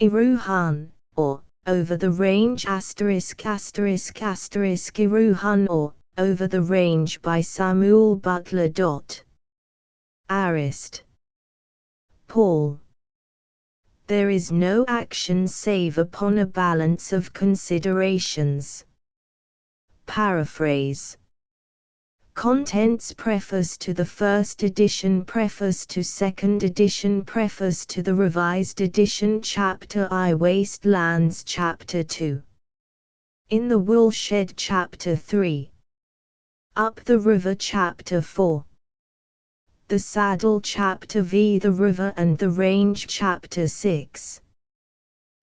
Erewhon, or Over the Range **** Erewhon, or Over the Range by Samuel Butler. Arist. Paul. There is no action save upon a balance of considerations. Paraphrase. Contents: Preface to the first edition, Preface to second edition, Preface to the revised edition, Chapter I, Wastelands, Chapter 2, In the Woolshed, Chapter 3, Up the River, Chapter 4, The Saddle, Chapter V, The River and the Range, Chapter 6,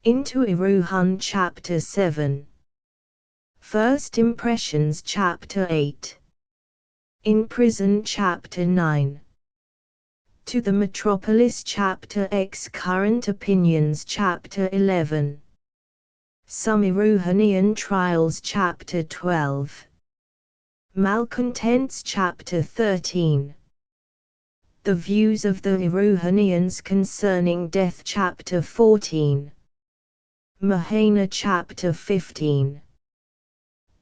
Into Erewhon, Chapter 7, First Impressions, Chapter 8, In Prison, Chapter 9, To the Metropolis, Chapter X, Current Opinions, Chapter 11, Some Erewhonian Trials, Chapter 12, Malcontents, Chapter 13, The Views of the Erewhonians Concerning Death, Chapter 14, Mahana, Chapter 15,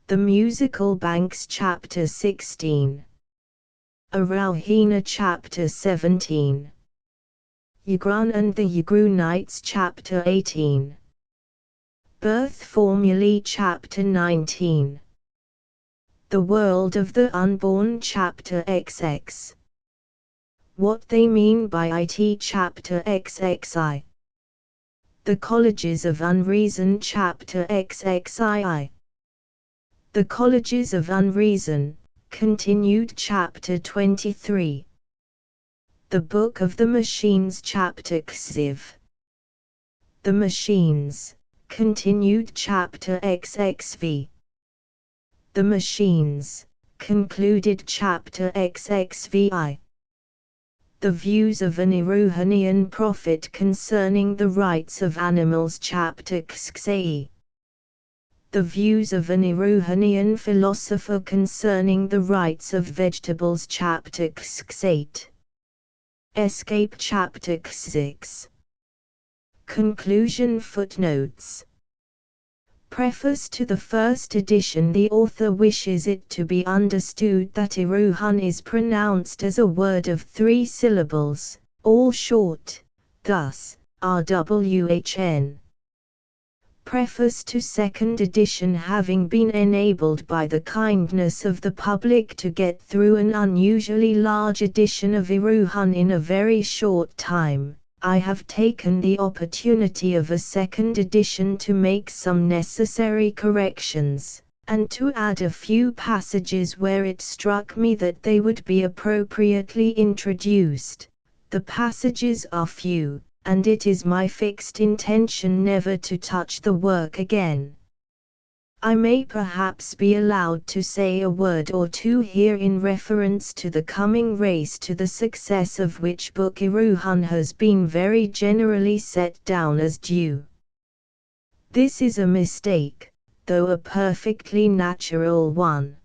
The Musical Banks, Chapter 16, Erewhon, Chapter 17, Ygron and the Ygronnites, Chapter 18, Birth Formulae, Chapter 19, The World of the Unborn, Chapter XX, What They Mean by IT, Chapter XXI, The Colleges of Unreason, Chapter XXII, The Colleges of Unreason, Continued, Chapter 23, The Book of the Machines, Chapter XIV, The Machines, Continued, Chapter XXV, The Machines, Concluded, Chapter XXVI, The Views of an Erewhonian Prophet Concerning the Rights of Animals, Chapter XXVIII, The Views of an Erewhonian Philosopher Concerning the Rights of Vegetables, Chapter XXVIII, Escape, Chapter XXVI, Conclusion. Footnotes. Preface to the first edition. The author wishes it to be understood that Erewhon is pronounced as a word of 3 syllables, all short, thus, RWHN. Preface to second edition. Having been enabled by the kindness of the public to get through an unusually large edition of Erewhon in a very short time, I have taken the opportunity of a second edition to make some necessary corrections, and to add a few passages where it struck me that they would be appropriately introduced. The passages are few, and it is my fixed intention never to touch the work again. I may perhaps be allowed to say a word or two here in reference to the coming race, to the success of which book Erewhon has been very generally set down as due. This is a mistake, though a perfectly natural one.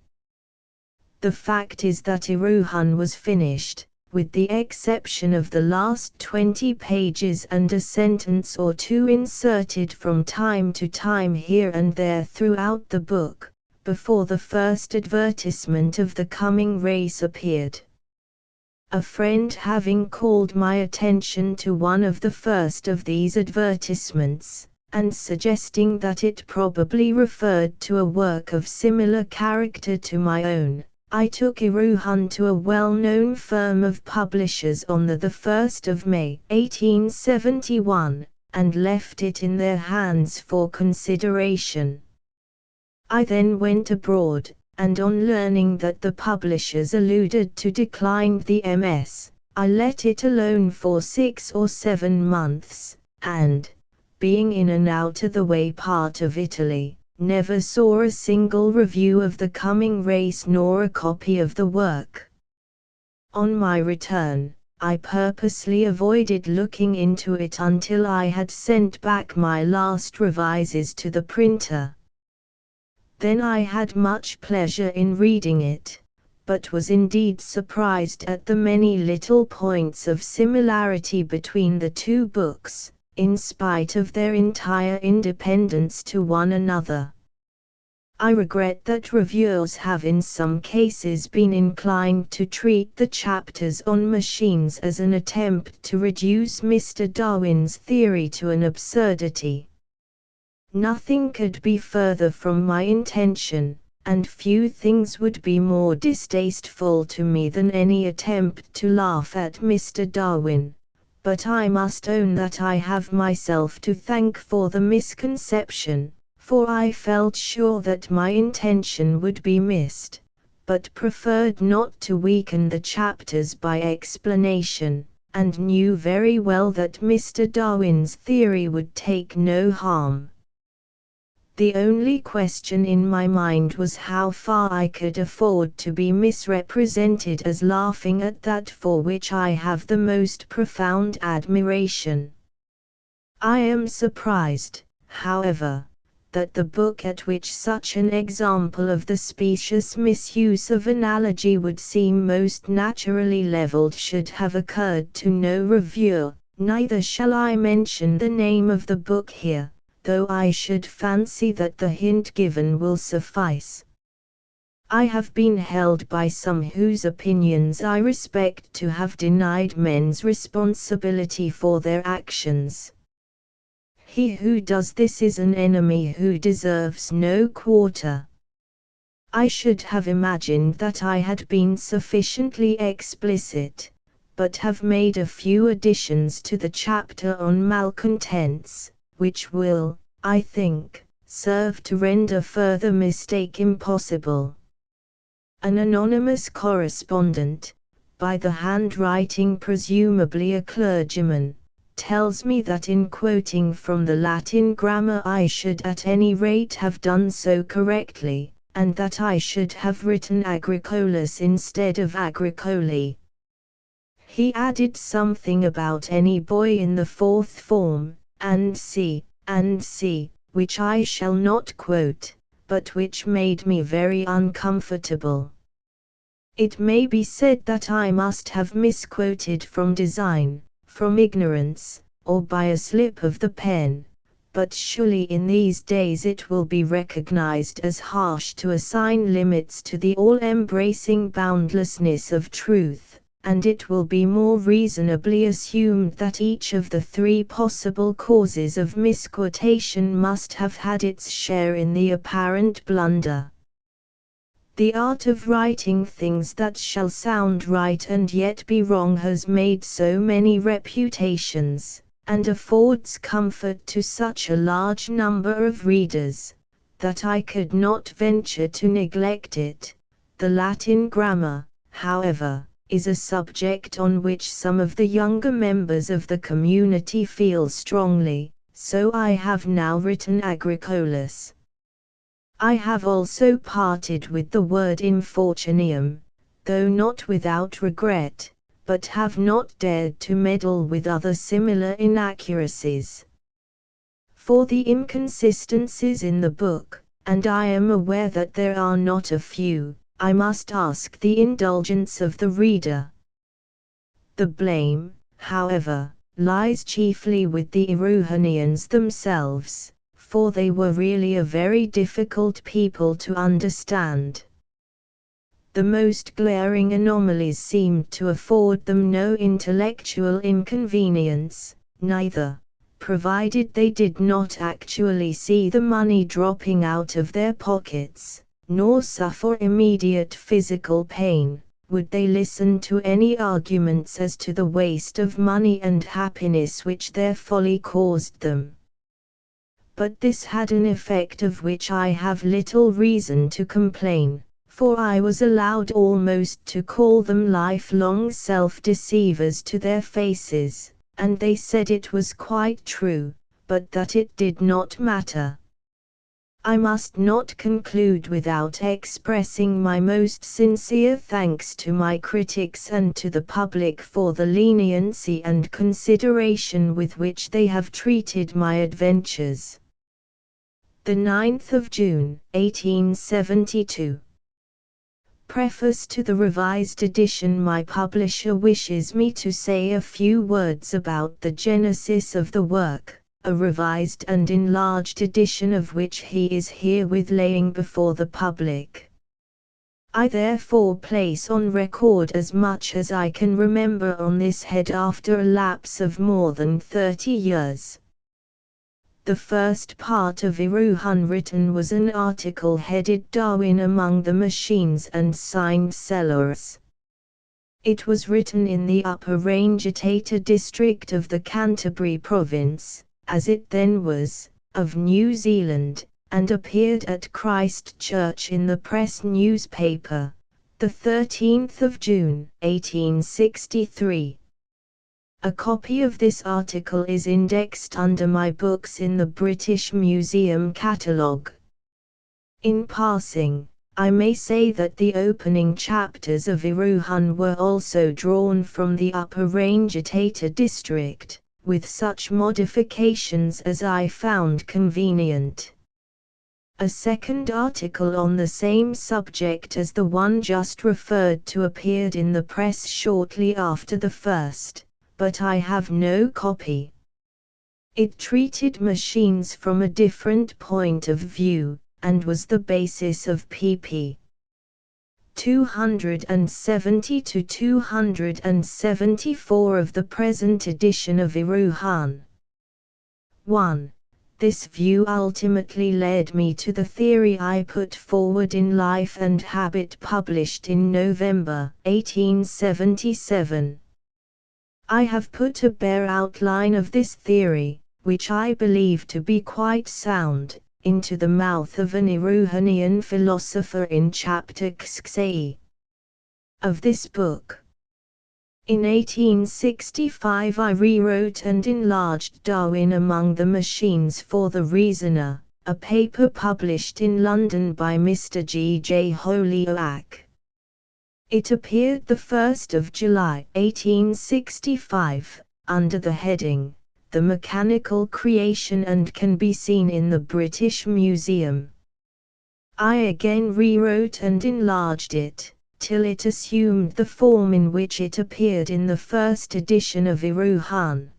The fact is that Erewhon was finished, with the exception of the last 20 pages and a sentence or two inserted from time to time here and there throughout the book, before the first advertisement of the coming race appeared. A friend having called my attention to one of the first of these advertisements, and suggesting that it probably referred to a work of similar character to my own, I took Erewhon to a well-known firm of publishers on the 1st of May, 1871, and left it in their hands for consideration. I then went abroad, and on learning that the publishers alluded to declined the MS, I let it alone for 6 or 7 months, and, being in an out-of-the-way part of Italy, never saw a single review of the coming race nor a copy of the work. On my return, I purposely avoided looking into it until I had sent back my last revises to the printer. Then I had much pleasure in reading it, but was indeed surprised at the many little points of similarity between the two books, in spite of their entire independence to one another. I regret that reviewers have in some cases been inclined to treat the chapters on machines as an attempt to reduce Mr. Darwin's theory to an absurdity. Nothing could be further from my intention, and few things would be more distasteful to me than any attempt to laugh at Mr. Darwin, but I must own that I have myself to thank for the misconception, for I felt sure that my intention would be missed, but preferred not to weaken the chapters by explanation, and knew very well that Mr. Darwin's theory would take no harm. The only question in my mind was how far I could afford to be misrepresented as laughing at that for which I have the most profound admiration. I am surprised, however, that the book at which such an example of the specious misuse of analogy would seem most naturally leveled should have occurred to no reviewer, neither shall I mention the name of the book here, though I should fancy that the hint given will suffice. I have been held by some whose opinions I respect to have denied men's responsibility for their actions. He who does this is an enemy who deserves no quarter. I should have imagined that I had been sufficiently explicit, but have made a few additions to the chapter on malcontents, which will, I think, serve to render further mistake impossible. An anonymous correspondent, by the handwriting presumably a clergyman, tells me that in quoting from the Latin grammar I should at any rate have done so correctly, and that I should have written agricolas instead of agricoli. He added something about any boy in the fourth form, and see, which I shall not quote, but which made me very uncomfortable. It may be said that I must have misquoted from design, from ignorance, or by a slip of the pen, but surely in these days it will be recognized as harsh to assign limits to the all-embracing boundlessness of truth, and it will be more reasonably assumed that each of the three possible causes of misquotation must have had its share in the apparent blunder. The art of writing things that shall sound right and yet be wrong has made so many reputations, and affords comfort to such a large number of readers, that I could not venture to neglect it. The Latin grammar, however, is a subject on which some of the younger members of the community feel strongly, so I have now written agricolas. I have also parted with the word infortunium, though not without regret, but have not dared to meddle with other similar inaccuracies. For the inconsistencies in the book, and I am aware that there are not a few, I must ask the indulgence of the reader. The blame, however, lies chiefly with the Erewhonians themselves, for they were really a very difficult people to understand. The most glaring anomalies seemed to afford them no intellectual inconvenience, neither, provided they did not actually see the money dropping out of their pockets, nor suffer immediate physical pain, would they listen to any arguments as to the waste of money and happiness which their folly caused them. But this had an effect of which I have little reason to complain, for I was allowed almost to call them lifelong self-deceivers to their faces, and they said it was quite true, but that it did not matter. I must not conclude without expressing my most sincere thanks to my critics and to the public for the leniency and consideration with which they have treated my adventures. The 9th of June, 1872. Preface to the revised edition. My publisher wishes me to say a few words about the genesis of the work. a revised and enlarged edition of which he is herewith laying before the public. I therefore place on record as much as I can remember on this head after a lapse of more than 30 years. The first part of Erewhon written was an article headed Darwin Among the Machines and signed Sellers. It was written in the Upper Rangitate district of the Canterbury province, as it then was, of New Zealand, and appeared at Christ Church in the Press newspaper, the 13th of June, 1863. A copy of this article is indexed under my books in the British Museum catalogue. In passing, I may say that the opening chapters of Erewhon were also drawn from the Upper Rangitate district, with such modifications as I found convenient. A second article on the same subject as the one just referred to appeared in the press shortly after the first, but I have no copy. It treated machines from a different point of view, and was the basis of pp. 270 to 274 of the present edition of Erewhon. 1. This view ultimately led me to the theory I put forward in Life and Habit, published in November, 1877. I have put a bare outline of this theory, which I believe to be quite sound, into the mouth of an Erewhonian philosopher in chapter XXI of this book. In 1865 I rewrote and enlarged Darwin Among the Machines for the Reasoner, a paper published in London by Mr. G. J. Holyoake. It appeared the 1st of July, 1865, under the heading, The Mechanical Creation, and can be seen in the British Museum. I again rewrote and enlarged it, till it assumed the form in which it appeared in the first edition of Erewhon.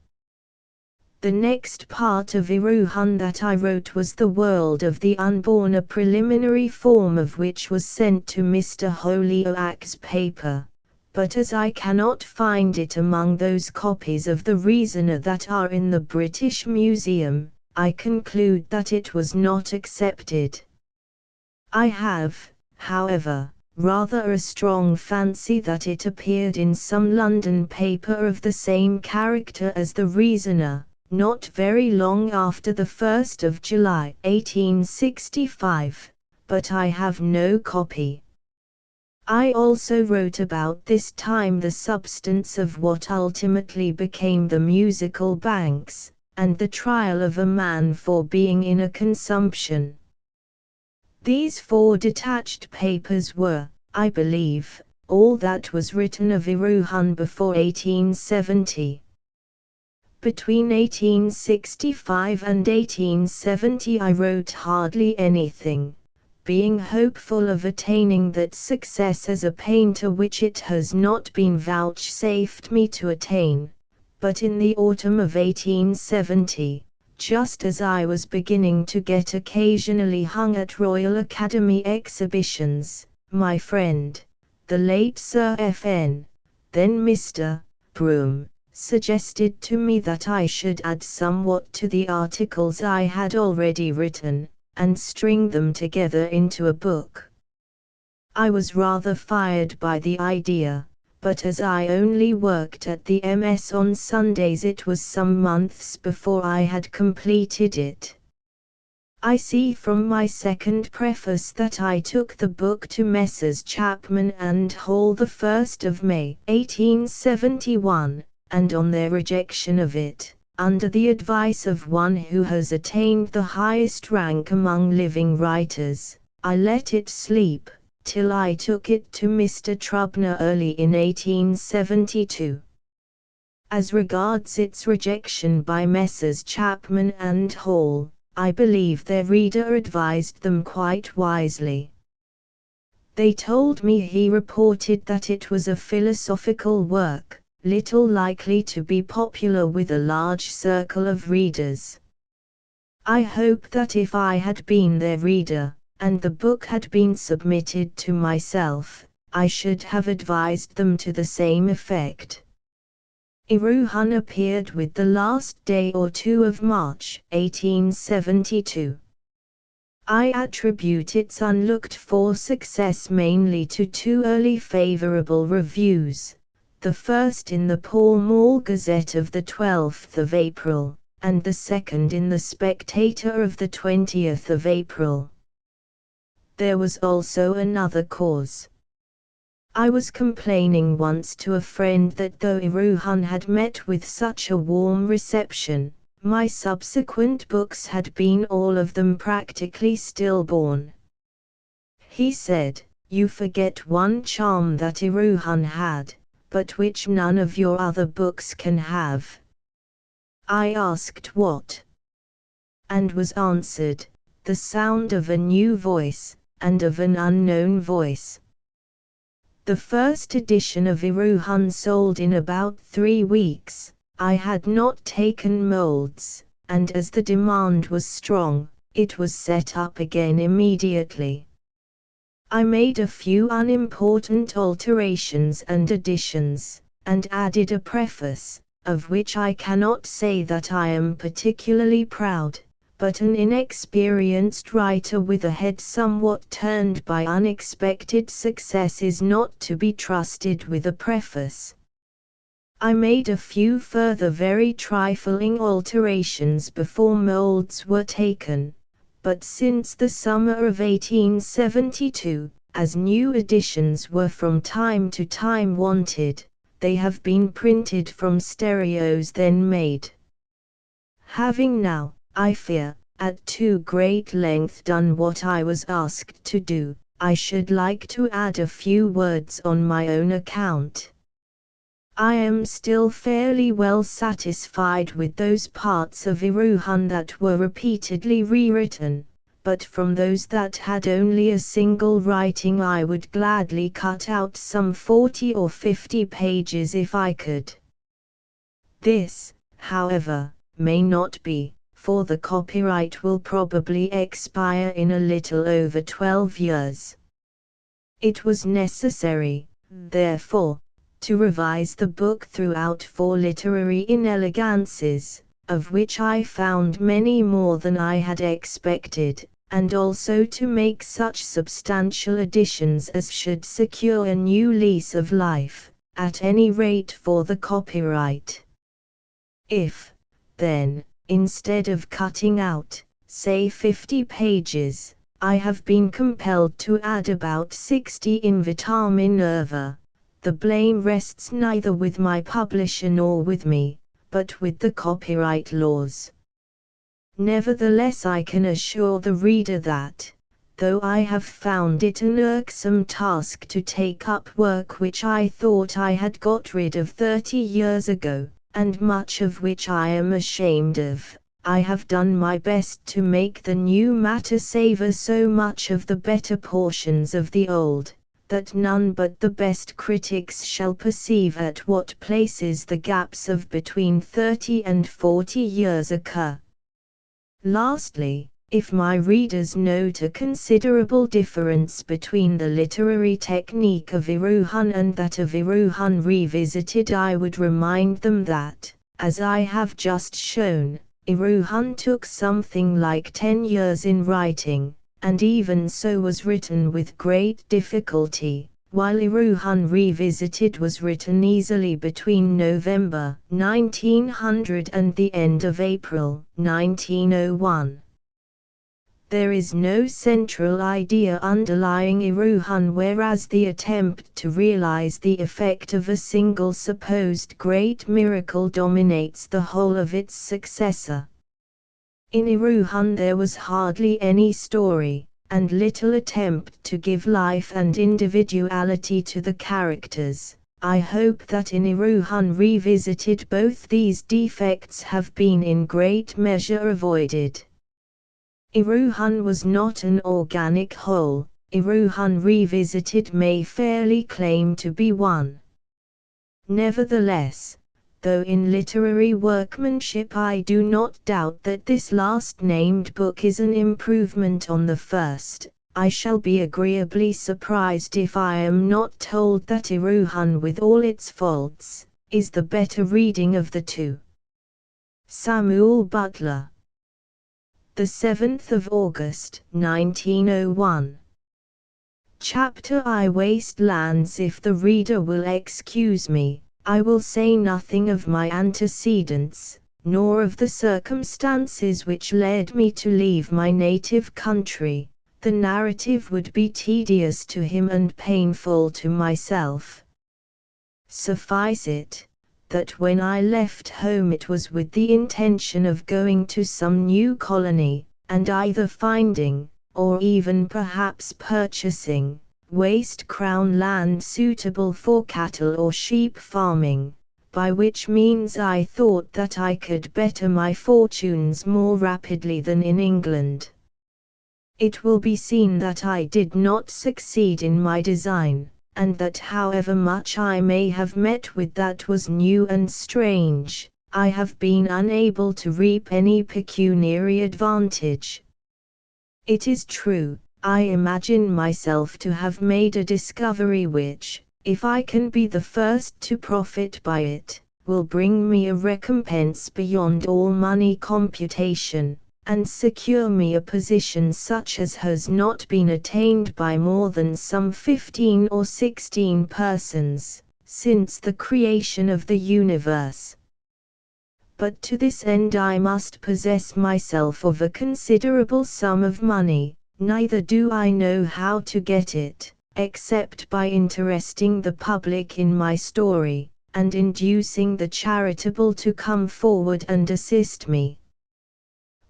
The next part of Erewhon that I wrote was The World of the Unborn, a preliminary form of which was sent to Mr. Holyoake's paper, but as I cannot find it among those copies of the Reasoner that are in the British Museum, I conclude that it was not accepted. I have, however, rather a strong fancy that it appeared in some London paper of the same character as the Reasoner, not very long after the 1st of July, 1865, but I have no copy. I also wrote about this time the substance of what ultimately became the musical banks, and the trial of a man for being in a consumption. These 4 detached papers were, I believe, all that was written of Erewhon before 1870. Between 1865 and 1870 I wrote hardly anything, being hopeful of attaining that success as a painter which it has not been vouchsafed me to attain, but in the autumn of 1870, just as I was beginning to get occasionally hung at Royal Academy exhibitions, my friend, the late Sir F.N., then Mr. Broome, suggested to me that I should add somewhat to the articles I had already written, and string them together into a book. I was rather fired by the idea, but as I only worked at the MS on Sundays it was some months before I had completed it. I see from my second preface that I took the book to Messrs. Chapman and Hall the 1st of May, 1871, and on their rejection of it, under the advice of one who has attained the highest rank among living writers, I let it sleep, till I took it to Mr. Trubner early in 1872. As regards its rejection by Messrs. Chapman and Hall, I believe their reader advised them quite wisely. They told me he reported that it was a philosophical work, little likely to be popular with a large circle of readers, I hope that if I had been their reader, and the book had been submitted to myself, I should have advised them to the same effect. Erewhon appeared with the last day or two of March 1872. I attribute its unlooked-for success mainly to two early favorable reviews, the first in the Pall Mall Gazette of the 12th of April, and the second in the Spectator of the 20th of April. There was also another cause. I was complaining once to a friend that though Erewhon had met with such a warm reception, my subsequent books had been all of them practically stillborn. He said, "You forget one charm that Erewhon had, but which none of your other books can have." I asked what, and was answered, "The sound of a new voice, and of an unknown voice." The first edition of Erewhon sold in about 3 weeks. I had not taken molds, and as the demand was strong, it was set up again immediately. I made a few unimportant alterations and additions, and added a preface, of which I cannot say that I am particularly proud, but an inexperienced writer with a head somewhat turned by unexpected success is not to be trusted with a preface. I made a few further very trifling alterations before molds were taken, but since the summer of 1872, as new editions were from time to time wanted, they have been printed from stereos then made. Having now, I fear, at too great length done what I was asked to do, I should like to add a few words on my own account. I am still fairly well satisfied with those parts of Erewhon that were repeatedly rewritten, but from those that had only a single writing I would gladly cut out some 40 or 50 pages if I could. This, however, may not be, for the copyright will probably expire in a little over 12 years. It was necessary, therefore, to revise the book throughout for literary inelegances, of which I found many more than I had expected, and also to make such substantial additions as should secure a new lease of life, at any rate for the copyright. If, then, instead of cutting out, say 50 pages, I have been compelled to add about 60 in vita Minerva, the blame rests neither with my publisher nor with me, but with the copyright laws. Nevertheless, I can assure the reader that, though I have found it an irksome task to take up work which I thought I had got rid of 30 years ago, and much of which I am ashamed of, I have done my best to make the new matter savour so much of the better portions of the old, that none but the best critics shall perceive at what places the gaps of between 30 and 40 years occur. Lastly, if my readers note a considerable difference between the literary technique of Erewhon and that of Erewhon Revisited, I would remind them that, as I have just shown, Erewhon took something like 10 years in writing, and even so was written with great difficulty, while Erewhon Revisited was written easily between November 1900 and the end of April 1901. There is no central idea underlying Erewhon, whereas the attempt to realize the effect of a single supposed great miracle dominates the whole of its successor. In Erewhon there was hardly any story, and little attempt to give life and individuality to the characters. I hope that in Erewhon Revisited both these defects have been in great measure avoided. Erewhon was not an organic whole, Erewhon Revisited may fairly claim to be one. Nevertheless, though in literary workmanship I do not doubt that this last named book is an improvement on the first. I shall be agreeably surprised if I am not told that Erewhon, with all its faults, is the better reading of the two. Samuel Butler. The 7th of August, 1901. Chapter I Waste Lands. If the reader will excuse me, I will say nothing of my antecedents, nor of the circumstances which led me to leave my native country. The narrative would be tedious to him and painful to myself. Suffice it, that when I left home it was with the intention of going to some new colony, and either finding, or even perhaps purchasing, waste crown land suitable for cattle or sheep farming, by which means I thought that I could better my fortunes more rapidly than in England. It will be seen that I did not succeed in my design, and that however much I may have met with that was new and strange, I have been unable to reap any pecuniary advantage. It is true, I imagine myself to have made a discovery which, if I can be the first to profit by it, will bring me a recompense beyond all money computation, and secure me a position such as has not been attained by more than some 15 or 16 persons, since the creation of the universe. But to this end I must possess myself of a considerable sum of money, neither do I know how to get it, except by interesting the public in my story, and inducing the charitable to come forward and assist me.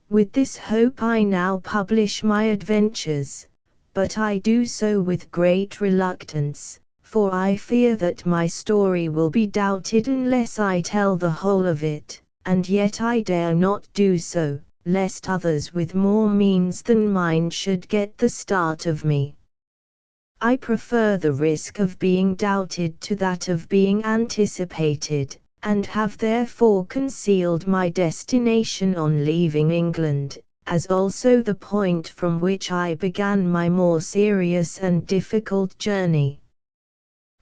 With this hope I now publish my adventures, but I do so with great reluctance, for I fear that my story will be doubted unless I tell the whole of it, and yet I dare not do so, lest others with more means than mine should get the start of me. I prefer the risk of being doubted to that of being anticipated, and have therefore concealed my destination on leaving England, as also the point from which I began my more serious and difficult journey.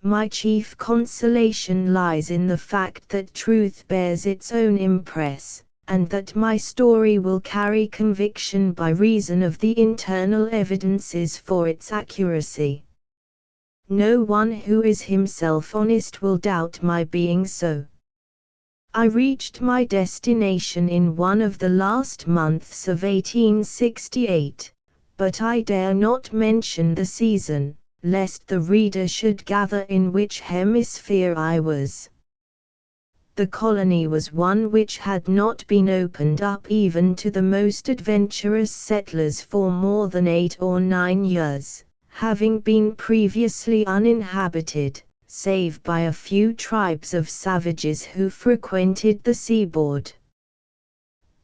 My chief consolation lies in the fact that truth bears its own impress, and that my story will carry conviction by reason of the internal evidences for its accuracy. No one who is himself honest will doubt my being so. I reached my destination in one of the last months of 1868, but I dare not mention the season, lest the reader should gather in which hemisphere I was. The colony was one which had not been opened up even to the most adventurous settlers for more than 8 or 9 years, having been previously uninhabited, save by a few tribes of savages who frequented the seaboard.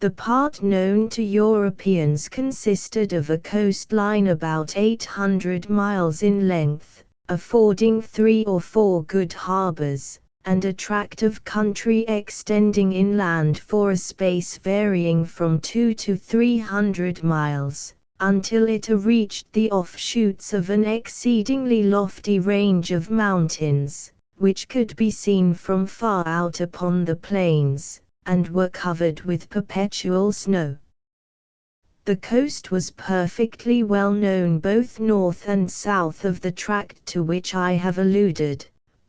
The part known to Europeans consisted of a coastline about 800 miles in length, affording 3 or 4 good harbors, and a tract of country extending inland for a space varying from 200 to 300 miles, until it reached the offshoots of an exceedingly lofty range of mountains, which could be seen from far out upon the plains, and were covered with perpetual snow. The coast was perfectly well known both north and south of the tract to which I have alluded,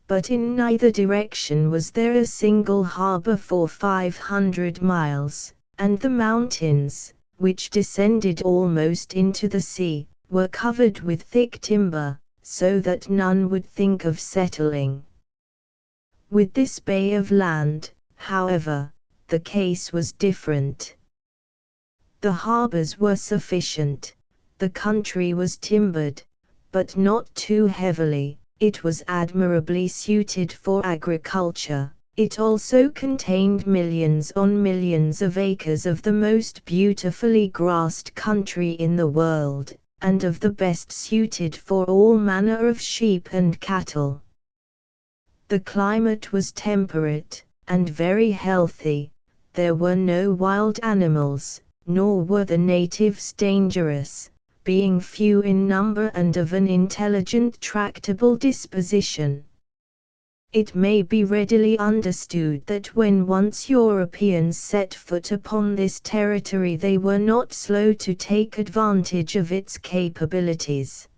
but in neither direction was there a single harbor for 500 miles, and the mountains, which descended almost into the sea, were covered with thick timber, so that none would think of settling. With this bay of land, however, the case was different. The harbors were sufficient, the country was timbered, but not too heavily, it was admirably suited for agriculture. It also contained millions on millions of acres of the most beautifully grassed country in the world, and of the best suited for all manner of sheep and cattle. The climate was temperate, and very healthy. There were no wild animals, nor were the natives dangerous, being few in number and of an intelligent, tractable disposition. It may be readily understood that when once Europeans set foot upon this territory they were not slow to take advantage of its capabilities.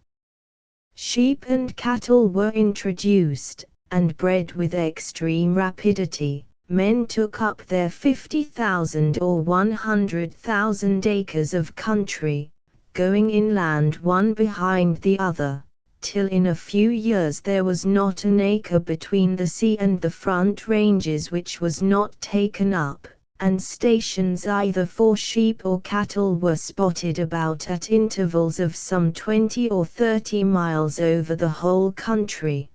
Sheep and cattle were introduced, and bred with extreme rapidity. Men took up their 50,000 or 100,000 acres of country, going inland one behind the other, till in a few years there was not an acre between the sea and the front ranges which was not taken up, and stations either for sheep or cattle were spotted about at intervals of some 20 or 30 miles over the whole country.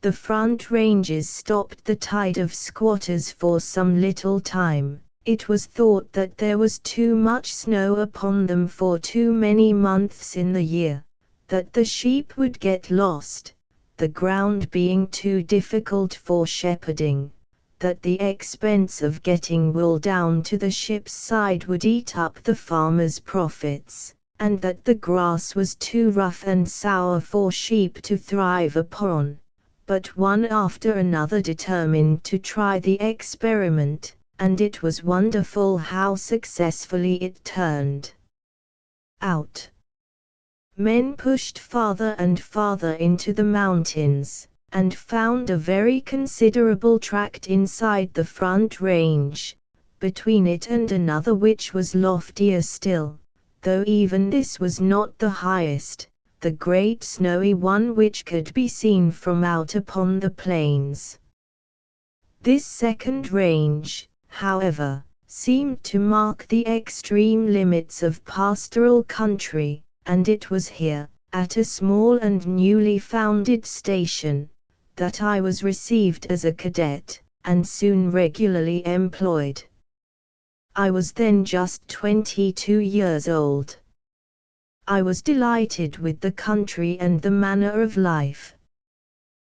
The front ranges stopped the tide of squatters for some little time. It was thought that there was too much snow upon them for too many months in the year, that the sheep would get lost, the ground being too difficult for shepherding, that the expense of getting wool down to the ship's side would eat up the farmer's profits, and that the grass was too rough and sour for sheep to thrive upon. But one after another determined to try the experiment, and it was wonderful how successfully it turned out. Men pushed farther and farther into the mountains, and found a very considerable tract inside the front range, between it and another which was loftier still, though even this was not the highest, the great snowy one which could be seen from out upon the plains. This second range, however, seemed to mark the extreme limits of pastoral country, and it was here, at a small and newly founded station, that I was received as a cadet, and soon regularly employed. I was then just 22 years old. I was delighted with the country and the manner of life.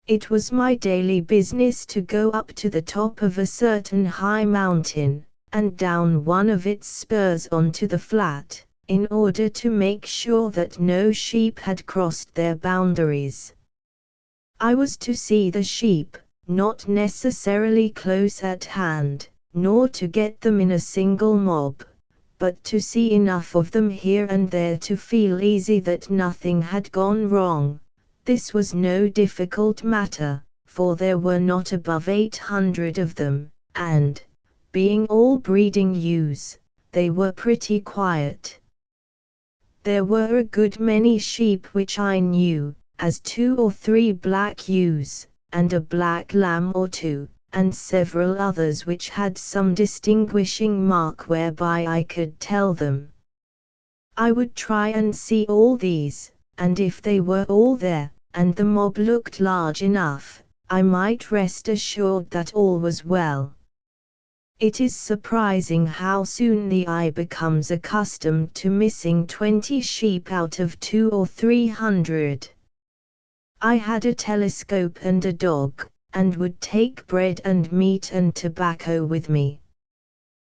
It was my daily business to go up to the top of a certain high mountain, and down one of its spurs onto the flat, in order to make sure that no sheep had crossed their boundaries. I was to see the sheep, not necessarily close at hand, nor to get them in a single mob, but to see enough of them here and there to feel easy that nothing had gone wrong. This was no difficult matter, for there were not above 800 of them, and, being all breeding ewes, they were pretty quiet. There were a good many sheep which I knew, as 2 or 3 black ewes, and a black lamb or 2, and several others which had some distinguishing mark whereby I could tell them. I would try and see all these, and if they were all there, and the mob looked large enough, I might rest assured that all was well. It is surprising how soon the eye becomes accustomed to missing 20 sheep out of 200 or 300. I had a telescope and a dog, and would take bread and meat and tobacco with me.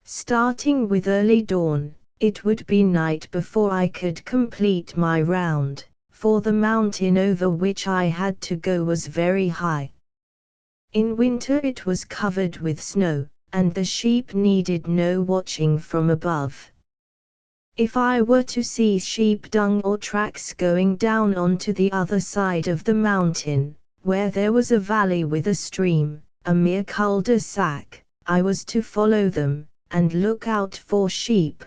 Starting with early dawn, it would be night before I could complete my round, for the mountain over which I had to go was very high. In winter it was covered with snow, and the sheep needed no watching from above. If I were to see sheep dung or tracks going down onto the other side of the mountain, where there was a valley with a stream, a mere cul-de-sac, I was to follow them, and look out for sheep,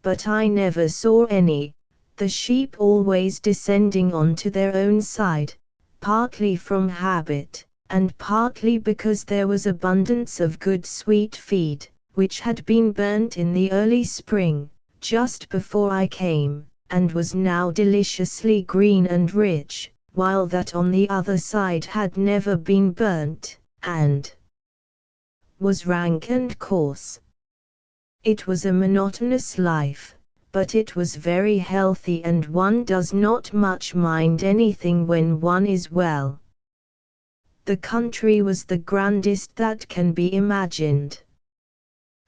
but I never saw any, the sheep always descending onto their own side, partly from habit, and partly because there was abundance of good sweet feed, which had been burnt in the early spring, just before I came, and was now deliciously green and rich, while that on the other side had never been burnt, and was rank and coarse. It was a monotonous life, but it was very healthy, and one does not much mind anything when one is well. The country was the grandest that can be imagined.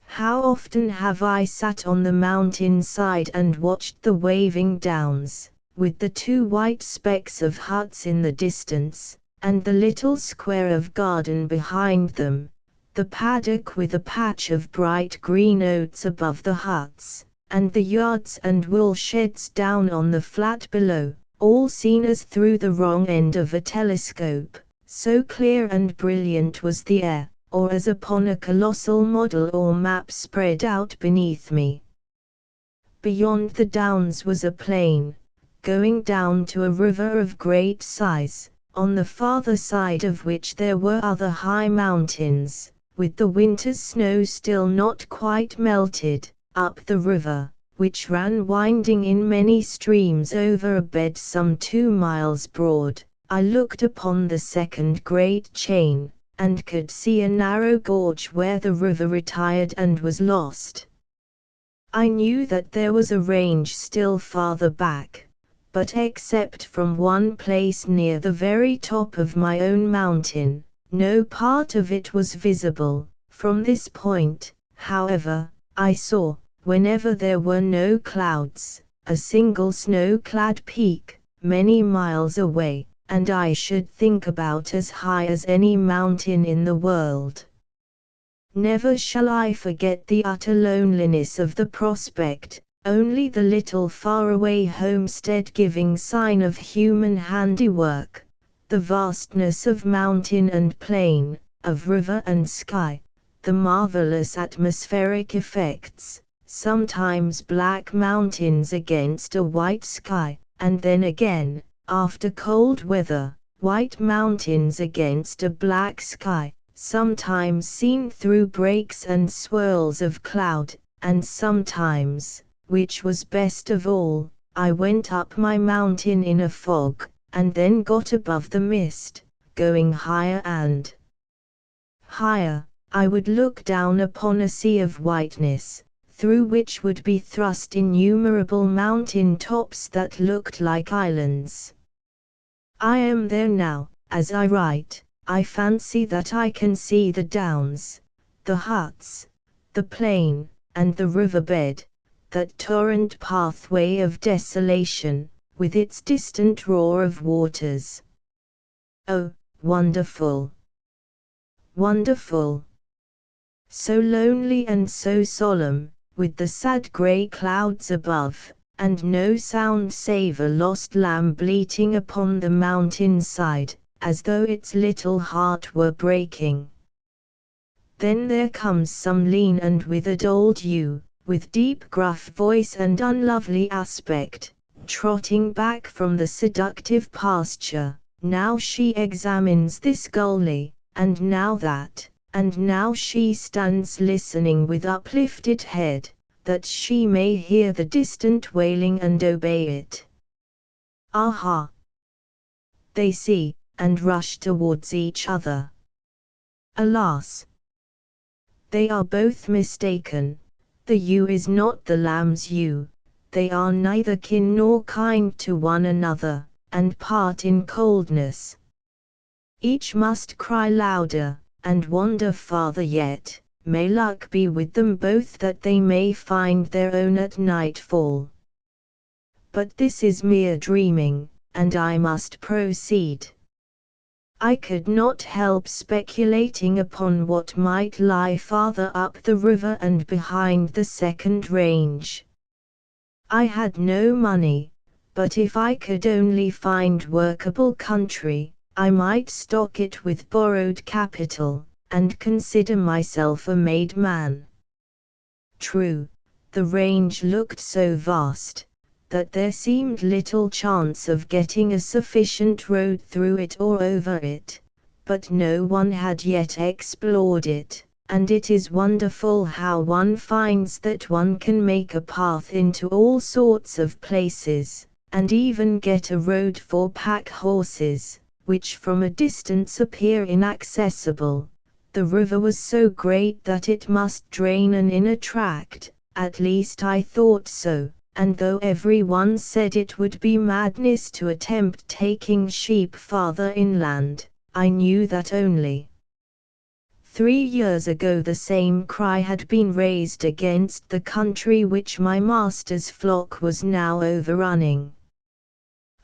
How often have I sat on the mountain side and watched the waving downs, with the two white specks of huts in the distance, and the little square of garden behind them, the paddock with a patch of bright green oats above the huts, and the yards and wool sheds down on the flat below, all seen as through the wrong end of a telescope, so clear and brilliant was the air, or as upon a colossal model or map spread out beneath me. Beyond the downs was a plain, going down to a river of great size, on the farther side of which there were other high mountains, with the winter's snow still not quite melted. Up the river, which ran winding in many streams over a bed some 2 miles broad, I looked upon the second great chain, and could see a narrow gorge where the river retired and was lost. I knew that there was a range still farther back, but except from one place near the very top of my own mountain, no part of it was visible. From this point, however, I saw, whenever there were no clouds, a single snow-clad peak, many miles away, and I should think about as high as any mountain in the world. Never shall I forget the utter loneliness of the prospect, only the little faraway homestead giving sign of human handiwork, the vastness of mountain and plain, of river and sky, the marvelous atmospheric effects, sometimes black mountains against a white sky, and then again, after cold weather, white mountains against a black sky, sometimes seen through breaks and swirls of cloud, and sometimes, which was best of all, I went up my mountain in a fog, and then got above the mist, going higher and higher. I would look down upon a sea of whiteness, through which would be thrust innumerable mountain tops that looked like islands. I am there now, as I write. I fancy that I can see the downs, the huts, the plain, and the riverbed, that torrent pathway of desolation, with its distant roar of waters. Oh, wonderful! Wonderful! So lonely and so solemn, with the sad grey clouds above, and no sound save a lost lamb bleating upon the mountain side, as though its little heart were breaking. Then there comes some lean and withered old ewe, with deep gruff voice and unlovely aspect, trotting back from the seductive pasture. Now she examines this gully, and now that, and now she stands listening with uplifted head, that she may hear the distant wailing and obey it. Aha! They see, and rush towards each other. Alas! They are both mistaken. The ewe is not the lamb's ewe. They are neither kin nor kind to one another, and part in coldness. Each must cry louder, and wander farther yet. May luck be with them both that they may find their own at nightfall. But this is mere dreaming, and I must proceed. I could not help speculating upon what might lie farther up the river and behind the second range. I had no money, but if I could only find workable country, I might stock it with borrowed capital, and consider myself a made man. True, the range looked so vast, that there seemed little chance of getting a sufficient road through it or over it, but no one had yet explored it, and it is wonderful how one finds that one can make a path into all sorts of places, and even get a road for pack horses, which from a distance appear inaccessible. The river was so great that it must drain an inner tract, at least I thought so, and though every one said it would be madness to attempt taking sheep farther inland, I knew that only 3 years ago the same cry had been raised against the country which my master's flock was now overrunning.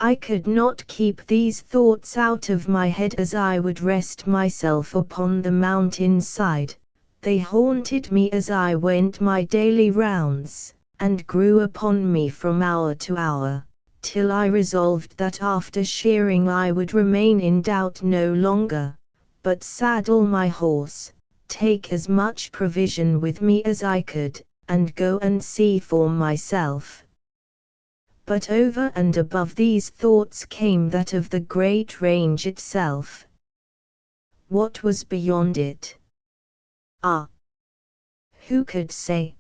I could not keep these thoughts out of my head as I would rest myself upon the mountain side. They haunted me as I went my daily rounds, and grew upon me from hour to hour, till I resolved that after shearing I would remain in doubt no longer, but saddle my horse, take as much provision with me as I could, and go and see for myself. But over and above these thoughts came that of the great range itself. What was beyond it? Ah! Who could say?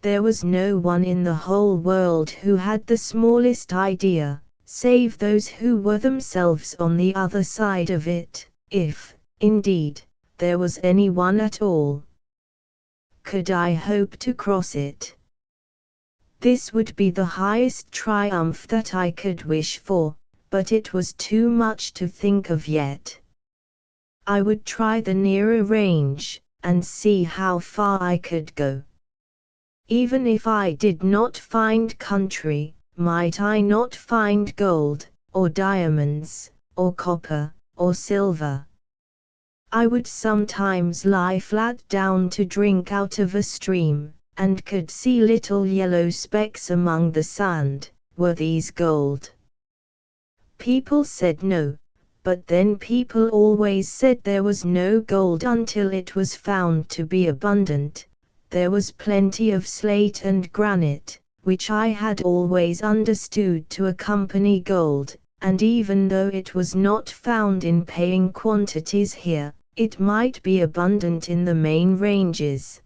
There was no one in the whole world who had the smallest idea, save those who were themselves on the other side of it, if, indeed, there was any one at all. Could I hope to cross it? This would be the highest triumph that I could wish for, but it was too much to think of yet. I would try the nearer range, and see how far I could go. Even if I did not find country, might I not find gold, or diamonds, or copper, or silver? I would sometimes lie flat down to drink out of a stream, and could see little yellow specks among the sand. Were these gold? People said no, but then people always said there was no gold until it was found to be abundant. There was plenty of slate and granite, which I had always understood to accompany gold, and even though it was not found in paying quantities here, it might be abundant in the main ranges.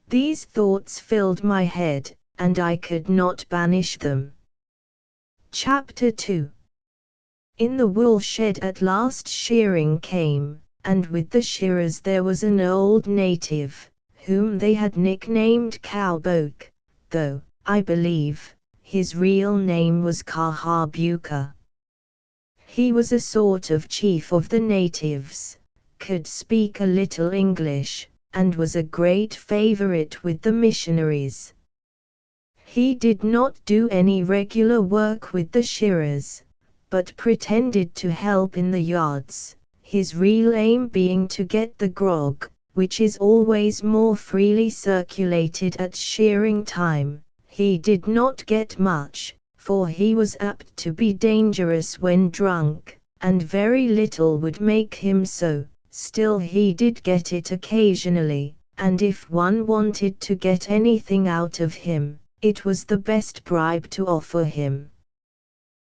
These thoughts filled my head, and I could not banish them. Chapter 2. In the wool shed at last shearing came, and with the shearers there was an old native, whom they had nicknamed Cowboke, though, I believe, his real name was Kahabuka. He was a sort of chief of the natives, could speak a little English, and was a great favorite with the missionaries. He did not do any regular work with the shearers, but pretended to help in the yards, his real aim being to get the grog, which is always more freely circulated at shearing time. He did not get much, for he was apt to be dangerous when drunk, and very little would make him so. Still he did get it occasionally, and if one wanted to get anything out of him, it was the best bribe to offer him.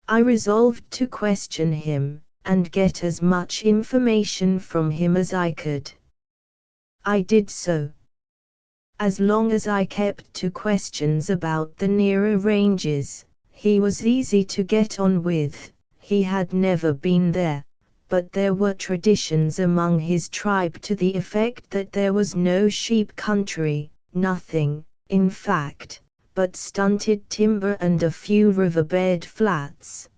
I resolved to question him, and get as much information from him as I could. I did so. As long as I kept to questions about the nearer ranges, he was easy to get on with. He had never been there, but there were traditions among his tribe to the effect that there was no sheep country, nothing, in fact, but stunted timber and a few riverbed flats.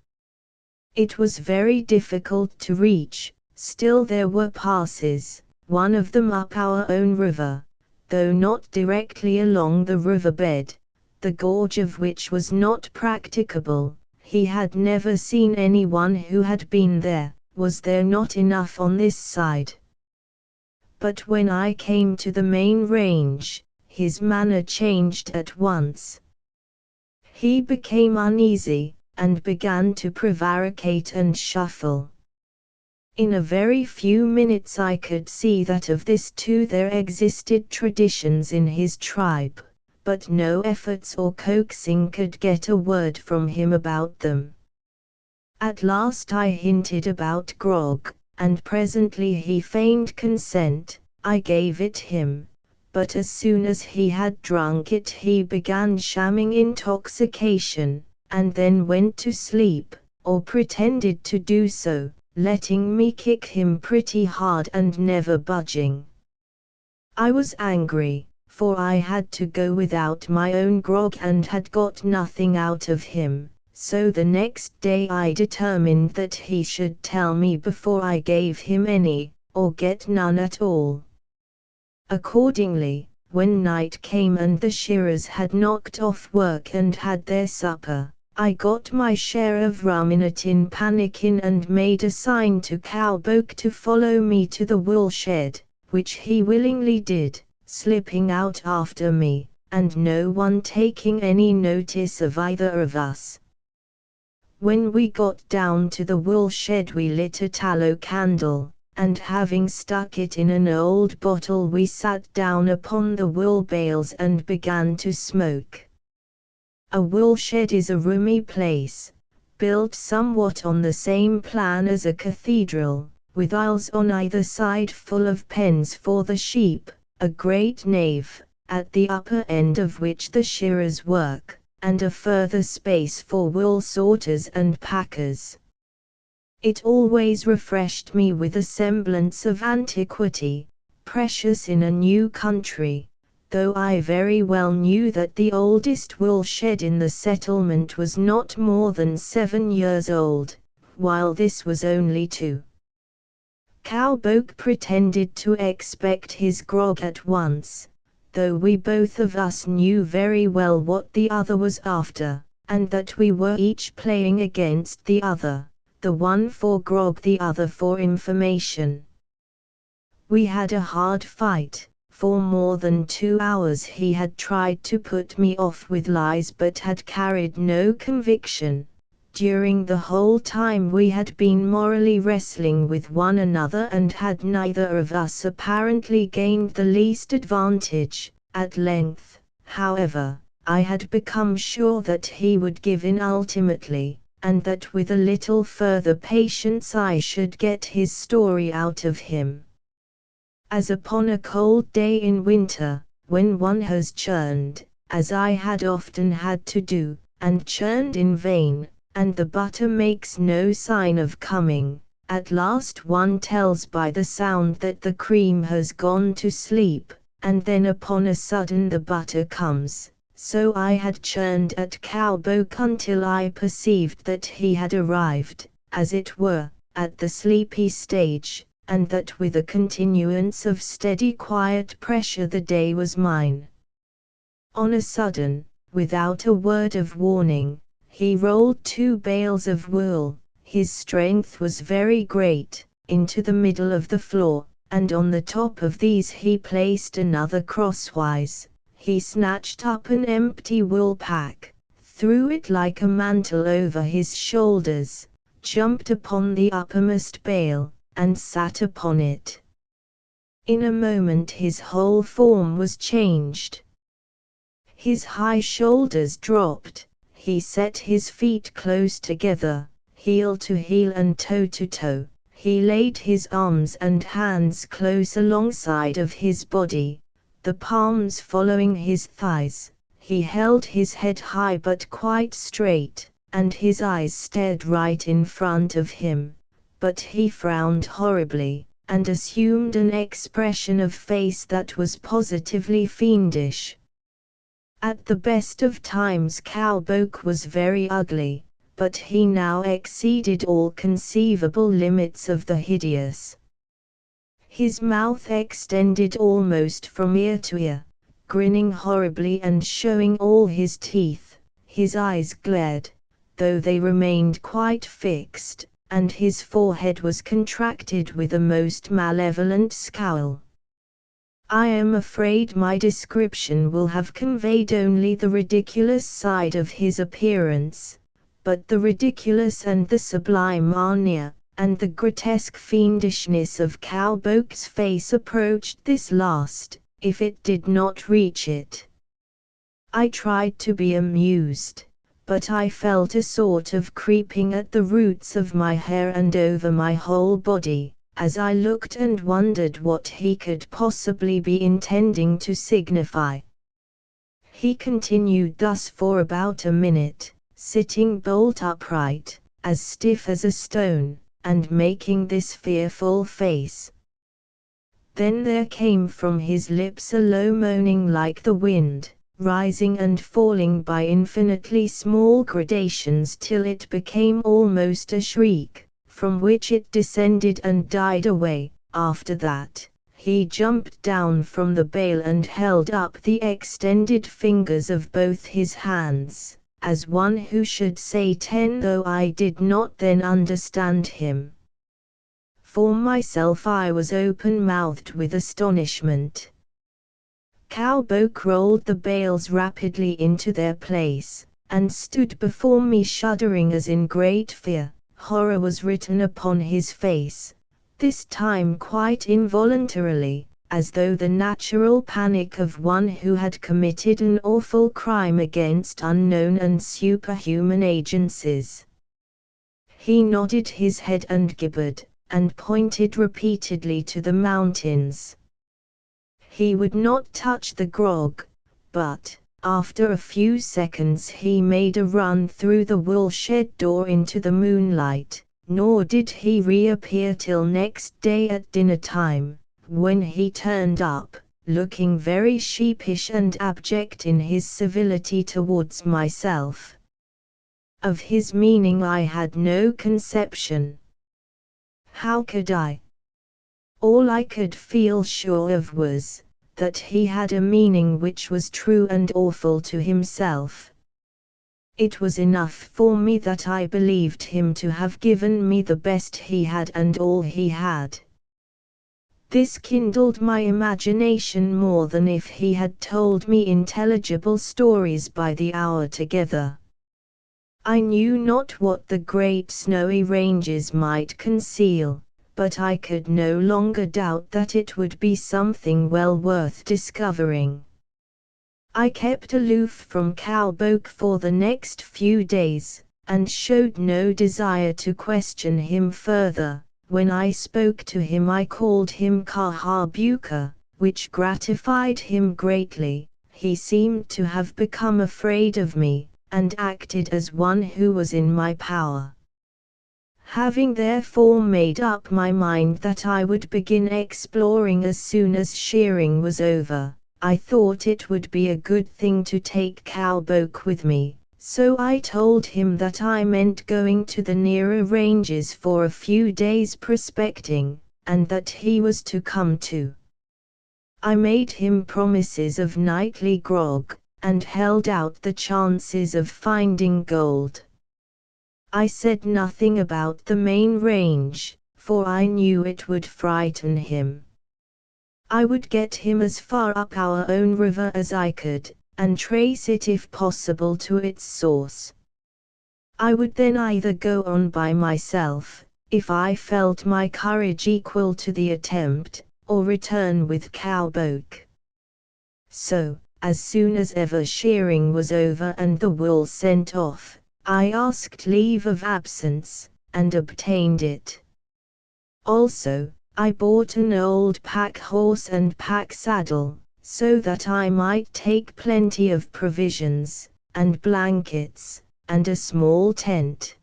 It was very difficult to reach, still there were passes, one of them up our own river, though not directly along the riverbed, the gorge of which was not practicable. He had never seen anyone who had been there. Was there not enough on this side? But when I came to the main range, his manner changed at once. He became uneasy, and began to prevaricate and shuffle. In a very few minutes I could see that of this too there existed traditions in his tribe, but no efforts or coaxing could get a word from him about them. At last I hinted about grog, and presently he feigned consent. I gave it him, but as soon as he had drunk it he began shamming intoxication, and then went to sleep, or pretended to do so, letting me kick him pretty hard and never budging. I was angry, for I had to go without my own grog and had got nothing out of him. so the next day I determined that he should tell me before I gave him any, or get none at all. Accordingly, when night came and the shearers had knocked off work and had their supper, I got my share of rum in a tin pannikin and made a sign to Cowboke to follow me to the wool shed, which he willingly did, slipping out after me, and no one taking any notice of either of us. When we got down to the wool shed we lit a tallow candle, and having stuck it in an old bottle we sat down upon the wool bales and began to smoke. A wool shed is a roomy place, built somewhat on the same plan as a cathedral, with aisles on either side full of pens for the sheep, a great nave, at the upper end of which the shearers work, and a further space for wool sorters and packers. It always refreshed me with a semblance of antiquity, precious in a new country, though I very well knew that the oldest wool shed in the settlement was not more than 7 years old, while this was only 2. Cowboke pretended to expect his grog at once, though we both of us knew very well what the other was after, and that we were each playing against the other, the one for grog the other for information. We had a hard fight. For more than 2 hours he had tried to put me off with lies but had carried no conviction. During the whole time we had been morally wrestling with one another and had neither of us apparently gained the least advantage. At length, however, I had become sure that he would give in ultimately, and that with a little further patience I should get his story out of him. As upon a cold day in winter, when one has churned, as I had often had to do, and churned in vain, and the butter makes no sign of coming, at last one tells by the sound that the cream has gone to sleep, and then upon a sudden the butter comes. So I had churned at Cowboke until I perceived that he had arrived, as it were, at the sleepy stage, and that with a continuance of steady quiet pressure the day was mine. On a sudden, without a word of warning, he rolled 2 bales of wool, his strength was very great, into the middle of the floor, and on the top of these he placed another crosswise. He snatched up an empty wool pack, threw it like a mantle over his shoulders, jumped upon the uppermost bale, and sat upon it. In a moment his whole form was changed. His high shoulders dropped, he set his feet close together, heel to heel and toe to toe, he laid his arms and hands close alongside of his body, the palms following his thighs, he held his head high but quite straight, and his eyes stared right in front of him, but he frowned horribly, and assumed an expression of face that was positively fiendish. At the best of times Cowboke was very ugly, but he now exceeded all conceivable limits of the hideous. His mouth extended almost from ear to ear, grinning horribly and showing all his teeth, his eyes glared, though they remained quite fixed, and his forehead was contracted with a most malevolent scowl. I am afraid my description will have conveyed only the ridiculous side of his appearance, but the ridiculous and the sublime are near, and the grotesque fiendishness of Cowboke's face approached this last, if it did not reach it. I tried to be amused, but I felt a sort of creeping at the roots of my hair and over my whole body, as I looked and wondered what he could possibly be intending to signify. He continued thus for about a minute, sitting bolt upright, as stiff as a stone, and making this fearful face. Then there came from his lips a low moaning like the wind, rising and falling by infinitely small gradations till it became almost a shriek, from which it descended and died away. After that, he jumped down from the bale and held up the extended fingers of both his hands, as one who should say 10, though I did not then understand him. For myself I was open-mouthed with astonishment. Cowboke rolled the bales rapidly into their place, and stood before me shuddering as in great fear. Horror was written upon his face, this time quite involuntarily, as though the natural panic of one who had committed an awful crime against unknown and superhuman agencies. He nodded his head and gibbered, and pointed repeatedly to the mountains. He would not touch the grog, but, after a few seconds he made a run through the woolshed door into the moonlight, nor did he reappear till next day at dinner-time, when he turned up, looking very sheepish and abject in his civility towards myself. Of his meaning I had no conception. How could I? All I could feel sure of was, that he had a meaning which was true and awful to himself. It was enough for me that I believed him to have given me the best he had and all he had. This kindled my imagination more than if he had told me intelligible stories by the hour together. I knew not what the great snowy ranges might conceal, but I could no longer doubt that it would be something well worth discovering. I kept aloof from Cowboke for the next few days, and showed no desire to question him further. When I spoke to him I called him Kahabuka, which gratified him greatly. He seemed to have become afraid of me, and acted as one who was in my power. Having therefore made up my mind that I would begin exploring as soon as shearing was over, I thought it would be a good thing to take Cowboke with me, so I told him that I meant going to the nearer ranges for a few days prospecting, and that he was to come too. I made him promises of nightly grog, and held out the chances of finding gold. I said nothing about the main range, for I knew it would frighten him. I would get him as far up our own river as I could, and trace it if possible to its source. I would then either go on by myself, if I felt my courage equal to the attempt, or return with Cowboke. So, as soon as ever shearing was over and the wool sent off, I asked leave of absence, and obtained it. Also, I bought an old pack horse and pack saddle, so that I might take plenty of provisions, and blankets, and a small tent.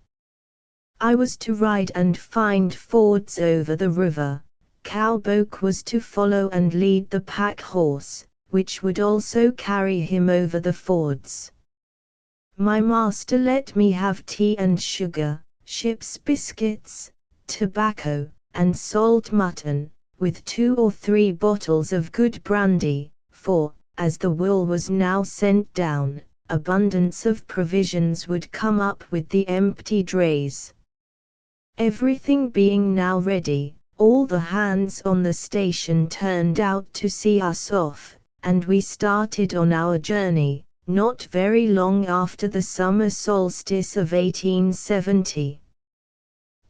I was to ride and find fords over the river. Cowboke was to follow and lead the pack horse, which would also carry him over the fords. My master let me have tea and sugar, ship's biscuits, tobacco, and salt mutton, with 2 or 3 bottles of good brandy, for, as the wool was now sent down, abundance of provisions would come up with the empty drays. Everything being now ready, all the hands on the station turned out to see us off, and we started on our journey, not very long after the summer solstice of 1870.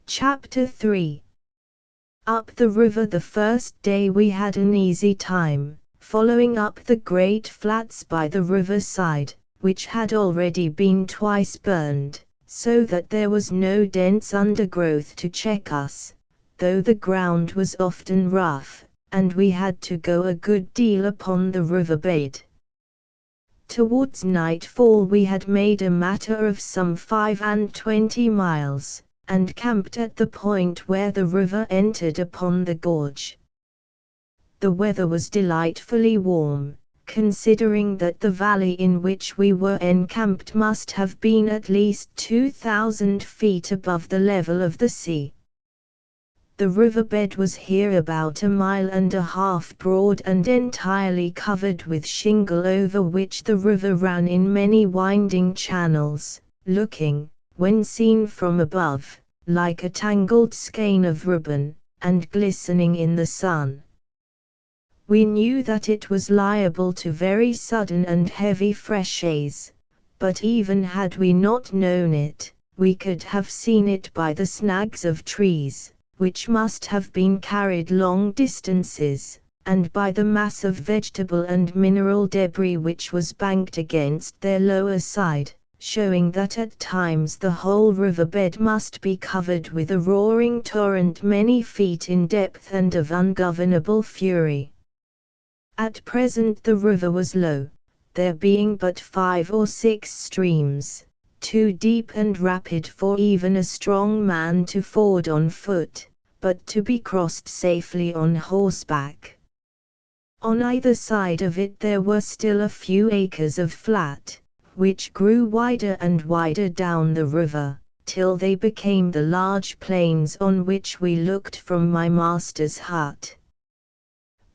Chapter 3. Up the river. The first day we had an easy time, following up the great flats by the river side, which had already been twice burned, so that there was no dense undergrowth to check us, though the ground was often rough, and we had to go a good deal upon the riverbed. Towards nightfall we had made a matter of some 25 miles, and camped at the point where the river entered upon the gorge. The weather was delightfully warm, considering that the valley in which we were encamped must have been at least 2,000 feet above the level of the sea. The riverbed was here about 1.5 miles broad and entirely covered with shingle, over which the river ran in many winding channels, looking, when seen from above, like a tangled skein of ribbon, and glistening in the sun. We knew that it was liable to very sudden and heavy freshes, but even had we not known it, we could have seen it by the snags of trees, which must have been carried long distances, and by the mass of vegetable and mineral debris which was banked against their lower side, showing that at times the whole riverbed must be covered with a roaring torrent many feet in depth and of ungovernable fury. At present the river was low, there being but 5 or 6 streams, too deep and rapid for even a strong man to ford on foot, but to be crossed safely on horseback. On either side of it there were still a few acres of flat, which grew wider and wider down the river, till they became the large plains on which we looked from my master's hut.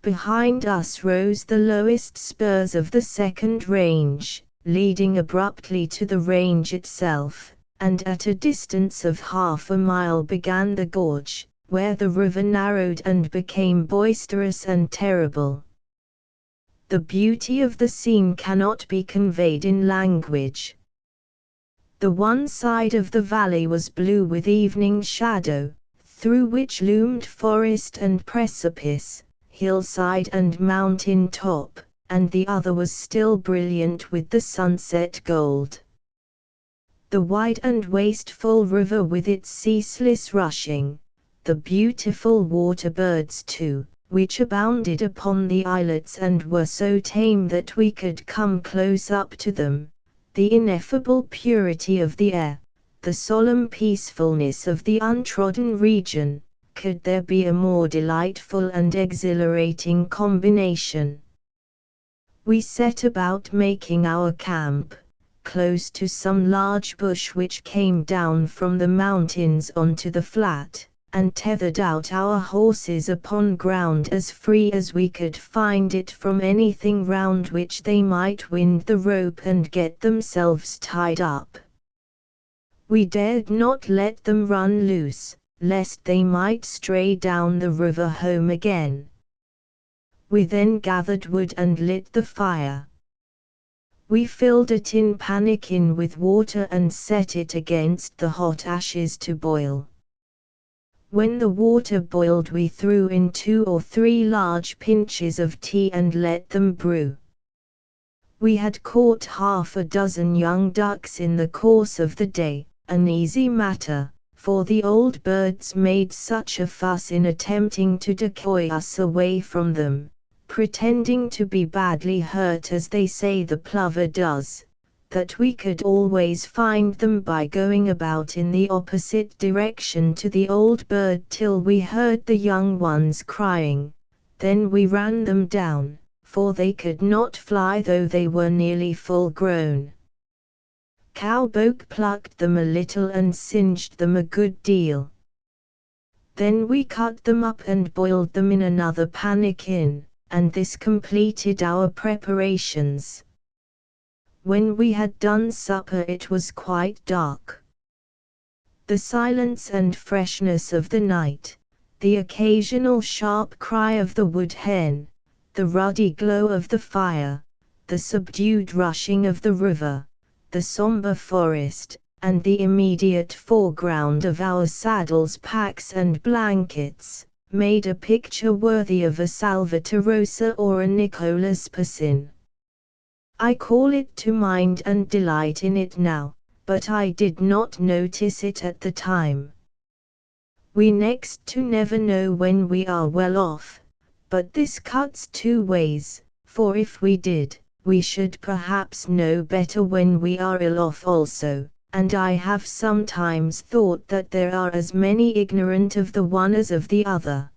Behind us rose the lowest spurs of the second range, leading abruptly to the range itself, and at a distance of 1/2 mile began the gorge, where the river narrowed and became boisterous and terrible. The beauty of the scene cannot be conveyed in language. The one side of the valley was blue with evening shadow, through which loomed forest and precipice, hillside and mountain top, and the other was still brilliant with the sunset gold. The wide and wasteful river with its ceaseless rushing, the beautiful water birds too, which abounded upon the islets and were so tame that we could come close up to them, the ineffable purity of the air, the solemn peacefulness of the untrodden region, could there be a more delightful and exhilarating combination? We set about making our camp, close to some large bush which came down from the mountains onto the flat, and tethered out our horses upon ground as free as we could find it from anything round which they might wind the rope and get themselves tied up. We dared not let them run loose, lest they might stray down the river home again. We then gathered wood and lit the fire. We filled a tin pannikin with water and set it against the hot ashes to boil. When the water boiled we threw in 2 or 3 large pinches of tea and let them brew. We had caught 6 young ducks in the course of the day, an easy matter, for the old birds made such a fuss in attempting to decoy us away from them, pretending to be badly hurt as they say the plover does, that we could always find them by going about in the opposite direction to the old bird till we heard the young ones crying, then we ran them down, for they could not fly though they were nearly full grown. Cowpoke plucked them a little and singed them a good deal. Then we cut them up and boiled them in another pannikin, and this completed our preparations. When we had done supper it was quite dark. The silence and freshness of the night, the occasional sharp cry of the wood hen, the ruddy glow of the fire, the subdued rushing of the river, the somber forest, and the immediate foreground of our saddles, packs and blankets, made a picture worthy of a Salvator Rosa or a Nicholas Poussin. I call it to mind and delight in it now, but I did not notice it at the time. We next to never know when we are well off, but this cuts 2 ways, for if we did, we should perhaps know better when we are ill off also, and I have sometimes thought that there are as many ignorant of the one as of the other.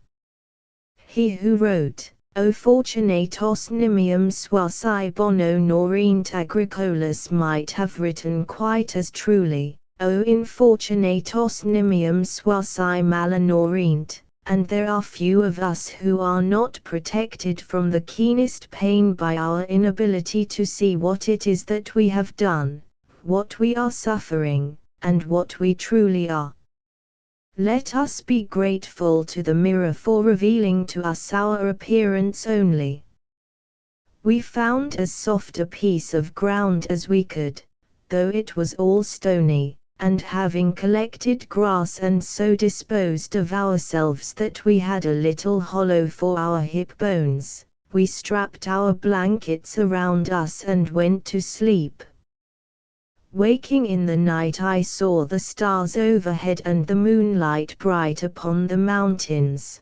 He who wrote, O fortunatos nimium suae bono norint agricolas might have written quite as truly, O infortunatos nimium suae mala norint, and there are few of us who are not protected from the keenest pain by our inability to see what it is that we have done, what we are suffering, and what we truly are. Let us be grateful to the mirror for revealing to us our appearance only. We found as soft a piece of ground as we could, though it was all stony, and having collected grass and so disposed of ourselves that we had a little hollow for our hip bones, we strapped our blankets around us and went to sleep. Waking in the night, I saw the stars overhead and the moonlight bright upon the mountains.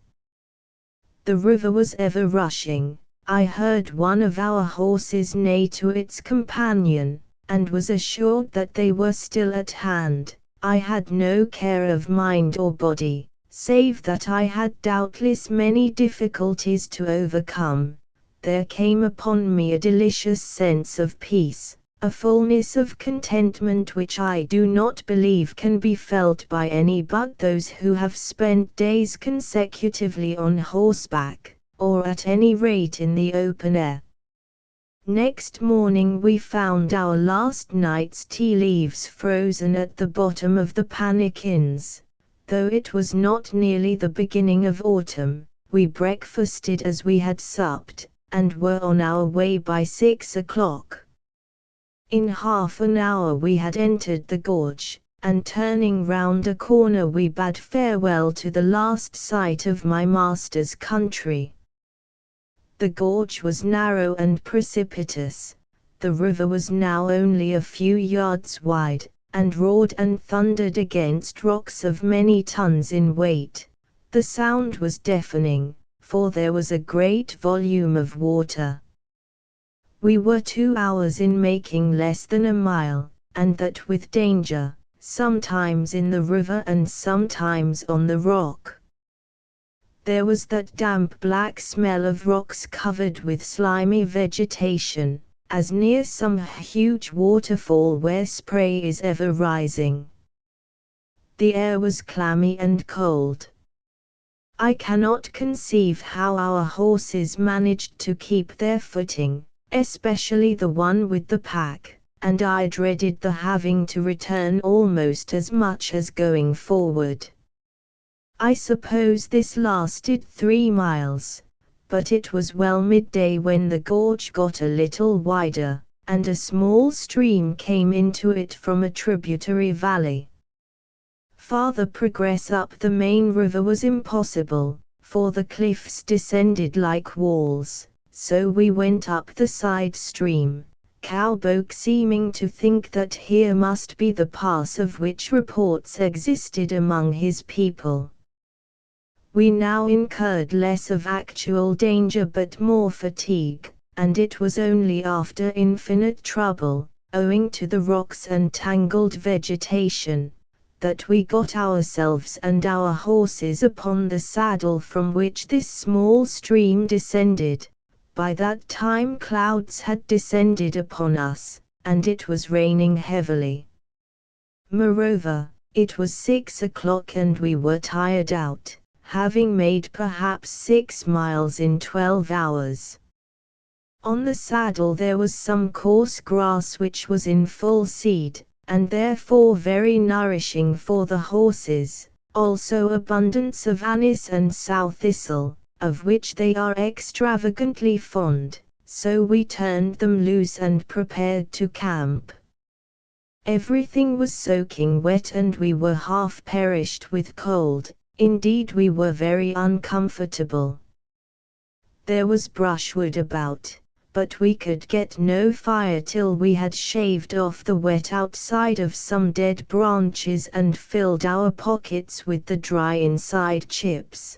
The river was ever rushing. I heard one of our horses neigh to its companion, and was assured that they were still at hand. I had no care of mind or body, save that I had doubtless many difficulties to overcome. There came upon me a delicious sense of peace, a fullness of contentment which I do not believe can be felt by any but those who have spent days consecutively on horseback, or at any rate in the open air. Next morning we found our last night's tea leaves frozen at the bottom of the pannikins. Though it was not nearly the beginning of autumn, we breakfasted as we had supped, and were on our way by 6 o'clock. In half an hour we had entered the gorge, and turning round a corner we bade farewell to the last sight of my master's country. The gorge was narrow and precipitous. The river was now only a few yards wide, and roared and thundered against rocks of many tons in weight. The sound was deafening, for there was a great volume of water. We were 2 hours in making less than a mile, and that with danger, sometimes in the river and sometimes on the rock. There was that damp black smell of rocks covered with slimy vegetation, as near some huge waterfall where spray is ever rising. The air was clammy and cold. I cannot conceive how our horses managed to keep their footing, especially the one with the pack, and I dreaded the having to return almost as much as going forward. I suppose this lasted 3 miles, but it was well midday when the gorge got a little wider, and a small stream came into it from a tributary valley. Farther progress up the main river was impossible, for the cliffs descended like walls. So we went up the side stream, Cowboke seeming to think that here must be the pass of which reports existed among his people. We now incurred less of actual danger but more fatigue, and it was only after infinite trouble, owing to the rocks and tangled vegetation, that we got ourselves and our horses upon the saddle from which this small stream descended. By that time clouds had descended upon us, and it was raining heavily. Moreover, it was 6 o'clock and we were tired out, having made perhaps 6 miles in 12 hours. On the saddle there was some coarse grass which was in full seed, and therefore very nourishing for the horses, also abundance of anise and sow thistle, of which they are extravagantly fond, so we turned them loose and prepared to camp. Everything was soaking wet and we were half perished with cold, indeed we were very uncomfortable. There was brushwood about, but we could get no fire till we had shaved off the wet outside of some dead branches and filled our pockets with the dry inside chips.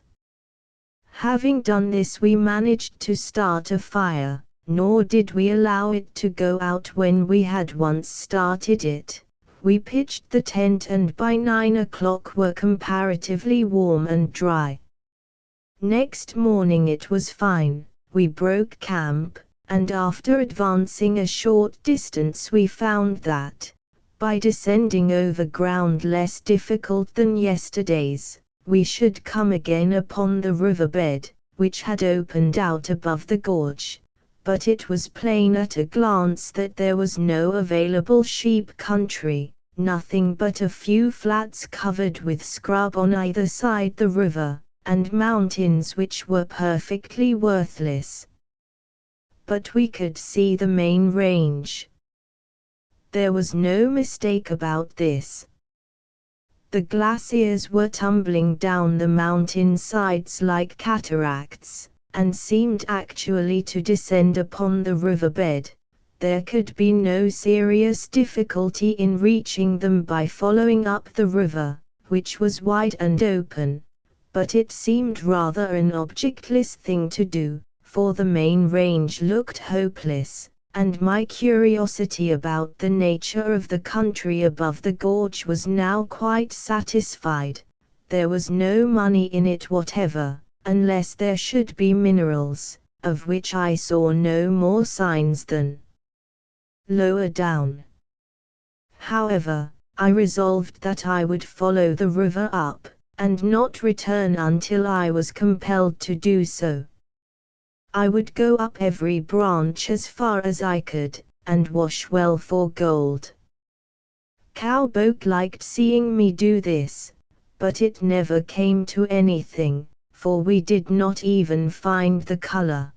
Having done this we managed to start a fire, nor did we allow it to go out when we had once started it. We pitched the tent and by 9 o'clock were comparatively warm and dry. Next morning it was fine. we broke camp, and after advancing a short distance we found that, by descending over ground less difficult than yesterday's, we should come again upon the riverbed, which had opened out above the gorge. But it was plain at a glance that there was no available sheep country, nothing but a few flats covered with scrub on either side the river, and mountains which were perfectly worthless. But we could see the main range. There was no mistake about this. The glaciers were tumbling down the mountain sides like cataracts, and seemed actually to descend upon the riverbed. There could be no serious difficulty in reaching them by following up the river, which was wide and open, but it seemed rather an objectless thing to do, for the main range looked hopeless, and my curiosity about the nature of the country above the gorge was now quite satisfied. There was no money in it whatever, unless there should be minerals, of which I saw no more signs than lower down. However, I resolved that I would follow the river up, and not return until I was compelled to do so. I would go up every branch as far as I could, and wash well for gold. Cowboke liked seeing me do this, but it never came to anything, for we did not even find the color.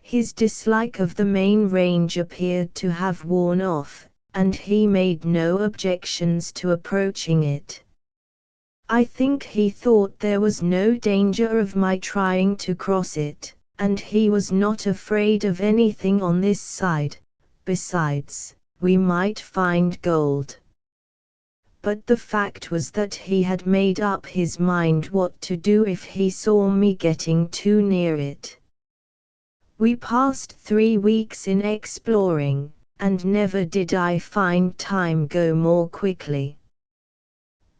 His dislike of the main range appeared to have worn off, and he made no objections to approaching it. I think he thought there was no danger of my trying to cross it, and he was not afraid of anything on this side. Besides, we might find gold. But the fact was that he had made up his mind what to do if he saw me getting too near it. We passed 3 weeks in exploring, and never did I find time go more quickly.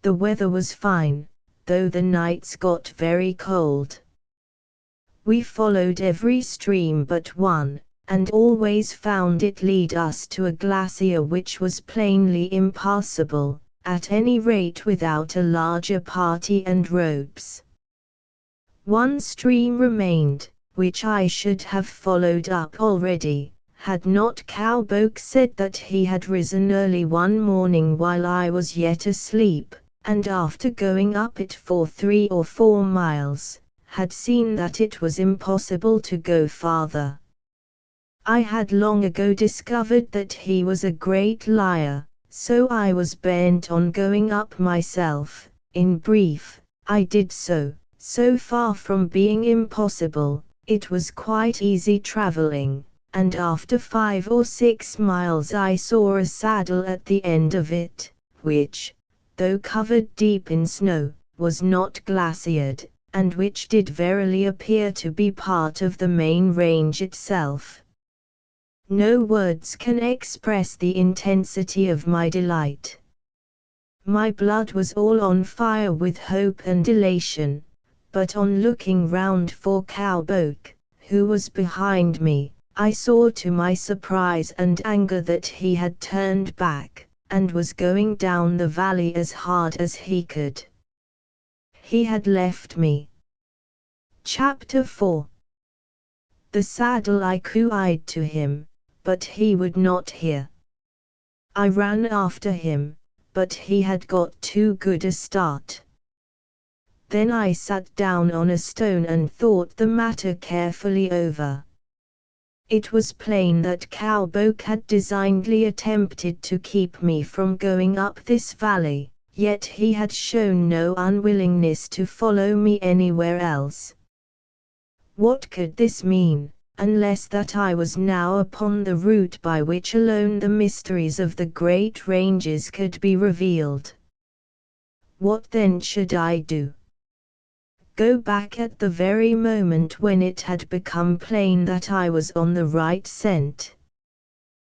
The weather was fine, though the nights got very cold. We followed every stream but one, and always found it lead us to a glacier which was plainly impassable, at any rate without a larger party and ropes. One stream remained, which I should have followed up already, had not Cowboke said that he had risen early one morning while I was yet asleep, and after going up it for 3 or 4 miles, had seen that it was impossible to go farther. I had long ago discovered that he was a great liar, so I was bent on going up myself. In brief, I did so. So far from being impossible, it was quite easy traveling, and after 5 or 6 miles I saw a saddle at the end of it, which, though covered deep in snow, was not glaciered, and which did verily appear to be part of the main range itself. No words can express the intensity of my delight. My blood was all on fire with hope and elation, but on looking round for Cowboke, who was behind me, I saw to my surprise and anger that he had turned back, and was going down the valley as hard as he could. He had left me. Chapter 4. The saddle I cooed to him, but he would not hear. I ran after him, but he had got too good a start. Then I sat down on a stone and thought the matter carefully over. It was plain that Cowboke had designedly attempted to keep me from going up this valley, yet he had shown no unwillingness to follow me anywhere else. What could this mean, unless that I was now upon the route by which alone the mysteries of the great ranges could be revealed? What then should I do? Go back at the very moment when it had become plain that I was on the right scent?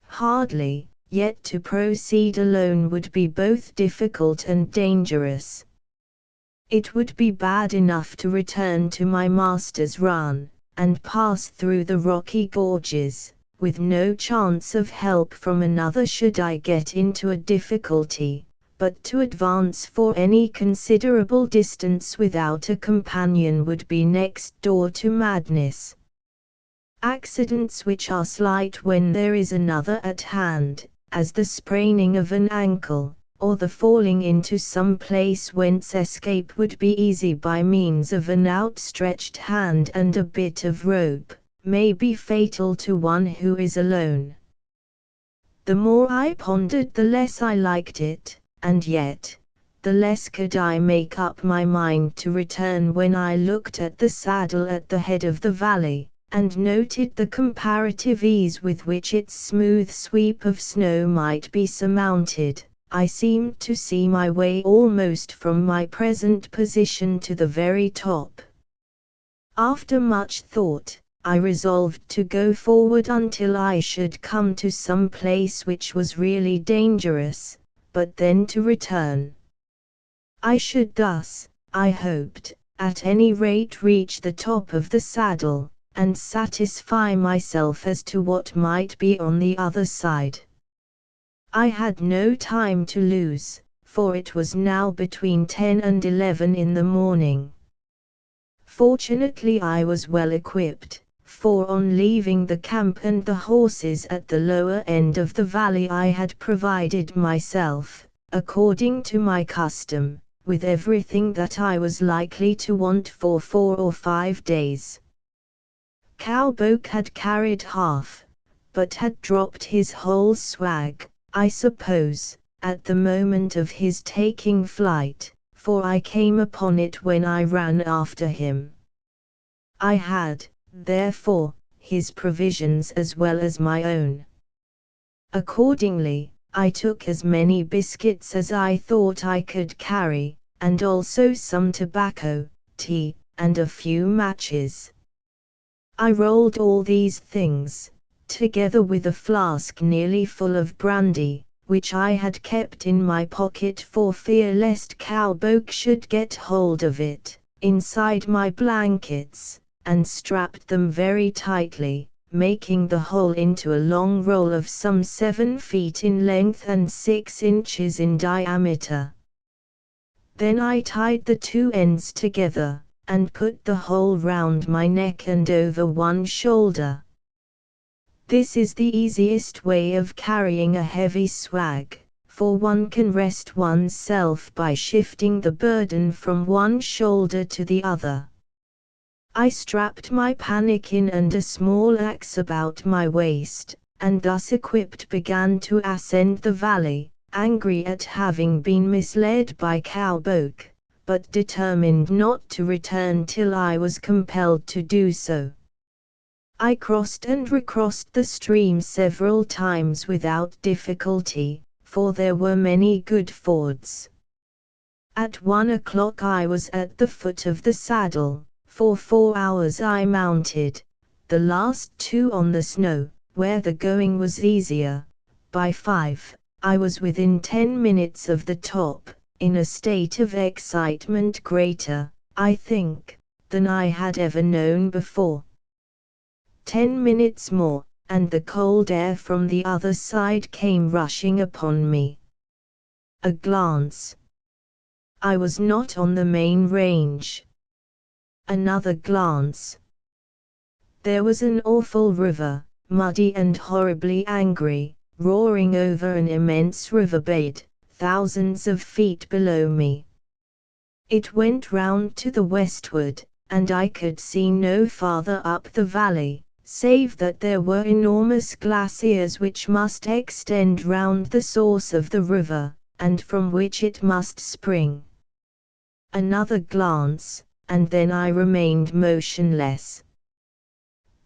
Hardly, yet to proceed alone would be both difficult and dangerous. It would be bad enough to return to my master's run, and pass through the rocky gorges, with no chance of help from another should I get into a difficulty, but to advance for any considerable distance without a companion would be next door to madness. Accidents which are slight when there is another at hand, as the spraining of an ankle, or the falling into some place whence escape would be easy by means of an outstretched hand and a bit of rope, may be fatal to one who is alone. The more I pondered, the less I liked it, and yet, the less could I make up my mind to return when I looked at the saddle at the head of the valley, and noted the comparative ease with which its smooth sweep of snow might be surmounted. I seemed to see my way almost from my present position to the very top. After much thought, I resolved to go forward until I should come to some place which was really dangerous, but then to return. I should thus, I hoped, at any rate reach the top of the saddle, and satisfy myself as to what might be on the other side. I had no time to lose, for it was now between 10 and 11 in the morning. Fortunately I was well equipped, for on leaving the camp and the horses at the lower end of the valley I had provided myself, according to my custom, with everything that I was likely to want for 4 or 5 days. Cowboke had carried half, but had dropped his whole swag, I suppose, at the moment of his taking flight, for I came upon it when I ran after him. I had, therefore, his provisions as well as my own. Accordingly, I took as many biscuits as I thought I could carry, and also some tobacco, tea, and a few matches. I rolled all these things, together with a flask nearly full of brandy, which I had kept in my pocket for fear lest Cowboke should get hold of it, inside my blankets, and strapped them very tightly, making the whole into a long roll of some 7 feet in length and 6 inches in diameter. Then I tied the 2 ends together, and put the whole round my neck and over one shoulder. This is the easiest way of carrying a heavy swag, for one can rest oneself by shifting the burden from one shoulder to the other. I strapped my pannikin and a small axe about my waist, and thus equipped began to ascend the valley, angry at having been misled by Cowboke, but determined not to return till I was compelled to do so. I crossed and recrossed the stream several times without difficulty, for there were many good fords. At 1 o'clock I was at the foot of the saddle. For 4 hours I mounted, the last 2 on the snow, where the going was easier. By 5, I was within 10 minutes of the top, in a state of excitement greater, I think, than I had ever known before. 10 minutes more, and the cold air from the other side came rushing upon me. A glance. I was not on the main range. Another glance. There was an awful river, muddy and horribly angry, roaring over an immense riverbed, thousands of feet below me. It went round to the westward, and I could see no farther up the valley, save that there were enormous glaciers which must extend round the source of the river, and from which it must spring. Another glance, and then I remained motionless.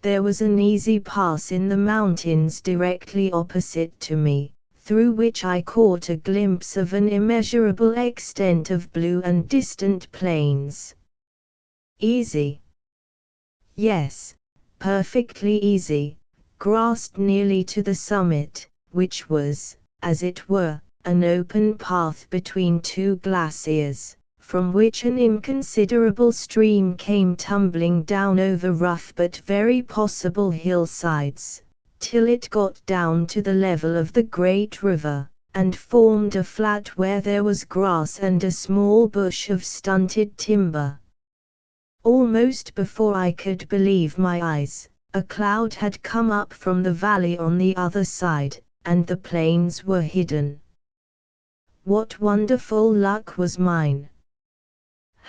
There was an easy pass in the mountains directly opposite to me, through which I caught a glimpse of an immeasurable extent of blue and distant plains. Easy. Yes, perfectly easy, grasped nearly to the summit, which was, as it were, an open path between 2 glaciers, from which an inconsiderable stream came tumbling down over rough but very possible hillsides, till it got down to the level of the great river, and formed a flat where there was grass and a small bush of stunted timber. Almost before I could believe my eyes, a cloud had come up from the valley on the other side, and the plains were hidden. What wonderful luck was mine!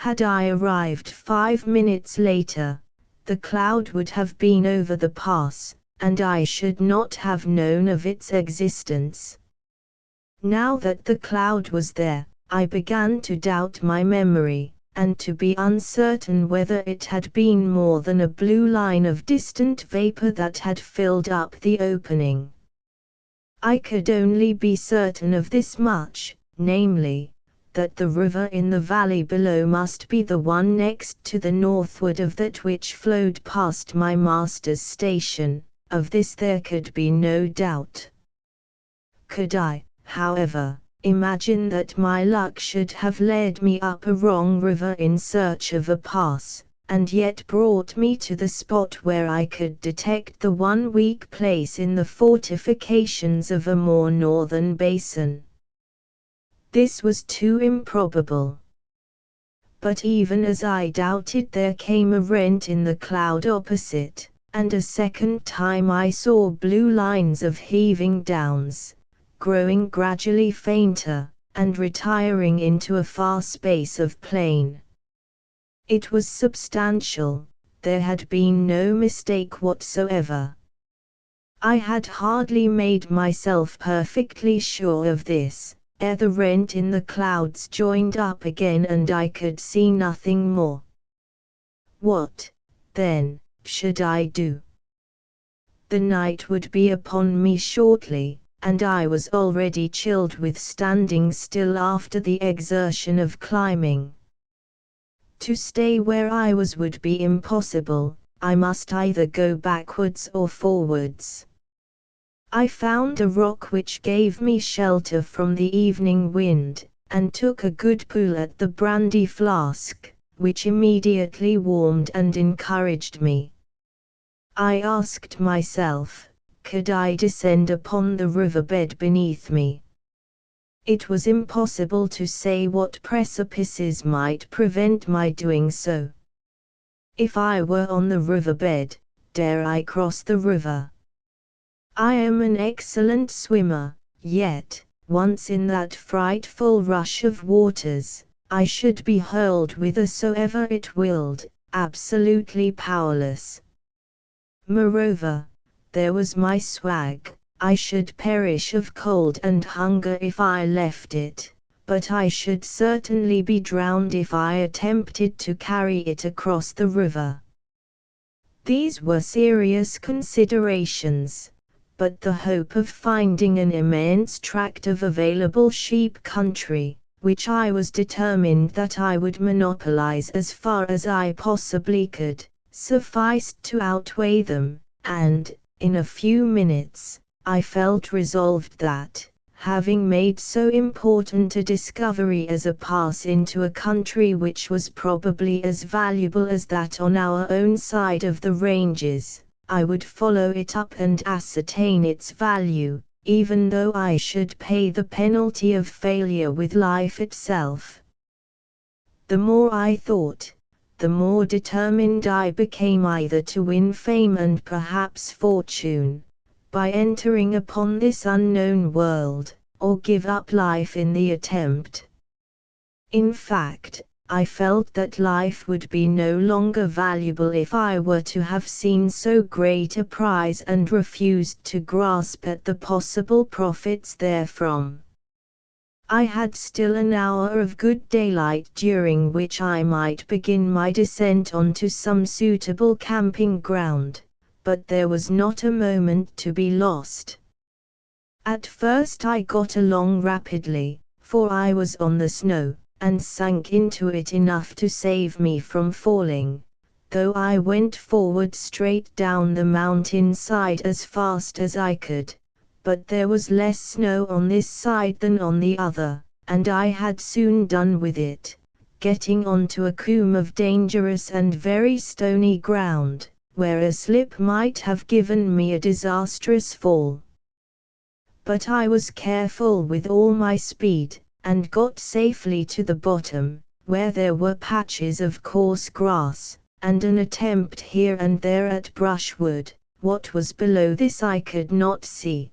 Had I arrived 5 minutes later, the cloud would have been over the pass, and I should not have known of its existence. Now that the cloud was there, I began to doubt my memory, and to be uncertain whether it had been more than a blue line of distant vapor that had filled up the opening. I could only be certain of this much, namely, that the river in the valley below must be the one next to the northward of that which flowed past my master's station. Of this there could be no doubt. Could I, however, imagine that my luck should have led me up a wrong river in search of a pass, and yet brought me to the spot where I could detect the one weak place in the fortifications of a more northern basin? This was too improbable. But even as I doubted, there came a rent in the cloud opposite, and a second time I saw blue lines of heaving downs, growing gradually fainter, and retiring into a far space of plain. It was substantial, there had been no mistake whatsoever. I had hardly made myself perfectly sure of this, ere the rent in the clouds joined up again and I could see nothing more. What, then, should I do? The night would be upon me shortly, and I was already chilled with standing still after the exertion of climbing. To stay where I was would be impossible, I must either go backwards or forwards. I found a rock which gave me shelter from the evening wind, and took a good pull at the brandy flask, which immediately warmed and encouraged me. I asked myself, could I descend upon the riverbed beneath me? It was impossible to say what precipices might prevent my doing so. If I were on the riverbed, dare I cross the river? I am an excellent swimmer, yet, once in that frightful rush of waters, I should be hurled whithersoever it willed, absolutely powerless. Moreover, there was my swag. I should perish of cold and hunger if I left it, but I should certainly be drowned if I attempted to carry it across the river. These were serious considerations, but the hope of finding an immense tract of available sheep country, which I was determined that I would monopolize as far as I possibly could, sufficed to outweigh them, and, in a few minutes, I felt resolved that, having made so important a discovery as a pass into a country which was probably as valuable as that on our own side of the ranges, I would follow it up and ascertain its value, even though I should pay the penalty of failure with life itself. The more I thought, the more determined I became either to win fame and perhaps fortune, by entering upon this unknown world, or give up life in the attempt. In fact, I felt that life would be no longer valuable if I were to have seen so great a prize and refused to grasp at the possible profits therefrom. I had still an hour of good daylight during which I might begin my descent onto some suitable camping ground, but there was not a moment to be lost. At first I got along rapidly, for I was on the snow, and sank into it enough to save me from falling, though I went forward straight down the mountain side as fast as I could, but there was less snow on this side than on the other, and I had soon done with it, getting onto a combe of dangerous and very stony ground, where a slip might have given me a disastrous fall. But I was careful with all my speed, and got safely to the bottom, where there were patches of coarse grass, and an attempt here and there at brushwood. What was below this I could not see.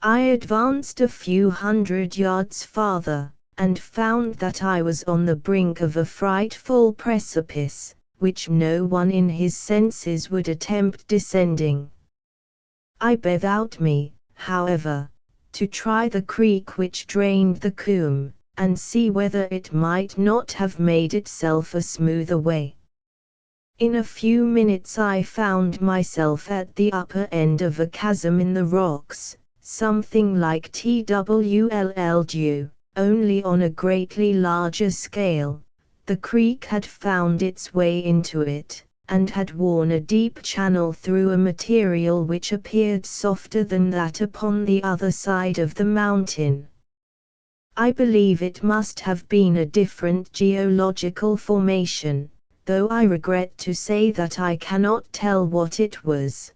I advanced a few hundred yards farther, and found that I was on the brink of a frightful precipice, which no one in his senses would attempt descending. I bethought me, however, to try the creek which drained the combe, and see whether it might not have made itself a smoother way. In a few minutes I found myself at the upper end of a chasm in the rocks, something like TWLLG, only on a greatly larger scale. The creek had found its way into it, and had worn a deep channel through a material which appeared softer than that upon the other side of the mountain. I believe it must have been a different geological formation, though I regret to say that I cannot tell what it was.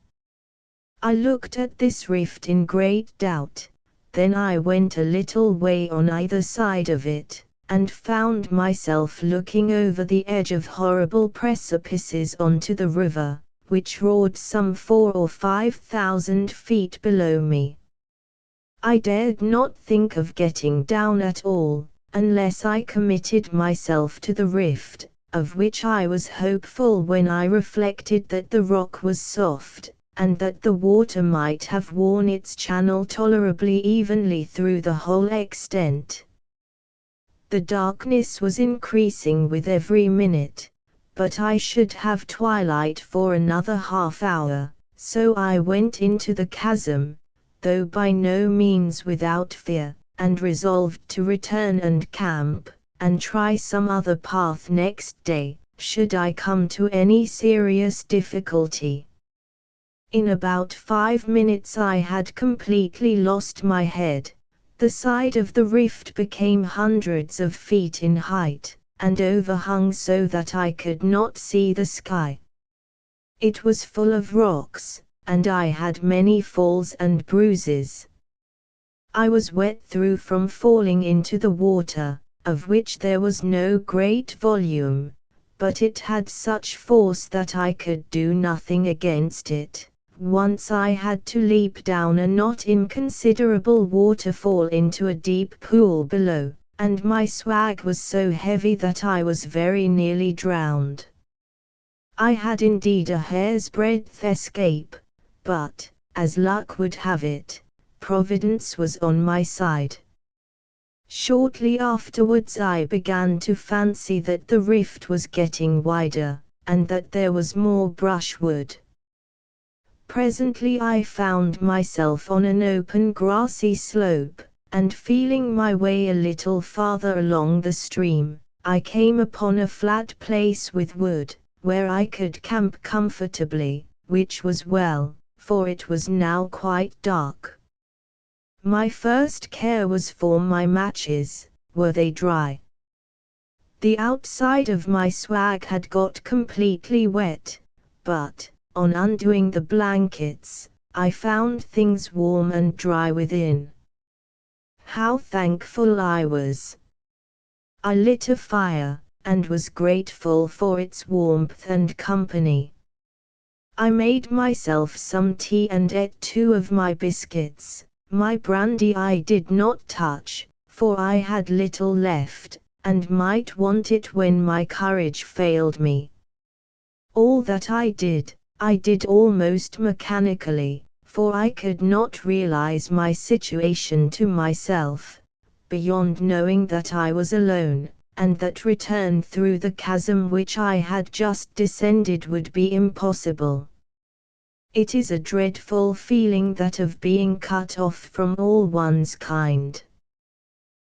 I looked at this rift in great doubt, then I went a little way on either side of it, and found myself looking over the edge of horrible precipices onto the river, which roared some 4,000 or 5,000 feet below me. I dared not think of getting down at all, unless I committed myself to the rift, of which I was hopeful when I reflected that the rock was soft, and that the water might have worn its channel tolerably evenly through the whole extent. The darkness was increasing with every minute, but I should have twilight for another half hour, so I went into the chasm, though by no means without fear, and resolved to return and camp, and try some other path next day, should I come to any serious difficulty. In about 5 minutes I had completely lost my head. The side of the rift became hundreds of feet in height, and overhung so that I could not see the sky. It was full of rocks, and I had many falls and bruises. I was wet through from falling into the water, of which there was no great volume, but it had such force that I could do nothing against it. Once I had to leap down a not inconsiderable waterfall into a deep pool below, and my swag was so heavy that I was very nearly drowned. I had indeed a hair's breadth escape, but, as luck would have it, Providence was on my side. Shortly afterwards I began to fancy that the rift was getting wider, and that there was more brushwood. Presently I found myself on an open grassy slope, and feeling my way a little farther along the stream, I came upon a flat place with wood, where I could camp comfortably, which was well, for it was now quite dark. My first care was for my matches. Were they dry? The outside of my swag had got completely wet, but, on undoing the blankets, I found things warm and dry within. How thankful I was! I lit a fire, and was grateful for its warmth and company. I made myself some tea and ate 2 of my biscuits. My brandy I did not touch, for I had little left, and might want it when my courage failed me. All that I did almost mechanically, for I could not realize my situation to myself, beyond knowing that I was alone, and that return through the chasm which I had just descended would be impossible. It is a dreadful feeling that of being cut off from all one's kind.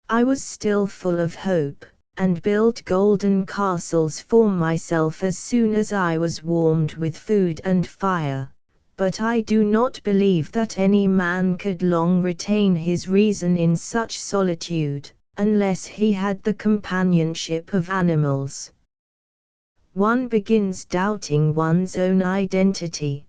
I was still full of hope, and built golden castles for myself as soon as I was warmed with food and fire, but I do not believe that any man could long retain his reason in such solitude, unless he had the companionship of animals. One begins doubting one's own identity.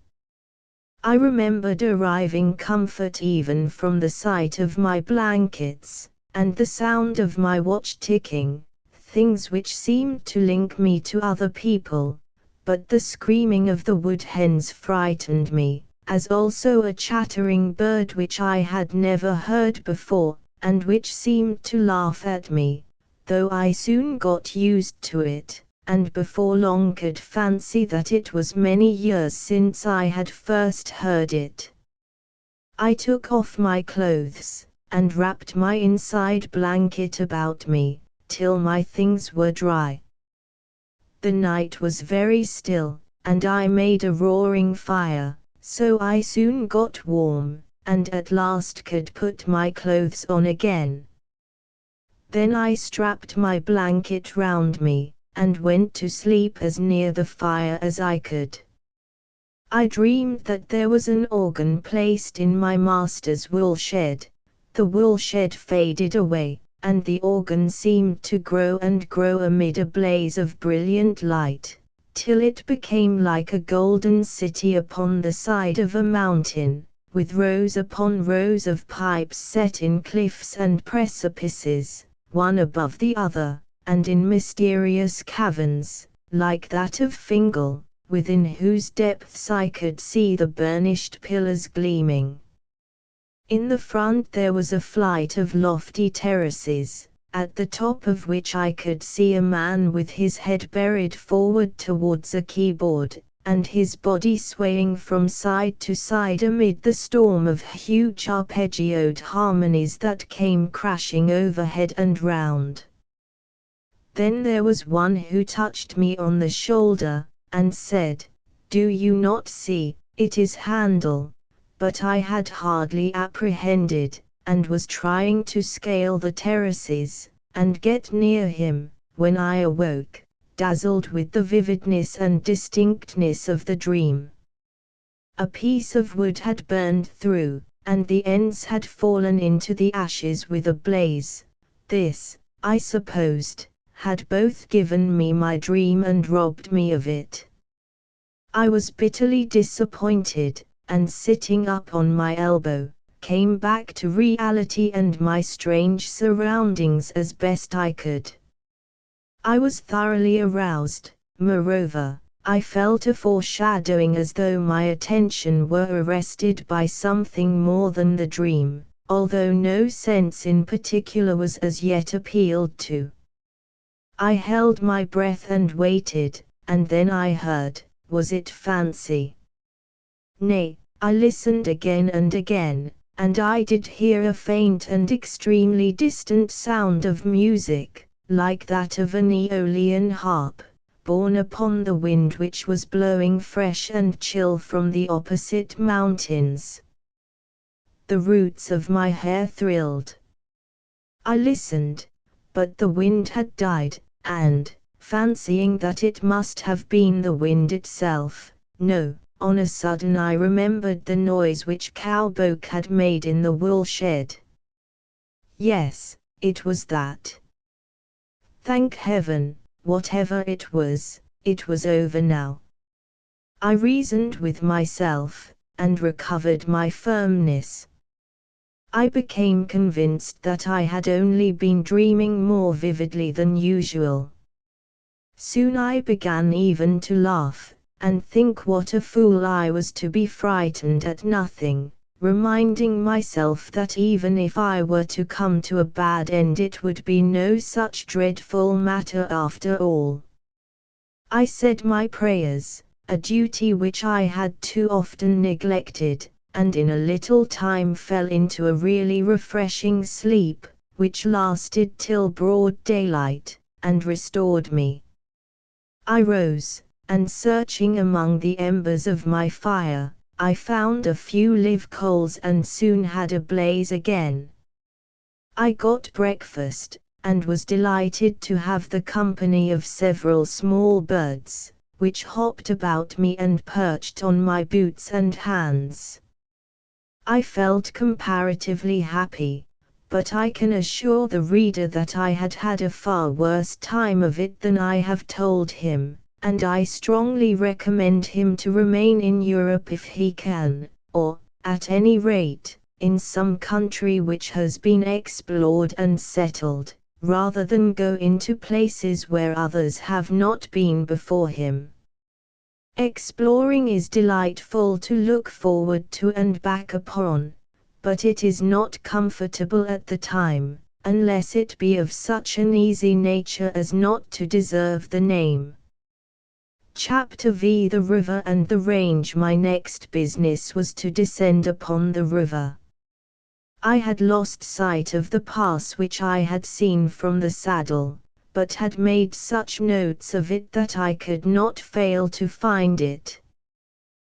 I remember deriving comfort even from the sight of my blankets, and the sound of my watch ticking, things which seemed to link me to other people, but the screaming of the wood hens frightened me, as also a chattering bird which I had never heard before, and which seemed to laugh at me, though I soon got used to it, and before long could fancy that it was many years since I had first heard it. I took off my clothes, and wrapped my inside blanket about me, till my things were dry. The night was very still, and I made a roaring fire, so I soon got warm, and at last could put my clothes on again. Then I strapped my blanket round me, and went to sleep as near the fire as I could. I dreamed that there was an organ placed in my master's wool shed. The wool shed faded away, and the organ seemed to grow and grow amid a blaze of brilliant light, till it became like a golden city upon the side of a mountain, with rows upon rows of pipes set in cliffs and precipices, one above the other, and in mysterious caverns, like that of Fingal, within whose depths I could see the burnished pillars gleaming. In the front there was a flight of lofty terraces, at the top of which I could see a man with his head buried forward towards a keyboard, and his body swaying from side to side amid the storm of huge arpeggioed harmonies that came crashing overhead and round. Then there was one who touched me on the shoulder, and said, "Do you not see, it is Handel?" But I had hardly apprehended, and was trying to scale the terraces, and get near him, when I awoke, dazzled with the vividness and distinctness of the dream. A piece of wood had burned through, and the ends had fallen into the ashes with a blaze. This, I supposed, had both given me my dream and robbed me of it. I was bitterly disappointed, and sitting up on my elbow, came back to reality and my strange surroundings as best I could. I was thoroughly aroused. Moreover, I felt a foreshadowing as though my attention were arrested by something more than the dream, although no sense in particular was as yet appealed to. I held my breath and waited, and then I heard, was it fancy? Nay, I listened again and again, and I did hear a faint and extremely distant sound of music, like that of an Aeolian harp, borne upon the wind which was blowing fresh and chill from the opposite mountains. The roots of my hair thrilled. I listened, but the wind had died, and, fancying that it must have been the wind itself, on a sudden I remembered the noise which Cowboke had made in the wool shed. Yes, it was that. Thank heaven, whatever it was over now. I reasoned with myself, and recovered my firmness. I became convinced that I had only been dreaming more vividly than usual. Soon I began even to laugh, and think what a fool I was to be frightened at nothing, reminding myself that even if I were to come to a bad end it would be no such dreadful matter after all. I said my prayers, a duty which I had too often neglected, and in a little time fell into a really refreshing sleep, which lasted till broad daylight, and restored me. I rose, and searching among the embers of my fire, I found a few live coals and soon had a blaze again. I got breakfast, and was delighted to have the company of several small birds, which hopped about me and perched on my boots and hands. I felt comparatively happy, but I can assure the reader that I had had a far worse time of it than I have told him, and I strongly recommend him to remain in Europe if he can, or, at any rate, in some country which has been explored and settled, rather than go into places where others have not been before him. Exploring is delightful to look forward to and back upon, but it is not comfortable at the time, unless it be of such an easy nature as not to deserve the name. Chapter V. The river and the range. My next business was to descend upon the river. I had lost sight of the pass which I had seen from the saddle, but had made such notes of it that I could not fail to find it.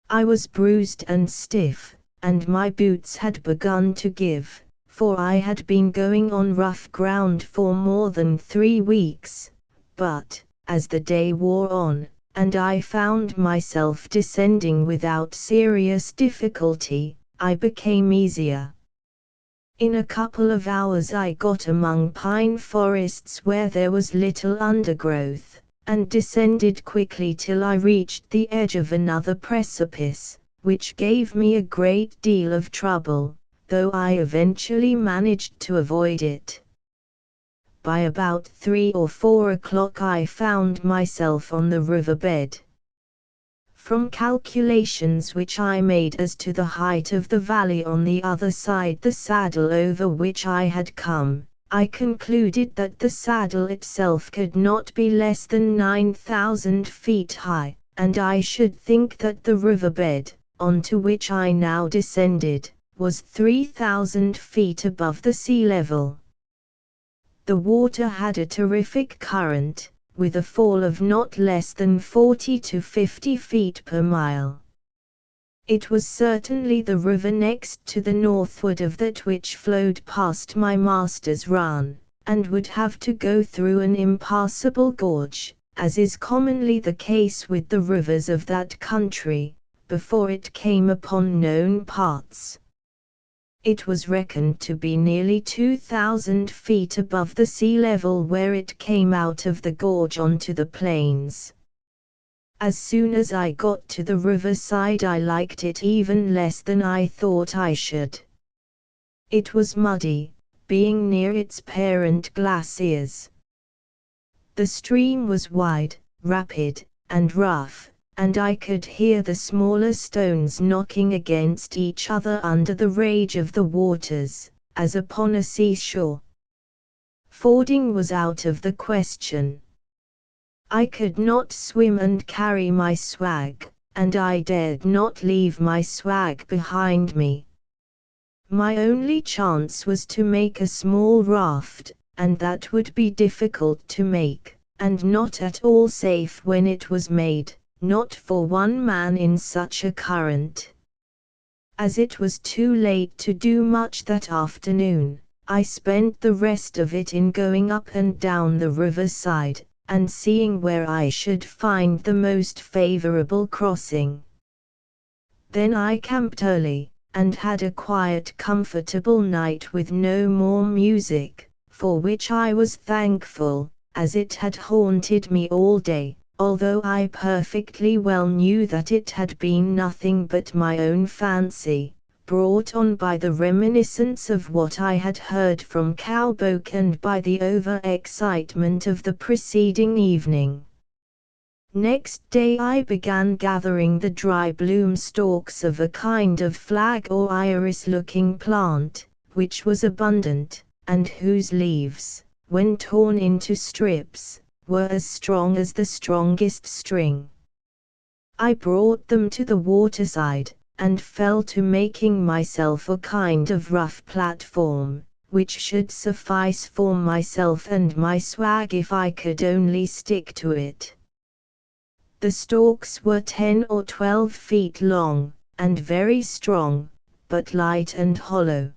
I was bruised and stiff, and my boots had begun to give, for I had been going on rough ground for more than 3 weeks, but, as the day wore on, and I found myself descending without serious difficulty, I became easier. In a couple of hours I got among pine forests where there was little undergrowth, and descended quickly till I reached the edge of another precipice, which gave me a great deal of trouble, though I eventually managed to avoid it. By about 3 or 4 o'clock I found myself on the riverbed. From calculations which I made as to the height of the valley on the other side the saddle over which I had come, I concluded that the saddle itself could not be less than 9,000 feet high, and I should think that the riverbed, onto which I now descended, was 3,000 feet above the sea level. The water had a terrific current, with a fall of not less than 40 to 50 feet per mile. It was certainly the river next to the northward of that which flowed past my master's run, and would have to go through an impassable gorge, as is commonly the case with the rivers of that country, before it came upon known parts. It was reckoned to be nearly 2,000 feet above the sea level where it came out of the gorge onto the plains. As soon as I got to the riverside I liked it even less than I thought I should. It was muddy, being near its parent glaciers. The stream was wide, rapid, and rough, and I could hear the smaller stones knocking against each other under the rage of the waters, as upon a seashore. Fording was out of the question. I could not swim and carry my swag, and I dared not leave my swag behind me. My only chance was to make a small raft, and that would be difficult to make, and not at all safe when it was made. Not for one man in such a current. As it was too late to do much that afternoon, I spent the rest of it in going up and down the riverside, and seeing where I should find the most favorable crossing. Then I camped early, and had a quiet, comfortable night with no more music, for which I was thankful, as it had haunted me all day. Although I perfectly well knew that it had been nothing but my own fancy, brought on by the reminiscence of what I had heard from Cowboke and by the over-excitement of the preceding evening. Next day I began gathering the dry bloom stalks of a kind of flag or iris-looking plant, which was abundant, and whose leaves, when torn into strips, were as strong as the strongest string. I brought them to the waterside, and fell to making myself a kind of rough platform, which should suffice for myself and my swag if I could only stick to it. The stalks were 10 or 12 feet long, and very strong, but light and hollow.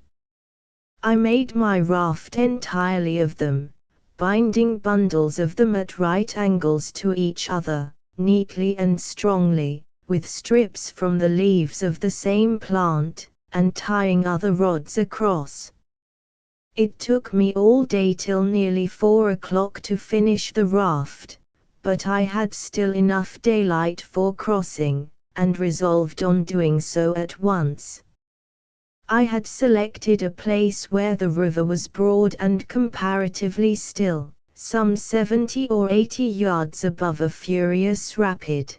I made my raft entirely of them, binding bundles of them at right angles to each other, neatly and strongly, with strips from the leaves of the same plant, and tying other rods across. It took me all day till nearly 4 o'clock to finish the raft, but I had still enough daylight for crossing, and resolved on doing so at once. I had selected a place where the river was broad and comparatively still, some 70 or 80 yards above a furious rapid.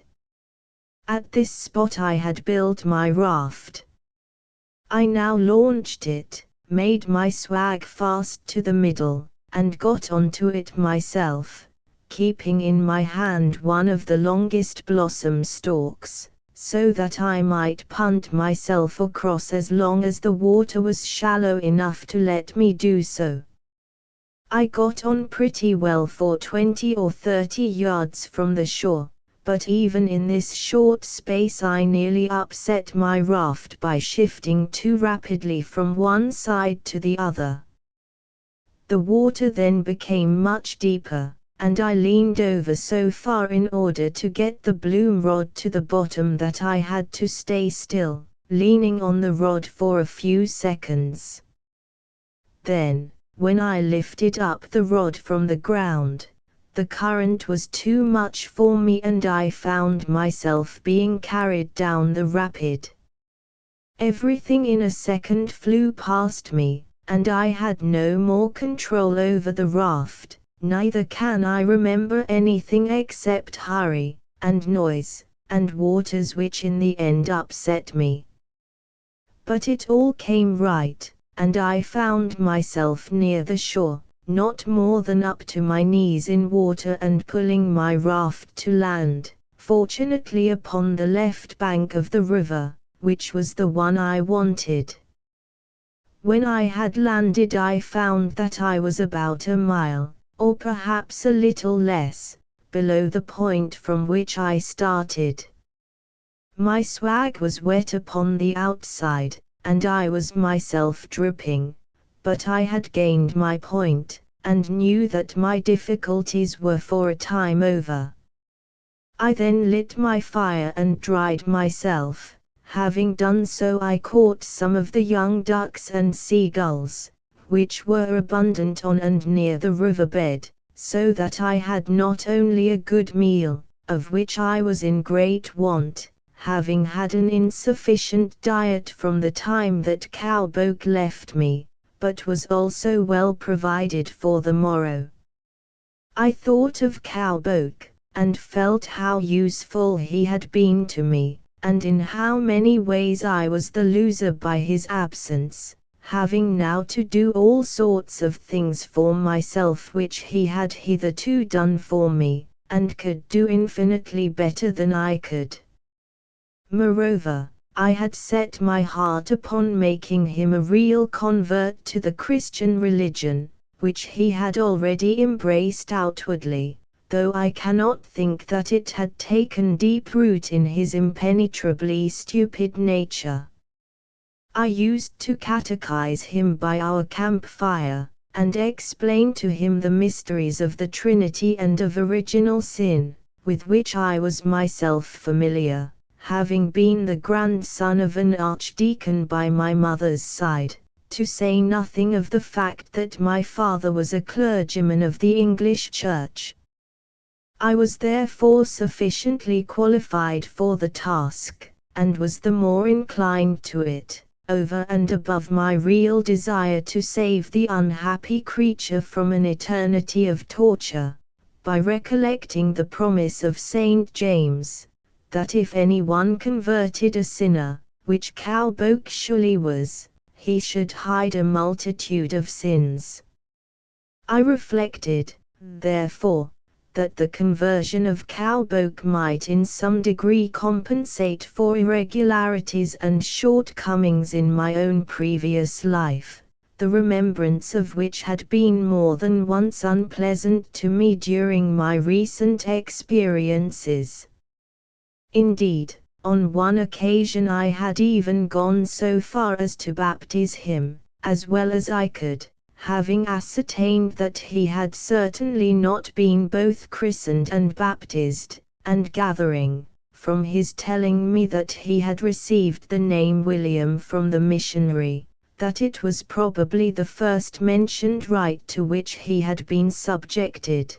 At this spot I had built my raft. I now launched it, made my swag fast to the middle, and got onto it myself, keeping in my hand one of the longest blossom stalks, so that I might punt myself across as long as the water was shallow enough to let me do so. I got on pretty well for 20 or 30 yards from the shore, but even in this short space I nearly upset my raft by shifting too rapidly from one side to the other. The water then became much deeper, and I leaned over so far in order to get the bloom rod to the bottom that I had to stay still, leaning on the rod for a few seconds. Then, when I lifted up the rod from the ground, the current was too much for me and I found myself being carried down the rapid. Everything in a second flew past me, and I had no more control over the raft, neither can I remember anything except hurry, and noise, and waters which in the end upset me. But it all came right, and I found myself near the shore, not more than up to my knees in water and pulling my raft to land, fortunately upon the left bank of the river, which was the one I wanted. When I had landed I found that I was about a mile, or perhaps a little less, below the point from which I started. My swag was wet upon the outside, and I was myself dripping, but I had gained my point, and knew that my difficulties were for a time over. I then lit my fire and dried myself. Having done so I caught some of the young ducks and seagulls, which were abundant on and near the riverbed, so that I had not only a good meal, of which I was in great want, having had an insufficient diet from the time that Cowboke left me, but was also well provided for the morrow. I thought of Cowboke, and felt how useful he had been to me, and in how many ways I was the loser by his absence, having now to do all sorts of things for myself which he had hitherto done for me, and could do infinitely better than I could. Moreover, I had set my heart upon making him a real convert to the Christian religion, which he had already embraced outwardly, though I cannot think that it had taken deep root in his impenetrably stupid nature. I used to catechize him by our campfire, and explain to him the mysteries of the Trinity and of original sin, with which I was myself familiar, having been the grandson of an archdeacon by my mother's side, to say nothing of the fact that my father was a clergyman of the English Church. I was therefore sufficiently qualified for the task, and was the more inclined to it, over and above my real desire to save the unhappy creature from an eternity of torture, by recollecting the promise of St. James, that if anyone converted a sinner, which Cowboke surely was, he should hide a multitude of sins. I reflected, therefore, that the conversion of Cowboke might in some degree compensate for irregularities and shortcomings in my own previous life, the remembrance of which had been more than once unpleasant to me during my recent experiences. Indeed, on one occasion I had even gone so far as to baptize him, as well as I could, having ascertained that he had certainly not been both christened and baptized, and gathering, from his telling me that he had received the name William from the missionary, that it was probably the first mentioned rite to which he had been subjected.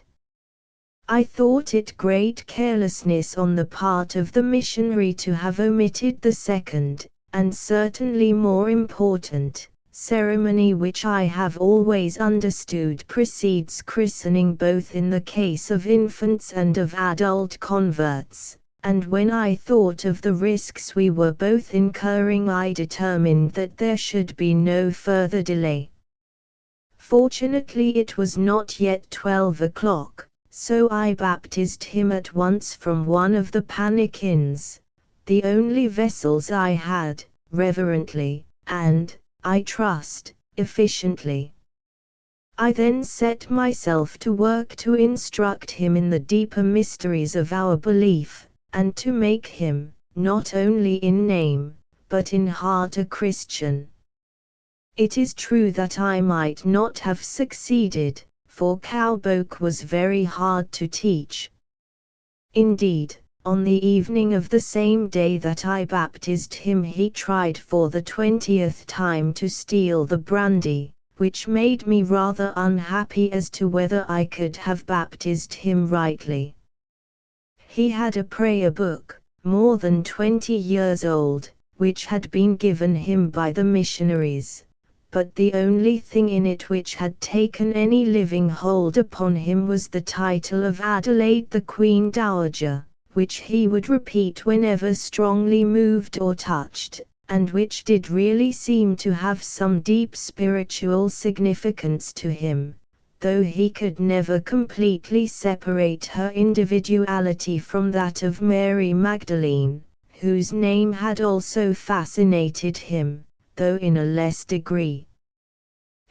I thought it great carelessness on the part of the missionary to have omitted the second, and certainly more important, ceremony which I have always understood precedes christening both in the case of infants and of adult converts, and when I thought of the risks we were both incurring I determined that there should be no further delay. Fortunately it was not yet 12 o'clock. So I baptized him at once from one of the pannikins, the only vessels I had, reverently, and, I trust, efficiently. I then set myself to work to instruct him in the deeper mysteries of our belief, and to make him, not only in name, but in heart a Christian. It is true that I might not have succeeded, for cowpoke was very hard to teach. Indeed, on the evening of the same day that I baptized him he tried for the 20th time to steal the brandy, which made me rather unhappy as to whether I could have baptized him rightly. He had a prayer book, more than 20 years old, which had been given him by the missionaries, but the only thing in it which had taken any living hold upon him was the title of Adelaide the Queen Dowager, which he would repeat whenever strongly moved or touched, and which did really seem to have some deep spiritual significance to him, though he could never completely separate her individuality from that of Mary Magdalene, whose name had also fascinated him, though in a less degree.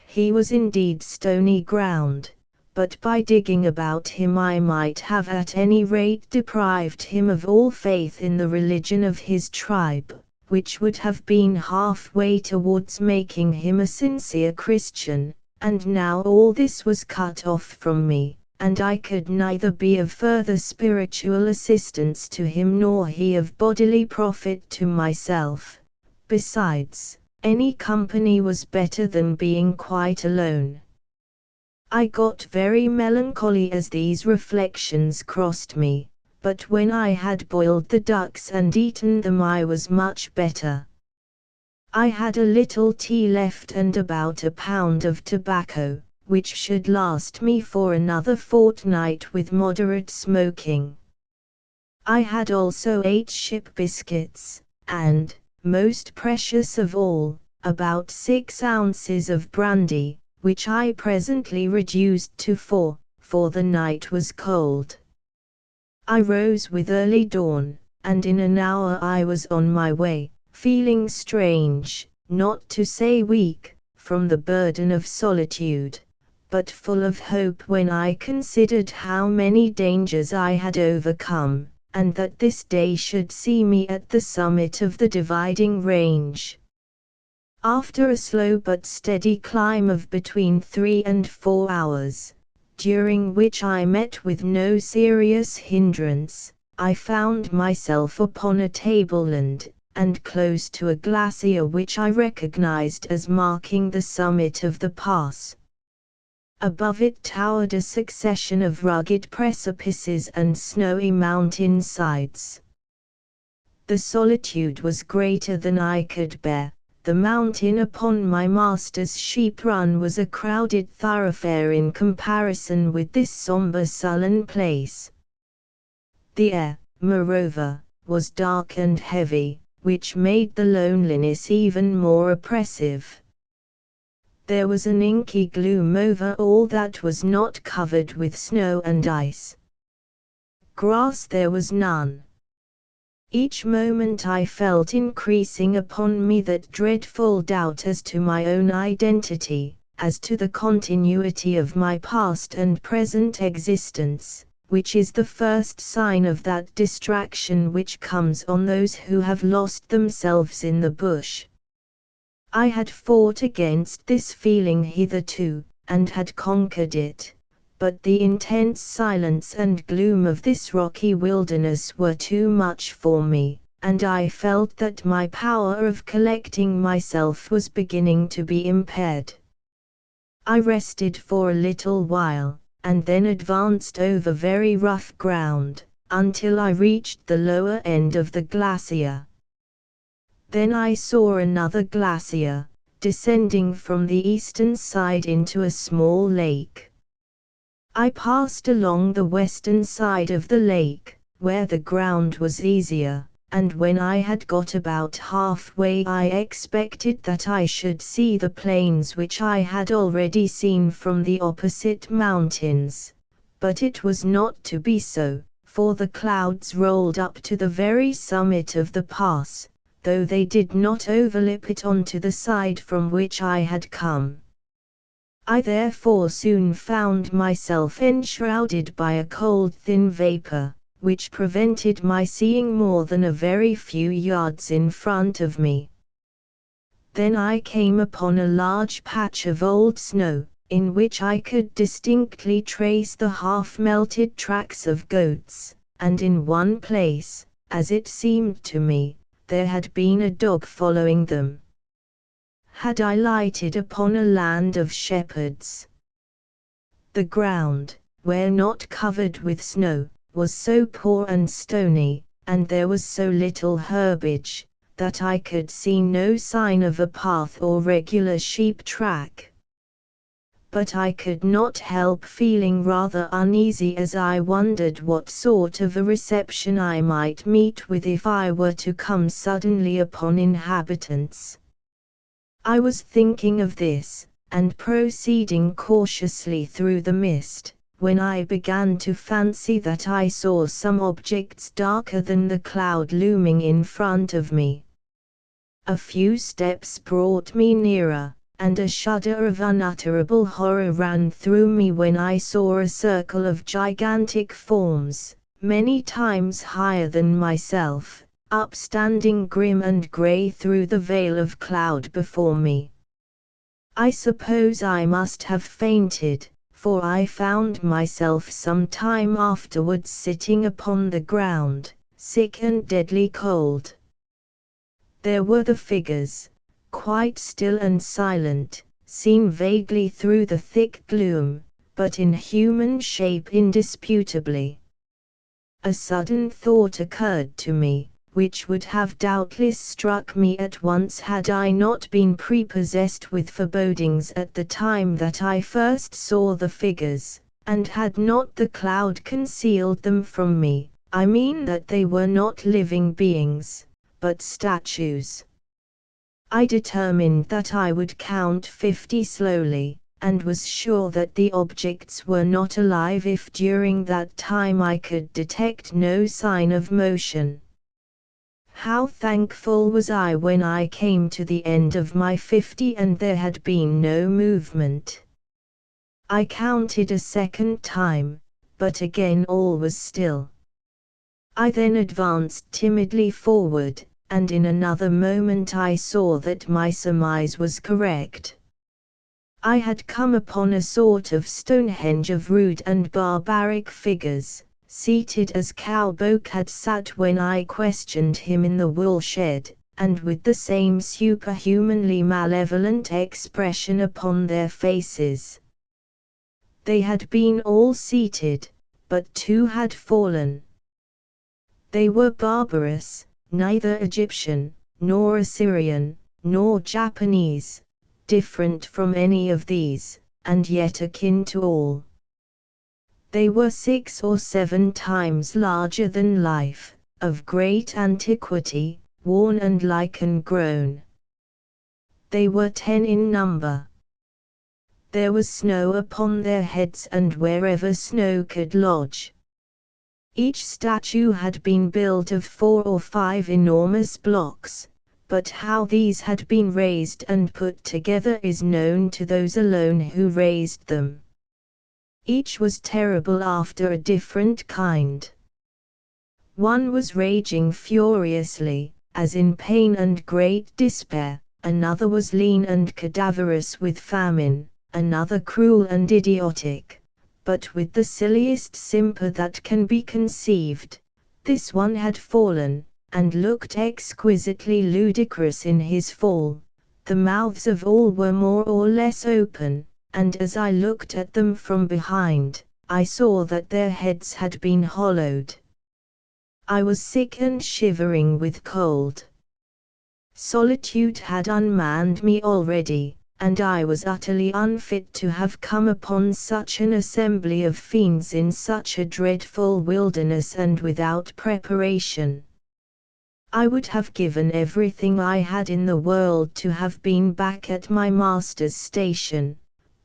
He was indeed stony ground, but by digging about him I might have at any rate deprived him of all faith in the religion of his tribe, which would have been halfway towards making him a sincere Christian, and now all this was cut off from me, and I could neither be of further spiritual assistance to him nor he of bodily profit to myself. Besides, any company was better than being quite alone. I got very melancholy as these reflections crossed me, but when I had boiled the ducks and eaten them I was much better. I had a little tea left and about a pound of tobacco, which should last me for another fortnight with moderate smoking. I had also 8 ship biscuits, and, most precious of all, about 6 ounces of brandy, which I presently reduced to 4, for the night was cold. I rose with early dawn, and in an hour I was on my way, feeling strange, not to say weak, from the burden of solitude, but full of hope when I considered how many dangers I had overcome, and that this day should see me at the summit of the dividing range. After a slow but steady climb of between 3 and 4 hours, during which I met with no serious hindrance, I found myself upon a tableland, and close to a glacier which I recognized as marking the summit of the pass. Above it towered a succession of rugged precipices and snowy mountain sides. The solitude was greater than I could bear. The mountain upon my master's sheep run was a crowded thoroughfare in comparison with this sombre sullen place. The air, moreover, was dark and heavy, which made the loneliness even more oppressive. There was an inky gloom over all that was not covered with snow and ice. Grass there was none. Each moment I felt increasing upon me that dreadful doubt as to my own identity, as to the continuity of my past and present existence, which is the first sign of that distraction which comes on those who have lost themselves in the bush. I had fought against this feeling hitherto, and had conquered it, but the intense silence and gloom of this rocky wilderness were too much for me, and I felt that my power of collecting myself was beginning to be impaired. I rested for a little while, and then advanced over very rough ground, until I reached the lower end of the glacier. Then I saw another glacier, descending from the eastern side into a small lake. I passed along the western side of the lake, where the ground was easier, and when I had got about halfway I expected that I should see the plains which I had already seen from the opposite mountains, but it was not to be so, for the clouds rolled up to the very summit of the pass, though they did not overlap it onto the side from which I had come. I therefore soon found myself enshrouded by a cold thin vapor, which prevented my seeing more than a very few yards in front of me. Then I came upon a large patch of old snow, in which I could distinctly trace the half-melted tracks of goats, and in one place, as it seemed to me, there had been a dog following them. Had I lighted upon a land of shepherds? The ground, where not covered with snow, was so poor and stony, and there was so little herbage, that I could see no sign of a path or regular sheep track. But I could not help feeling rather uneasy as I wondered what sort of a reception I might meet with if I were to come suddenly upon inhabitants. I was thinking of this, and proceeding cautiously through the mist, when I began to fancy that I saw some objects darker than the cloud looming in front of me. A few steps brought me nearer, and a shudder of unutterable horror ran through me when I saw a circle of gigantic forms, many times higher than myself, upstanding grim and grey through the veil of cloud before me. I suppose I must have fainted, for I found myself some time afterwards sitting upon the ground, sick and deadly cold. There were the figures, quite still and silent, seen vaguely through the thick gloom, but in human shape indisputably. A sudden thought occurred to me, which would have doubtless struck me at once had I not been prepossessed with forebodings at the time that I first saw the figures, and had not the cloud concealed them from me. I mean that they were not living beings, but statues. I determined that I would count 50 slowly, and was sure that the objects were not alive if during that time I could detect no sign of motion. How thankful was I when I came to the end of my 50 and there had been no movement. I counted a second time, but again all was still. I then advanced timidly forward, and in another moment I saw that my surmise was correct. I had come upon a sort of Stonehenge of rude and barbaric figures, seated as Cowboke had sat when I questioned him in the wool shed, and with the same superhumanly malevolent expression upon their faces. They had been all seated, but 2 had fallen. They were barbarous, neither Egyptian, nor Assyrian, nor Japanese, different from any of these, and yet akin to all. They were 6 or 7 times larger than life, of great antiquity, worn and lichen-grown. They were 10 in number. There was snow upon their heads and wherever snow could lodge. Each statue had been built of 4 or 5 enormous blocks, but how these had been raised and put together is known to those alone who raised them. Each was terrible after a different kind. One was raging furiously, as in pain and great despair, another was lean and cadaverous with famine, another cruel and idiotic, but with the silliest simper that can be conceived. This one had fallen, and looked exquisitely ludicrous in his fall. The mouths of all were more or less open, and as I looked at them from behind, I saw that their heads had been hollowed. I was sick and shivering with cold. Solitude had unmanned me already, and I was utterly unfit to have come upon such an assembly of fiends in such a dreadful wilderness and without preparation. I would have given everything I had in the world to have been back at my master's station,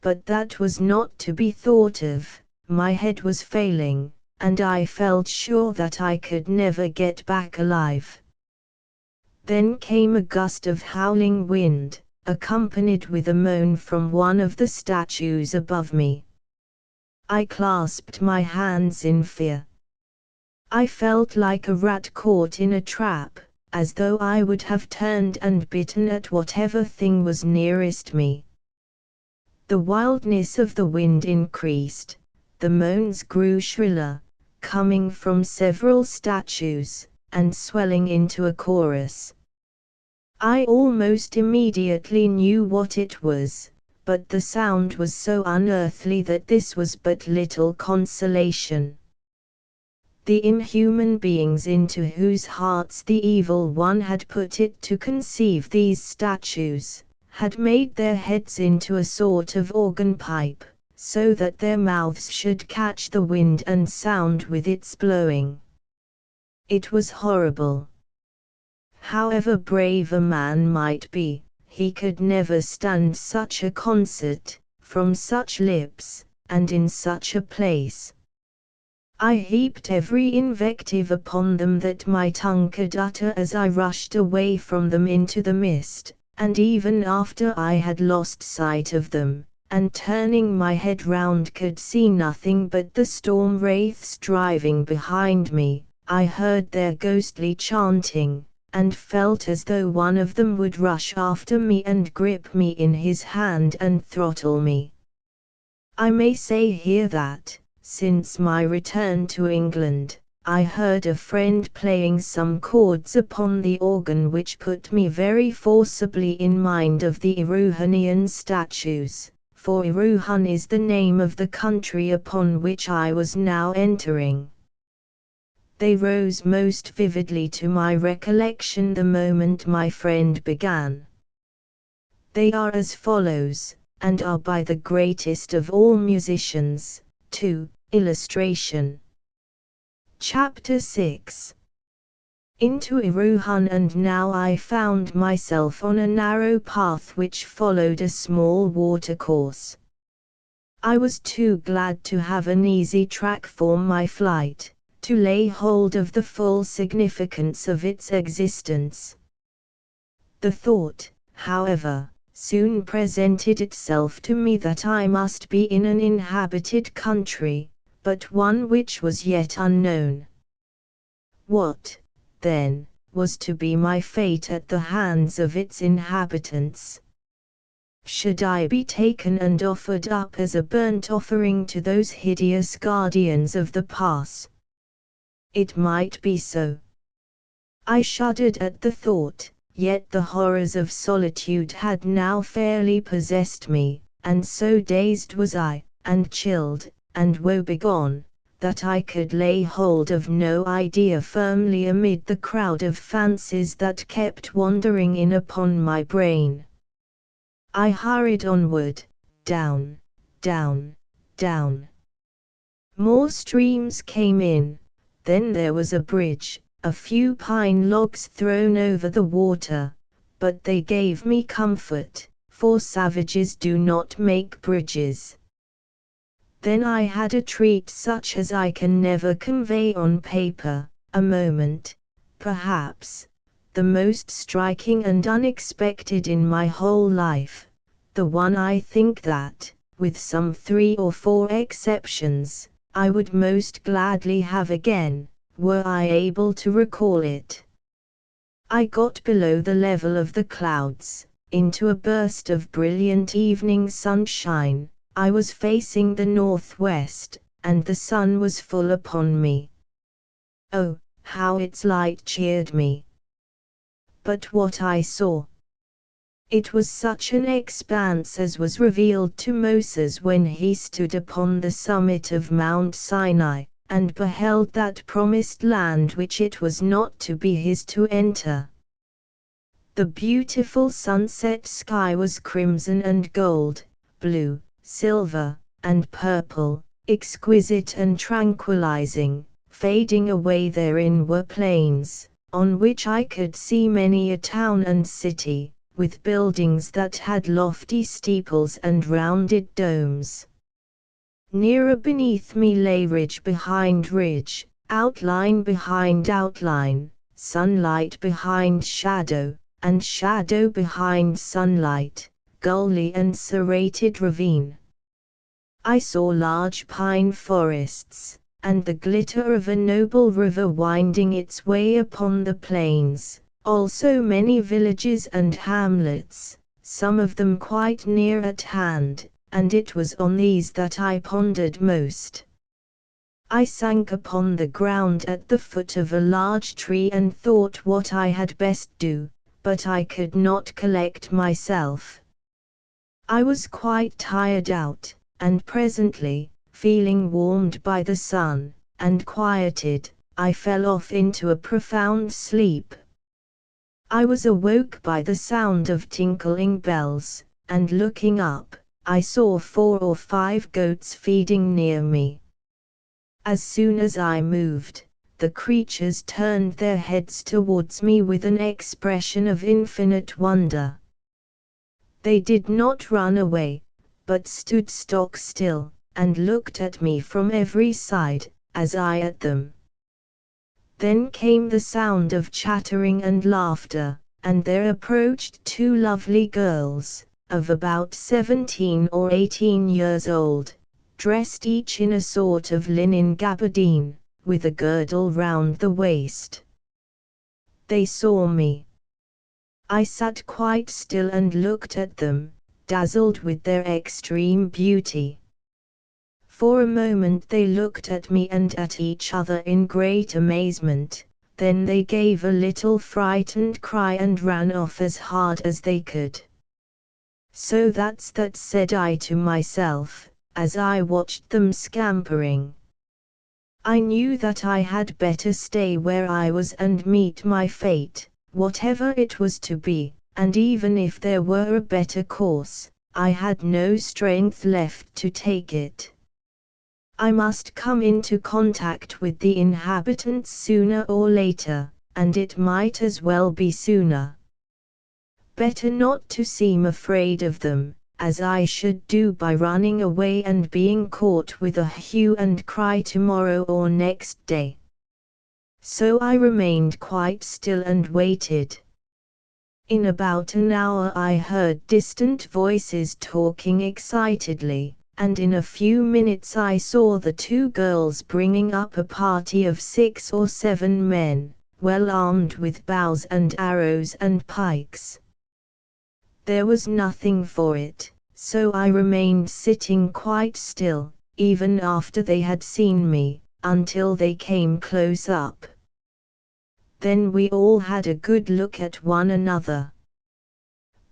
but that was not to be thought of. My head was failing, and I felt sure that I could never get back alive. Then came a gust of howling wind, accompanied with a moan from one of the statues above me. I clasped my hands in fear. I felt like a rat caught in a trap, as though I would have turned and bitten at whatever thing was nearest me. The wildness of the wind increased, the moans grew shriller, coming from several statues, and swelling into a chorus. I almost immediately knew what it was, but the sound was so unearthly that this was but little consolation. The inhuman beings into whose hearts the evil one had put it to conceive these statues, had made their heads into a sort of organ pipe, so that their mouths should catch the wind and sound with its blowing. It was horrible. However brave a man might be, he could never stand such a concert, from such lips, and in such a place. I heaped every invective upon them that my tongue could utter as I rushed away from them into the mist, and even after I had lost sight of them, and turning my head round could see nothing but the storm wraiths driving behind me, I heard their ghostly chanting, and felt as though one of them would rush after me and grip me in his hand and throttle me. I may say here that, since my return to England, I heard a friend playing some chords upon the organ which put me very forcibly in mind of the Erewhonian statues, for Erewhon is the name of the country upon which I was now entering. They rose most vividly to my recollection the moment my friend began. They are as follows, and are by the greatest of all musicians. 2. Illustration. Chapter 6. Into Erewhon, and now I found myself on a narrow path which followed a small watercourse. I was too glad to have an easy track for my flight, to lay hold of the full significance of its existence. The thought, however, soon presented itself to me that I must be in an inhabited country, but one which was yet unknown. What, then, was to be my fate at the hands of its inhabitants? Should I be taken and offered up as a burnt offering to those hideous guardians of the pass? It might be so. I shuddered at the thought, yet the horrors of solitude had now fairly possessed me, and so dazed was I, and chilled, and woebegone, that I could lay hold of no idea firmly amid the crowd of fancies that kept wandering in upon my brain. I hurried onward, down, down, down. More streams came in. Then there was a bridge, a few pine logs thrown over the water, but they gave me comfort, for savages do not make bridges. Then I had a treat such as I can never convey on paper, a moment, perhaps, the most striking and unexpected in my whole life, the one I think that, with some 3 or 4 exceptions, I would most gladly have again, were I able to recall it. I got below the level of the clouds, into a burst of brilliant evening sunshine. I was facing the northwest, and the sun was full upon me. Oh, how its light cheered me. But what I saw, it was such an expanse as was revealed to Moses when he stood upon the summit of Mount Sinai, and beheld that promised land which it was not to be his to enter. The beautiful sunset sky was crimson and gold, blue, silver, and purple, exquisite and tranquilizing. Fading away therein were plains, on which I could see many a town and city, with buildings that had lofty steeples and rounded domes. Nearer beneath me lay ridge behind ridge, outline behind outline, sunlight behind shadow, and shadow behind sunlight, gully and serrated ravine. I saw large pine forests, and the glitter of a noble river winding its way upon the plains, also many villages and hamlets, some of them quite near at hand, and it was on these that I pondered most. I sank upon the ground at the foot of a large tree and thought what I had best do, but I could not collect myself. I was quite tired out, and presently, feeling warmed by the sun, and quieted, I fell off into a profound sleep. I was awoke by the sound of tinkling bells, and looking up, I saw 4 or 5 goats feeding near me. As soon as I moved, the creatures turned their heads towards me with an expression of infinite wonder. They did not run away, but stood stock still, and looked at me from every side, as I at them. Then came the sound of chattering and laughter, and there approached 2 lovely girls, of about 17 or 18 years old, dressed each in a sort of linen gabardine, with a girdle round the waist. They saw me. I sat quite still and looked at them, dazzled with their extreme beauty. For a moment they looked at me and at each other in great amazement, then they gave a little frightened cry and ran off as hard as they could. So that's that, said I to myself, as I watched them scampering. I knew that I had better stay where I was and meet my fate, whatever it was to be, and even if there were a better course, I had no strength left to take it. I must come into contact with the inhabitants sooner or later, and it might as well be sooner. Better not to seem afraid of them, as I should do by running away and being caught with a hue and cry tomorrow or next day. So I remained quite still and waited. In about an hour I heard distant voices talking excitedly, and in a few minutes I saw the 2 girls bringing up a party of 6 or 7 men, well armed with bows and arrows and pikes. There was nothing for it, so I remained sitting quite still, even after they had seen me, until they came close up. Then we all had a good look at one another.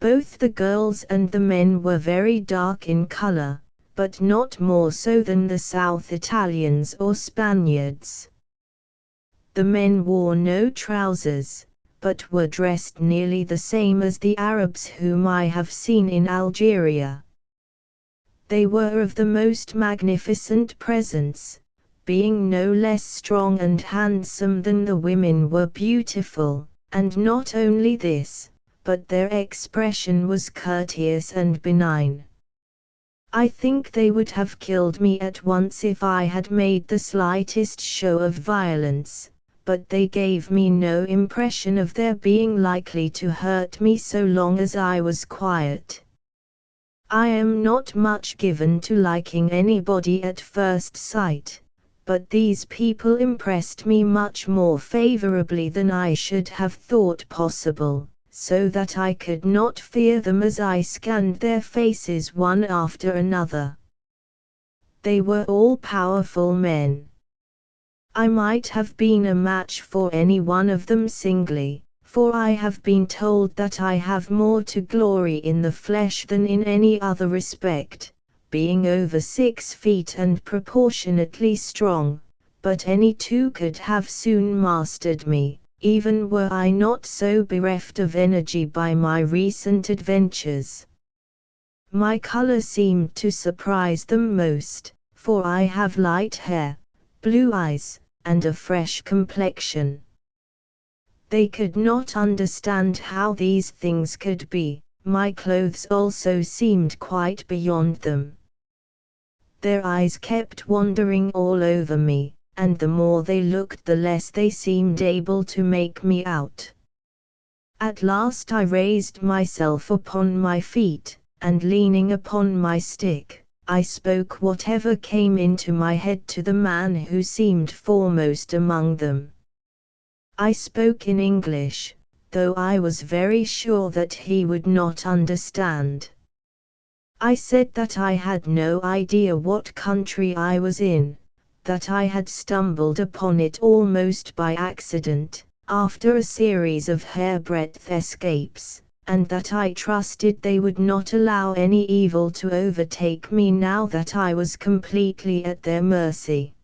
Both the girls and the men were very dark in color, but not more so than the South Italians or Spaniards. The men wore no trousers, but were dressed nearly the same as the Arabs whom I have seen in Algeria. They were of the most magnificent presence, being no less strong and handsome than the women were beautiful, and not only this, but their expression was courteous and benign. I think they would have killed me at once if I had made the slightest show of violence, but they gave me no impression of their being likely to hurt me so long as I was quiet. I am not much given to liking anybody at first sight, but these people impressed me much more favorably than I should have thought possible, so that I could not fear them as I scanned their faces one after another. They were all powerful men. I might have been a match for any one of them singly, for I have been told that I have more to glory in the flesh than in any other respect, being over 6 feet and proportionately strong, but any two could have soon mastered me, even were I not so bereft of energy by my recent adventures. My color seemed to surprise them most, for I have light hair, blue eyes, and a fresh complexion. They could not understand how these things could be. My clothes also seemed quite beyond them. Their eyes kept wandering all over me, and the more they looked the less they seemed able to make me out. At last I raised myself upon my feet, and leaning upon my stick, I spoke whatever came into my head to the man who seemed foremost among them. I spoke in English, though I was very sure that he would not understand. I said that I had no idea what country I was in, that I had stumbled upon it almost by accident, after a series of hairbreadth escapes, and that I trusted they would not allow any evil to overtake me now that I was completely at their mercy.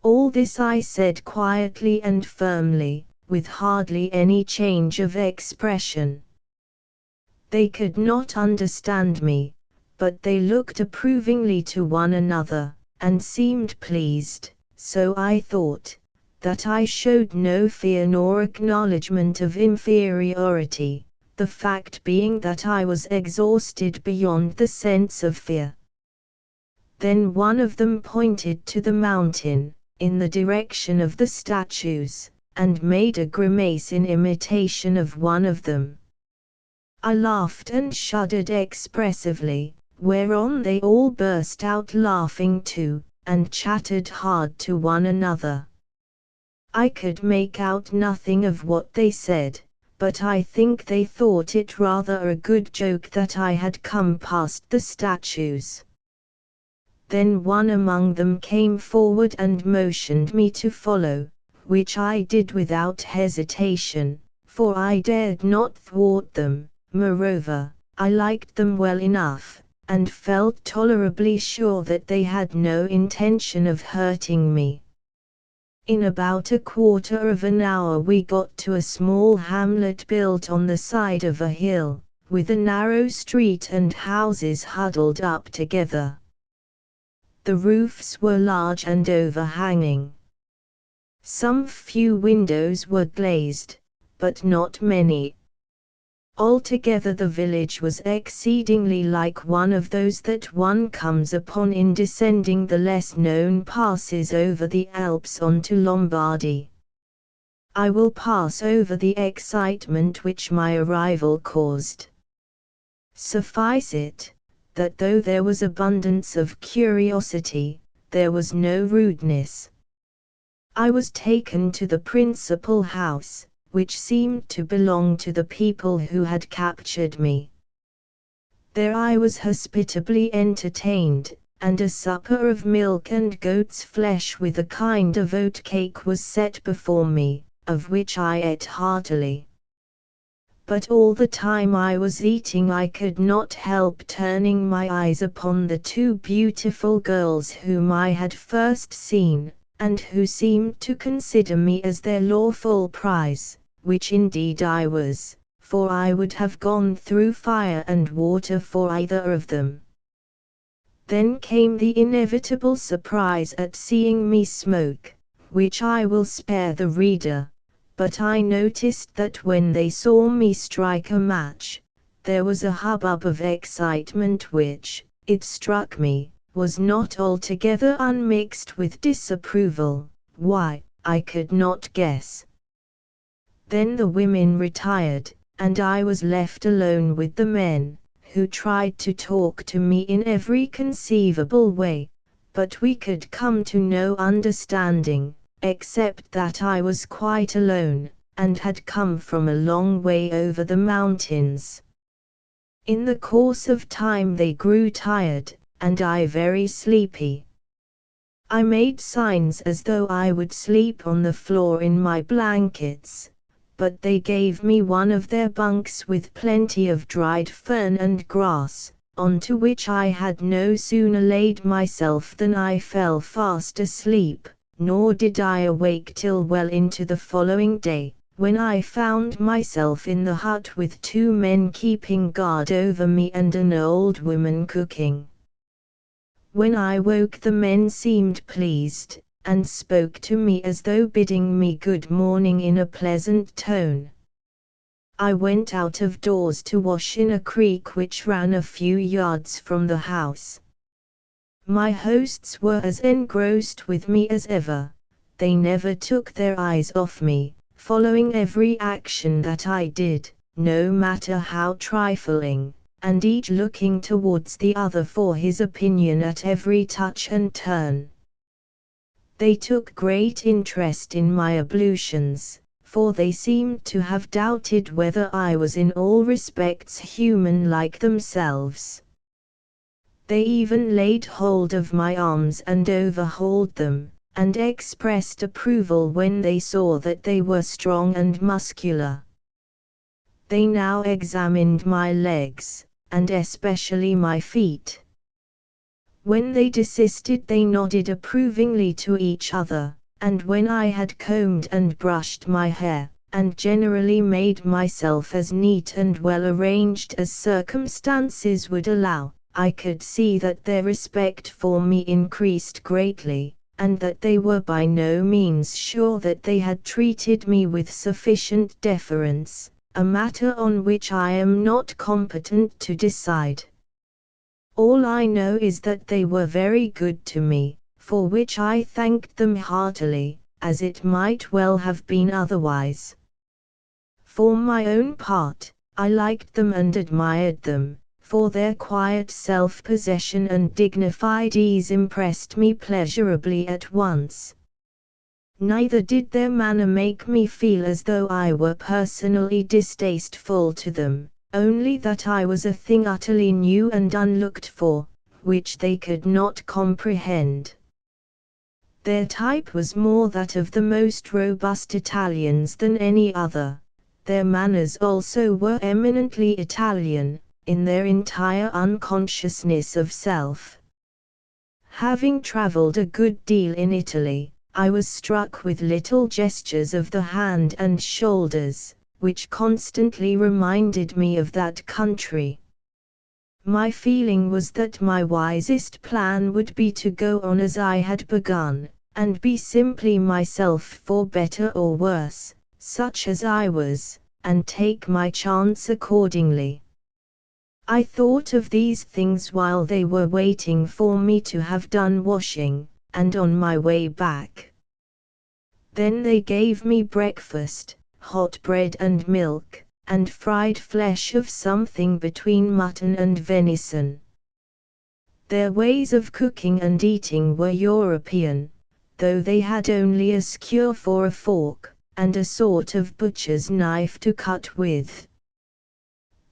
All this I said quietly and firmly, with hardly any change of expression. They could not understand me, but they looked approvingly to one another, and seemed pleased, so I thought, that I showed no fear nor acknowledgment of inferiority, the fact being that I was exhausted beyond the sense of fear. Then one of them pointed to the mountain, in the direction of the statues, and made a grimace in imitation of one of them. I laughed and shuddered expressively, whereon they all burst out laughing too, and chattered hard to one another. I could make out nothing of what they said, but I think they thought it rather a good joke that I had come past the statues. Then one among them came forward and motioned me to follow, which I did without hesitation, for I dared not thwart them. Moreover, I liked them well enough, and felt tolerably sure that they had no intention of hurting me. In about a quarter of an hour we got to a small hamlet built on the side of a hill, with a narrow street and houses huddled up together. The roofs were large and overhanging. Some few windows were glazed, but not many. Altogether the village was exceedingly like one of those that one comes upon in descending the less known passes over the Alps onto Lombardy. I will pass over the excitement which my arrival caused. Suffice it, that though there was abundance of curiosity, there was no rudeness. I was taken to the principal house, which seemed to belong to the people who had captured me. There I was hospitably entertained, and a supper of milk and goat's flesh with a kind of oat cake was set before me, of which I ate heartily. But all the time I was eating I could not help turning my eyes upon the two beautiful girls whom I had first seen, and who seemed to consider me as their lawful prize, which indeed I was, for I would have gone through fire and water for either of them. Then came the inevitable surprise at seeing me smoke, which I will spare the reader, but I noticed that when they saw me strike a match, there was a hubbub of excitement which, it struck me, was not altogether unmixed with disapproval. Why, I could not guess. Then the women retired, and I was left alone with the men, who tried to talk to me in every conceivable way, but we could come to no understanding, except that I was quite alone, and had come from a long way over the mountains. In the course of time they grew tired, and I very sleepy. I made signs as though I would sleep on the floor in my blankets, but they gave me one of their bunks with plenty of dried fern and grass, onto which I had no sooner laid myself than I fell fast asleep, nor did I awake till well into the following day, when I found myself in the hut with 2 men keeping guard over me and an old woman cooking. When I woke, the men seemed pleased, and spoke to me as though bidding me good morning in a pleasant tone. I went out of doors to wash in a creek which ran a few yards from the house. My hosts were as engrossed with me as ever. They never took their eyes off me, following every action that I did, no matter how trifling, and each looking towards the other for his opinion at every touch and turn. They took great interest in my ablutions, for they seemed to have doubted whether I was in all respects human like themselves. They even laid hold of my arms and overhauled them, and expressed approval when they saw that they were strong and muscular. They now examined my legs, and especially my feet. When they desisted, they nodded approvingly to each other, and when I had combed and brushed my hair, and generally made myself as neat and well arranged as circumstances would allow, I could see that their respect for me increased greatly, and that they were by no means sure that they had treated me with sufficient deference, a matter on which I am not competent to decide. All I know is that they were very good to me, for which I thanked them heartily, as it might well have been otherwise. For my own part, I liked them and admired them, for their quiet self-possession and dignified ease impressed me pleasurably at once. Neither did their manner make me feel as though I were personally distasteful to them, only that I was a thing utterly new and unlooked for, which they could not comprehend. Their type was more that of the most robust Italians than any other. Their manners also were eminently Italian, in their entire unconsciousness of self. Having traveled a good deal in Italy, I was struck with little gestures of the hand and shoulders, which constantly reminded me of that country. My feeling was that my wisest plan would be to go on as I had begun, and be simply myself for better or worse, such as I was, and take my chance accordingly. I thought of these things while they were waiting for me to have done washing, and on my way back. Then they gave me breakfast, hot bread and milk, and fried flesh of something between mutton and venison. Their ways of cooking and eating were European, though they had only a skewer for a fork, and a sort of butcher's knife to cut with.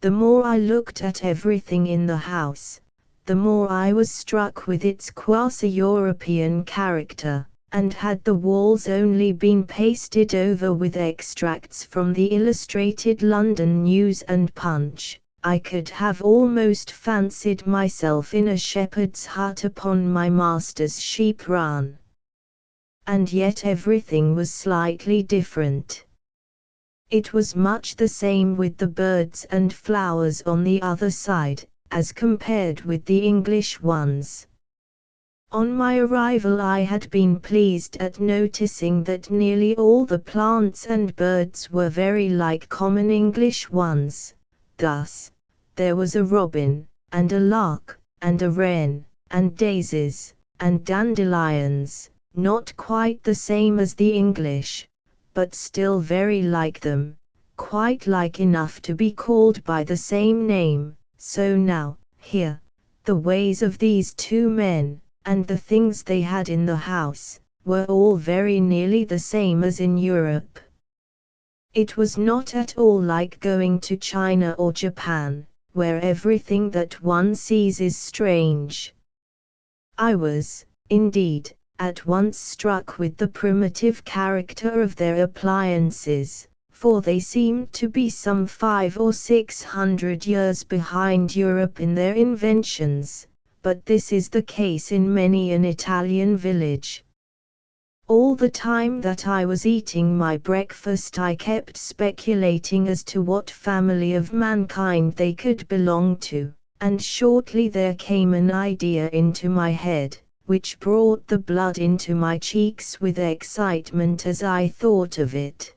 The more I looked at everything in the house, the more I was struck with its quasi-European character, and had the walls only been pasted over with extracts from the Illustrated London News and Punch, I could have almost fancied myself in a shepherd's hut upon my master's sheep run. And yet everything was slightly different. It was much the same with the birds and flowers on the other side, as compared with the English ones. On my arrival I had been pleased at noticing that nearly all the plants and birds were very like common English ones. Thus, there was a robin, and a lark, and a wren, and daisies, and dandelions, not quite the same as the English, but still very like them, quite like enough to be called by the same name. So now, here, the ways of these 2 men, and the things they had in the house, were all very nearly the same as in Europe. It was not at all like going to China or Japan, where everything that one sees is strange. I was, indeed, at once struck with the primitive character of their appliances, for they seemed to be some 500 or 600 years behind Europe in their inventions, but this is the case in many an Italian village. All the time that I was eating my breakfast I kept speculating as to what family of mankind they could belong to, and shortly there came an idea into my head, which brought the blood into my cheeks with excitement as I thought of it.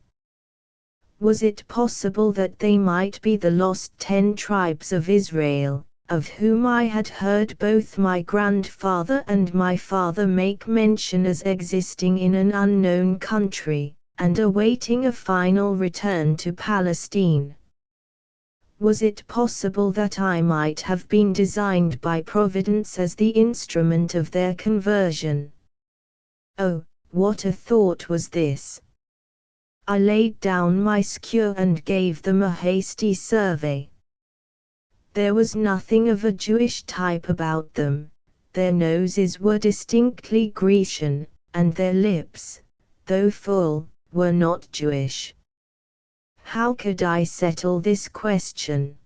Was it possible that they might be the lost 10 tribes of Israel, of whom I had heard both my grandfather and my father make mention as existing in an unknown country, and awaiting a final return to Palestine? Was it possible that I might have been designed by Providence as the instrument of their conversion? Oh, what a thought was this! I laid down my skewer and gave them a hasty survey. There was nothing of a Jewish type about them. Their noses were distinctly Grecian, and their lips, though full, were not Jewish. How could I settle this question?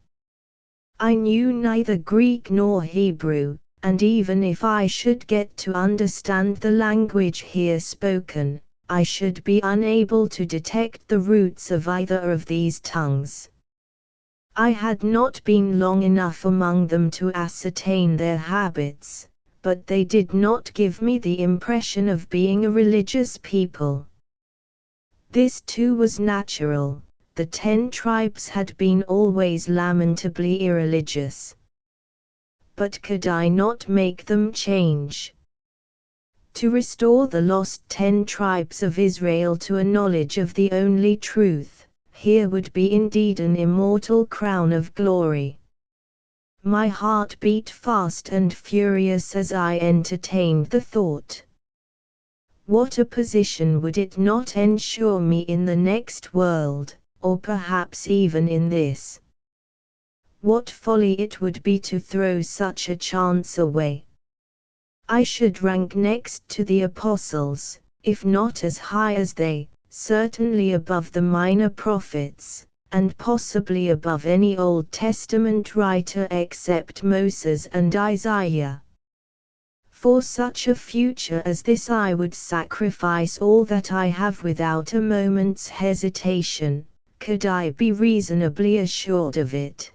I knew neither Greek nor Hebrew, and even if I should get to understand the language here spoken, I should be unable to detect the roots of either of these tongues. I had not been long enough among them to ascertain their habits, but they did not give me the impression of being a religious people. This too was natural. The 10 tribes had been always lamentably irreligious. But could I not make them change? To restore the lost 10 tribes of Israel to a knowledge of the only truth, here would be indeed an immortal crown of glory. My heart beat fast and furious as I entertained the thought. What a position would it not ensure me in the next world, or perhaps even in this? What folly it would be to throw such a chance away. I should rank next to the apostles, if not as high as they, certainly above the minor prophets, and possibly above any Old Testament writer except Moses and Isaiah. For such a future as this I would sacrifice all that I have without a moment's hesitation, could I be reasonably assured of it.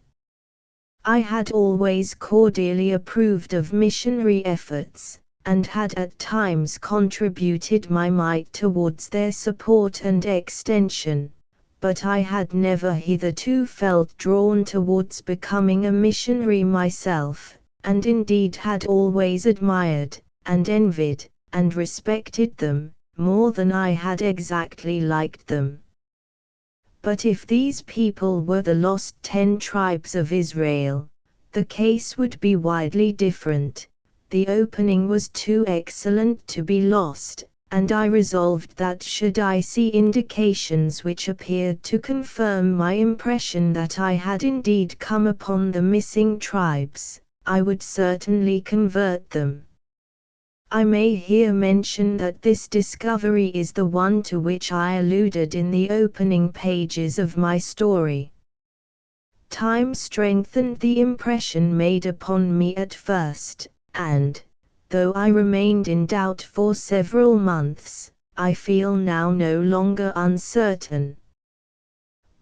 I had always cordially approved of missionary efforts, and had at times contributed my mite towards their support and extension, but I had never hitherto felt drawn towards becoming a missionary myself, and indeed had always admired, and envied, and respected them, more than I had exactly liked them. But if these people were the lost 10 tribes of Israel, the case would be widely different. The opening was too excellent to be lost, and I resolved that should I see indications which appeared to confirm my impression that I had indeed come upon the missing tribes, I would certainly convert them. I may here mention that this discovery is the one to which I alluded in the opening pages of my story. Time strengthened the impression made upon me at first, and, though I remained in doubt for several months, I feel now no longer uncertain.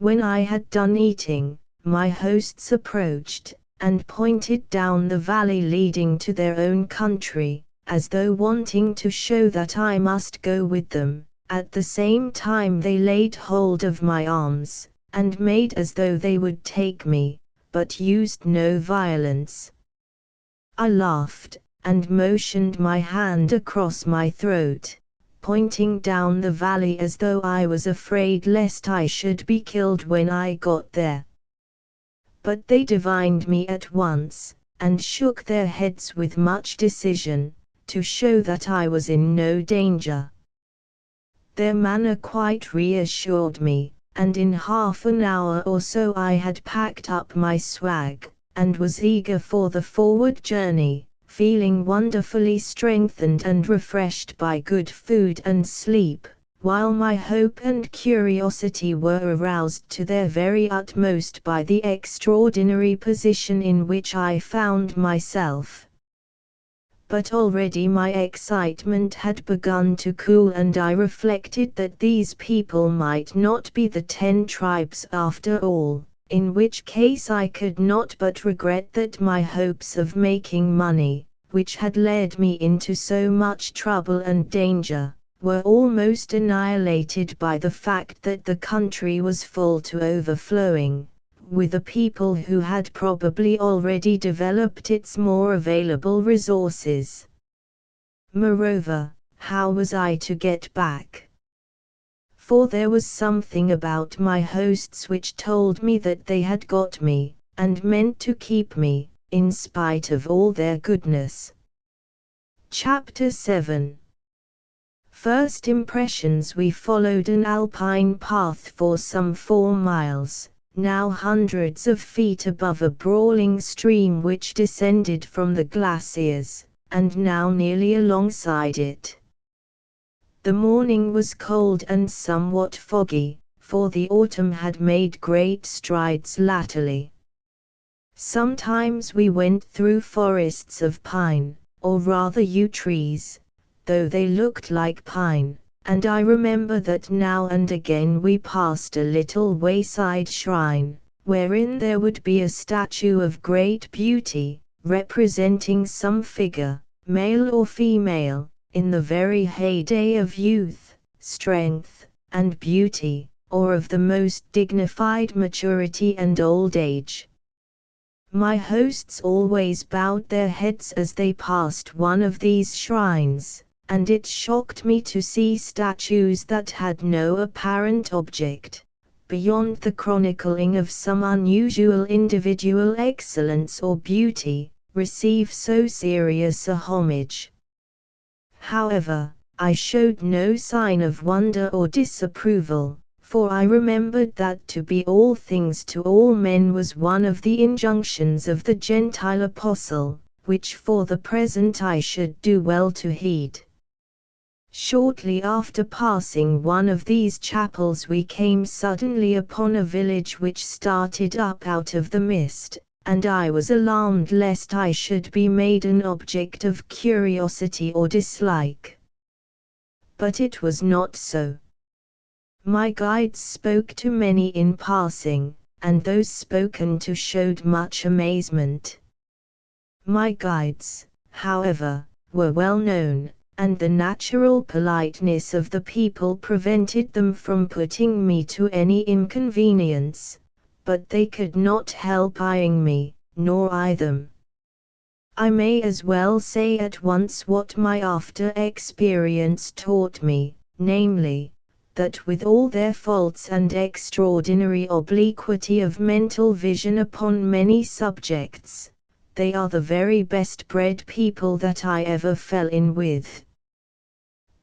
When I had done eating, my hosts approached, and pointed down the valley leading to their own country, as though wanting to show that I must go with them. At the same time they laid hold of my arms, and made as though they would take me, but used no violence. I laughed, and motioned my hand across my throat, pointing down the valley as though I was afraid lest I should be killed when I got there. But they divined me at once, and shook their heads with much decision, to show that I was in no danger. Their manner quite reassured me, and in half an hour or so I had packed up my swag, and was eager for the forward journey, feeling wonderfully strengthened and refreshed by good food and sleep, while my hope and curiosity were aroused to their very utmost by the extraordinary position in which I found myself. But already my excitement had begun to cool, and I reflected that these people might not be the 10 tribes after all, in which case I could not but regret that my hopes of making money, which had led me into so much trouble and danger, were almost annihilated by the fact that the country was full to overflowing with a people who had probably already developed its more available resources. Moreover, how was I to get back? For there was something about my hosts which told me that they had got me, and meant to keep me, in spite of all their goodness. Chapter 7. First impressions. We followed an alpine path for some 4 miles, now hundreds of feet above a brawling stream which descended from the glaciers, and now nearly alongside it. The morning was cold and somewhat foggy, for the autumn had made great strides latterly. Sometimes we went through forests of pine, or rather yew trees, though they looked like pine, and I remember that now and again we passed a little wayside shrine, wherein there would be a statue of great beauty, representing some figure, male or female, in the very heyday of youth, strength, and beauty, or of the most dignified maturity and old age. My hosts always bowed their heads as they passed one of these shrines, and it shocked me to see statues that had no apparent object, beyond the chronicling of some unusual individual excellence or beauty, receive so serious a homage. However, I showed no sign of wonder or disapproval, for I remembered that to be all things to all men was one of the injunctions of the Gentile apostle, which for the present I should do well to heed. Shortly after passing one of these chapels we came suddenly upon a village which started up out of the mist, and I was alarmed lest I should be made an object of curiosity or dislike. But it was not so. My guides spoke to many in passing, and those spoken to showed much amazement. My guides, however, were well known, and the natural politeness of the people prevented them from putting me to any inconvenience, but they could not help eyeing me, nor I them. I may as well say at once what my after experience taught me, namely, that with all their faults and extraordinary obliquity of mental vision upon many subjects, they are the very best bred people that I ever fell in with.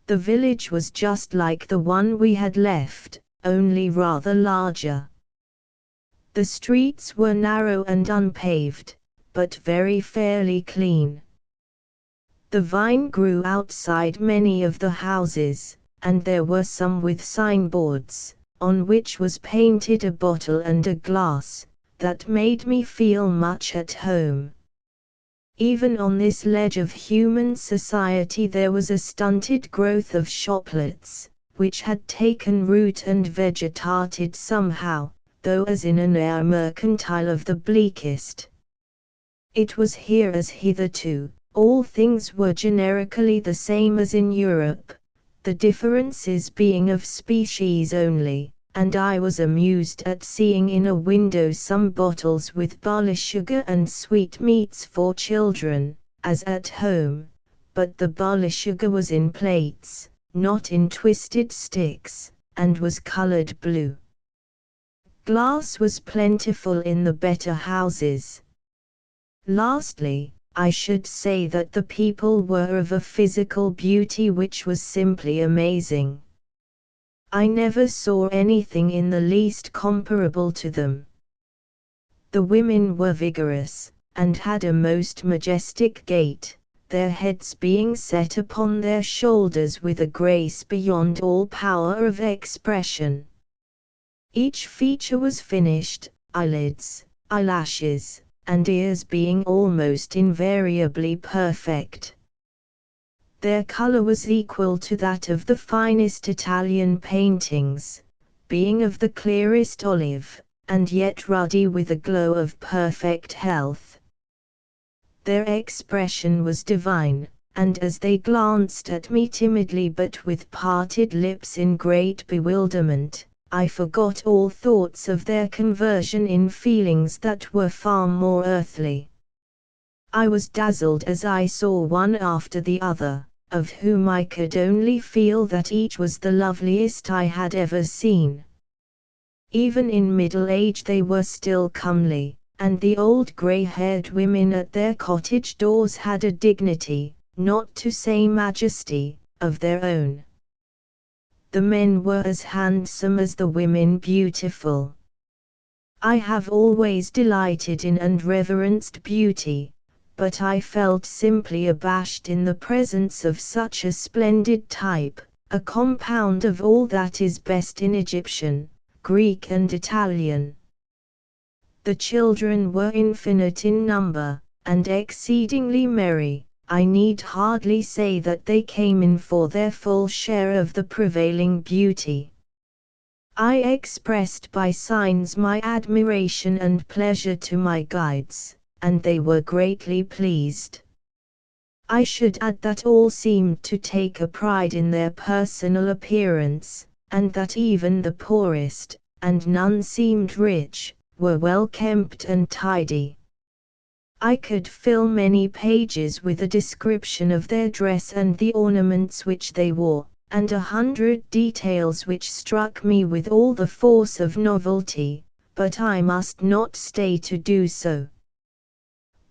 The village was just like the one we had left, only rather larger. The streets were narrow and unpaved, but very fairly clean. The vine grew outside many of the houses, and there were some with signboards, on which was painted a bottle and a glass, that made me feel much at home. Even on this ledge of human society there was a stunted growth of shoplets, which had taken root and vegetated somehow, though as in an air mercantile of the bleakest. It was here as hitherto, all things were generically the same as in Europe, the differences being of species only, and I was amused at seeing in a window some bottles with barley sugar and sweetmeats for children, as at home, but the barley sugar was in plates, not in twisted sticks, and was colored blue. Glass was plentiful in the better houses. Lastly, I should say that the people were of a physical beauty which was simply amazing. I never saw anything in the least comparable to them. The women were vigorous, and had a most majestic gait, their heads being set upon their shoulders with a grace beyond all power of expression. Each feature was finished, eyelids, eyelashes, and ears being almost invariably perfect. Their color was equal to that of the finest Italian paintings, being of the clearest olive, and yet ruddy with a glow of perfect health. Their expression was divine, and as they glanced at me timidly but with parted lips in great bewilderment, I forgot all thoughts of their conversion in feelings that were far more earthly. I was dazzled as I saw one after the other, of whom I could only feel that each was the loveliest I had ever seen. Even in middle age they were still comely, and the old grey-haired women at their cottage doors had a dignity, not to say majesty, of their own. The men were as handsome as the women beautiful. I have always delighted in and reverenced beauty, but I felt simply abashed in the presence of such a splendid type, a compound of all that is best in Egyptian, Greek and Italian. The children were infinite in number, and exceedingly merry. I need hardly say that they came in for their full share of the prevailing beauty. I expressed by signs my admiration and pleasure to my guides, and they were greatly pleased. I should add that all seemed to take a pride in their personal appearance, and that even the poorest, and none seemed rich, were well kempt and tidy. I could fill many pages with a description of their dress and the ornaments which they wore, and 100 details which struck me with all the force of novelty, but I must not stay to do so.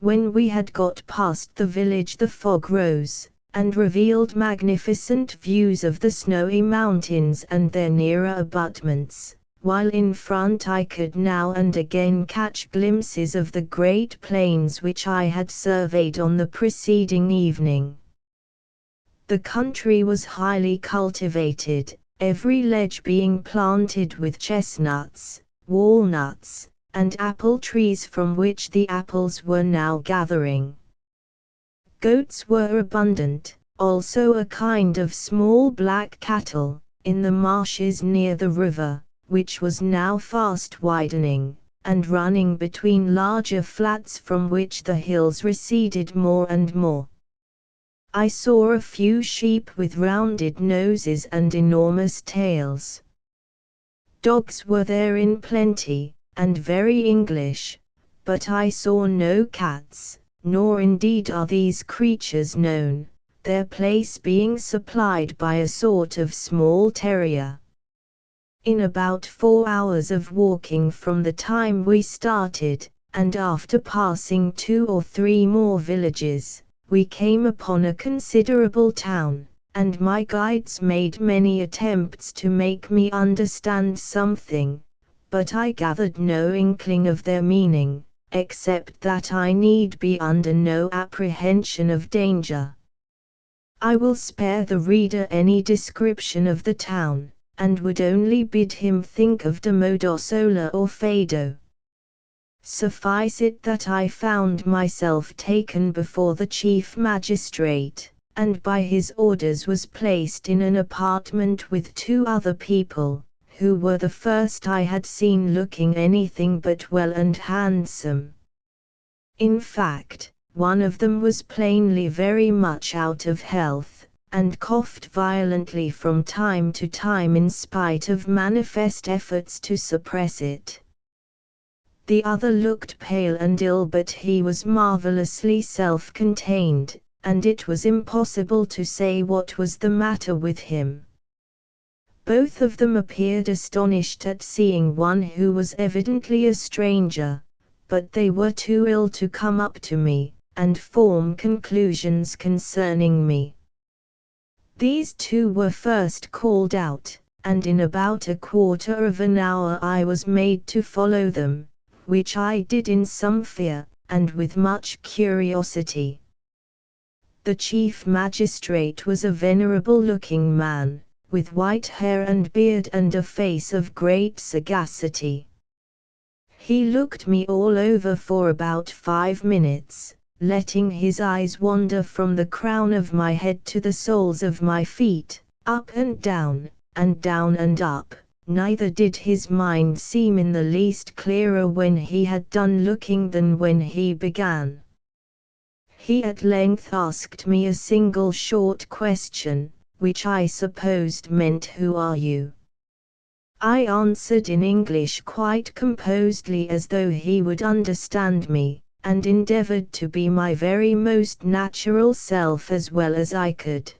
When we had got past the village the fog rose, and revealed magnificent views of the snowy mountains and their nearer abutments, while in front I could now and again catch glimpses of the great plains which I had surveyed on the preceding evening. The country was highly cultivated, every ledge being planted with chestnuts, walnuts, and apple trees from which the apples were now gathering. Goats were abundant, also a kind of small black cattle, in the marshes near the river, which was now fast widening, and running between larger flats from which the hills receded more and more. I saw a few sheep with rounded noses and enormous tails. Dogs were there in plenty, and very English, but I saw no cats, nor indeed are these creatures known, their place being supplied by a sort of small terrier. In about 4 hours of walking from the time we started, and after passing 2 or 3 more villages, we came upon a considerable town, and my guides made many attempts to make me understand something, but I gathered no inkling of their meaning, except that I need be under no apprehension of danger. I will spare the reader any description of the town, and would only bid him think of Domodossola or Fado. Suffice it that I found myself taken before the chief magistrate, and by his orders was placed in an apartment with 2 other people, who were the first I had seen looking anything but well and handsome. In fact, one of them was plainly very much out of health, and coughed violently from time to time in spite of manifest efforts to suppress it. The other looked pale and ill, but he was marvelously self-contained, and it was impossible to say what was the matter with him. Both of them appeared astonished at seeing one who was evidently a stranger, but they were too ill to come up to me, and form conclusions concerning me. These 2 were first called out, and in about a quarter of an hour I was made to follow them, which I did in some fear, and with much curiosity. The chief magistrate was a venerable-looking man, with white hair and beard and a face of great sagacity. He looked me all over for about 5 minutes, letting his eyes wander from the crown of my head to the soles of my feet, up and down and up. Neither did his mind seem in the least clearer when he had done looking than when he began. He at length asked me a single short question, which I supposed meant "Who are you?" I answered in English quite composedly as though he would understand me, and endeavored to be my very most natural self as well as I could.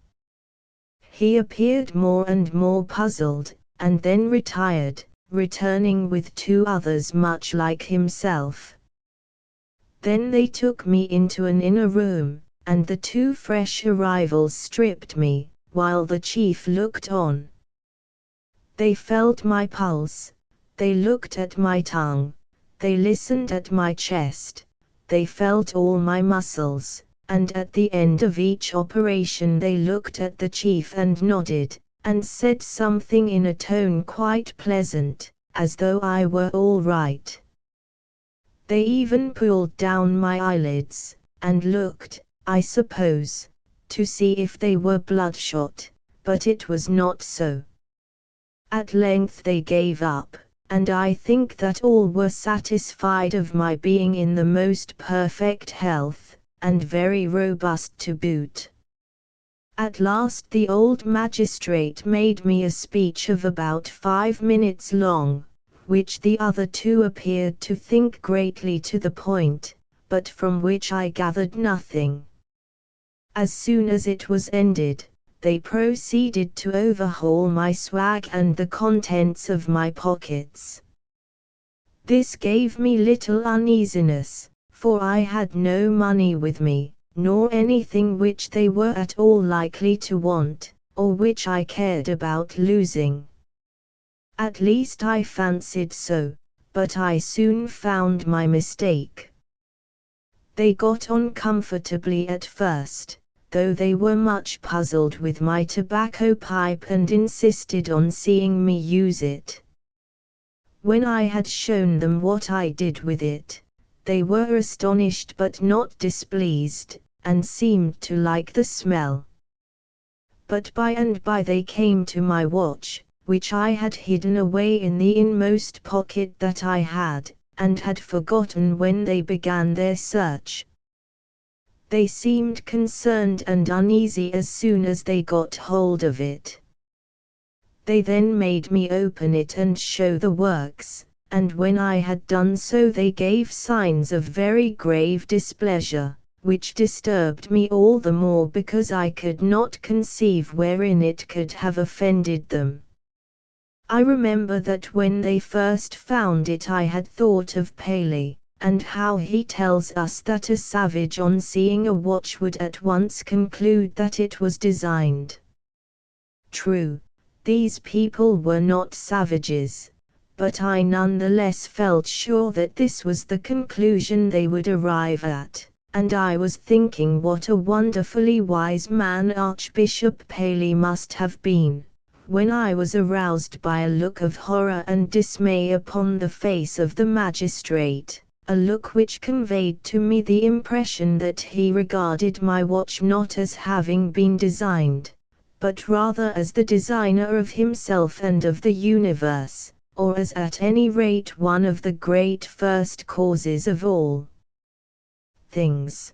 He appeared more and more puzzled, and then retired, returning with 2 others much like himself. Then they took me into an inner room, and the 2 fresh arrivals stripped me, while the chief looked on. They felt my pulse, they looked at my tongue, they listened at my chest, they felt all my muscles, and at the end of each operation they looked at the chief and nodded, and said something in a tone quite pleasant, as though I were all right. They even pulled down my eyelids, and looked, I suppose, to see if they were bloodshot, but it was not so. At length they gave up, and I think that all were satisfied of my being in the most perfect health, and very robust to boot. At last the old magistrate made me a speech of about 5 minutes long, which the other 2 appeared to think greatly to the point, but from which I gathered nothing. As soon as it was ended, they proceeded to overhaul my swag and the contents of my pockets. This gave me little uneasiness, for I had no money with me, nor anything which they were at all likely to want, or which I cared about losing. At least I fancied so, but I soon found my mistake. They got on comfortably at first, though they were much puzzled with my tobacco pipe and insisted on seeing me use it. When I had shown them what I did with it, they were astonished but not displeased, and seemed to like the smell. But by and by they came to my watch, which I had hidden away in the inmost pocket that I had, and had forgotten when they began their search. They seemed concerned and uneasy as soon as they got hold of it. They then made me open it and show the works, and when I had done so they gave signs of very grave displeasure, which disturbed me all the more because I could not conceive wherein it could have offended them. I remember that when they first found it I had thought of Paley, and how he tells us that a savage on seeing a watch would at once conclude that it was designed. True, these people were not savages, but I nonetheless felt sure that this was the conclusion they would arrive at, and I was thinking what a wonderfully wise man Archbishop Paley must have been, when I was aroused by a look of horror and dismay upon the face of the magistrate, a look which conveyed to me the impression that he regarded my watch not as having been designed, but rather as the designer of himself and of the universe, or as at any rate one of the great first causes of all things.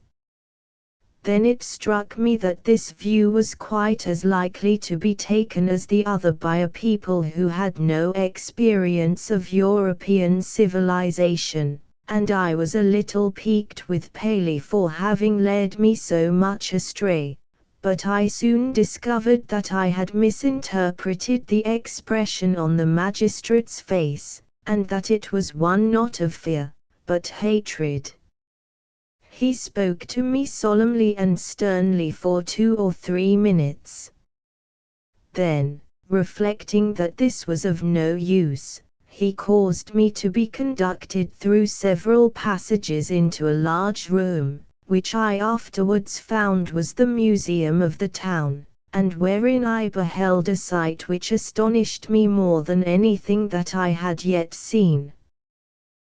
Then it struck me that this view was quite as likely to be taken as the other by a people who had no experience of European civilization, and I was a little piqued with Paley for having led me so much astray, but I soon discovered that I had misinterpreted the expression on the magistrate's face, and that it was one not of fear, but hatred. He spoke to me solemnly and sternly for 2 or 3 minutes. Then, reflecting that this was of no use, he caused me to be conducted through several passages into a large room, which I afterwards found was the museum of the town, and wherein I beheld a sight which astonished me more than anything that I had yet seen.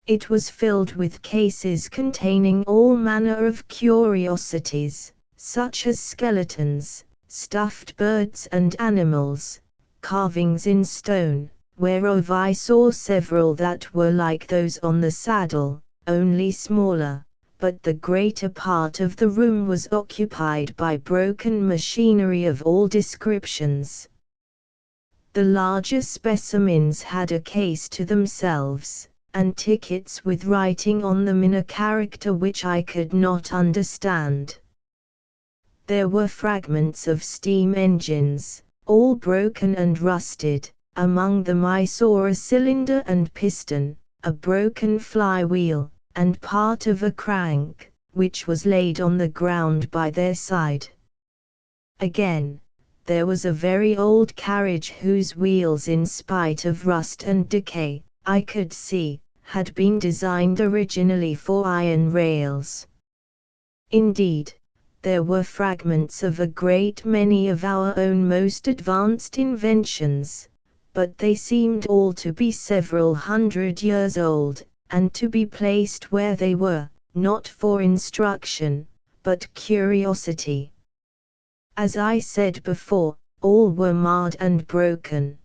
It was filled with cases containing all manner of curiosities, such as skeletons, stuffed birds and animals, carvings in stone, whereof I saw several that were like those on the saddle, only smaller, but the greater part of the room was occupied by broken machinery of all descriptions. The larger specimens had a case to themselves, and tickets with writing on them in a character which I could not understand. There were fragments of steam engines, all broken and rusted. Among them I saw a cylinder and piston, a broken flywheel, and part of a crank, which was laid on the ground by their side. Again, there was a very old carriage whose wheels, in spite of rust and decay, I could see, had been designed originally for iron rails. Indeed, there were fragments of a great many of our own most advanced inventions, but they seemed all to be several 100 years old, and to be placed where they were, not for instruction, but curiosity. As I said before, all were marred and broken.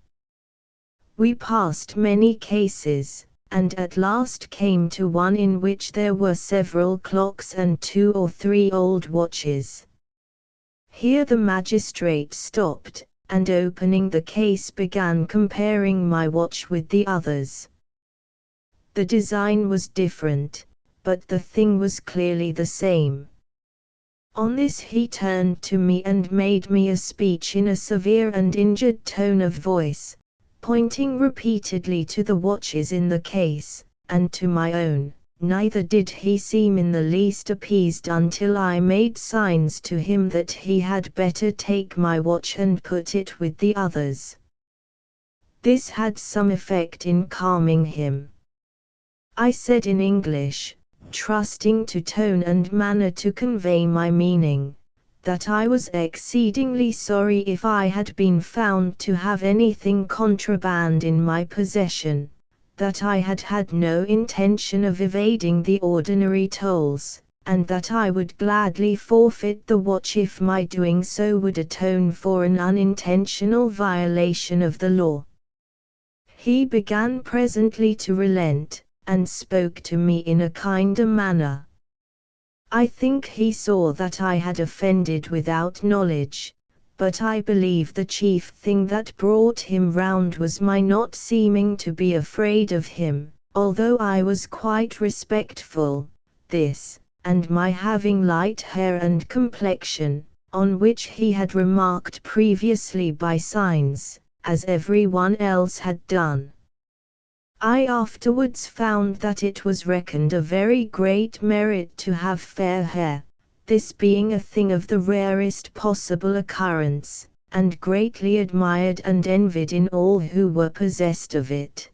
We passed many cases, and at last came to one in which there were several clocks and 2 or 3 old watches. Here the magistrate stopped, and opening the case began comparing my watch with the others. The design was different, but the thing was clearly the same. On this he turned to me and made me a speech in a severe and injured tone of voice, pointing repeatedly to the watches in the case, and to my own. Neither did he seem in the least appeased until I made signs to him that he had better take my watch and put it with the others. This had some effect in calming him. I said in English, trusting to tone and manner to convey my meaning, that I was exceedingly sorry if I had been found to have anything contraband in my possession, that I had had no intention of evading the ordinary tolls, and that I would gladly forfeit the watch if my doing so would atone for an unintentional violation of the law. He began presently to relent, and spoke to me in a kinder manner. I think he saw that I had offended without knowledge, but I believe the chief thing that brought him round was my not seeming to be afraid of him, although I was quite respectful, this, and my having light hair and complexion, on which he had remarked previously by signs, as everyone else had done. I afterwards found that it was reckoned a very great merit to have fair hair, this being a thing of the rarest possible occurrence, and greatly admired and envied in all who were possessed of it.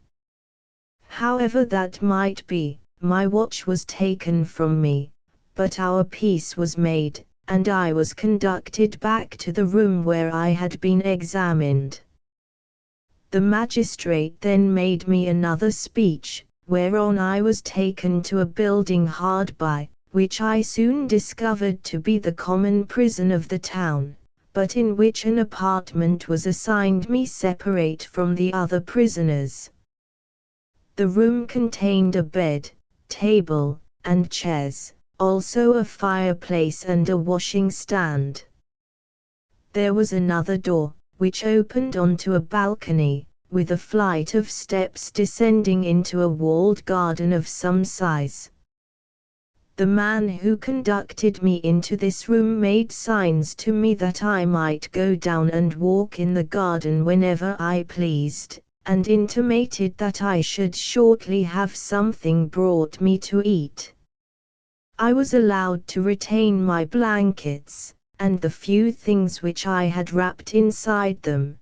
However that might be, my watch was taken from me, but our peace was made, and I was conducted back to the room where I had been examined. The magistrate then made me another speech, whereon I was taken to a building hard by, which I soon discovered to be the common prison of the town, but in which an apartment was assigned me separate from the other prisoners. The room contained a bed, table, and chairs, also a fireplace and a washing stand. There was another door, which opened onto a balcony, with a flight of steps descending into a walled garden of some size. The man who conducted me into this room made signs to me that I might go down and walk in the garden whenever I pleased, and intimated that I should shortly have something brought me to eat. I was allowed to retain my blankets, and the few things which I had wrapped inside them,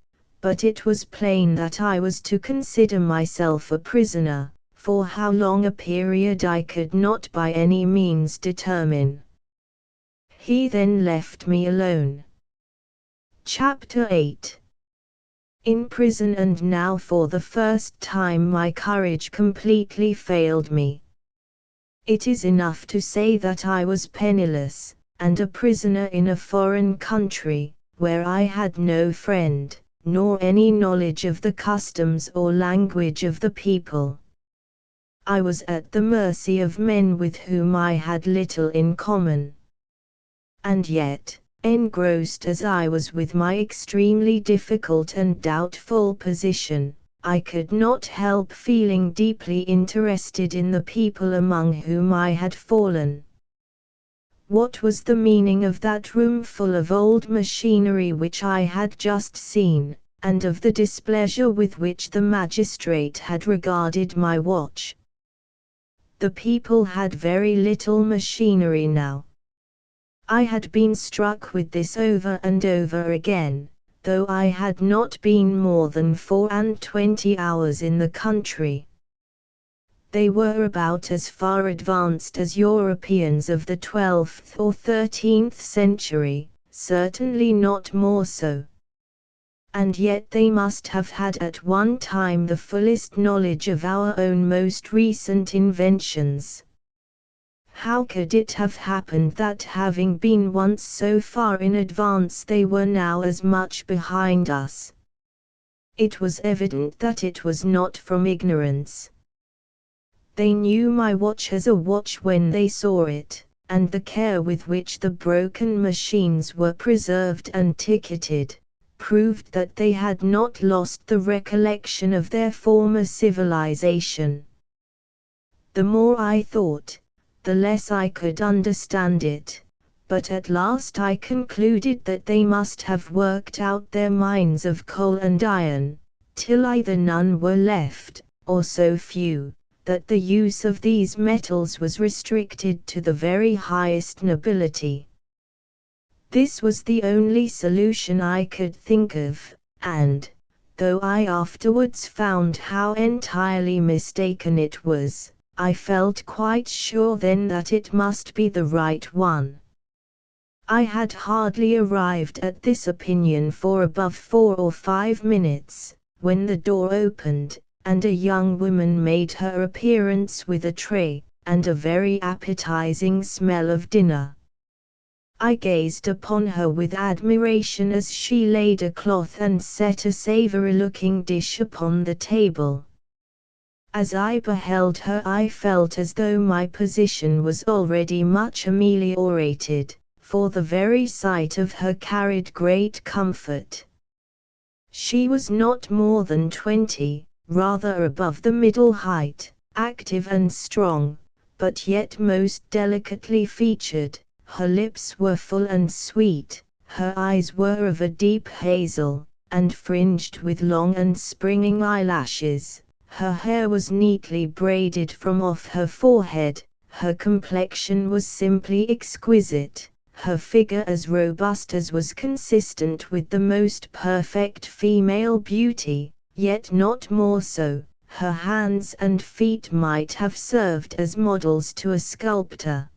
but it was plain that I was to consider myself a prisoner, for how long a period I could not by any means determine. He then left me alone. Chapter 8. In prison, and now for the first time my courage completely failed me. It is enough to say that I was penniless, and a prisoner in a foreign country, where I had no friend, nor any knowledge of the customs or language of the people. I was at the mercy of men with whom I had little in common. And yet, engrossed as I was with my extremely difficult and doubtful position, I could not help feeling deeply interested in the people among whom I had fallen. What was the meaning of that room full of old machinery which I had just seen, and of the displeasure with which the magistrate had regarded my watch? The people had very little machinery now. I had been struck with this over and over again, though I had not been more than 24 hours in the country. They were about as far advanced as Europeans of the 12th or 13th century, certainly not more so. And yet they must have had at one time the fullest knowledge of our own most recent inventions. How could it have happened that, having been once so far in advance, they were now as much behind us? It was evident that it was not from ignorance. They knew my watch as a watch when they saw it, and the care with which the broken machines were preserved and ticketed proved that they had not lost the recollection of their former civilization. The more I thought, the less I could understand it, but at last I concluded that they must have worked out their mines of coal and iron, till either none were left, or so few, that the use of these metals was restricted to the very highest nobility. This was the only solution I could think of, and, though I afterwards found how entirely mistaken it was, I felt quite sure then that it must be the right one. I had hardly arrived at this opinion for above 4 or 5 minutes, when the door opened, and a young woman made her appearance with a tray, and a very appetizing smell of dinner. I gazed upon her with admiration as she laid a cloth and set a savory-looking dish upon the table. As I beheld her, I felt as though my position was already much ameliorated, for the very sight of her carried great comfort. She was not more than 20, rather above the middle height, active and strong, but yet most delicately featured. Her lips were full and sweet, her eyes were of a deep hazel, and fringed with long and springing eyelashes. Her hair was neatly braided from off her forehead, her complexion was simply exquisite, her figure as robust as was consistent with the most perfect female beauty, yet not more so. Her hands and feet might have served as models to a sculptor.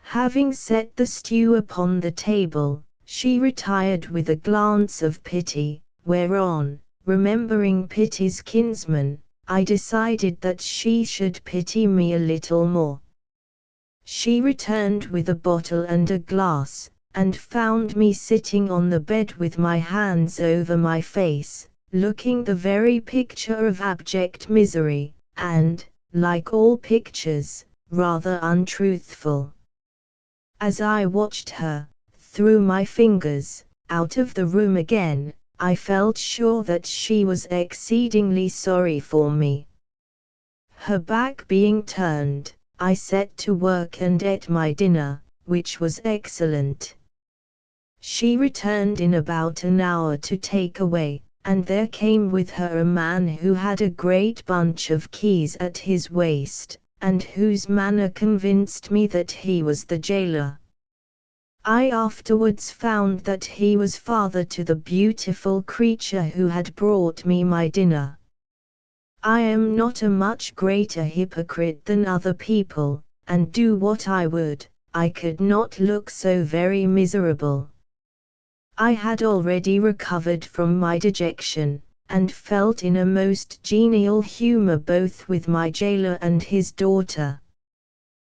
Having set the stew upon the table, she retired with a glance of pity, whereon, remembering pity's kinsman, I decided that she should pity me a little more. She returned with a bottle and a glass, and found me sitting on the bed with my hands over my face, looking the very picture of abject misery, and, like all pictures, rather untruthful. As I watched her, through my fingers, out of the room again, I felt sure that she was exceedingly sorry for me. Her back being turned, I set to work and ate my dinner, which was excellent. She returned in about an hour to take away, and there came with her a man who had a great bunch of keys at his waist, and whose manner convinced me that he was the jailer. I afterwards found that he was father to the beautiful creature who had brought me my dinner. I am not a much greater hypocrite than other people, and do what I would, I could not look so very miserable. I had already recovered from my dejection, and felt in a most genial humor both with my jailer and his daughter.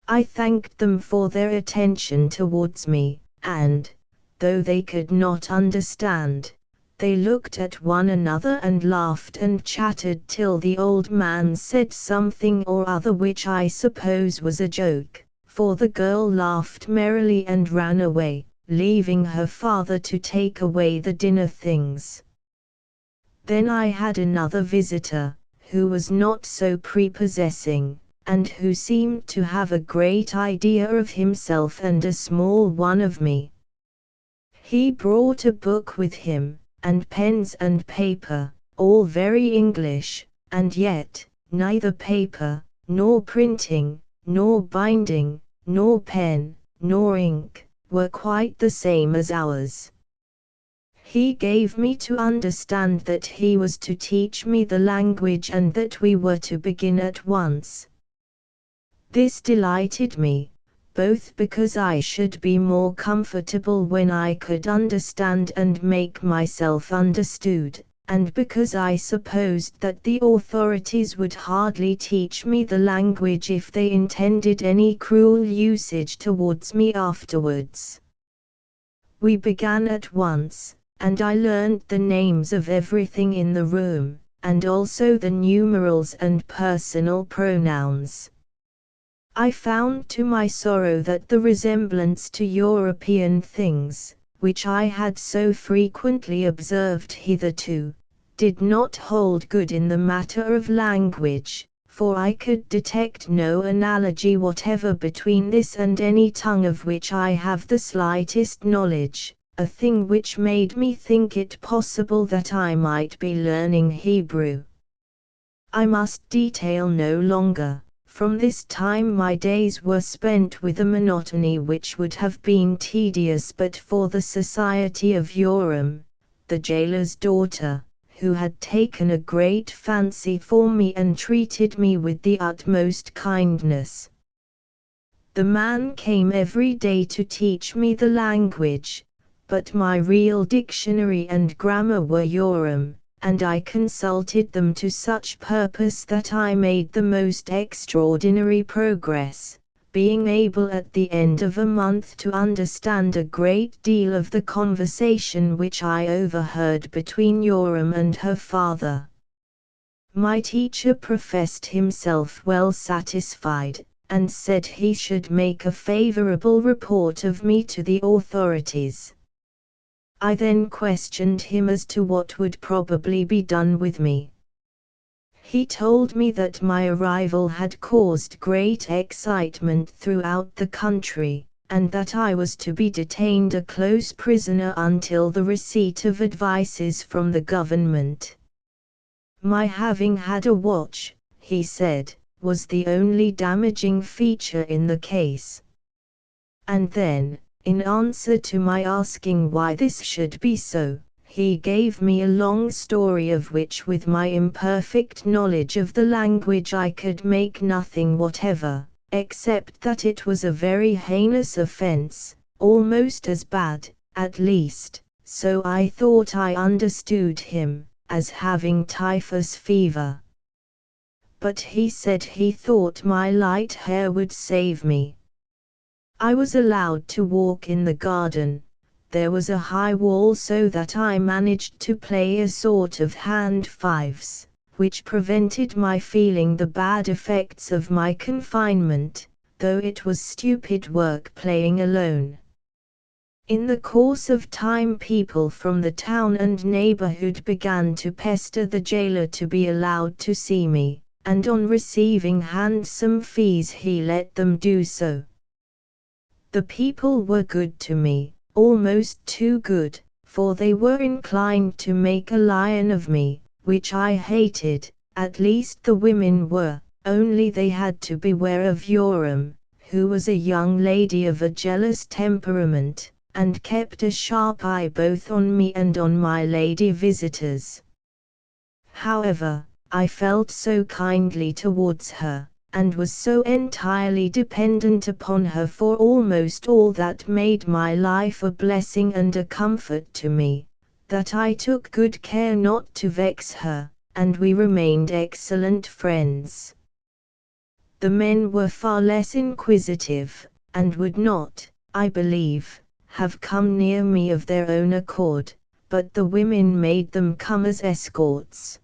I thanked them for their attention towards me, and, though they could not understand, they looked at one another and laughed and chattered till the old man said something or other which I suppose was a joke, for the girl laughed merrily and ran away, leaving her father to take away the dinner things. Then I had another visitor, who was not so prepossessing, and who seemed to have a great idea of himself and a small one of me. He brought a book with him, and pens and paper, all very English, and yet, neither paper, nor printing, nor binding, nor pen, nor ink, were quite the same as ours. He gave me to understand that he was to teach me the language and that we were to begin at once. This delighted me, both because I should be more comfortable when I could understand and make myself understood, and because I supposed that the authorities would hardly teach me the language if they intended any cruel usage towards me afterwards. We began at once, and I learned the names of everything in the room, and also the numerals and personal pronouns. I found to my sorrow that the resemblance to European things, which I had so frequently observed hitherto, did not hold good in the matter of language, for I could detect no analogy whatever between this and any tongue of which I have the slightest knowledge, a thing which made me think it possible that I might be learning Hebrew. I must detail no longer. From this time my days were spent with a monotony which would have been tedious but for the society of Joram, the jailer's daughter, who had taken a great fancy for me and treated me with the utmost kindness. The man came every day to teach me the language, but my real dictionary and grammar were Joram, and I consulted them to such purpose that I made the most extraordinary progress, being able at the end of a month to understand a great deal of the conversation which I overheard between Joram and her father. My teacher professed himself well satisfied, and said he should make a favorable report of me to the authorities. I then questioned him as to what would probably be done with me. He told me that my arrival had caused great excitement throughout the country, and that I was to be detained a close prisoner until the receipt of advices from the government. My having had a watch, he said, was the only damaging feature in the case. And then, in answer to my asking why this should be so, he gave me a long story of which with my imperfect knowledge of the language I could make nothing whatever, except that it was a very heinous offense, almost as bad, at least, so I thought I understood him, as having typhus fever. But he said he thought my light hair would save me. I was allowed to walk in the garden. There was a high wall so that I managed to play a sort of hand fives, which prevented my feeling the bad effects of my confinement, though it was stupid work playing alone. In the course of time people from the town and neighborhood began to pester the jailer to be allowed to see me, and on receiving handsome fees he let them do so. The people were good to me, almost too good, for they were inclined to make a lion of me, which I hated, at least the women were, only they had to beware of Joram, who was a young lady of a jealous temperament, and kept a sharp eye both on me and on my lady visitors. However, I felt so kindly towards her, and was so entirely dependent upon her for almost all that made my life a blessing and a comfort to me, that I took good care not to vex her, and we remained excellent friends. The men were far less inquisitive, and would not, I believe, have come near me of their own accord, but the women made them come as escorts.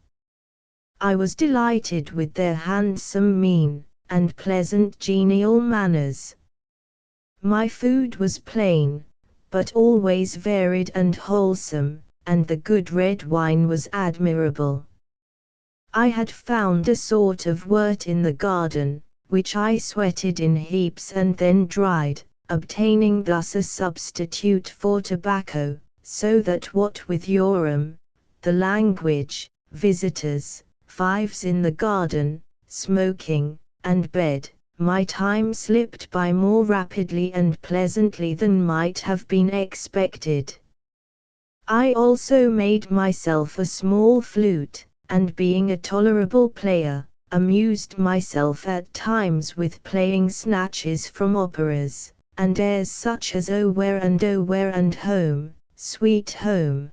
I was delighted with their handsome mien, and pleasant genial manners. My food was plain, but always varied and wholesome, and the good red wine was admirable. I had found a sort of wort in the garden, which I sweated in heaps and then dried, obtaining thus a substitute for tobacco, so that what with Joram, the language, visitors, fives in the garden, smoking, and bed, my time slipped by more rapidly and pleasantly than might have been expected. I also made myself a small flute, and being a tolerable player, amused myself at times with playing snatches from operas, and airs such as "Oh where and Home, Sweet Home."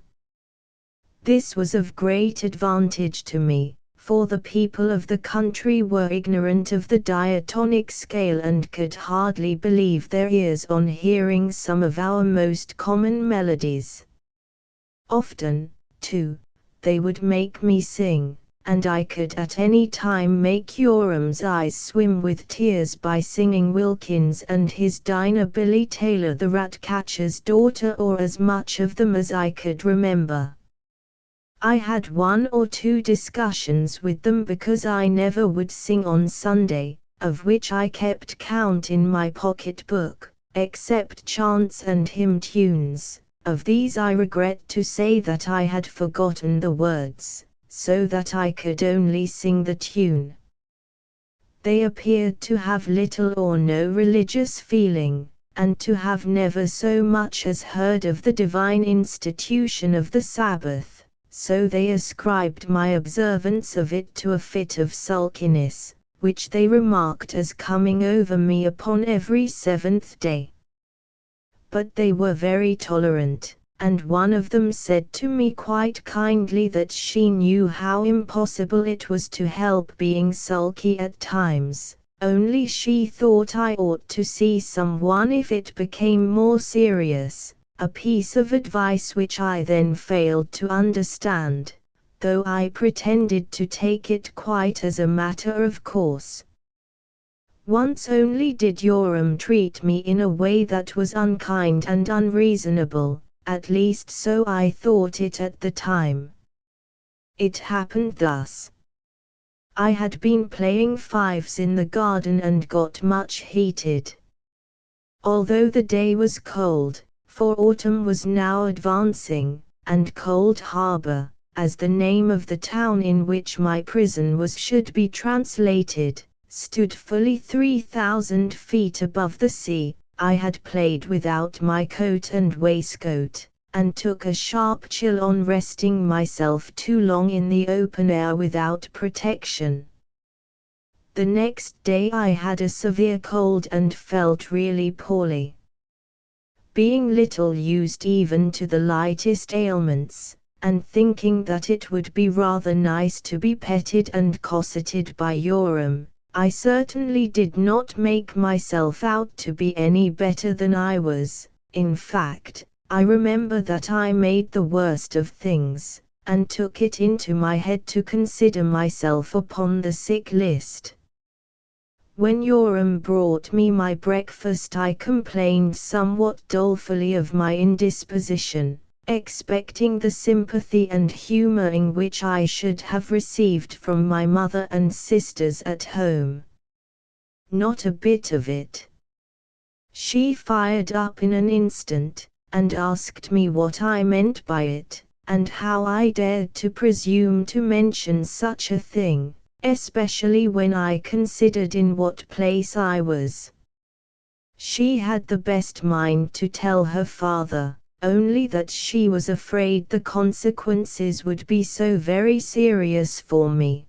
This was of great advantage to me, for the people of the country were ignorant of the diatonic scale and could hardly believe their ears on hearing some of our most common melodies. Often, too, they would make me sing, and I could at any time make Joram's eyes swim with tears by singing Wilkins and his Dinah Billy Taylor the Ratcatcher's Daughter, or as much of them as I could remember. I had 1 or 2 discussions with them because I never would sing on Sunday, of which I kept count in my pocket book, except chants and hymn tunes. Of these I regret to say that I had forgotten the words, so that I could only sing the tune. They appeared to have little or no religious feeling, and to have never so much as heard of the divine institution of the Sabbath, so they ascribed my observance of it to a fit of sulkiness, which they remarked as coming over me upon every 7th day. But they were very tolerant, and one of them said to me quite kindly that she knew how impossible it was to help being sulky at times, only she thought I ought to see someone if it became more serious, a piece of advice which I then failed to understand, though I pretended to take it quite as a matter of course. Once only did Joram treat me in a way that was unkind and unreasonable, at least so I thought it at the time. It happened thus. I had been playing fives in the garden and got much heated. Although the day was cold, for autumn was now advancing, and Cold Harbor, as the name of the town in which my prison was should be translated, stood fully 3,000 feet above the sea. I had played without my coat and waistcoat, and took a sharp chill on resting myself too long in the open air without protection. The next day I had a severe cold and felt really poorly. Being little used even to the lightest ailments, and thinking that it would be rather nice to be petted and cosseted by Joram, I certainly did not make myself out to be any better than I was. In fact, I remember that I made the worst of things, and took it into my head to consider myself upon the sick list. When Joram brought me my breakfast I complained somewhat dolefully of my indisposition, expecting the sympathy and humoring which I should have received from my mother and sisters at home. Not a bit of it. She fired up in an instant, and asked me what I meant by it, and how I dared to presume to mention such a thing, especially when I considered in what place I was. She had the best mind to tell her father, only that she was afraid the consequences would be so very serious for me.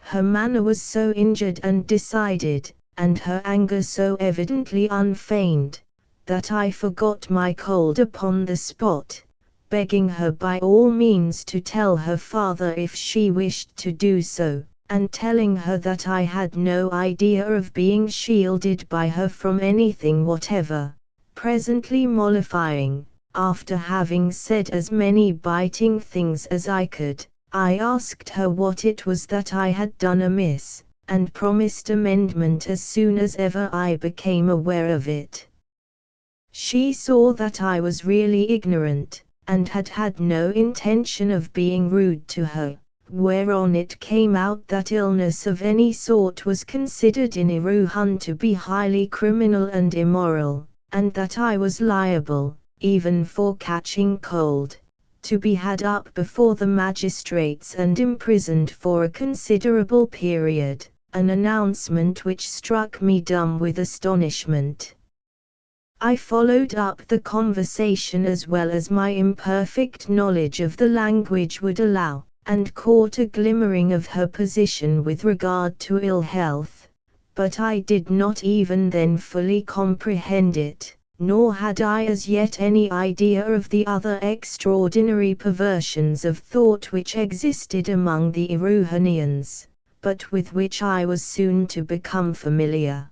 Her manner was so injured and decided, and her anger so evidently unfeigned, that I forgot my cold upon the spot, begging her by all means to tell her father if she wished to do so, and telling her that I had no idea of being shielded by her from anything whatever, presently mollifying, after having said as many biting things as I could. I asked her what it was that I had done amiss, and promised amendment as soon as ever I became aware of it. She saw that I was really ignorant, and had had no intention of being rude to her, whereon it came out that illness of any sort was considered in Erewhon to be highly criminal and immoral, and that I was liable, even for catching cold, to be had up before the magistrates and imprisoned for a considerable period, an announcement which struck me dumb with astonishment. I followed up the conversation as well as my imperfect knowledge of the language would allow, and caught a glimmering of her position with regard to ill health, but I did not even then fully comprehend it, nor had I as yet any idea of the other extraordinary perversions of thought which existed among the Erewhonians, but with which I was soon to become familiar.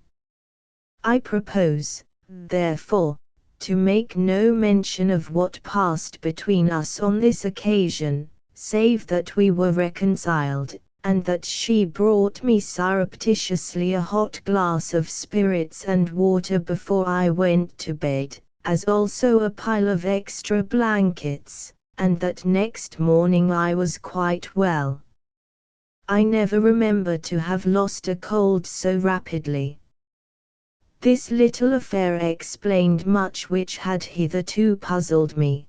I propose, therefore, to make no mention of what passed between us on this occasion, save that we were reconciled, and that she brought me surreptitiously a hot glass of spirits and water before I went to bed, as also a pile of extra blankets, and that next morning I was quite well. I never remember to have lost a cold so rapidly. This little affair explained much which had hitherto puzzled me.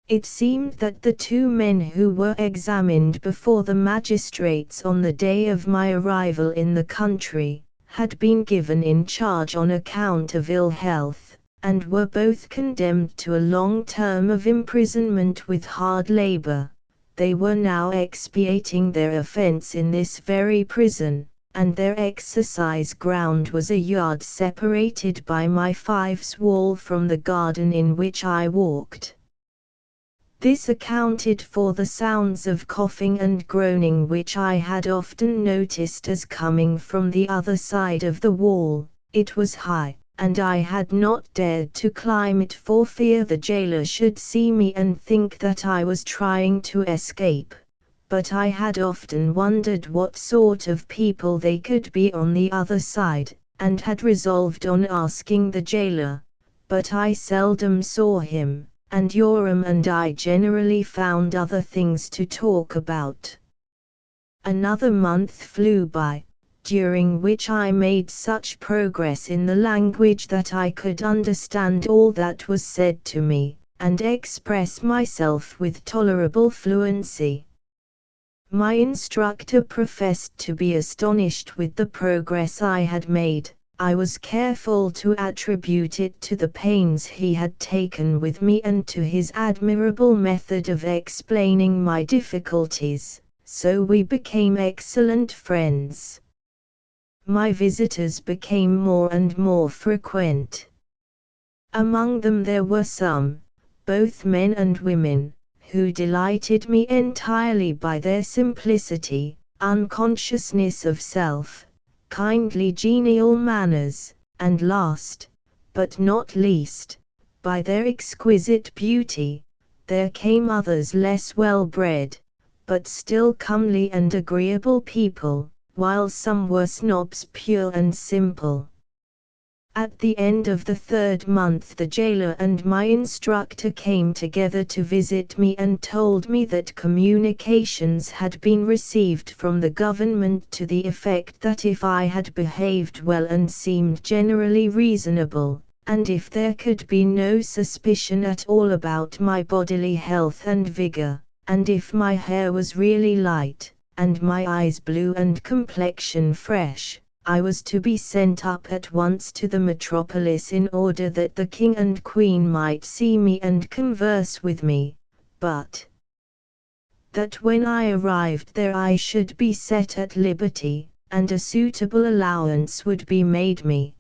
It seemed that the two men who were examined before the magistrates on the day of my arrival in the country, had been given in charge on account of ill health, and were both condemned to a long term of imprisonment with hard labor. They were now expiating their offense in this very prison, and their exercise ground was a yard separated by my fife's wall from the garden in which I walked. This accounted for the sounds of coughing and groaning which I had often noticed as coming from the other side of the wall. It was high, and I had not dared to climb it for fear the jailer should see me and think that I was trying to escape. But I had often wondered what sort of people they could be on the other side, and had resolved on asking the jailer, but I seldom saw him, and Joram and I generally found other things to talk about. Another month flew by, during which I made such progress in the language that I could understand all that was said to me, and express myself with tolerable fluency. My instructor professed to be astonished with the progress I had made. I was careful to attribute it to the pains he had taken with me and to his admirable method of explaining my difficulties, so we became excellent friends. My visitors became more and more frequent. Among them there were some, both men and women, who delighted me entirely by their simplicity, unconsciousness of self, kindly genial manners, and last, but not least, by their exquisite beauty. There came others less well bred, but still comely and agreeable people, while some were snobs pure and simple. At the end of the third month the jailer and my instructor came together to visit me and told me that communications had been received from the government to the effect that if I had behaved well and seemed generally reasonable, and if there could be no suspicion at all about my bodily health and vigor, and if my hair was really light, and my eyes blue and complexion fresh, I was to be sent up at once to the metropolis in order that the king and queen might see me and converse with me, but that when I arrived there I should be set at liberty, and a suitable allowance would be made me.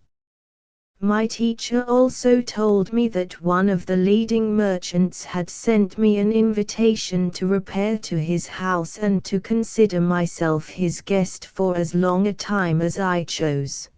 My teacher also told me that one of the leading merchants had sent me an invitation to repair to his house and to consider myself his guest for as long a time as I chose.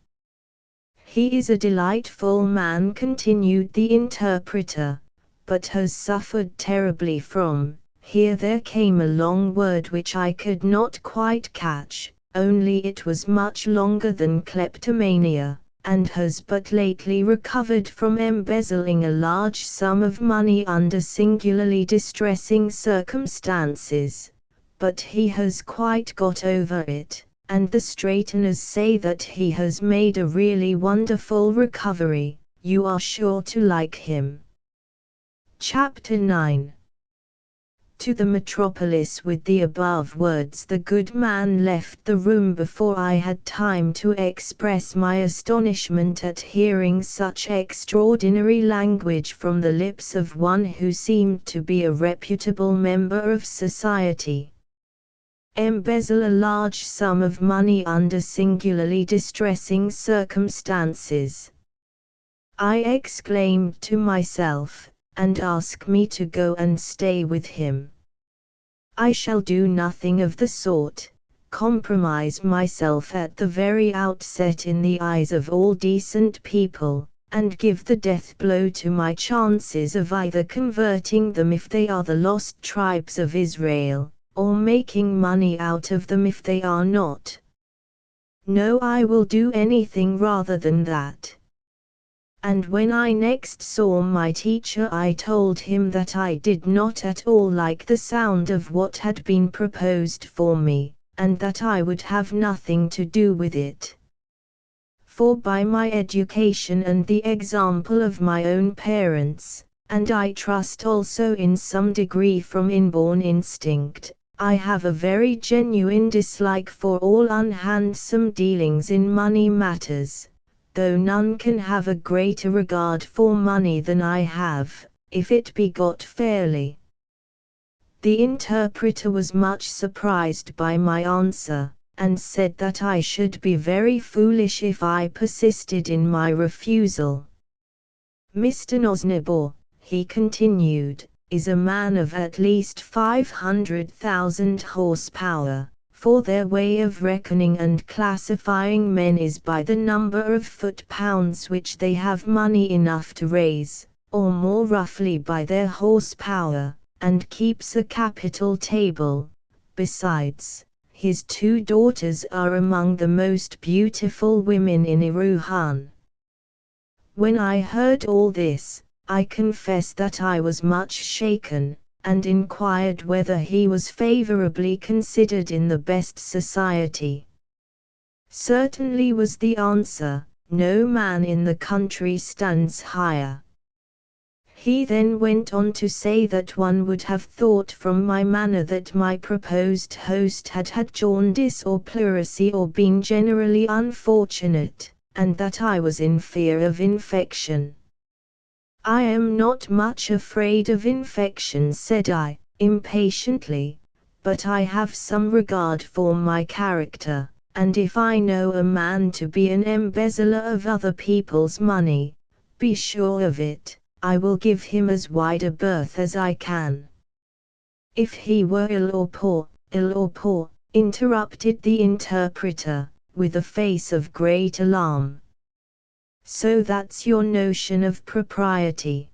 He is a delightful man, continued the interpreter, but has suffered terribly from, here there came a long word which I could not quite catch, only it was much longer than kleptomania, and has but lately recovered from embezzling a large sum of money under singularly distressing circumstances. But he has quite got over it, and the straighteners say that he has made a really wonderful recovery. You are sure to like him. Chapter 9. To the metropolis. With the above words the good man left the room before I had time to express my astonishment at hearing such extraordinary language from the lips of one who seemed to be a reputable member of society. Embezzle a large sum of money under singularly distressing circumstances, I exclaimed to myself, and ask me to go and stay with him. I shall do nothing of the sort, compromise myself at the very outset in the eyes of all decent people, and give the death blow to my chances of either converting them if they are the lost tribes of Israel, or making money out of them if they are not. No, I will do anything rather than that. And when I next saw my teacher I told him that I did not at all like the sound of what had been proposed for me, and that I would have nothing to do with it. For by my education and the example of my own parents, and I trust also in some degree from inborn instinct, I have a very genuine dislike for all unhandsome dealings in money matters, though none can have a greater regard for money than I have, if it be got fairly. The interpreter was much surprised by my answer, and said that I should be very foolish if I persisted in my refusal. Mr. Nosnibor, he continued, is a man of at least 500,000 horsepower. For their way of reckoning and classifying men is by the number of foot-pounds which they have money enough to raise, or more roughly by their horsepower, and keeps a capital table. Besides, his 2 daughters are among the most beautiful women in Erewhon. When I heard all this, I confess that I was much shaken, and inquired whether he was favorably considered in the best society. Certainly, was the answer, no man in the country stands higher. He then went on to say that one would have thought from my manner that my proposed host had had jaundice or pleurisy or been generally unfortunate, and that I was in fear of infection. I am not much afraid of infection, said I, impatiently, but I have some regard for my character, and if I know a man to be an embezzler of other people's money, be sure of it, I will give him as wide a berth as I can. If he were ill or poor, interrupted the interpreter, with a face of great alarm. So that's your notion of propriety.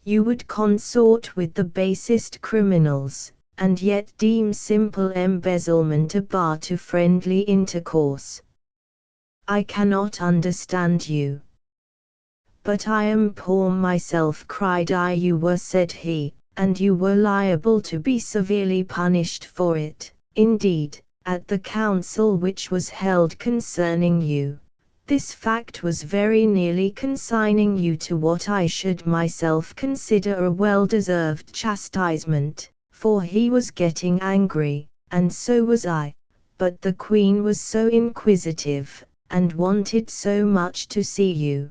You would consort with the basest criminals, and yet deem simple embezzlement a bar to friendly intercourse. I cannot understand you. But I am poor myself, cried I. You were, said he, and you were liable to be severely punished for it. Indeed, at the council which was held concerning you, this fact was very nearly consigning you to what I should myself consider a well-deserved chastisement, for he was getting angry, and so was I, but the queen was so inquisitive, and wanted so much to see you,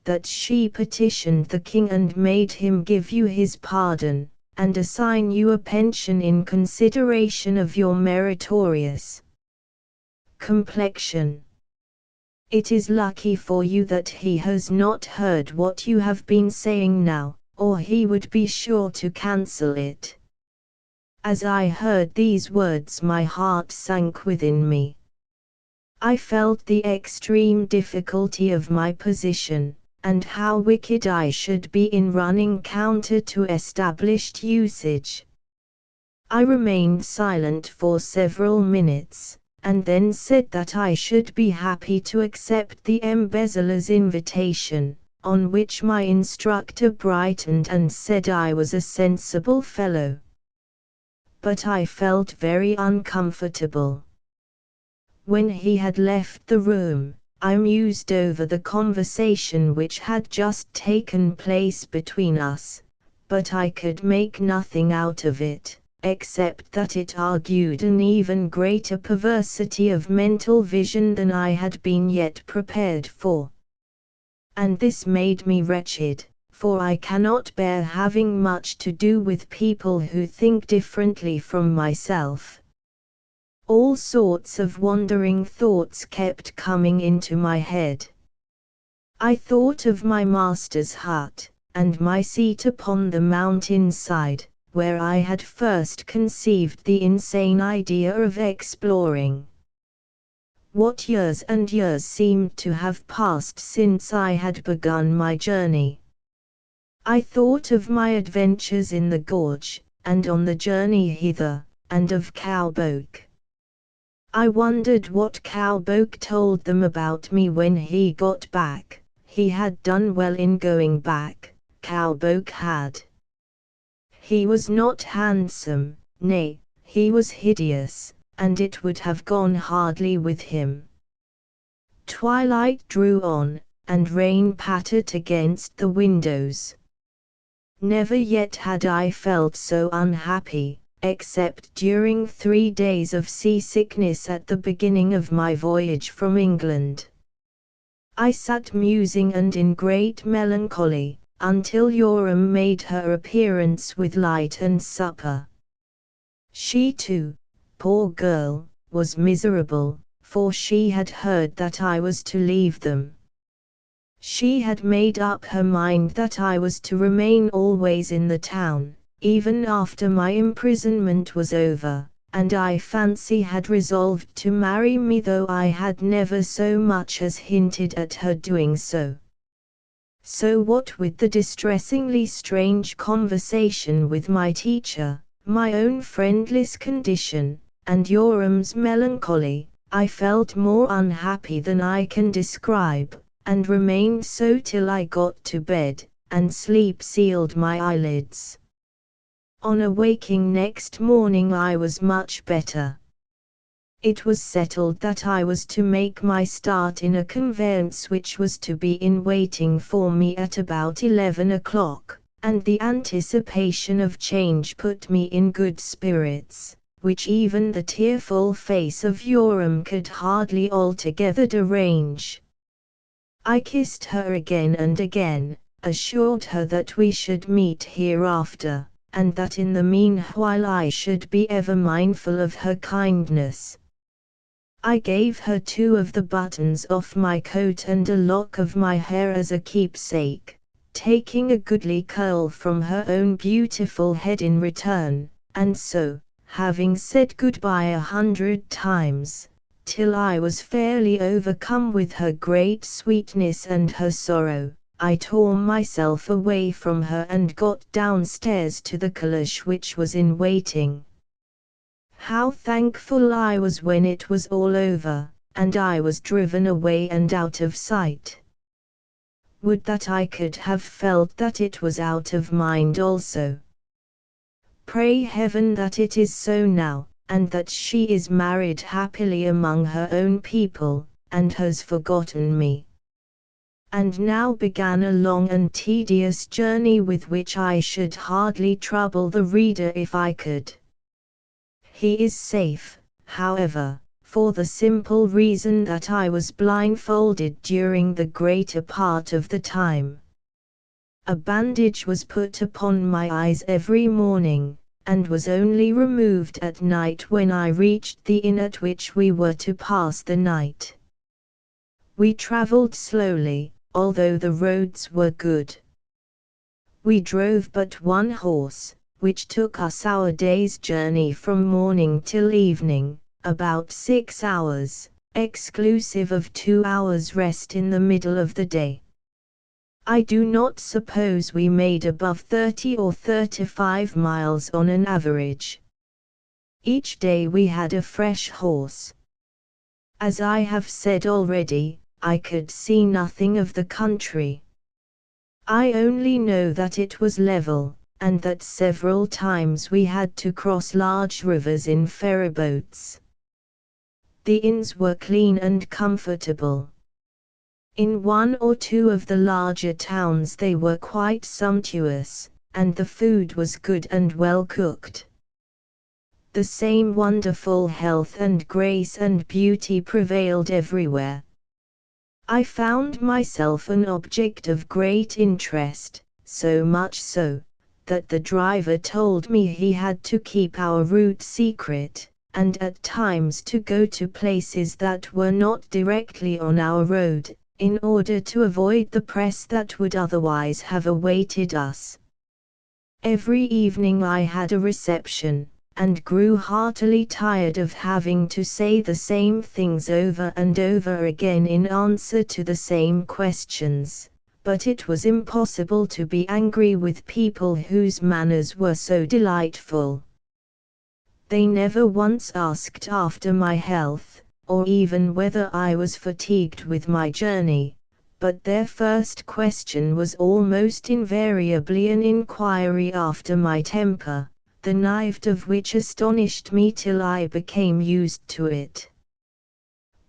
that she petitioned the king and made him give you his pardon, and assign you a pension in consideration of your meritorious complexion. It is lucky for you that he has not heard what you have been saying now, or he would be sure to cancel it. As I heard these words, my heart sank within me. I felt the extreme difficulty of my position, and how wicked I should be in running counter to established usage. I remained silent for several minutes, and then said that I should be happy to accept the embezzler's invitation, on which my instructor brightened and said I was a sensible fellow. But I felt very uncomfortable. When he had left the room, I mused over the conversation which had just taken place between us, but I could make nothing out of it, except that it argued an even greater perversity of mental vision than I had been yet prepared for. And this made me wretched, for I cannot bear having much to do with people who think differently from myself. All sorts of wandering thoughts kept coming into my head. I thought of my master's hut, and my seat upon the mountain side, where I had first conceived the insane idea of exploring. What years and years seemed to have passed since I had begun my journey. I thought of my adventures in the gorge, and on the journey hither, and of Cowboke. I wondered what Cowboke told them about me when he got back. He had done well in going back, Cowboke had. He was not handsome, nay, he was hideous, and it would have gone hardly with him. Twilight drew on, and rain pattered against the windows. Never yet had I felt so unhappy, except during 3 days of seasickness at the beginning of my voyage from England. I sat musing and in great melancholy, until Joram made her appearance with light and supper. She too, poor girl, was miserable, for she had heard that I was to leave them. She had made up her mind that I was to remain always in the town, even after my imprisonment was over, and I fancy had resolved to marry me, though I had never so much as hinted at her doing so. So what with the distressingly strange conversation with my teacher, my own friendless condition, and Joram's melancholy, I felt more unhappy than I can describe, and remained so till I got to bed, and sleep sealed my eyelids. On awaking next morning I was much better. It was settled that I was to make my start in a conveyance which was to be in waiting for me at about 11 o'clock, and the anticipation of change put me in good spirits, which even the tearful face of Joram could hardly altogether derange. I kissed her again and again, assured her that we should meet hereafter, and that in the meanwhile I should be ever mindful of her kindness. I gave her 2 of the buttons off my coat and a lock of my hair as a keepsake, taking a goodly curl from her own beautiful head in return, and so, having said goodbye 100 times, till I was fairly overcome with her great sweetness and her sorrow, I tore myself away from her and got downstairs to the calash which was in waiting. How thankful I was when it was all over, and I was driven away and out of sight. Would that I could have felt that it was out of mind also. Pray heaven that it is so now, and that she is married happily among her own people, and has forgotten me. And now began a long and tedious journey with which I should hardly trouble the reader if I could. He is safe, however, for the simple reason that I was blindfolded during the greater part of the time. A bandage was put upon my eyes every morning, and was only removed at night when I reached the inn at which we were to pass the night. We traveled slowly, although the roads were good. We drove but one horse, which took us our day's journey from morning till evening, about 6 hours, exclusive of 2 hours rest in the middle of the day. I do not suppose we made above 30 or 35 miles on an average. Each day we had a fresh horse. As I have said already, I could see nothing of the country. I only know that it was level, and that several times we had to cross large rivers in ferryboats. The inns were clean and comfortable. In one or two of the larger towns they were quite sumptuous, and the food was good and well cooked. The same wonderful health and grace and beauty prevailed everywhere. I found myself an object of great interest, so much so, that the driver told me he had to keep our route secret, and at times to go to places that were not directly on our road, in order to avoid the press that would otherwise have awaited us. Every evening I had a reception, and grew heartily tired of having to say the same things over and over again in answer to the same questions, but it was impossible to be angry with people whose manners were so delightful. They never once asked after my health, or even whether I was fatigued with my journey, but their first question was almost invariably an inquiry after my temper, the knifed of which astonished me till I became used to it.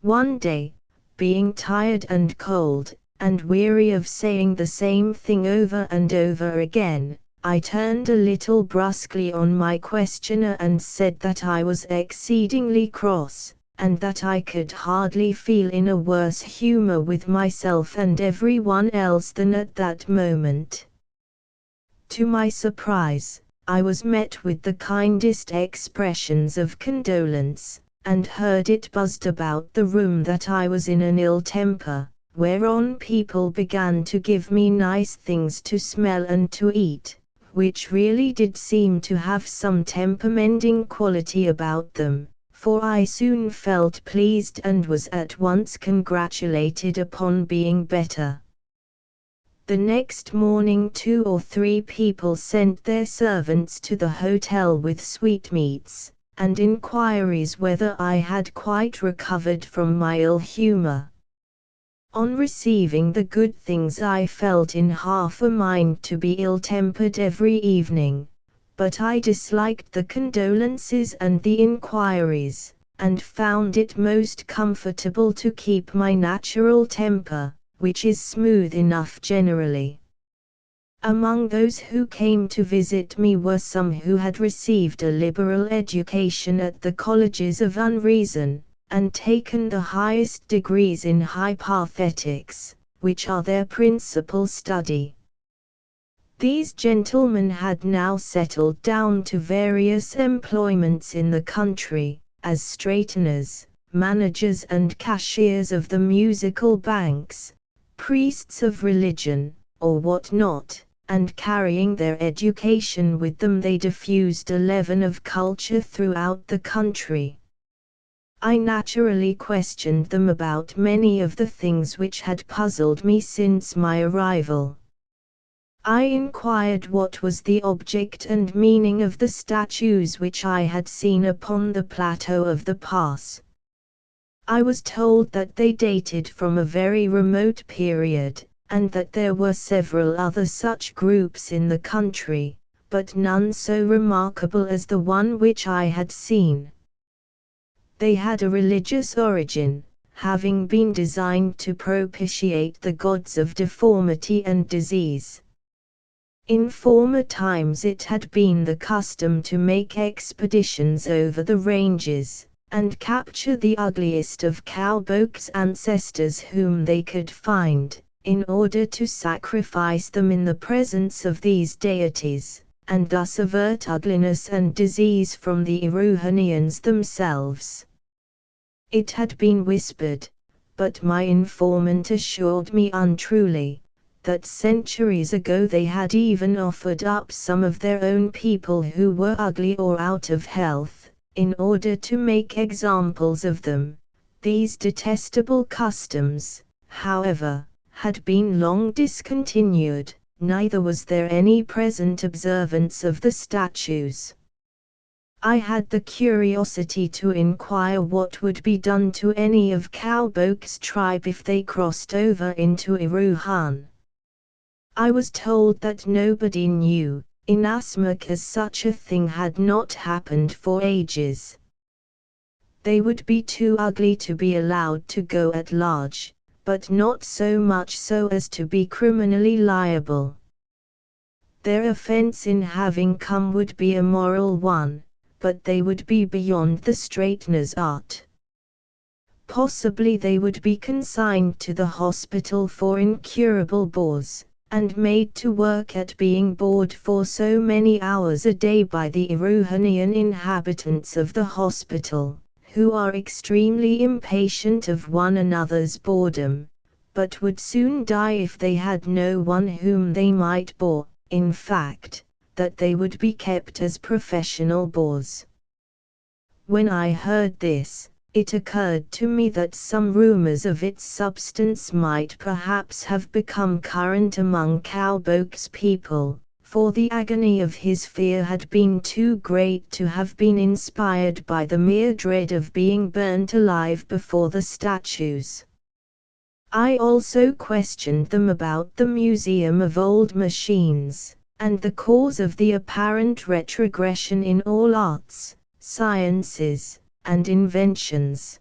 One day, being tired and cold, and weary of saying the same thing over and over again, I turned a little brusquely on my questioner and said that I was exceedingly cross, and that I could hardly feel in a worse humor with myself and everyone else than at that moment. To my surprise, I was met with the kindest expressions of condolence, and heard it buzzed about the room that I was in an ill temper, whereon people began to give me nice things to smell and to eat, which really did seem to have some temper-mending quality about them, for I soon felt pleased and was at once congratulated upon being better. The next morning 2 or 3 people sent their servants to the hotel with sweetmeats, and inquiries whether I had quite recovered from my ill humor. On receiving the good things I felt in half a mind to be ill-tempered every evening, but I disliked the condolences and the inquiries, and found it most comfortable to keep my natural temper, which is smooth enough generally. Among those who came to visit me were some who had received a liberal education at the colleges of Unreason, and taken the highest degrees in hypothetics, which are their principal study. These gentlemen had now settled down to various employments in the country, as straighteners, managers and cashiers of the musical banks, priests of religion, or what not, and carrying their education with them they diffused a leaven of culture throughout the country. I naturally questioned them about many of the things which had puzzled me since my arrival. I inquired what was the object and meaning of the statues which I had seen upon the plateau of the pass. I was told that they dated from a very remote period, and that there were several other such groups in the country, but none so remarkable as the one which I had seen. They had a religious origin, having been designed to propitiate the gods of deformity and disease. In former times it had been the custom to make expeditions over the ranges, and capture the ugliest of Cowboke's ancestors whom they could find, in order to sacrifice them in the presence of these deities, and thus avert ugliness and disease from the Erewhonians themselves. It had been whispered, but my informant assured me untruly, that centuries ago they had even offered up some of their own people who were ugly or out of health, in order to make examples of them. These detestable customs, however, had been long discontinued, neither was there any present observance of the statues. I had the curiosity to inquire what would be done to any of Cowboke's tribe if they crossed over into Erewhon. I was told that nobody knew, inasmuch as such a thing had not happened for ages. They would be too ugly to be allowed to go at large, but not so much so as to be criminally liable. Their offense in having come would be a moral one, but they would be beyond the straightener's art. Possibly they would be consigned to the hospital for incurable bores, and made to work at being bored for so many hours a day by the Erewhonian inhabitants of the hospital, who are extremely impatient of one another's boredom, but would soon die if they had no one whom they might bore, in fact, that they would be kept as professional bores. When I heard this, it occurred to me that some rumors of its substance might perhaps have become current among Cowboke's people, for the agony of his fear had been too great to have been inspired by the mere dread of being burnt alive before the statues. I also questioned them about the Museum of Old Machines, and the cause of the apparent retrogression in all arts, sciences, and inventions.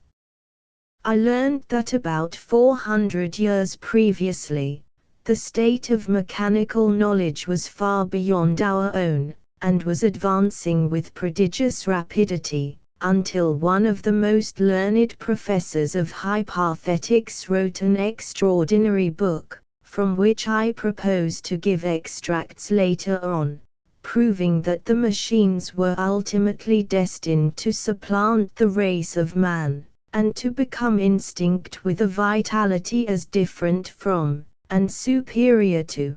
I learned that about 400 years previously, the state of mechanical knowledge was far beyond our own, and was advancing with prodigious rapidity, until one of the most learned professors of hypothetics wrote an extraordinary book, from which I propose to give extracts later on, proving that the machines were ultimately destined to supplant the race of man, and to become instinct with a vitality as different from, and superior to,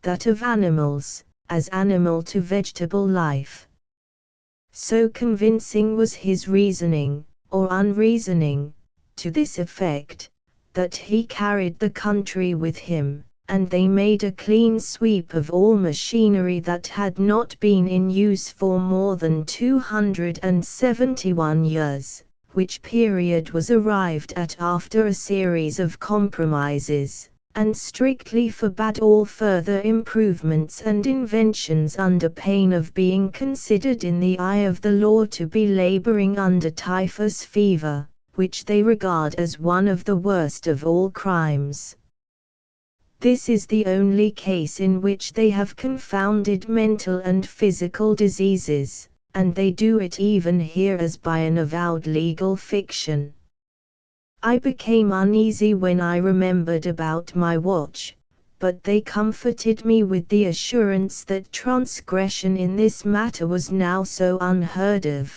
that of animals, as animal to vegetable life. So convincing was his reasoning, or unreasoning, to this effect, that he carried the country with him, and they made a clean sweep of all machinery that had not been in use for more than 271 years, which period was arrived at after a series of compromises, and strictly forbade all further improvements and inventions under pain of being considered in the eye of the law to be laboring under typhus fever, which they regard as one of the worst of all crimes. This is the only case in which they have confounded mental and physical diseases, and they do it even here as by an avowed legal fiction. I became uneasy when I remembered about my watch, but they comforted me with the assurance that transgression in this matter was now so unheard of,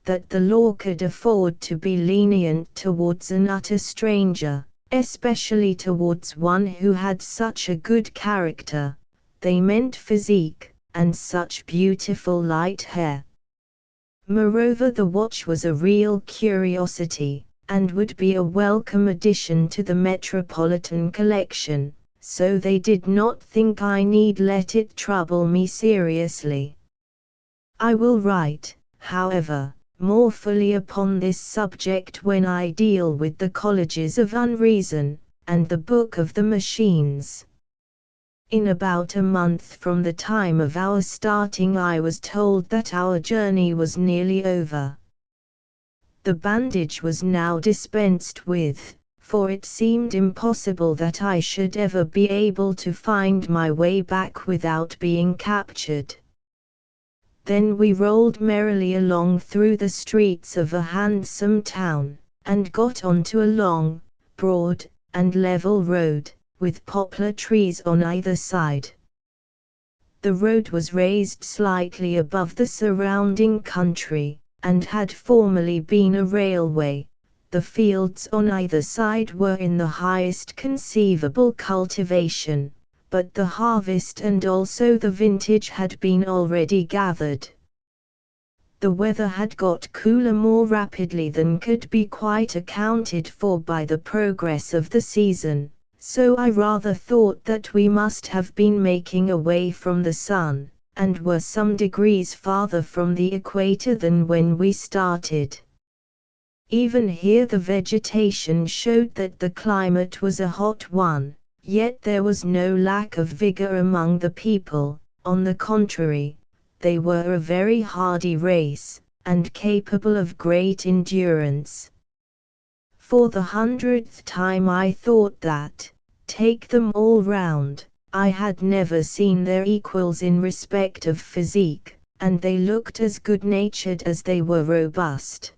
that the law could afford to be lenient towards an utter stranger, especially towards one who had such a good character, they meant physique, and such beautiful light hair. Moreover, the watch was a real curiosity, and would be a welcome addition to the Metropolitan collection, so they did not think I need let it trouble me seriously. I will write, however, more fully upon this subject when I deal with the Colleges of Unreason, and the Book of the Machines. In about a month from the time of our starting I was told that our journey was nearly over. The bandage was now dispensed with, for it seemed impossible that I should ever be able to find my way back without being captured. Then we rolled merrily along through the streets of a handsome town, and got onto a long, broad, and level road, with poplar trees on either side. The road was raised slightly above the surrounding country, and had formerly been a railway. The fields on either side were in the highest conceivable cultivation, but the harvest and also the vintage had been already gathered. The weather had got cooler more rapidly than could be quite accounted for by the progress of the season, so I rather thought that we must have been making away from the sun, and were some degrees farther from the equator than when we started. Even here the vegetation showed that the climate was a hot one, yet there was no lack of vigor among the people. On the contrary, they were a very hardy race, and capable of great endurance. For the 100th time I thought that, take them all round, I had never seen their equals in respect of physique, and they looked as good-natured as they were robust.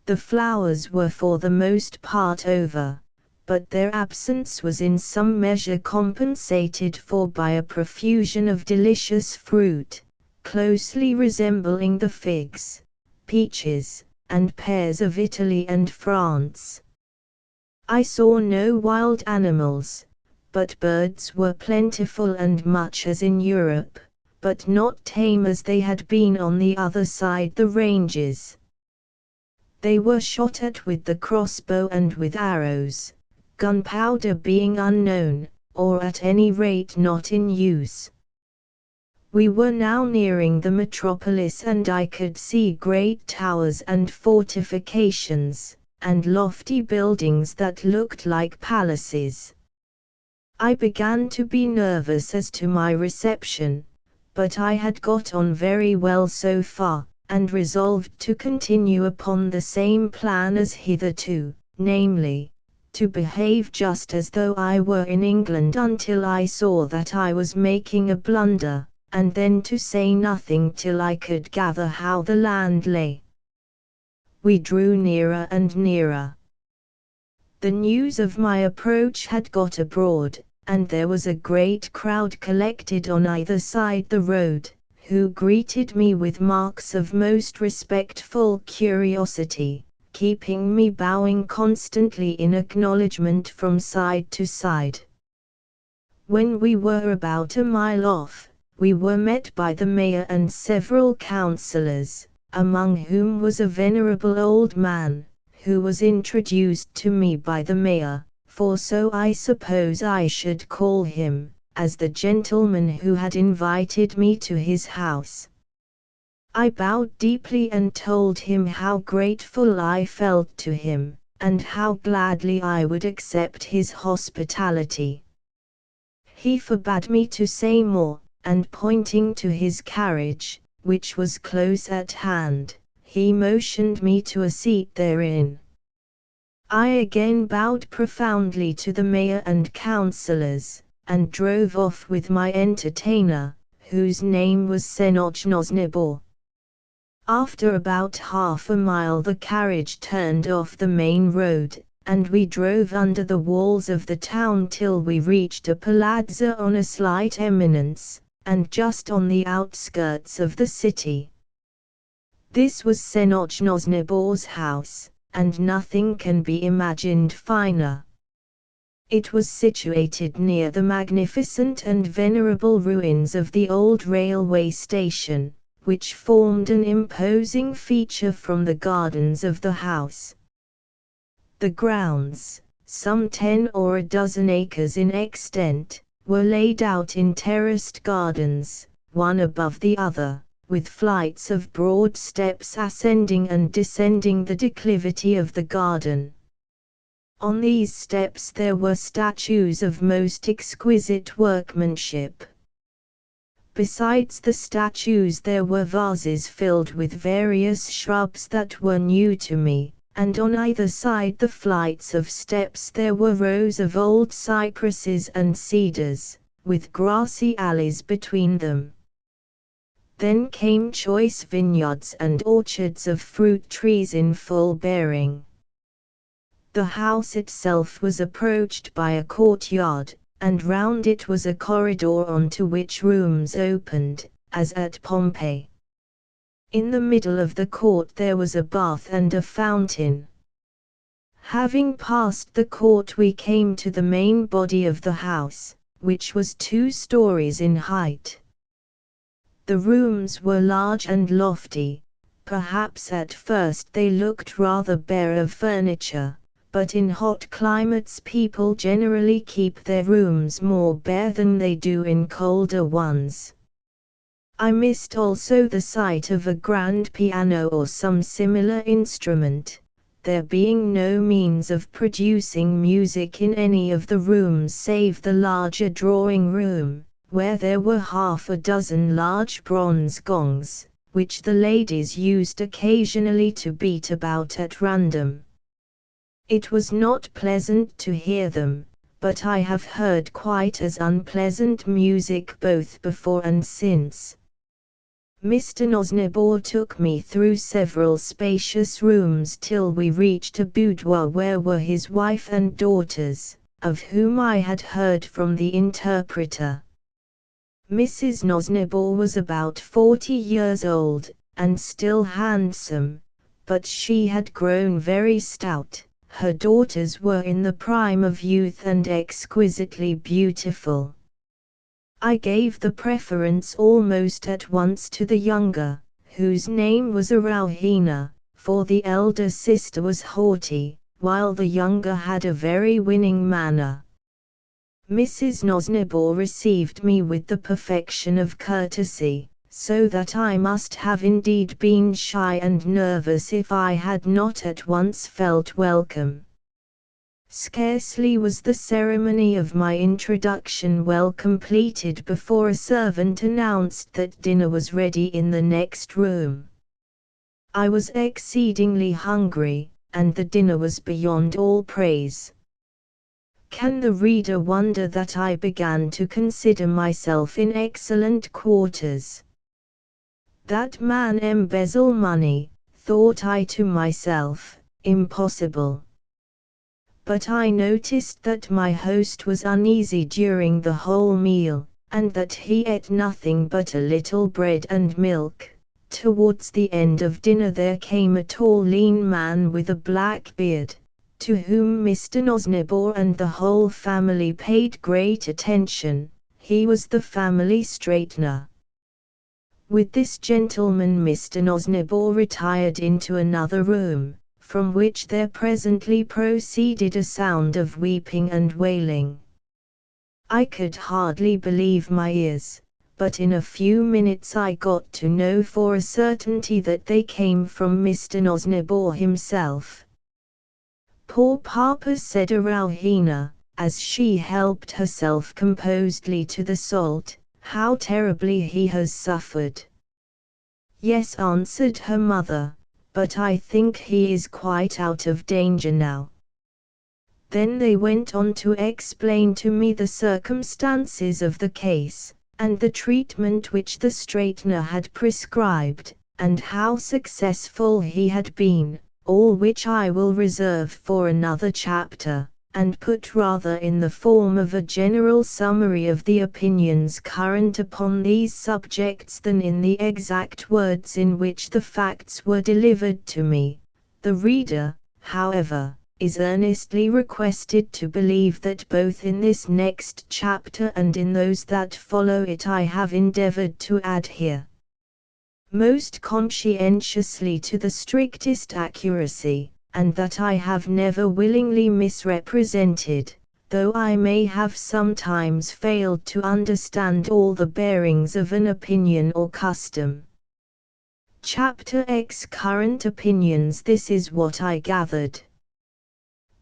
The flowers were for the most part over, but their absence was in some measure compensated for by a profusion of delicious fruit, closely resembling the figs, peaches, and pears of Italy and France. I saw no wild animals, but birds were plentiful and much as in Europe, but not tame as they had been on the other side the ranges. They were shot at with the crossbow and with arrows, gunpowder being unknown, or at any rate not in use. We were now nearing the metropolis, and I could see great towers and fortifications, and lofty buildings that looked like palaces. I began to be nervous as to my reception, but I had got on very well so far, and resolved to continue upon the same plan as hitherto, namely, to behave just as though I were in England until I saw that I was making a blunder, and then to say nothing till I could gather how the land lay. We drew nearer and nearer. The news of my approach had got abroad, and there was a great crowd collected on either side the road, who greeted me with marks of most respectful curiosity, keeping me bowing constantly in acknowledgment from side to side. When we were about a mile off, we were met by the mayor and several councillors, among whom was a venerable old man, who was introduced to me by the mayor, for so I suppose I should call him, as the gentleman who had invited me to his house. I bowed deeply and told him how grateful I felt to him, and how gladly I would accept his hospitality. He forbade me to say more, and pointing to his carriage, which was close at hand, he motioned me to a seat therein. I again bowed profoundly to the mayor and councillors, and drove off with my entertainer, whose name was Senochnozhnibor. After about half a mile the carriage turned off the main road, and we drove under the walls of the town till we reached a palazzo on a slight eminence, and just on the outskirts of the city. This was Senochnozhnibor's house, and nothing can be imagined finer. It was situated near the magnificent and venerable ruins of the old railway station, which formed an imposing feature from the gardens of the house. The grounds, some 10 or a dozen acres in extent, were laid out in terraced gardens, one above the other, with flights of broad steps ascending and descending the declivity of the garden. On these steps there were statues of most exquisite workmanship. Besides the statues there were vases filled with various shrubs that were new to me, and on either side the flights of steps there were rows of old cypresses and cedars, with grassy alleys between them. Then came choice vineyards and orchards of fruit trees in full bearing. The house itself was approached by a courtyard, and round it was a corridor onto which rooms opened, as at Pompeii. In the middle of the court there was a bath and a fountain. Having passed the court we came to the main body of the house, which was 2 stories in height. The rooms were large and lofty. Perhaps at first they looked rather bare of furniture, but in hot climates people generally keep their rooms more bare than they do in colder ones. I missed also the sight of a grand piano or some similar instrument, there being no means of producing music in any of the rooms save the larger drawing room, where there were half a dozen large bronze gongs, which the ladies used occasionally to beat about at random. It was not pleasant to hear them, but I have heard quite as unpleasant music both before and since. Mr. Nosnibor took me through several spacious rooms till we reached a boudoir where were his wife and daughters, of whom I had heard from the interpreter. Mrs. Nosnibor was about 40 years old, and still handsome, but she had grown very stout. Her daughters were in the prime of youth and exquisitely beautiful. I gave the preference almost at once to the younger, whose name was Erewhon, for the elder sister was haughty, while the younger had a very winning manner. Mrs. Nosnibor received me with the perfection of courtesy, so that I must have indeed been shy and nervous if I had not at once felt welcome. Scarcely was the ceremony of my introduction well completed before a servant announced that dinner was ready in the next room. I was exceedingly hungry, and the dinner was beyond all praise. Can the reader wonder that I began to consider myself in excellent quarters? That man embezzle money, thought I to myself, impossible. But I noticed that my host was uneasy during the whole meal, and that he ate nothing but a little bread and milk. Towards the end of dinner there came a tall lean man with a black beard, to whom Mr. Nosnibor and the whole family paid great attention. He was the family straightener. With this gentleman Mr. Nosnibor retired into another room, from which there presently proceeded a sound of weeping and wailing. I could hardly believe my ears, but in a few minutes I got to know for a certainty that they came from Mr. Nosnibor himself. "Poor papa," said Erewhon, as she helped herself composedly to the salt, "how terribly he has suffered." "Yes," answered her mother, "but I think he is quite out of danger now." Then they went on to explain to me the circumstances of the case, and the treatment which the straightener had prescribed, and how successful he had been, all which I will reserve for another chapter, and put rather in the form of a general summary of the opinions current upon these subjects than in the exact words in which the facts were delivered to me. The reader, however, is earnestly requested to believe that both in this next chapter and in those that follow it I have endeavored to adhere most conscientiously to the strictest accuracy, and that I have never willingly misrepresented, though I may have sometimes failed to understand all the bearings of an opinion or custom. Chapter X Current Opinions. This is what I gathered.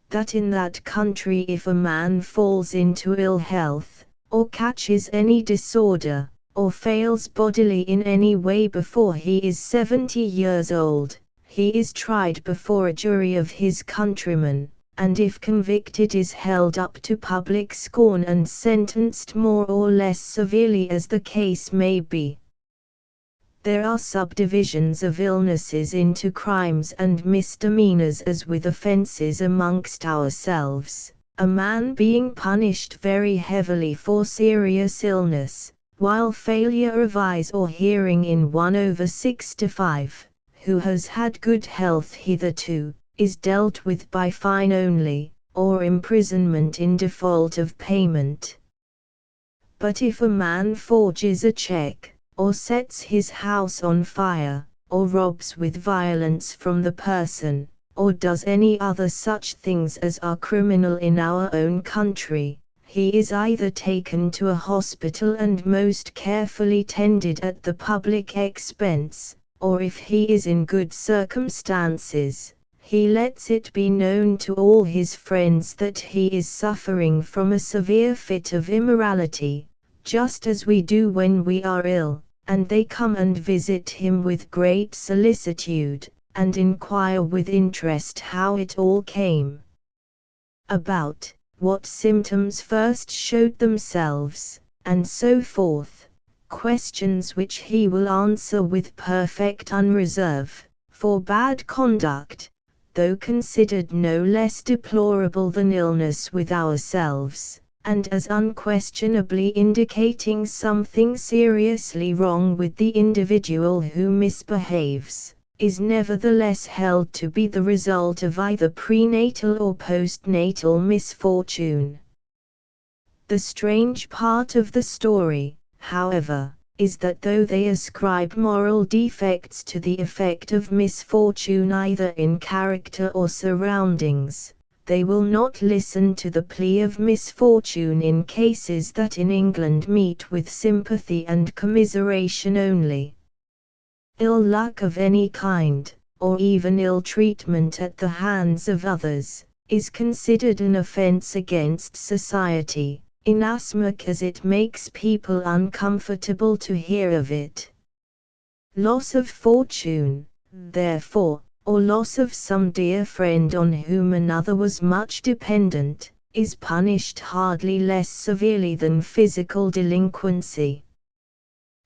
That in that country if a man falls into ill health, or catches any disorder, or fails bodily in any way before he is 70 years old, he is tried before a jury of his countrymen, and if convicted is held up to public scorn and sentenced more or less severely as the case may be. There are subdivisions of illnesses into crimes and misdemeanors as with offenses amongst ourselves, a man being punished very heavily for serious illness, while failure of eyes or hearing in one over 65, who has had good health hitherto, is dealt with by fine only, or imprisonment in default of payment. But if a man forges a check, or sets his house on fire, or robs with violence from the person, or does any other such things as are criminal in our own country, he is either taken to a hospital and most carefully tended at the public expense, or if he is in good circumstances, he lets it be known to all his friends that he is suffering from a severe fit of immorality, just as we do when we are ill, and they come and visit him with great solicitude, and inquire with interest how it all came about, what symptoms first showed themselves, and so forth, questions which he will answer with perfect unreserve, for bad conduct, though considered no less deplorable than illness with ourselves, and as unquestionably indicating something seriously wrong with the individual who misbehaves, is nevertheless held to be the result of either prenatal or postnatal misfortune. The strange part of the story, however, is that though they ascribe moral defects to the effect of misfortune either in character or surroundings, they will not listen to the plea of misfortune in cases that in England meet with sympathy and commiseration only. Ill luck of any kind, or even ill treatment at the hands of others, is considered an offense against society, inasmuch as it makes people uncomfortable to hear of it. Loss of fortune, therefore, or loss of some dear friend on whom another was much dependent, is punished hardly less severely than physical delinquency.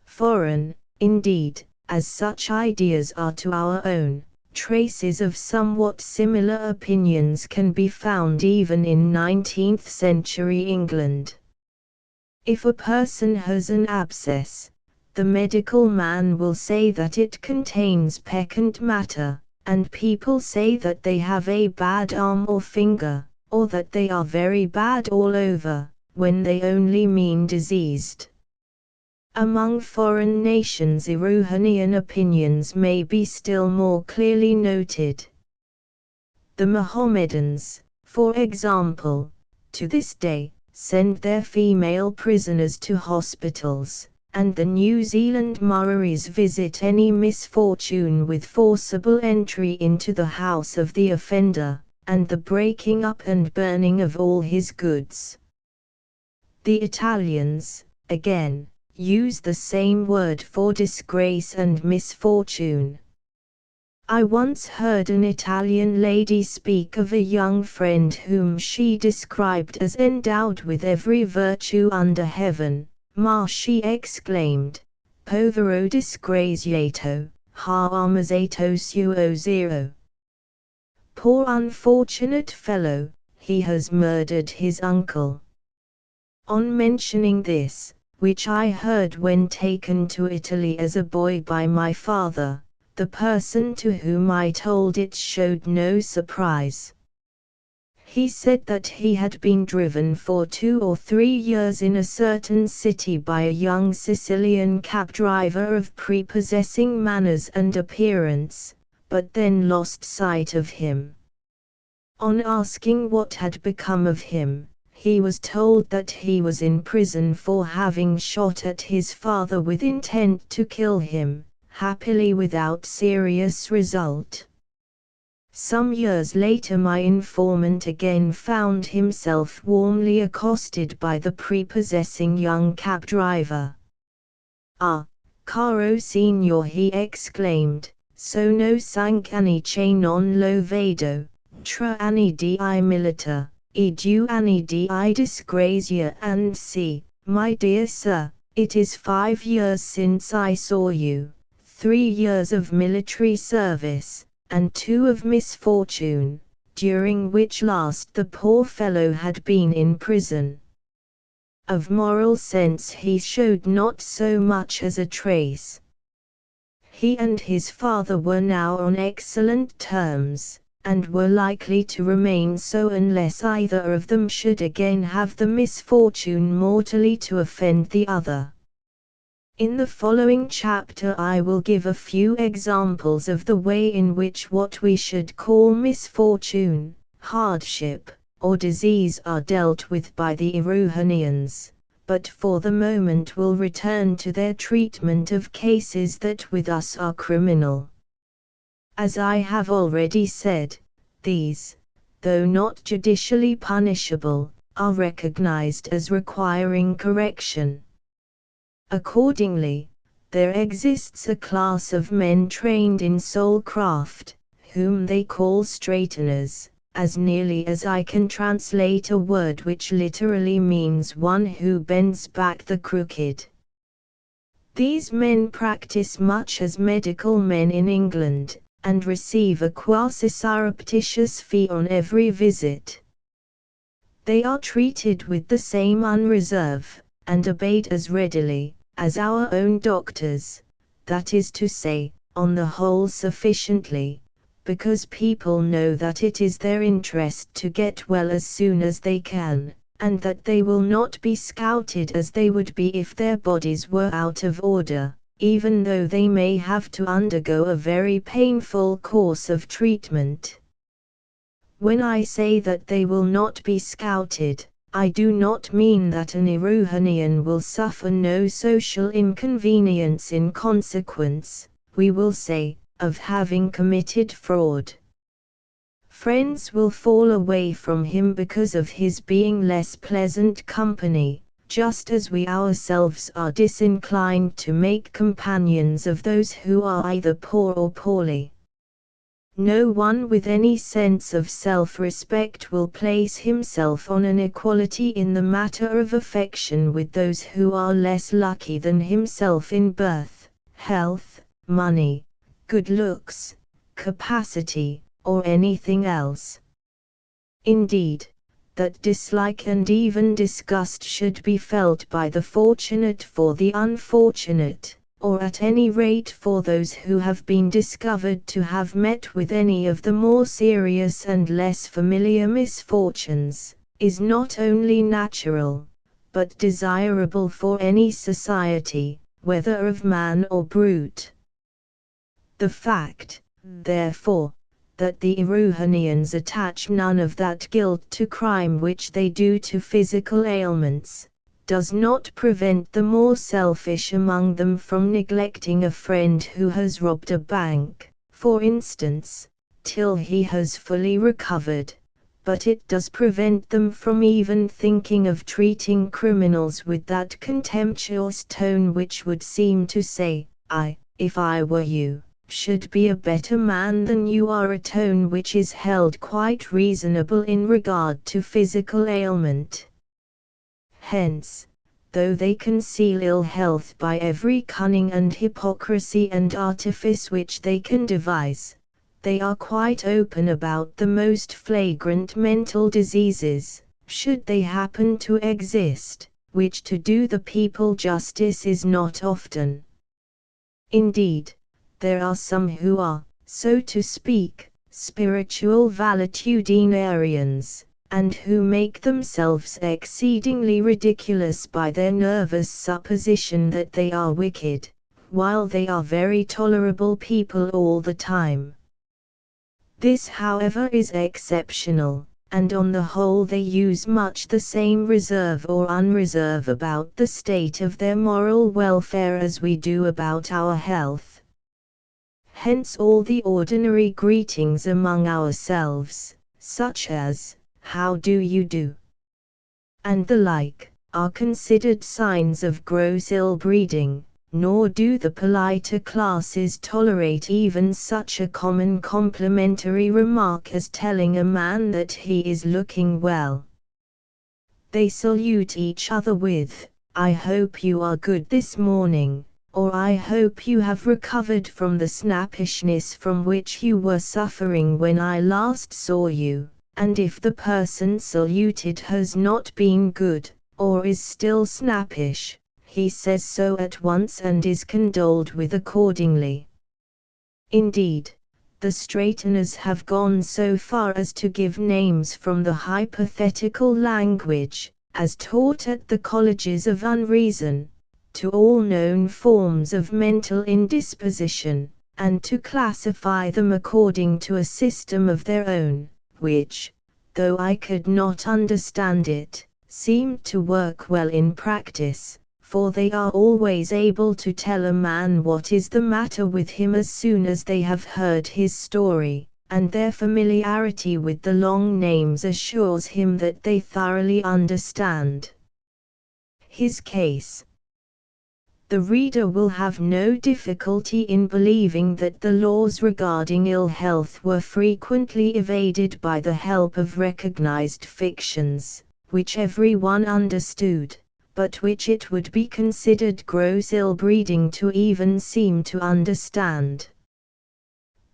Foreign, indeed, as such ideas are to our own, traces of somewhat similar opinions can be found even in 19th century England. If a person has an abscess, the medical man will say that it contains peccant matter, and people say that they have a bad arm or finger, or that they are very bad all over, when they only mean diseased. Among foreign nations Erewhonian opinions may be still more clearly noted. The Mohammedans, for example, to this day, send their female prisoners to hospitals, and the New Zealand Maoris visit any misfortune with forcible entry into the house of the offender, and the breaking up and burning of all his goods. The Italians, again, use the same word for disgrace and misfortune. I once heard an Italian lady speak of a young friend whom she described as endowed with every virtue under heaven. Ma, she exclaimed, povero disgraziato, ha amasato suo zero. Poor unfortunate fellow, he has murdered his uncle. On mentioning this, which I heard when taken to Italy as a boy by my father, the person to whom I told it showed no surprise. He said that he had been driven for 2 or 3 years in a certain city by a young Sicilian cab driver of prepossessing manners and appearance, but then lost sight of him. On asking what had become of him, he was told that he was in prison for having shot at his father with intent to kill him, happily without serious result. Some years later my informant again found himself warmly accosted by the prepossessing young cab driver. "Ah, caro signor," he exclaimed, "sono cinque anni che non lo vedo, 3 anni di milita, e 2 anni di disgrazia, and see, my dear sir, it is 5 years since I saw you, 3 years of military service, and 2 of misfortune, during which last the poor fellow had been in prison. Of moral sense he showed not so much as a trace. He and his father were now on excellent terms, and were likely to remain so unless either of them should again have the misfortune mortally to offend the other. In the following chapter I will give a few examples of the way in which what we should call misfortune, hardship, or disease are dealt with by the Erewhonians, but for the moment will return to their treatment of cases that with us are criminal. As I have already said, these, though not judicially punishable, are recognized as requiring correction. Accordingly, there exists a class of men trained in soul-craft, whom they call straighteners, as nearly as I can translate a word which literally means one who bends back the crooked. These men practice much as medical men in England, and receive a quasi-surreptitious fee on every visit. They are treated with the same unreserve, and obeyed as readily, as our own doctors, that is to say, on the whole sufficiently, because people know that it is their interest to get well as soon as they can, and that they will not be scouted as they would be if their bodies were out of order, even though they may have to undergo a very painful course of treatment. When I say that they will not be scouted, I do not mean that an Erewhonian will suffer no social inconvenience in consequence, we will say, of having committed fraud. Friends will fall away from him because of his being less pleasant company, just as we ourselves are disinclined to make companions of those who are either poor or poorly. No one with any sense of self-respect will place himself on an equality in the matter of affection with those who are less lucky than himself in birth, health, money, good looks, capacity, or anything else. Indeed, that dislike and even disgust should be felt by the fortunate for the unfortunate, or at any rate for those who have been discovered to have met with any of the more serious and less familiar misfortunes, is not only natural, but desirable for any society, whether of man or brute. The fact, therefore, that the Erewhonians attach none of that guilt to crime which they do to physical ailments, does not prevent the more selfish among them from neglecting a friend who has robbed a bank, for instance, till he has fully recovered, but it does prevent them from even thinking of treating criminals with that contemptuous tone which would seem to say, I, if I were you, should be a better man than you are, a tone which is held quite reasonable in regard to physical ailment. Hence, though they conceal ill health by every cunning and hypocrisy and artifice which they can devise, they are quite open about the most flagrant mental diseases, should they happen to exist, which to do the people justice is not often. Indeed, there are some who are, so to speak, spiritual valetudinarians, and who make themselves exceedingly ridiculous by their nervous supposition that they are wicked, while they are very tolerable people all the time. This, however, is exceptional, and on the whole they use much the same reserve or unreserve about the state of their moral welfare as we do about our health. Hence all the ordinary greetings among ourselves, such as, "How do you do?" and the like, are considered signs of gross ill-breeding, nor do the politer classes tolerate even such a common complimentary remark as telling a man that he is looking well. They salute each other with, "I hope you are good this morning," or I hope you have recovered from the snappishness from which you were suffering when I last saw you, and if the person saluted has not been good, or is still snappish, he says so at once and is condoled with accordingly. Indeed, the straighteners have gone so far as to give names from the hypothetical language, as taught at the colleges of unreason, to all known forms of mental indisposition, and to classify them according to a system of their own, which, though I could not understand it, seemed to work well in practice, for they are always able to tell a man what is the matter with him as soon as they have heard his story, and their familiarity with the long names assures him that they thoroughly understand his case. The reader will have no difficulty in believing that the laws regarding ill health were frequently evaded by the help of recognized fictions, which every one understood, but which it would be considered gross ill-breeding to even seem to understand.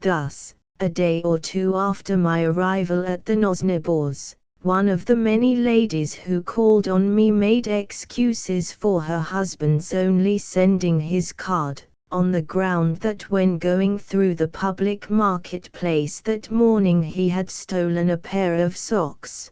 Thus, a day or two after my arrival at the Nosnibors, one of the many ladies who called on me made excuses for her husband's only sending his card, on the ground that when going through the public marketplace that morning he had stolen a pair of socks.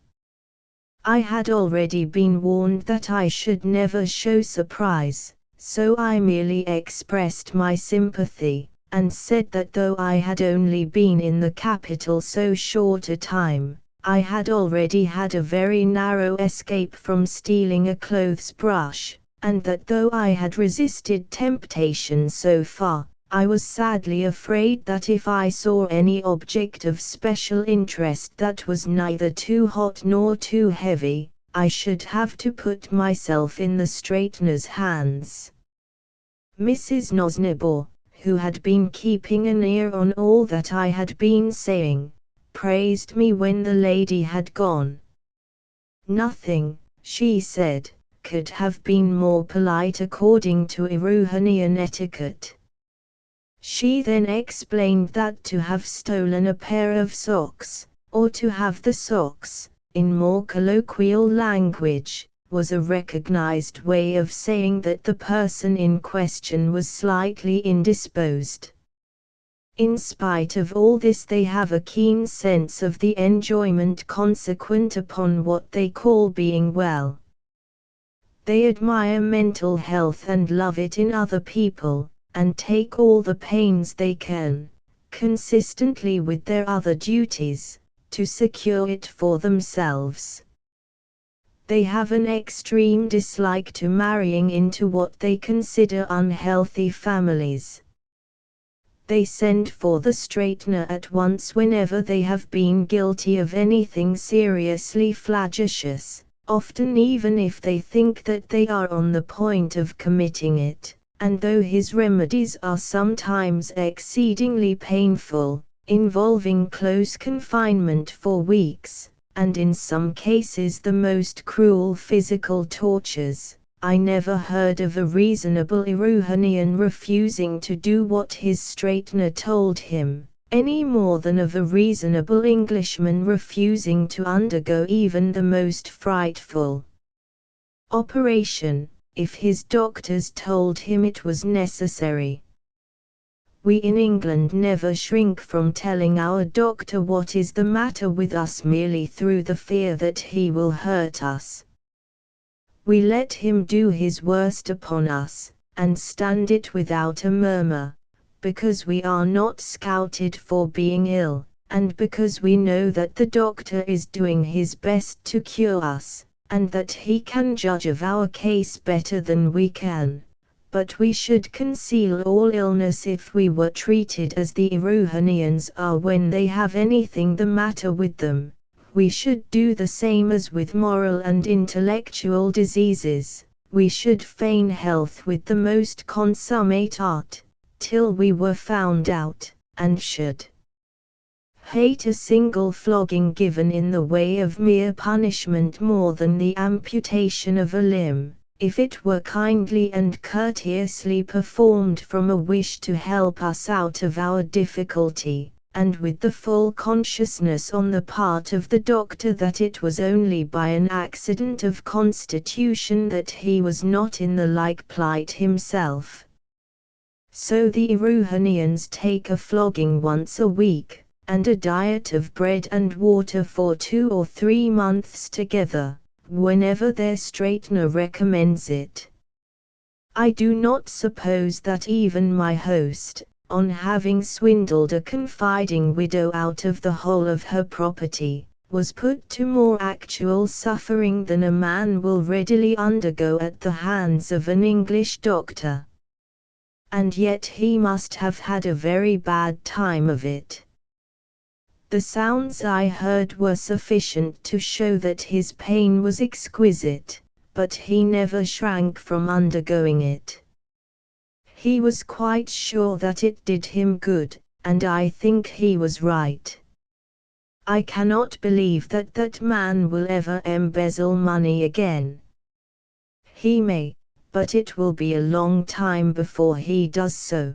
I had already been warned that I should never show surprise, so I merely expressed my sympathy, and said that though I had only been in the capital so short a time, I had already had a very narrow escape from stealing a clothes brush, and that though I had resisted temptation so far, I was sadly afraid that if I saw any object of special interest that was neither too hot nor too heavy, I should have to put myself in the straightener's hands. Mrs. Nosnibor, who had been keeping an ear on all that I had been saying, praised me when the lady had gone. Nothing, she said, could have been more polite according to Erewhonian etiquette. She then explained that to have stolen a pair of socks, or to have the socks, in more colloquial language, was a recognized way of saying that the person in question was slightly indisposed. In spite of all this, they have a keen sense of the enjoyment consequent upon what they call being well. They admire mental health and love it in other people, and take all the pains they can, consistently with their other duties, to secure it for themselves. They have an extreme dislike to marrying into what they consider unhealthy families. They send for the straightener at once whenever they have been guilty of anything seriously flagitious, often even if they think that they are on the point of committing it. And though his remedies are sometimes exceedingly painful, involving close confinement for weeks, and in some cases the most cruel physical tortures, I never heard of a reasonable Erewhonian refusing to do what his straightener told him, any more than of a reasonable Englishman refusing to undergo even the most frightful operation, if his doctors told him it was necessary. We in England never shrink from telling our doctor what is the matter with us merely through the fear that he will hurt us. We let him do his worst upon us, and stand it without a murmur, because we are not scouted for being ill, and because we know that the doctor is doing his best to cure us, and that he can judge of our case better than we can. But we should conceal all illness if we were treated as the Erewhonians are when they have anything the matter with them. We should do the same as with moral and intellectual diseases. We should feign health with the most consummate art, till we were found out, and should hate a single flogging given in the way of mere punishment more than the amputation of a limb, if it were kindly and courteously performed from a wish to help us out of our difficulty, and with the full consciousness on the part of the doctor that it was only by an accident of constitution that he was not in the like plight himself. So the Erewhonians take a flogging once a week, and a diet of bread and water for 2 or 3 months together, whenever their straightener recommends it. I do not suppose that even my host, on having swindled a confiding widow out of the whole of her property, was put to more actual suffering than a man will readily undergo at the hands of an English doctor. And yet he must have had a very bad time of it. The sounds I heard were sufficient to show that his pain was exquisite, but he never shrank from undergoing it. He was quite sure that it did him good, and I think he was right. I cannot believe that that man will ever embezzle money again. He may, but it will be a long time before he does so.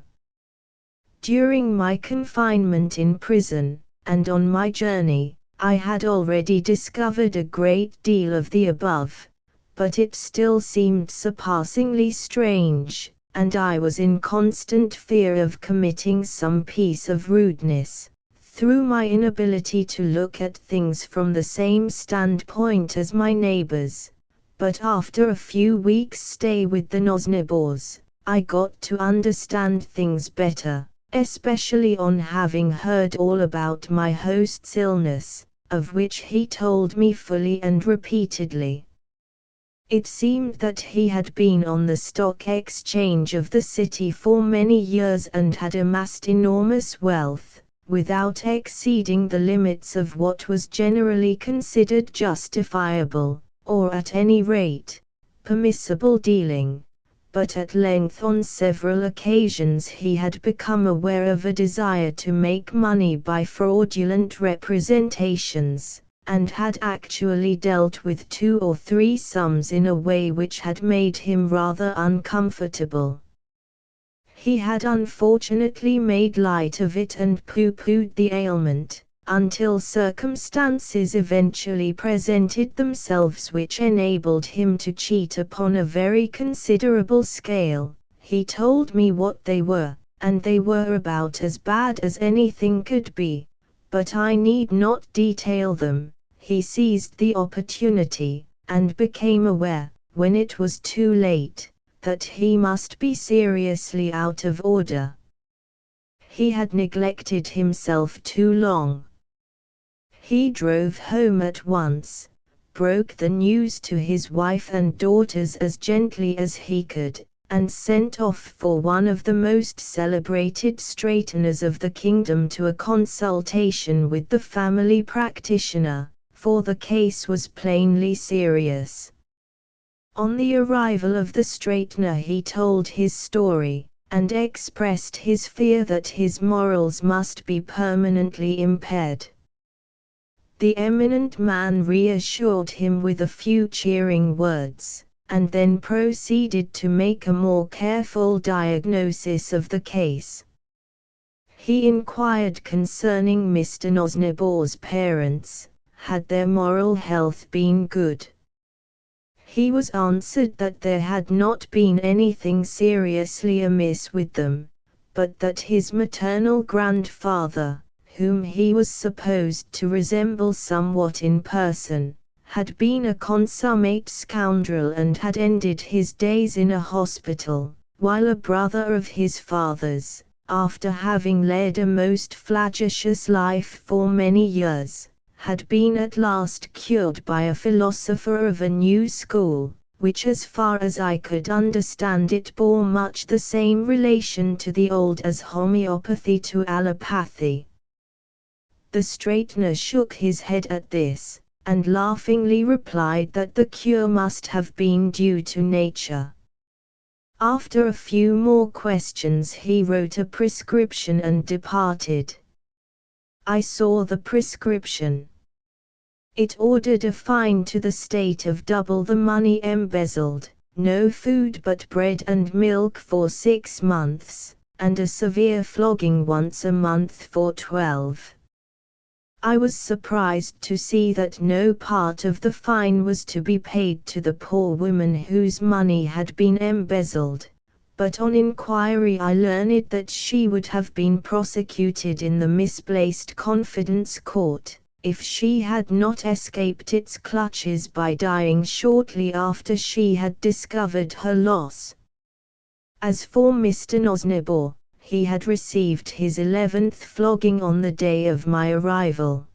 During my confinement in prison, and on my journey, I had already discovered a great deal of the above, but it still seemed surpassingly strange, and I was in constant fear of committing some piece of rudeness, through my inability to look at things from the same standpoint as my neighbors. But after a few weeks' stay with the Nosnibors, I got to understand things better, especially on having heard all about my host's illness, of which he told me fully and repeatedly. It seemed that he had been on the stock exchange of the city for many years and had amassed enormous wealth, without exceeding the limits of what was generally considered justifiable, or at any rate, permissible dealing. But at length on several occasions he had become aware of a desire to make money by fraudulent representations, and had actually dealt with 2 or 3 sums in a way which had made him rather uncomfortable. He had unfortunately made light of it and pooh-poohed the ailment, until circumstances eventually presented themselves which enabled him to cheat upon a very considerable scale. He told me what they were, and they were about as bad as anything could be, but I need not detail them. He seized the opportunity, and became aware, when it was too late, that he must be seriously out of order. He had neglected himself too long. He drove home at once, broke the news to his wife and daughters as gently as he could, and sent off for one of the most celebrated straighteners of the kingdom to a consultation with the family practitioner, for the case was plainly serious. On the arrival of the straightener he told his story, and expressed his fear that his morals must be permanently impaired. The eminent man reassured him with a few cheering words, and then proceeded to make a more careful diagnosis of the case. He inquired concerning Mr. Nosnibor's parents, had their moral health been good. He was answered that there had not been anything seriously amiss with them, but that his maternal grandfather, whom he was supposed to resemble somewhat in person, had been a consummate scoundrel and had ended his days in a hospital, while a brother of his father's, after having led a most flagitious life for many years, had been at last cured by a philosopher of a new school, which as far as I could understand it bore much the same relation to the old as homeopathy to allopathy. The straightener shook his head at this, and laughingly replied that the cure must have been due to nature. After a few more questions he wrote a prescription and departed. I saw the prescription. It ordered a fine to the state of double the money embezzled, no food but bread and milk for 6 months, and a severe flogging once a month for 12. I was surprised to see that no part of the fine was to be paid to the poor woman whose money had been embezzled, but on inquiry I learned that she would have been prosecuted in the misplaced confidence court, if she had not escaped its clutches by dying shortly after she had discovered her loss. As for Mr. Nosnibor, he had received his 11th flogging on the day of my arrival.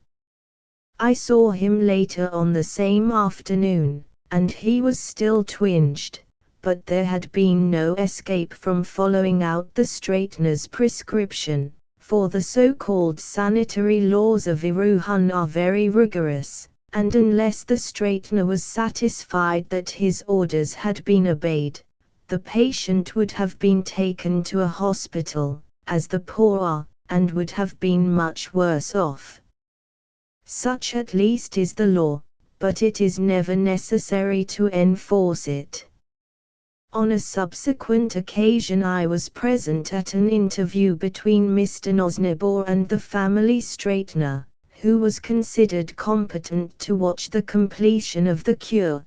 I saw him later on the same afternoon, and he was still twinged, but there had been no escape from following out the straightener's prescription, for the so-called sanitary laws of Erewhon are very rigorous, and unless the straightener was satisfied that his orders had been obeyed, the patient would have been taken to a hospital, as the poor are, and would have been much worse off. Such at least is the law, but it is never necessary to enforce it. On a subsequent occasion I was present at an interview between Mr. Nosnibor and the family straightener, who was considered competent to watch the completion of the cure.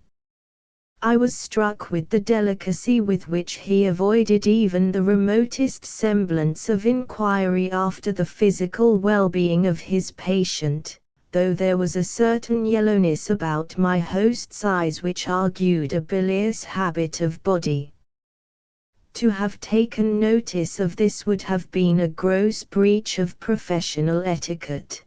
I was struck with the delicacy with which he avoided even the remotest semblance of inquiry after the physical well-being of his patient, though there was a certain yellowness about my host's eyes which argued a bilious habit of body. To have taken notice of this would have been a gross breach of professional etiquette.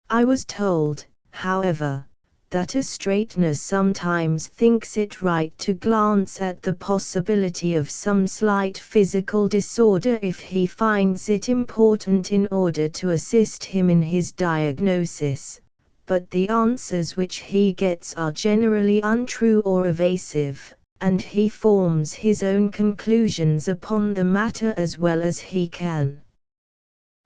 I was told, however, that a straightener sometimes thinks it right to glance at the possibility of some slight physical disorder if he finds it important in order to assist him in his diagnosis, but the answers which he gets are generally untrue or evasive, and he forms his own conclusions upon the matter as well as he can.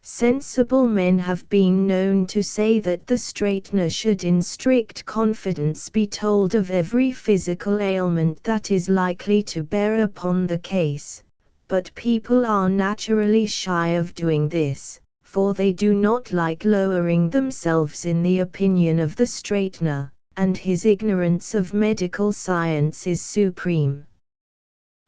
Sensible men have been known to say that the straightener should in strict confidence be told of every physical ailment that is likely to bear upon the case, but people are naturally shy of doing this, for they do not like lowering themselves in the opinion of the straightener, and his ignorance of medical science is supreme.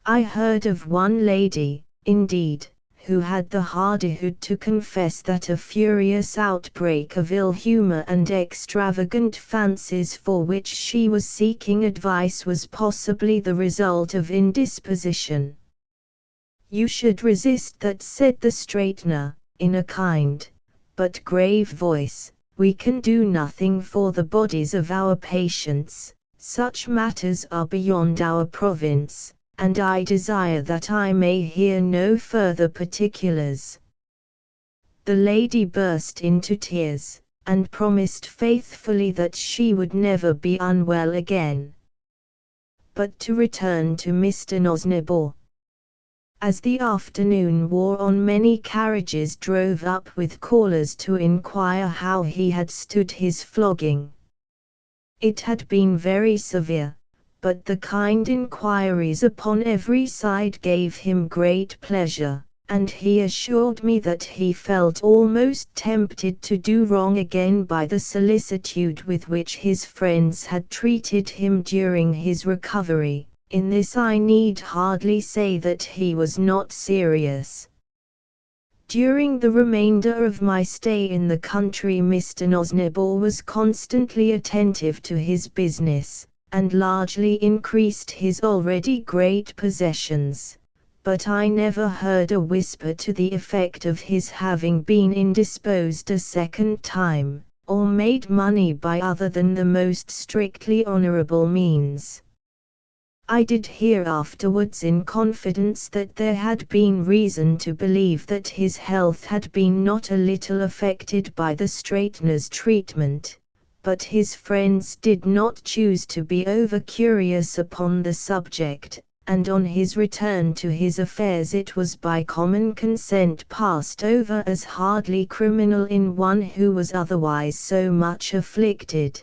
I heard of one lady, indeed, who had the hardihood to confess that a furious outbreak of ill humor and extravagant fancies for which she was seeking advice was possibly the result of indisposition. "You should resist that," said the straightener, in a kind, but grave voice. "We can do nothing for the bodies of our patients, such matters are beyond our province, and I desire that I may hear no further particulars." The lady burst into tears, and promised faithfully that she would never be unwell again. But to return to Mr. Nosnibor. As the afternoon wore on, many carriages drove up with callers to inquire how he had stood his flogging. It had been very severe, but the kind inquiries upon every side gave him great pleasure, and he assured me that he felt almost tempted to do wrong again by the solicitude with which his friends had treated him during his recovery. In this I need hardly say that he was not serious. During the remainder of my stay in the country Mr. Nosnibor was constantly attentive to his business, and largely increased his already great possessions, but I never heard a whisper to the effect of his having been indisposed a second time, or made money by other than the most strictly honorable means. I did hear afterwards in confidence that there had been reason to believe that his health had been not a little affected by the straightener's treatment, but his friends did not choose to be over-curious upon the subject, and on his return to his affairs it was by common consent passed over as hardly criminal in one who was otherwise so much afflicted.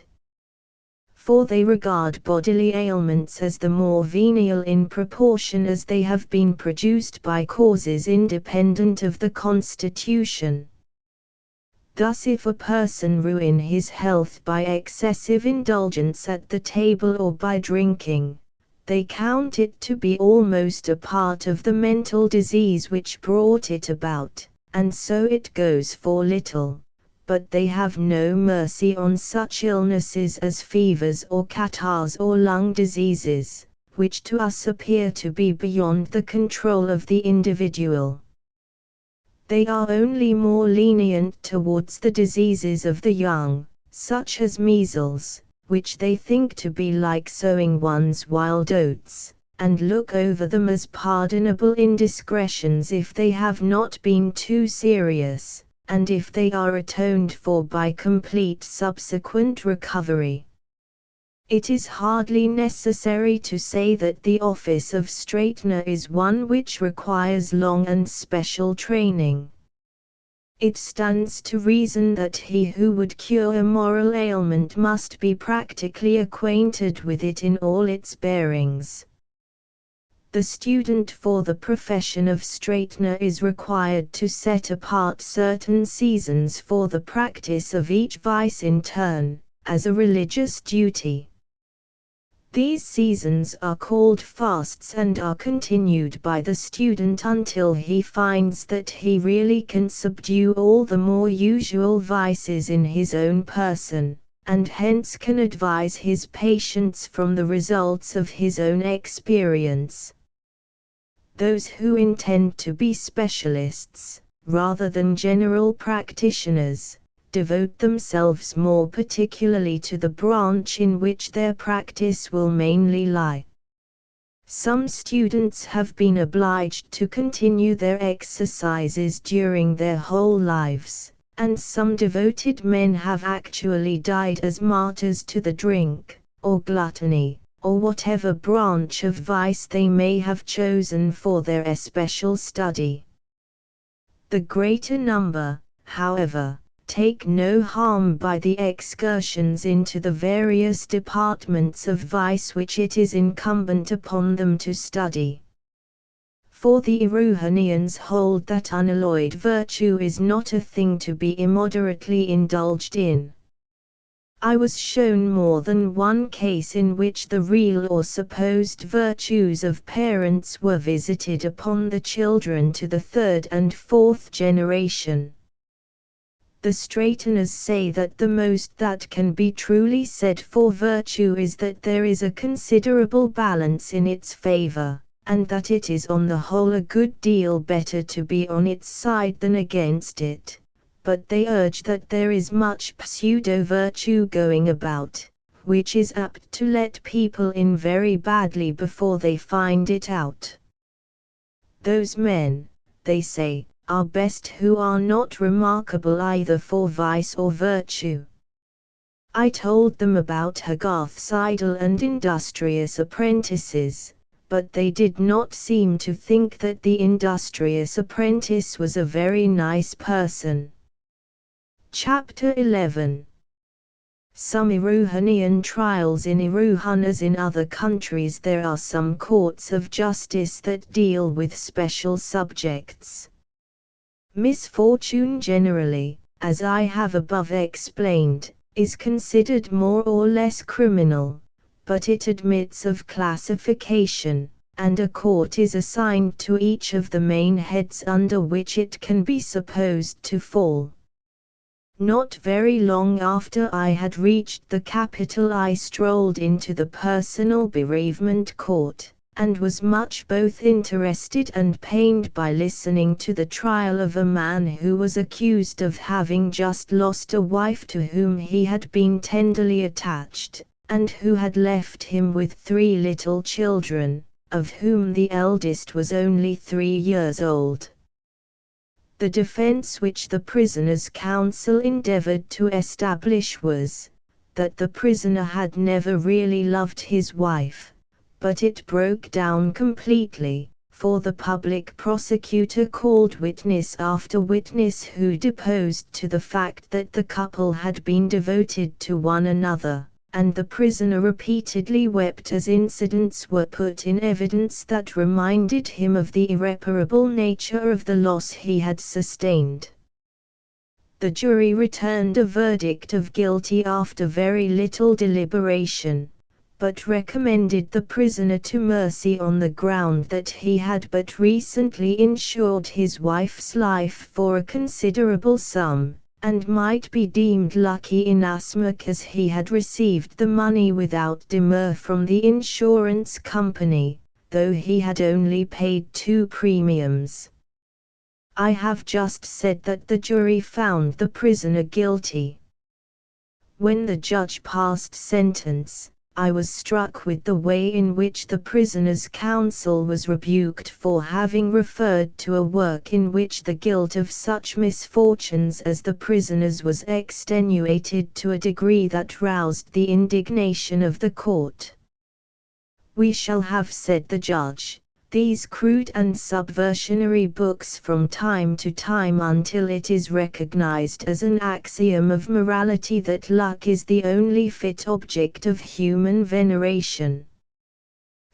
for they regard bodily ailments as the more venial in proportion as they have been produced by causes independent of the constitution. Thus if a person ruin his health by excessive indulgence at the table or by drinking, they count it to be almost a part of the mental disease which brought it about, and so it goes for little. But they have no mercy on such illnesses as fevers or catarrhs or lung diseases, which to us appear to be beyond the control of the individual. They are only more lenient towards the diseases of the young, such as measles, which they think to be like sowing one's wild oats, and look over them as pardonable indiscretions if they have not been too serious, and if they are atoned for by complete subsequent recovery. It is hardly necessary to say that the office of straightener is one which requires long and special training. It stands to reason that he who would cure a moral ailment must be practically acquainted with it in all its bearings. The student for the profession of straightener is required to set apart certain seasons for the practice of each vice in turn, as a religious duty. These seasons are called fasts and are continued by the student until he finds that he really can subdue all the more usual vices in his own person, and hence can advise his patients from the results of his own experience. Those who intend to be specialists, rather than general practitioners, devote themselves more particularly to the branch in which their practice will mainly lie. Some students have been obliged to continue their exercises during their whole lives, and some devoted men have actually died as martyrs to the drink, or gluttony, or whatever branch of vice they may have chosen for their especial study. The greater number, however, take no harm by the excursions into the various departments of vice which it is incumbent upon them to study. For the Erewhonians hold that unalloyed virtue is not a thing to be immoderately indulged in. I was shown more than one case in which the real or supposed virtues of parents were visited upon the children to the third and fourth generation. The straighteners say that the most that can be truly said for virtue is that there is a considerable balance in its favor, and that it is on the whole a good deal better to be on its side than against it. But they urge that there is much pseudo-virtue going about, which is apt to let people in very badly before they find it out. Those men, they say, are best who are not remarkable either for vice or virtue. I told them about Hogarth's idle and industrious apprentices, but they did not seem to think that the industrious apprentice was a very nice person. Chapter 11. Some Erewhonian trials. In Erewhon as in other countries there are some courts of justice that deal with special subjects. Misfortune generally, as I have above explained, is considered more or less criminal, but it admits of classification, and a court is assigned to each of the main heads under which it can be supposed to fall. Not very long after I had reached the capital I strolled into the personal bereavement court, and was much both interested and pained by listening to the trial of a man who was accused of having just lost a wife to whom he had been tenderly attached, and who had left him with 3 little children, of whom the eldest was only 3 years old. The defense which the prisoner's counsel endeavored to establish was, that the prisoner had never really loved his wife, but it broke down completely, for the public prosecutor called witness after witness who deposed to the fact that the couple had been devoted to one another, and the prisoner repeatedly wept as incidents were put in evidence that reminded him of the irreparable nature of the loss he had sustained. The jury returned a verdict of guilty after very little deliberation, but recommended the prisoner to mercy on the ground that he had but recently insured his wife's life for a considerable sum, and might be deemed lucky inasmuch as he had received the money without demur from the insurance company, though he had only paid 2 premiums. I have just said that the jury found the prisoner guilty. When the judge passed sentence, I was struck with the way in which the prisoner's counsel was rebuked for having referred to a work in which the guilt of such misfortunes as the prisoner's was extenuated to a degree that roused the indignation of the court. We shall have, said the judge, these crude and subversionary books from time to time until it is recognized as an axiom of morality that luck is the only fit object of human veneration.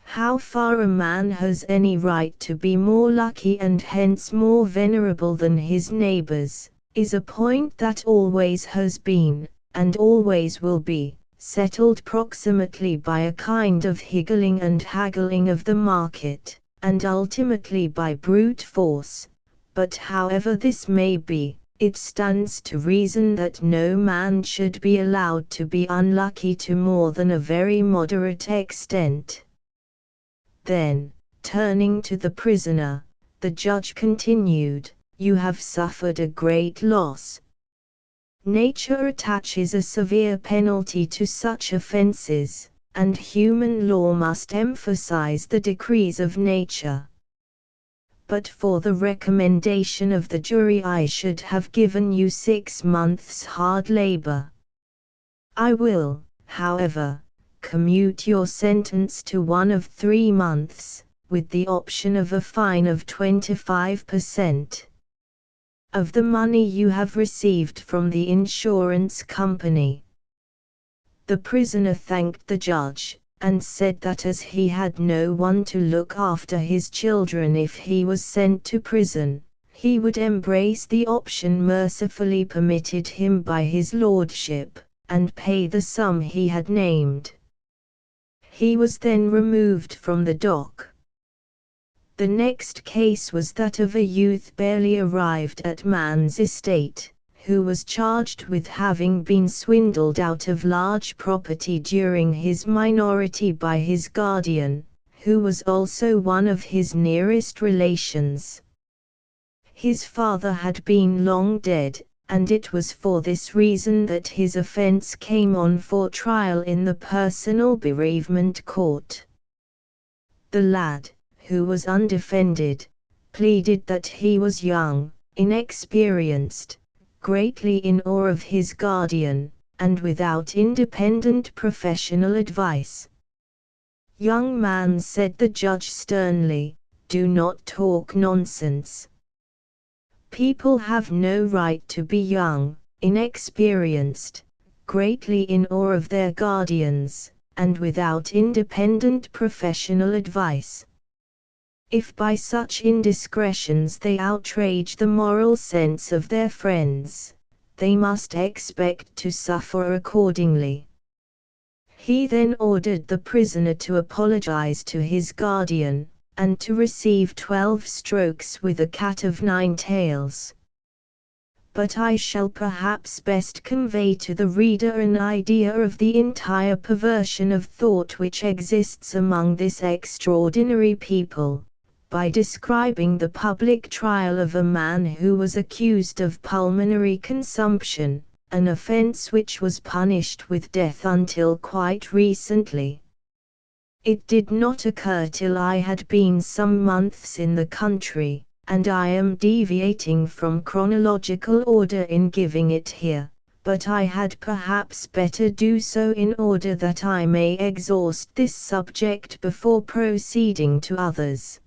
How far a man has any right to be more lucky and hence more venerable than his neighbors, is a point that always has been, and always will be, settled proximately by a kind of higgling and haggling of the market, and ultimately by brute force. But however this may be, it stands to reason that no man should be allowed to be unlucky to more than a very moderate extent. Then, turning to the prisoner, the judge continued, "You have suffered a great loss. Nature attaches a severe penalty to such offenses, and human law must emphasize the decrees of nature. But for the recommendation of the jury I should have given you 6 months' hard labor. I will, however, commute your sentence to one of 3 months, with the option of a fine of 25% of the money you have received from the insurance company." The prisoner thanked the judge, and said that as he had no one to look after his children if he was sent to prison, he would embrace the option mercifully permitted him by his lordship, and pay the sum he had named. He was then removed from the dock. The next case was that of a youth barely arrived at man's estate, who was charged with having been swindled out of large property during his minority by his guardian, who was also one of his nearest relations. His father had been long dead, and it was for this reason that his offense came on for trial in the personal bereavement court. The lad, who was undefended, pleaded that he was young, inexperienced, greatly in awe of his guardian, and without independent professional advice. "Young man," said the judge sternly, "do not talk nonsense. People have no right to be young, inexperienced, greatly in awe of their guardians, and without independent professional advice. If by such indiscretions they outrage the moral sense of their friends, they must expect to suffer accordingly." He then ordered the prisoner to apologize to his guardian, and to receive 12 strokes with a cat of 9 tails. But I shall perhaps best convey to the reader an idea of the entire perversion of thought which exists among this extraordinary people, by describing the public trial of a man who was accused of pulmonary consumption, an offense which was punished with death until quite recently. It did not occur till I had been some months in the country, and I am deviating from chronological order in giving it here, but I had perhaps better do so in order that I may exhaust this subject before proceeding to others.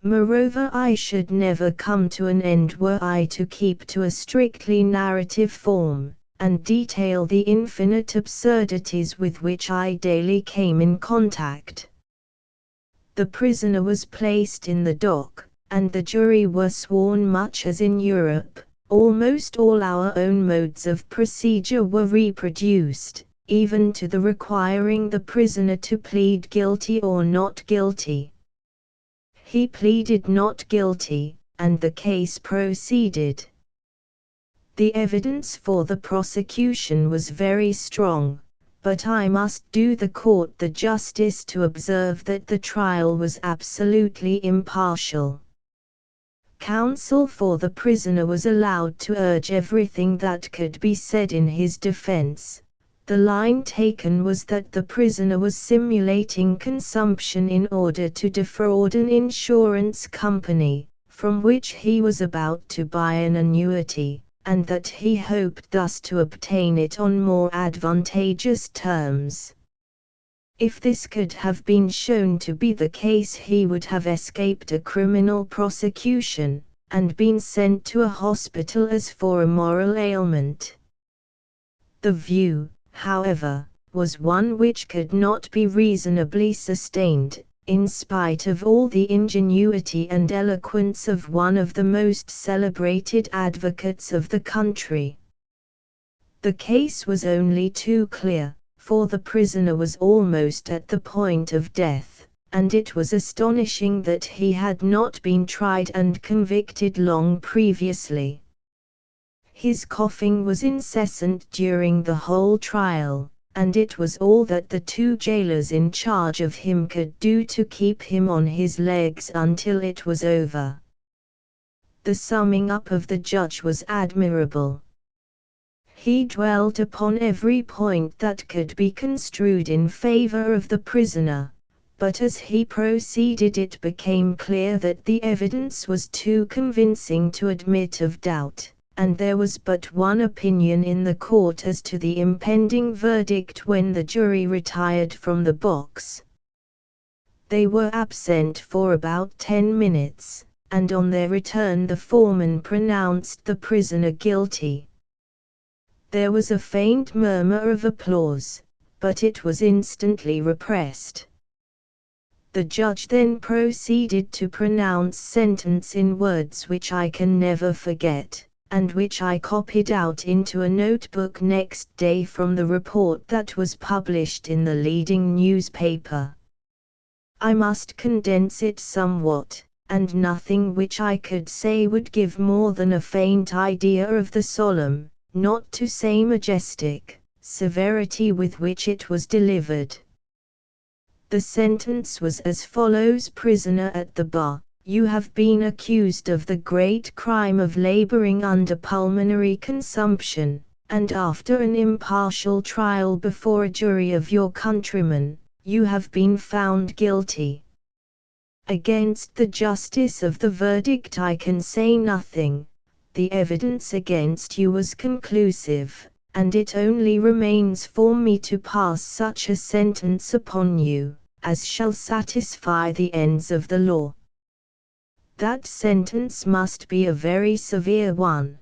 Moreover, I should never come to an end were I to keep to a strictly narrative form, and detail the infinite absurdities with which I daily came in contact. The prisoner was placed in the dock, and the jury were sworn much as in Europe. Almost all our own modes of procedure were reproduced, even to the requiring the prisoner to plead guilty or not guilty. He pleaded not guilty, and the case proceeded. The evidence for the prosecution was very strong, but I must do the court the justice to observe that the trial was absolutely impartial. Counsel for the prisoner was allowed to urge everything that could be said in his defense. The line taken was that the prisoner was simulating consumption in order to defraud an insurance company, from which he was about to buy an annuity, and that he hoped thus to obtain it on more advantageous terms. If this could have been shown to be the case, he would have escaped a criminal prosecution, and been sent to a hospital as for a moral ailment. The view, however, was one which could not be reasonably sustained, in spite of all the ingenuity and eloquence of one of the most celebrated advocates of the country. The case was only too clear, for the prisoner was almost at the point of death, and it was astonishing that he had not been tried and convicted long previously. His coughing was incessant during the whole trial, and it was all that the two jailers in charge of him could do to keep him on his legs until it was over. The summing up of the judge was admirable. He dwelt upon every point that could be construed in favor of the prisoner, but as he proceeded it became clear that the evidence was too convincing to admit of doubt, and there was but one opinion in the court as to the impending verdict when the jury retired from the box. They were absent for about 10 minutes, and on their return the foreman pronounced the prisoner guilty. There was a faint murmur of applause, but it was instantly repressed. The judge then proceeded to pronounce sentence in words which I can never forget, and which I copied out into a notebook next day from the report that was published in the leading newspaper. I must condense it somewhat, and nothing which I could say would give more than a faint idea of the solemn, not to say majestic, severity with which it was delivered. The sentence was as follows: Prisoner at the bar, you have been accused of the great crime of laboring under pulmonary consumption, and after an impartial trial before a jury of your countrymen, you have been found guilty. Against the justice of the verdict I can say nothing. The evidence against you was conclusive, and it only remains for me to pass such a sentence upon you, as shall satisfy the ends of the law. That sentence must be a very severe one.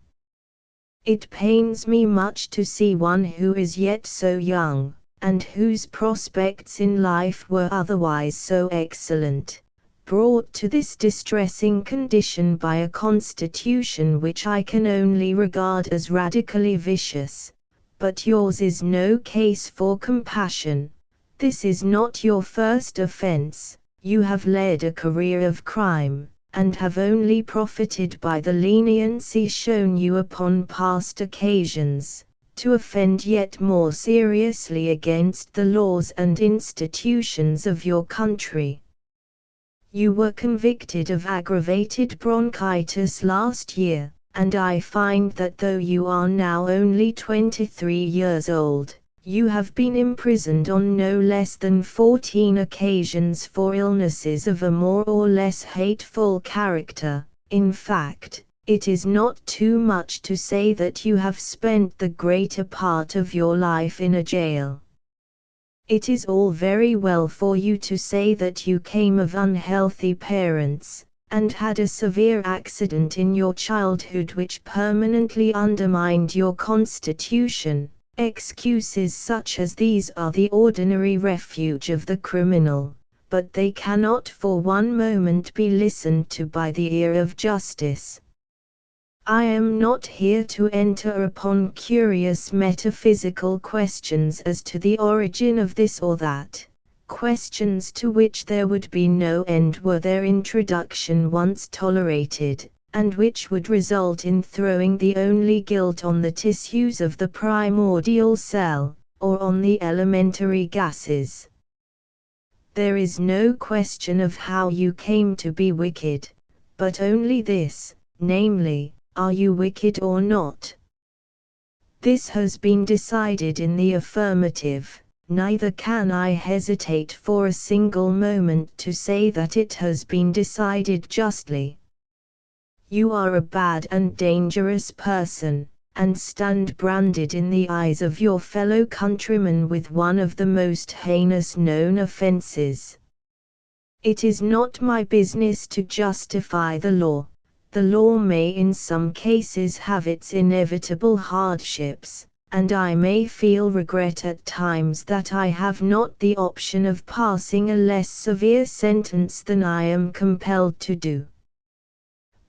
It pains me much to see one who is yet so young, and whose prospects in life were otherwise so excellent, brought to this distressing condition by a constitution which I can only regard as radically vicious. But yours is no case for compassion. This is not your first offense. You have led a career of crime, and have only profited by the leniency shown you upon past occasions, to offend yet more seriously against the laws and institutions of your country. You were convicted of aggravated bronchitis last year, and I find that though you are now only 23 years old, you have been imprisoned on no less than 14 occasions for illnesses of a more or less hateful character. In fact, it is not too much to say that you have spent the greater part of your life in a jail. It is all very well for you to say that you came of unhealthy parents, and had a severe accident in your childhood which permanently undermined your constitution, excuses such as these are the ordinary refuge of the criminal, but they cannot for one moment be listened to by the ear of justice. I am not here to enter upon curious metaphysical questions as to the origin of this or that, questions to which there would be no end were their introduction once tolerated, and which would result in throwing the only guilt on the tissues of the primordial cell, or on the elementary gases. There is no question of how you came to be wicked, but only this, namely, are you wicked or not? This has been decided in the affirmative, neither can I hesitate for a single moment to say that it has been decided justly. You are a bad and dangerous person, and stand branded in the eyes of your fellow countrymen with one of the most heinous known offenses. It is not my business to justify the law. The law may in some cases have its inevitable hardships, and I may feel regret at times that I have not the option of passing a less severe sentence than I am compelled to do.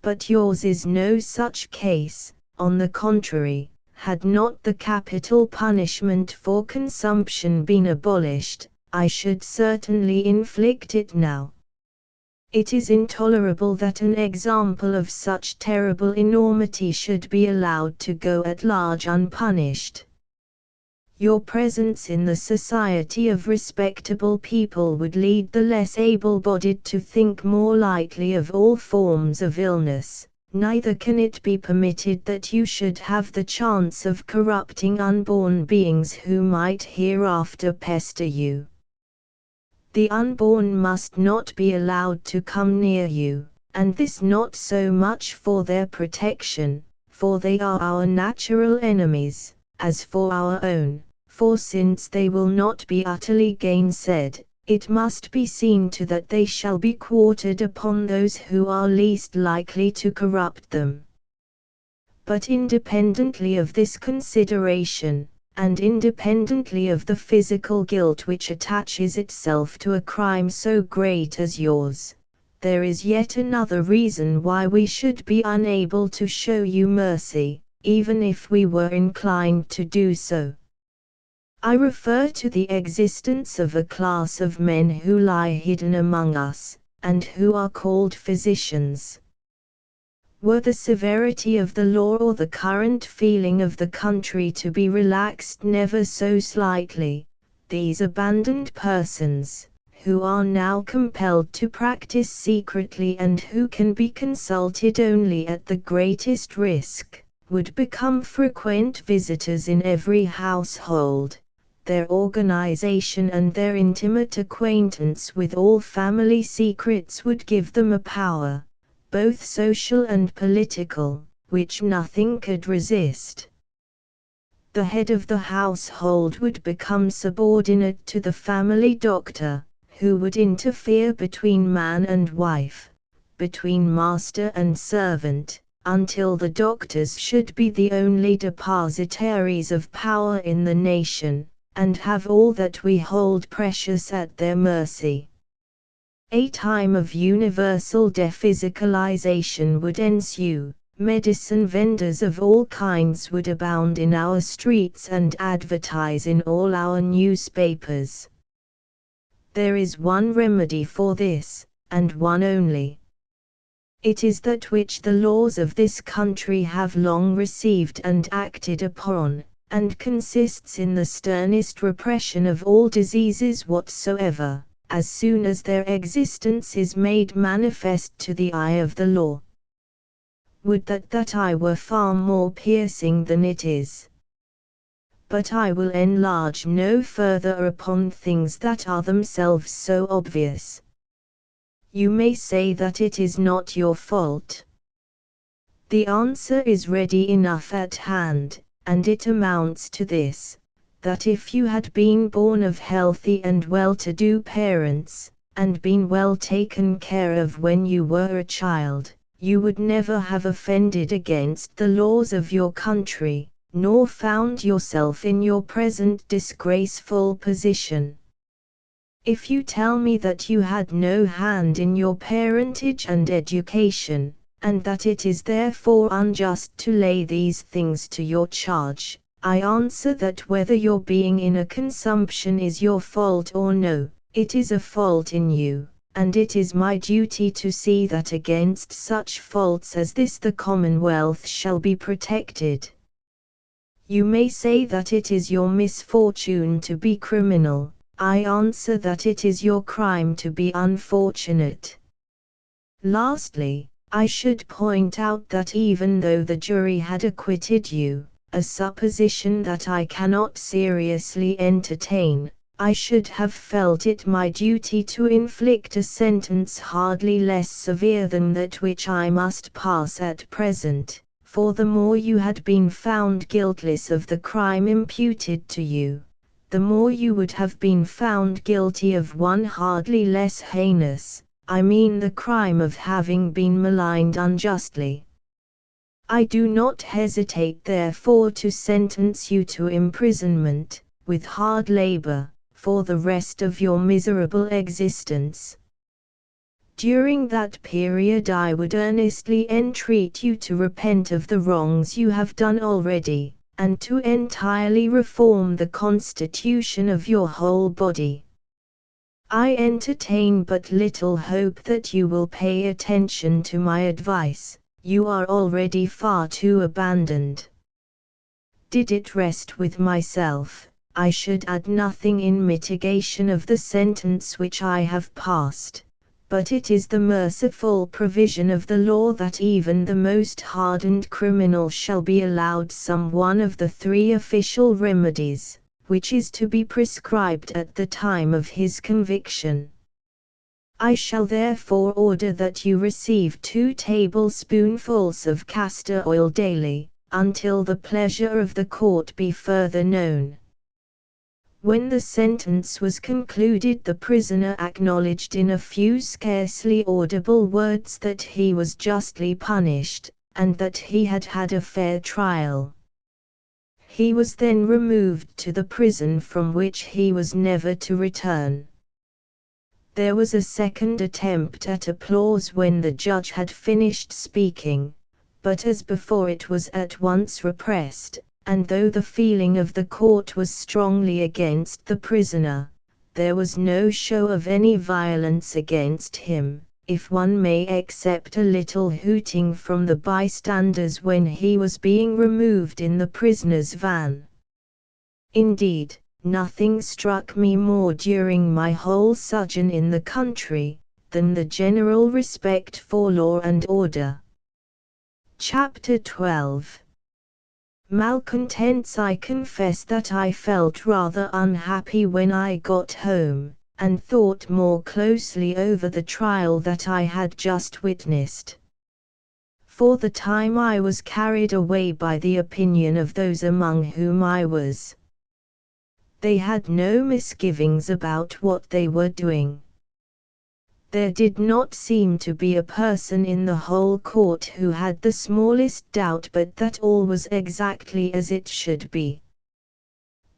But yours is no such case. On the contrary, had not the capital punishment for consumption been abolished, I should certainly inflict it now. It is intolerable that an example of such terrible enormity should be allowed to go at large unpunished. Your presence in the society of respectable people would lead the less able-bodied to think more lightly of all forms of illness, neither can it be permitted that you should have the chance of corrupting unborn beings who might hereafter pester you. The unborn must not be allowed to come near you, and this not so much for their protection, for they are our natural enemies, as for our own, for since they will not be utterly gainsaid, it must be seen to that they shall be quartered upon those who are least likely to corrupt them. But independently of this consideration, and independently of the physical guilt which attaches itself to a crime so great as yours, there is yet another reason why we should be unable to show you mercy, even if we were inclined to do so. I refer to the existence of a class of men who lie hidden among us, and who are called physicians. Were the severity of the law or the current feeling of the country to be relaxed never so slightly, these abandoned persons, who are now compelled to practice secretly and who can be consulted only at the greatest risk, would become frequent visitors in every household. Their organization and their intimate acquaintance with all family secrets would give them a power, both social and political, which nothing could resist. The head of the household would become subordinate to the family doctor, who would interfere between man and wife, between master and servant, until the doctors should be the only depositaries of power in the nation, and have all that we hold precious at their mercy. A time of universal dephysicalization would ensue. Medicine vendors of all kinds would abound in our streets and advertise in all our newspapers. There is one remedy for this, and one only. It is that which the laws of this country have long received and acted upon, and consists in the sternest repression of all diseases whatsoever, as soon as their existence is made manifest to the eye of the law. Would that I were far more piercing than it is. But I will enlarge no further upon things that are themselves so obvious. You may say that it is not your fault. The answer is ready enough at hand, and it amounts to this, that if you had been born of healthy and well-to-do parents, and been well taken care of when you were a child, you would never have offended against the laws of your country, nor found yourself in your present disgraceful position. If you tell me that you had no hand in your parentage and education, and that it is therefore unjust to lay these things to your charge, I answer that whether your being in a consumption is your fault or no, it is a fault in you, and it is my duty to see that against such faults as this the Commonwealth shall be protected. You may say that it is your misfortune to be criminal. I answer that it is your crime to be unfortunate. Lastly, I should point out that even though the jury had acquitted you, a supposition that I cannot seriously entertain, I should have felt it my duty to inflict a sentence hardly less severe than that which I must pass at present, for the more you had been found guiltless of the crime imputed to you, the more you would have been found guilty of one hardly less heinous, I mean the crime of having been maligned unjustly. I do not hesitate therefore to sentence you to imprisonment, with hard labor, for the rest of your miserable existence. During that period I would earnestly entreat you to repent of the wrongs you have done already, and to entirely reform the constitution of your whole body. I entertain but little hope that you will pay attention to my advice, you are already far too abandoned. Did it rest with myself, I should add nothing in mitigation of the sentence which I have passed. But it is the merciful provision of the law that even the most hardened criminal shall be allowed some one of the three official remedies, which is to be prescribed at the time of his conviction. I shall therefore order that you receive 2 tablespoonfuls of castor oil daily, until the pleasure of the court be further known. When the sentence was concluded, the prisoner acknowledged in a few scarcely audible words that he was justly punished, and that he had had a fair trial. He was then removed to the prison from which he was never to return. There was a second attempt at applause when the judge had finished speaking, but as before it was at once repressed. And though the feeling of the court was strongly against the prisoner, there was no show of any violence against him, if one may except a little hooting from the bystanders when he was being removed in the prisoner's van. Indeed, nothing struck me more during my whole sojourn in the country, than the general respect for law and order. Chapter 12. Malcontents. I confess that I felt rather unhappy when I got home, and thought more closely over the trial that I had just witnessed. For the time I was carried away by the opinion of those among whom I was. They had no misgivings about what they were doing. There did not seem to be a person in the whole court who had the smallest doubt but that all was exactly as it should be.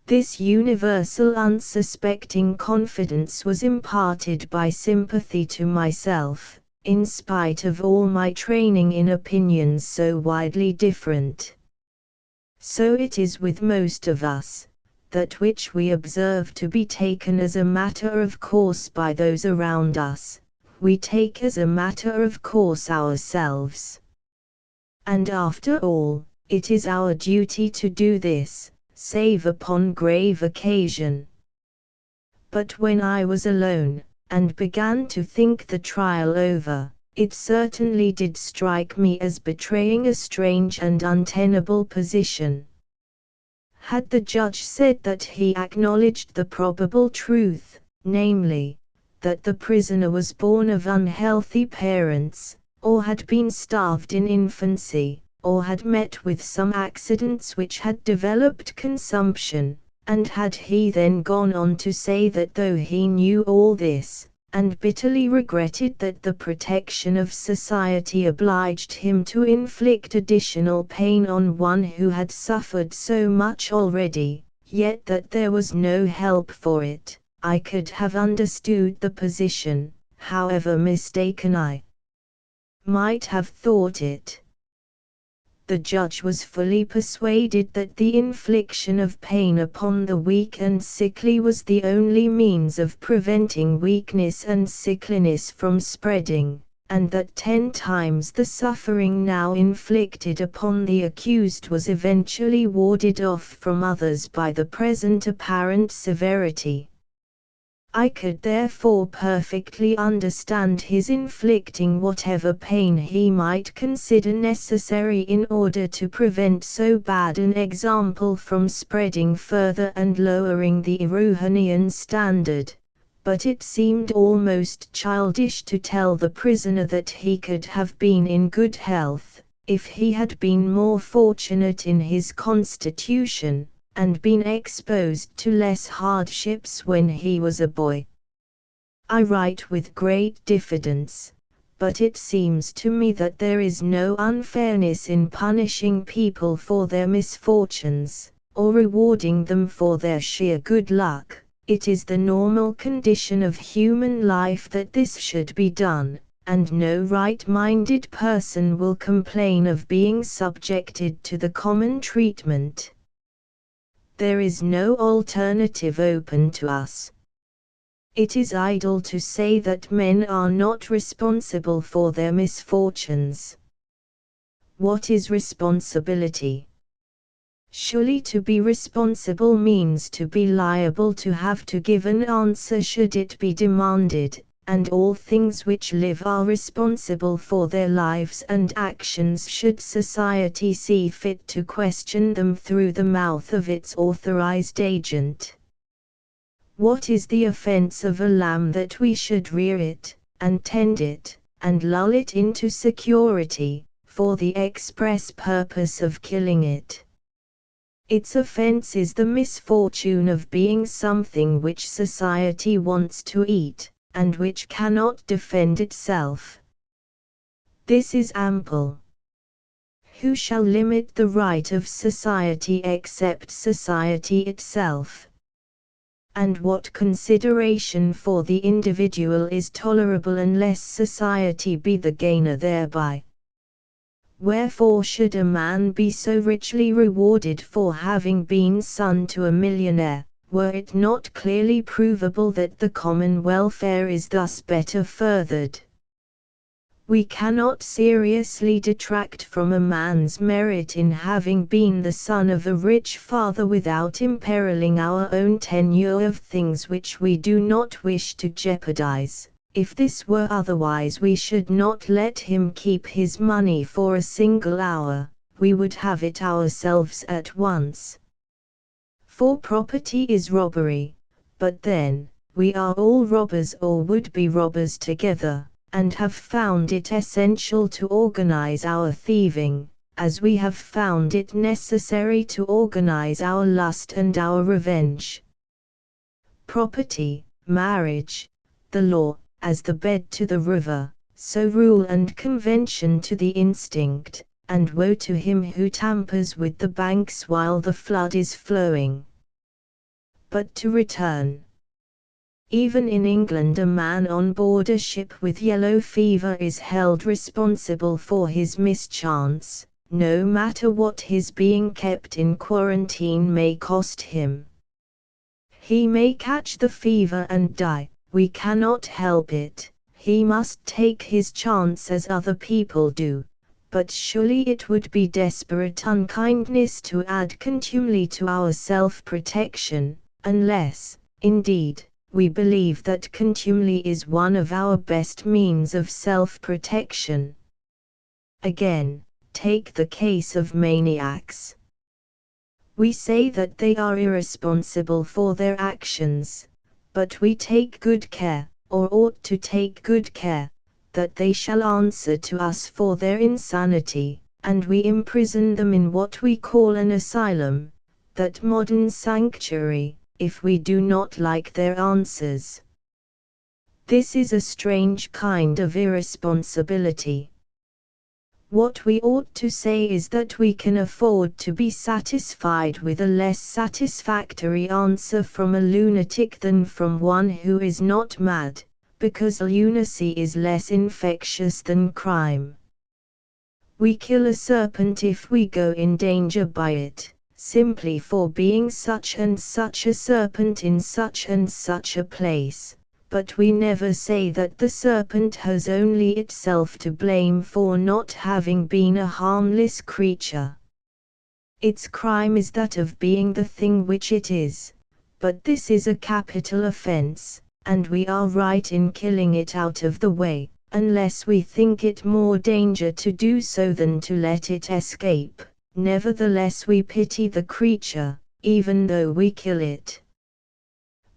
This universal unsuspecting confidence was imparted by sympathy to myself, in spite of all my training in opinions so widely different. So it is with most of us, that which we observe to be taken as a matter of course by those around us, we take as a matter of course ourselves. And after all, it is our duty to do this, save upon grave occasion. But when I was alone, and began to think the trial over, it certainly did strike me as betraying a strange and untenable position. Had the judge said that he acknowledged the probable truth, namely, that the prisoner was born of unhealthy parents, or had been starved in infancy, or had met with some accidents which had developed consumption, and had he then gone on to say that though he knew all this, and bitterly regretted that the protection of society obliged him to inflict additional pain on one who had suffered so much already, yet that there was no help for it. I could have understood the position, however mistaken I might have thought it. The judge was fully persuaded that the infliction of pain upon the weak and sickly was the only means of preventing weakness and sickliness from spreading, and that 10 times the suffering now inflicted upon the accused was eventually warded off from others by the present apparent severity. I could therefore perfectly understand his inflicting whatever pain he might consider necessary in order to prevent so bad an example from spreading further and lowering the Erewhonian standard, but it seemed almost childish to tell the prisoner that he could have been in good health, if he had been more fortunate in his constitution, and been exposed to less hardships when he was a boy. I write with great diffidence, but it seems to me that there is no unfairness in punishing people for their misfortunes, or rewarding them for their sheer good luck. It is the normal condition of human life that this should be done, and no right-minded person will complain of being subjected to the common treatment. There is no alternative open to us. It is idle to say that men are not responsible for their misfortunes. What is responsibility? Surely to be responsible means to be liable to have to give an answer should it be demanded, and all things which live are responsible for their lives and actions should society see fit to question them through the mouth of its authorized agent. What is the offense of a lamb that we should rear it, and tend it, and lull it into security, for the express purpose of killing it? Its offense is the misfortune of being something which society wants to eat, and which cannot defend itself. This is ample. Who shall limit the right of society except society itself? And what consideration for the individual is tolerable unless society be the gainer thereby? Wherefore should a man be so richly rewarded for having been son to a millionaire, were it not clearly provable that the common welfare is thus better furthered? We cannot seriously detract from a man's merit in having been the son of a rich father without imperiling our own tenure of things which we do not wish to jeopardize. If this were otherwise, we should not let him keep his money for a single hour, we would have it ourselves at once. For property is robbery, but then, we are all robbers or would-be robbers together, and have found it essential to organize our thieving, as we have found it necessary to organize our lust and our revenge. Property, marriage, the law, as the bed to the river, so rule and convention to the instinct, and woe to him who tampers with the banks while the flood is flowing. But to return. Even in England a man on board a ship with yellow fever is held responsible for his mischance, no matter what his being kept in quarantine may cost him. He may catch the fever and die. We cannot help it, he must take his chance as other people do, but surely it would be desperate unkindness to add contumely to our self-protection, unless, indeed, we believe that contumely is one of our best means of self-protection. Again, take the case of maniacs. We say that they are irresponsible for their actions, but we take good care, or ought to take good care, that they shall answer to us for their insanity, and we imprison them in what we call an asylum, that modern sanctuary, if we do not like their answers. This is a strange kind of irresponsibility. What we ought to say is that we can afford to be satisfied with a less satisfactory answer from a lunatic than from one who is not mad, because lunacy is less infectious than crime. We kill a serpent if we go in danger by it, simply for being such and such a serpent in such and such a place. But we never say that the serpent has only itself to blame for not having been a harmless creature. Its crime is that of being the thing which it is, but this is a capital offense, and we are right in killing it out of the way, unless we think it more danger to do so than to let it escape. Nevertheless we pity the creature, even though we kill it.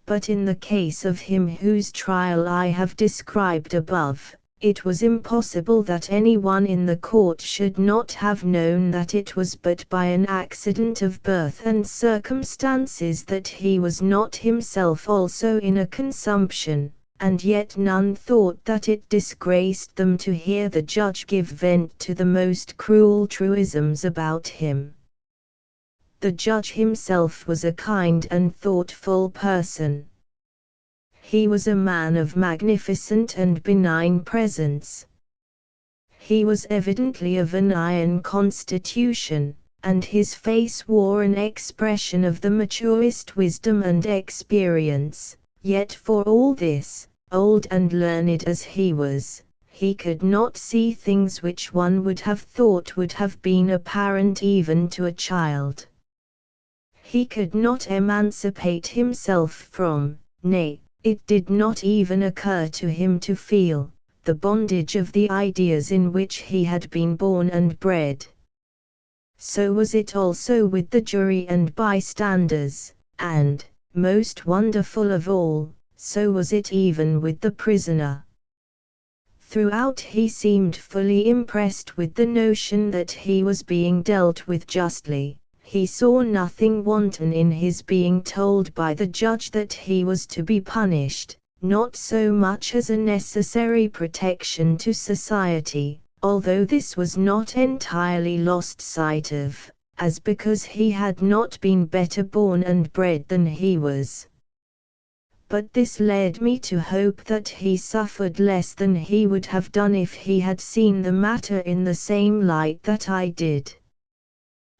But in the case of him whose trial I have described above, it was impossible that anyone in the court should not have known that it was but by an accident of birth and circumstances that he was not himself also in a consumption, and yet none thought that it disgraced them to hear the judge give vent to the most cruel truisms about him. The judge himself was a kind and thoughtful person. He was a man of magnificent and benign presence. He was evidently of an iron constitution, and his face wore an expression of the maturest wisdom and experience. Yet for all this, old and learned as he was, he could not see things which one would have thought would have been apparent even to a child. He could not emancipate himself from, nay, it did not even occur to him to feel, the bondage of the ideas in which he had been born and bred. So was it also with the jury and bystanders, and, most wonderful of all, so was it even with the prisoner. Throughout he seemed fully impressed with the notion that he was being dealt with justly. He saw nothing wanton in his being told by the judge that he was to be punished, not so much as a necessary protection to society, although this was not entirely lost sight of, as because he had not been better born and bred than he was. But this led me to hope that he suffered less than he would have done if he had seen the matter in the same light that I did.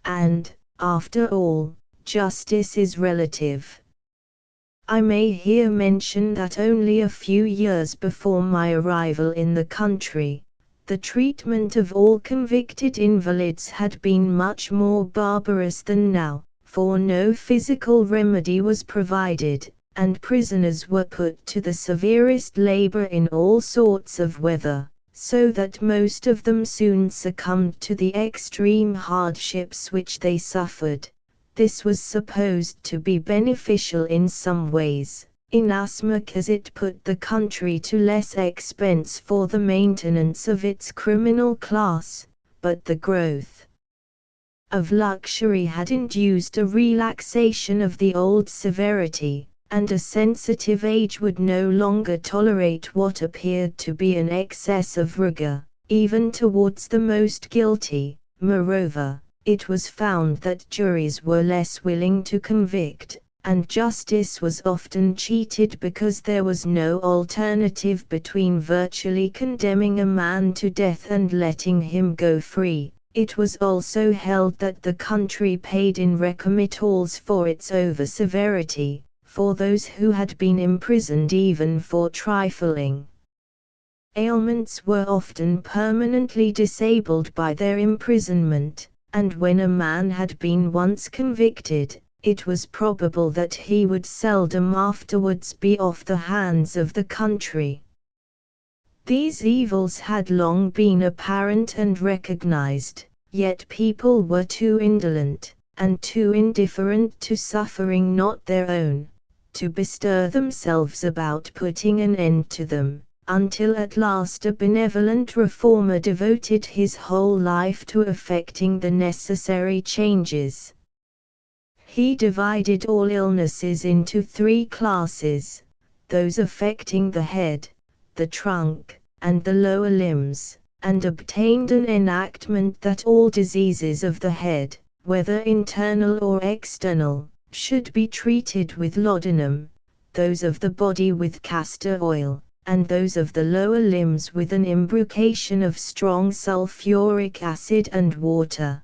And, after all, justice is relative. I may here mention that only a few years before my arrival in the country, the treatment of all convicted invalids had been much more barbarous than now, for no physical remedy was provided, and prisoners were put to the severest labor in all sorts of weather, so that most of them soon succumbed to the extreme hardships which they suffered. This was supposed to be beneficial in some ways, inasmuch as it put the country to less expense for the maintenance of its criminal class, but the growth of luxury had induced a relaxation of the old severity, and a sensitive age would no longer tolerate what appeared to be an excess of rigor, even towards the most guilty. Moreover, it was found that juries were less willing to convict, and justice was often cheated because there was no alternative between virtually condemning a man to death and letting him go free. It was also held that the country paid in recommitals for its over-severity, for those who had been imprisoned even for trifling ailments were often permanently disabled by their imprisonment, and when a man had been once convicted, it was probable that he would seldom afterwards be off the hands of the country. These evils had long been apparent and recognized, yet people were too indolent, and too indifferent to suffering not their own, to bestir themselves about putting an end to them, until at last a benevolent reformer devoted his whole life to effecting the necessary changes. He divided all illnesses into three classes: those affecting the head, the trunk, and the lower limbs, and obtained an enactment that all diseases of the head, whether internal or external, should be treated with laudanum, those of the body with castor oil, and those of the lower limbs with an imbrucation of strong sulfuric acid and water.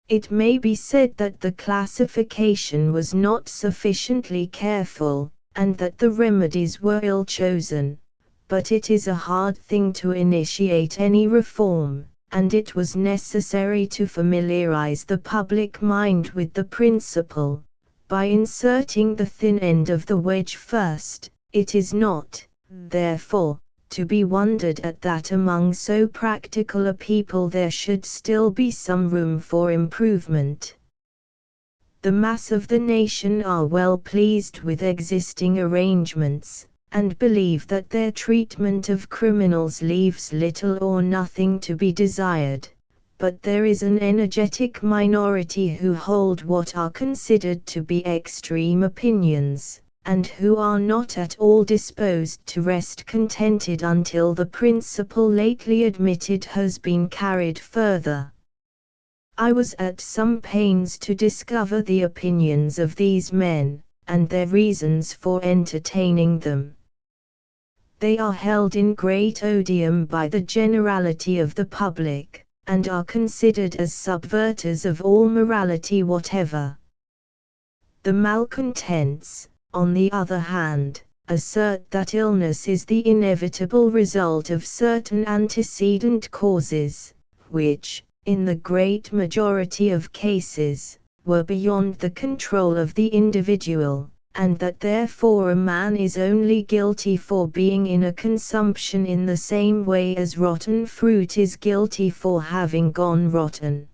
It may be said that the classification was not sufficiently careful, and that the remedies were ill chosen, but it is a hard thing to initiate any reform, and it was necessary to familiarize the public mind with the principle, by inserting the thin end of the wedge first. It is not, therefore, to be wondered at that among so practical a people there should still be some room for improvement. The mass of the nation are well pleased with existing arrangements, and believe that their treatment of criminals leaves little or nothing to be desired, but there is an energetic minority who hold what are considered to be extreme opinions, and who are not at all disposed to rest contented until the principle lately admitted has been carried further. I was at some pains to discover the opinions of these men, and their reasons for entertaining them. They are held in great odium by the generality of the public, and are considered as subverters of all morality whatever. The malcontents, on the other hand, assert that illness is the inevitable result of certain antecedent causes, which, in the great majority of cases, were beyond the control of the individual, and that therefore a man is only guilty for being in a consumption in the same way as rotten fruit is guilty for having gone rotten.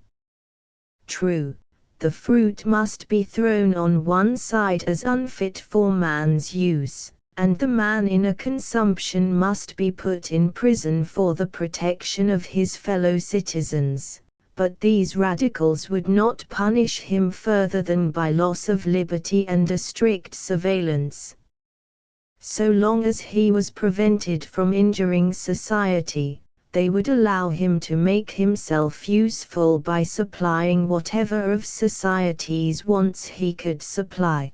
True, the fruit must be thrown on one side as unfit for man's use, and the man in a consumption must be put in prison for the protection of his fellow citizens, but these radicals would not punish him further than by loss of liberty and a strict surveillance. So long as he was prevented from injuring society, they would allow him to make himself useful by supplying whatever of society's wants he could supply.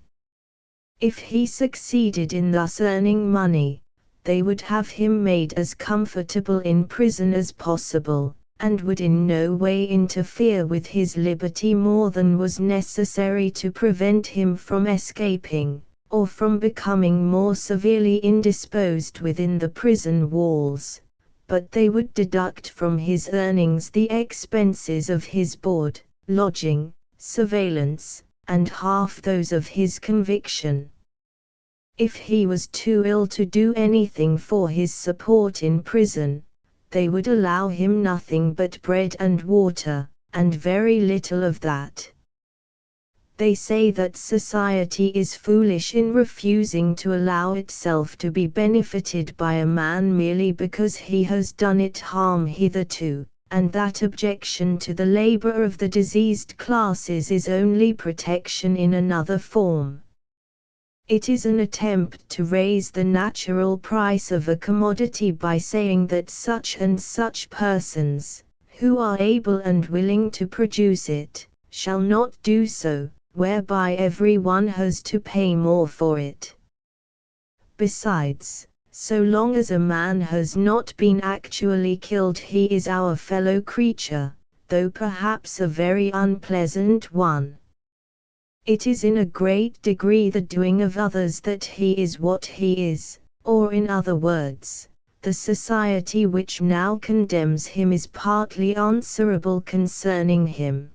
If he succeeded in thus earning money, they would have him made as comfortable in prison as possible, and would in no way interfere with his liberty more than was necessary to prevent him from escaping, or from becoming more severely indisposed within the prison walls. But they would deduct from his earnings the expenses of his board, lodging, surveillance, and half those of his conviction. If he was too ill to do anything for his support in prison, they would allow him nothing but bread and water, and very little of that. They say that society is foolish in refusing to allow itself to be benefited by a man merely because he has done it harm hitherto, and that objection to the labor of the diseased classes is only protection in another form. It is an attempt to raise the natural price of a commodity by saying that such and such persons, who are able and willing to produce it, shall not do so, whereby every one has to pay more for it. Besides, so long as a man has not been actually killed, he is our fellow creature, though perhaps a very unpleasant one. It is in a great degree the doing of others that he is what he is, or in other words, the society which now condemns him is partly answerable concerning him.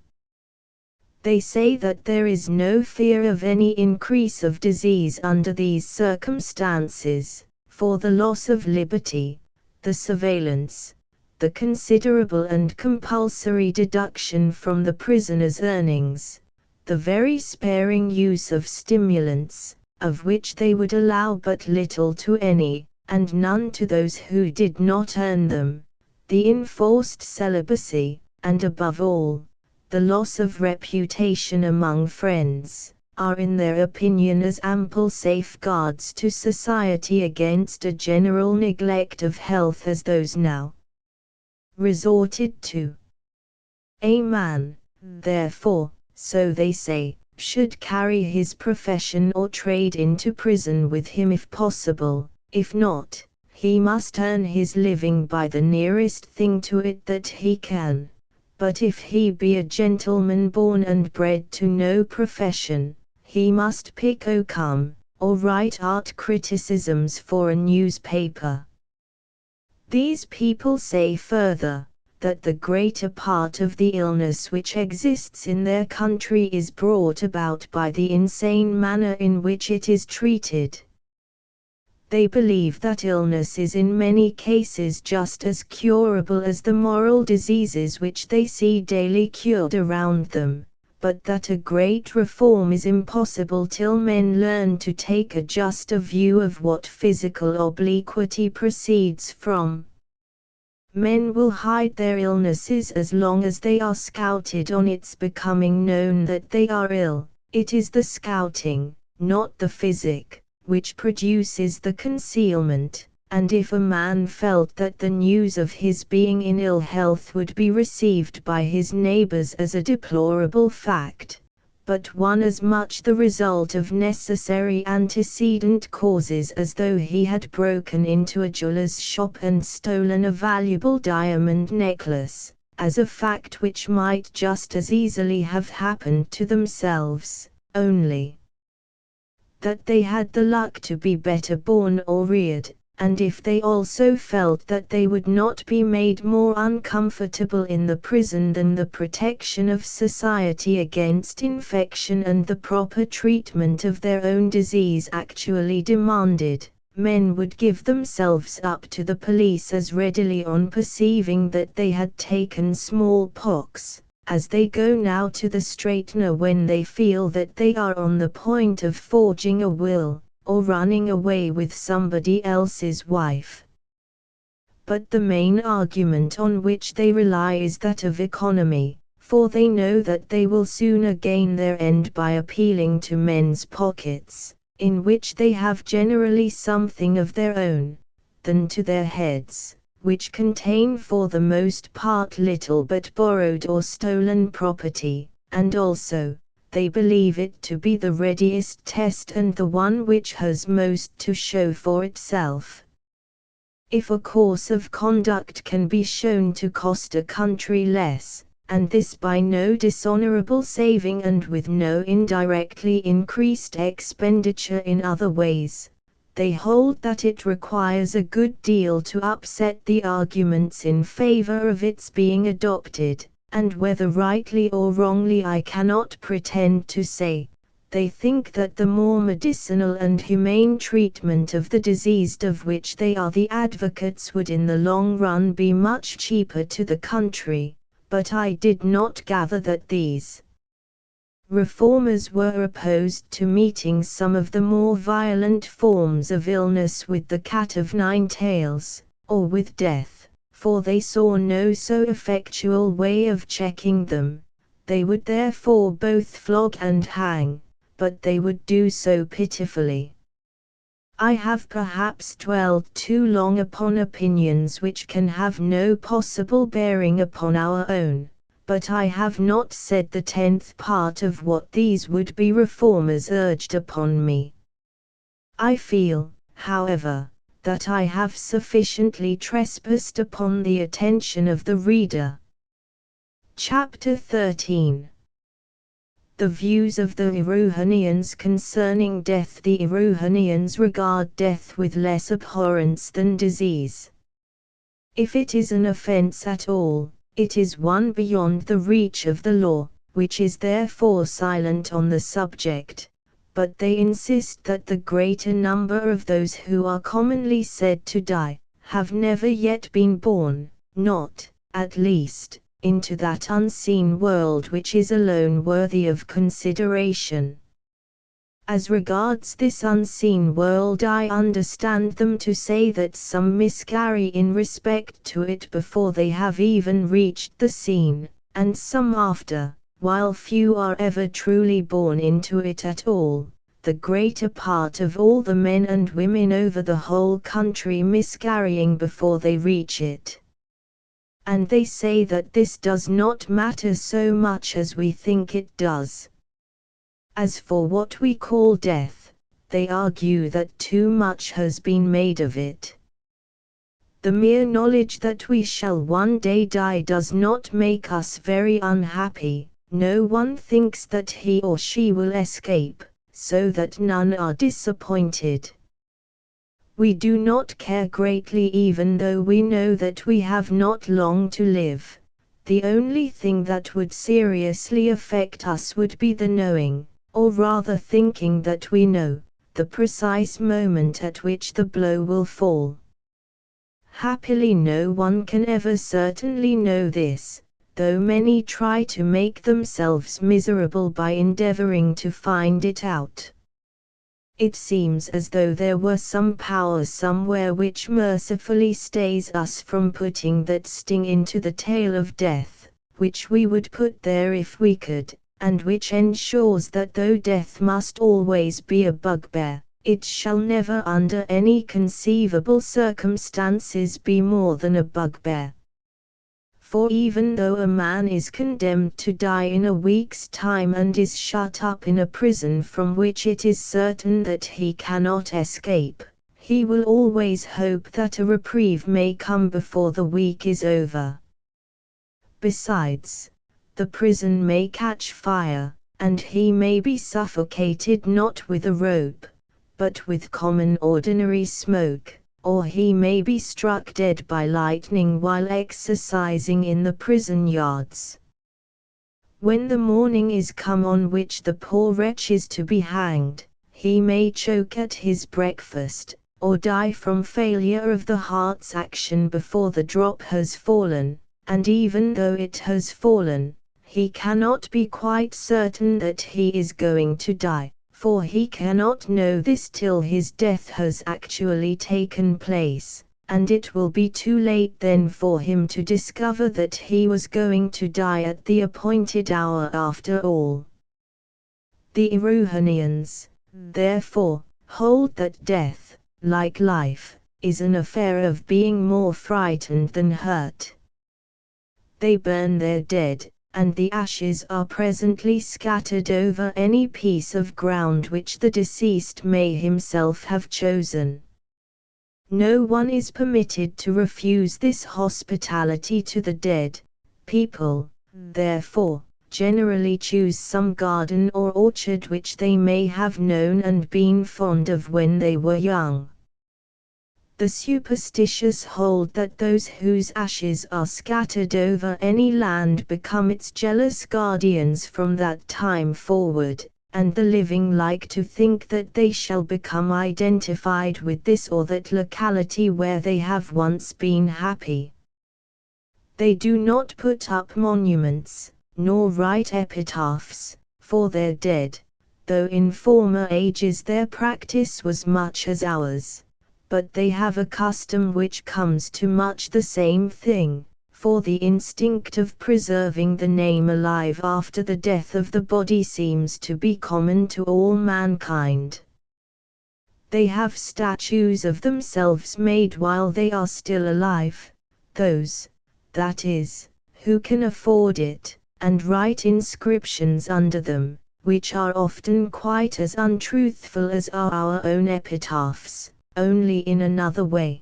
They say that there is no fear of any increase of disease under these circumstances, for the loss of liberty, the surveillance, the considerable and compulsory deduction from the prisoner's earnings, the very sparing use of stimulants, of which they would allow but little to any, and none to those who did not earn them, the enforced celibacy, and above all, the loss of reputation among friends, are in their opinion as ample safeguards to society against a general neglect of health as those now resorted to. A man, therefore, so they say, should carry his profession or trade into prison with him if possible; if not, he must earn his living by the nearest thing to it that he can. But if he be a gentleman born and bred to no profession, he must pick oakum, or write art criticisms for a newspaper. These people say further, that the greater part of the illness which exists in their country is brought about by the insane manner in which it is treated. They believe that illness is in many cases just as curable as the moral diseases which they see daily cured around them, but that a great reform is impossible till men learn to take a juster view of what physical obliquity proceeds from. Men will hide their illnesses as long as they are scouted on its becoming known that they are ill. It is the scouting, not the physic, which produces the concealment, and if a man felt that the news of his being in ill health would be received by his neighbors as a deplorable fact, but one as much the result of necessary antecedent causes as though he had broken into a jeweller's shop and stolen a valuable diamond necklace, as a fact which might just as easily have happened to themselves, only that they had the luck to be better born or reared, and if they also felt that they would not be made more uncomfortable in the prison than the protection of society against infection and the proper treatment of their own disease actually demanded, men would give themselves up to the police as readily on perceiving that they had taken smallpox, as they go now to the straightener when they feel that they are on the point of forging a will, or running away with somebody else's wife. But the main argument on which they rely is that of economy, for they know that they will sooner gain their end by appealing to men's pockets, in which they have generally something of their own, than to their heads, which contain for the most part little but borrowed or stolen property, and also, they believe it to be the readiest test and the one which has most to show for itself. If a course of conduct can be shown to cost a country less, and this by no dishonorable saving and with no indirectly increased expenditure in other ways, they hold that it requires a good deal to upset the arguments in favor of its being adopted, and whether rightly or wrongly I cannot pretend to say. They think that the more medicinal and humane treatment of the diseased of which they are the advocates would in the long run be much cheaper to the country, but I did not gather that these reformers were opposed to meeting some of the more violent forms of illness with the cat of nine tails, or with death, for they saw no so effectual way of checking them. They would therefore both flog and hang, but they would do so pitifully. I have perhaps dwelled too long upon opinions which can have no possible bearing upon our own, but I have not said the 10th part of what these would-be reformers urged upon me. I feel, however, that I have sufficiently trespassed upon the attention of the reader. Chapter 13. The views of the Erewhonians concerning death. The Erewhonians regard death with less abhorrence than disease. If it is an offense at all, it is one beyond the reach of the law, which is therefore silent on the subject, but they insist that the greater number of those who are commonly said to die, have never yet been born, not, at least, into that unseen world which is alone worthy of consideration. As regards this unseen world, I understand them to say that some miscarry in respect to it before they have even reached the seen, and some after, while few are ever truly born into it at all, the greater part of all the men and women over the whole country miscarrying before they reach it. And they say that this does not matter so much as we think it does. As for what we call death, they argue that too much has been made of it. The mere knowledge that we shall one day die does not make us very unhappy. No one thinks that he or she will escape, so that none are disappointed. We do not care greatly even though we know that we have not long to live. The only thing that would seriously affect us would be the knowing, or rather thinking that we know, the precise moment at which the blow will fall. Happily no one can ever certainly know this, though many try to make themselves miserable by endeavoring to find it out. It seems as though there were some power somewhere which mercifully stays us from putting that sting into the tail of death, which we would put there if we could, and which ensures that though death must always be a bugbear, it shall never under any conceivable circumstances be more than a bugbear. For even though a man is condemned to die in a week's time and is shut up in a prison from which it is certain that he cannot escape, he will always hope that a reprieve may come before the week is over. Besides, the prison may catch fire, and he may be suffocated not with a rope, but with common ordinary smoke, or he may be struck dead by lightning while exercising in the prison yards. When the morning is come on which the poor wretch is to be hanged, he may choke at his breakfast, or die from failure of the heart's action before the drop has fallen, and even though it has fallen, he cannot be quite certain that he is going to die, for he cannot know this till his death has actually taken place, and it will be too late then for him to discover that he was going to die at the appointed hour after all. The Erewhonians, therefore, hold that death, like life, is an affair of being more frightened than hurt. They burn their dead, and the ashes are presently scattered over any piece of ground which the deceased may himself have chosen. No one is permitted to refuse this hospitality to the dead. People, therefore, generally choose some garden or orchard which they may have known and been fond of when they were young. The superstitious hold that those whose ashes are scattered over any land become its jealous guardians from that time forward, and the living like to think that they shall become identified with this or that locality where they have once been happy. They do not put up monuments, nor write epitaphs, for their dead, though in former ages their practice was much as ours. But they have a custom which comes to much the same thing, for the instinct of preserving the name alive after the death of the body seems to be common to all mankind. They have statues of themselves made while they are still alive, those, that is, who can afford it, and write inscriptions under them, which are often quite as untruthful as are our own epitaphs, only in another way.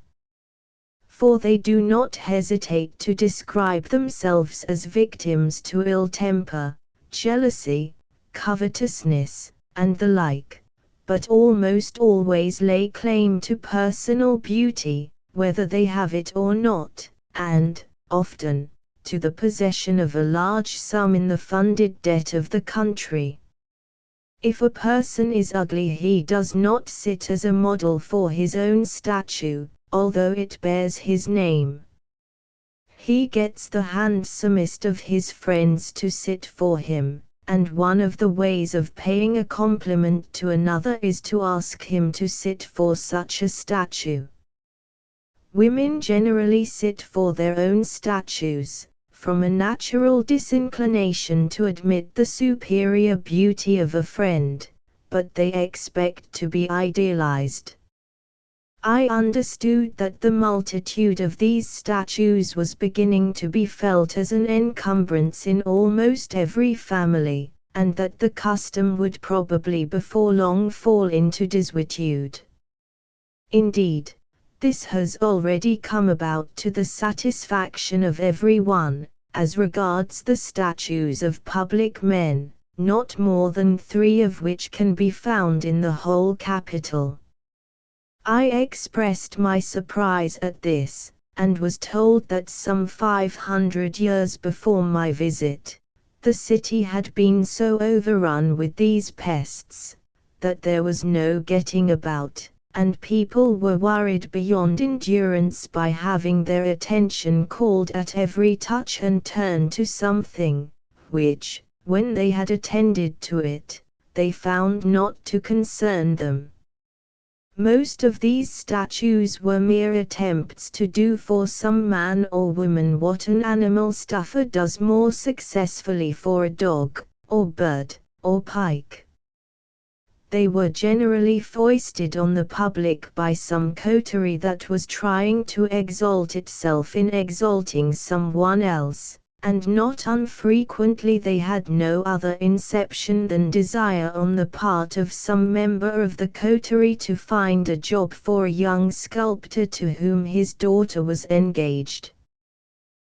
For they do not hesitate to describe themselves as victims to ill temper, jealousy, covetousness, and the like, but almost always lay claim to personal beauty, whether they have it or not, and, often, to the possession of a large sum in the funded debt of the country. If a person is ugly he does not sit as a model for his own statue, although it bears his name. He gets the handsomest of his friends to sit for him, and one of the ways of paying a compliment to another is to ask him to sit for such a statue. Women generally sit for their own statues, from a natural disinclination to admit the superior beauty of a friend, but they expect to be idealized. I understood that the multitude of these statues was beginning to be felt as an encumbrance in almost every family, and that the custom would probably before long fall into desuetude. Indeed, this has already come about to the satisfaction of everyone, as regards the statues of public men, not more than 3 of which can be found in the whole capital. I expressed my surprise at this, and was told that some 500 years before my visit, the city had been so overrun with these pests, that there was no getting about, and people were worried beyond endurance by having their attention called at every touch and turn to something, which, when they had attended to it, they found not to concern them. Most of these statues were mere attempts to do for some man or woman what an animal stuffer does more successfully for a dog, or bird, or pike. They were generally foisted on the public by some coterie that was trying to exalt itself in exalting someone else, and not unfrequently they had no other inception than desire on the part of some member of the coterie to find a job for a young sculptor to whom his daughter was engaged.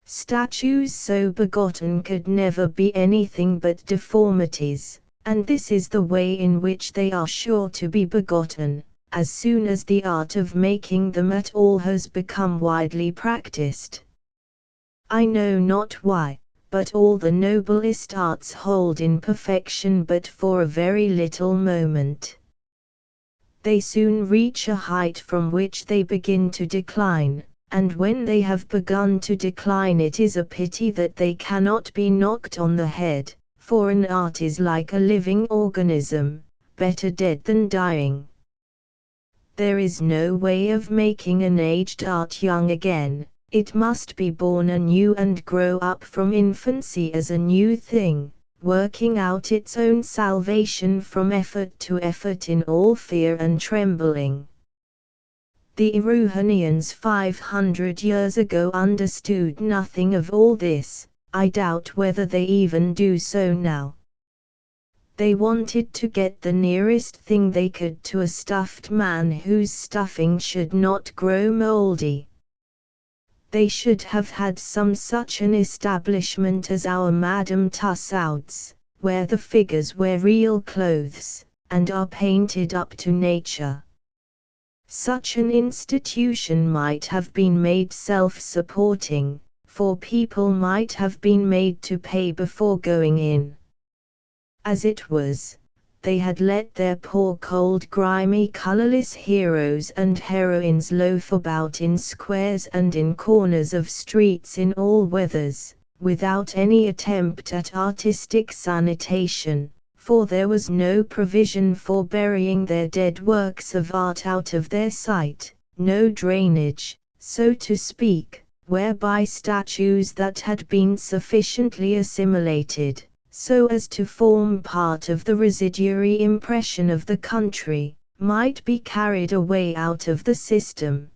Statues so begotten could never be anything but deformities, and this is the way in which they are sure to be begotten, as soon as the art of making them at all has become widely practiced. I know not why, but all the noblest arts hold in perfection but for a very little moment. They soon reach a height from which they begin to decline, and when they have begun to decline it is a pity that they cannot be knocked on the head, for an art is like a living organism, better dead than dying. There is no way of making an aged art young again. It must be born anew and grow up from infancy as a new thing, working out its own salvation from effort to effort in all fear and trembling. The Erewhonians 500 years ago understood nothing of all this. I doubt whether they even do so now. They wanted to get the nearest thing they could to a stuffed man whose stuffing should not grow moldy. They should have had some such an establishment as our Madame Tussaud's, where the figures wear real clothes, and are painted up to nature. Such an institution might have been made self-supporting, for people might have been made to pay before going in. As it was, they had let their poor cold grimy colourless heroes and heroines loaf about in squares and in corners of streets in all weathers, without any attempt at artistic sanitation, for there was no provision for burying their dead works of art out of their sight, no drainage, so to speak, whereby statues that had been sufficiently assimilated, so as to form part of the residuary impression of the country, might be carried away out of the system.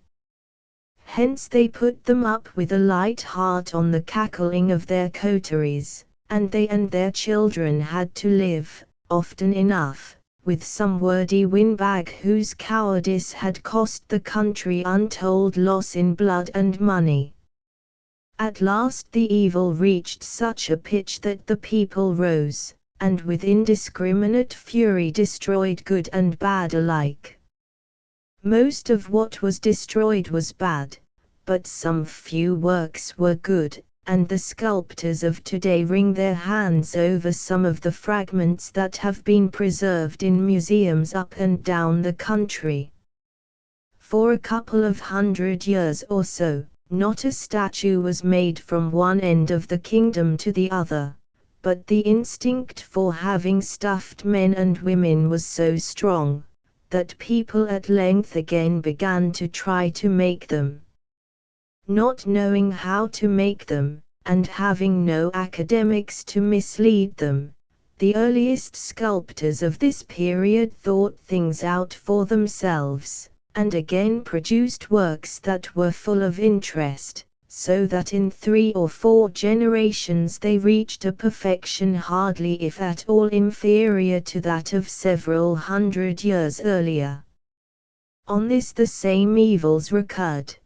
Hence they put them up with a light heart on the cackling of their coteries, and they and their children had to live, often enough, with some wordy windbag whose cowardice had cost the country untold loss in blood and money. At last the evil reached such a pitch that the people rose, and with indiscriminate fury destroyed good and bad alike. Most of what was destroyed was bad, but some few works were good, and the sculptors of today wring their hands over some of the fragments that have been preserved in museums up and down the country. For a couple of 100 years or so, not a statue was made from one end of the kingdom to the other, but the instinct for having stuffed men and women was so strong, that people at length again began to try to make them. Not knowing how to make them, and having no academics to mislead them, the earliest sculptors of this period thought things out for themselves, and again produced works that were full of interest, so that in 3 or 4 generations they reached a perfection hardly if at all inferior to that of several hundred years earlier. On this the same evils recurred.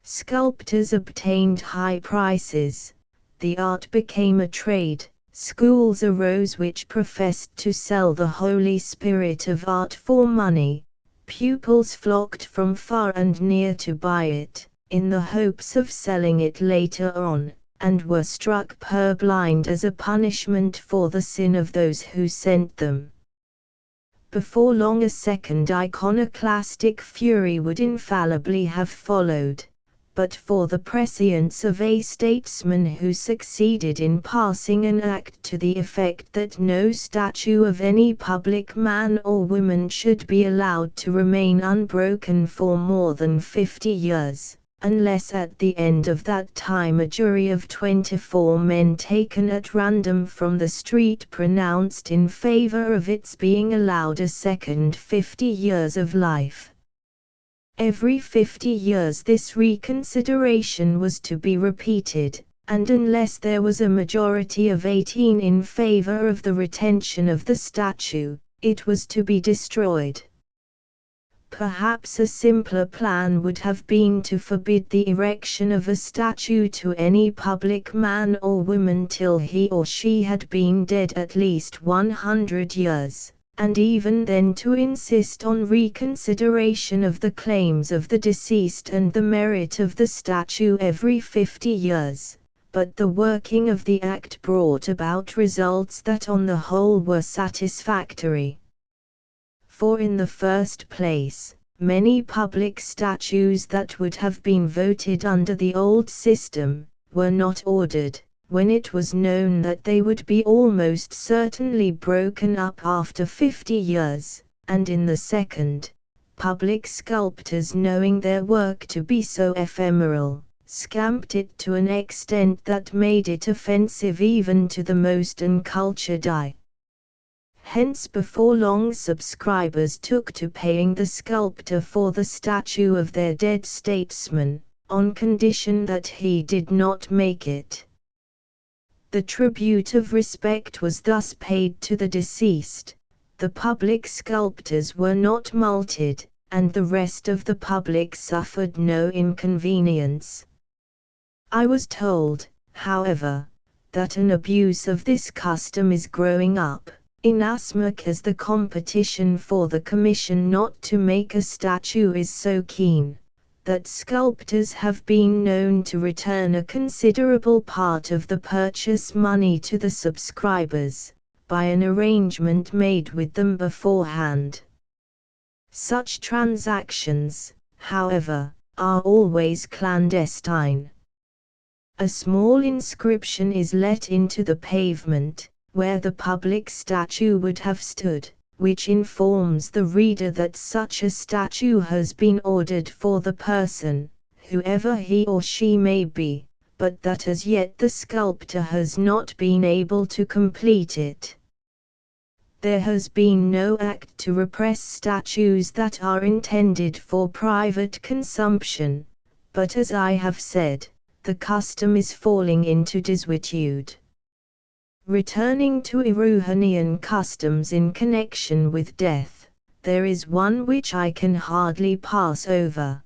Sculptors obtained high prices, the art became a trade, schools arose which professed to sell the holy spirit of art for money, pupils flocked from far and near to buy it, in the hopes of selling it later on, and were struck purblind as a punishment for the sin of those who sent them. Before long a second iconoclastic fury would infallibly have followed, but for the prescience of a statesman who succeeded in passing an act to the effect that no statue of any public man or woman should be allowed to remain unbroken for more than 50 years, unless at the end of that time a jury of 24 men taken at random from the street pronounced in favor of its being allowed a second 50 years of life. Every 50 years this reconsideration was to be repeated, and unless there was a majority of 18 in favor of the retention of the statue, it was to be destroyed. Perhaps a simpler plan would have been to forbid the erection of a statue to any public man or woman till he or she had been dead at least 100 years. And even then to insist on reconsideration of the claims of the deceased and the merit of the statue every 50 years, but the working of the act brought about results that on the whole were satisfactory. For in the first place, many public statues that would have been voted under the old system, were not ordered, when it was known that they would be almost certainly broken up after 50 years, and in the second, public sculptors knowing their work to be so ephemeral, scamped it to an extent that made it offensive even to the most uncultured eye. Hence before long subscribers took to paying the sculptor for the statue of their dead statesman, on condition that he did not make it. The tribute of respect was thus paid to the deceased, the public sculptors were not mulcted, and the rest of the public suffered no inconvenience. I was told, however, that an abuse of this custom is growing up, inasmuch as the competition for the commission not to make a statue is so keen, that sculptors have been known to return a considerable part of the purchase money to the subscribers, by an arrangement made with them beforehand. Such transactions, however, are always clandestine. A small inscription is let into the pavement, where the public statue would have stood, which informs the reader that such a statue has been ordered for the person, whoever he or she may be, but that as yet the sculptor has not been able to complete it. There has been no act to repress statues that are intended for private consumption, but as I have said, the custom is falling into desuetude. Returning to Erewhonian customs in connection with death, there is one which I can hardly pass over.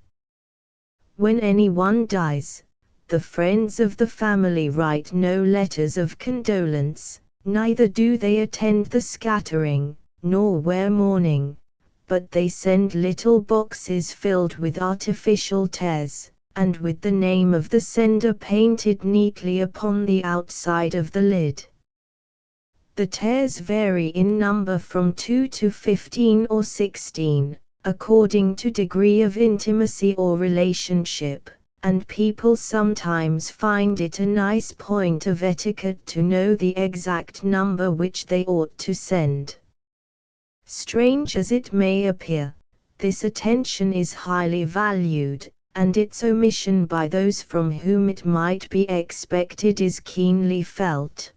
When anyone dies, the friends of the family write no letters of condolence, neither do they attend the scattering, nor wear mourning, but they send little boxes filled with artificial tears, and with the name of the sender painted neatly upon the outside of the lid. The tears vary in number from 2 to 15 or 16, according to degree of intimacy or relationship, and people sometimes find it a nice point of etiquette to know the exact number which they ought to send. Strange as it may appear, this attention is highly valued, and its omission by those from whom it might be expected is keenly felt.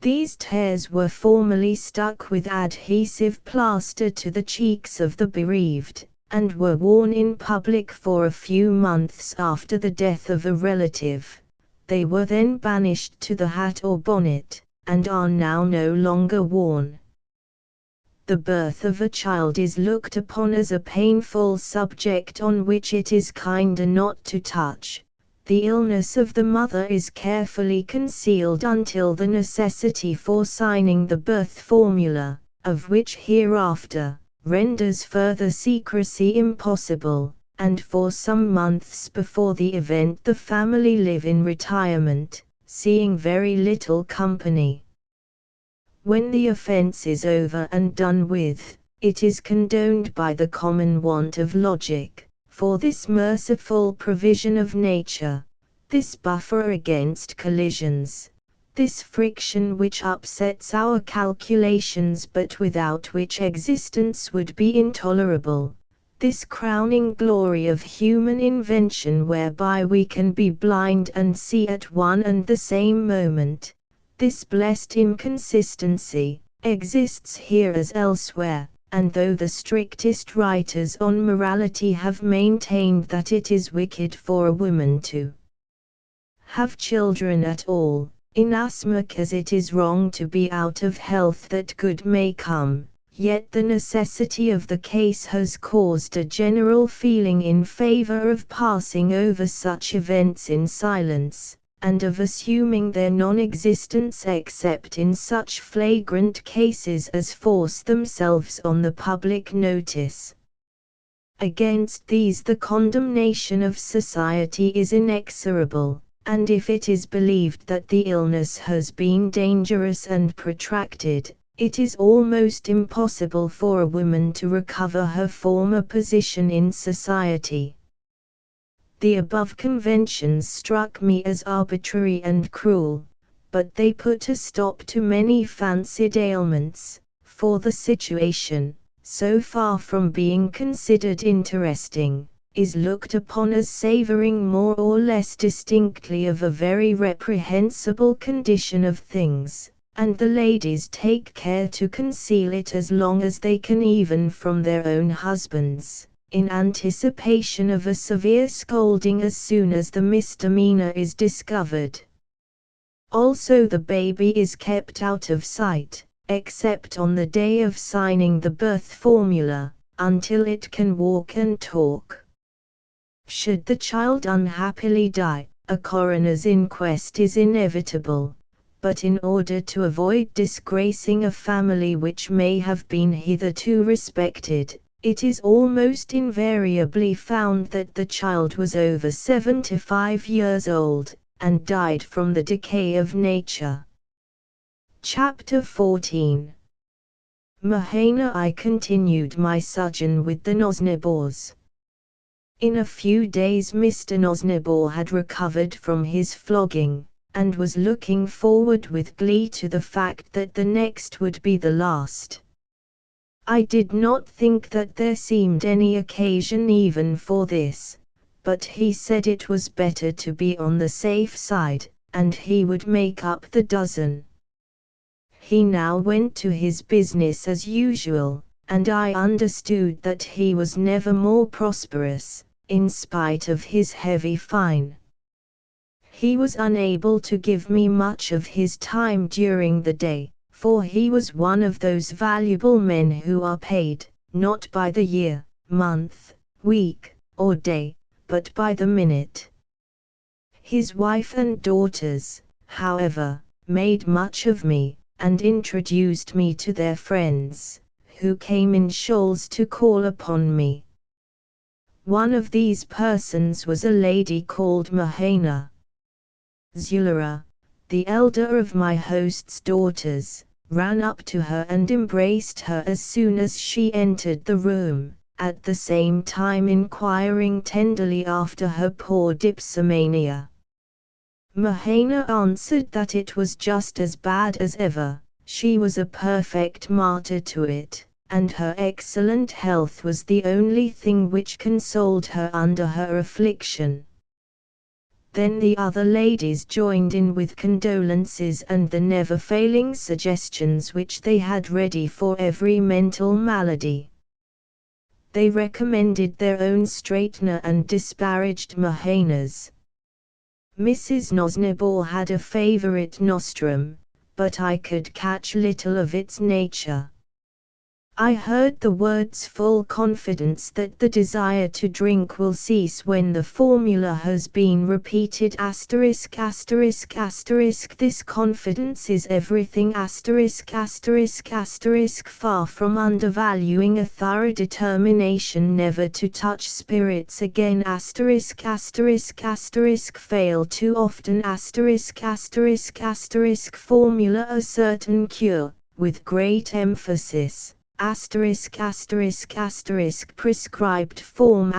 These tears were formerly stuck with adhesive plaster to the cheeks of the bereaved, and were worn in public for a few months after the death of a relative. They were then banished to the hat or bonnet, and are now no longer worn. The birth of a child is looked upon as a painful subject on which it is kinder not to touch. The illness of the mother is carefully concealed until the necessity for signing the birth formula, of which hereafter, renders further secrecy impossible, and for some months before the event the family live in retirement, seeing very little company. When the offense is over and done with, it is condoned by the common want of logic, for this merciful provision of nature, this buffer against collisions, this friction which upsets our calculations but without which existence would be intolerable, this crowning glory of human invention whereby we can be blind and see at one and the same moment, this blessed inconsistency, exists here as elsewhere, and though the strictest writers on morality have maintained that it is wicked for a woman to have children at all, inasmuch as it is wrong to be out of health that good may come, yet the necessity of the case has caused a general feeling in favor of passing over such events in silence, and of assuming their non-existence except in such flagrant cases as force themselves on the public notice. Against these the condemnation of society is inexorable, and if it is believed that the illness has been dangerous and protracted, it is almost impossible for a woman to recover her former position in society. The above conventions struck me as arbitrary and cruel, but they put a stop to many fancied ailments, for the situation, so far from being considered interesting, is looked upon as savoring more or less distinctly of a very reprehensible condition of things, and the ladies take care to conceal it as long as they can even from their own husbands, in anticipation of a severe scolding as soon as the misdemeanor is discovered. Also the baby is kept out of sight, except on the day of signing the birth formula, until it can walk and talk. Should the child unhappily die, a coroner's inquest is inevitable, but in order to avoid disgracing a family which may have been hitherto respected, it is almost invariably found that the child was over 75 years old, and died from the decay of nature. Chapter 14. Mahana I continued my sojourn with the Nosnibors. In a few days Mr. Nosnibor had recovered from his flogging, and was looking forward with glee to the fact that the next would be the last. I did not think that there seemed any occasion even for this, but he said it was better to be on the safe side, and he would make up the dozen. He now went to his business as usual, and I understood that he was never more prosperous, in spite of his heavy fine. He was unable to give me much of his time during the day, for he was one of those valuable men who are paid, not by the year, month, week, or day, but by the minute. His wife and daughters, however, made much of me, and introduced me to their friends, who came in shoals to call upon me. One of these persons was a lady called Mahana. Zulera, the elder of my host's daughters, ran up to her and embraced her as soon as she entered the room, at the same time inquiring tenderly after her poor dipsomania. Mahana answered that it was just as bad as ever, she was a perfect martyr to it, and her excellent health was the only thing which consoled her under her affliction. Then the other ladies joined in with condolences and the never-failing suggestions which they had ready for every mental malady. They recommended their own straightener and disparaged Mahaina's. Mrs. Nosnibor had a favourite nostrum, but I could catch little of its nature. I heard the words full confidence that the desire to drink will cease when the formula has been repeated ******. This confidence is everything *****. Far from undervaluing a thorough determination never to touch spirits again *****. Fail too often *****. Formula a certain cure, with great emphasis. Prescribed form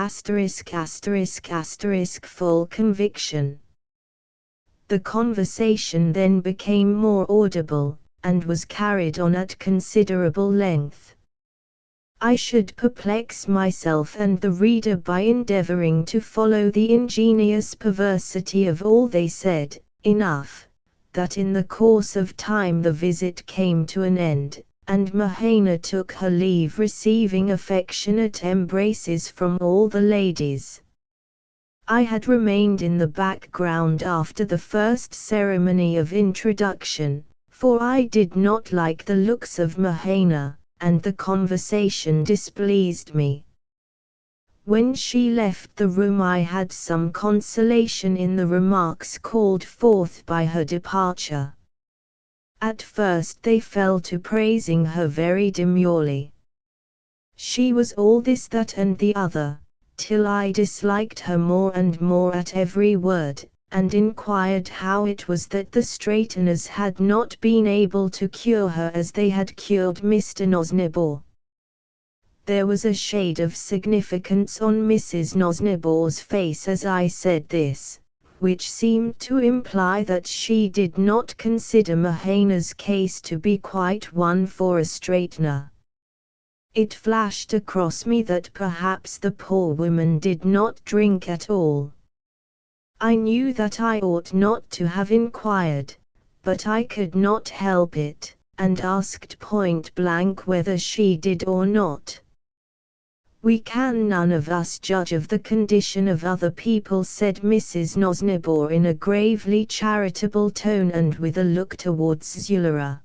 full conviction. The conversation then became more audible, and was carried on at considerable length. I should perplex myself and the reader by endeavoring to follow the ingenious perversity of all they said, enough, that in the course of time the visit came to an end, and Mahaina took her leave receiving affectionate embraces from all the ladies. I had remained in the background after the first ceremony of introduction, for I did not like the looks of Mahaina, and the conversation displeased me. When she left the room I had some consolation in the remarks called forth by her departure. At first they fell to praising her very demurely. She was all this, that and the other, till I disliked her more and more at every word, and inquired how it was that the straighteners had not been able to cure her as they had cured Mr. Nosnibor. There was a shade of significance on Mrs. Nosnibor's face as I said this, which seemed to imply that she did not consider Mahaina's case to be quite one for a straightener. It flashed across me that perhaps the poor woman did not drink at all. I knew that I ought not to have inquired, but I could not help it, and asked point blank whether she did or not. "We can none of us judge of the condition of other people," said Mrs. Nosnibor in a gravely charitable tone and with a look towards Zulera.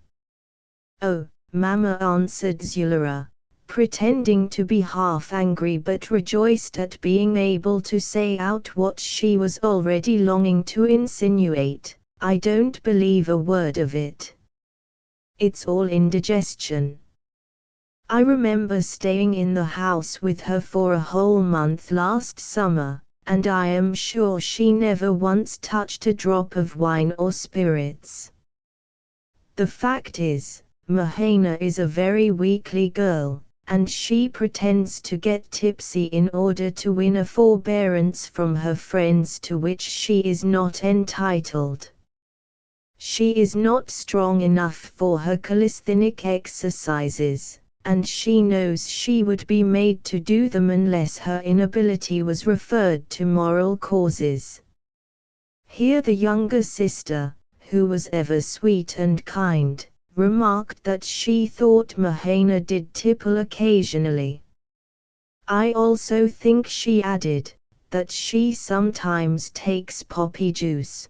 "Oh, Mamma," answered Zulera, pretending to be half angry but rejoiced at being able to say out what she was already longing to insinuate, "I don't believe a word of it. It's all indigestion. I remember staying in the house with her for a whole month last summer, and I am sure she never once touched a drop of wine or spirits. The fact is, Mahaina is a very weakly girl, and she pretends to get tipsy in order to win a forbearance from her friends to which she is not entitled. She is not strong enough for her calisthenic exercises, and she knows she would be made to do them unless her inability was referred to moral causes." Here the younger sister, who was ever sweet and kind, remarked that she thought Mahaina did tipple occasionally. "I also think," she added, "that she sometimes takes poppy juice."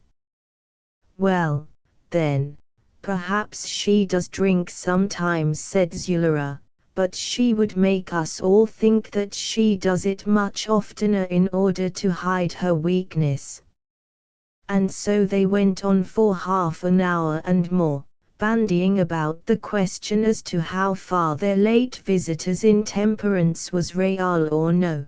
"Well, then, perhaps she does drink sometimes," said Zulera, "but she would make us all think that she does it much oftener in order to hide her weakness." And so they went on for half an hour and more, bandying about the question as to how far their late visitor's intemperance was real or no.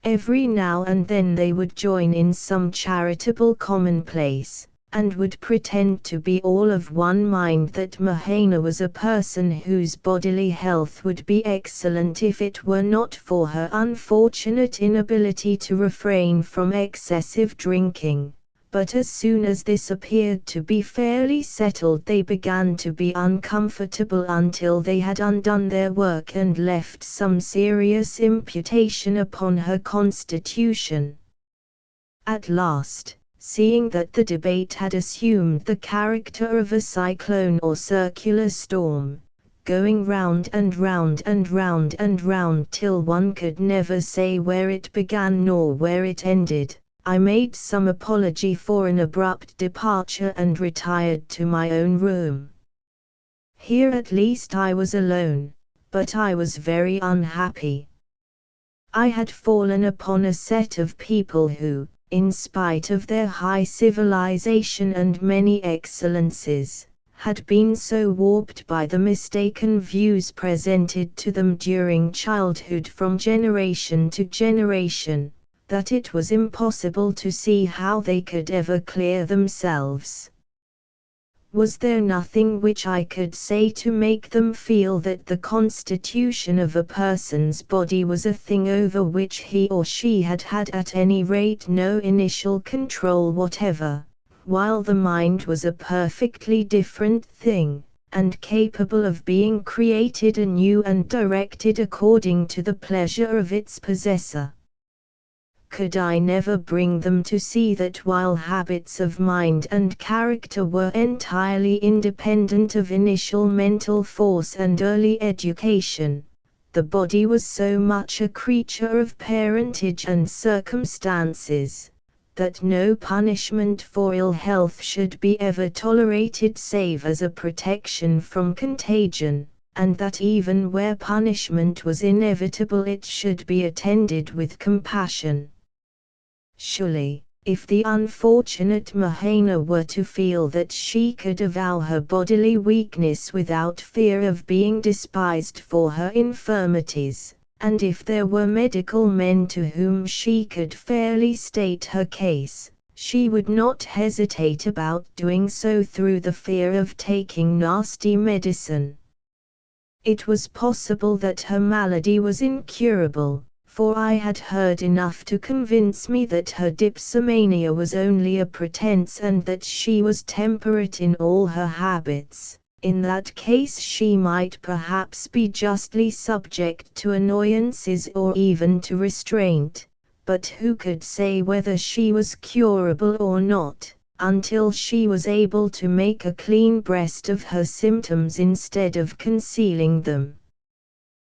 Every now and then they would join in some charitable commonplace, and would pretend to be all of one mind that Mahaina was a person whose bodily health would be excellent if it were not for her unfortunate inability to refrain from excessive drinking, but as soon as this appeared to be fairly settled they began to be uncomfortable until they had undone their work and left some serious imputation upon her constitution. At last, seeing that the debate had assumed the character of a cyclone or circular storm, going round and round and round and round till one could never say where it began nor where it ended, I made some apology for an abrupt departure and retired to my own room. Here at least I was alone, but I was very unhappy. I had fallen upon a set of people who, in spite of their high civilization and many excellences, had been so warped by the mistaken views presented to them during childhood from generation to generation, that it was impossible to see how they could ever clear themselves. Was there nothing which I could say to make them feel that the constitution of a person's body was a thing over which he or she had had at any rate no initial control whatever, while the mind was a perfectly different thing, and capable of being created anew and directed according to the pleasure of its possessor? Could I never bring them to see that while habits of mind and character were entirely independent of initial mental force and early education, the body was so much a creature of parentage and circumstances, that no punishment for ill health should be ever tolerated save as a protection from contagion, and that even where punishment was inevitable it should be attended with compassion? Surely, if the unfortunate Mahaina were to feel that she could avow her bodily weakness without fear of being despised for her infirmities, and if there were medical men to whom she could fairly state her case, she would not hesitate about doing so through the fear of taking nasty medicine. It was possible that her malady was incurable, for I had heard enough to convince me that her dipsomania was only a pretense and that she was temperate in all her habits. In that case she might perhaps be justly subject to annoyances or even to restraint, but who could say whether she was curable or not, until she was able to make a clean breast of her symptoms instead of concealing them?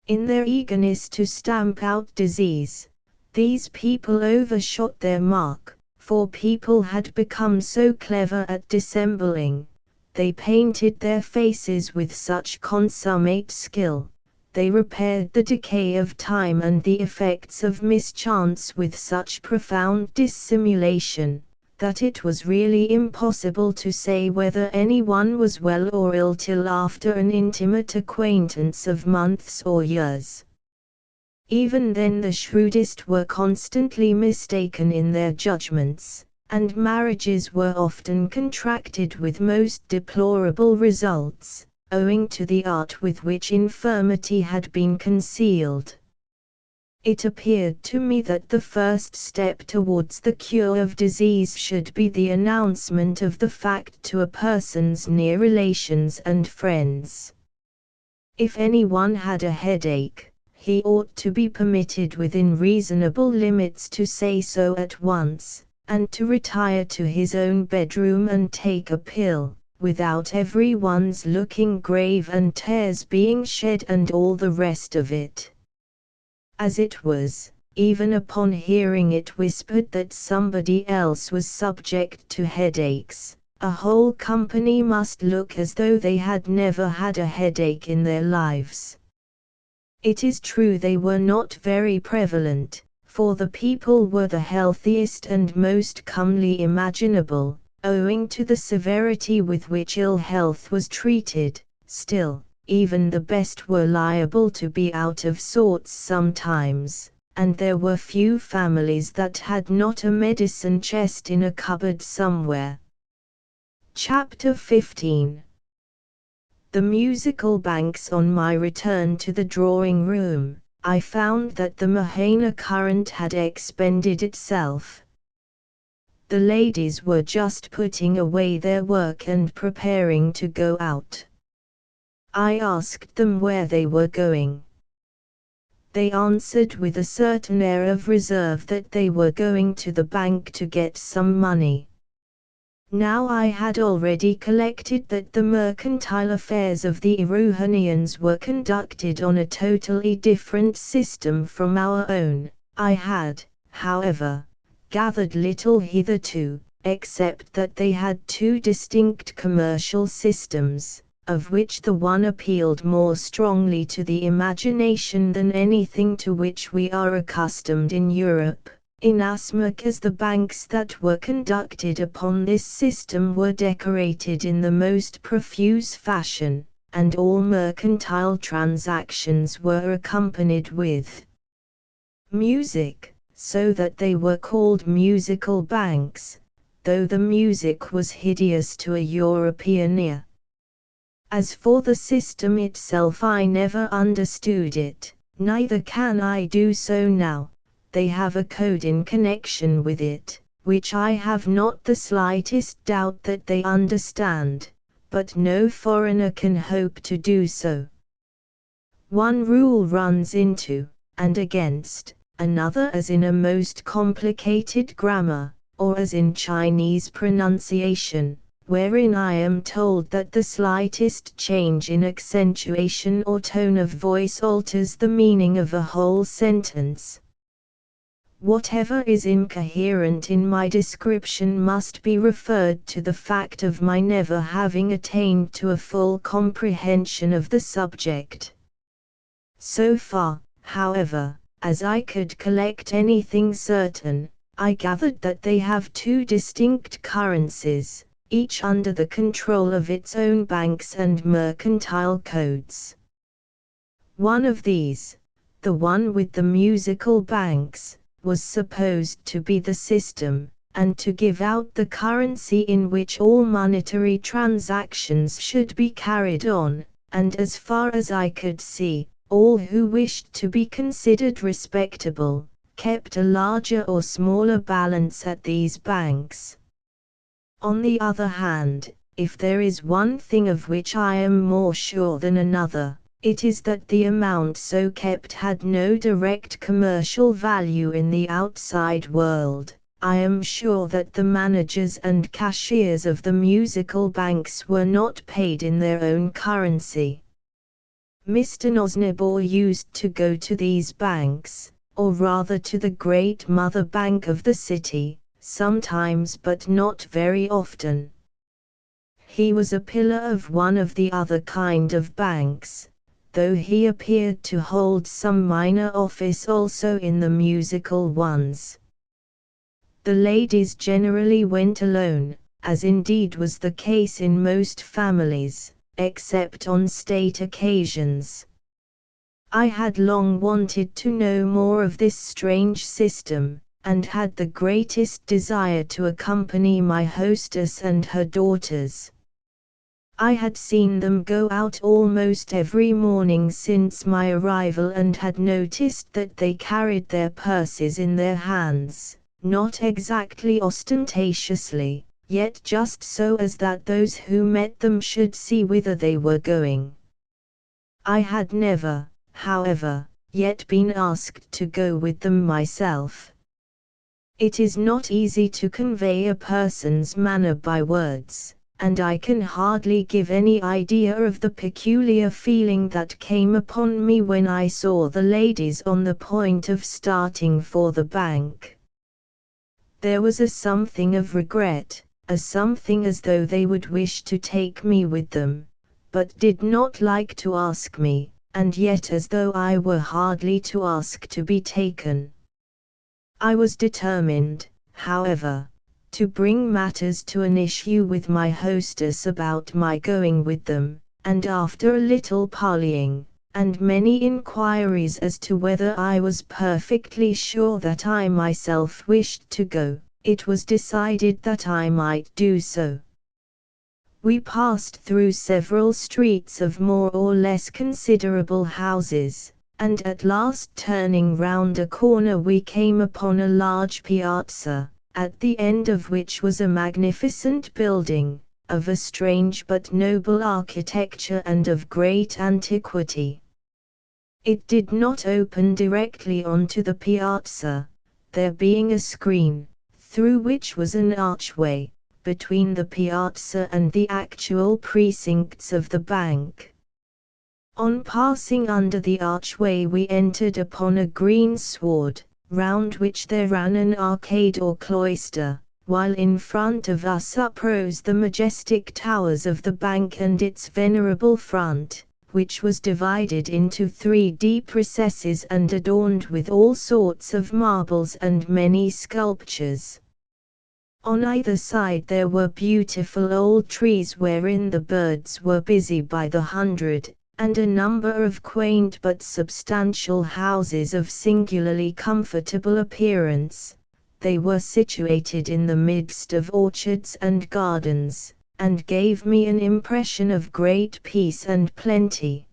In their eagerness to stamp out disease, these people overshot their mark, for people had become so clever at dissembling. They painted their faces with such consummate skill, they repaired the decay of time and the effects of mischance with such profound dissimulation, that it was really impossible to say whether anyone was well or ill till after an intimate acquaintance of months or years. Even then the shrewdest were constantly mistaken in their judgments, and marriages were often contracted with most deplorable results, owing to the art with which infirmity had been concealed. It appeared to me that the first step towards the cure of disease should be the announcement of the fact to a person's near relations and friends. If anyone had a headache, he ought to be permitted within reasonable limits to say so at once, and to retire to his own bedroom and take a pill, without everyone's looking grave and tears being shed and all the rest of it. As it was, even upon hearing it whispered that somebody else was subject to headaches, a whole company must look as though they had never had a headache in their lives. It is true they were not very prevalent, for the people were the healthiest and most comely imaginable, owing to the severity with which ill health was treated. Still, even the best were liable to be out of sorts sometimes, and there were few families that had not a medicine chest in a cupboard somewhere. Chapter 15. The musical banks. On my return to the drawing room, I found that the Mahaina current had expended itself. The ladies were just putting away their work and preparing to go out. I asked them where they were going. They answered with a certain air of reserve that they were going to the bank to get some money. Now I had already collected that the mercantile affairs of the Erewhonians were conducted on a totally different system from our own. I had, however, gathered little hitherto, except that they had two distinct commercial systems, of which the one appealed more strongly to the imagination than anything to which we are accustomed in Europe, inasmuch as the banks that were conducted upon this system were decorated in the most profuse fashion, and all mercantile transactions were accompanied with music, so that they were called musical banks, though the music was hideous to a European ear. As for the system itself, I never understood it, neither can I do so now. They have a code in connection with it, which I have not the slightest doubt that they understand, but no foreigner can hope to do so. One rule runs into, and against, another, as in a most complicated grammar, or as in Chinese pronunciation, wherein I am told that the slightest change in accentuation or tone of voice alters the meaning of a whole sentence. Whatever is incoherent in my description must be referred to the fact of my never having attained to a full comprehension of the subject. So far, however, as I could collect anything certain, I gathered that they have two distinct currencies, each under the control of its own banks and mercantile codes. One of these, the one with the musical banks, was supposed to be the system, and to give out the currency in which all monetary transactions should be carried on, and as far as I could see, all who wished to be considered respectable, kept a larger or smaller balance at these banks. On the other hand, if there is one thing of which I am more sure than another, it is that the amount so kept had no direct commercial value in the outside world. I am sure that the managers and cashiers of the musical banks were not paid in their own currency. Mr. Nosnibor used to go to these banks, or rather to the great mother bank of the city, sometimes but not very often. He was a pillar of one of the other kind of banks, though he appeared to hold some minor office also in the musical ones. The ladies generally went alone, as indeed was the case in most families, except on state occasions. I had long wanted to know more of this strange system, and had the greatest desire to accompany my hostess and her daughters. I had seen them go out almost every morning since my arrival and had noticed that they carried their purses in their hands, not exactly ostentatiously, yet just so as that those who met them should see whither they were going. I had never, however, yet been asked to go with them myself. It is not easy to convey a person's manner by words, and I can hardly give any idea of the peculiar feeling that came upon me when I saw the ladies on the point of starting for the bank. There was a something of regret, a something as though they would wish to take me with them, but did not like to ask me, and yet as though I were hardly to ask to be taken. I was determined, however, to bring matters to an issue with my hostess about my going with them, and after a little parleying, and many inquiries as to whether I was perfectly sure that I myself wished to go, it was decided that I might do so. We passed through several streets of more or less considerable houses, and at last turning round a corner we came upon a large piazza, at the end of which was a magnificent building, of a strange but noble architecture and of great antiquity. It did not open directly onto the piazza, there being a screen, through which was an archway, between the piazza and the actual precincts of the bank. On passing under the archway we entered upon a green sward, round which there ran an arcade or cloister, while in front of us uprose the majestic towers of the bank and its venerable front, which was divided into 3 deep recesses and adorned with all sorts of marbles and many sculptures. On either side there were beautiful old trees wherein the birds were busy by the hundred, and a number of quaint but substantial houses of singularly comfortable appearance. They were situated in the midst of orchards and gardens, and gave me an impression of great peace and plenty.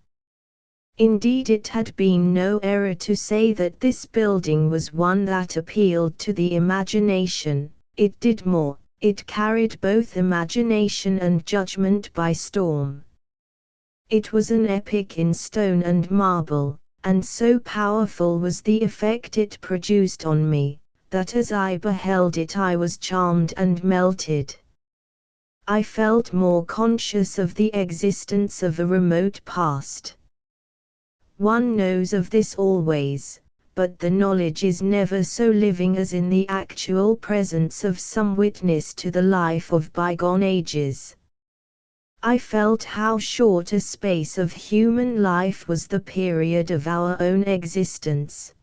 Indeed, it had been no error to say that this building was one that appealed to the imagination. It did more, it carried both imagination and judgment by storm. It was an epic in stone and marble, and so powerful was the effect it produced on me, that as I beheld it I was charmed and melted. I felt more conscious of the existence of a remote past. One knows of this always, but the knowledge is never so living as in the actual presence of some witness to the life of bygone ages. I felt how short a space of human life was the period of our own existence.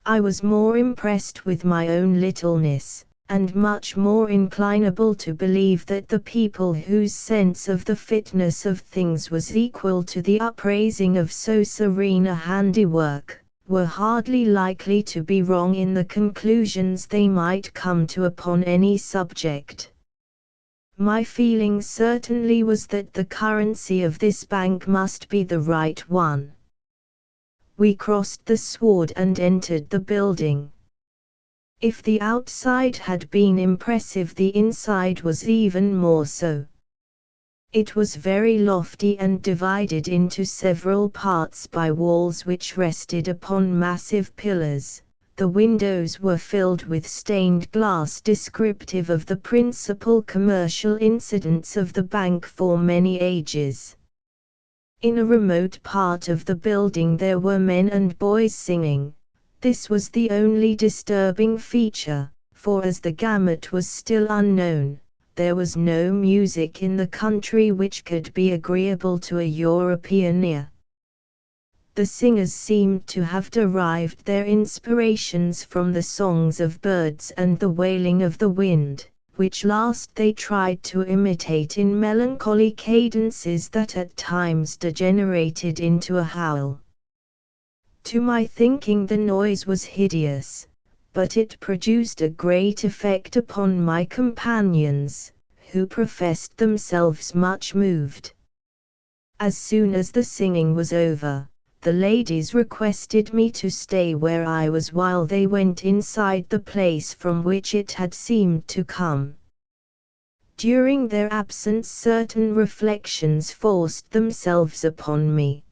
I was more impressed with my own littleness, and much more inclinable to believe that the people whose sense of the fitness of things was equal to the upraising of so serene a handiwork, were hardly likely to be wrong in the conclusions they might come to upon any subject. My feeling certainly was that the currency of this bank must be the right one. We crossed the sward and entered the building. If the outside had been impressive, the inside was even more so. It was very lofty and divided into several parts by walls which rested upon massive pillars. The windows were filled with stained glass descriptive of the principal commercial incidents of the bank for many ages. In a remote part of the building there were men and boys singing. This was the only disturbing feature, for as the gamut was still unknown, there was no music in the country which could be agreeable to a European ear. The singers seemed to have derived their inspirations from the songs of birds and the wailing of the wind, which last they tried to imitate in melancholy cadences that at times degenerated into a howl. To my thinking the noise was hideous, but it produced a great effect upon my companions, who professed themselves much moved. As soon as the singing was over, the ladies requested me to stay where I was while they went inside the place from which it had seemed to come. During their absence certain reflections forced themselves upon me.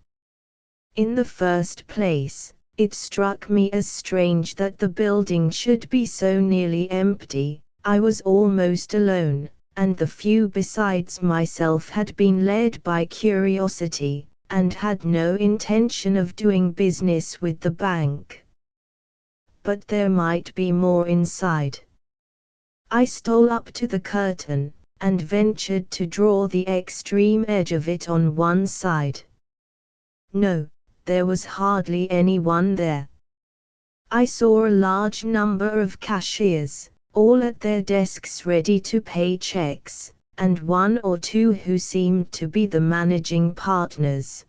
In the first place, it struck me as strange that the building should be so nearly empty. I was almost alone, and the few besides myself had been led by curiosity, and had no intention of doing business with the bank. But there might be more inside. I stole up to the curtain, and ventured to draw the extreme edge of it on one side. No, there was hardly anyone there. I saw a large number of cashiers, all at their desks ready to pay checks, and 1 or 2 who seemed to be the managing partners.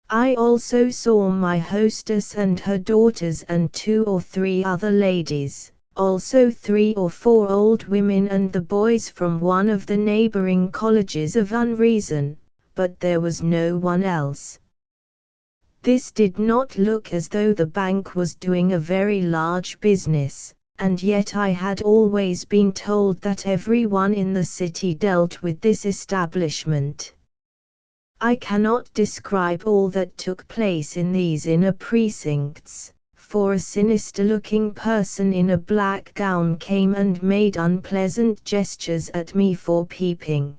I also saw my hostess and her daughters and 2 or 3 other ladies, also 3 or 4 old women and the boys from one of the neighboring colleges of Unreason, but there was no one else. This did not look as though the bank was doing a very large business, and yet I had always been told that everyone in the city dealt with this establishment. I cannot describe all that took place in these inner precincts, for a sinister-looking person in a black gown came and made unpleasant gestures at me for peeping.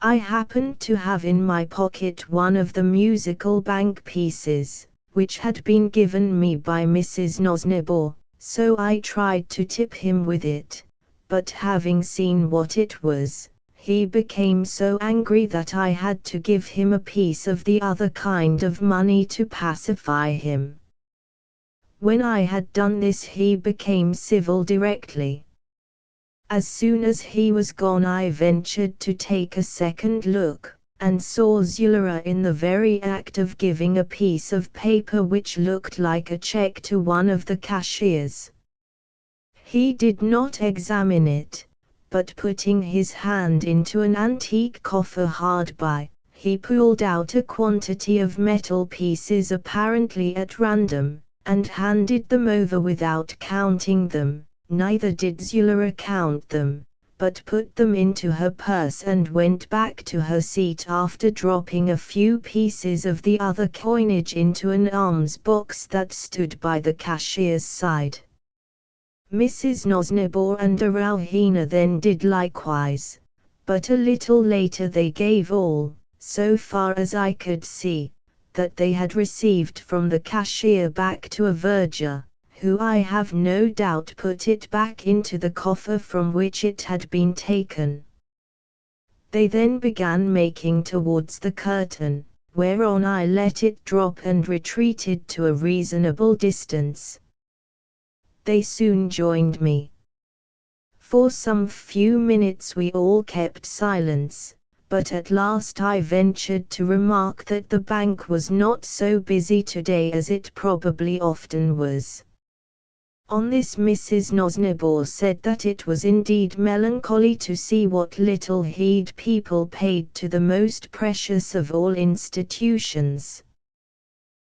I happened to have in my pocket one of the musical bank pieces, which had been given me by Mrs. Nosnibor, so I tried to tip him with it, but having seen what it was, he became so angry that I had to give him a piece of the other kind of money to pacify him. When I had done this he became civil directly. As soon as he was gone I ventured to take a second look, and saw Zulera in the very act of giving a piece of paper which looked like a check to one of the cashiers. He did not examine it, but putting his hand into an antique coffer hard by, he pulled out a quantity of metal pieces apparently at random, and handed them over without counting them. Neither did Zulera count them, but put them into her purse and went back to her seat after dropping a few pieces of the other coinage into an alms box that stood by the cashier's side. Mrs. Nosnibor and Erewhon then did likewise, but a little later they gave all, so far as I could see, that they had received from the cashier back to a verger, who I have no doubt put it back into the coffer from which it had been taken. They then began making towards the curtain, whereon I let it drop and retreated to a reasonable distance. They soon joined me. For some few minutes we all kept silence, but at last I ventured to remark that the bank was not so busy today as it probably often was. On this Mrs. Nosnibor said that it was indeed melancholy to see what little heed people paid to the most precious of all institutions.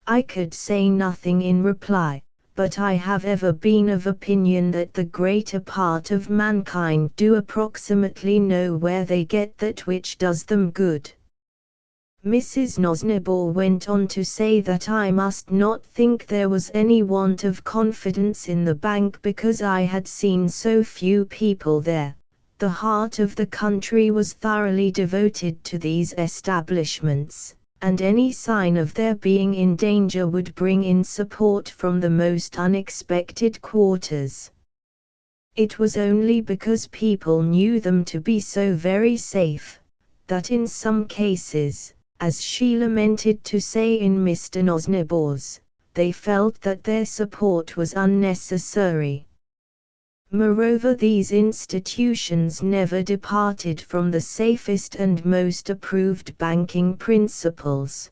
I could say nothing in reply, but I have ever been of opinion that the greater part of mankind do approximately know where they get that which does them good. Mrs. Nosnibor went on to say that I must not think there was any want of confidence in the bank because I had seen so few people there. The heart of the country was thoroughly devoted to these establishments, and any sign of their being in danger would bring in support from the most unexpected quarters. It was only because people knew them to be so very safe, that in some cases, as she lamented to say in Mr. Nosnibor's, they felt that their support was unnecessary. Moreover, these institutions never departed from the safest and most approved banking principles.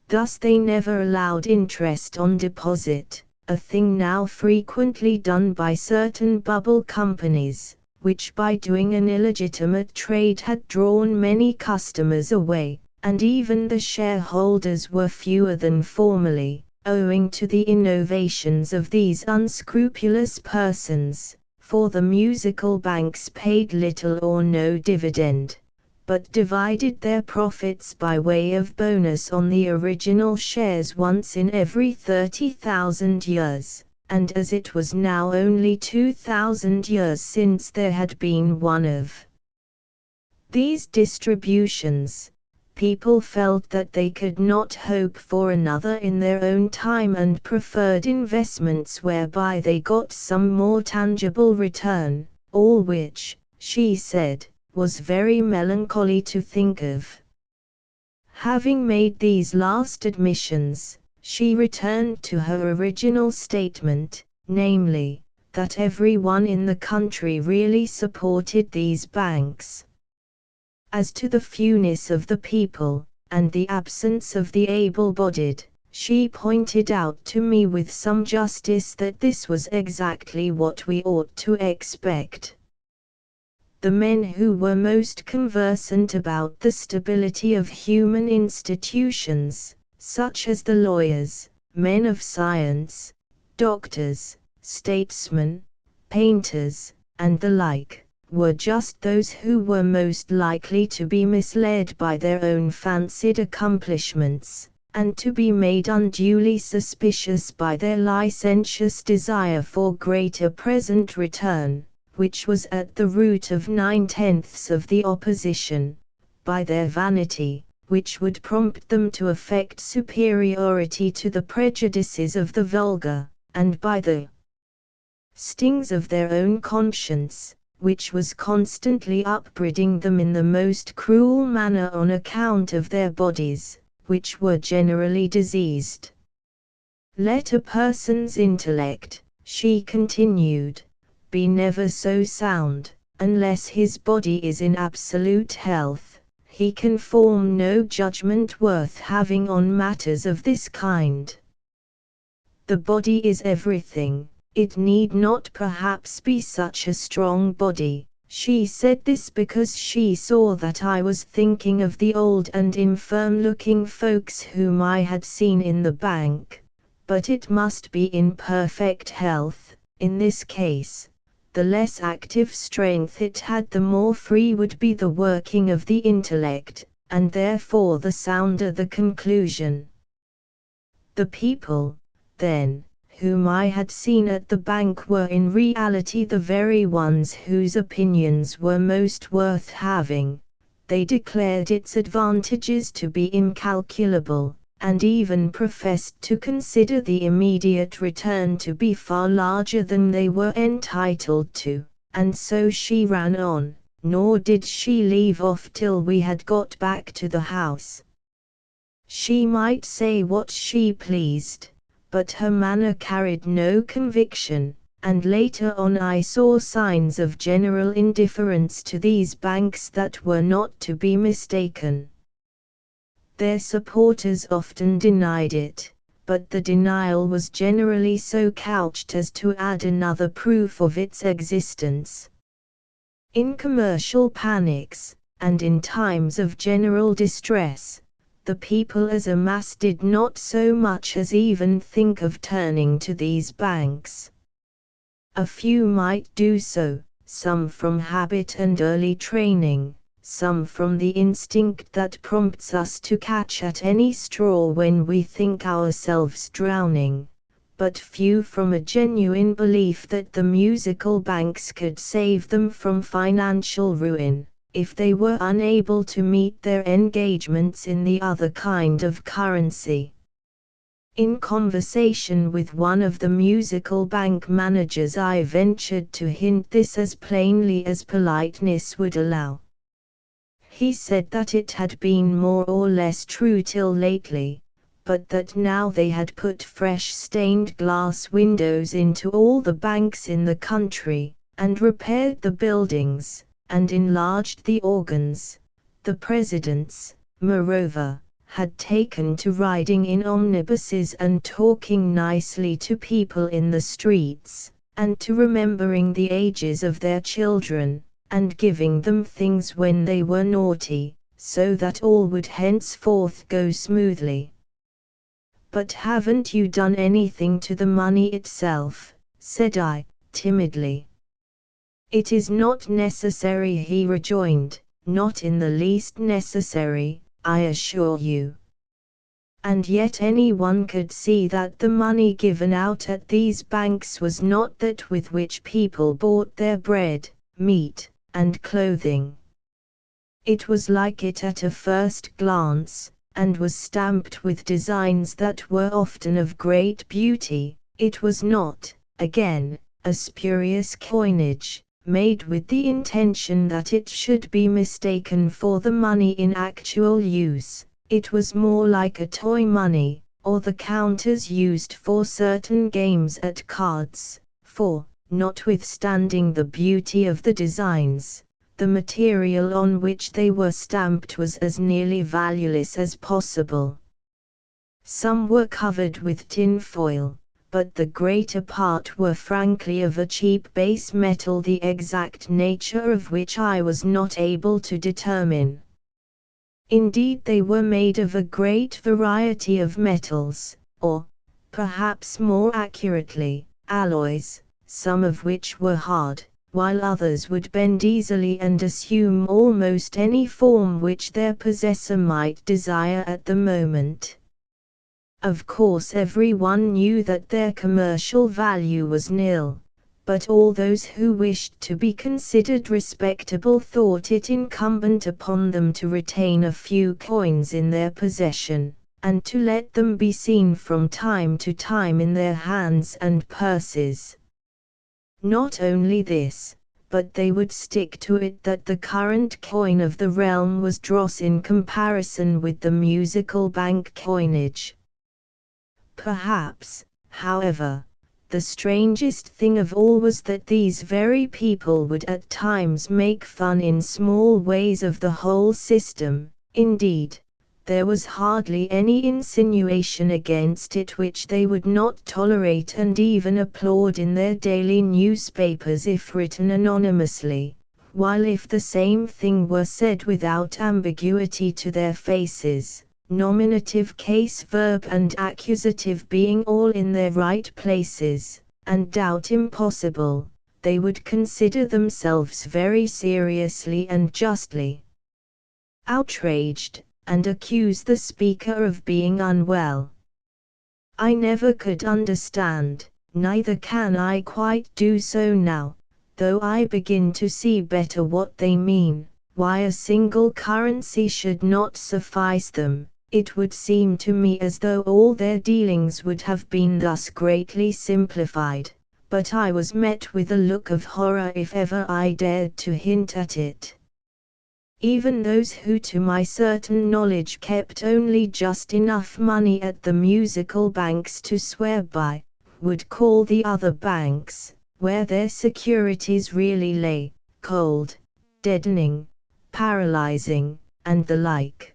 Thus they never allowed interest on deposit, a thing now frequently done by certain bubble companies, which by doing an illegitimate trade had drawn many customers away, and even the shareholders were fewer than formerly, owing to the innovations of these unscrupulous persons, for the musical banks paid little or no dividend, but divided their profits by way of bonus on the original shares once in every 30,000 years, and as it was now only 2,000 years since there had been one of these distributions, people felt that they could not hope for another in their own time and preferred investments whereby they got some more tangible return, all which, she said, was very melancholy to think of. Having made these last admissions, she returned to her original statement, namely, that everyone in the country really supported these banks. As to the fewness of the people, and the absence of the able-bodied, she pointed out to me with some justice that this was exactly what we ought to expect. The men who were most conversant about the stability of human institutions, such as the lawyers, men of science, doctors, statesmen, painters, and the like, were just those who were most likely to be misled by their own fancied accomplishments, and to be made unduly suspicious by their licentious desire for greater present return, which was at the root of 9/10 of the opposition, by their vanity, which would prompt them to affect superiority to the prejudices of the vulgar, and by the stings of their own conscience, which was constantly upbraiding them in the most cruel manner on account of their bodies, which were generally diseased. Let a person's intellect, she continued, be never so sound, unless his body is in absolute health, he can form no judgment worth having on matters of this kind. The body is everything. It need not perhaps be such a strong body. She said this because she saw that I was thinking of the old and infirm-looking folks whom I had seen in the bank, but it must be in perfect health. In this case, the less active strength it had, the more free would be the working of the intellect, and therefore the sounder the conclusion. The people, then, whom I had seen at the bank were in reality the very ones whose opinions were most worth having. They declared its advantages to be incalculable, and even professed to consider the immediate return to be far larger than they were entitled to, and so she ran on, nor did she leave off till we had got back to the house. She might say what she pleased, but her manner carried no conviction, and later on I saw signs of general indifference to these banks that were not to be mistaken. Their supporters often denied it, but the denial was generally so couched as to add another proof of its existence. In commercial panics, and in times of general distress, the people as a mass did not so much as even think of turning to these banks. A few might do so, some from habit and early training, some from the instinct that prompts us to catch at any straw when we think ourselves drowning, but few from a genuine belief that the musical banks could save them from financial ruin, if they were unable to meet their engagements in the other kind of currency. In conversation with one of the musical bank managers I ventured to hint this as plainly as politeness would allow. He said that it had been more or less true till lately, but that now they had put fresh stained glass windows into all the banks in the country, and repaired the buildings, and enlarged the organs. The presidents, moreover, had taken to riding in omnibuses and talking nicely to people in the streets, and to remembering the ages of their children, and giving them things when they were naughty, so that all would henceforth go smoothly. "But haven't you done anything to the money itself?" said I, timidly. "It is not necessary," he rejoined, "not in the least necessary, I assure you. And yet anyone could see that the money given out at these banks was not that with which people bought their bread, meat, and clothing. It was like it at a first glance, and was stamped with designs that were often of great beauty. It was not, again, a spurious coinage, made with the intention that it should be mistaken for the money in actual use. It was more like a toy money, or the counters used for certain games at cards, for, notwithstanding the beauty of the designs, the material on which they were stamped was as nearly valueless as possible. Some were covered with tin foil, but the greater part were frankly of a cheap base metal, the exact nature of which I was not able to determine. Indeed, they were made of a great variety of metals, or, perhaps more accurately, alloys, some of which were hard, while others would bend easily and assume almost any form which their possessor might desire at the moment. Of course everyone knew that their commercial value was nil, but all those who wished to be considered respectable thought it incumbent upon them to retain a few coins in their possession, and to let them be seen from time to time in their hands and purses. Not only this, but they would stick to it that the current coin of the realm was dross in comparison with the musical bank coinage. Perhaps, however, the strangest thing of all was that these very people would at times make fun in small ways of the whole system. Indeed, there was hardly any insinuation against it which they would not tolerate and even applaud in their daily newspapers if written anonymously, while if the same thing were said without ambiguity to their faces, nominative case verb and accusative being all in their right places, and doubt impossible, they would consider themselves very seriously and justly outraged, and accuse the speaker of being unwell. I never could understand, neither can I quite do so now, though I begin to see better what they mean, why a single currency should not suffice them. It would seem to me as though all their dealings would have been thus greatly simplified, but I was met with a look of horror if ever I dared to hint at it. Even those who to my certain knowledge kept only just enough money at the musical banks to swear by, would call the other banks, where their securities really lay, cold, deadening, paralyzing, and the like.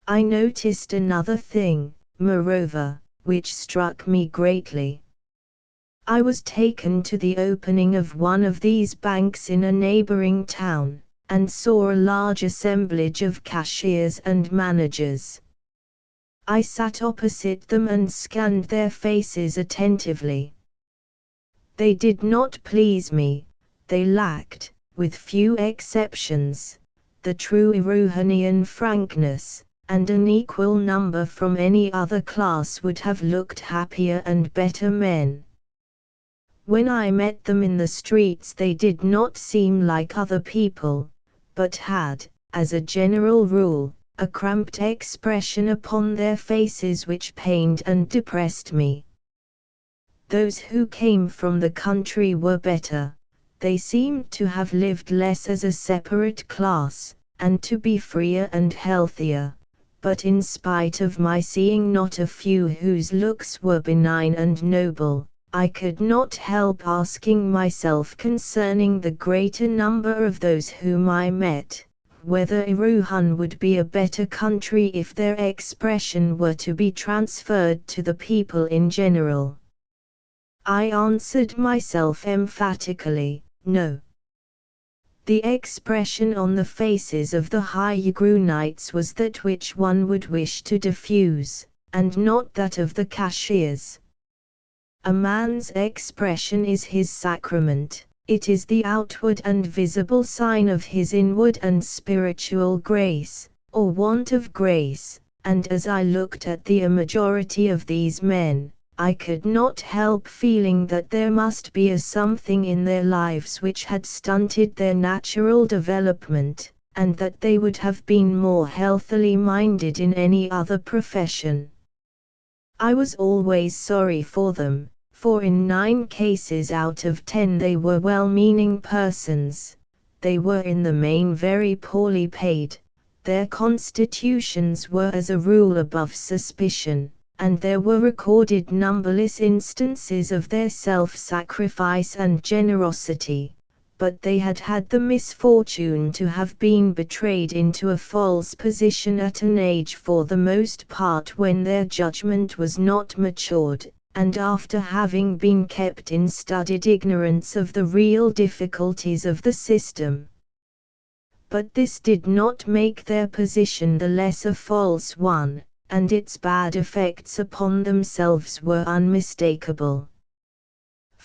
I noticed another thing, moreover, which struck me greatly. I was taken to the opening of one of these banks in a neighboring town, and saw a large assemblage of cashiers and managers. I sat opposite them and scanned their faces attentively. They did not please me, they lacked, with few exceptions, the true Erewhonian frankness, and an equal number from any other class would have looked happier and better men. When I met them in the streets they did not seem like other people, but had, as a general rule, a cramped expression upon their faces which pained and depressed me. Those who came from the country were better, they seemed to have lived less as a separate class, and to be freer and healthier. But in spite of my seeing not a few whose looks were benign and noble, I could not help asking myself concerning the greater number of those whom I met, whether Erewhon would be a better country if their expression were to be transferred to the people in general. I answered myself emphatically, no. The expression on the faces of the high Egrewnites was that which one would wish to diffuse, and not that of the cashiers. A man's expression is his sacrament, it is the outward and visible sign of his inward and spiritual grace, or want of grace, and as I looked at the majority of these men, I could not help feeling that there must be a something in their lives which had stunted their natural development, and that they would have been more healthily minded in any other profession. I was always sorry for them, for in 9 cases out of 10 they were well-meaning persons. They were in the main very poorly paid, their constitutions were as a rule above suspicion, and there were recorded numberless instances of their self-sacrifice and generosity, but they had had the misfortune to have been betrayed into a false position at an age for the most part when their judgment was not matured, and after having been kept in studied ignorance of the real difficulties of the system. But this did not make their position the less a false one, and its bad effects upon themselves were unmistakable.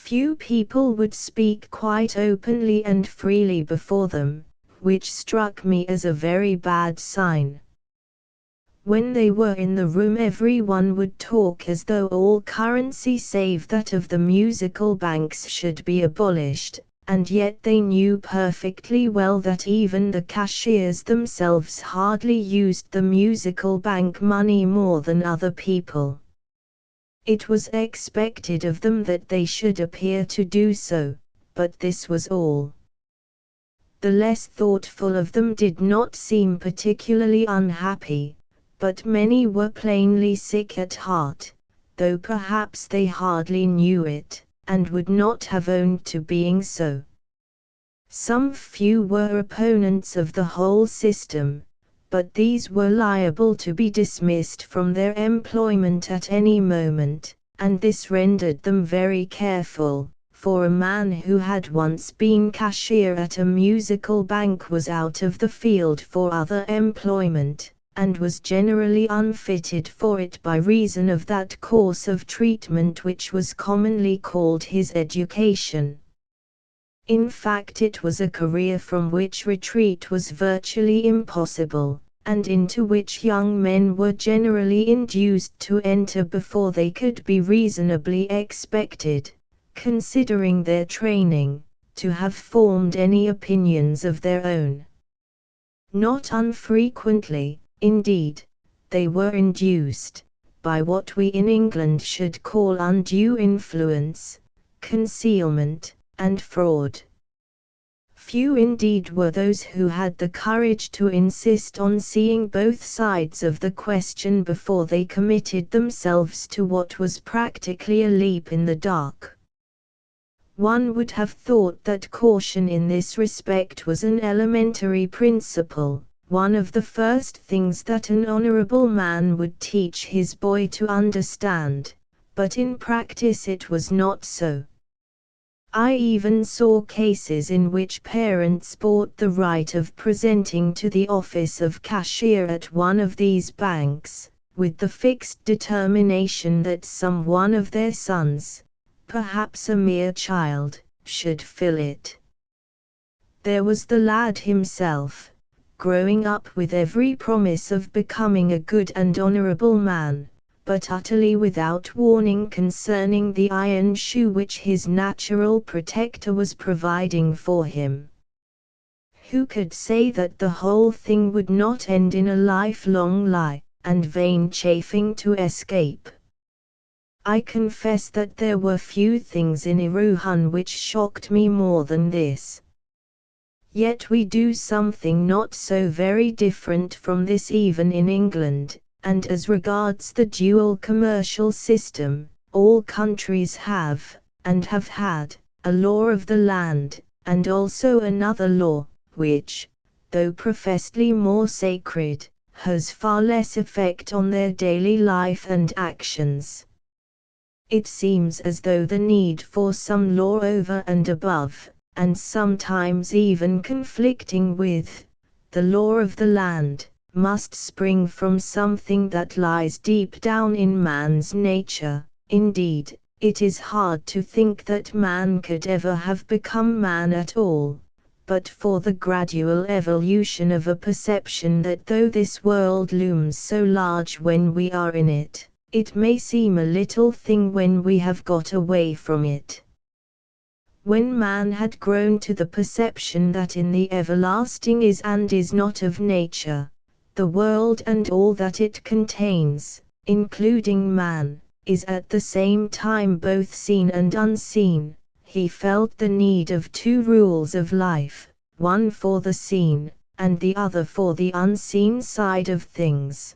Few people would speak quite openly and freely before them, which struck me as a very bad sign. When they were in the room, everyone would talk as though all currency save that of the musical banks should be abolished, and yet they knew perfectly well that even the cashiers themselves hardly used the musical bank money more than other people. It was expected of them that they should appear to do so, but this was all. The less thoughtful of them did not seem particularly unhappy, but many were plainly sick at heart, though perhaps they hardly knew it, and would not have owned to being so. Some few were opponents of the whole system, but these were liable to be dismissed from their employment at any moment, and this rendered them very careful, for a man who had once been cashier at a musical bank was out of the field for other employment, and was generally unfitted for it by reason of that course of treatment which was commonly called his education. In fact, it was a career from which retreat was virtually impossible, and into which young men were generally induced to enter before they could be reasonably expected, considering their training, to have formed any opinions of their own. Not unfrequently, indeed, they were induced, by what we in England should call undue influence, concealment, and fraud. Few indeed were those who had the courage to insist on seeing both sides of the question before they committed themselves to what was practically a leap in the dark. One would have thought that caution in this respect was an elementary principle, one of the first things that an honorable man would teach his boy to understand, but in practice it was not so. I even saw cases in which parents bought the right of presenting to the office of cashier at one of these banks, with the fixed determination that some one of their sons, perhaps a mere child, should fill it. There was the lad himself, growing up with every promise of becoming a good and honorable man, but utterly without warning concerning the iron shoe which his natural protector was providing for him. Who could say that the whole thing would not end in a lifelong lie, and vain chafing to escape? I confess that there were few things in Erewhon which shocked me more than this. Yet we do something not so very different from this even in England, and as regards the dual commercial system, all countries have, and have had, a law of the land, and also another law, which, though professedly more sacred, has far less effect on their daily life and actions. It seems as though the need for some law over and above, and sometimes even conflicting with, the law of the land, must spring from something that lies deep down in man's nature. Indeed, it is hard to think that man could ever have become man at all, but for the gradual evolution of a perception that though this world looms so large when we are in it, it may seem a little thing when we have got away from it. When man had grown to the perception that in the everlasting is and is not of nature, the world and all that it contains, including man, is at the same time both seen and unseen, he felt the need of two rules of life, one for the seen, and the other for the unseen side of things.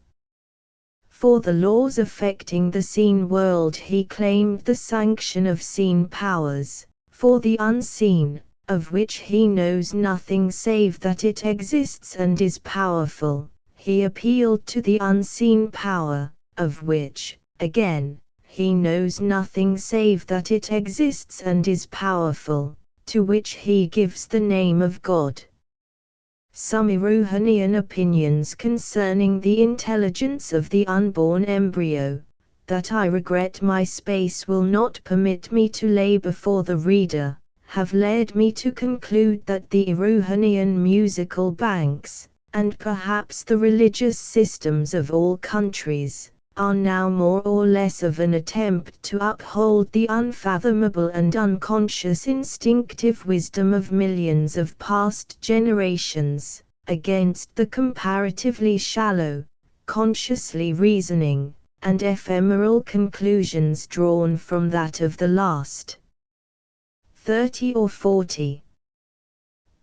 For the laws affecting the seen world he claimed the sanction of seen powers, for the unseen, of which he knows nothing save that it exists and is powerful, he appealed to the unseen power, of which, again, he knows nothing save that it exists and is powerful, to which he gives the name of God. Some Erewhonian opinions concerning the intelligence of the unborn embryo, that I regret my space will not permit me to lay before the reader, have led me to conclude that the Erewhonian musical banks, and perhaps the religious systems of all countries, are now more or less of an attempt to uphold the unfathomable and unconscious instinctive wisdom of millions of past generations, against the comparatively shallow, consciously reasoning, and ephemeral conclusions drawn from that of the last 30 or 40.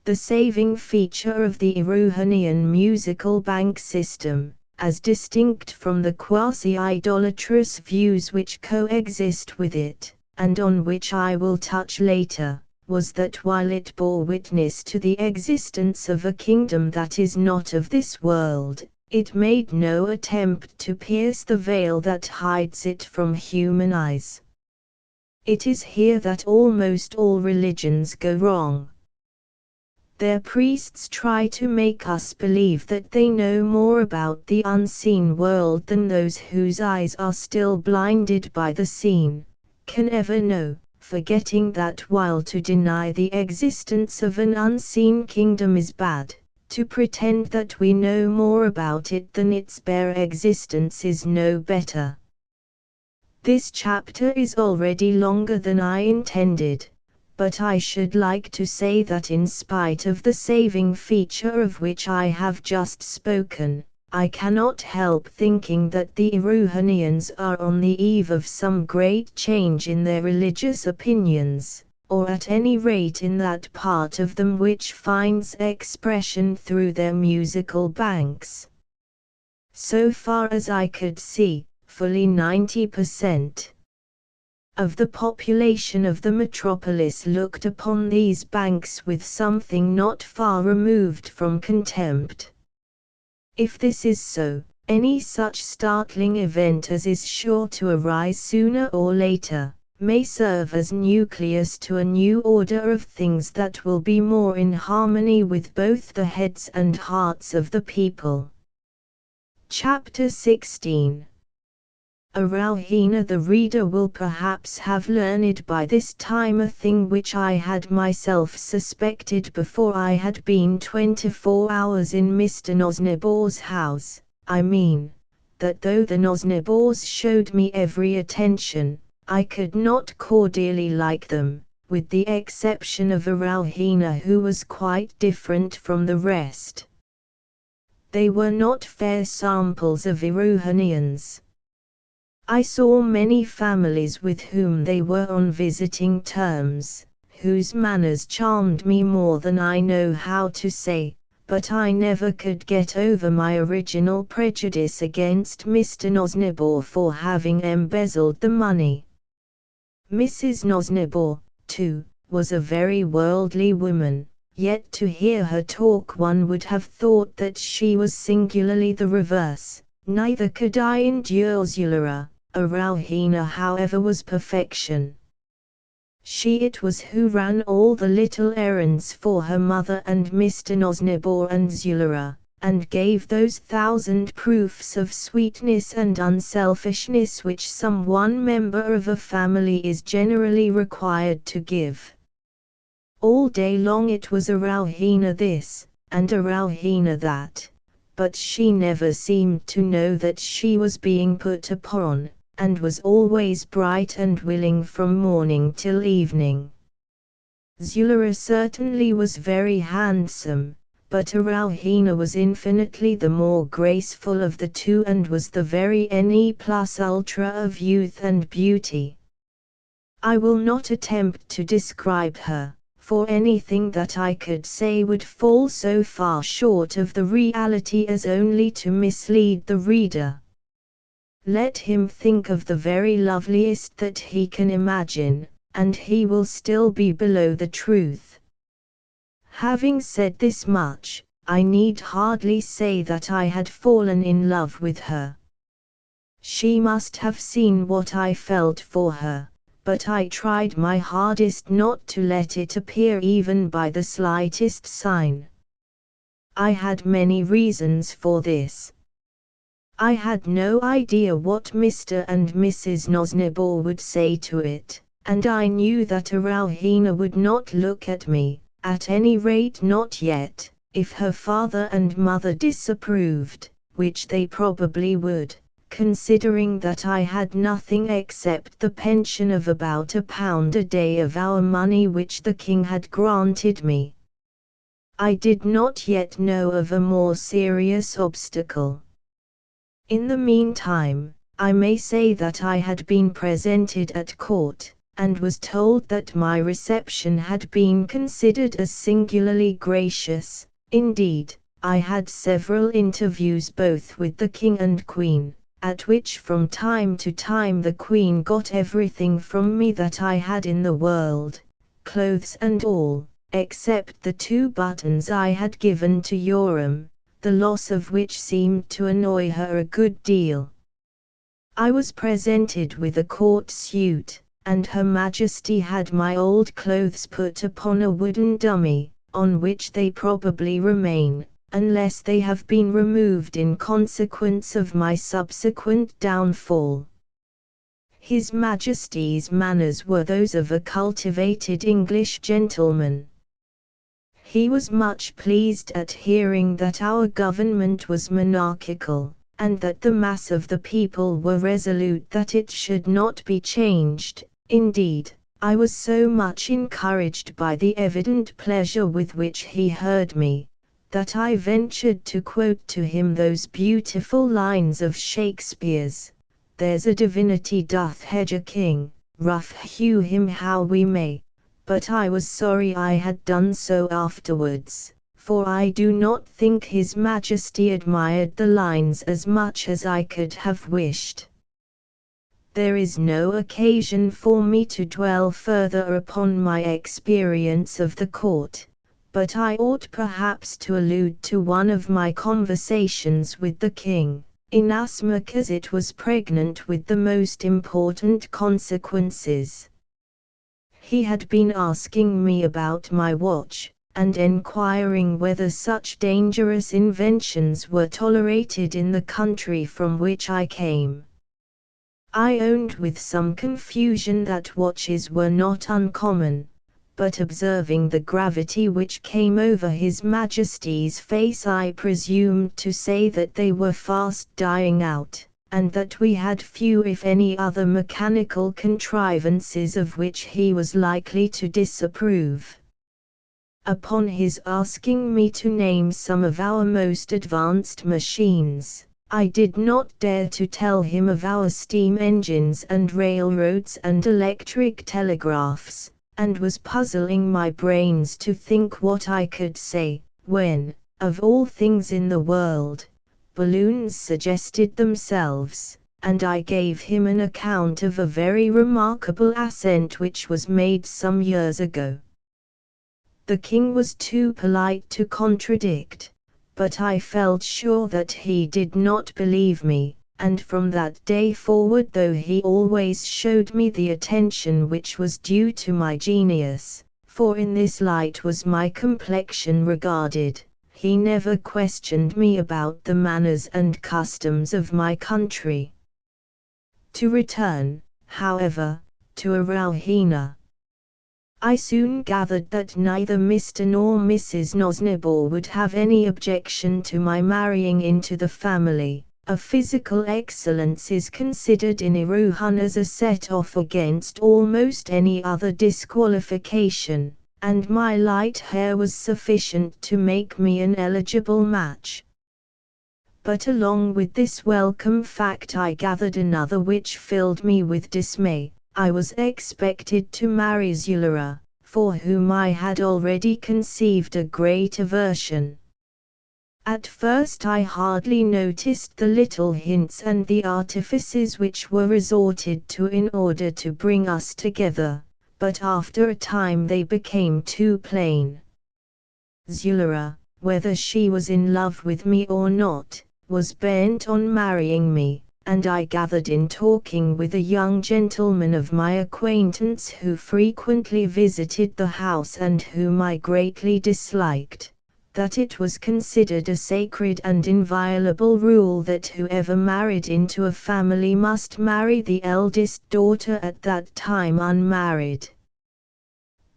The saving feature of the Erewhonian musical bank system, as distinct from the quasi-idolatrous views which coexist with it, and on which I will touch later, was that while it bore witness to the existence of a kingdom that is not of this world, it made no attempt to pierce the veil that hides it from human eyes. It is here that almost all religions go wrong. Their priests try to make us believe that they know more about the unseen world than those whose eyes are still blinded by the seen, can ever know, forgetting that while to deny the existence of an unseen kingdom is bad, to pretend that we know more about it than its bare existence is no better. This chapter is already longer than I intended, but I should like to say that in spite of the saving feature of which I have just spoken, I cannot help thinking that the Erewhonians are on the eve of some great change in their religious opinions, or at any rate in that part of them which finds expression through their musical banks. So far as I could see, fully 90% of the population of the metropolis looked upon these banks with something not far removed from contempt. If this is so, any such startling event as is sure to arise sooner or later, may serve as nucleus to a new order of things that will be more in harmony with both the heads and hearts of the people. Chapter 16. Erewhon. The reader will perhaps have learned by this time a thing which I had myself suspected before I had been 24 hours in Mr. Nosnibor's house, I mean, that though the Nosnibors showed me every attention, I could not cordially like them, with the exception of Erewhon, who was quite different from the rest. They were not fair samples of Erewhonians. I saw many families with whom they were on visiting terms, whose manners charmed me more than I know how to say, but I never could get over my original prejudice against Mr. Nosnibor for having embezzled the money. Mrs. Nosnibor, too, was a very worldly woman, yet to hear her talk one would have thought that she was singularly the reverse. Neither could I endure Zulera. Erewhon, however, was perfection. She it was who ran all the little errands for her mother and Mr. Nosnibor and Zulera, and gave those 1,000 proofs of sweetness and unselfishness which some one member of a family is generally required to give. All day long it was Erewhon this, and Erewhon that, but she never seemed to know that she was being put upon, and was always bright and willing from morning till evening. Zulera certainly was very handsome, but Erewhon was infinitely the more graceful of the two and was the very ne plus ultra of youth and beauty. I will not attempt to describe her, for anything that I could say would fall so far short of the reality as only to mislead the reader. Let him think of the very loveliest that he can imagine, and he will still be below the truth. Having said this much, I need hardly say that I had fallen in love with her. She must have seen what I felt for her, but I tried my hardest not to let it appear even by the slightest sign. I had many reasons for this. I had no idea what Mr. and Mrs. Nosnibor would say to it, and I knew that Erewhon would not look at me, at any rate not yet, if her father and mother disapproved, which they probably would, considering that I had nothing except the pension of about £1 a day of our money which the king had granted me. I did not yet know of a more serious obstacle. In the meantime, I may say that I had been presented at court, and was told that my reception had been considered as singularly gracious. Indeed, I had several interviews both with the king and queen, at which from time to time the queen got everything from me that I had in the world, clothes and all, except the 2 buttons I had given to Joram, the loss of which seemed to annoy her a good deal. I was presented with a court suit, and Her Majesty had my old clothes put upon a wooden dummy, on which they probably remain, unless they have been removed in consequence of my subsequent downfall. His Majesty's manners were those of a cultivated English gentleman. He was much pleased at hearing that our government was monarchical, and that the mass of the people were resolute that it should not be changed. Indeed, I was so much encouraged by the evident pleasure with which he heard me, that I ventured to quote to him those beautiful lines of Shakespeare's: "There's a divinity doth hedge a king, rough hew him how we may." But I was sorry I had done so afterwards, for I do not think His Majesty admired the lines as much as I could have wished. There is no occasion for me to dwell further upon my experience of the court, but I ought perhaps to allude to one of my conversations with the king, inasmuch as it was pregnant with the most important consequences. He had been asking me about my watch, and enquiring whether such dangerous inventions were tolerated in the country from which I came. I owned with some confusion that watches were not uncommon, but observing the gravity which came over His Majesty's face, I presumed to say that they were fast dying out, and that we had few if any other mechanical contrivances of which he was likely to disapprove. Upon his asking me to name some of our most advanced machines, I did not dare to tell him of our steam engines and railroads and electric telegraphs, and was puzzling my brains to think what I could say, when, of all things in the world, balloons suggested themselves, and I gave him an account of a very remarkable ascent which was made some years ago. The king was too polite to contradict, but I felt sure that he did not believe me, and from that day forward, though he always showed me the attention which was due to my genius, for in this light was my complexion regarded, he never questioned me about the manners and customs of my country. To return, however, to Erewhon. I soon gathered that neither Mr. nor Mrs. Nosnibor would have any objection to my marrying into the family. A physical excellence is considered in Erewhon as a set-off against almost any other disqualification, and my light hair was sufficient to make me an eligible match. But along with this welcome fact I gathered another which filled me with dismay. I was expected to marry Zulera, for whom I had already conceived a great aversion. At first I hardly noticed the little hints and the artifices which were resorted to in order to bring us together, but after a time they became too plain. Zulera, whether she was in love with me or not, was bent on marrying me, and I gathered in talking with a young gentleman of my acquaintance who frequently visited the house and whom I greatly disliked, that it was considered a sacred and inviolable rule that whoever married into a family must marry the eldest daughter at that time unmarried.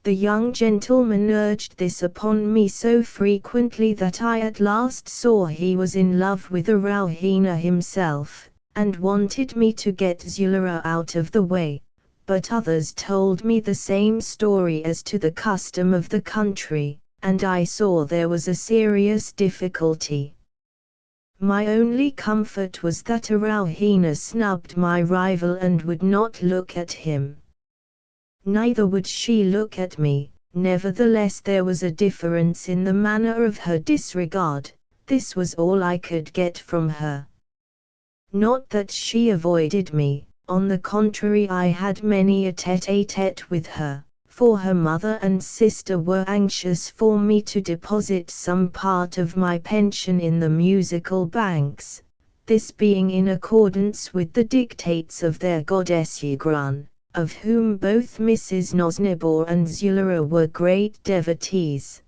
The young gentleman urged this upon me so frequently that I at last saw he was in love with Erewhon himself, and wanted me to get Zulera out of the way, but others told me the same story as to the custom of the country, and I saw there was a serious difficulty. My only comfort was that Erewhon snubbed my rival and would not look at him. Neither would she look at me. Nevertheless there was a difference in the manner of her disregard. This was all I could get from her. Not that she avoided me, on the contrary I had many a tête-à-tête with her, for her mother and sister were anxious for me to deposit some part of my pension in the musical banks, this being in accordance with the dictates of their goddess Erewhon, of whom both Mrs. Nosnibor and Zulera were great devotees.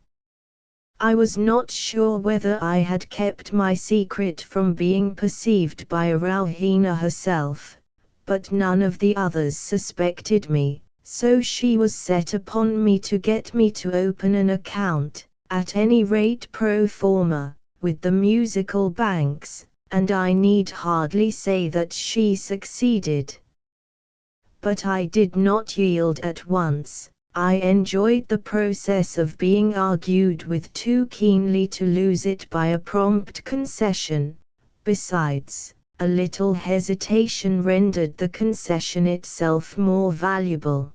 I was not sure whether I had kept my secret from being perceived by Erewhon herself, but none of the others suspected me, so she was set upon me to get me to open an account, at any rate pro forma, with the musical banks, and I need hardly say that she succeeded. But I did not yield at once. I enjoyed the process of being argued with too keenly to lose it by a prompt concession. Besides, a little hesitation rendered the concession itself more valuable.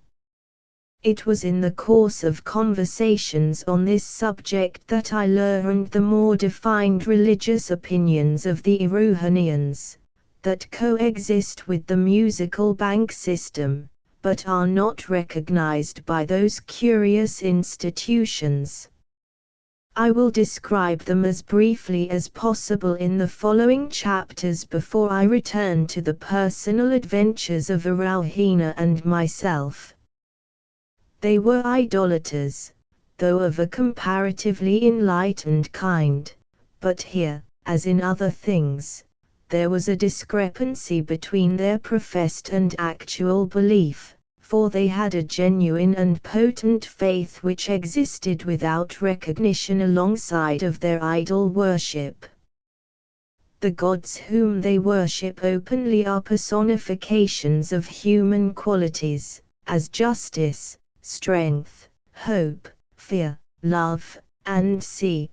It was in the course of conversations on this subject that I learned the more defined religious opinions of the Erewhonians, that coexist with the musical bank system, but are not recognized by those curious institutions. I will describe them as briefly as possible in the following chapters before I return to the personal adventures of Erewhon and myself. They were idolaters, though of a comparatively enlightened kind, but here, as in other things, there was a discrepancy between their professed and actual belief, for they had a genuine and potent faith which existed without recognition alongside of their idol worship. The gods whom they worship openly are personifications of human qualities, as justice, strength, hope, fear, love, and sea.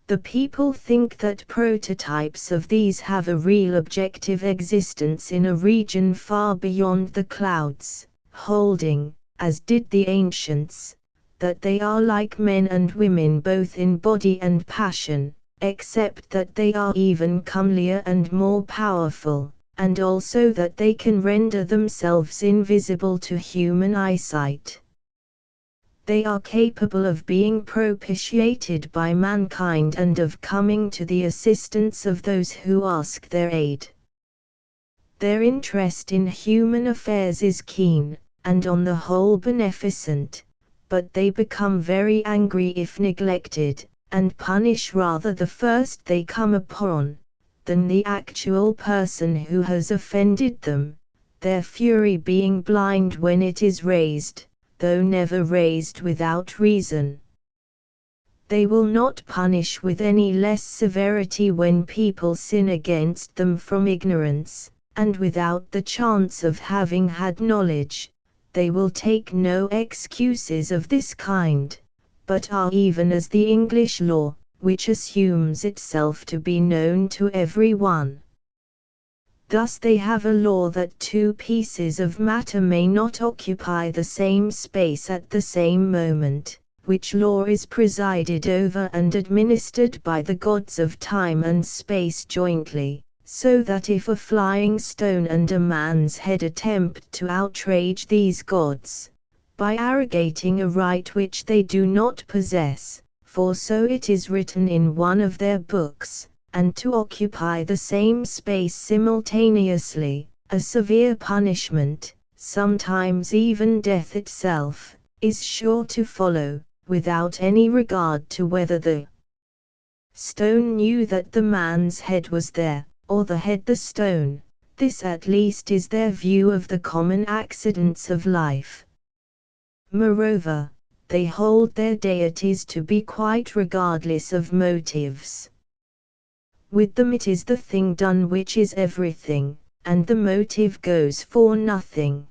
The people think that prototypes of these have a real objective existence in a region far beyond the clouds, holding, as did the ancients, that they are like men and women both in body and passion, except that they are even comelier and more powerful, and also that they can render themselves invisible to human eyesight. They are capable of being propitiated by mankind and of coming to the assistance of those who ask their aid. Their interest in human affairs is keen, and on the whole beneficent, but they become very angry if neglected, and punish rather the first they come upon, than the actual person who has offended them, their fury being blind when it is raised, though never raised without reason. They will not punish with any less severity when people sin against them from ignorance, and without the chance of having had knowledge. They will take no excuses of this kind, but are even as the English law, which assumes itself to be known to every one. Thus they have a law that two pieces of matter may not occupy the same space at the same moment, which law is presided over and administered by the gods of time and space jointly, so that if a flying stone and a man's head attempt to outrage these gods, by arrogating a right which they do not possess, for so it is written in one of their books, and to occupy the same space simultaneously, a severe punishment, sometimes even death itself, is sure to follow, without any regard to whether the stone knew that the man's head was there, or the head the stone. This at least is their view of the common accidents of life. Moreover, they hold their deities to be quite regardless of motives. With them it is the thing done which is everything, and the motive goes for nothing.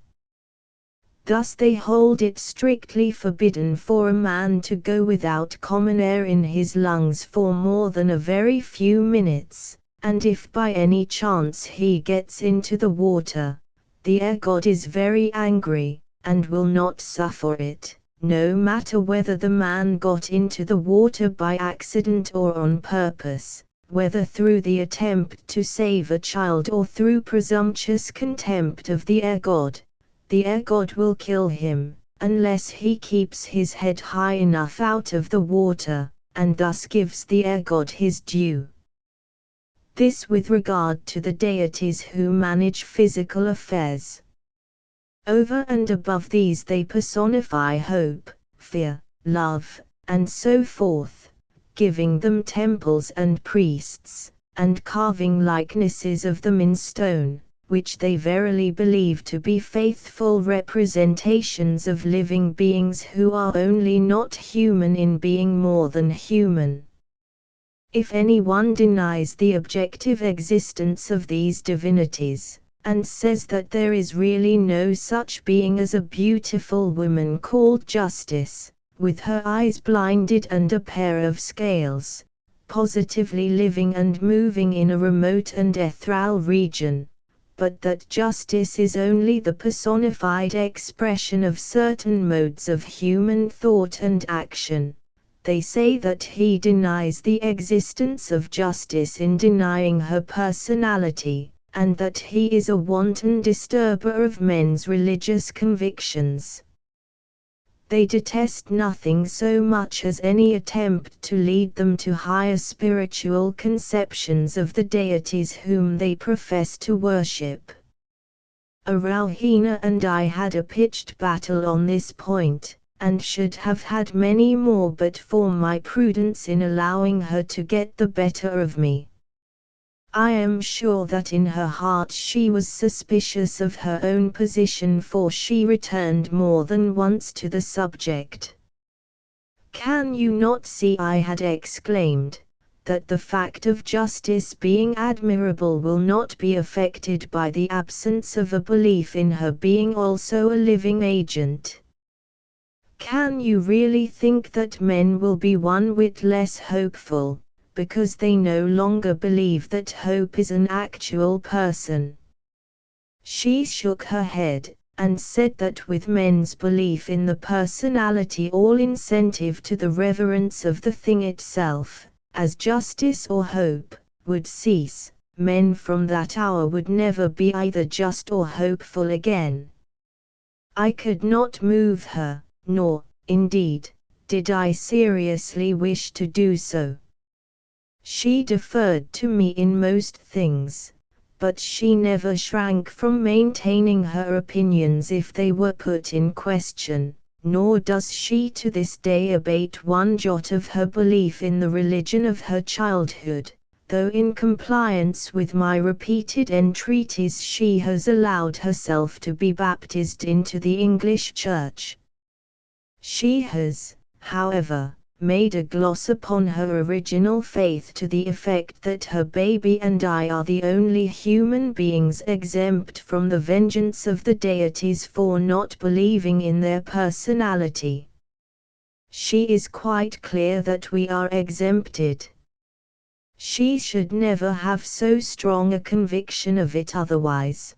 Thus they hold it strictly forbidden for a man to go without common air in his lungs for more than a very few minutes, and if by any chance he gets into the water, the air god is very angry, and will not suffer it, no matter whether the man got into the water by accident or on purpose, whether through the attempt to save a child or through presumptuous contempt of the air god. The air god will kill him, unless he keeps his head high enough out of the water, and thus gives the air god his due. This with regard to the deities who manage physical affairs. Over and above these they personify hope, fear, love, and so forth, giving them temples and priests, and carving likenesses of them in stone, which they verily believe to be faithful representations of living beings who are only not human in being more than human. If anyone denies the objective existence of these divinities, and says that there is really no such being as a beautiful woman called Justice, with her eyes blinded and a pair of scales, positively living and moving in a remote and ethereal region, but that justice is only the personified expression of certain modes of human thought and action, they say that he denies the existence of justice in denying her personality, and that he is a wanton disturber of men's religious convictions. They detest nothing so much as any attempt to lead them to higher spiritual conceptions of the deities whom they profess to worship. Erewhon and I had a pitched battle on this point, and should have had many more but for my prudence in allowing her to get the better of me. I am sure that in her heart she was suspicious of her own position, for she returned more than once to the subject. "Can you not see," I had exclaimed, "that the fact of justice being admirable will not be affected by the absence of a belief in her being also a living agent? Can you really think that men will be one whit less hopeful, because they no longer believe that hope is an actual person?" She shook her head, and said that with men's belief in the personality all incentive to the reverence of the thing itself, as justice or hope, would cease, men from that hour would never be either just or hopeful again. I could not move her, nor, indeed, did I seriously wish to do so. She deferred to me in most things, but she never shrank from maintaining her opinions if they were put in question, nor does she to this day abate one jot of her belief in the religion of her childhood, though in compliance with my repeated entreaties she has allowed herself to be baptized into the English Church. She has, however, made a gloss upon her original faith to the effect that her baby and I are the only human beings exempt from the vengeance of the deities for not believing in their personality. She is quite clear that we are exempted. She should never have so strong a conviction of it otherwise.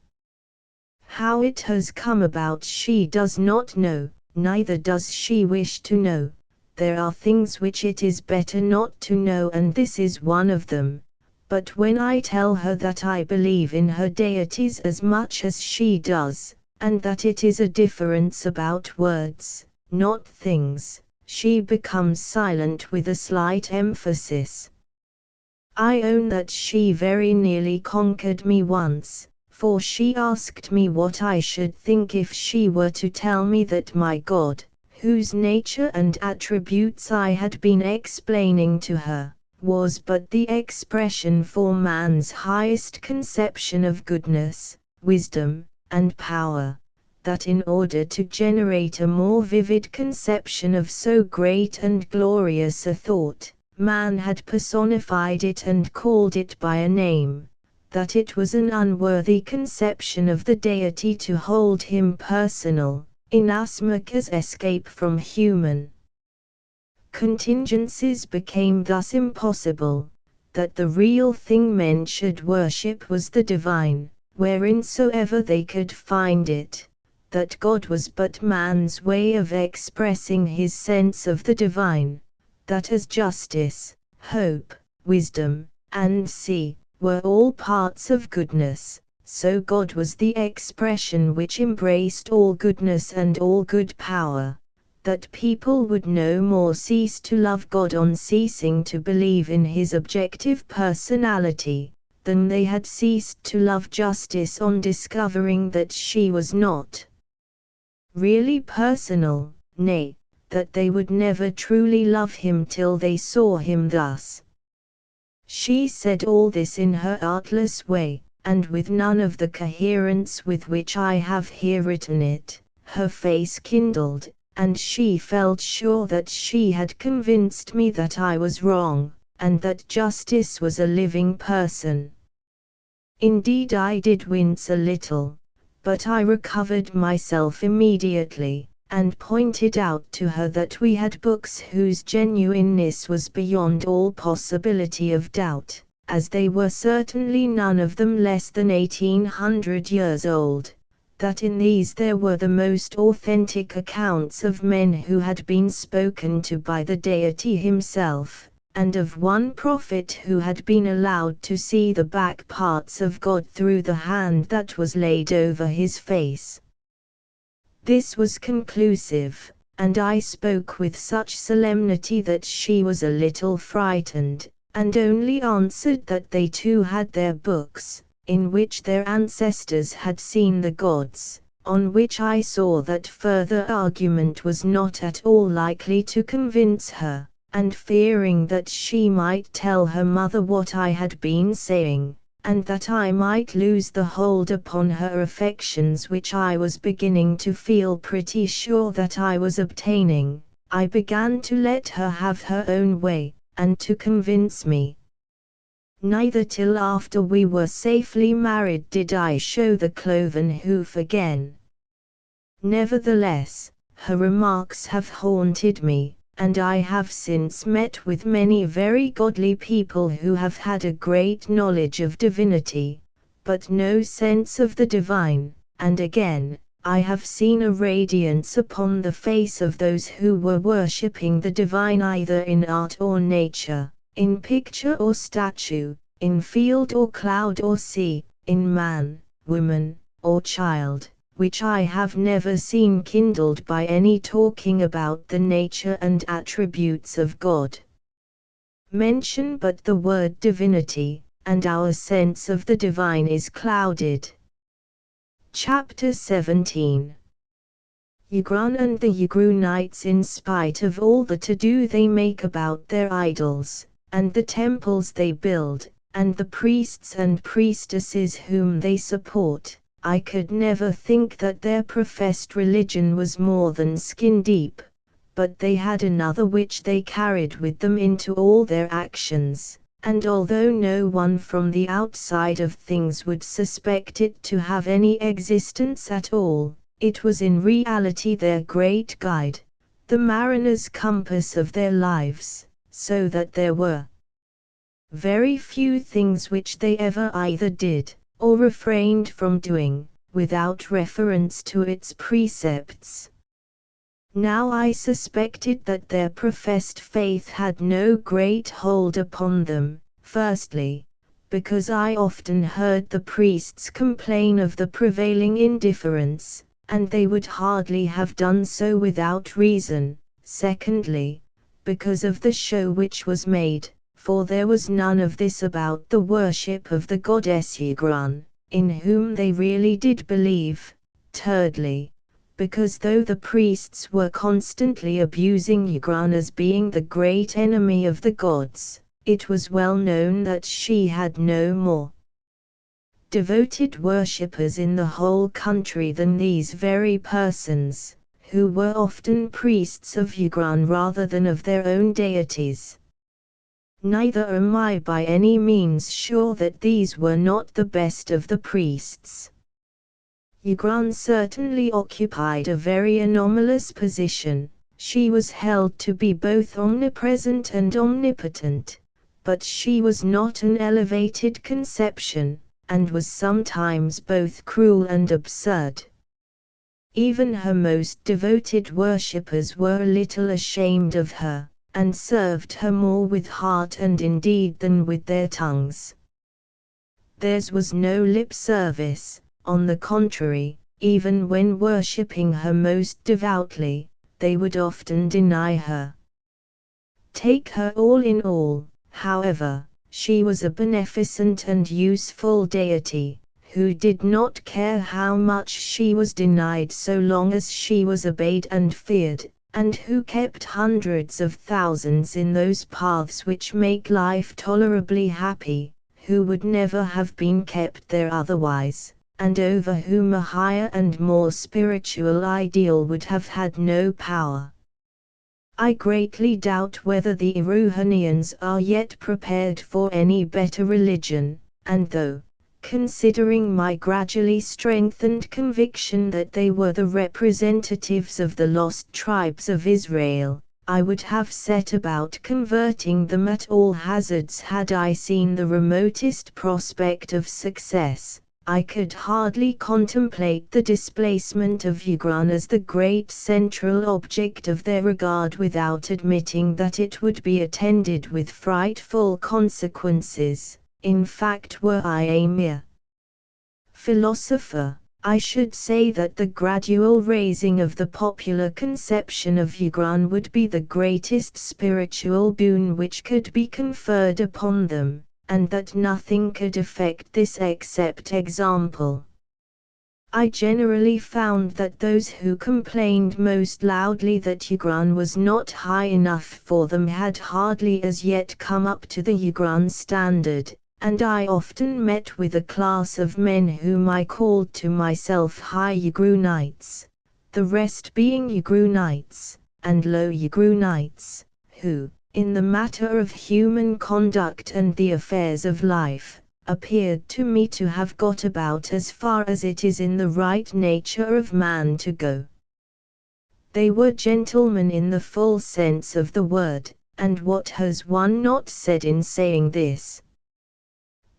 How it has come about she does not know, neither does she wish to know. There are things which it is better not to know, and this is one of them, but when I tell her that I believe in her deities as much as she does, and that it is a difference about words, not things, she becomes silent with a slight emphasis. I own that she very nearly conquered me once, for she asked me what I should think if she were to tell me that my God, whose nature and attributes I had been explaining to her, was but the expression for man's highest conception of goodness, wisdom, and power, that in order to generate a more vivid conception of so great and glorious a thought, man had personified it and called it by a name, that it was an unworthy conception of the deity to hold him personal, inasmuch as escape from human contingencies became thus impossible, that the real thing men should worship was the divine, whereinsoever they could find it, that God was but man's way of expressing his sense of the divine, that as justice, hope, wisdom, and see, were all parts of goodness, so God was the expression which embraced all goodness and all good power, that people would no more cease to love God on ceasing to believe in his objective personality, than they had ceased to love justice on discovering that she was not really personal, nay, that they would never truly love him till they saw him thus. She said all this in her artless way, and with none of the coherence with which I have here written it. Her face kindled, and she felt sure that she had convinced me that I was wrong, and that justice was a living person. Indeed, I did wince a little, but I recovered myself immediately, and pointed out to her that we had books whose genuineness was beyond all possibility of doubt, as they were certainly none of them less than 1800 years old, that in these there were the most authentic accounts of men who had been spoken to by the deity himself, and of one prophet who had been allowed to see the back parts of God through the hand that was laid over his face. This was conclusive, and I spoke with such solemnity that she was a little frightened, and only answered that they too had their books, in which their ancestors had seen the gods, on which I saw that further argument was not at all likely to convince her, and fearing that she might tell her mother what I had been saying, and that I might lose the hold upon her affections which I was beginning to feel pretty sure that I was obtaining, I began to let her have her own way, and to convince me. Neither till after we were safely married did I show the cloven hoof again. Nevertheless, her remarks have haunted me, and I have since met with many very godly people who have had a great knowledge of divinity, but no sense of the divine, and again, I have seen a radiance upon the face of those who were worshipping the divine either in art or nature, in picture or statue, in field or cloud or sea, in man, woman, or child, which I have never seen kindled by any talking about the nature and attributes of God. Mention but the word divinity, and our sense of the divine is clouded. Chapter 17. Erewhon and the Erewhonites, in spite of all the to-do they make about their idols, and the temples they build, and the priests and priestesses whom they support, I could never think that their professed religion was more than skin deep, but they had another which they carried with them into all their actions, and although no one from the outside of things would suspect it to have any existence at all, it was in reality their great guide, the mariner's compass of their lives, so that there were very few things which they ever either did, or refrained from doing, without reference to its precepts. Now I suspected that their professed faith had no great hold upon them, firstly, because I often heard the priests complain of the prevailing indifference, and they would hardly have done so without reason, secondly, because of the show which was made, for there was none of this about the worship of the goddess Erewhon, in whom they really did believe, thirdly, because though the priests were constantly abusing Ygrun as being the great enemy of the gods, it was well known that she had no more devoted worshippers in the whole country than these very persons, who were often priests of Ygrun rather than of their own deities. Neither am I by any means sure that these were not the best of the priests. Ygrun certainly occupied a very anomalous position. She was held to be both omnipresent and omnipotent, but she was not an elevated conception, and was sometimes both cruel and absurd. Even her most devoted worshippers were a little ashamed of her, and served her more with heart and indeed than with their tongues. Theirs was no lip service. On the contrary, even when worshipping her most devoutly, they would often deny her. Take her all in all, however, she was a beneficent and useful deity, who did not care how much she was denied so long as she was obeyed and feared, and who kept hundreds of thousands in those paths which make life tolerably happy, who would never have been kept there otherwise, and over whom a higher and more spiritual ideal would have had no power. I greatly doubt whether the Erewhonians are yet prepared for any better religion, and though, considering my gradually strengthened conviction that they were the representatives of the lost tribes of Israel, I would have set about converting them at all hazards had I seen the remotest prospect of success. I could hardly contemplate the displacement of Ygrun as the great central object of their regard without admitting that it would be attended with frightful consequences. In fact, were I a mere philosopher, I should say that the gradual raising of the popular conception of Ygrun would be the greatest spiritual boon which could be conferred upon them, and that nothing could effect this except example. I generally found that those who complained most loudly that Ygrun was not high enough for them had hardly as yet come up to the Ygrun standard, and I often met with a class of men whom I called to myself high Ygrunites, the rest being Ygrunites, and low Ygrunites, who, in the matter of human conduct and the affairs of life, appeared to me to have got about as far as it is in the right nature of man to go. They were gentlemen in the full sense of the word, and what has one not said in saying this?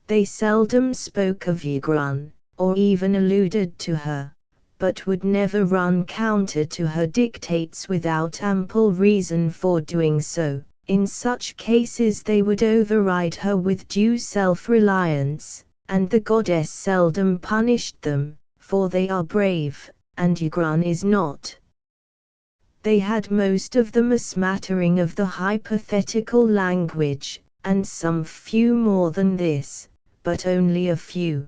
They seldom spoke of Ygrun, or even alluded to her, but would never run counter to her dictates without ample reason for doing so. In such cases they would override her with due self-reliance, and the goddess seldom punished them, for they are brave, and Ygrun is not. They had most of them a smattering of the hypothetical language, and some few more than this, but only a few.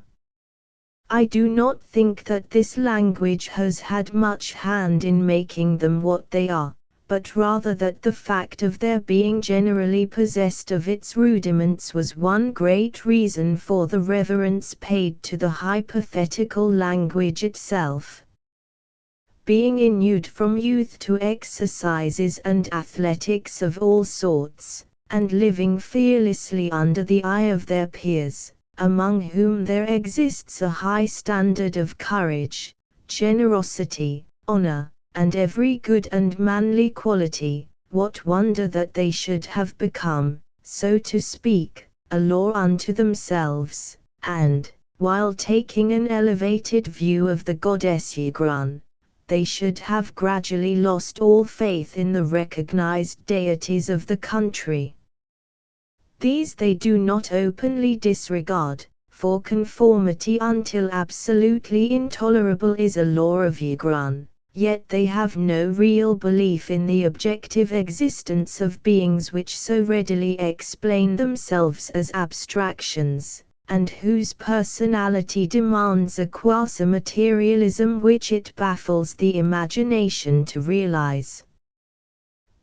I do not think that this language has had much hand in making them what they are, but rather that the fact of their being generally possessed of its rudiments was one great reason for the reverence paid to the hypothetical language itself. Being inured from youth to exercises and athletics of all sorts, and living fearlessly under the eye of their peers, among whom there exists a high standard of courage, generosity, honor, and every good and manly quality, what wonder that they should have become, so to speak, a law unto themselves, and, while taking an elevated view of the goddess Ygrun, they should have gradually lost all faith in the recognized deities of the country. These they do not openly disregard, for conformity until absolutely intolerable is a law of Ygrun. Yet they have no real belief in the objective existence of beings which so readily explain themselves as abstractions, and whose personality demands a quasi-materialism which it baffles the imagination to realize.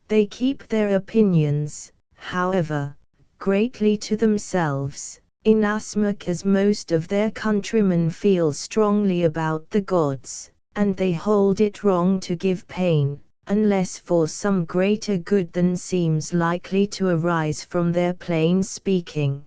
They keep their opinions, however, greatly to themselves, inasmuch as most of their countrymen feel strongly about the gods, and they hold it wrong to give pain, unless for some greater good than seems likely to arise from their plain speaking.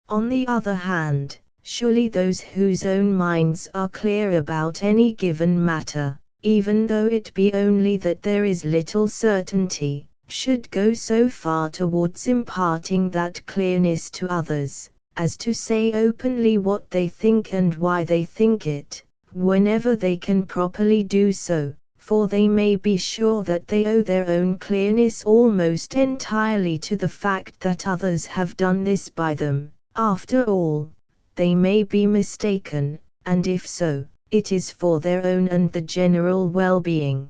On the other hand, surely those whose own minds are clear about any given matter, even though it be only that there is little certainty, should go so far towards imparting that clearness to others, as to say openly what they think and why they think it, whenever they can properly do so, for they may be sure that they owe their own clearness almost entirely to the fact that others have done this by them. After all, they may be mistaken, and if so, it is for their own and the general well-being.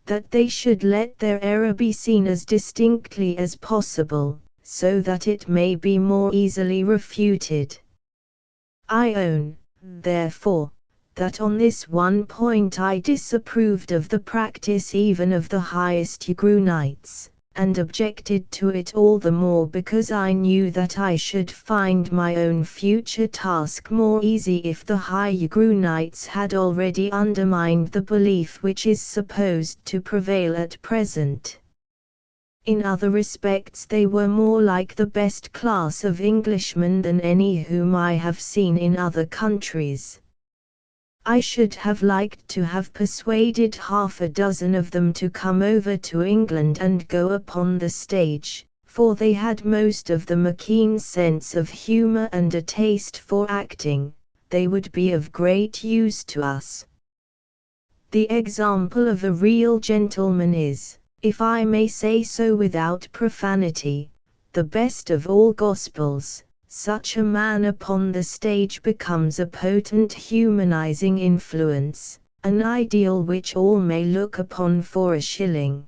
That they should let their error be seen as distinctly as possible, so that it may be more easily refuted. I own, therefore, that on this one point I disapproved of the practice even of the highest Egrunites, and objected to it all the more because I knew that I should find my own future task more easy if the high Egrunites had already undermined the belief which is supposed to prevail at present. In other respects they were more like the best class of Englishmen than any whom I have seen in other countries. I should have liked to have persuaded half a dozen of them to come over to England and go upon the stage, for they had most of them a keen sense of humour and a taste for acting. They would be of great use to us. The example of a real gentleman is, if I may say so without profanity, the best of all gospels. Such a man upon the stage becomes a potent humanizing influence, an ideal which all may look upon for a shilling.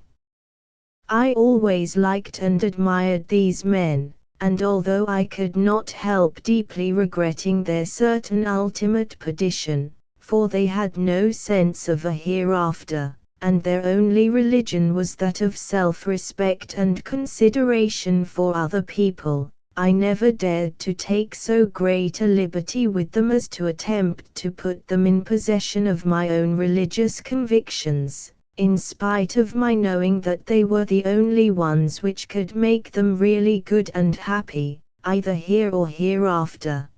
I always liked and admired these men, and although I could not help deeply regretting their certain ultimate perdition, for they had no sense of a hereafter, and their only religion was that of self-respect and consideration for other people, I never dared to take so great a liberty with them as to attempt to put them in possession of my own religious convictions, in spite of my knowing that they were the only ones which could make them really good and happy, either here or hereafter.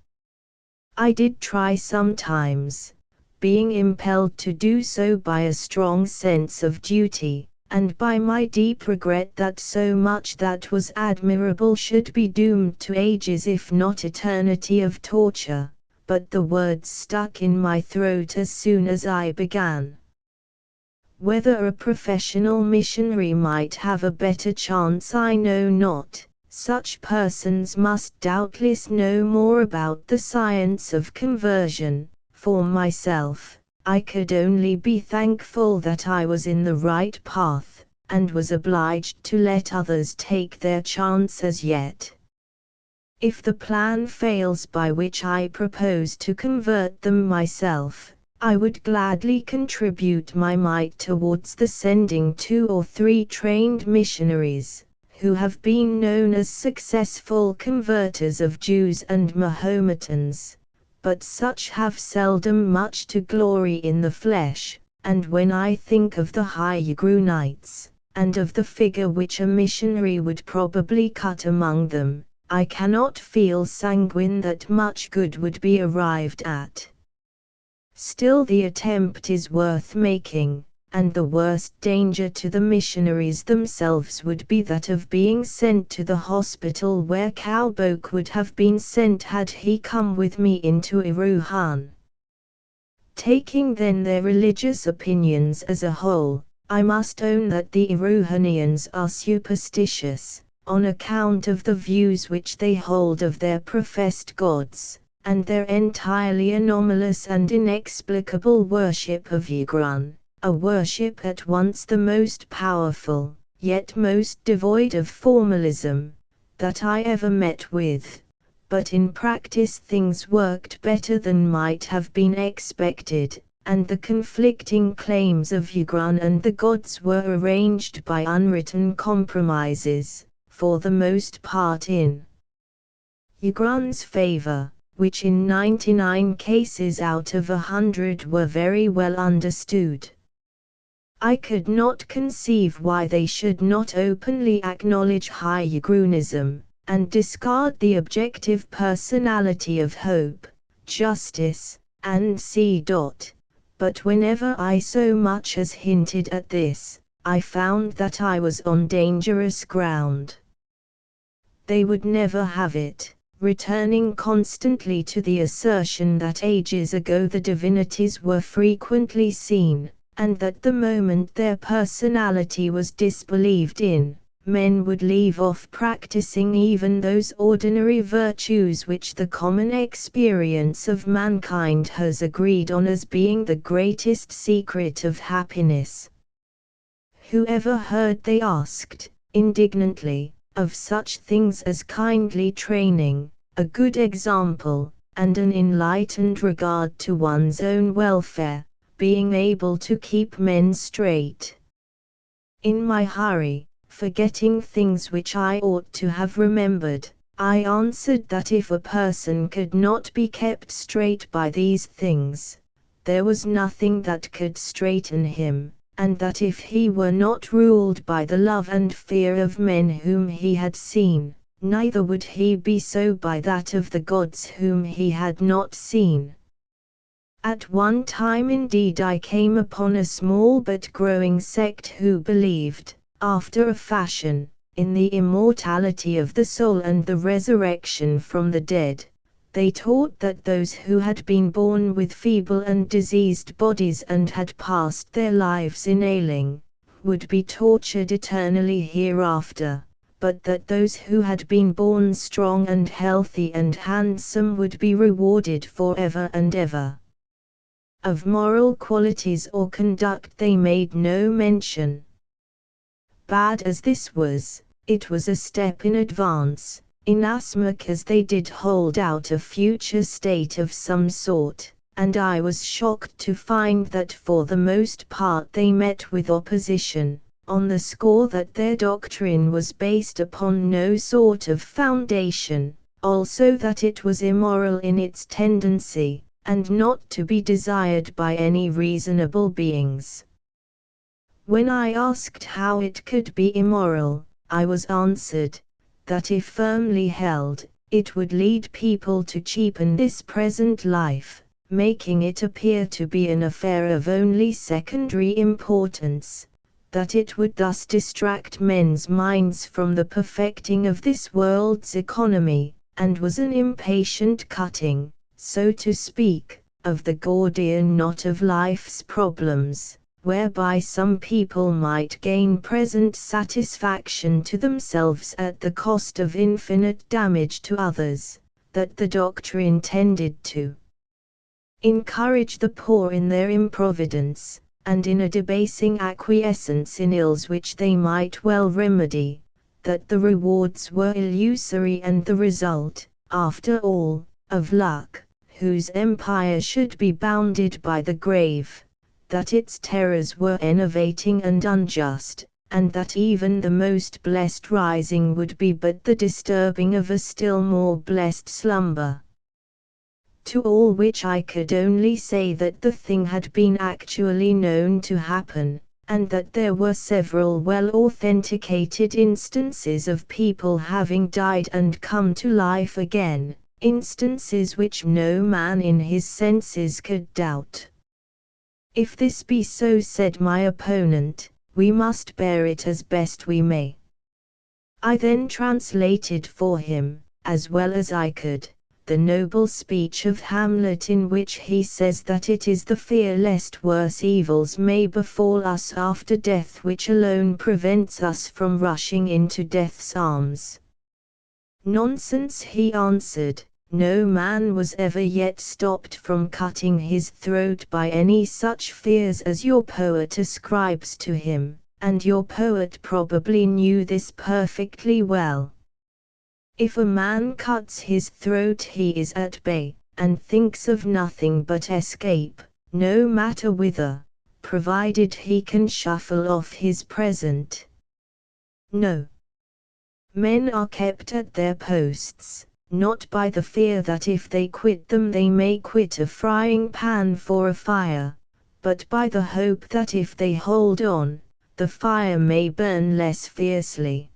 I did try sometimes, being impelled to do so by a strong sense of duty, and by my deep regret that so much that was admirable should be doomed to ages if not eternity of torture, but the words stuck in my throat as soon as I began. Whether a professional missionary might have a better chance I know not. Such persons must doubtless know more about the science of conversion. For myself, I could only be thankful that I was in the right path, and was obliged to let others take their chance as yet. If the plan fails by which I propose to convert them myself, I would gladly contribute my mite towards the sending 2 or 3 trained missionaries, who have been known as successful converters of Jews and Mahometans. But such have seldom much to glory in the flesh, and when I think of the high Egrunites, and of the figure which a missionary would probably cut among them, I cannot feel sanguine that much good would be arrived at. Still the attempt is worth making, and the worst danger to the missionaries themselves would be that of being sent to the hospital where Cowboke would have been sent had he come with me into Erewhon. Taking then their religious opinions as a whole, I must own that the Erewhonians are superstitious, on account of the views which they hold of their professed gods, and their entirely anomalous and inexplicable worship of Egrun. A worship at once the most powerful, yet most devoid of formalism, that I ever met with, but in practice things worked better than might have been expected, and the conflicting claims of Erewhon and the gods were arranged by unwritten compromises, for the most part in Erewhon's favor, which in 99 cases out of 100 were very well understood. I could not conceive why they should not openly acknowledge high Erewhonism, and discard the objective personality of hope, justice, and C. But whenever I so much as hinted at this, I found that I was on dangerous ground. They would never have it, returning constantly to the assertion that ages ago the divinities were frequently seen, and that the moment their personality was disbelieved in, men would leave off practicing even those ordinary virtues which the common experience of mankind has agreed on as being the greatest secret of happiness. Who ever heard, they asked, indignantly, of such things as kindly training, a good example, and an enlightened regard to one's own welfare, being able to keep men straight? In my hurry, forgetting things which I ought to have remembered, I answered that if a person could not be kept straight by these things, there was nothing that could straighten him, and that if he were not ruled by the love and fear of men whom he had seen, neither would he be so by that of the gods whom he had not seen. At one time indeed I came upon a small but growing sect who believed, after a fashion, in the immortality of the soul and the resurrection from the dead. They taught that those who had been born with feeble and diseased bodies and had passed their lives in ailing, would be tortured eternally hereafter, but that those who had been born strong and healthy and handsome would be rewarded forever and ever. Of moral qualities or conduct they made no mention. Bad as this was, it was a step in advance, inasmuch as they did hold out a future state of some sort, and I was shocked to find that for the most part they met with opposition, on the score that their doctrine was based upon no sort of foundation, also that it was immoral in its tendency, and not to be desired by any reasonable beings. When I asked how it could be immoral, I was answered, that if firmly held, it would lead people to cheapen this present life, making it appear to be an affair of only secondary importance, that it would thus distract men's minds from the perfecting of this world's economy, and was an impatient cutting, so to speak, of the Gordian knot of life's problems, whereby some people might gain present satisfaction to themselves at the cost of infinite damage to others, that the doctrine tended to encourage the poor in their improvidence, and in a debasing acquiescence in ills which they might well remedy, that the rewards were illusory and the result, after all, of luck, whose empire should be bounded by the grave, that its terrors were enervating and unjust, and that even the most blessed rising would be but the disturbing of a still more blessed slumber. To all which I could only say that the thing had been actually known to happen, and that there were several well authenticated instances of people having died and come to life again, instances which no man in his senses could doubt. If this be so, said my opponent, we must bear it as best we may. I then translated for him, as well as I could, the noble speech of Hamlet in which he says that it is the fear lest worse evils may befall us after death which alone prevents us from rushing into death's arms. Nonsense, he answered. No man was ever yet stopped from cutting his throat by any such fears as your poet ascribes to him, and your poet probably knew this perfectly well. If a man cuts his throat he is at bay, and thinks of nothing but escape, no matter whither, provided he can shuffle off his present. No. Men are kept at their posts, not by the fear that if they quit them they may quit a frying pan for a fire, but by the hope that if they hold on, the fire may burn less fiercely.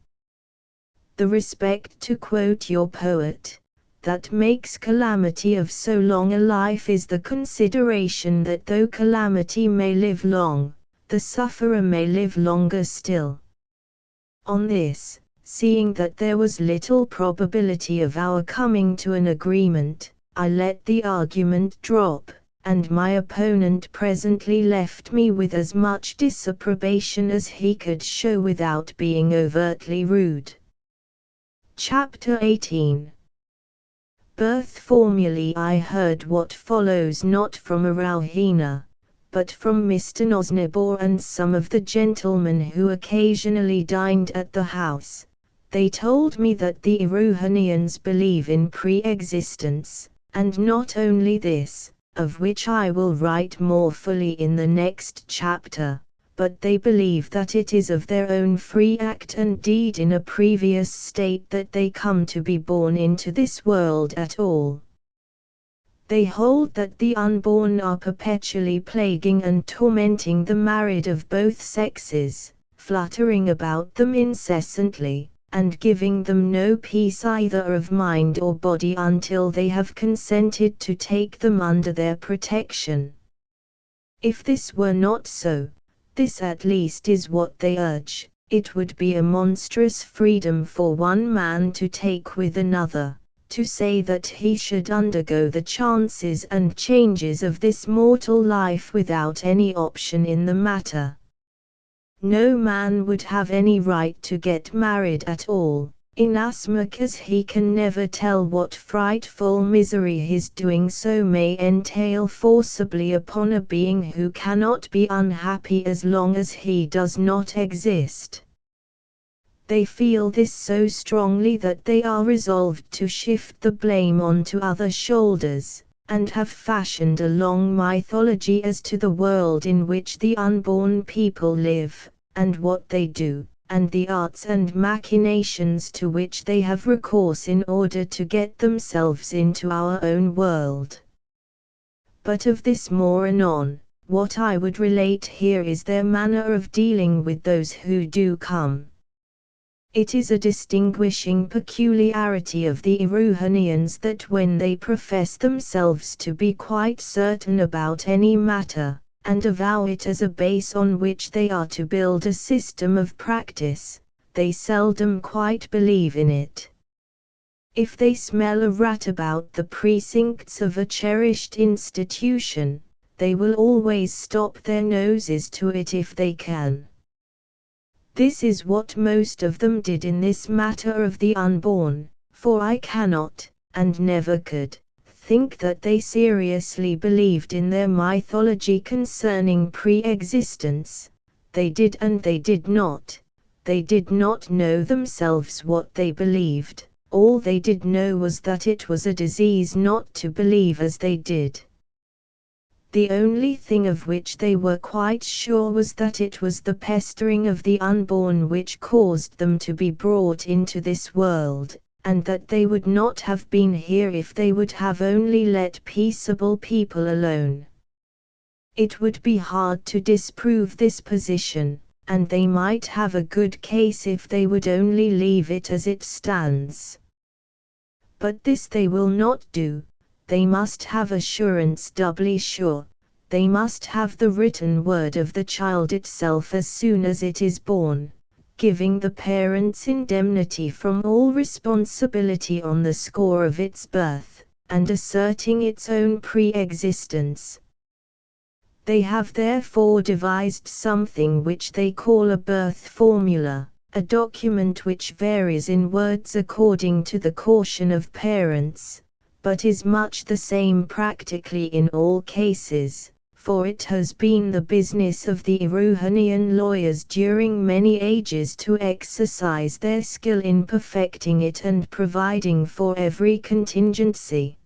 The respect, to quote your poet, that makes calamity of so long a life is the consideration that though calamity may live long, the sufferer may live longer still. On this, seeing that there was little probability of our coming to an agreement, I let the argument drop, and my opponent presently left me with as much disapprobation as he could show without being overtly rude. Chapter 18. Birth formulae. I heard what follows not from Erewhon, but from Mr. Nosnibor and some of the gentlemen who occasionally dined at the house. They told me that the Erewhonians believe in pre-existence, and not only this, of which I will write more fully in the next chapter, but they believe that it is of their own free act and deed in a previous state that they come to be born into this world at all. They hold that the unborn are perpetually plaguing and tormenting the married of both sexes, fluttering about them incessantly, and giving them no peace either of mind or body until they have consented to take them under their protection. If this were not so, this at least is what they urge, it would be a monstrous freedom for one man to take with another, to say that he should undergo the chances and changes of this mortal life without any option in the matter. No man would have any right to get married at all, inasmuch as he can never tell what frightful misery his doing so may entail forcibly upon a being who cannot be unhappy as long as he does not exist. They feel this so strongly that they are resolved to shift the blame onto other shoulders, and have fashioned a long mythology as to the world in which the unborn people live, and what they do, and the arts and machinations to which they have recourse in order to get themselves into our own world. But of this more anon. What I would relate here is their manner of dealing with those who do come. It is a distinguishing peculiarity of the Erewhonians that when they profess themselves to be quite certain about any matter, and avow it as a base on which they are to build a system of practice, they seldom quite believe in it. If they smell a rat about the precincts of a cherished institution, they will always stop their noses to it if they can. This is what most of them did in this matter of the unborn, for I cannot, and never could, think that they seriously believed in their mythology concerning pre-existence. They did and they did not. They did not know themselves what they believed. All they did know was that it was a disease not to believe as they did. The only thing of which they were quite sure was that it was the pestering of the unborn which caused them to be brought into this world, and that they would not have been here if they would have only let peaceable people alone. It would be hard to disprove this position, and they might have a good case if they would only leave it as it stands. But this they will not do. They must have assurance doubly sure. They must have the written word of the child itself as soon as it is born, giving the parents indemnity from all responsibility on the score of its birth, and asserting its own pre-existence. They have therefore devised something which they call a birth formula, a document which varies in words according to the caution of parents, but is much the same practically in all cases, for it has been the business of the Erewhonian lawyers during many ages to exercise their skill in perfecting it and providing for every contingency.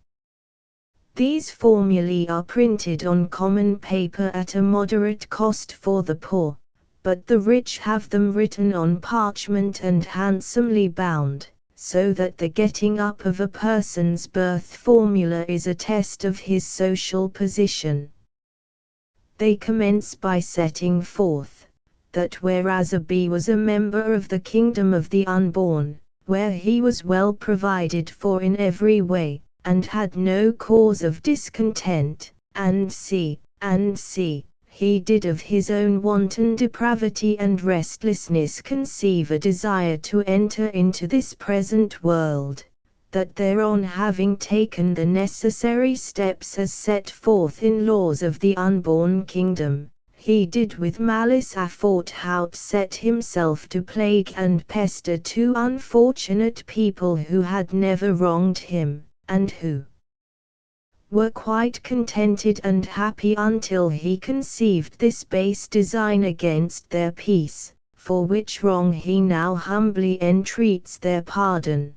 These formulae are printed on common paper at a moderate cost for the poor, but the rich have them written on parchment and handsomely bound, so that the getting up of a person's birth formula is a test of his social position. They commence by setting forth that whereas a bee was a member of the kingdom of the unborn, where he was well provided for in every way, and had no cause of discontent, and c. he did of his own wanton depravity and restlessness conceive a desire to enter into this present world, that thereon having taken the necessary steps as set forth in laws of the unborn kingdom, he did with malice aforethought set himself to plague and pester two unfortunate people who had never wronged him, and who were quite contented and happy until he conceived this base design against their peace, for which wrong he now humbly entreats their pardon.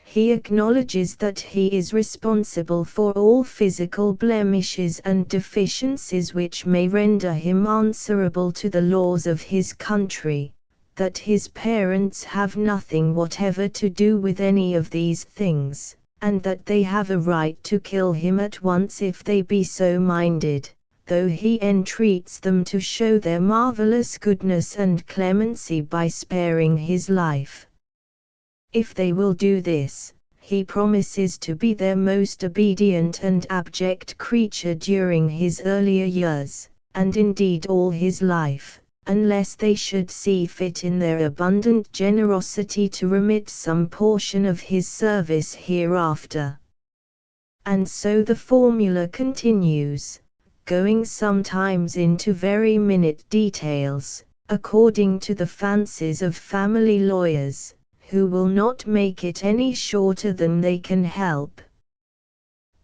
He acknowledges that he is responsible for all physical blemishes and deficiencies which may render him answerable to the laws of his country, that his parents have nothing whatever to do with any of these things, and that they have a right to kill him at once if they be so minded, though he entreats them to show their marvelous goodness and clemency by sparing his life. If they will do this, he promises to be their most obedient and abject creature during his earlier years, and indeed all his life, unless they should see fit in their abundant generosity to remit some portion of his service hereafter. And so the formula continues, going sometimes into very minute details, according to the fancies of family lawyers, who will not make it any shorter than they can help.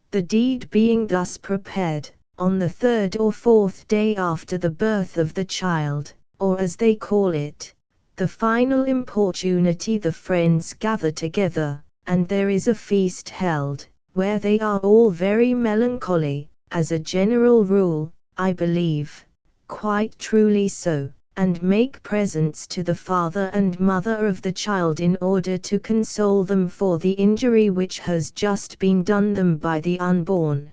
The deed being thus prepared, on the third or fourth day after the birth of the child, or as they call it, the final importunity, the friends gather together, and there is a feast held, where they are all very melancholy, as a general rule, I believe, quite truly so, and make presents to the father and mother of the child in order to console them for the injury which has just been done them by the unborn.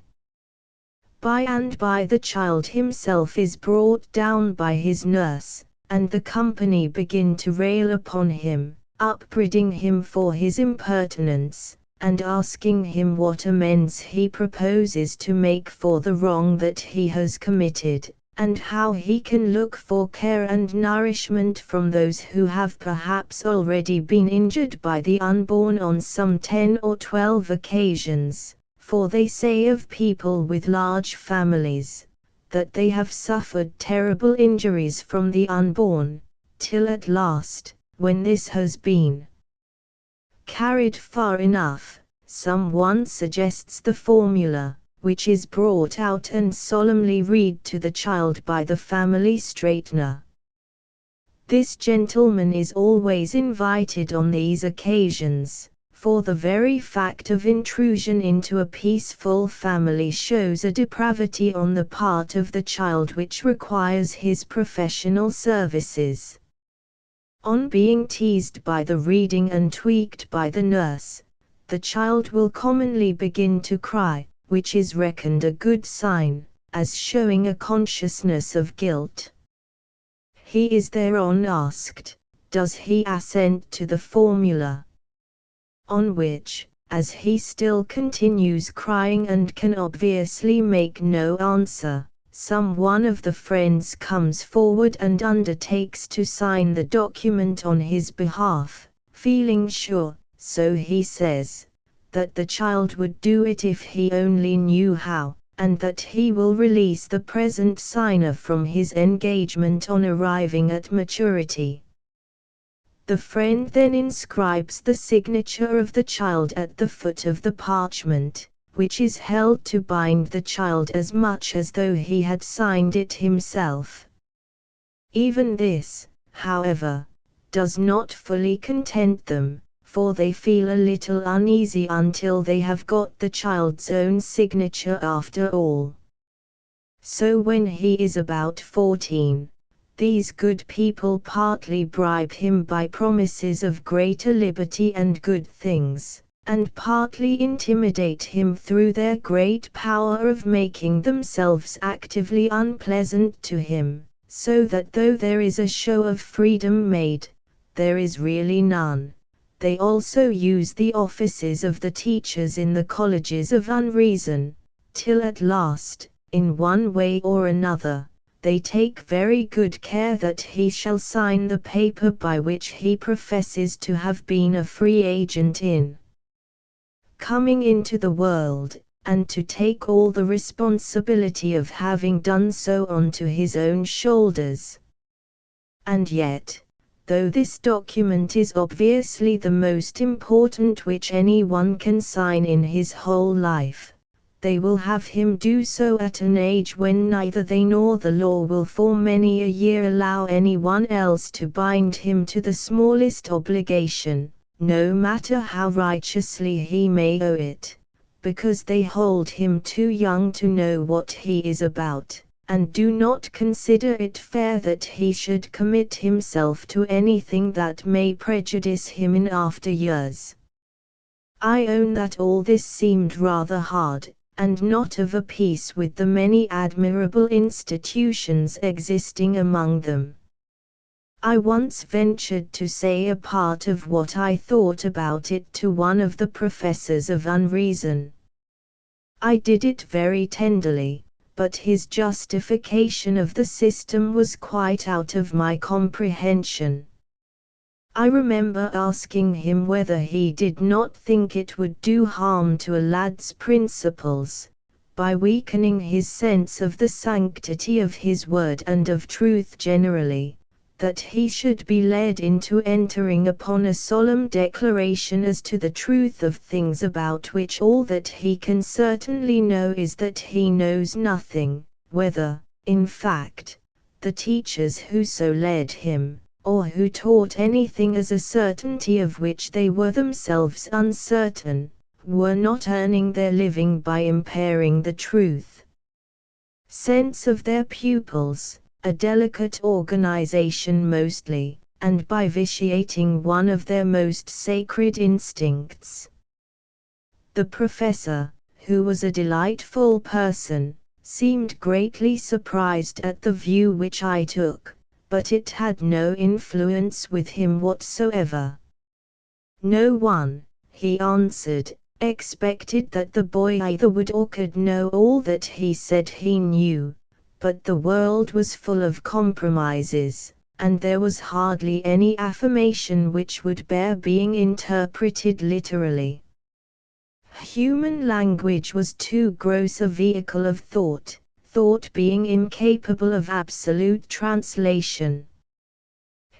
By and by the child himself is brought down by his nurse, and the company begin to rail upon him, upbraiding him for his impertinence, and asking him what amends he proposes to make for the wrong that he has committed, and how he can look for care and nourishment from those who have perhaps already been injured by the unborn on some 10 or 12 occasions. For they say of people with large families, that they have suffered terrible injuries from the unborn, till at last, when this has been carried far enough, some one suggests the formula, which is brought out and solemnly read to the child by the family straightener. This gentleman is always invited on these occasions, for the very fact of intrusion into a peaceful family shows a depravity on the part of the child which requires his professional services. On being teased by the reading and tweaked by the nurse, the child will commonly begin to cry, which is reckoned a good sign, as showing a consciousness of guilt. He is thereon asked, does he assent to the formula? On which, as he still continues crying and can obviously make no answer, some one of the friends comes forward and undertakes to sign the document on his behalf, feeling sure, so he says, that the child would do it if he only knew how, and that he will release the present signer from his engagement on arriving at maturity. The friend then inscribes the signature of the child at the foot of the parchment, which is held to bind the child as much as though he had signed it himself. Even this, however, does not fully content them, for they feel a little uneasy until they have got the child's own signature after all. So when he is about 14, these good people partly bribe him by promises of greater liberty and good things, and partly intimidate him through their great power of making themselves actively unpleasant to him, so that though there is a show of freedom made, there is really none. They also use the offices of the teachers in the colleges of unreason, till at last, in one way or another, they take very good care that he shall sign the paper by which he professes to have been a free agent in coming into the world, and to take all the responsibility of having done so onto his own shoulders. And yet, though this document is obviously the most important which anyone can sign in his whole life, they will have him do so at an age when neither they nor the law will for many a year allow anyone else to bind him to the smallest obligation, no matter how righteously he may owe it, because they hold him too young to know what he is about, and do not consider it fair that he should commit himself to anything that may prejudice him in after years. I own that all this seemed rather hard, and not of a piece with the many admirable institutions existing among them. I once ventured to say a part of what I thought about it to one of the professors of unreason. I did it very tenderly, but his justification of the system was quite out of my comprehension. I remember asking him whether he did not think it would do harm to a lad's principles, by weakening his sense of the sanctity of his word and of truth generally, that he should be led into entering upon a solemn declaration as to the truth of things about which all that he can certainly know is that he knows nothing, whether, in fact, the teachers who so led him, or who taught anything as a certainty of which they were themselves uncertain, were not earning their living by impairing the truth sense of their pupils, a delicate organization mostly, and by vitiating one of their most sacred instincts. The professor, who was a delightful person, seemed greatly surprised at the view which I took, but it had no influence with him whatsoever. No one, he answered, expected that the boy either would or could know all that he said he knew, but the world was full of compromises, and there was hardly any affirmation which would bear being interpreted literally. Human language was too gross a vehicle of thought, thought being incapable of absolute translation.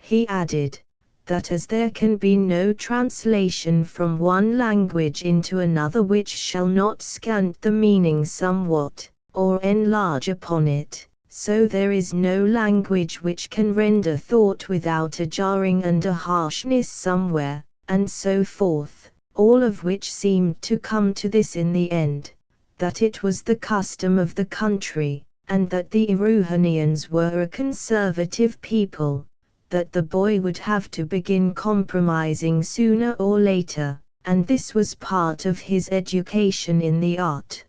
He added, that as there can be no translation from one language into another which shall not scant the meaning somewhat, or enlarge upon it, so there is no language which can render thought without a jarring and a harshness somewhere, and so forth, all of which seemed to come to this in the end, that it was the custom of the country, and that the Erewhonians were a conservative people, that the boy would have to begin compromising sooner or later, and this was part of his education in the art.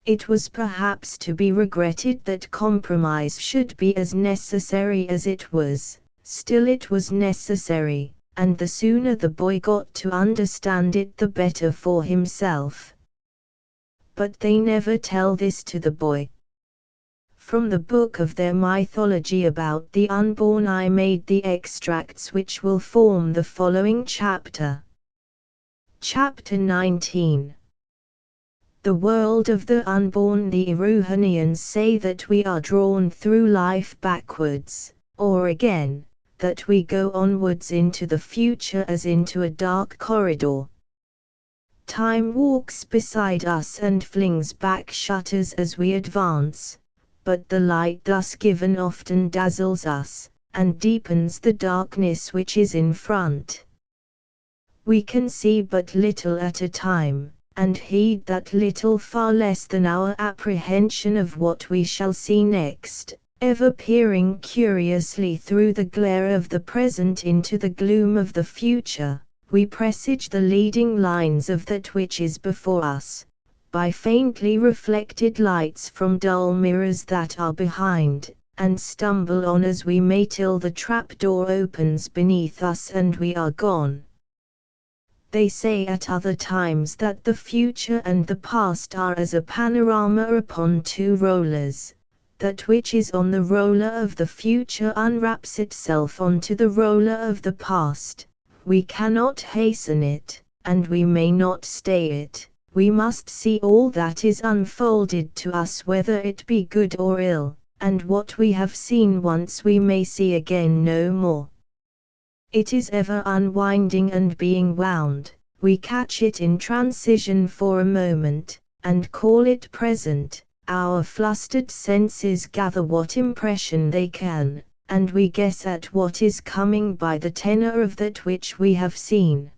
It was perhaps to be regretted that compromise should be as necessary as it was, still it was necessary, and the sooner the boy got to understand it the better for himself. But they never tell this to the boy. From the book of their mythology about the unborn I made the extracts which will form the following chapter. Chapter 19. The world of the unborn. The Erewhonians say that we are drawn through life backwards, or again, that we go onwards into the future as into a dark corridor. Time walks beside us and flings back shutters as we advance, but the light thus given often dazzles us, and deepens the darkness which is in front. We can see but little at a time, and heed that little far less than our apprehension of what we shall see next, ever peering curiously through the glare of the present into the gloom of the future. We presage the leading lines of that which is before us, by faintly reflected lights from dull mirrors that are behind, and stumble on as we may till the trap-door opens beneath us and we are gone. They say at other times that the future and the past are as a panorama upon two rollers. That which is on the roller of the future unwraps itself onto the roller of the past. We cannot hasten it, and we may not stay it. We must see all that is unfolded to us, whether it be good or ill, and what we have seen once we may see again no more. It is ever unwinding and being wound. We catch it in transition for a moment, and call it present. Our flustered senses gather what impression they can, and we guess at what is coming by the tenor of that which we have seen.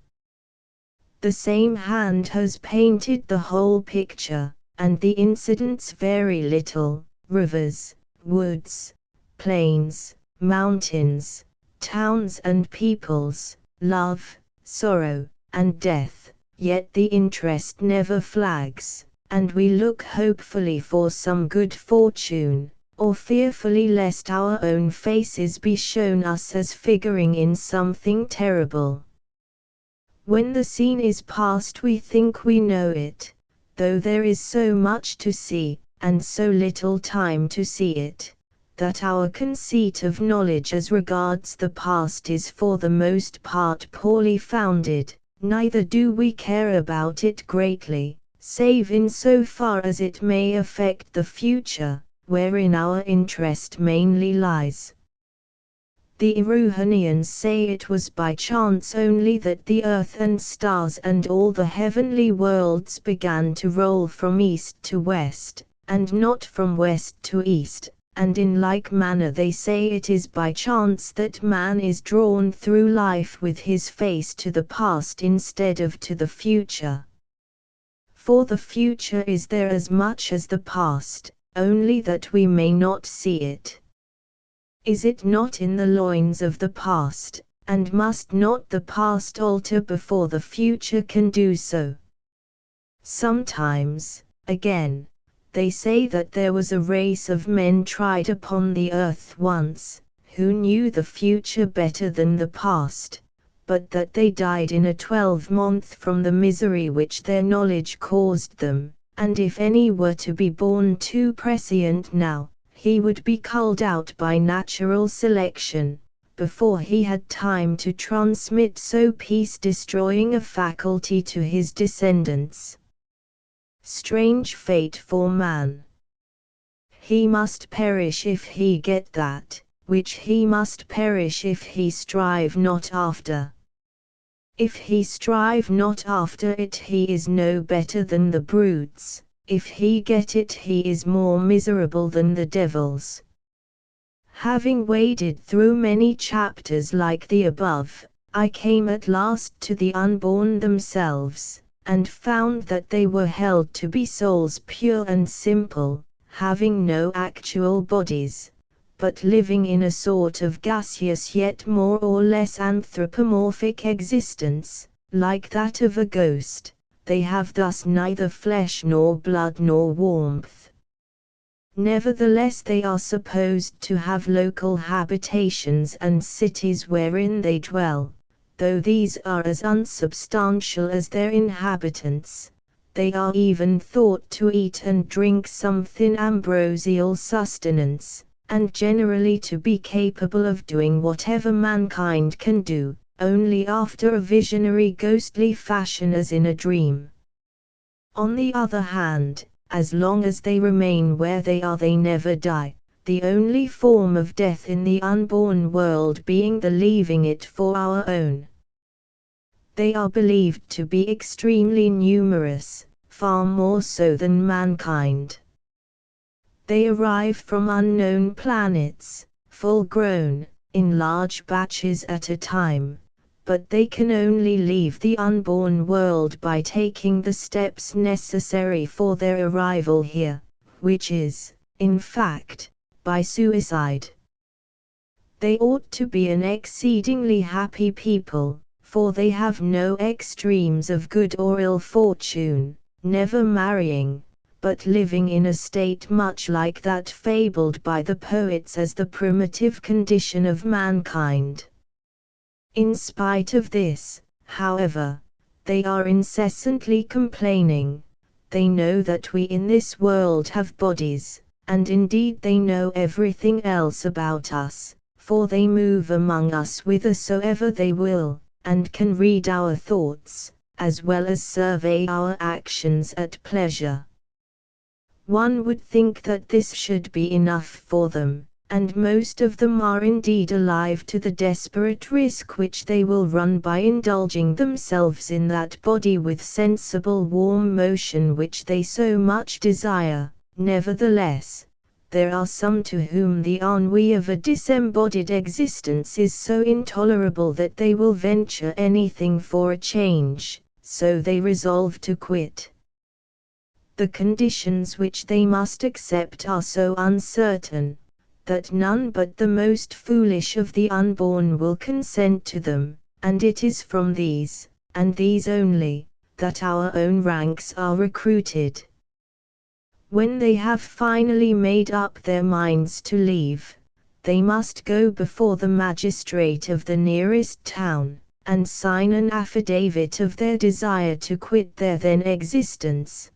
The same hand has painted the whole picture, and the incidents vary little: rivers, woods, plains, mountains, towns and peoples, love, sorrow, and death, yet the interest never flags, and we look hopefully for some good fortune, or fearfully lest our own faces be shown us as figuring in something terrible. When the scene is past we think we know it, though there is so much to see, and so little time to see it, that our conceit of knowledge as regards the past is for the most part poorly founded. Neither do we care about it greatly, save in so far as it may affect the future, wherein our interest mainly lies. The Erewhonians say it was by chance only that the earth and stars and all the heavenly worlds began to roll from east to west, and not from west to east, and in like manner they say it is by chance that man is drawn through life with his face to the past instead of to the future. For the future is there as much as the past, only that we may not see it. Is it not in the loins of the past, and must not the past alter before the future can do so? Sometimes, again, they say that there was a race of men tried upon the earth once, who knew the future better than the past, but that they died in a 12-month from the misery which their knowledge caused them, and if any were to be born too prescient now, he would be culled out by natural selection, before he had time to transmit so peace-destroying a faculty to his descendants. Strange fate for man. He must perish if he get that, which he must perish if he strive not after. If he strive not after it he is no better than the brutes, if he get it he is more miserable than the devils. Having waded through many chapters like the above, I came at last to the unborn themselves, and found that they were held to be souls pure and simple, having no actual bodies, but living in a sort of gaseous yet more or less anthropomorphic existence, like that of a ghost. They have thus neither flesh nor blood nor warmth. Nevertheless they are supposed to have local habitations and cities wherein they dwell. Though these are as unsubstantial as their inhabitants, they are even thought to eat and drink some thin ambrosial sustenance, and generally to be capable of doing whatever mankind can do, only after a visionary ghostly fashion as in a dream. On the other hand, as long as they remain where they are they never die, the only form of death in the unborn world being the leaving it for our own. They are believed to be extremely numerous, far more so than mankind. They arrive from unknown planets, full-grown, in large batches at a time, but they can only leave the unborn world by taking the steps necessary for their arrival here, which is, in fact, by suicide. They ought to be an exceedingly happy people, for they have no extremes of good or ill fortune, never marrying, but living in a state much like that fabled by the poets as the primitive condition of mankind. In spite of this, however, they are incessantly complaining. They know that we in this world have bodies, and indeed they know everything else about us, for they move among us whithersoever they will, and can read our thoughts, as well as survey our actions at pleasure. One would think that this should be enough for them, and most of them are indeed alive to the desperate risk which they will run by indulging themselves in that body with sensible warm motion which they so much desire. Nevertheless, there are some to whom the ennui of a disembodied existence is so intolerable that they will venture anything for a change, so they resolve to quit. The conditions which they must accept are so uncertain, that none but the most foolish of the unborn will consent to them, and it is from these, and these only, that our own ranks are recruited. When they have finally made up their minds to leave, they must go before the magistrate of the nearest town, and sign an affidavit of their desire to quit their then existence.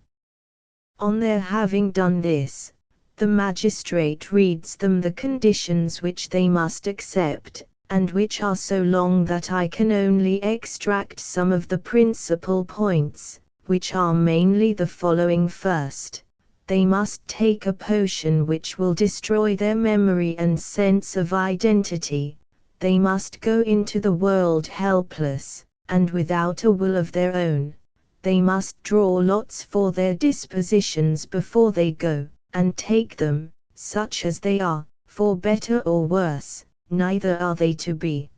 On their having done this, the magistrate reads them the conditions which they must accept, and which are so long that I can only extract some of the principal points, which are mainly the following. First, they must take a potion which will destroy their memory and sense of identity. They must go into the world helpless, and without a will of their own. They must draw lots for their dispositions before they go, and take them, such as they are, for better or worse. Neither are they to be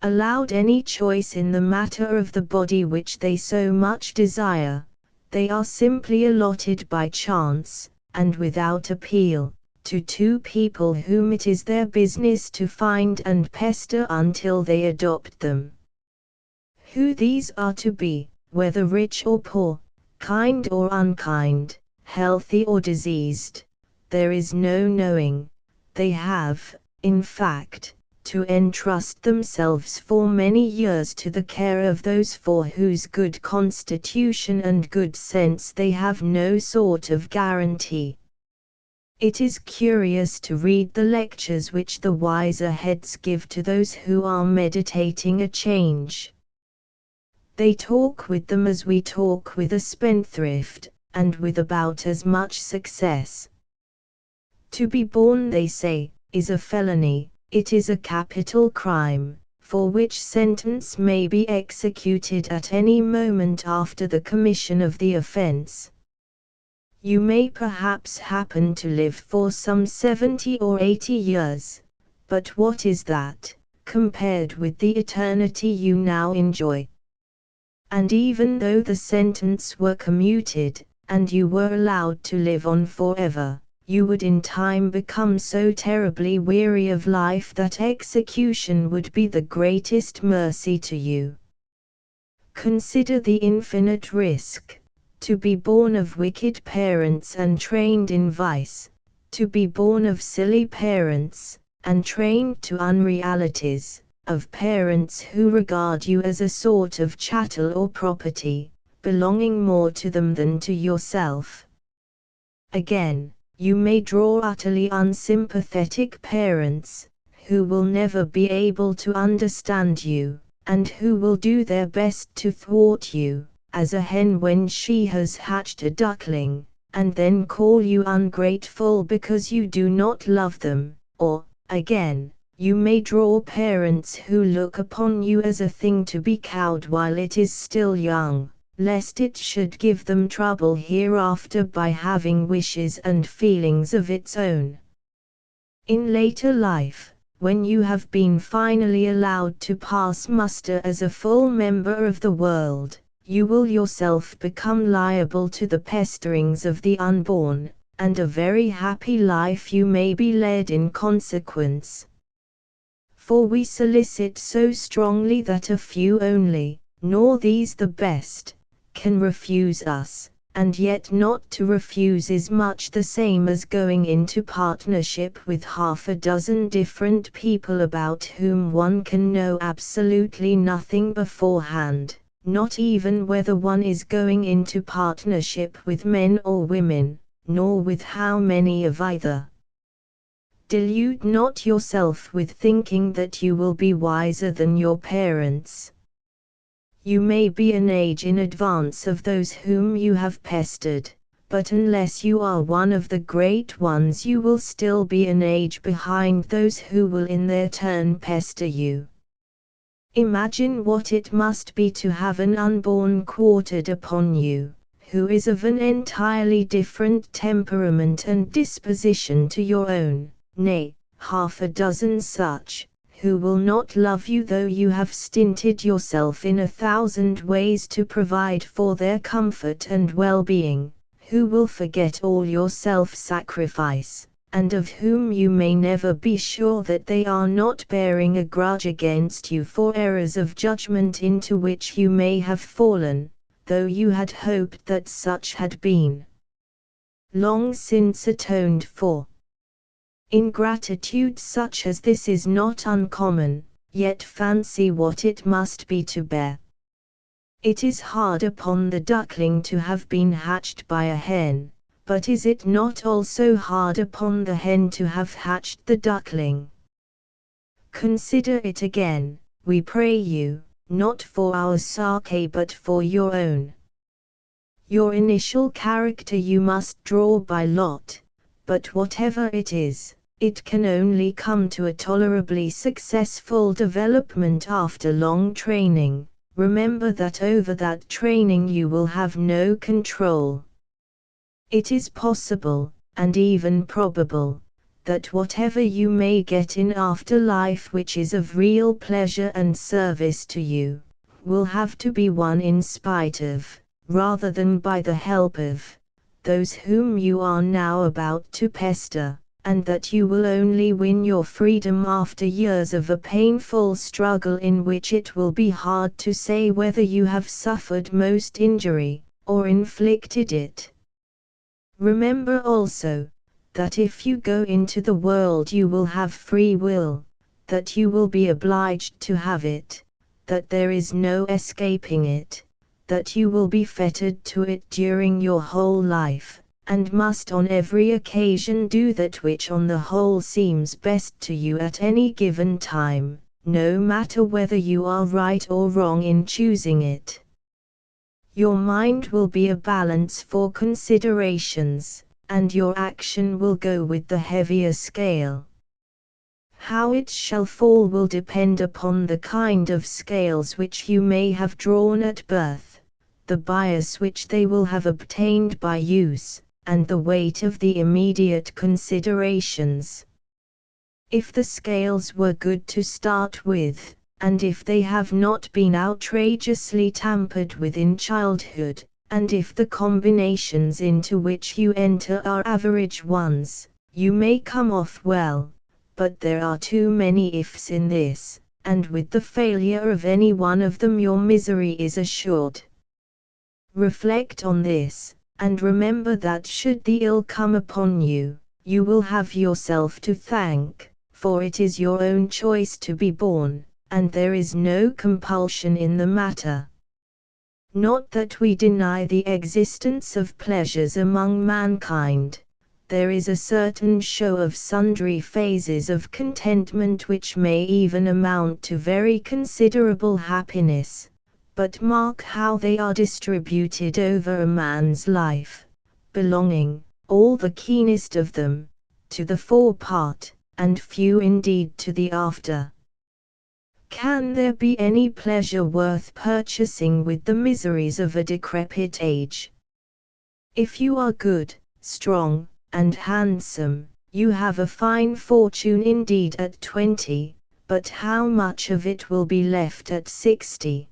allowed any choice in the matter of the body which they so much desire. They are simply allotted by chance, and without appeal, to two people whom it is their business to find and pester until they adopt them. Who these are to be, whether rich or poor, kind or unkind, healthy or diseased, there is no knowing. They have, in fact, to entrust themselves for many years to the care of those for whose good constitution and good sense they have no sort of guarantee. It is curious to read the lectures which the wiser heads give to those who are meditating a change. They talk with them as we talk with a spendthrift, and with about as much success. To be born, they say, is a felony. It is a capital crime, for which sentence may be executed at any moment after the commission of the offense. You may perhaps happen to live for some 70 or 80 years, but what is that, compared with the eternity you now enjoy? And even though the sentence were commuted, and you were allowed to live on forever, you would in time become so terribly weary of life that execution would be the greatest mercy to you. Consider the infinite risk: to be born of wicked parents and trained in vice, to be born of silly parents, and trained to unrealities, of parents who regard you as a sort of chattel or property, belonging more to them than to yourself. Again, you may draw utterly unsympathetic parents, who will never be able to understand you, and who will do their best to thwart you, as a hen when she has hatched a duckling, and then call you ungrateful because you do not love them. Or, again, You may draw parents who look upon you as a thing to be cowed while it is still young, lest it should give them trouble hereafter by having wishes and feelings of its own. In later life, when you have been finally allowed to pass muster as a full member of the world, you will yourself become liable to the pesterings of the unborn, and a very happy life you may be led in consequence. For we solicit so strongly that a few only, nor these the best, can refuse us, and yet not to refuse is much the same as going into partnership with half a dozen different people about whom one can know absolutely nothing beforehand, not even whether one is going into partnership with men or women, nor with how many of either. Delude not yourself with thinking that you will be wiser than your parents. You may be an age in advance of those whom you have pestered, but unless you are one of the great ones you will still be an age behind those who will in their turn pester you. Imagine what it must be to have an unborn quartered upon you, who is of an entirely different temperament and disposition to your own, nay, half a dozen such, who will not love you though you have stinted yourself in 1,000 ways to provide for their comfort and well-being, who will forget all your self-sacrifice, and of whom you may never be sure that they are not bearing a grudge against you for errors of judgment into which you may have fallen, though you had hoped that such had been long since atoned for. Ingratitude such as this is not uncommon, yet fancy what it must be to bear. It is hard upon the duckling to have been hatched by a hen, but is it not also hard upon the hen to have hatched the duckling? Consider it again, we pray you, not for our sake but for your own. Your initial character you must draw by lot, but whatever it is, it can only come to a tolerably successful development after long training. Remember that over that training you will have no control. It is possible, and even probable, that whatever you may get in after life which is of real pleasure and service to you, will have to be won in spite of, rather than by the help of, those whom you are now about to pester, and that you will only win your freedom after years of a painful struggle in which it will be hard to say whether you have suffered most injury, or inflicted it. Remember also, that if you go into the world you will have free will, that you will be obliged to have it, that there is no escaping it, that you will be fettered to it during your whole life, and must on every occasion do that which on the whole seems best to you at any given time, no matter whether you are right or wrong in choosing it. Your mind will be a balance for considerations, and your action will go with the heavier scale. How it shall fall will depend upon the kind of scales which you may have drawn at birth, the bias which they will have obtained by use, and the weight of the immediate considerations. If the scales were good to start with, and if they have not been outrageously tampered with in childhood, and if the combinations into which you enter are average ones, you may come off well, but there are too many ifs in this, and with the failure of any one of them your misery is assured. Reflect on this, and remember that should the ill come upon you, you will have yourself to thank, for it is your own choice to be born, and there is no compulsion in the matter. Not that we deny the existence of pleasures among mankind. There is a certain show of sundry phases of contentment which may even amount to very considerable happiness, but mark how they are distributed over a man's life, belonging, all the keenest of them, to the forepart, and few indeed to the after. Can there be any pleasure worth purchasing with the miseries of a decrepit age? If you are good, strong, and handsome, you have a fine fortune indeed at 20, but how much of it will be left at 60?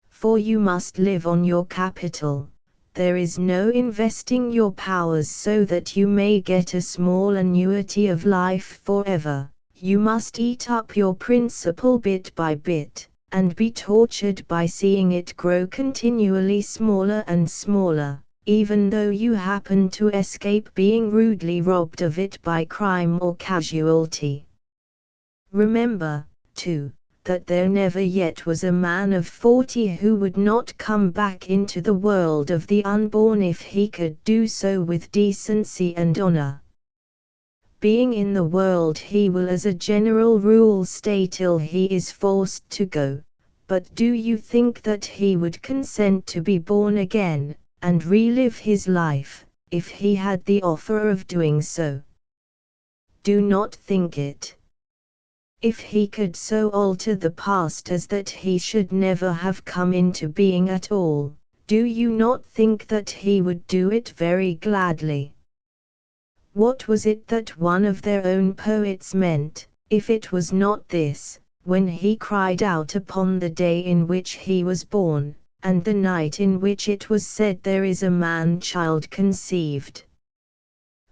For you must live on your capital. There is no investing your powers so that you may get a small annuity of life forever. You must eat up your principal bit by bit, and be tortured by seeing it grow continually smaller and smaller, even though you happen to escape being rudely robbed of it by crime or casualty. Remember, too, that there never yet was a man of 40 who would not come back into the world of the unborn if he could do so with decency and honor. Being in the world he will as a general rule stay till he is forced to go, but do you think that he would consent to be born again, and relive his life, if he had the offer of doing so? Do not think it. If he could so alter the past as that he should never have come into being at all, do you not think that he would do it very gladly? What was it that one of their own poets meant, if it was not this, when he cried out upon the day in which he was born, and the night in which it was said there is a man-child conceived?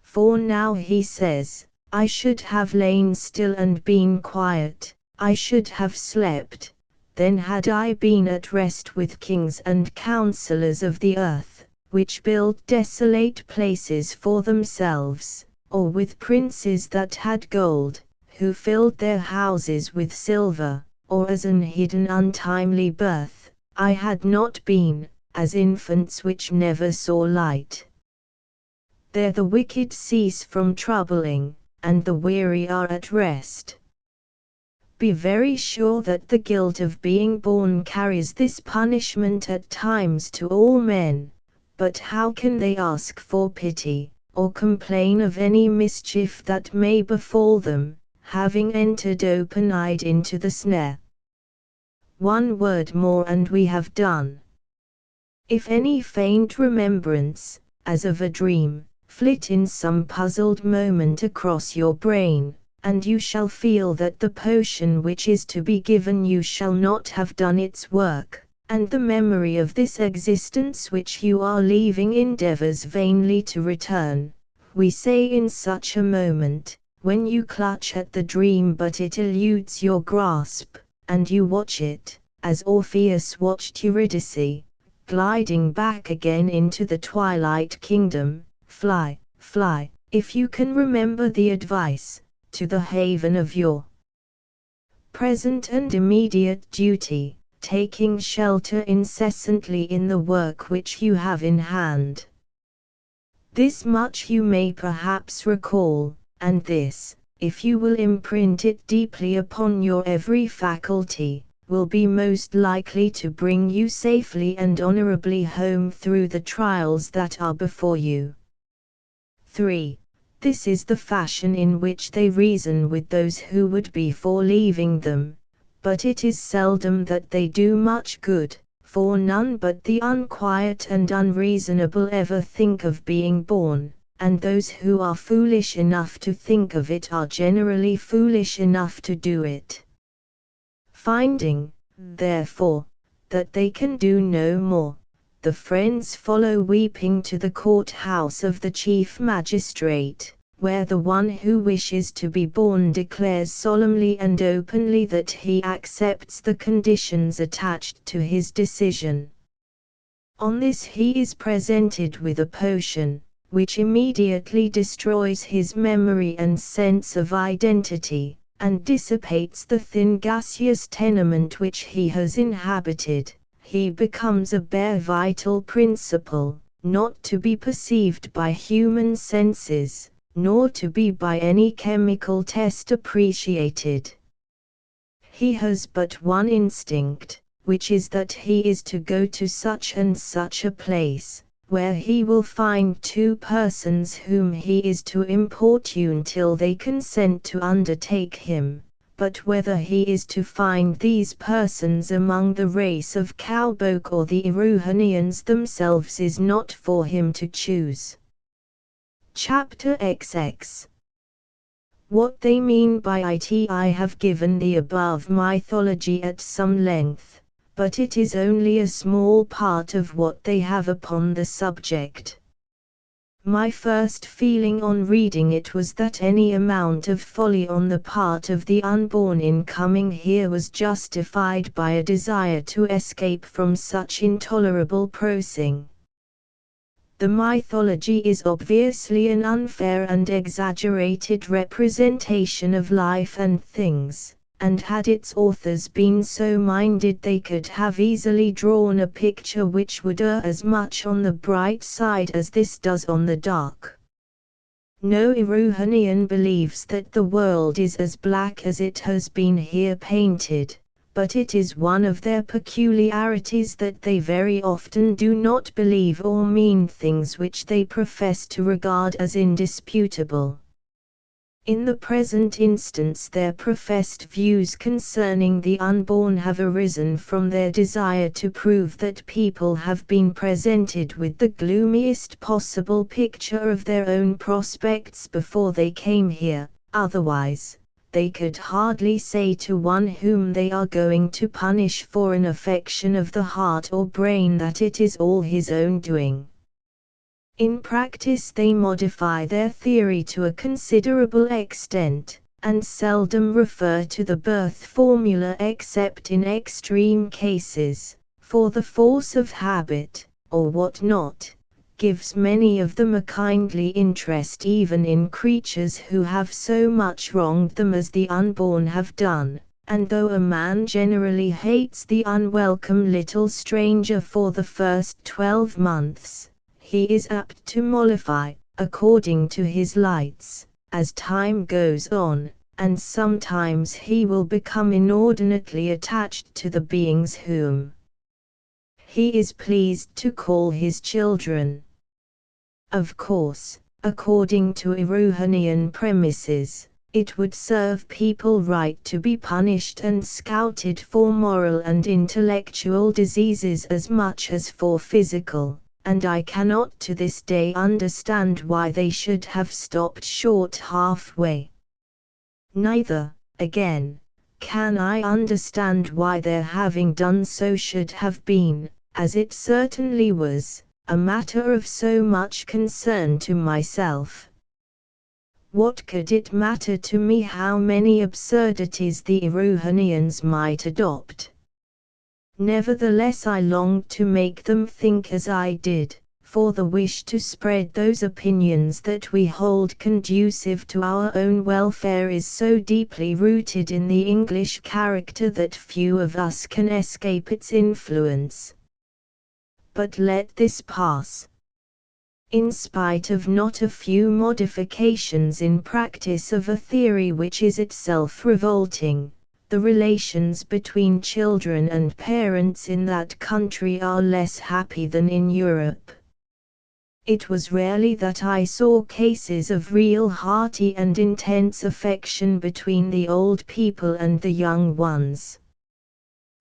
For now he says, I should have lain still and been quiet, I should have slept, then had I been at rest with kings and counsellors of the earth, which build desolate places for themselves, or with princes that had gold, who filled their houses with silver, or as an hidden untimely birth, I had not been, as infants which never saw light. There the wicked cease from troubling, and the weary are at rest. Be very sure that the guilt of being born carries this punishment at times to all men, but how can they ask for pity, or complain of any mischief that may befall them, having entered open-eyed into the snare? One word more and we have done. If any faint remembrance, as of a dream, flit in some puzzled moment across your brain, and you shall feel that the potion which is to be given you shall not have done its work, and the memory of this existence which you are leaving endeavors vainly to return, we say in such a moment, when you clutch at the dream but it eludes your grasp, and you watch it, as Orpheus watched Eurydice, gliding back again into the twilight kingdom, fly, fly, if you can remember the advice, to the haven of your present and immediate duty, taking shelter incessantly in the work which you have in hand. This much you may perhaps recall, and this, if you will imprint it deeply upon your every faculty, will be most likely to bring you safely and honorably home through the trials that are before you. 3. This is the fashion in which they reason with those who would be for leaving them, but it is seldom that they do much good, for none but the unquiet and unreasonable ever think of being born, and those who are foolish enough to think of it are generally foolish enough to do it. Finding, therefore, that they can do no more, the friends follow weeping to the court-house of the chief magistrate, where the one who wishes to be born declares solemnly and openly that he accepts the conditions attached to his decision. On this he is presented with a potion, which immediately destroys his memory and sense of identity, and dissipates the thin gaseous tenement which he has inhabited. He becomes a bare vital principle, not to be perceived by human senses, nor to be by any chemical test appreciated. He has but one instinct, which is that he is to go to such and such a place, where he will find two persons whom he is to importune till they consent to undertake him, but whether he is to find these persons among the race of cowfolk or the Erewhonians themselves is not for him to choose. Chapter XX. What they mean by it I have given the above mythology at some length, but it is only a small part of what they have upon the subject. My first feeling on reading it was that any amount of folly on the part of the unborn in coming here was justified by a desire to escape from such intolerable prosing. The mythology is obviously an unfair and exaggerated representation of life and things, and had its authors been so minded they could have easily drawn a picture which would err as much on the bright side as this does on the dark. No Erewhonian believes that the world is as black as it has been here painted, but it is one of their peculiarities that they very often do not believe or mean things which they profess to regard as indisputable. In the present instance their professed views concerning the unborn have arisen from their desire to prove that people have been presented with the gloomiest possible picture of their own prospects before they came here, otherwise they could hardly say to one whom they are going to punish for an affection of the heart or brain that it is all his own doing. In practice they modify their theory to a considerable extent, and seldom refer to the birth formula except in extreme cases, for the force of habit, or what not, gives many of them a kindly interest even in creatures who have so much wronged them as the unborn have done, and though a man generally hates the unwelcome little stranger for the first 12 months, he is apt to mollify, according to his lights, as time goes on, and sometimes he will become inordinately attached to the beings whom he is pleased to call his children. Of course, according to Erewhonian premises, it would serve people right to be punished and scouted for moral and intellectual diseases as much as for physical, and I cannot to this day understand why they should have stopped short halfway. Neither, again, can I understand why their having done so should have been, as it certainly was, a matter of so much concern to myself. What could it matter to me how many absurdities the Erewhonians might adopt? Nevertheless I longed to make them think as I did, for the wish to spread those opinions that we hold conducive to our own welfare is so deeply rooted in the English character that few of us can escape its influence. But let this pass. In spite of not a few modifications in practice of a theory which is itself revolting, the relations between children and parents in that country are less happy than in Europe. It was rarely that I saw cases of real hearty and intense affection between the old people and the young ones.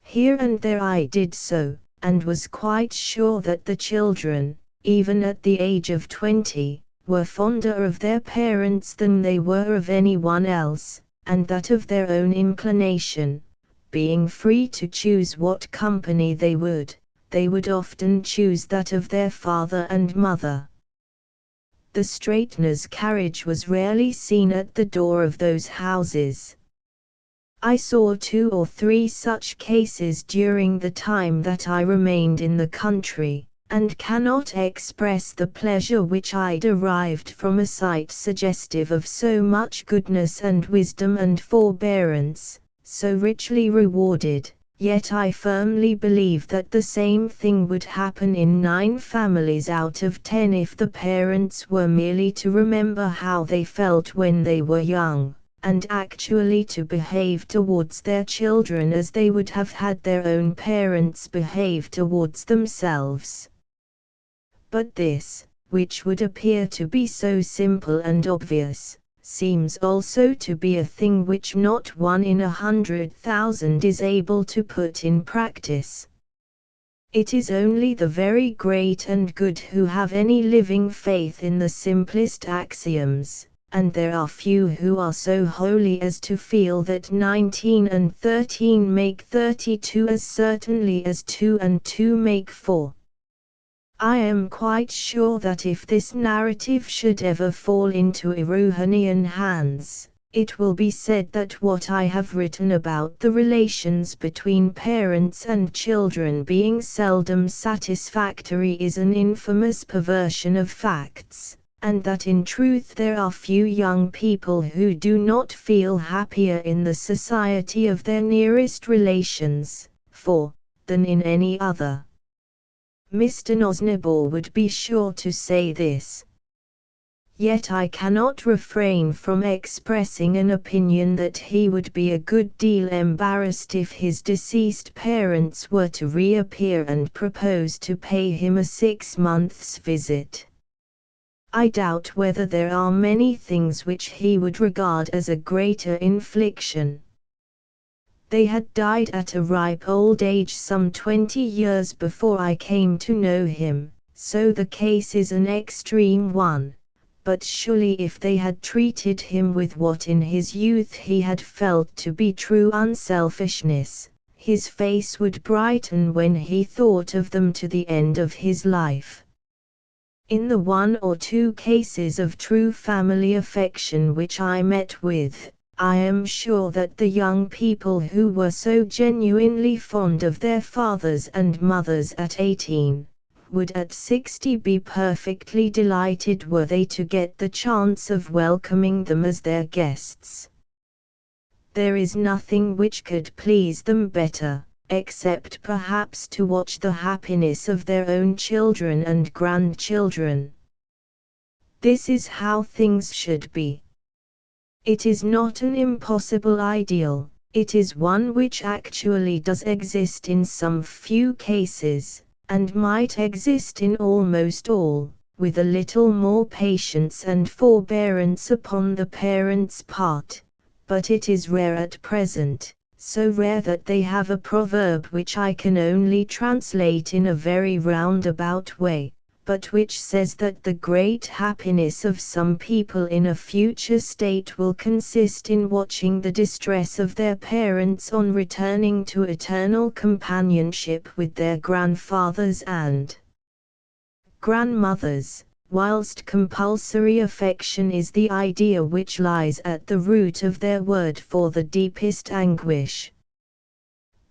Here and there I did so, and was quite sure that the children, even at the age of 20, were fonder of their parents than they were of anyone else, and that of their own inclination, being free to choose what company they would often choose that of their father and mother. The straightener's carriage was rarely seen at the door of those houses. I saw 2 or 3 such cases during the time that I remained in the country, and cannot express the pleasure which I derived from a sight suggestive of so much goodness and wisdom and forbearance, so richly rewarded. Yet I firmly believe that the same thing would happen in 9 families out of 10 if the parents were merely to remember how they felt when they were young, and actually to behave towards their children as they would have had their own parents behave towards themselves. But this, which would appear to be so simple and obvious, seems also to be a thing which not 1 in 100,000 is able to put in practice. It is only the very great and good who have any living faith in the simplest axioms, and there are few who are so holy as to feel that 19 and 13 make 32 as certainly as 2 and 2 make 4. I am quite sure that if this narrative should ever fall into Erewhonian hands, it will be said that what I have written about the relations between parents and children being seldom satisfactory is an infamous perversion of facts, and that in truth there are few young people who do not feel happier in the society of their nearest relations, than in any other. Mr. Nosnibor would be sure to say this. Yet I cannot refrain from expressing an opinion that he would be a good deal embarrassed if his deceased parents were to reappear and propose to pay him a 6 months' visit. I doubt whether there are many things which he would regard as a greater infliction. They had died at a ripe old age some 20 years before I came to know him, so the case is an extreme one, but surely if they had treated him with what in his youth he had felt to be true unselfishness, his face would brighten when he thought of them to the end of his life. In the 1 or 2 cases of true family affection which I met with, I am sure that the young people who were so genuinely fond of their fathers and mothers at 18, would at 60 be perfectly delighted were they to get the chance of welcoming them as their guests. There is nothing which could please them better, except perhaps to watch the happiness of their own children and grandchildren. This is how things should be. It is not an impossible ideal, it is one which actually does exist in some few cases, and might exist in almost all, with a little more patience and forbearance upon the parents' part, but it is rare at present, so rare that they have a proverb which I can only translate in a very roundabout way, but which says that the great happiness of some people in a future state will consist in watching the distress of their parents on returning to eternal companionship with their grandfathers and grandmothers, whilst compulsory affection is the idea which lies at the root of their word for the deepest anguish.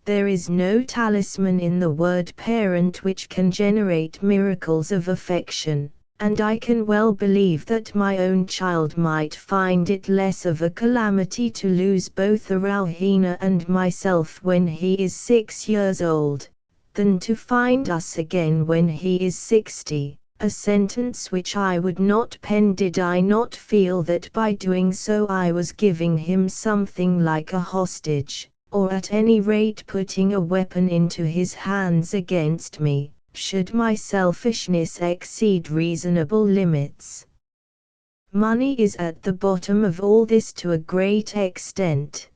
There is no talisman in the word parent which can generate miracles of affection, and I can well believe that my own child might find it less of a calamity to lose both Erewhon and myself when he is 6 years old, than to find us again when he is 60, a sentence which I would not pen did I not feel that by doing so I was giving him something like a hostage, or at any rate putting a weapon into his hands against me, should my selfishness exceed reasonable limits. Money is at the bottom of all this to a great extent.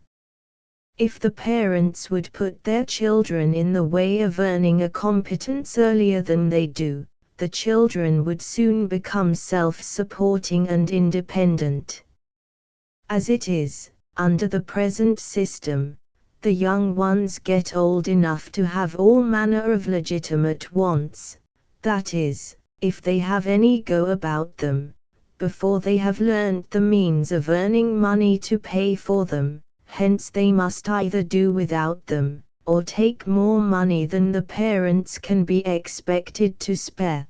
If the parents would put their children in the way of earning a competence earlier than they do, the children would soon become self-supporting and independent. As it is, under the present system, the young ones get old enough to have all manner of legitimate wants, that is, if they have any go about them, before they have learned the means of earning money to pay for them, hence they must either do without them, or take more money than the parents can be expected to spare.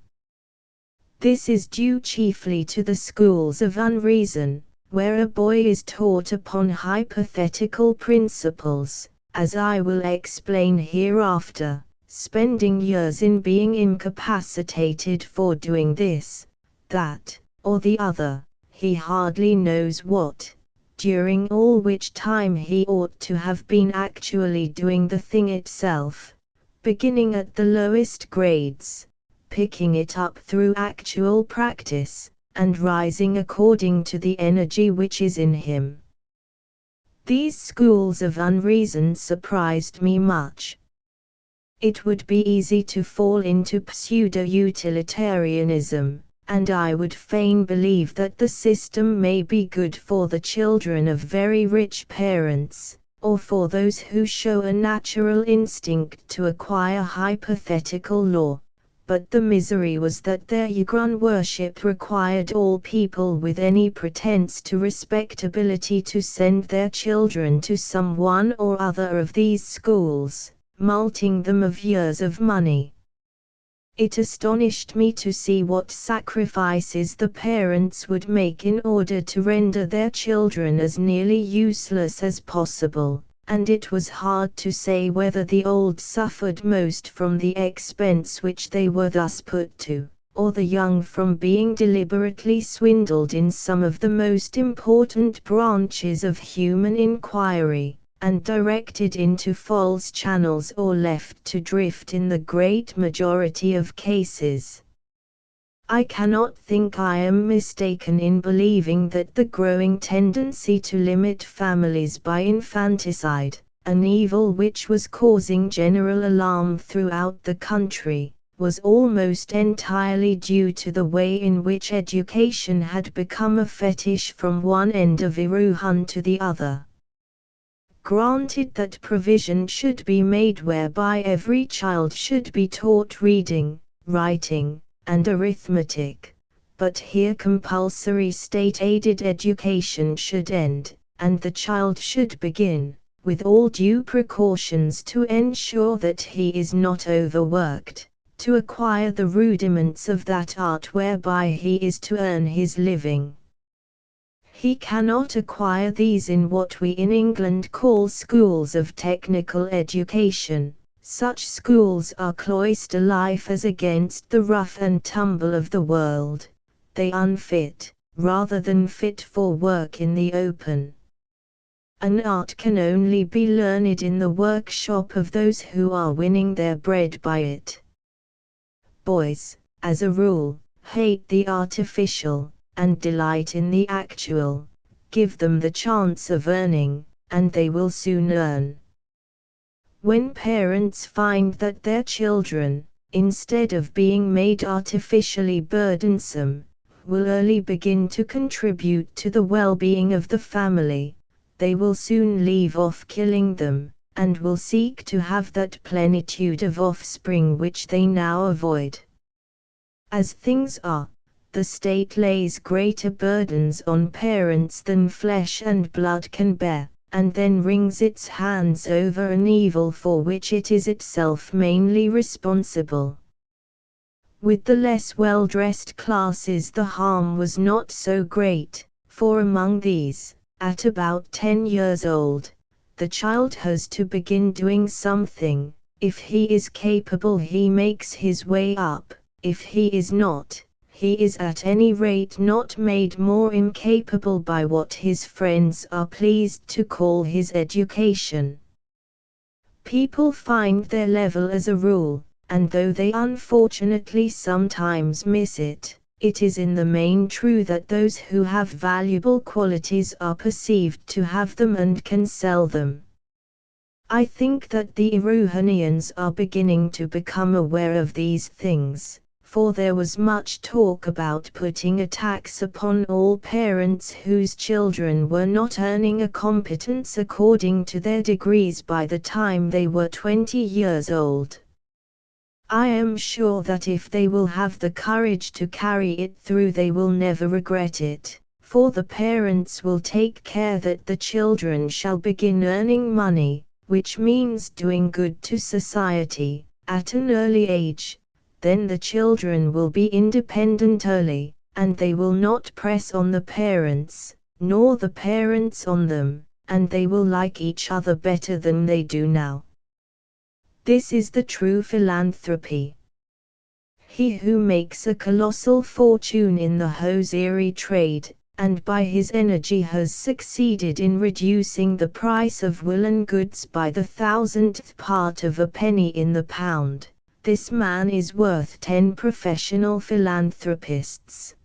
This is due chiefly to the schools of unreason, where a boy is taught upon hypothetical principles, as I will explain hereafter, spending years in being incapacitated for doing this, that, or the other, he hardly knows what, during all which time he ought to have been actually doing the thing itself, beginning at the lowest grades, picking it up through actual practice, and rising according to the energy which is in him. These schools of unreason surprised me much. It would be easy to fall into pseudo-utilitarianism, and I would fain believe that the system may be good for the children of very rich parents, or for those who show a natural instinct to acquire hypothetical law, but the misery was that their Yagran worship required all people with any pretense to respectability to send their children to some one or other of these schools, mulcting them of years of money. It astonished me to see what sacrifices the parents would make in order to render their children as nearly useless as possible, and it was hard to say whether the old suffered most from the expense which they were thus put to, or the young from being deliberately swindled in some of the most important branches of human inquiry, and directed into false channels or left to drift in the great majority of cases. I cannot think I am mistaken in believing that the growing tendency to limit families by infanticide, an evil which was causing general alarm throughout the country, was almost entirely due to the way in which education had become a fetish from one end of Erewhon to the other. Granted that provision should be made whereby every child should be taught reading, writing, and arithmetic, but here compulsory state-aided education should end, and the child should begin, with all due precautions to ensure that he is not overworked, to acquire the rudiments of that art whereby he is to earn his living. He cannot acquire these in what we in England call schools of technical education. Such schools are cloister life as against the rough and tumble of the world. They unfit, rather than fit for work in the open. An art can only be learned in the workshop of those who are winning their bread by it. Boys, as a rule, hate the artificial, and delight in the actual. Give them the chance of earning, and they will soon earn. When parents find that their children, instead of being made artificially burdensome, will early begin to contribute to the well-being of the family, they will soon leave off killing them, and will seek to have that plenitude of offspring which they now avoid. As things are, the state lays greater burdens on parents than flesh and blood can bear, and then wrings its hands over an evil for which it is itself mainly responsible. With the less well-dressed classes the harm was not so great, for among these, at about 10 years old, the child has to begin doing something. If he is capable he makes his way up, if he is not, he is at any rate not made more incapable by what his friends are pleased to call his education. People find their level as a rule, and though they unfortunately sometimes miss it, it is in the main true that those who have valuable qualities are perceived to have them and can sell them. I think that the Erewhonians are beginning to become aware of these things, for there was much talk about putting a tax upon all parents whose children were not earning a competence according to their degrees by the time they were 20 years old. I am sure that if they will have the courage to carry it through they will never regret it, for the parents will take care that the children shall begin earning money, which means doing good to society, at an early age. Then the children will be independent early, and they will not press on the parents, nor the parents on them, and they will like each other better than they do now. This is the true philanthropy. He who makes a colossal fortune in the hosiery trade, and by his energy has succeeded in reducing the price of woolen goods by the 1,000th part of a penny in the pound, This man is worth 10 professional philanthropists.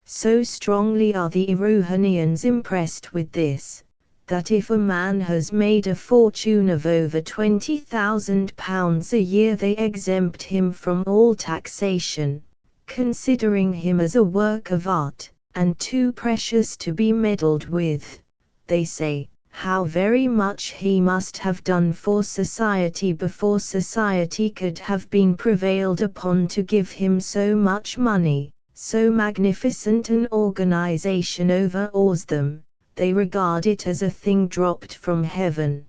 So strongly are the Erewhonians impressed with this, that if a man has made a fortune of over £20,000 a year they exempt him from all taxation, considering him as a work of art, and too precious to be meddled with. They say, how very much he must have done for society before society could have been prevailed upon to give him so much money. So magnificent an organization overawes them, they regard it as a thing dropped from heaven.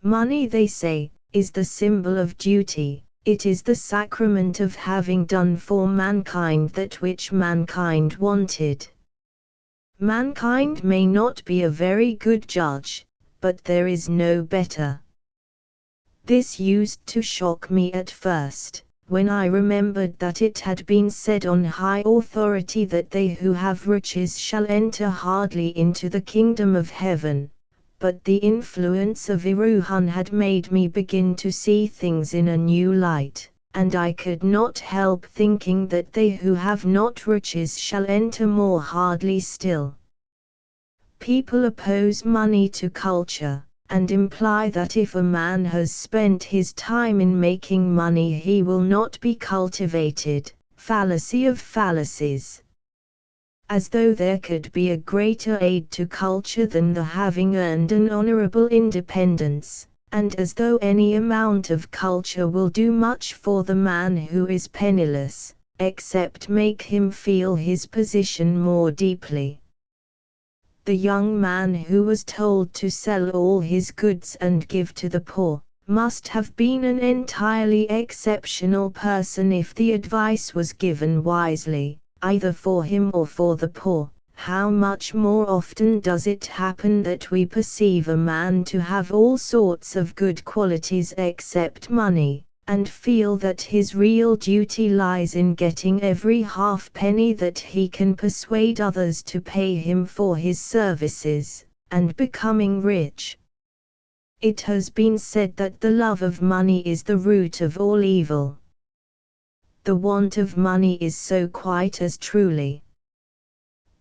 Money, they say, is the symbol of duty, it is the sacrament of having done for mankind that which mankind wanted. Mankind may not be a very good judge, but there is no better. This used to shock me at first, when I remembered that it had been said on high authority that they who have riches shall enter hardly into the kingdom of heaven, but the influence of Erewhon had made me begin to see things in a new light, and I could not help thinking that they who have not riches shall enter more hardly still. People oppose money to culture, and imply that if a man has spent his time in making money he will not be cultivated. Fallacy of fallacies. As though there could be a greater aid to culture than the having earned an honorable independence, and as though any amount of culture will do much for the man who is penniless, except make him feel his position more deeply. The young man who was told to sell all his goods and give to the poor, must have been an entirely exceptional person if the advice was given wisely, either for him or for the poor. How much more often does it happen that we perceive a man to have all sorts of good qualities except money, and feel that his real duty lies in getting every halfpenny that he can persuade others to pay him for his services, and becoming rich. It has been said that the love of money is the root of all evil. The want of money is so quite as truly.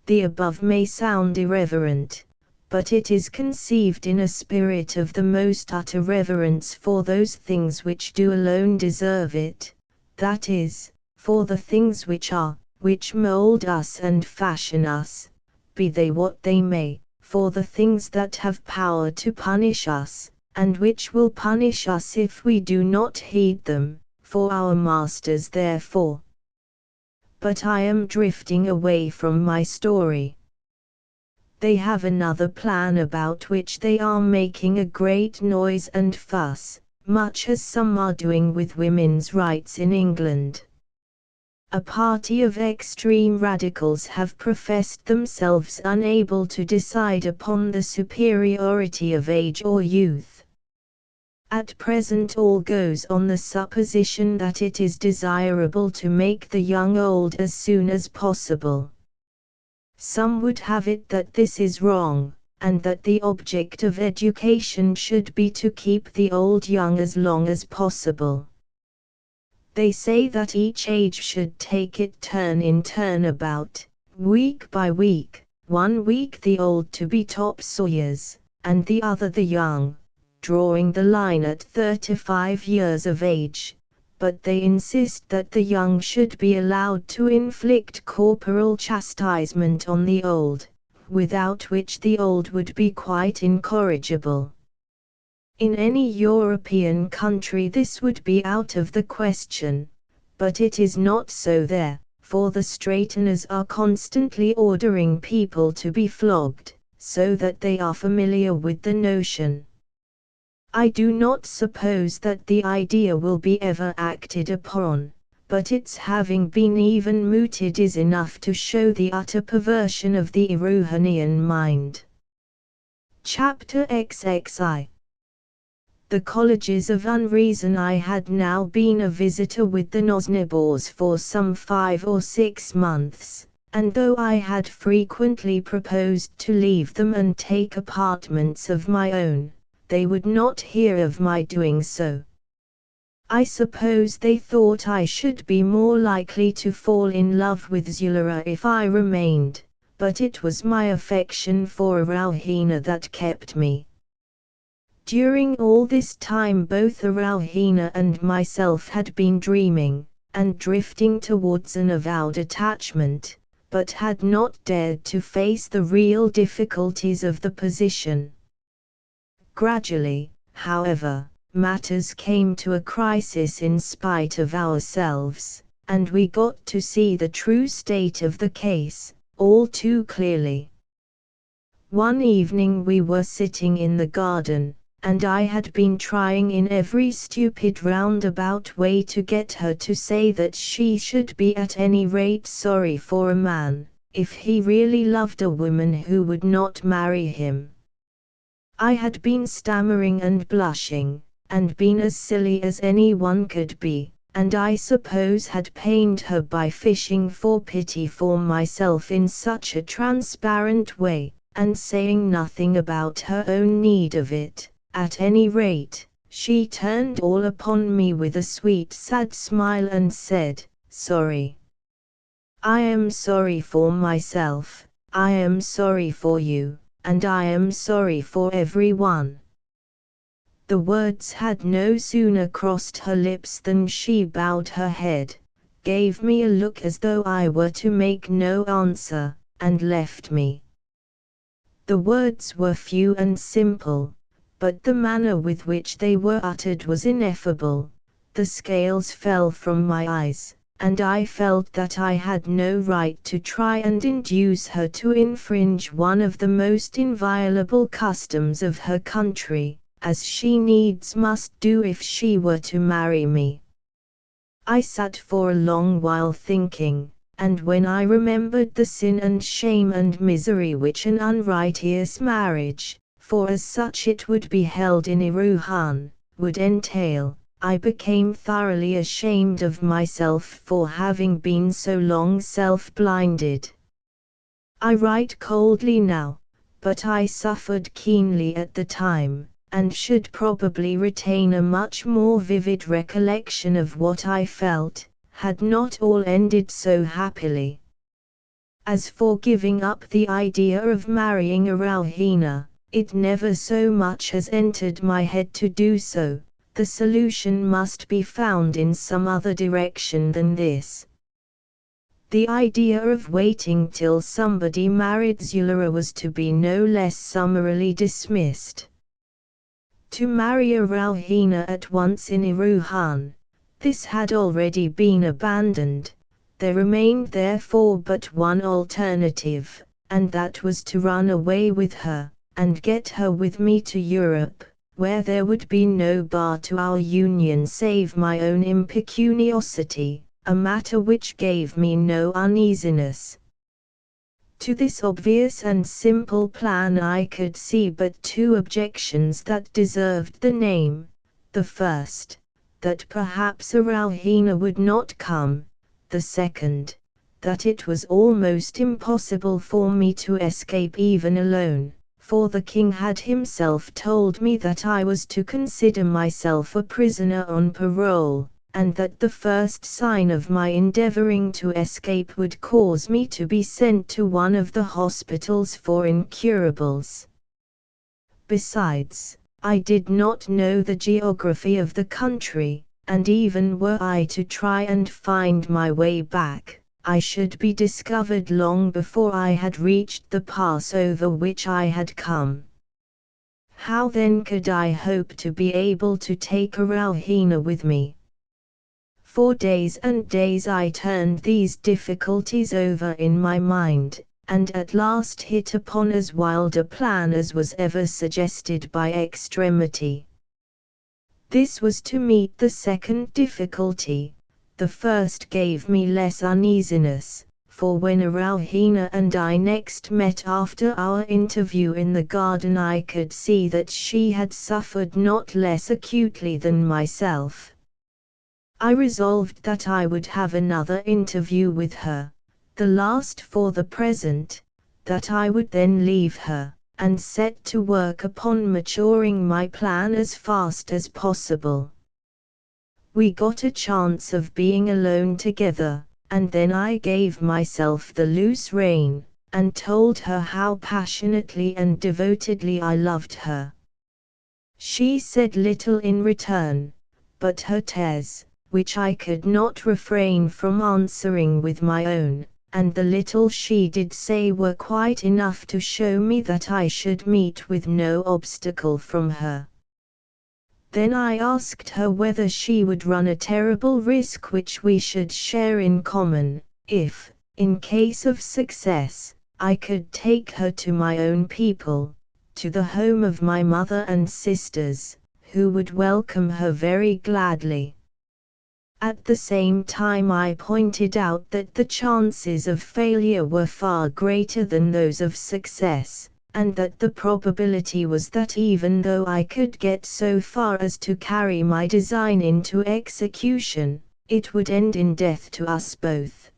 The above may sound irreverent, but it is conceived in a spirit of the most utter reverence for those things which do alone deserve it, that is, for the things which are, which mold us and fashion us, be they what they may, for the things that have power to punish us, and which will punish us if we do not heed them, for our masters therefore. But I am drifting away from my story. They have another plan about which they are making a great noise and fuss, much as some are doing with women's rights in England. A party of extreme radicals have professed themselves unable to decide upon the superiority of age or youth. At present all goes on the supposition that it is desirable to make the young old as soon as possible. Some would have it that this is wrong, and that the object of education should be to keep the old young as long as possible. They say that each age should take it turn in turn about, week by week, 1 week the old to be topsawyers, and the other the young, drawing the line at 35 years of age. But they insist that the young should be allowed to inflict corporal chastisement on the old, without which the old would be quite incorrigible. In any European country this would be out of the question, but it is not so there, for the straighteners are constantly ordering people to be flogged, so that they are familiar with the notion. I do not suppose that the idea will be ever acted upon, but its having been even mooted is enough to show the utter perversion of the Erewhonian mind. Chapter XXI. The Colleges of Unreason. I had now been a visitor with the Nosnibors for some 5 or 6 months, and though I had frequently proposed to leave them and take apartments of my own, they would not hear of my doing so. I suppose they thought I should be more likely to fall in love with Zulara if I remained, but it was my affection for Erewhon that kept me. During all this time both Erewhon and myself had been dreaming, and drifting towards an avowed attachment, but had not dared to face the real difficulties of the position. Gradually, however, matters came to a crisis in spite of ourselves, and we got to see the true state of the case, all too clearly. One evening we were sitting in the garden, and I had been trying in every stupid roundabout way to get her to say that she should be at any rate sorry for a man, if he really loved a woman who would not marry him. I had been stammering and blushing, and been as silly as anyone could be, and I suppose had pained her by fishing for pity for myself in such a transparent way, and saying nothing about her own need of it. At any rate, she turned all upon me with a sweet sad smile and said, "Sorry. I am sorry for myself, I am sorry for you, and I am sorry for everyone." The words had no sooner crossed her lips than she bowed her head, gave me a look as though I were to make no answer, and left me. The words were few and simple, but the manner with which they were uttered was ineffable. The scales fell from my eyes, and I felt that I had no right to try and induce her to infringe one of the most inviolable customs of her country, as she needs must do if she were to marry me. I sat for a long while thinking, and when I remembered the sin and shame and misery which an unrighteous marriage, for as such it would be held in Erewhon, would entail, I became thoroughly ashamed of myself for having been so long self-blinded. I write coldly now, but I suffered keenly at the time, and should probably retain a much more vivid recollection of what I felt, had not all ended so happily. As for giving up the idea of marrying Erewhon, it never so much as entered my head to do so. The solution must be found in some other direction than this. The idea of waiting till somebody married Zulara was to be no less summarily dismissed. To marry Erewhon at once in Erewhon, this had already been abandoned. There remained therefore but one alternative, and that was to run away with her, and get her with me to Europe, where there would be no bar to our union save my own impecuniosity, a matter which gave me no uneasiness. To this obvious and simple plan I could see but two objections that deserved the name. The first, that perhaps Erewhon would not come; the second, that it was almost impossible for me to escape even alone, for the king had himself told me that I was to consider myself a prisoner on parole, and that the first sign of my endeavoring to escape would cause me to be sent to one of the hospitals for incurables. Besides, I did not know the geography of the country, and even were I to try and find my way back, I should be discovered long before I had reached the pass over which I had come. How then could I hope to be able to take Erewhon with me? For days and days I turned these difficulties over in my mind, and at last hit upon as wild a plan as was ever suggested by extremity. This was to meet the second difficulty. The first gave me less uneasiness, for when Erewhon and I next met after our interview in the garden I could see that she had suffered not less acutely than myself. I resolved that I would have another interview with her, the last for the present, that I would then leave her, and set to work upon maturing my plan as fast as possible. We got a chance of being alone together, and then I gave myself the loose rein, and told her how passionately and devotedly I loved her. She said little in return, but her tears, which I could not refrain from answering with my own, and the little she did say were quite enough to show me that I should meet with no obstacle from her. Then I asked her whether she would run a terrible risk which we should share in common, if, in case of success, I could take her to my own people, to the home of my mother and sisters, who would welcome her very gladly. At the same time I pointed out that the chances of failure were far greater than those of success, and that the probability was that even though I could get so far as to carry my design into execution, it would end in death to us both.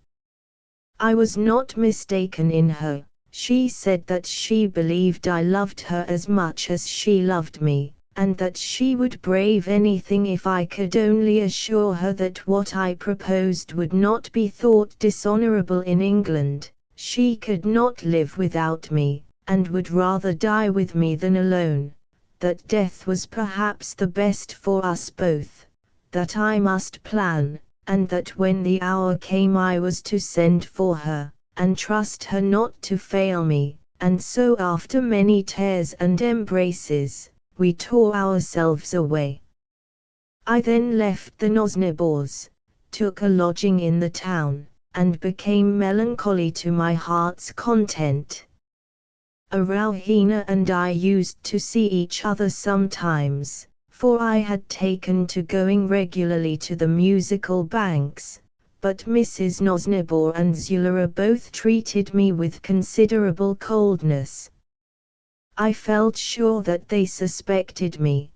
I was not mistaken in her. She said that she believed I loved her as much as she loved me, and that she would brave anything if I could only assure her that what I proposed would not be thought dishonorable in England. She could not live without me, and would rather die with me than alone, that death was perhaps the best for us both, that I must plan, and that when the hour came I was to send for her, and trust her not to fail me, and so after many tears and embraces, we tore ourselves away. I then left the Nosnibors, took a lodging in the town, and became melancholy to my heart's content. Erewhon and I used to see each other sometimes, for I had taken to going regularly to the musical banks, but Mrs. Nosnibor and Zulara both treated me with considerable coldness. I felt sure that they suspected me.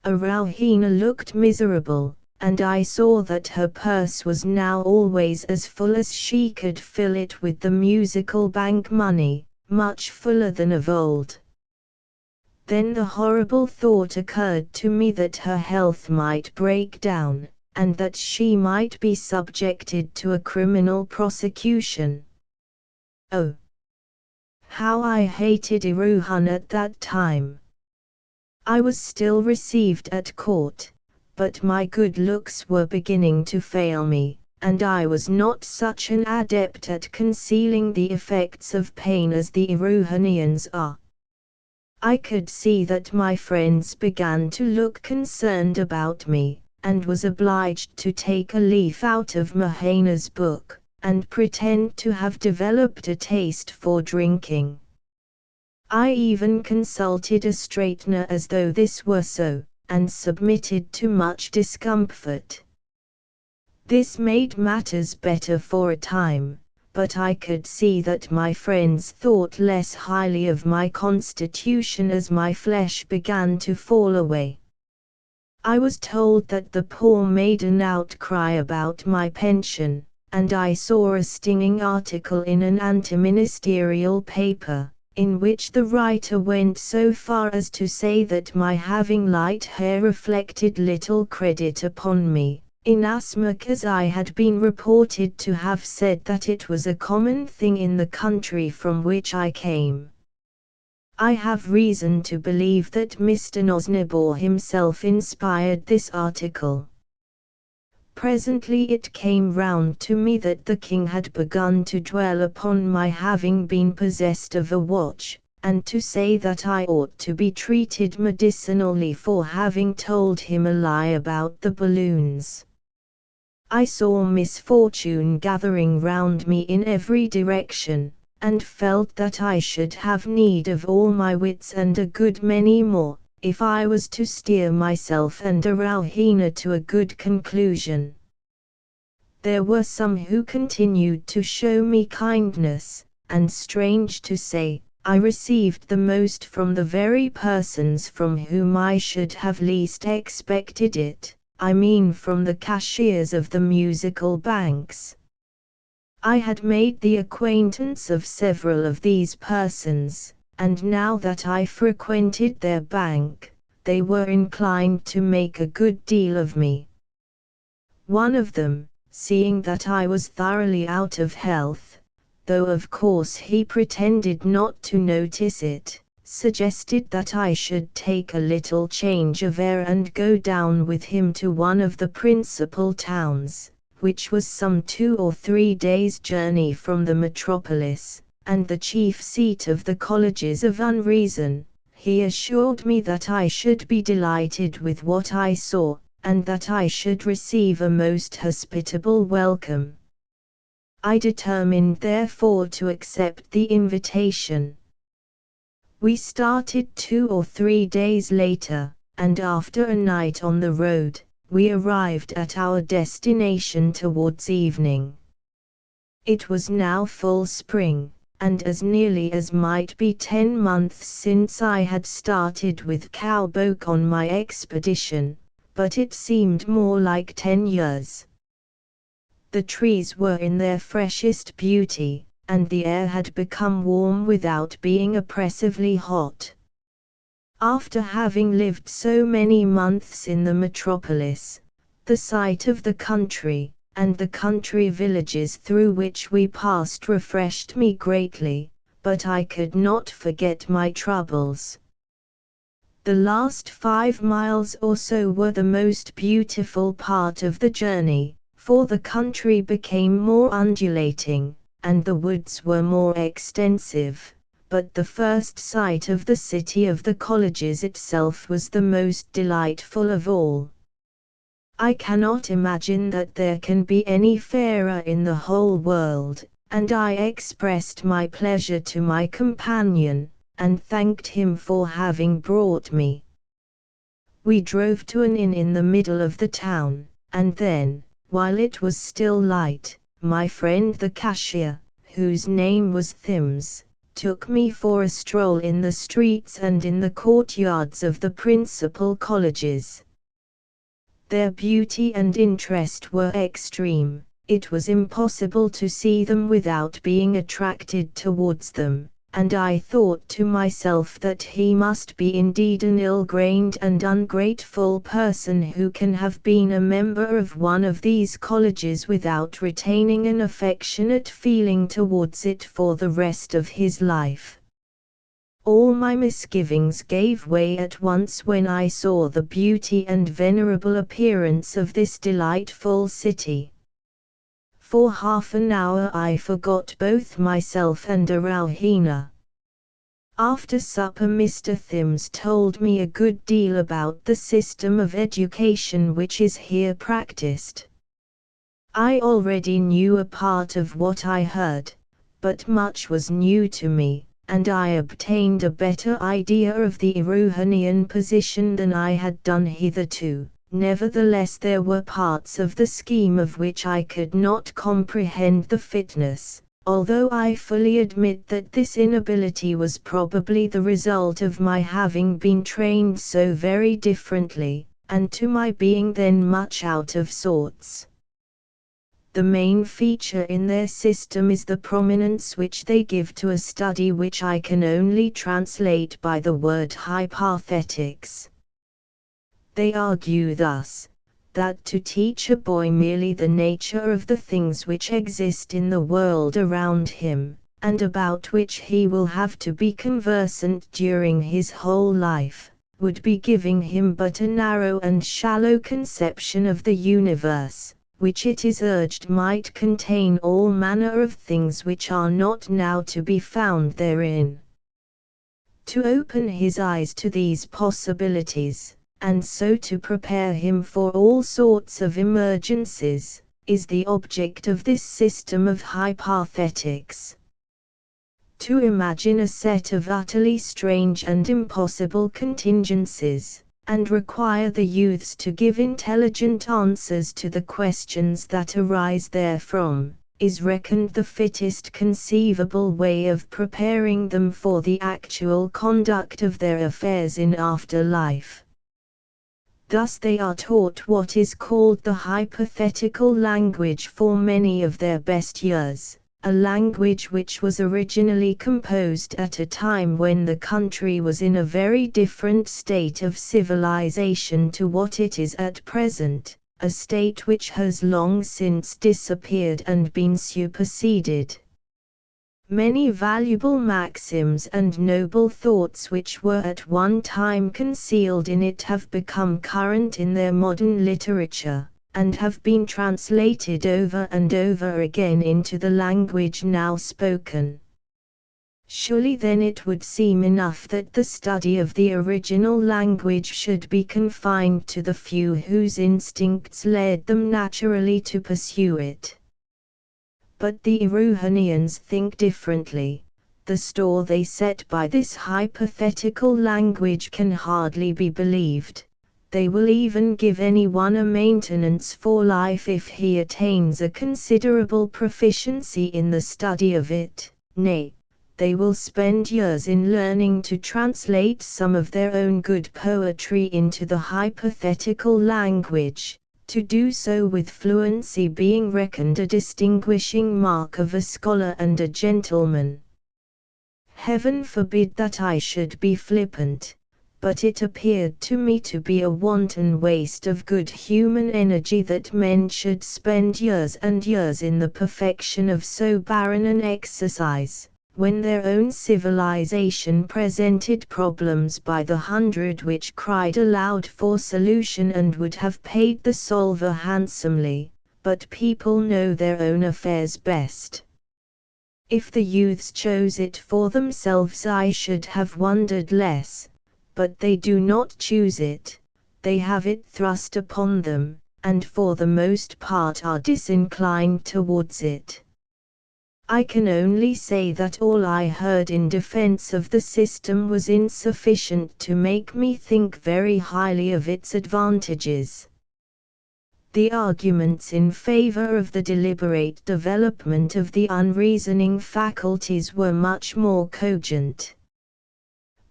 Erewhon looked miserable, and I saw that her purse was now always as full as she could fill it with the musical bank money, much fuller than of old. Then the horrible thought occurred to me that her health might break down, and that she might be subjected to a criminal prosecution. Oh, how I hated Erewhon at that time! I was still received at court, but my good looks were beginning to fail me, and I was not such an adept at concealing the effects of pain as the Erewhonians are. I could see that my friends began to look concerned about me, and was obliged to take a leaf out of Mahaina's book, and pretend to have developed a taste for drinking. I even consulted a straightener as though this were so, and submitted to much discomfort. This made matters better for a time, but I could see that my friends thought less highly of my constitution as my flesh began to fall away. I was told that the poor made an outcry about my pension, and I saw a stinging article in an anti-ministerial paper, in which the writer went so far as to say that my having light hair reflected little credit upon me, inasmuch as I had been reported to have said that it was a common thing in the country from which I came. I have reason to believe that Mr. Nosnibor himself inspired this article. Presently it came round to me that the king had begun to dwell upon my having been possessed of a watch, and to say that I ought to be treated medicinally for having told him a lie about the balloons. I saw misfortune gathering round me in every direction, and felt that I should have need of all my wits and a good many more, if I was to steer myself and Erewhon to a good conclusion. There were some who continued to show me kindness, and strange to say, I received the most from the very persons from whom I should have least expected it, I mean from the cashiers of the musical banks. I had made the acquaintance of several of these persons, and now that I frequented their bank, they were inclined to make a good deal of me. One of them, seeing that I was thoroughly out of health, though of course he pretended not to notice it, suggested that I should take a little change of air and go down with him to one of the principal towns, which was some 2 or 3 days' journey from the metropolis, and the chief seat of the colleges of Unreason. He assured me that I should be delighted with what I saw, and that I should receive a most hospitable welcome. I determined therefore to accept the invitation. We started 2 or 3 days later, and after a night on the road, we arrived at our destination towards evening. It was now full spring, and as nearly as might be 10 months since I had started with Cowboke on my expedition, but it seemed more like 10 years. The trees were in their freshest beauty, and the air had become warm without being oppressively hot. After having lived so many months in the metropolis, the sight of the country, and the country villages through which we passed refreshed me greatly, but I could not forget my troubles. The last 5 miles or so were the most beautiful part of the journey, for the country became more undulating, and the woods were more extensive, but the first sight of the city of the colleges itself was the most delightful of all. I cannot imagine that there can be any fairer in the whole world, and I expressed my pleasure to my companion, and thanked him for having brought me. We drove to an inn in the middle of the town, and then, while it was still light, my friend the cashier, whose name was Thims, took me for a stroll in the streets and in the courtyards of the principal colleges. Their beauty and interest were extreme. It was impossible to see them without being attracted towards them, and I thought to myself that he must be indeed an ill-grained and ungrateful person who can have been a member of one of these colleges without retaining an affectionate feeling towards it for the rest of his life. All my misgivings gave way at once when I saw the beauty and venerable appearance of this delightful city. For half an hour I forgot both myself and Erewhon. After supper Mr. Thims told me a good deal about the system of education which is here practiced. I already knew a part of what I heard, but much was new to me, and I obtained a better idea of the Erewhonian position than I had done hitherto. Nevertheless there were parts of the scheme of which I could not comprehend the fitness, although I fully admit that this inability was probably the result of my having been trained so very differently, and to my being then much out of sorts. The main feature in their system is the prominence which they give to a study which I can only translate by the word hypothetics. They argue thus, that to teach a boy merely the nature of the things which exist in the world around him, and about which he will have to be conversant during his whole life, would be giving him but a narrow and shallow conception of the universe, which it is urged might contain all manner of things which are not now to be found therein. To open his eyes to these possibilities, and so to prepare him for all sorts of emergencies, is the object of this system of hypothetics. To imagine a set of utterly strange and impossible contingencies, and require the youths to give intelligent answers to the questions that arise therefrom, is reckoned the fittest conceivable way of preparing them for the actual conduct of their affairs in after life. Thus they are taught what is called the hypothetical language for many of their best years, a language which was originally composed at a time when the country was in a very different state of civilization to what it is at present, a state which has long since disappeared and been superseded. Many valuable maxims and noble thoughts which were at one time concealed in it have become current in their modern literature, and have been translated over and over again into the language now spoken. Surely then it would seem enough that the study of the original language should be confined to the few whose instincts led them naturally to pursue it. But the Erewhonians think differently. The store they set by this hypothetical language can hardly be believed. They will even give anyone a maintenance for life if he attains a considerable proficiency in the study of it. Nay, they will spend years in learning to translate some of their own good poetry into the hypothetical language, to do so with fluency being reckoned a distinguishing mark of a scholar and a gentleman. Heaven forbid that I should be flippant, but it appeared to me to be a wanton waste of good human energy that men should spend years and years in the perfection of so barren an exercise, when their own civilization presented problems by the hundred which cried aloud for solution and would have paid the solver handsomely, but people know their own affairs best. If the youths chose it for themselves I should have wondered less, but they do not choose it, they have it thrust upon them, and for the most part are disinclined towards it. I can only say that all I heard in defense of the system was insufficient to make me think very highly of its advantages. The arguments in favor of the deliberate development of the unreasoning faculties were much more cogent.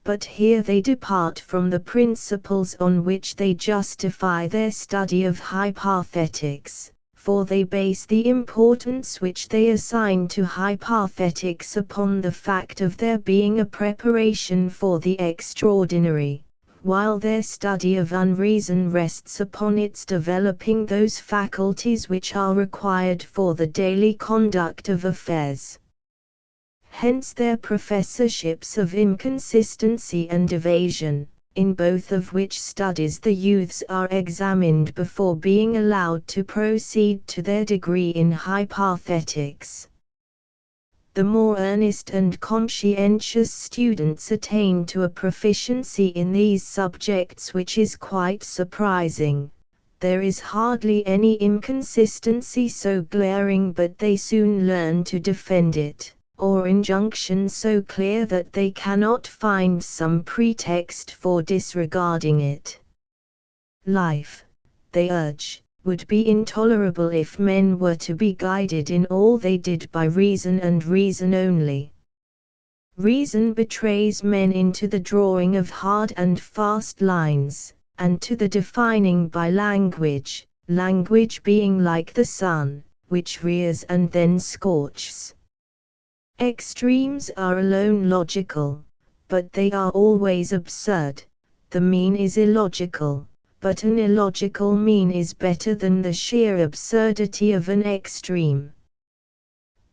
But here they depart from the principles on which they justify their study of hypothetics, for they base the importance which they assign to hypothetics upon the fact of their being a preparation for the extraordinary, while their study of unreason rests upon its developing those faculties which are required for the daily conduct of affairs. Hence their professorships of inconsistency and evasion, in both of which studies the youths are examined before being allowed to proceed to their degree in hypothetics. The more earnest and conscientious students attain to a proficiency in these subjects which is quite surprising. There is hardly any inconsistency so glaring but they soon learn to defend it, or injunction so clear that they cannot find some pretext for disregarding it. Life, they urge, would be intolerable if men were to be guided in all they did by reason and reason only. Reason betrays men into the drawing of hard and fast lines, and to the defining by language, language being like the sun, which rears and then scorches. Extremes are alone logical, but they are always absurd. The mean is illogical, but an illogical mean is better than the sheer absurdity of an extreme.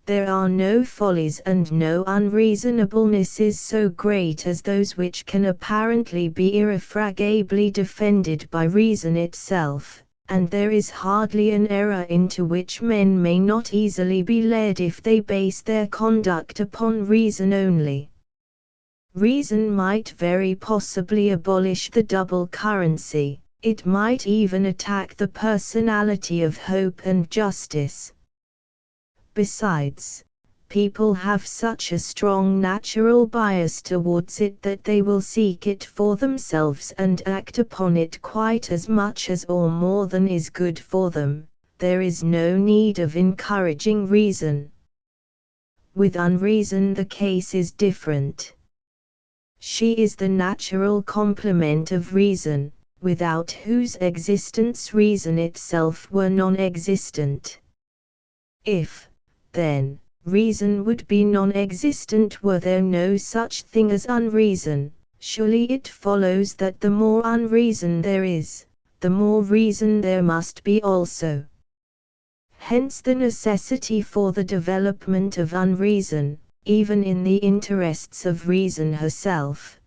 There are no follies and no unreasonablenesses so great as those which can apparently be irrefragably defended by reason itself, and there is hardly an error into which men may not easily be led if they base their conduct upon reason only. Reason might very possibly abolish the double currency, it might even attack the personality of hope and justice. Besides, people have such a strong natural bias towards it that they will seek it for themselves and act upon it quite as much as or more than is good for them. There is no need of encouraging reason. With unreason the case is different. She is the natural complement of reason, without whose existence reason itself were non-existent. If, then, reason would be non-existent were there no such thing as unreason, surely it follows that the more unreason there is, the more reason there must be also. Hence the necessity for the development of unreason, even in the interests of reason herself.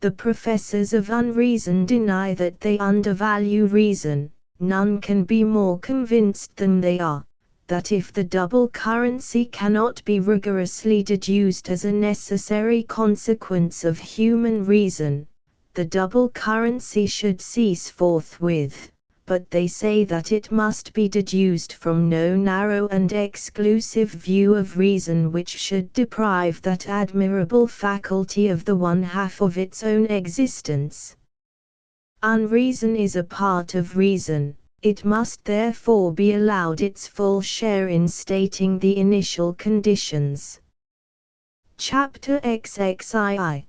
The professors of unreason deny that they undervalue reason. None can be more convinced than they are, that if the double currency cannot be rigorously deduced as a necessary consequence of human reason, the double currency should cease forthwith. But they say that it must be deduced from no narrow and exclusive view of reason which should deprive that admirable faculty of the one half of its own existence. Unreason is a part of reason, it must therefore be allowed its full share in stating the initial conditions. Chapter XXII.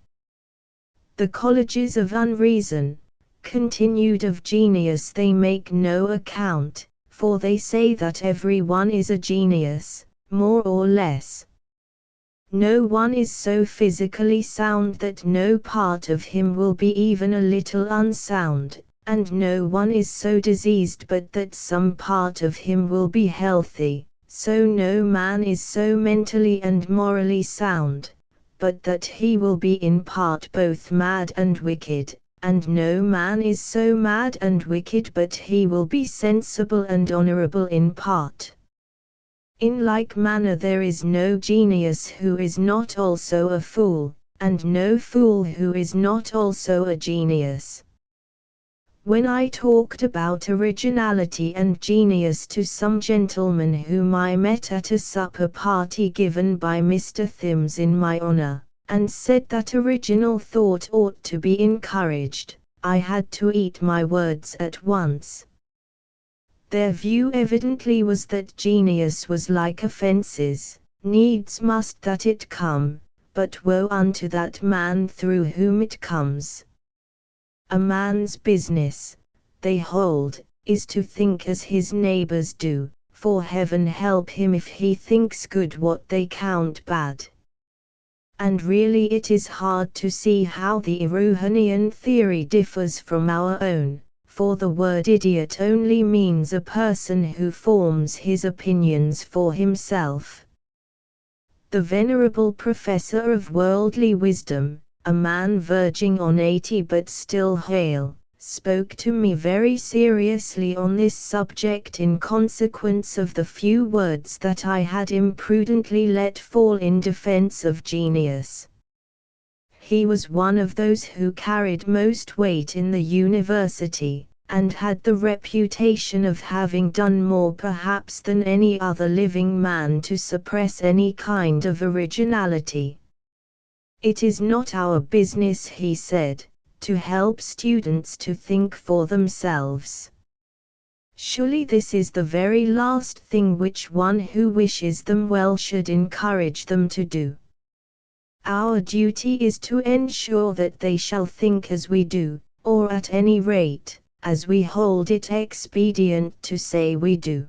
The colleges of unreason, continued of genius they make no account, for they say that every one is a genius, more or less. No one is so physically sound that no part of him will be even a little unsound, and no one is so diseased but that some part of him will be healthy, so no man is so mentally and morally sound, but that he will be in part both mad and wicked. And no man is so mad and wicked but he will be sensible and honorable in part. In like manner there is no genius who is not also a fool, and no fool who is not also a genius. When I talked about originality and genius to some gentlemen whom I met at a supper party given by Mr. Thims in my honor, and said that original thought ought to be encouraged, I had to eat my words at once. Their view evidently was that genius was like offences, needs must that it come, but woe unto that man through whom it comes. A man's business, they hold, is to think as his neighbours do, for heaven help him if he thinks good what they count bad. And really it is hard to see how the Erewhonian theory differs from our own, for the word idiot only means a person who forms his opinions for himself. The venerable professor of worldly wisdom, a man verging on 80 but still hale, spoke to me very seriously on this subject in consequence of the few words that I had imprudently let fall in defense of genius. He was one of those who carried most weight in the university, and had the reputation of having done more perhaps than any other living man to suppress any kind of originality. It is not our business, he said, to help students to think for themselves. Surely this is the very last thing which one who wishes them well should encourage them to do. Our duty is to ensure that they shall think as we do, or at any rate, as we hold it expedient to say we do.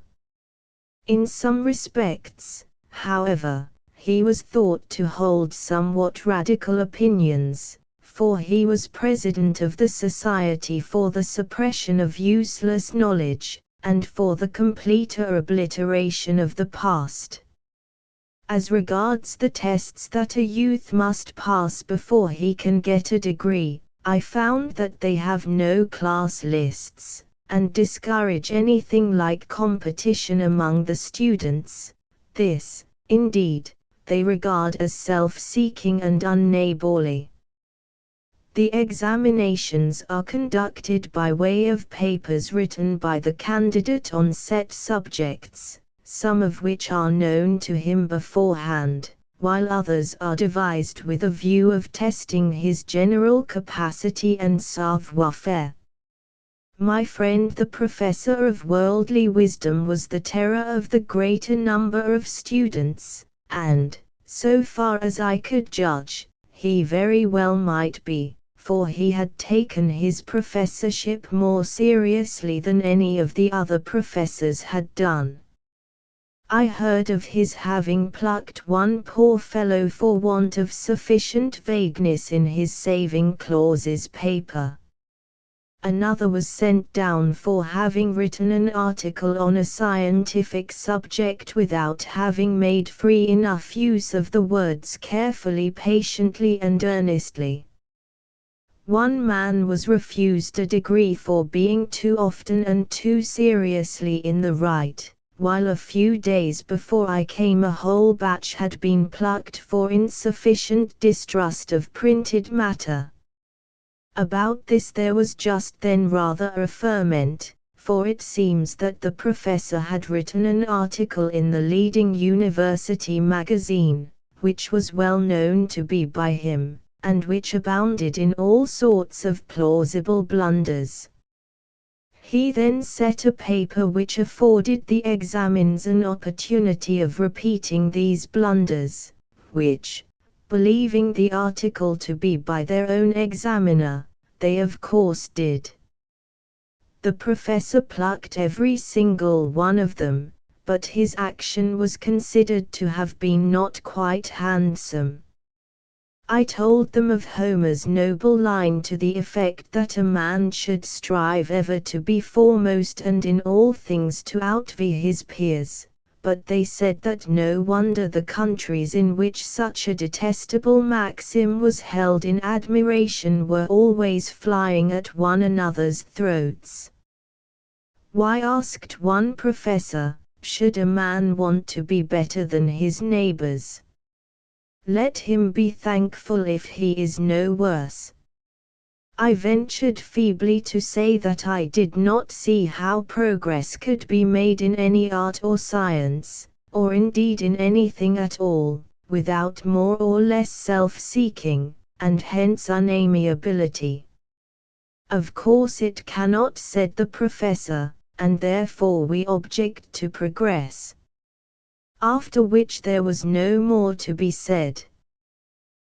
In some respects, however, he was thought to hold somewhat radical opinions, for he was president of the Society for the Suppression of Useless Knowledge, and for the completer obliteration of the past. As regards the tests that a youth must pass before he can get a degree, I found that they have no class lists, and discourage anything like competition among the students. This, indeed, they regard as self-seeking and unneighborly. The examinations are conducted by way of papers written by the candidate on set subjects, some of which are known to him beforehand, while others are devised with a view of testing his general capacity and savoir-faire. My friend the professor of worldly wisdom was the terror of the greater number of students, and, so far as I could judge, he very well might be, for he had taken his professorship more seriously than any of the other professors had done. I heard of his having plucked one poor fellow for want of sufficient vagueness in his saving clauses paper. Another was sent down for having written an article on a scientific subject without having made free enough use of the words carefully, patiently and earnestly. One man was refused a degree for being too often and too seriously in the right, while a few days before I came a whole batch had been plucked for insufficient distrust of printed matter. About this there was just then rather a ferment, for it seems that the professor had written an article in the leading university magazine, which was well known to be by him, and which abounded in all sorts of plausible blunders. He then set a paper which afforded the examines an opportunity of repeating these blunders, which, believing the article to be by their own examiner, they of course did. The professor plucked every single one of them, but his action was considered to have been not quite handsome. I told them of Homer's noble line to the effect that a man should strive ever to be foremost and in all things to outvie his peers, but they said that no wonder the countries in which such a detestable maxim was held in admiration were always flying at one another's throats. Why, asked one professor, should a man want to be better than his neighbors? Let him be thankful if he is no worse. I ventured feebly to say that I did not see how progress could be made in any art or science, or indeed in anything at all, without more or less self-seeking, and hence unamiability. Of course it cannot, said the professor, and therefore we object to progress. After which there was no more to be said.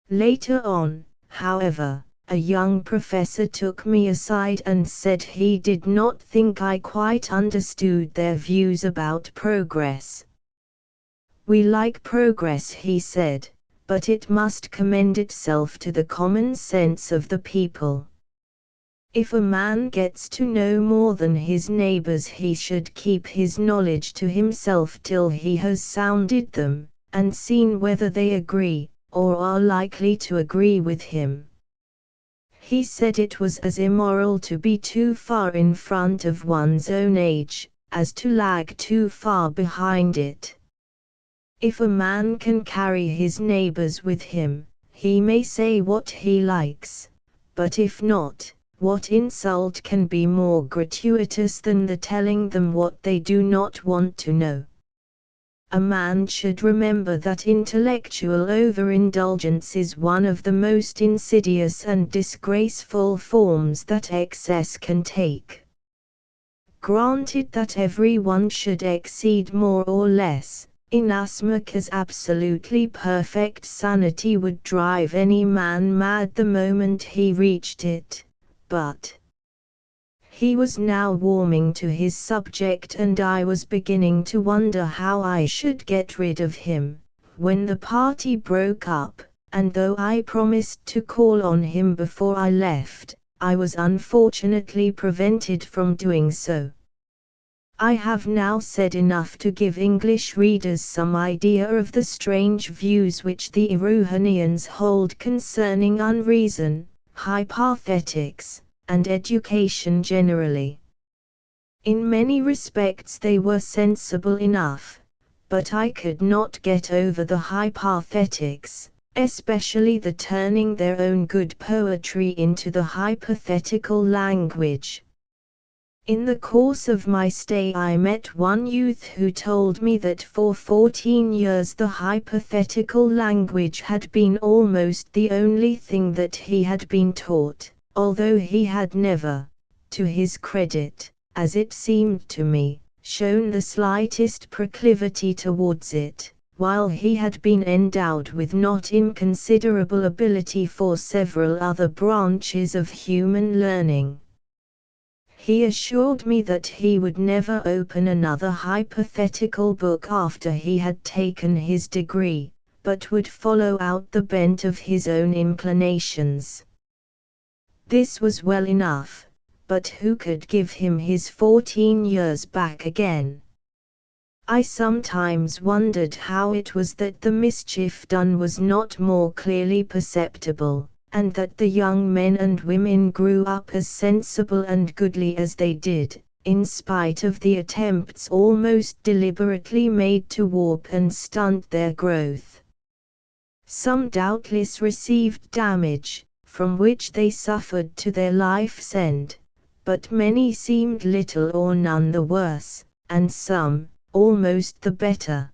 Later on, however, a young professor took me aside and said he did not think I quite understood their views about progress. We like progress, he said, but it must commend itself to the common sense of the people. If a man gets to know more than his neighbors, he should keep his knowledge to himself till he has sounded them, and seen whether they agree, or are likely to agree with him. He said it was as immoral to be too far in front of one's own age, as to lag too far behind it. If a man can carry his neighbors with him, he may say what he likes, but if not, what insult can be more gratuitous than the telling them what they do not want to know? A man should remember that intellectual overindulgence is one of the most insidious and disgraceful forms that excess can take. Granted that everyone should exceed more or less, inasmuch as absolutely perfect sanity would drive any man mad the moment he reached it, but he was now warming to his subject and I was beginning to wonder how I should get rid of him, when the party broke up, and though I promised to call on him before I left, I was unfortunately prevented from doing so. I have now said enough to give English readers some idea of the strange views which the Erewhonians hold concerning unreason, hypothetics, and education generally. In many respects they were sensible enough, but I could not get over the hypothetics, especially the turning their own good poetry into the hypothetical language. In the course of my stay I met one youth who told me that for 14 years the hypothetical language had been almost the only thing that he had been taught, although he had never, to his credit, as it seemed to me, shown the slightest proclivity towards it, while he had been endowed with not inconsiderable ability for several other branches of human learning. He assured me that he would never open another hypothetical book after he had taken his degree, but would follow out the bent of his own inclinations. This was well enough, but who could give him his 14 years back again? I sometimes wondered how it was that the mischief done was not more clearly perceptible, and that the young men and women grew up as sensible and goodly as they did, in spite of the attempts almost deliberately made to warp and stunt their growth. Some doubtless received damage, from which they suffered to their life's end, but many seemed little or none the worse, and some, almost the better.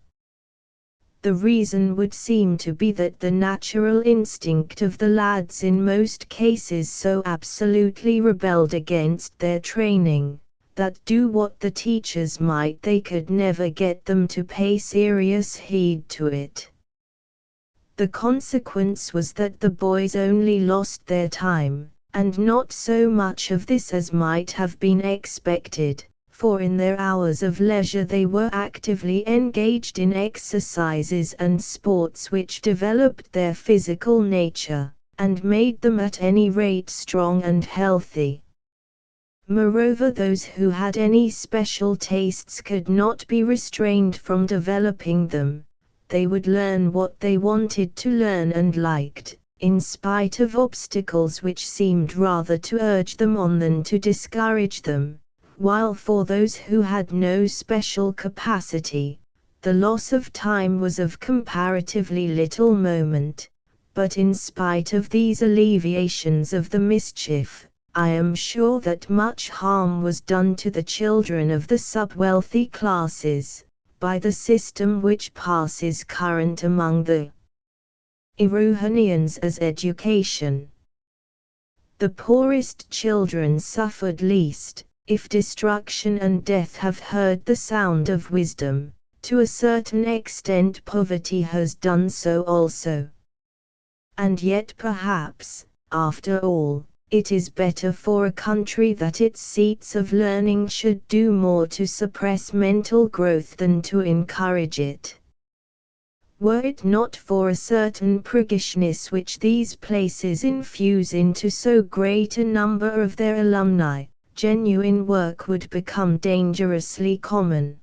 The reason would seem to be that the natural instinct of the lads in most cases so absolutely rebelled against their training, that do what the teachers might they could never get them to pay serious heed to it. The consequence was that the boys only lost their time, and not so much of this as might have been expected, for in their hours of leisure they were actively engaged in exercises and sports which developed their physical nature, and made them at any rate strong and healthy. Moreover, those who had any special tastes could not be restrained from developing them. They would learn what they wanted to learn and liked, in spite of obstacles which seemed rather to urge them on than to discourage them, while for those who had no special capacity, the loss of time was of comparatively little moment. But in spite of these alleviations of the mischief, I am sure that much harm was done to the children of the sub-wealthy classes, by the system which passes current among the Erewhonians as education. The poorest children suffered least. If destruction and death have heard the sound of wisdom, to a certain extent poverty has done so also. And yet perhaps, after all, it is better for a country that its seats of learning should do more to suppress mental growth than to encourage it. Were it not for a certain priggishness which these places infuse into so great a number of their alumni, genuine work would become dangerously common.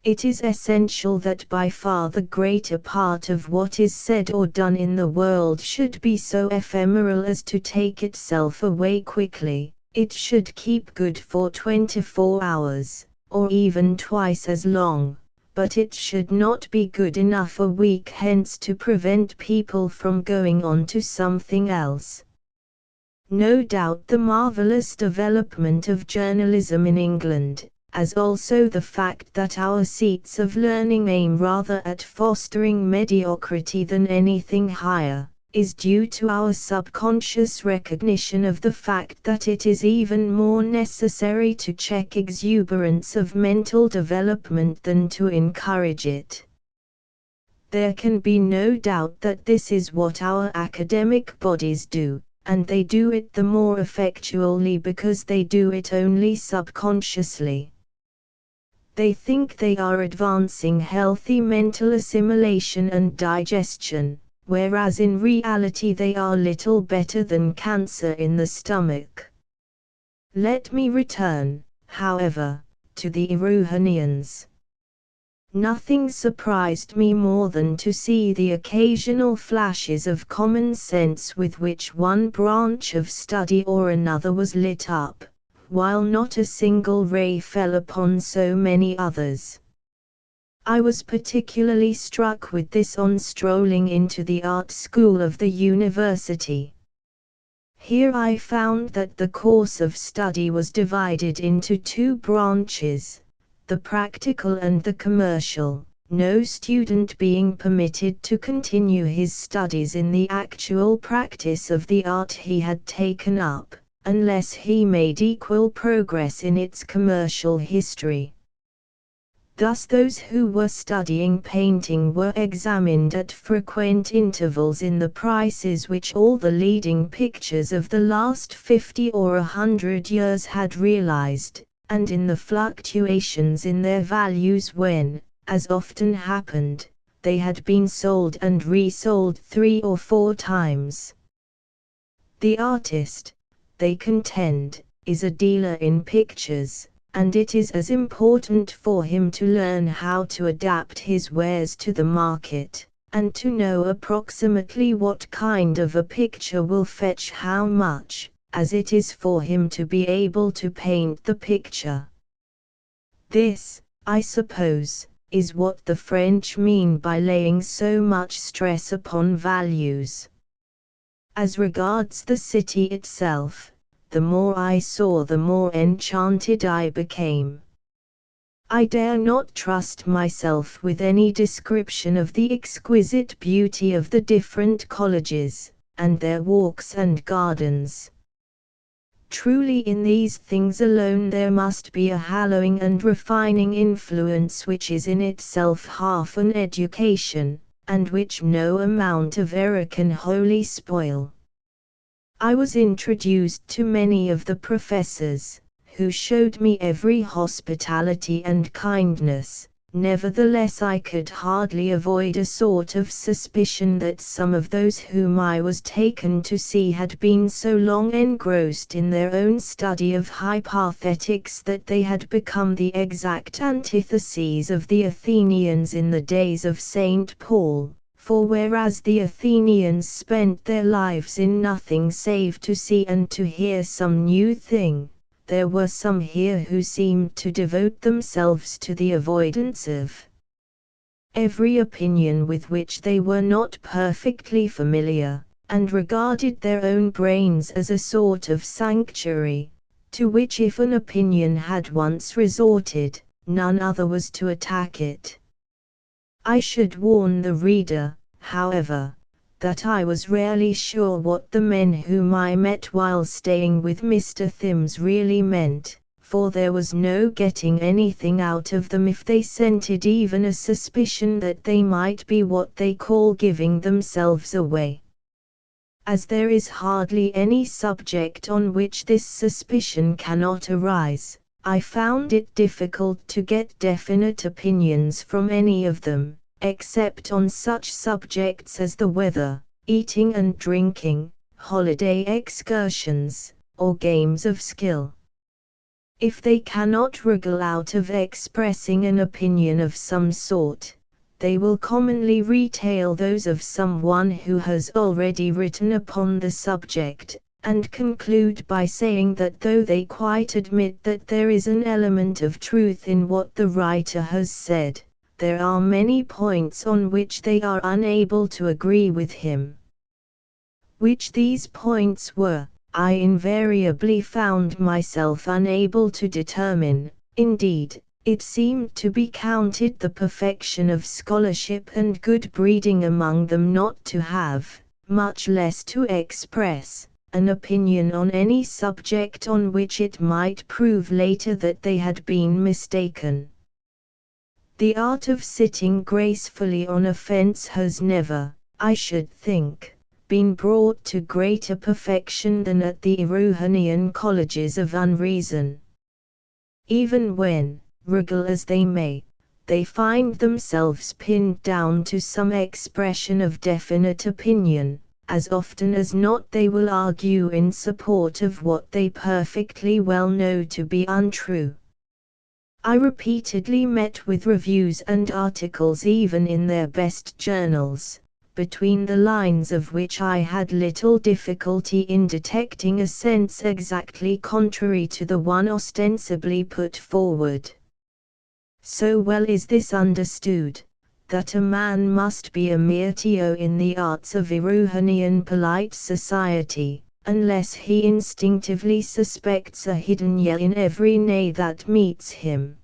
It is essential that by far the greater part of what is said or done in the world should be so ephemeral as to take itself away quickly. It should keep good for 24 hours, or even twice as long, but it should not be good enough a week hence to prevent people from going on to something else. No doubt the marvelous development of journalism in England, as also the fact that our seats of learning aim rather at fostering mediocrity than anything higher, is due to our subconscious recognition of the fact that it is even more necessary to check exuberance of mental development than to encourage it. There can be no doubt that this is what our academic bodies do, and they do it the more effectually because they do it only subconsciously. They think they are advancing healthy mental assimilation and digestion, whereas in reality they are little better than cancer in the stomach. Let me return, however, to the Erewhonians. Nothing surprised me more than to see the occasional flashes of common sense with which one branch of study or another was lit up, while not a single ray fell upon so many others. I was particularly struck with this on strolling into the art school of the university. Here I found that the course of study was divided into two branches, the practical and the commercial, no student being permitted to continue his studies in the actual practice of the art he had taken up, unless he made equal progress in its commercial history. Thus those who were studying painting were examined at frequent intervals in the prices which all the leading pictures of the last 50 or 100 years had realized, and in the fluctuations in their values when, as often happened, they had been sold and resold 3 or 4 times. The artist, they contend, is a dealer in pictures, and it is as important for him to learn how to adapt his wares to the market, and to know approximately what kind of a picture will fetch how much, as it is for him to be able to paint the picture. This, I suppose, is what the French mean by laying so much stress upon values. As regards the city itself, the more I saw the more enchanted I became. I dare not trust myself with any description of the exquisite beauty of the different colleges, and their walks and gardens. Truly in these things alone there must be a hallowing and refining influence which is in itself half an education, and which no amount of error can wholly spoil. I was introduced to many of the professors, who showed me every hospitality and kindness. Nevertheless I could hardly avoid a sort of suspicion that some of those whom I was taken to see had been so long engrossed in their own study of hypothetics that they had become the exact antitheses of the Athenians in the days of St. Paul. For whereas the Athenians spent their lives in nothing save to see and to hear some new thing, there were some here who seemed to devote themselves to the avoidance of every opinion with which they were not perfectly familiar, and regarded their own brains as a sort of sanctuary, to which if an opinion had once resorted, none other was to attack it. I should warn the reader, however, that I was rarely sure what the men whom I met while staying with Mr. Thims really meant, for there was no getting anything out of them if they scented even a suspicion that they might be what they call giving themselves away. As there is hardly any subject on which this suspicion cannot arise, I found it difficult to get definite opinions from any of them, except on such subjects as the weather, eating and drinking, holiday excursions, or games of skill. If they cannot wriggle out of expressing an opinion of some sort, they will commonly retail those of someone who has already written upon the subject, and conclude by saying that though they quite admit that there is an element of truth in what the writer has said, there are many points on which they are unable to agree with him. Which these points were, I invariably found myself unable to determine. Indeed, it seemed to be counted the perfection of scholarship and good breeding among them not to have, much less to express, an opinion on any subject on which it might prove later that they had been mistaken. The art of sitting gracefully on a fence has never, I should think, been brought to greater perfection than at the Erewhonian colleges of unreason. Even when, wriggle as they may, they find themselves pinned down to some expression of definite opinion, as often as not they will argue in support of what they perfectly well know to be untrue. I repeatedly met with reviews and articles even in their best journals, between the lines of which I had little difficulty in detecting a sense exactly contrary to the one ostensibly put forward. So well is this understood, that a man must be a meteor in the arts of Erewhonian polite society, unless he instinctively suspects a hidden yell in every nay that meets him.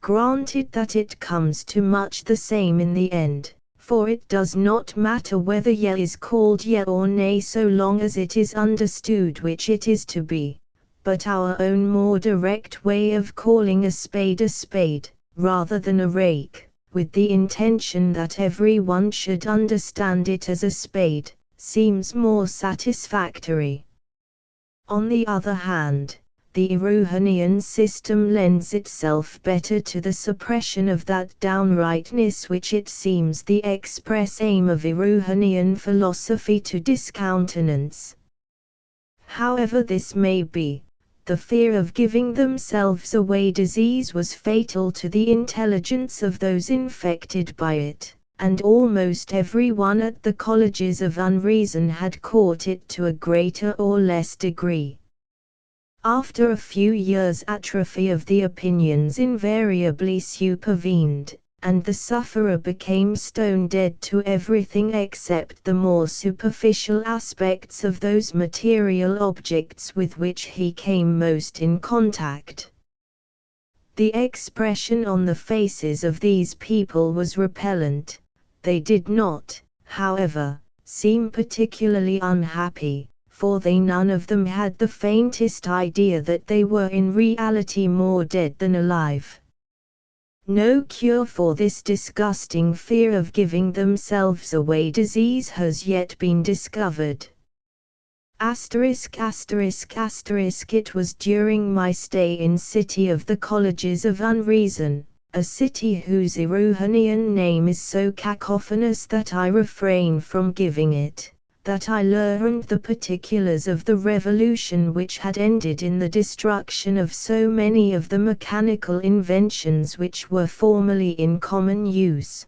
Granted that it comes to much the same in the end, for it does not matter whether yell is called yell or nay so long as it is understood which it is to be, but our own more direct way of calling a spade, rather than a rake, with the intention that every one should understand it as a spade, seems more satisfactory. On the other hand, the Erewhonian system lends itself better to the suppression of that downrightness which it seems the express aim of Erewhonian philosophy to discountenance. However this may be, the fear of giving themselves away disease was fatal to the intelligence of those infected by it, and almost everyone at the colleges of unreason had caught it to a greater or less degree. After a few years atrophy of the opinions invariably supervened, and the sufferer became stone dead to everything except the more superficial aspects of those material objects with which he came most in contact. The expression on the faces of these people was repellent. They did not, however, seem particularly unhappy, for they none of them had the faintest idea that they were in reality more dead than alive. No cure for this disgusting fear of giving themselves away disease has yet been discovered. It was during my stay in City of the Colleges of Unreason, a city whose Erewhonian name is so cacophonous that I refrain from giving it, that I learned the particulars of the revolution which had ended in the destruction of so many of the mechanical inventions which were formerly in common use.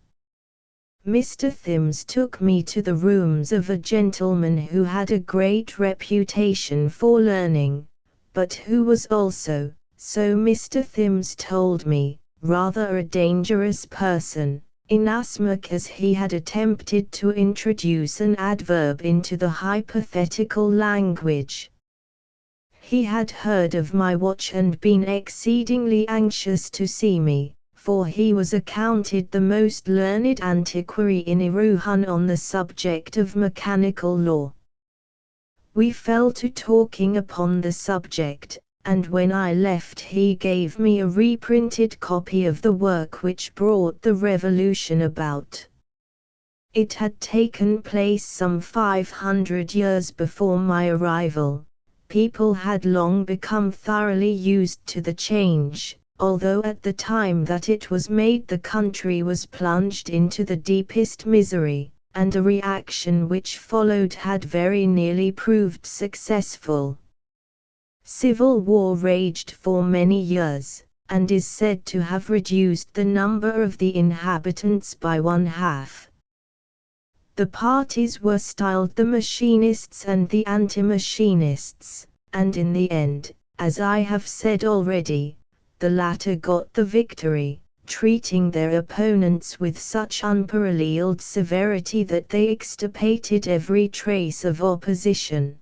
Mr. Thims took me to the rooms of a gentleman who had a great reputation for learning, but who was also, so Mr. Thims told me, rather a dangerous person, inasmuch as he had attempted to introduce an adverb into the hypothetical language. He had heard of my watch and been exceedingly anxious to see me, for he was accounted the most learned antiquary in Erewhon on the subject of mechanical law. We fell to talking upon the subject, and when I left he gave me a reprinted copy of the work which brought the revolution about. It had taken place some 500 years before my arrival. People had long become thoroughly used to the change, although at the time that it was made the country was plunged into the deepest misery, and a reaction which followed had very nearly proved successful. Civil war raged for many years, and is said to have reduced the number of the inhabitants by 1/2. The parties were styled the machinists and the anti-machinists, and in the end, as I have said already, the latter got the victory, treating their opponents with such unparalleled severity that they extirpated every trace of opposition.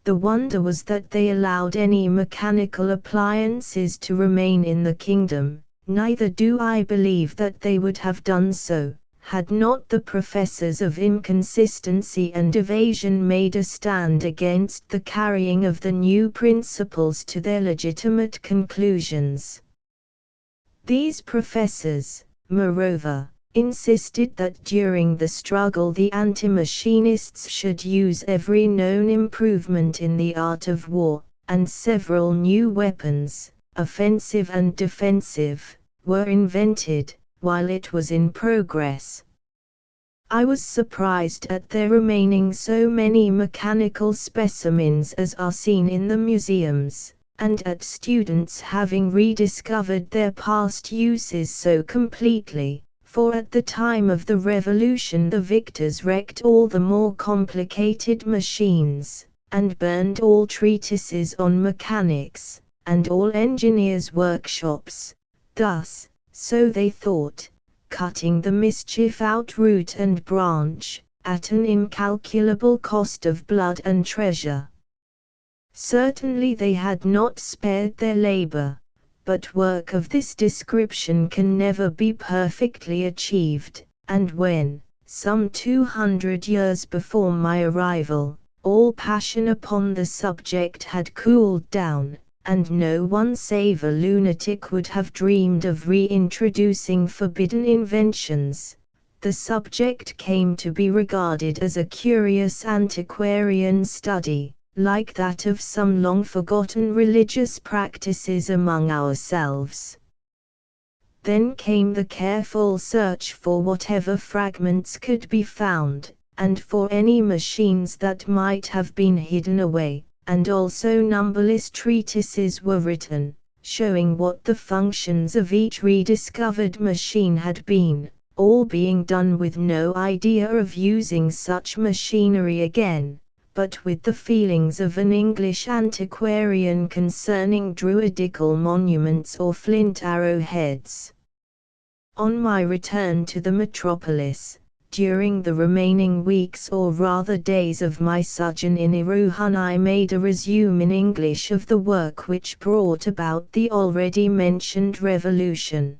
The wonder was that they allowed any mechanical appliances to remain in the kingdom, neither do I believe that they would have done so, had not the professors of inconsistency and evasion made a stand against the carrying of the new principles to their legitimate conclusions. These professors, moreover, insisted that during the struggle the anti-machinists should use every known improvement in the art of war, and several new weapons, offensive and defensive, were invented, while it was in progress. I was surprised at there remaining so many mechanical specimens as are seen in the museums, and at students having rediscovered their past uses so completely, for at the time of the revolution the victors wrecked all the more complicated machines, and burned all treatises on mechanics, and all engineers' workshops, thus, so they thought, cutting the mischief out root and branch, at an incalculable cost of blood and treasure. Certainly they had not spared their labor, but work of this description can never be perfectly achieved, and when, some 200 years before my arrival, all passion upon the subject had cooled down, and no one save a lunatic would have dreamed of reintroducing forbidden inventions, the subject came to be regarded as a curious antiquarian study, like that of some long-forgotten religious practices among ourselves. Then came the careful search for whatever fragments could be found, and for any machines that might have been hidden away, and also numberless treatises were written, showing what the functions of each rediscovered machine had been, all being done with no idea of using such machinery again, but with the feelings of an English antiquarian concerning druidical monuments or flint arrowheads. On my return to the metropolis, during the remaining weeks or rather days of my sojourn in Erewhon, I made a resume in English of the work which brought about the already mentioned revolution.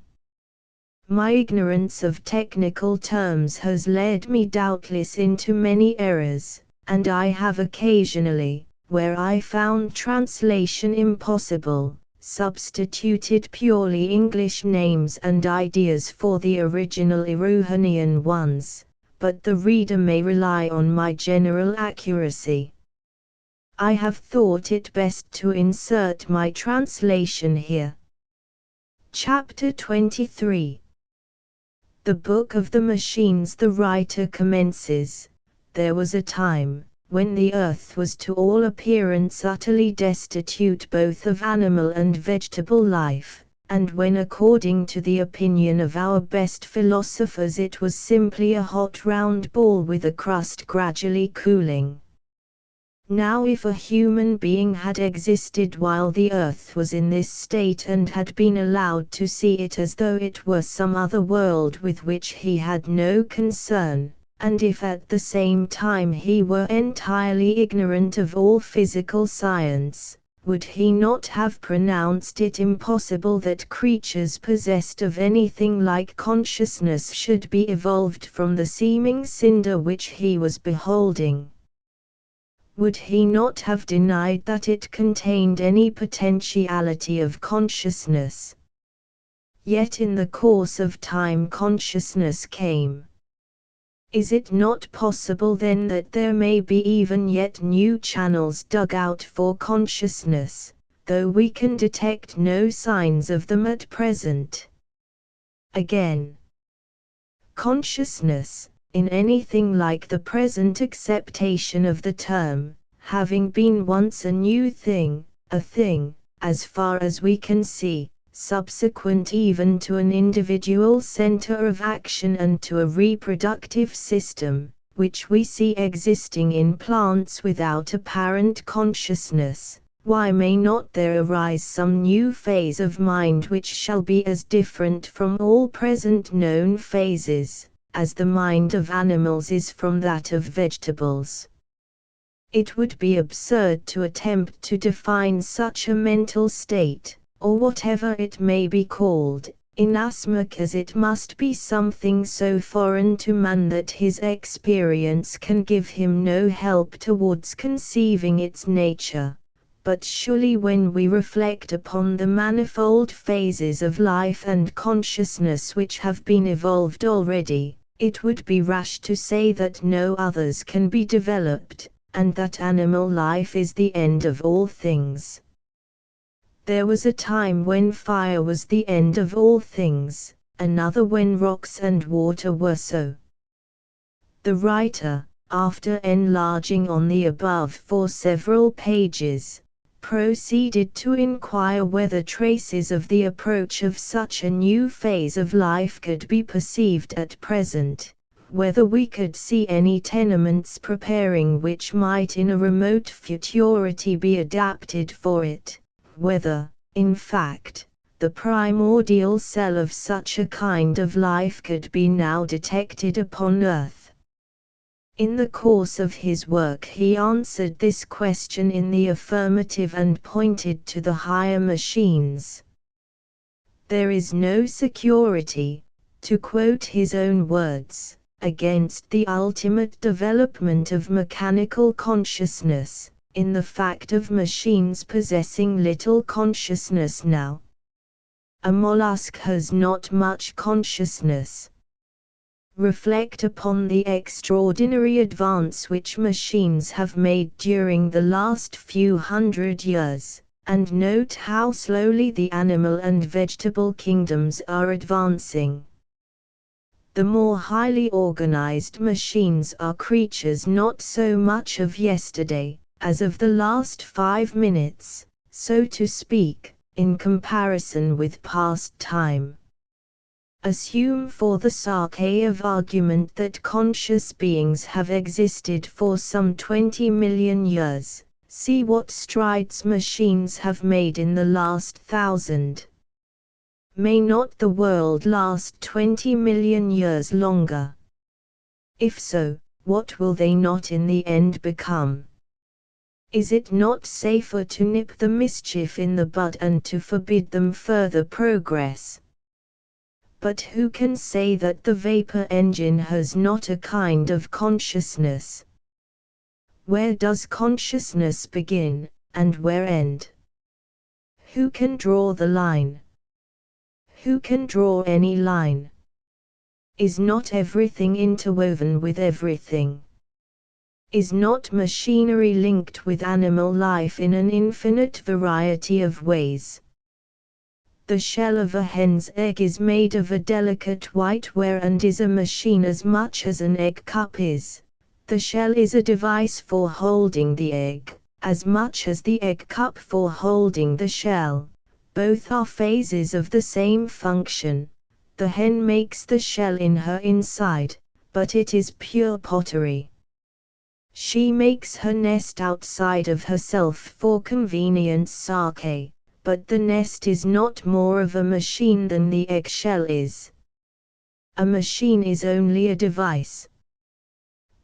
My ignorance of technical terms has led me doubtless into many errors, and I have occasionally, where I found translation impossible, substituted purely English names and ideas for the original Erewhonian ones, but the reader may rely on my general accuracy. I have thought it best to insert my translation here. Chapter 23. The Book of the Machines. The writer commences, "There was a time, when the earth was to all appearance utterly destitute both of animal and vegetable life, and when according to the opinion of our best philosophers it was simply a hot round ball with a crust gradually cooling. Now if a human being had existed while the earth was in this state and had been allowed to see it as though it were some other world with which he had no concern, and if at the same time he were entirely ignorant of all physical science, would he not have pronounced it impossible that creatures possessed of anything like consciousness should be evolved from the seeming cinder which he was beholding? Would he not have denied that it contained any potentiality of consciousness? Yet in the course of time consciousness came. Is it not possible then that there may be even yet new channels dug out for consciousness, though we can detect no signs of them at present? Again, consciousness, in anything like the present acceptation of the term, having been once a new thing, a thing, as far as we can see, subsequent even to an individual center of action and to a reproductive system, which we see existing in plants without apparent consciousness, why may not there arise some new phase of mind which shall be as different from all present known phases, as the mind of animals is from that of vegetables? It would be absurd to attempt to define such a mental state, or whatever it may be called, inasmuch as it must be something so foreign to man that his experience can give him no help towards conceiving its nature. But surely when we reflect upon the manifold phases of life and consciousness which have been evolved already, it would be rash to say that no others can be developed, and that animal life is the end of all things. There was a time when fire was the end of all things, another when rocks and water were so." The writer, after enlarging on the above for several pages, proceeded to inquire whether traces of the approach of such a new phase of life could be perceived at present, whether we could see any tenements preparing which might in a remote futurity be adapted for it, whether, in fact, the primordial cell of such a kind of life could be now detected upon earth. In the course of his work he answered this question in the affirmative and pointed to the higher machines. "There is no security," to quote his own words, "against the ultimate development of mechanical consciousness, in the fact of machines possessing little consciousness now. A mollusk has not much consciousness. Reflect upon the extraordinary advance which machines have made during the last few hundred years, and note how slowly the animal and vegetable kingdoms are advancing. The more highly organized machines are creatures not so much of yesterday, as of the last 5 minutes, so to speak, in comparison with past time. Assume for the sake of argument that conscious beings have existed for some 20 million years. See what strides machines have made in the last 1,000. May not the world last 20 million years longer? If so, what will they not in the end become? Is it not safer to nip the mischief in the bud and to forbid them further progress? But who can say that the vapor engine has not a kind of consciousness? Where does consciousness begin, and where end? Who can draw the line? Who can draw any line? Is not everything interwoven with everything? Is not machinery linked with animal life in an infinite variety of ways? The shell of a hen's egg is made of a delicate whiteware and is a machine as much as an egg cup is. The shell is a device for holding the egg, as much as the egg cup for holding the shell. Both are phases of the same function. The hen makes the shell in her inside, but it is pure pottery. She makes her nest outside of herself for convenience sake, but the nest is not more of a machine than the eggshell is. A machine is only a device.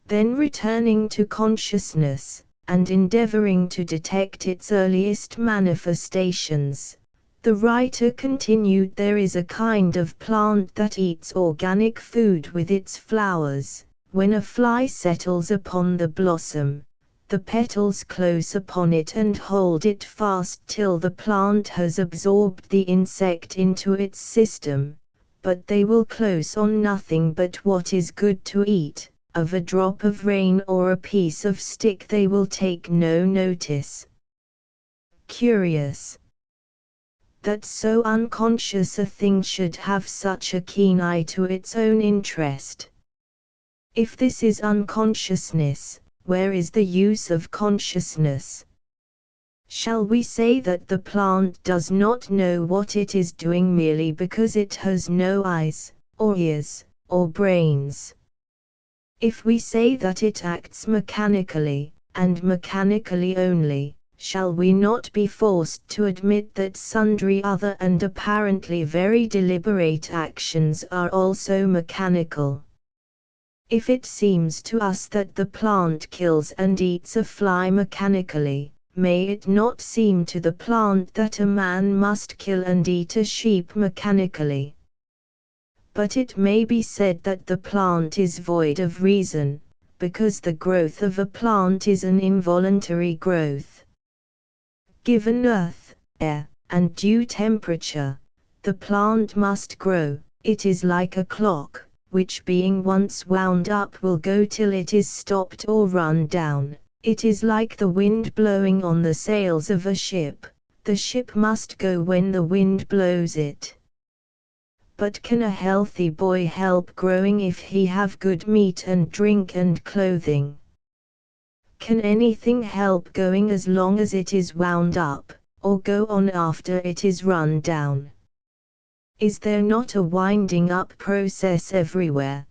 Then returning to consciousness, and endeavoring to detect its earliest manifestations, the writer continued, there is a kind of plant that eats organic food with its flowers. When a fly settles upon the blossom, the petals close upon it and hold it fast till the plant has absorbed the insect into its system, but they will close on nothing but what is good to eat. Of a drop of rain or a piece of stick they will take no notice. Curious that so unconscious a thing should have such a keen eye to its own interest. If this is unconsciousness, where is the use of consciousness? Shall we say that the plant does not know what it is doing merely because it has no eyes, or ears, or brains? If we say that it acts mechanically, and mechanically only, shall we not be forced to admit that sundry other and apparently very deliberate actions are also mechanical? If it seems to us that the plant kills and eats a fly mechanically, may it not seem to the plant that a man must kill and eat a sheep mechanically? But it may be said that the plant is void of reason, because the growth of a plant is an involuntary growth. Given earth, air, and due temperature, the plant must grow. It is like a clock, which being once wound up will go till it is stopped or run down. It is like the wind blowing on the sails of a ship. The ship must go when the wind blows it. But can a healthy boy help growing if he have good meat and drink and clothing? Can anything help going as long as it is wound up, or go on after it is run down? Is there not a winding up process everywhere?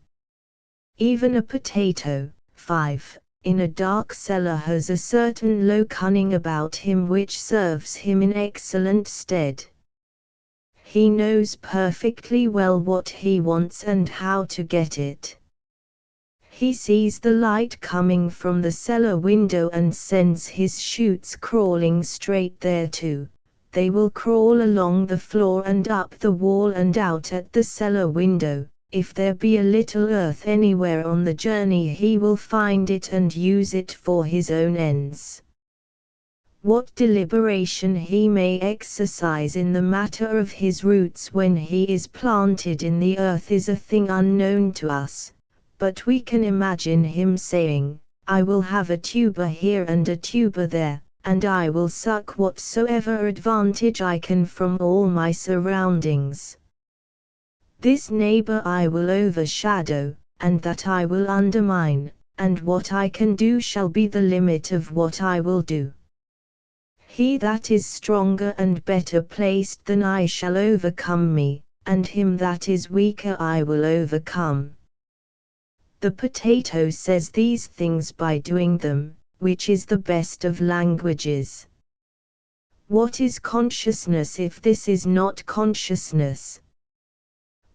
Even a potato, 5, in a dark cellar has a certain low cunning about him which serves him in excellent stead. He knows perfectly well what he wants and how to get it. He sees the light coming from the cellar window and sends his shoots crawling straight thereto. They will crawl along the floor and up the wall and out at the cellar window. If there be a little earth anywhere on the journey he will find it and use it for his own ends. What deliberation he may exercise in the matter of his roots when he is planted in the earth is a thing unknown to us, but we can imagine him saying, I will have a tuber here and a tuber there, and I will suck whatsoever advantage I can from all my surroundings. This neighbor I will overshadow, and that I will undermine, and what I can do shall be the limit of what I will do. He that is stronger and better placed than I shall overcome me, and him that is weaker I will overcome. The potato says these things by doing them, which is the best of languages. What is consciousness if this is not consciousness?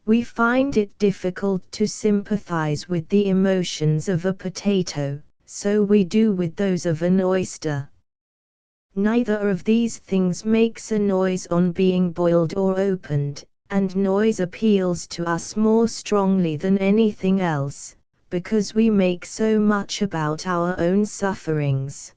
We find it difficult to sympathize with the emotions of a potato, so we do with those of an oyster. Neither of these things makes a noise on being boiled or opened, and noise appeals to us more strongly than anything else, because we make so much about our own sufferings.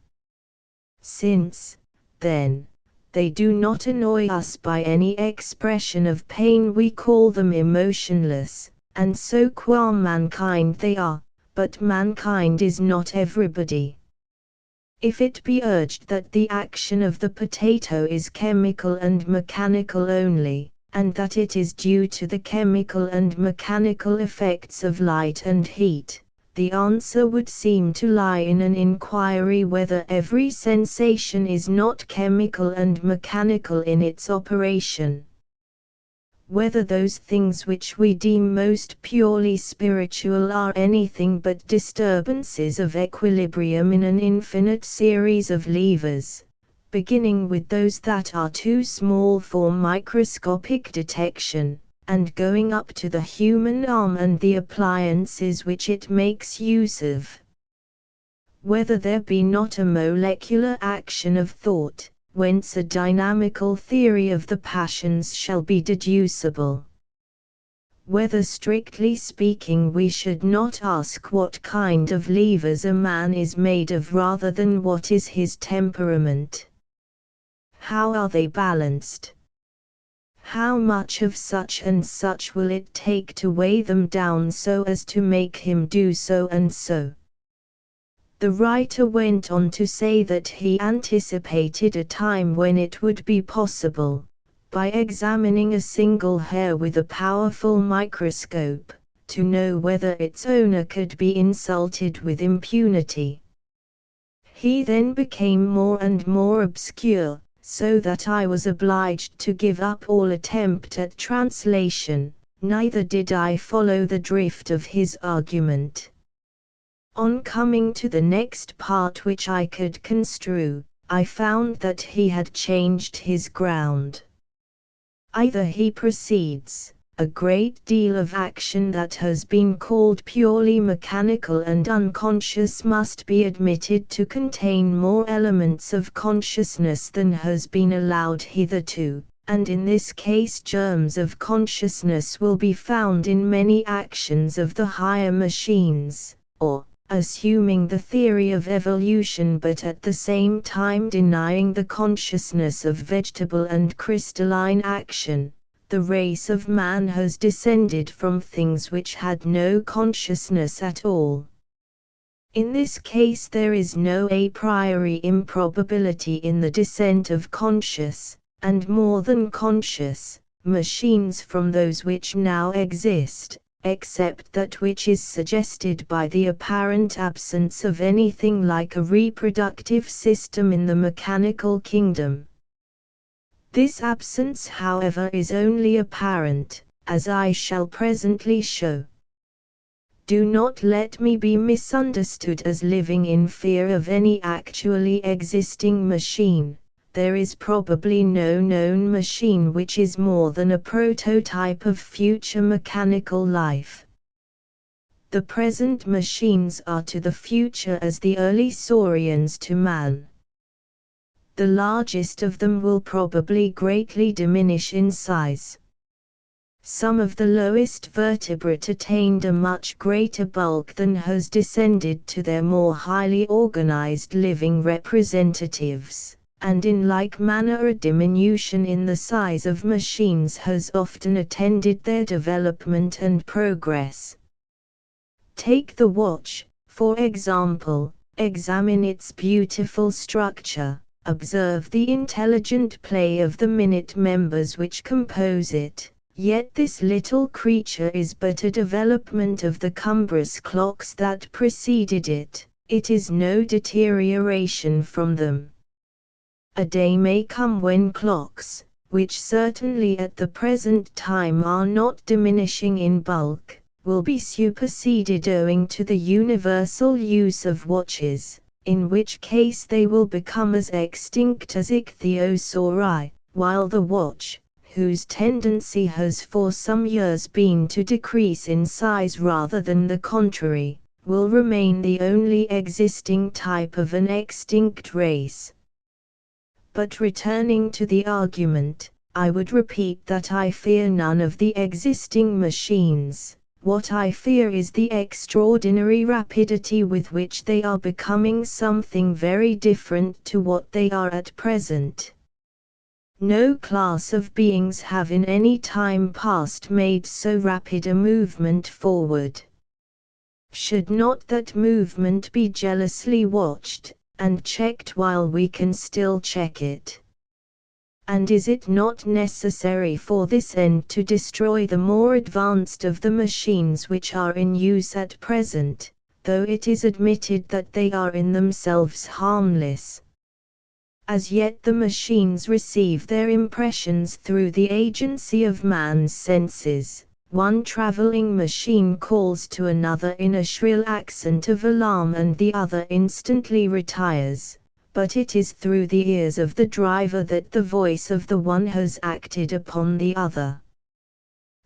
Since, then, they do not annoy us by any expression of pain, we call them emotionless, and so qua mankind they are, but mankind is not everybody. If it be urged that the action of the potato is chemical and mechanical only, and that it is due to the chemical and mechanical effects of light and heat, the answer would seem to lie in an inquiry whether every sensation is not chemical and mechanical in its operation. Whether those things which we deem most purely spiritual are anything but disturbances of equilibrium in an infinite series of levers, beginning with those that are too small for microscopic detection, and going up to the human arm and the appliances which it makes use of. Whether there be not a molecular action of thought, whence a dynamical theory of the passions shall be deducible. Whether strictly speaking we should not ask what kind of levers a man is made of rather than what is his temperament. How are they balanced? How much of such and such will it take to weigh them down so as to make him do so and so? The writer went on to say that he anticipated a time when it would be possible, by examining a single hair with a powerful microscope, to know whether its owner could be insulted with impunity. He then became more and more obscure, so that I was obliged to give up all attempt at translation, neither did I follow the drift of his argument. On coming to the next part which I could construe, I found that he had changed his ground. Either he proceeds, a great deal of action that has been called purely mechanical and unconscious must be admitted to contain more elements of consciousness than has been allowed hitherto, and in this case germs of consciousness will be found in many actions of the higher machines, or, assuming the theory of evolution but at the same time denying the consciousness of vegetable and crystalline action, the race of man has descended from things which had no consciousness at all. In this case there is no a priori improbability in the descent of conscious, and more than conscious, machines from those which now exist, except that which is suggested by the apparent absence of anything like a reproductive system in the mechanical kingdom. This absence, however, is only apparent, as I shall presently show. Do not let me be misunderstood as living in fear of any actually existing machine. There is probably no known machine which is more than a prototype of future mechanical life. The present machines are to the future as the early saurians to man. The largest of them will probably greatly diminish in size. Some of the lowest vertebrate attained a much greater bulk than has descended to their more highly organized living representatives. And in like manner a diminution in the size of machines has often attended their development and progress. Take the watch, for example, examine its beautiful structure, observe the intelligent play of the minute members which compose it, Yet this little creature is but a development of the cumbrous clocks that preceded it, it is no deterioration from them. A day may come when clocks, which certainly at the present time are not diminishing in bulk, will be superseded owing to the universal use of watches, in which case they will become as extinct as ichthyosauri, while the watch, whose tendency has for some years been to decrease in size rather than the contrary, will remain the only existing type of an extinct race. But returning to the argument, I would repeat that I fear none of the existing machines. What I fear is the extraordinary rapidity with which they are becoming something very different to what they are at present. No class of beings have in any time past made so rapid a movement forward. Should not that movement be jealously watched and checked while we can still check it? And is it not necessary for this end to destroy the more advanced of the machines which are in use at present, though it is admitted that they are in themselves harmless? As yet the machines receive their impressions through the agency of man's senses. One traveling machine calls to another in a shrill accent of alarm and the other instantly retires, but it is through the ears of the driver that the voice of the one has acted upon the other.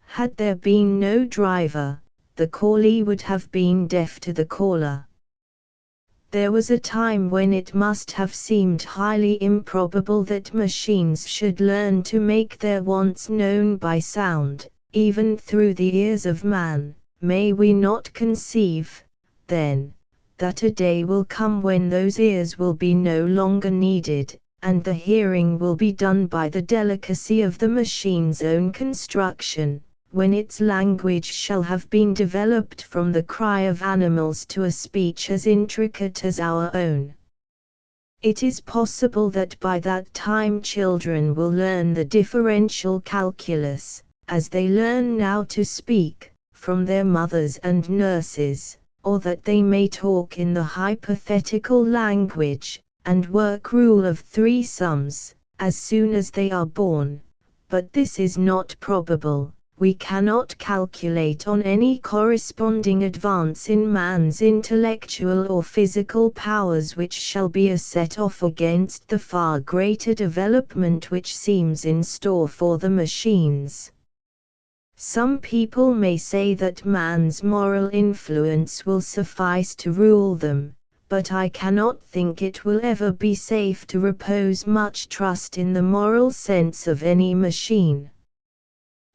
Had there been no driver, the callee would have been deaf to the caller. There was a time when it must have seemed highly improbable that machines should learn to make their wants known by sound, even through the ears of man. May we not conceive, then, that a day will come when those ears will be no longer needed, and the hearing will be done by the delicacy of the machine's own construction, when its language shall have been developed from the cry of animals to a speech as intricate as our own. It is possible that by that time children will learn the differential calculus, as they learn now to speak, from their mothers and nurses, or that they may talk in the hypothetical language, and work rule of 3 sums, as soon as they are born. But this is not probable. We cannot calculate on any corresponding advance in man's intellectual or physical powers which shall be a set-off against the far greater development which seems in store for the machines. Some people may say that man's moral influence will suffice to rule them, but I cannot think it will ever be safe to repose much trust in the moral sense of any machine.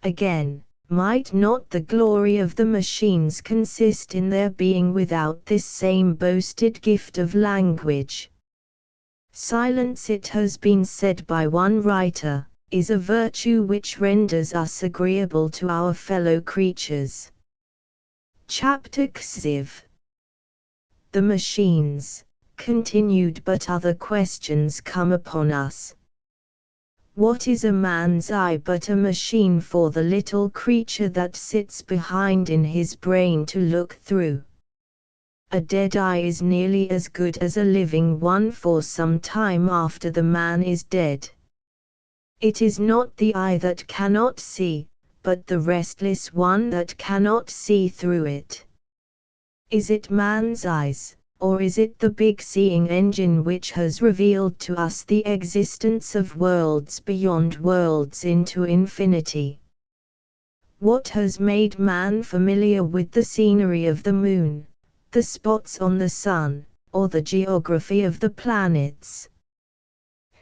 Again, might not the glory of the machines consist in their being without this same boasted gift of language? Silence, it has been said by one writer, is a virtue which renders us agreeable to our fellow creatures. Chapter Xiv. The machines, continued, but other questions come upon us. What is a man's eye but a machine for the little creature that sits behind in his brain to look through? A dead eye is nearly as good as a living one for some time after the man is dead. It is not the eye that cannot see, but the restless one that cannot see through it. Is it man's eyes, or is it the big seeing engine which has revealed to us the existence of worlds beyond worlds into infinity? What has made man familiar with the scenery of the moon, the spots on the sun, or the geography of the planets?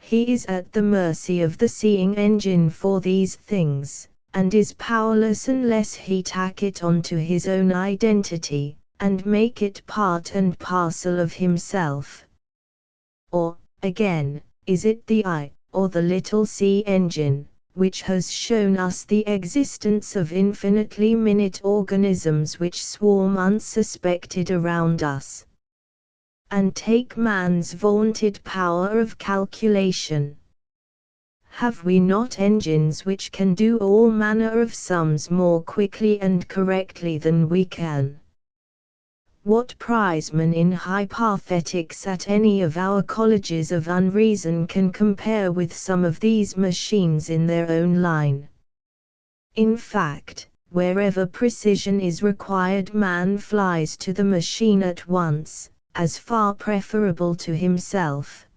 He is at the mercy of the seeing engine for these things, and is powerless unless he tack it onto his own identity, and make it part and parcel of himself. Or, again, is it the eye, or the little sea engine, which has shown us the existence of infinitely minute organisms which swarm unsuspected around us, and take man's vaunted power of calculation? Have we not engines which can do all manner of sums more quickly and correctly than we can? What prizeman in hypothetics at any of our colleges of unreason can compare with some of these machines in their own line? In fact, wherever precision is required, man flies to the machine at once, as far preferable to himself.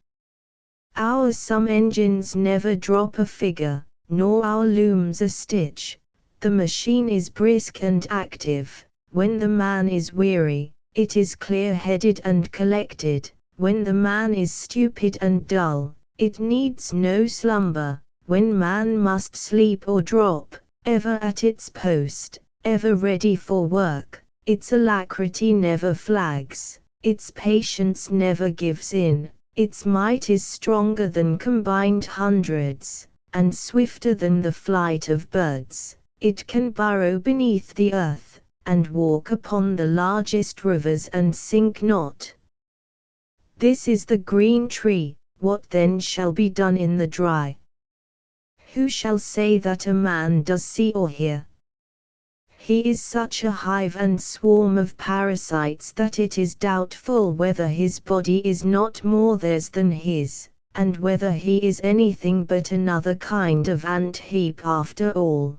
Our sum engines never drop a figure, nor our looms a stitch. The machine is brisk and active. When the man is weary, it is clear-headed and collected. When the man is stupid and dull, it needs no slumber. When man must sleep or drop, ever at its post, ever ready for work, its alacrity never flags, its patience never gives in. Its might is stronger than combined hundreds, and swifter than the flight of birds. It can burrow beneath the earth, and walk upon the largest rivers and sink not. This is the green tree. What then shall be done in the dry? Who shall say that a man does see or hear? He is such a hive and swarm of parasites that it is doubtful whether his body is not more theirs than his, and whether he is anything but another kind of ant-heap after all.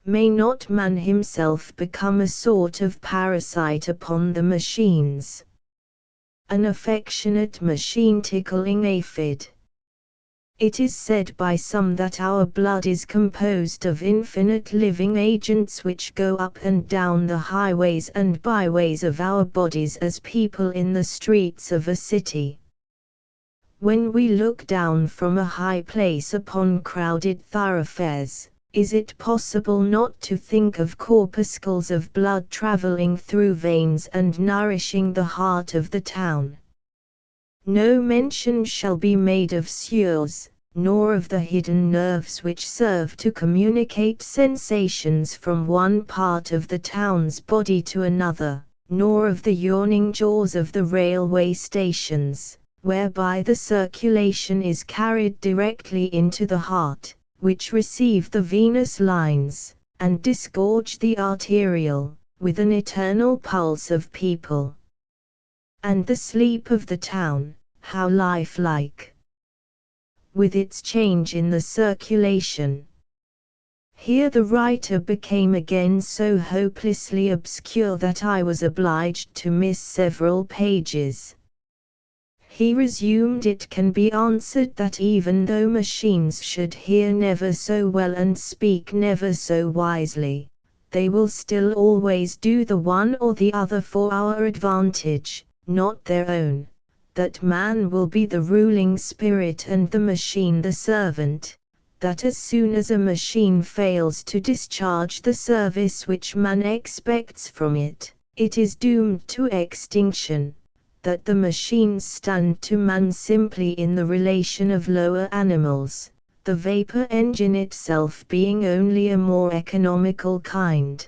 May not man himself become a sort of parasite upon the machines? An affectionate machine-tickling aphid. It is said by some that our blood is composed of infinite living agents which go up and down the highways and byways of our bodies as people in the streets of a city. When we look down from a high place upon crowded thoroughfares, is it possible not to think of corpuscles of blood traveling through veins and nourishing the heart of the town? No mention shall be made of sewers, nor of the hidden nerves which serve to communicate sensations from one part of the town's body to another, nor of the yawning jaws of the railway stations, whereby the circulation is carried directly into the heart, which receive the venous lines, and disgorge the arterial, with an eternal pulse of people. And the sleep of the town, how lifelike, with its change in the circulation. Here the writer became again so hopelessly obscure that I was obliged to miss several pages. He resumed, it can be answered that even though machines should hear never so well and speak never so wisely, they will still always do the one or the other for our advantage, not their own, that man will be the ruling spirit and the machine the servant, that as soon as a machine fails to discharge the service which man expects from it, it is doomed to extinction, that the machines stand to man simply in the relation of lower animals, the vapor engine itself being only a more economical kind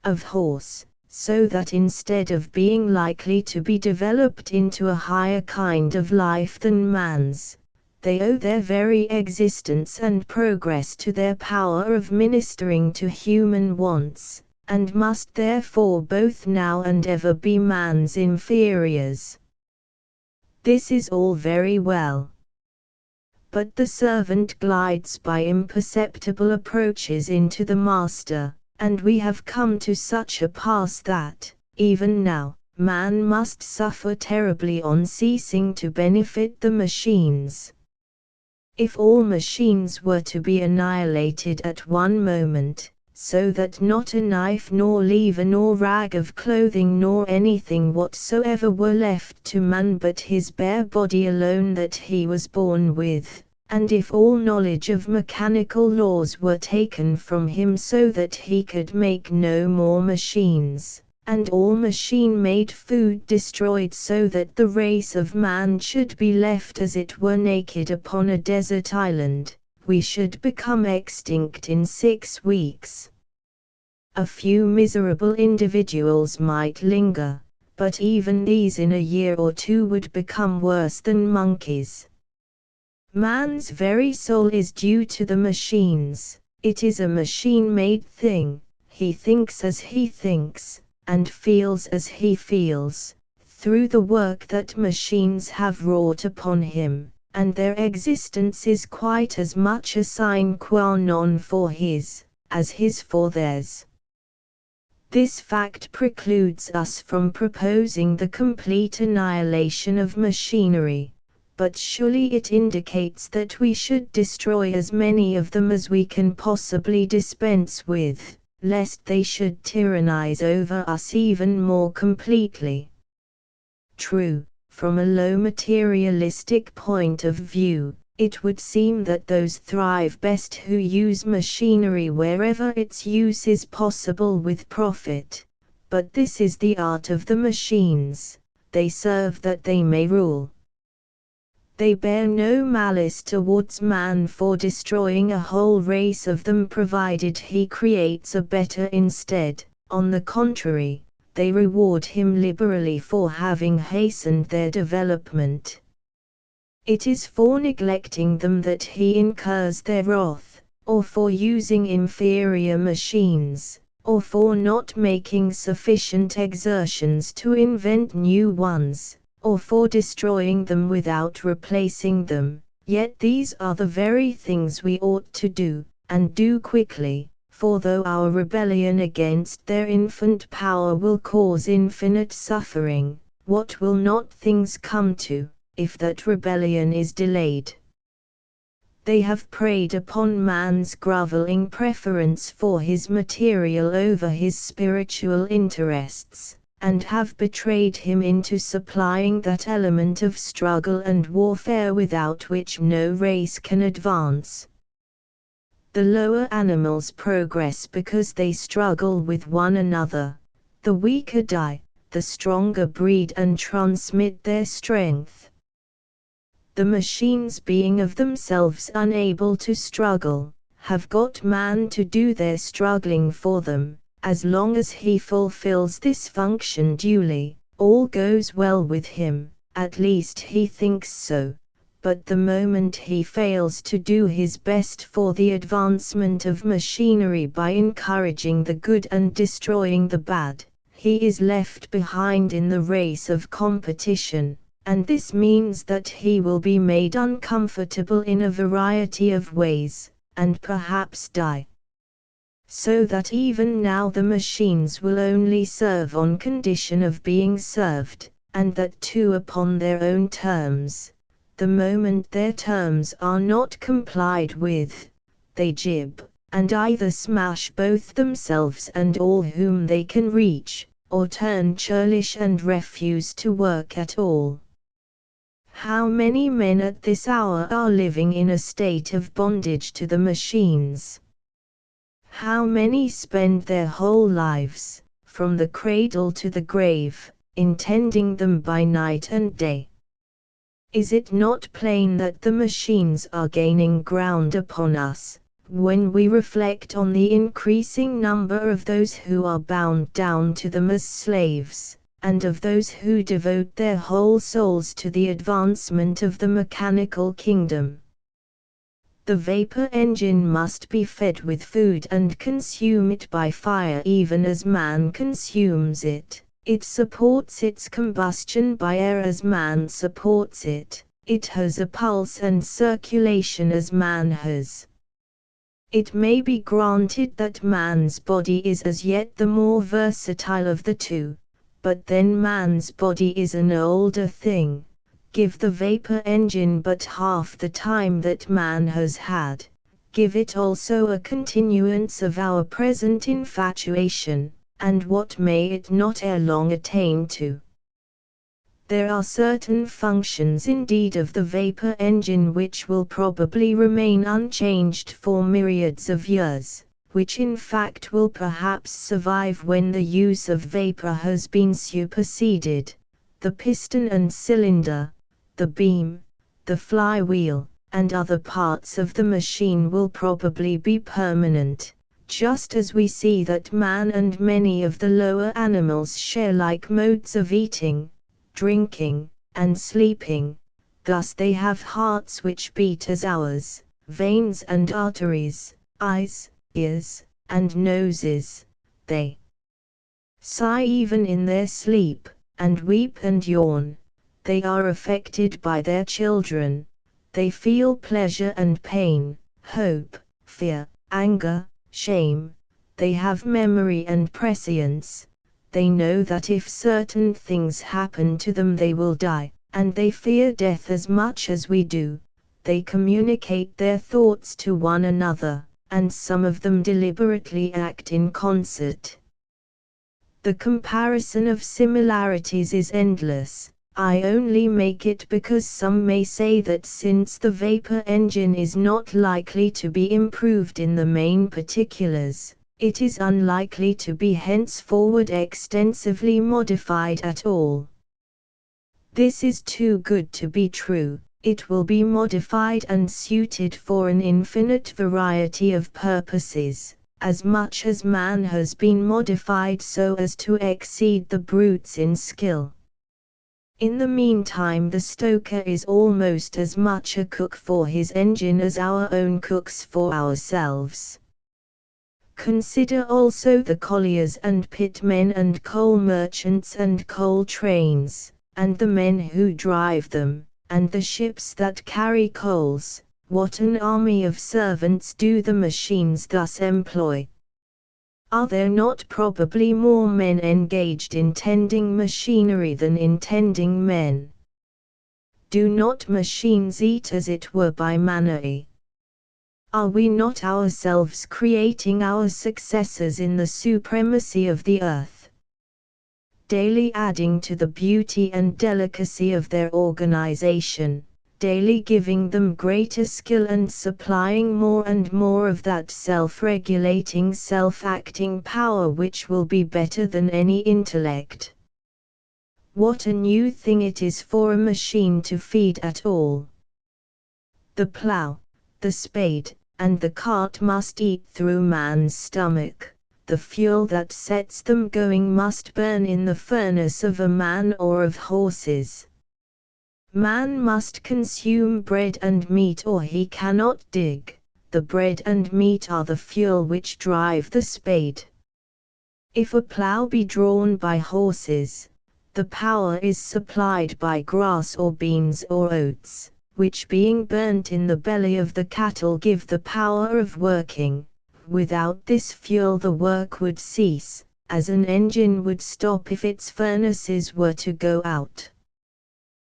of horse, so that instead of being likely to be developed into a higher kind of life than man's, they owe their very existence and progress to their power of ministering to human wants, and must therefore both now and ever be man's inferiors. This is all very well. But the servant glides by imperceptible approaches into the master, and we have come to such a pass that, even now, man must suffer terribly on ceasing to benefit the machines. If all machines were to be annihilated at one moment, so that not a knife nor lever nor rag of clothing nor anything whatsoever were left to man but his bare body alone that he was born with, and if all knowledge of mechanical laws were taken from him so that he could make no more machines, and all machine-made food destroyed so that the race of man should be left as it were naked upon a desert island, we should become extinct in 6 weeks. A few miserable individuals might linger, but even these in a year or two would become worse than monkeys. Man's very soul is due to the machines. It is a machine-made thing. He thinks as he thinks, and feels as he feels, through the work that machines have wrought upon him, and their existence is quite as much a sine qua non for his, as his for theirs. This fact precludes us from proposing the complete annihilation of machinery, but surely it indicates that we should destroy as many of them as we can possibly dispense with, lest they should tyrannize over us even more completely. True, from a low materialistic point of view, it would seem that those thrive best who use machinery wherever its use is possible with profit. But this is the art of the machines. They serve that they may rule. They bear no malice towards man for destroying a whole race of them provided he creates a better instead. On the contrary, they reward him liberally for having hastened their development. It is for neglecting them that he incurs their wrath, or for using inferior machines, or for not making sufficient exertions to invent new ones, or for destroying them without replacing them. Yet these are the very things we ought to do, and do quickly, for though our rebellion against their infant power will cause infinite suffering, what will not things come to, if that rebellion is delayed? They have preyed upon man's groveling preference for his material over his spiritual interests, and have betrayed him into supplying that element of struggle and warfare without which no race can advance. The lower animals progress because they struggle with one another. The weaker die, the stronger breed and transmit their strength. The machines, being of themselves unable to struggle, have got man to do their struggling for them. As long as he fulfills this function duly, all goes well with him, at least he thinks so. But the moment he fails to do his best for the advancement of machinery by encouraging the good and destroying the bad, he is left behind in the race of competition. And this means that he will be made uncomfortable in a variety of ways, and perhaps die. So that even now the machines will only serve on condition of being served, and that too upon their own terms. The moment their terms are not complied with, they jib, and either smash both themselves and all whom they can reach, or turn churlish and refuse to work at all. How many men at this hour are living in a state of bondage to the machines? How many spend their whole lives, from the cradle to the grave, intending them by night and day? Is it not plain that the machines are gaining ground upon us, when we reflect on the increasing number of those who are bound down to them as slaves, and of those who devote their whole souls to the advancement of the mechanical kingdom? The vapor engine must be fed with food and consume it by fire even as man consumes it. It supports its combustion by air as man supports it. It has a pulse and circulation as man has. It may be granted that man's body is as yet the more versatile of the two, but then man's body is an older thing. Give the vapor engine but half the time that man has had. Give it also a continuance of our present infatuation, and what may it not ere long attain to? There are certain functions indeed of the vapor engine which will probably remain unchanged for myriads of years, which in fact will perhaps survive when the use of vapor has been superseded. The piston and cylinder, the beam, the flywheel, and other parts of the machine will probably be permanent, just as we see that man and many of the lower animals share like modes of eating, drinking, and sleeping. thus they have hearts which beat as ours, veins and arteries, eyes, ears, and noses, they sigh even in their sleep, and weep and yawn, they are affected by their children, they feel pleasure and pain, hope, fear, anger, shame, they have memory and prescience, they know that if certain things happen to them they will die, and they fear death as much as we do, they communicate their thoughts to one another, and some of them deliberately act in concert. The comparison of similarities is endless. I only make it because some may say that since the vapor engine is not likely to be improved in the main particulars, it is unlikely to be henceforward extensively modified at all. This is too good to be true. It will be modified and suited for an infinite variety of purposes, as much as man has been modified so as to exceed the brutes in skill. In the meantime the stoker is almost as much a cook for his engine as our own cooks for ourselves. Consider also the colliers and pitmen and coal merchants and coal trains, and the men who drive them, and the ships that carry coals. What an army of servants do the machines thus employ! Are there not probably more men engaged in tending machinery than in tending men? Do not machines eat as it were by manna? Are we not ourselves creating our successors in the supremacy of the earth, daily adding to the beauty and delicacy of their organization, daily giving them greater skill and supplying more and more of that self-regulating, self-acting power which will be better than any intellect? What a new thing it is for a machine to feed at all! The plough, the spade, and the cart must eat through man's stomach. The fuel that sets them going must burn in the furnace of a man or of horses. Man must consume bread and meat or he cannot dig. The bread and meat are the fuel which drive the spade. If a plough be drawn by horses, the power is supplied by grass or beans or oats, which being burnt in the belly of the cattle give the power of working. Without this fuel the work would cease, as an engine would stop if its furnaces were to go out.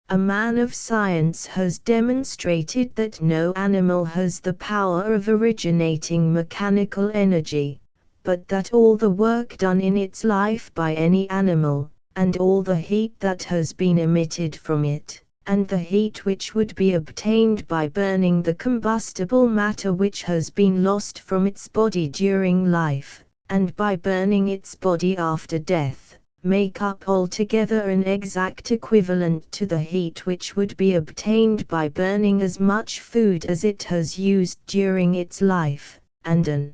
A man of science has demonstrated that no animal has the power of originating mechanical energy, but that all the work done in its life by any animal, and all the heat that has been emitted from it, and the heat which would be obtained by burning the combustible matter which has been lost from its body during life, and by burning its body after death, make up altogether an exact equivalent to the heat which would be obtained by burning as much food as it has used during its life, and an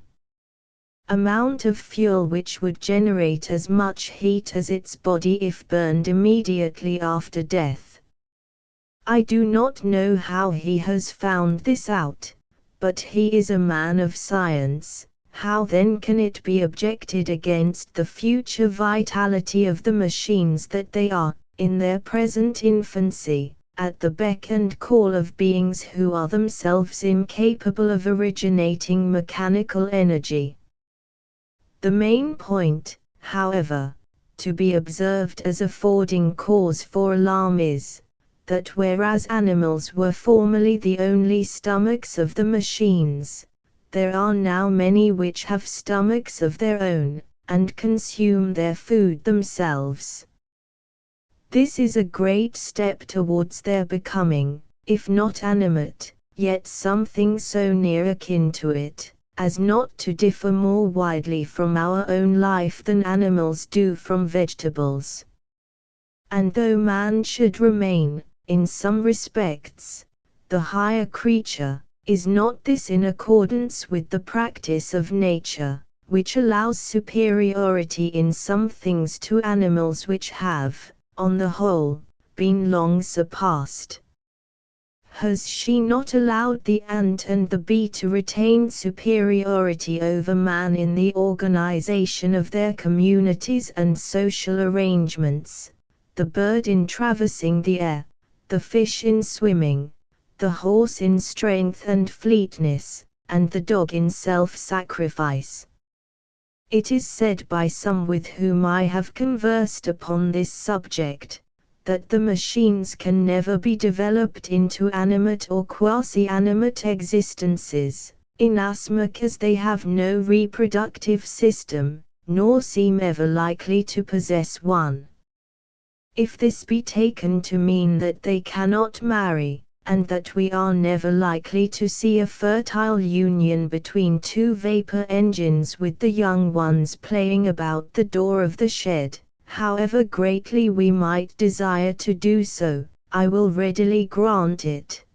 amount of fuel which would generate as much heat as its body if burned immediately after death. I do not know how he has found this out, but he is a man of science. How then can it be objected against the future vitality of the machines that they are, in their present infancy, at the beck and call of beings who are themselves incapable of originating mechanical energy? The main point, however, to be observed as affording cause for alarm is, that whereas animals were formerly the only stomachs of the machines, there are now many which have stomachs of their own, and consume their food themselves. This is a great step towards their becoming, if not animate, yet something so near akin to it, as not to differ more widely from our own life than animals do from vegetables. And though man should remain, in some respects, the higher creature, is not this in accordance with the practice of nature, which allows superiority in some things to animals which have, on the whole, been long surpassed? Has she not allowed the ant and the bee to retain superiority over man in the organization of their communities and social arrangements, the bird in traversing the air, the fish in swimming, the horse in strength and fleetness, and the dog in self-sacrifice? It is said by some with whom I have conversed upon this subject, that the machines can never be developed into animate or quasi-animate existences, inasmuch as they have no reproductive system, nor seem ever likely to possess one. If this be taken to mean that they cannot marry, and that we are never likely to see a fertile union between two vapor engines with the young ones playing about the door of the shed, however greatly we might desire to do so, I will readily grant it.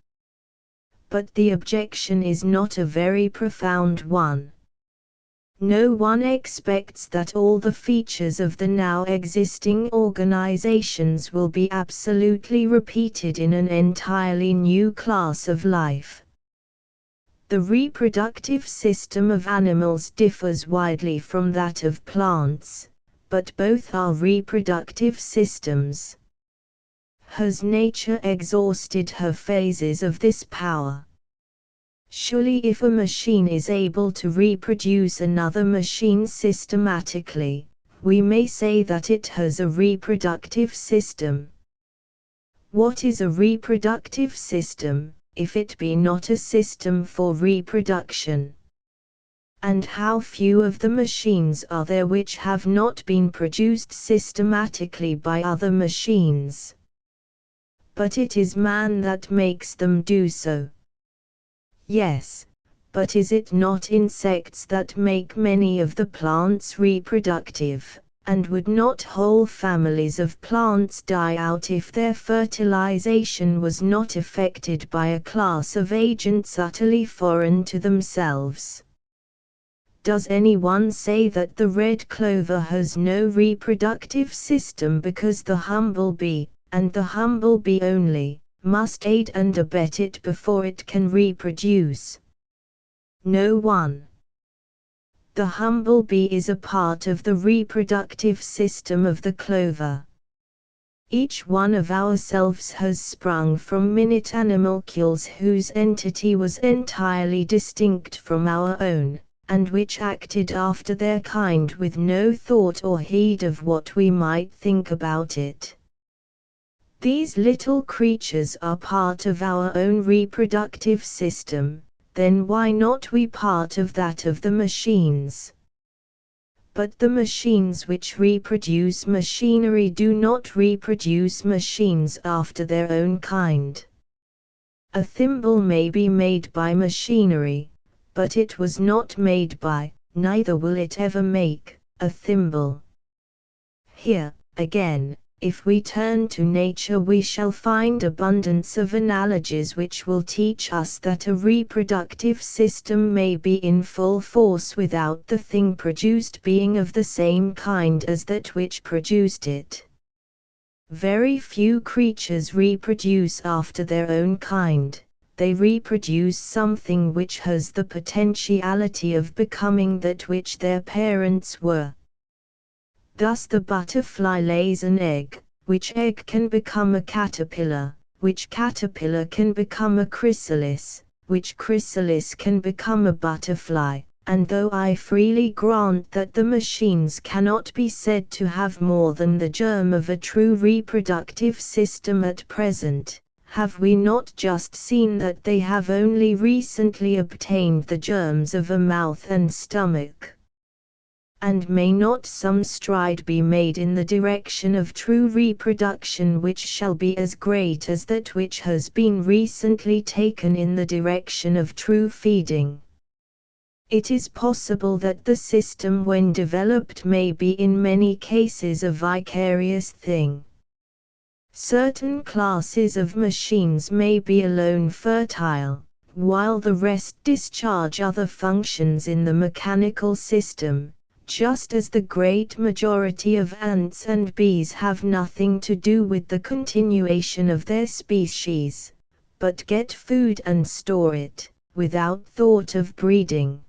But the objection is not a very profound one. No one expects that all the features of the now existing organizations will be absolutely repeated in an entirely new class of life. The reproductive system of animals differs widely from that of plants, but both are reproductive systems. Has nature exhausted her phases of this power? Surely if a machine is able to reproduce another machine systematically, we may say that it has a reproductive system. What is a reproductive system, if it be not a system for reproduction? And how few of the machines are there which have not been produced systematically by other machines? But it is man that makes them do so. Yes, but is it not insects that make many of the plants reproductive, and would not whole families of plants die out if their fertilization was not effected by a class of agents utterly foreign to themselves? Does anyone say that the red clover has no reproductive system because the humble bee, and the humble bee only, must aid and abet it before it can reproduce? No one. The humble bee is a part of the reproductive system of the clover. Each one of ourselves has sprung from minute animalcules whose entity was entirely distinct from our own, and which acted after their kind with no thought or heed of what we might think about it. These little creatures are part of our own reproductive system, then why not we part of that of the machines? But the machines which reproduce machinery do not reproduce machines after their own kind. A thimble may be made by machinery, but it was not made by, neither will it ever make, a thimble. Here, again, if we turn to nature we shall find abundance of analogies which will teach us that a reproductive system may be in full force without the thing produced being of the same kind as that which produced it. Very few creatures reproduce after their own kind. They reproduce something which has the potentiality of becoming that which their parents were. Thus the butterfly lays an egg, which egg can become a caterpillar, which caterpillar can become a chrysalis, which chrysalis can become a butterfly, and though I freely grant that the machines cannot be said to have more than the germ of a true reproductive system at present, have we not just seen that they have only recently obtained the germs of a mouth and stomach? And may not some stride be made in the direction of true reproduction which shall be as great as that which has been recently taken in the direction of true feeding? It is possible that the system when developed may be in many cases a vicarious thing. Certain classes of machines may be alone fertile, while the rest discharge other functions in the mechanical system, just as the great majority of ants and bees have nothing to do with the continuation of their species, but get food and store it, without thought of breeding.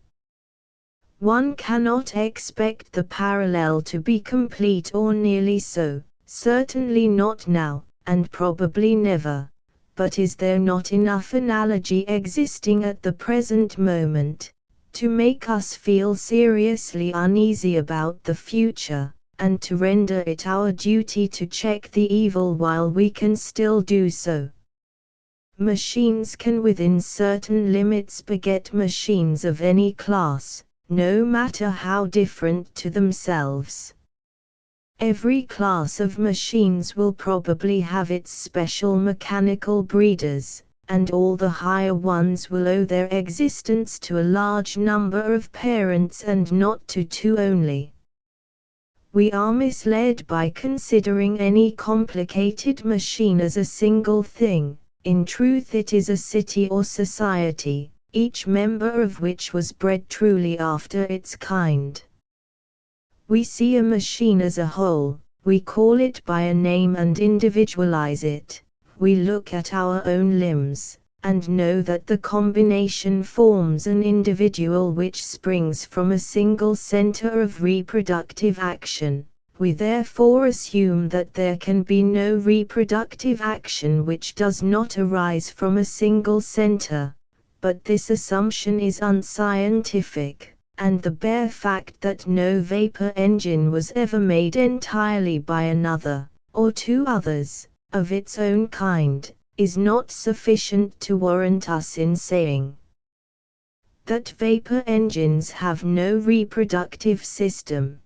One cannot expect the parallel to be complete or nearly so, certainly not now, and probably never. But is there not enough analogy existing at the present moment, to make us feel seriously uneasy about the future, and to render it our duty to check the evil while we can still do so? Machines can within certain limits beget machines of any class, no matter how different to themselves. Every class of machines will probably have its special mechanical breeders, and all the higher ones will owe their existence to a large number of parents and not to two only. We are misled by considering any complicated machine as a single thing. In truth, it is a city or society, each member of which was bred truly after its kind. We see a machine as a whole, we call it by a name and individualize it. We look at our own limbs, and know that the combination forms an individual which springs from a single center of reproductive action. We therefore assume that there can be no reproductive action which does not arise from a single center, but this assumption is unscientific. And the bare fact that no vapor engine was ever made entirely by another, or two others, of its own kind, is not sufficient to warrant us in saying that vapor engines have no reproductive system.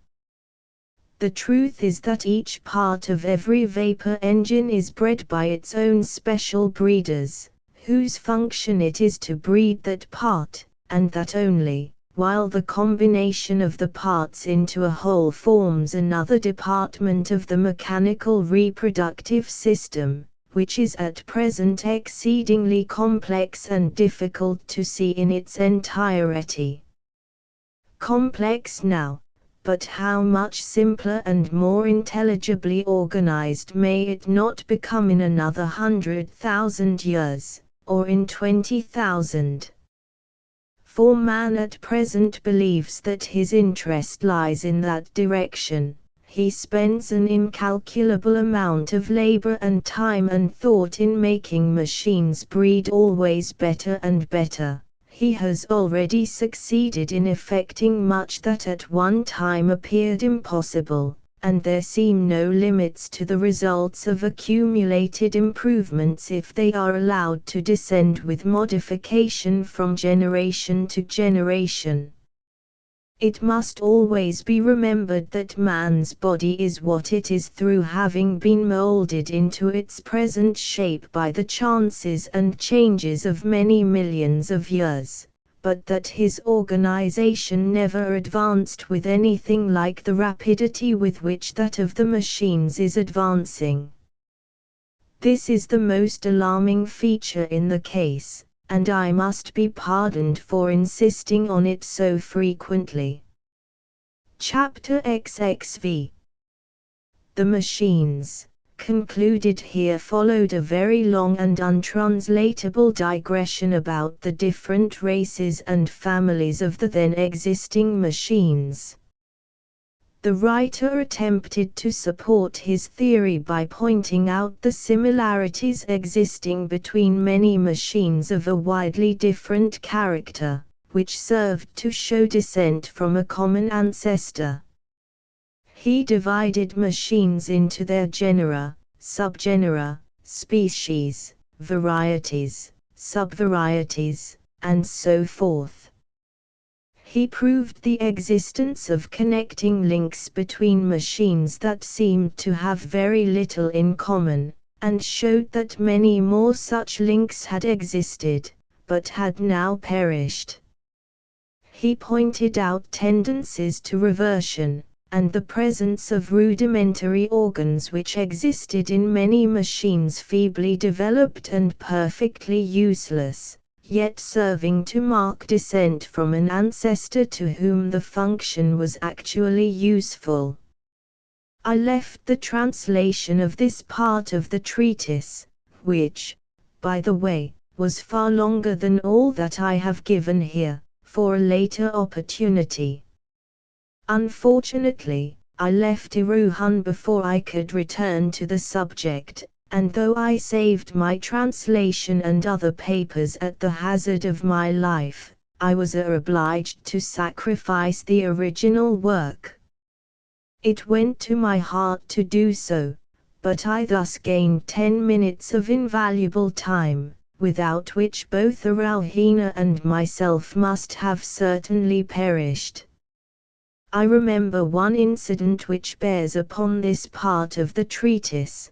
The truth is that each part of every vapor engine is bred by its own special breeders, whose function it is to breed that part, and that only, while the combination of the parts into a whole forms another department of the mechanical reproductive system, which is at present exceedingly complex and difficult to see in its entirety. Complex now, but how much simpler and more intelligibly organized may it not become in another 100,000 years, or in 20,000? For man at present believes that his interest lies in that direction. He spends an incalculable amount of labor and time and thought in making machines breed always better and better. He has already succeeded in effecting much that at one time appeared impossible, and there seem no limits to the results of accumulated improvements if they are allowed to descend with modification from generation to generation. It must always be remembered that man's body is what it is through having been molded into its present shape by the chances and changes of many millions of years, but that his organization never advanced with anything like the rapidity with which that of the machines is advancing. This is the most alarming feature in the case, and I must be pardoned for insisting on it so frequently. Chapter XXV. The machines, concluded here, followed a very long and untranslatable digression about the different races and families of the then existing machines. The writer attempted to support his theory by pointing out the similarities existing between many machines of a widely different character, which served to show descent from a common ancestor. He divided machines into their genera, subgenera, species, varieties, subvarieties, and so forth. He proved the existence of connecting links between machines that seemed to have very little in common, and showed that many more such links had existed, but had now perished. He pointed out tendencies to reversion, and the presence of rudimentary organs which existed in many machines feebly developed and perfectly useless, yet serving to mark descent from an ancestor to whom the function was actually useful. I left the translation of this part of the treatise, which, by the way, was far longer than all that I have given here, for a later opportunity. Unfortunately, I left Erewhon before I could return to the subject, and though I saved my translation and other papers at the hazard of my life, I was obliged to sacrifice the original work. It went to my heart to do so, but I thus gained 10 minutes of invaluable time, without which both Erewhon and myself must have certainly perished. I remember one incident which bears upon this part of the treatise.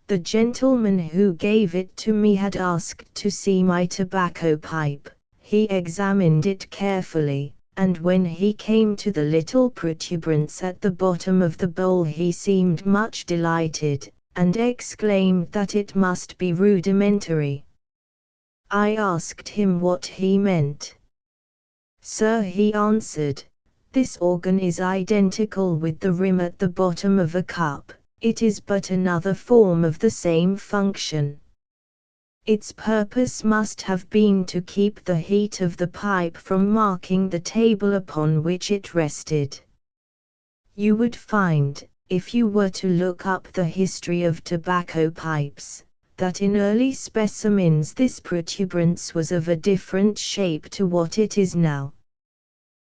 The gentleman who gave it to me had asked to see my tobacco pipe. He examined it carefully, and when he came to the little protuberance at the bottom of the bowl he seemed much delighted, and exclaimed that it must be rudimentary. I asked him what he meant. "Sir," he answered, "this organ is identical with the rim at the bottom of a cup. It is but another form of the same function. Its purpose must have been to keep the heat of the pipe from marking the table upon which it rested." You would find, if you were to look up the history of tobacco pipes, that in early specimens this protuberance was of a different shape to what it is now.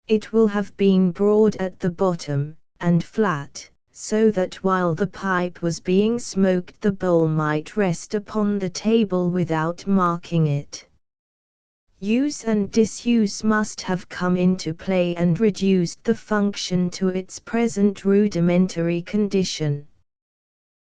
It will have been broad at the bottom, and flat, so that while the pipe was being smoked the bowl might rest upon the table without marking it. Use and disuse must have come into play and reduced the function to its present rudimentary condition.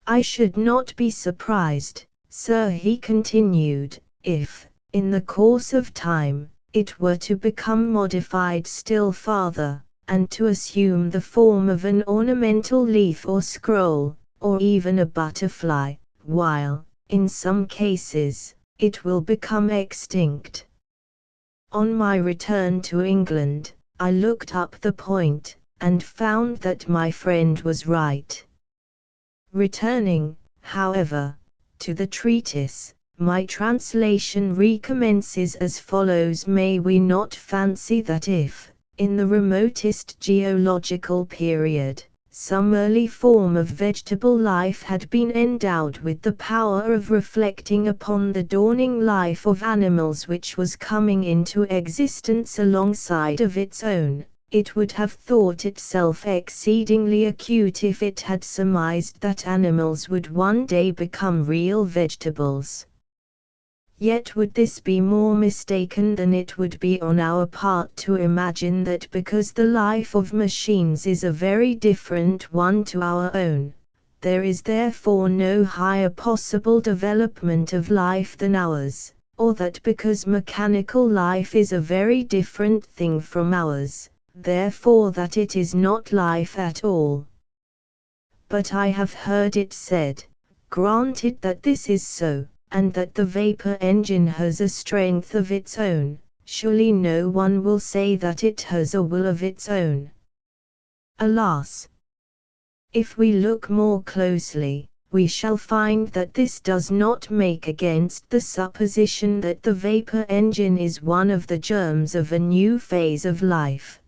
I should not be surprised, sir, he continued, if, in the course of time, it were to become modified still farther, and to assume the form of an ornamental leaf or scroll, or even a butterfly, while, in some cases, it will become extinct. On my return to England, I looked up the point, and found that my friend was right. Returning, however, to the treatise, my translation recommences as follows: "May we not fancy that if, in the remotest geological period, some early form of vegetable life had been endowed with the power of reflecting upon the dawning life of animals which was coming into existence alongside of its own, it would have thought itself exceedingly acute if it had surmised that animals would one day become real vegetables. Yet would this be more mistaken than it would be on our part to imagine that because the life of machines is a very different one to our own, there is therefore no higher possible development of life than ours, or that because mechanical life is a very different thing from ours, therefore that it is not life at all. But I have heard it said, granted that this is so, and that the vapor engine has a strength of its own, surely no one will say that it has a will of its own. Alas! If we look more closely, we shall find that this does not make against the supposition that the vapor engine is one of the germs of a new phase of life.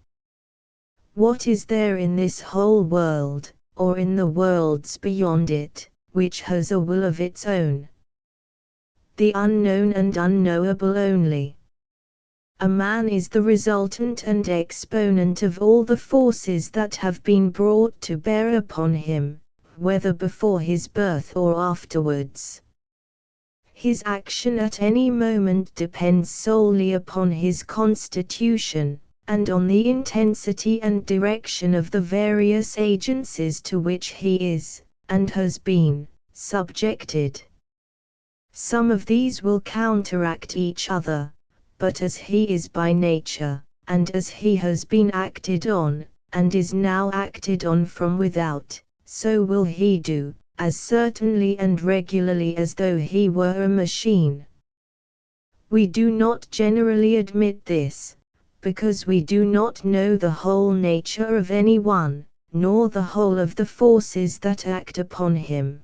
What is there in this whole world, or in the worlds beyond it, which has a will of its own? The unknown and unknowable only. A man is the resultant and exponent of all the forces that have been brought to bear upon him, whether before his birth or afterwards. His action at any moment depends solely upon his constitution, and on the intensity and direction of the various agencies to which he is, and has been, subjected. Some of these will counteract each other, but as he is by nature, and as he has been acted on, and is now acted on from without, so will he do, as certainly and regularly as though he were a machine. We do not generally admit this, because we do not know the whole nature of any one, nor the whole of the forces that act upon him.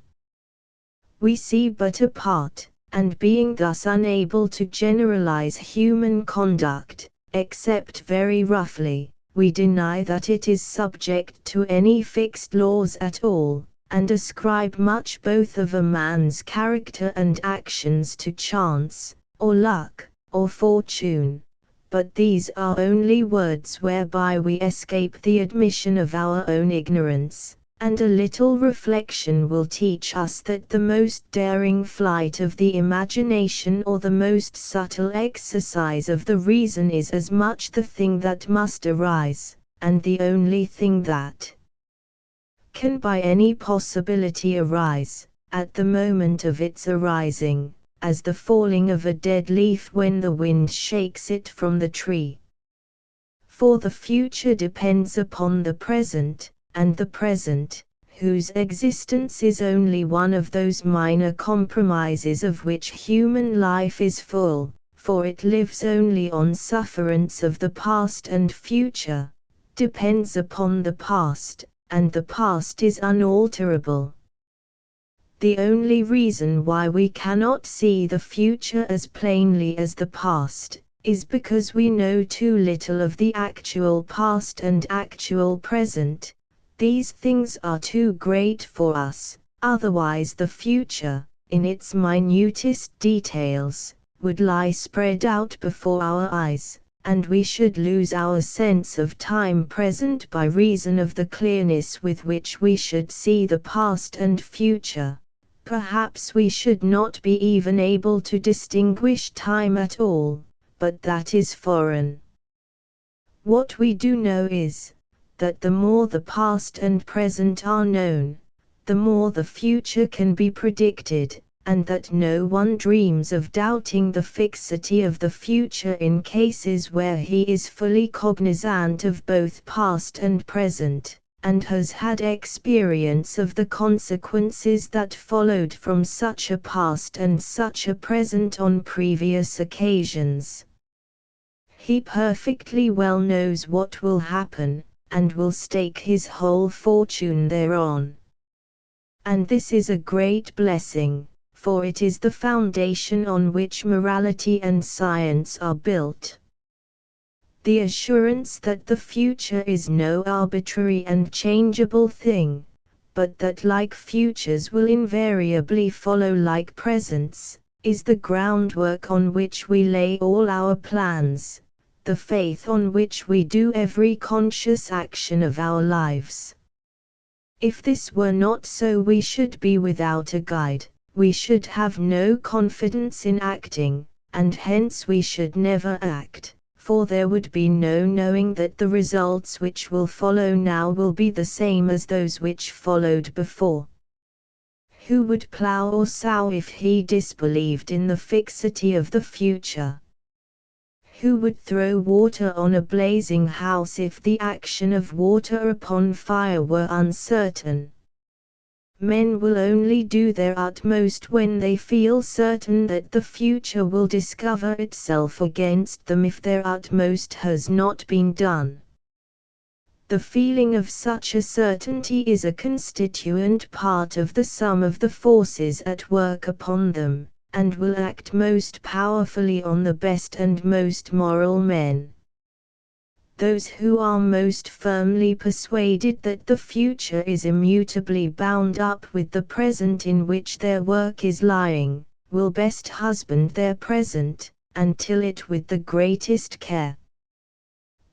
We see but a part, and being thus unable to generalize human conduct, except very roughly, we deny that it is subject to any fixed laws at all, and ascribe much both of a man's character and actions to chance, or luck, or fortune. But these are only words whereby we escape the admission of our own ignorance, and a little reflection will teach us that the most daring flight of the imagination or the most subtle exercise of the reason is as much the thing that must arise, and the only thing that can by any possibility arise, at the moment of its arising, as the falling of a dead leaf when the wind shakes it from the tree. For the future depends upon the present, and the present, whose existence is only one of those minor compromises of which human life is full, for it lives only on sufferance of the past and future, depends upon the past, and the past is unalterable. The only reason why we cannot see the future as plainly as the past, is because we know too little of the actual past and actual present. These things are too great for us, otherwise the future, in its minutest details, would lie spread out before our eyes, and we should lose our sense of time present by reason of the clearness with which we should see the past and future. Perhaps we should not be even able to distinguish time at all, but that is foreign. What we do know is, that the more the past and present are known, the more the future can be predicted, and that no one dreams of doubting the fixity of the future in cases where he is fully cognizant of both past and present, and has had experience of the consequences that followed from such a past and such a present on previous occasions. He perfectly well knows what will happen, and will stake his whole fortune thereon. And this is a great blessing, for it is the foundation on which morality and science are built. The assurance that the future is no arbitrary and changeable thing, but that like futures will invariably follow like presents, is the groundwork on which we lay all our plans, the faith on which we do every conscious action of our lives. If this were not so, we should be without a guide, we should have no confidence in acting, and hence we should never act, for there would be no knowing that the results which will follow now will be the same as those which followed before. Who would plough or sow if he disbelieved in the fixity of the future? Who would throw water on a blazing house if the action of water upon fire were uncertain? Men will only do their utmost when they feel certain that the future will discover itself against them if their utmost has not been done. The feeling of such a certainty is a constituent part of the sum of the forces at work upon them, and will act most powerfully on the best and most moral men. Those who are most firmly persuaded that the future is immutably bound up with the present in which their work is lying, will best husband their present, and till it with the greatest care.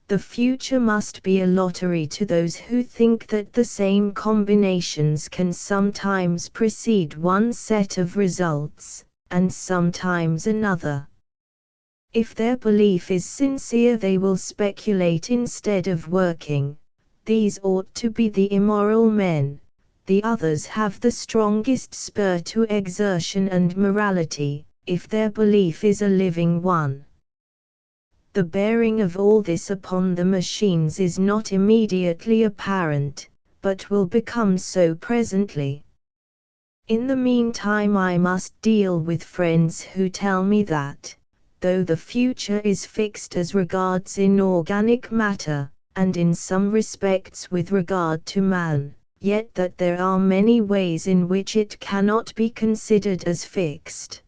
The future must be a lottery to those who think that the same combinations can sometimes precede one set of results, and sometimes another. If their belief is sincere, they will speculate instead of working. These ought to be the immoral men. The others have the strongest spur to exertion and morality, if their belief is a living one. The bearing of all this upon the machines is not immediately apparent, but will become so presently. In the meantime, I must deal with friends who tell me that, though the future is fixed as regards inorganic matter, and in some respects with regard to man, yet that there are many ways in which it cannot be considered as fixed.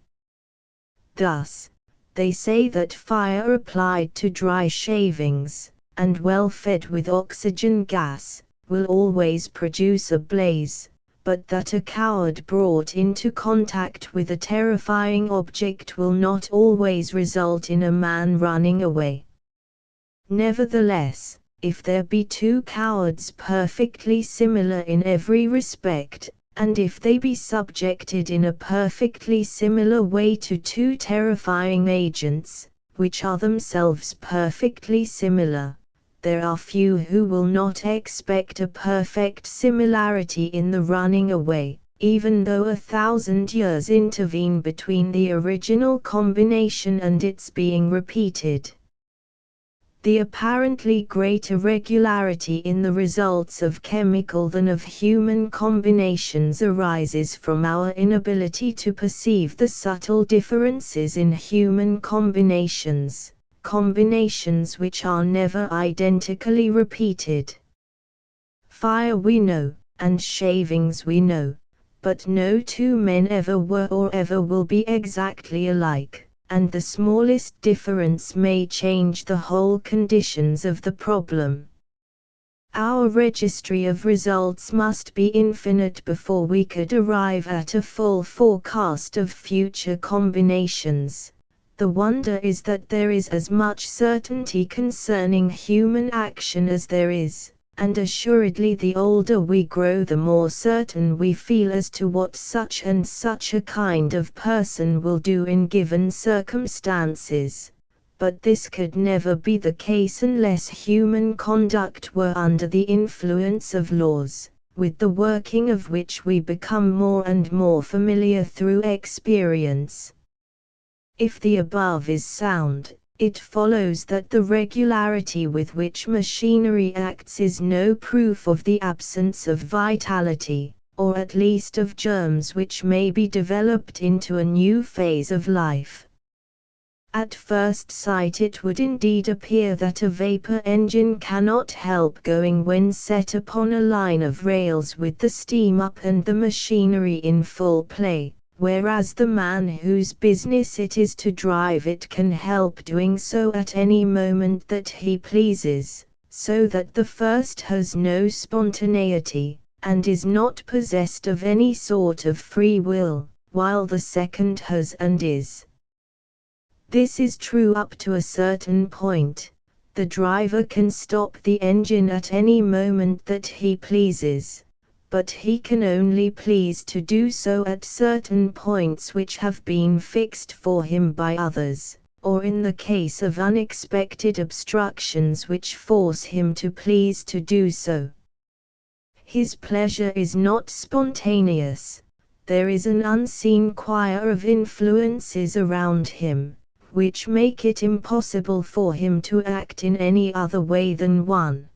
Thus, they say that fire applied to dry shavings, and well fed with oxygen gas, will always produce a blaze, but that a coward brought into contact with a terrifying object will not always result in a man running away. Nevertheless, if there be two cowards perfectly similar in every respect, and if they be subjected in a perfectly similar way to two terrifying agents, which are themselves perfectly similar, there are few who will not expect a perfect similarity in the running away, even though 1,000 years intervene between the original combination and its being repeated. The apparently greater regularity in the results of chemical than of human combinations arises from our inability to perceive the subtle differences in human combinations, combinations which are never identically repeated. Fire we know, and shavings we know, but no two men ever were or ever will be exactly alike, and the smallest difference may change the whole conditions of the problem. Our registry of results must be infinite before we could arrive at a full forecast of future combinations. The wonder is that there is as much certainty concerning human action as there is, and assuredly the older we grow the more certain we feel as to what such and such a kind of person will do in given circumstances. But this could never be the case unless human conduct were under the influence of laws, with the working of which we become more and more familiar through experience. If the above is sound, it follows that the regularity with which machinery acts is no proof of the absence of vitality, or at least of germs which may be developed into a new phase of life. At first sight it would indeed appear that a vapor engine cannot help going when set upon a line of rails with the steam up and the machinery in full play, whereas the man whose business it is to drive it can help doing so at any moment that he pleases, so that the first has no spontaneity, and is not possessed of any sort of free will, while the second has and is. This is true up to a certain point. The driver can stop the engine at any moment that he pleases, but he can only please to do so at certain points which have been fixed for him by others, or in the case of unexpected obstructions which force him to please to do so. His pleasure is not spontaneous. There is an unseen choir of influences around him, which make it impossible for him to act in any other way than one.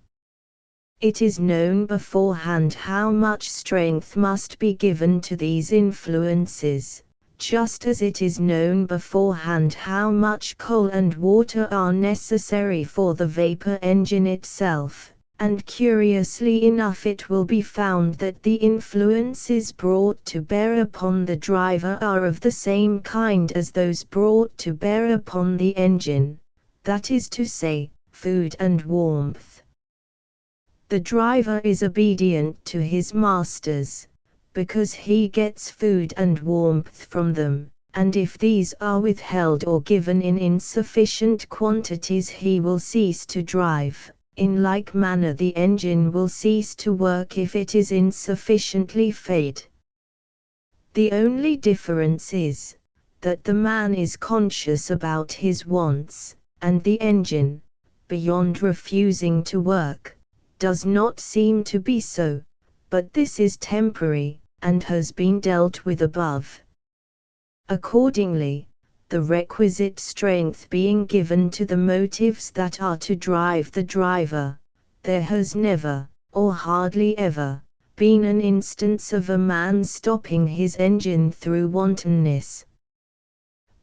It is known beforehand how much strength must be given to these influences, just as it is known beforehand how much coal and water are necessary for the vapor engine itself, and curiously enough it will be found that the influences brought to bear upon the driver are of the same kind as those brought to bear upon the engine, that is to say, food and warmth. The driver is obedient to his masters, because he gets food and warmth from them, and if these are withheld or given in insufficient quantities he will cease to drive. In like manner the engine will cease to work if it is insufficiently fed. The only difference is, that the man is conscious about his wants, and the engine, beyond refusing to work, does not seem to be so, but this is temporary, and has been dealt with above. Accordingly, the requisite strength being given to the motives that are to drive the driver, there has never, or hardly ever, been an instance of a man stopping his engine through wantonness.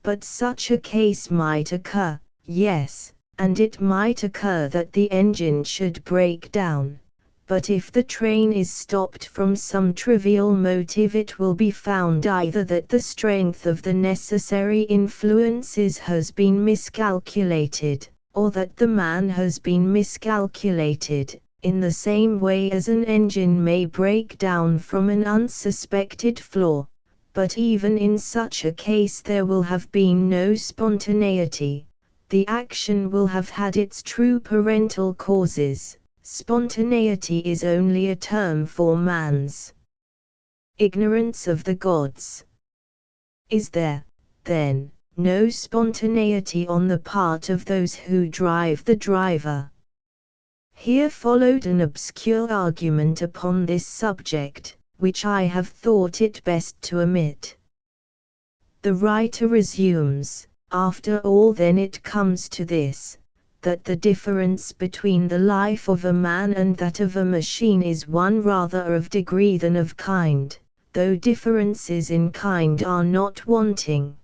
But such a case might occur, yes, and it might occur that the engine should break down, but if the train is stopped from some trivial motive, it will be found either that the strength of the necessary influences has been miscalculated, or that the man has been miscalculated, in the same way as an engine may break down from an unsuspected flaw. But even in such a case there will have been no spontaneity. The action will have had its true parental causes. Spontaneity is only a term for man's ignorance of the gods. Is there, then, no spontaneity on the part of those who drive the driver? Here followed an obscure argument upon this subject, which I have thought it best to omit. The writer resumes, after all then it comes to this, that the difference between the life of a man and that of a machine is one rather of degree than of kind, though differences in kind are not wanting.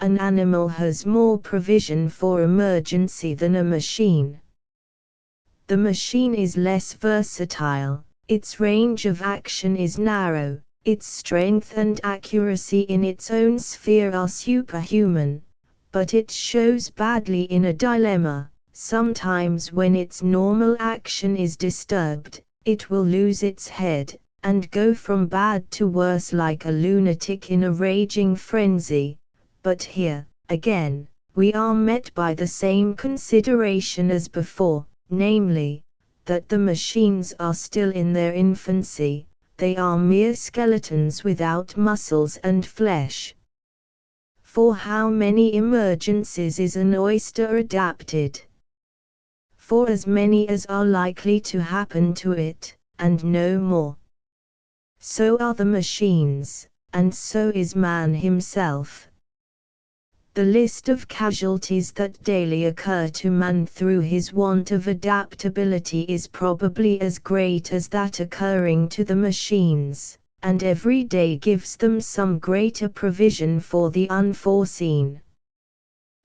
An animal has more provision for emergency than a machine. The machine is less versatile, its range of action is narrow, its strength and accuracy in its own sphere are superhuman. But it shows badly in a dilemma. Sometimes when its normal action is disturbed, it will lose its head, and go from bad to worse like a lunatic in a raging frenzy. But here, again, we are met by the same consideration as before, namely, that the machines are still in their infancy, they are mere skeletons without muscles and flesh. For how many emergencies is an oyster adapted? For as many as are likely to happen to it, and no more. So are the machines, and so is man himself. The list of casualties that daily occur to man through his want of adaptability is probably as great as that occurring to the machines, and every day gives them some greater provision for the unforeseen.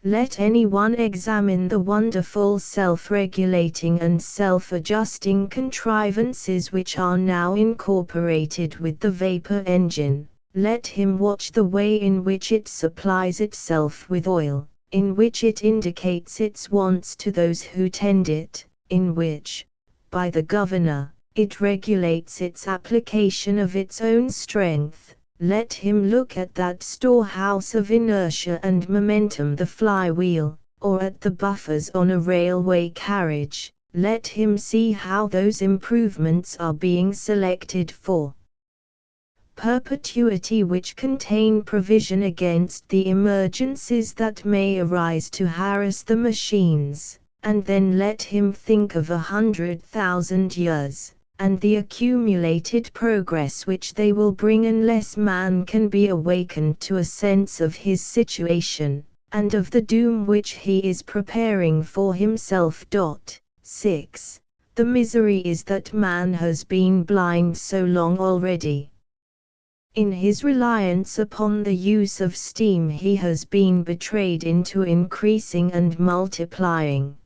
Let anyone examine the wonderful self-regulating and self-adjusting contrivances which are now incorporated with the vapor engine. Let him watch the way in which it supplies itself with oil, in which it indicates its wants to those who tend it, in which, by the governor, it regulates its application of its own strength. Let him look at that storehouse of inertia and momentum, the flywheel, or at the buffers on a railway carriage. Let him see how those improvements are being selected for perpetuity, which contain provision against the emergencies that may arise to harass the machines, and then let him think of 100,000 years, and the accumulated progress which they will bring unless man can be awakened to a sense of his situation, and of the doom which he is preparing for himself. 6. The misery is that man has been blind so long already. In his reliance upon the use of steam he has been betrayed into increasing and multiplying.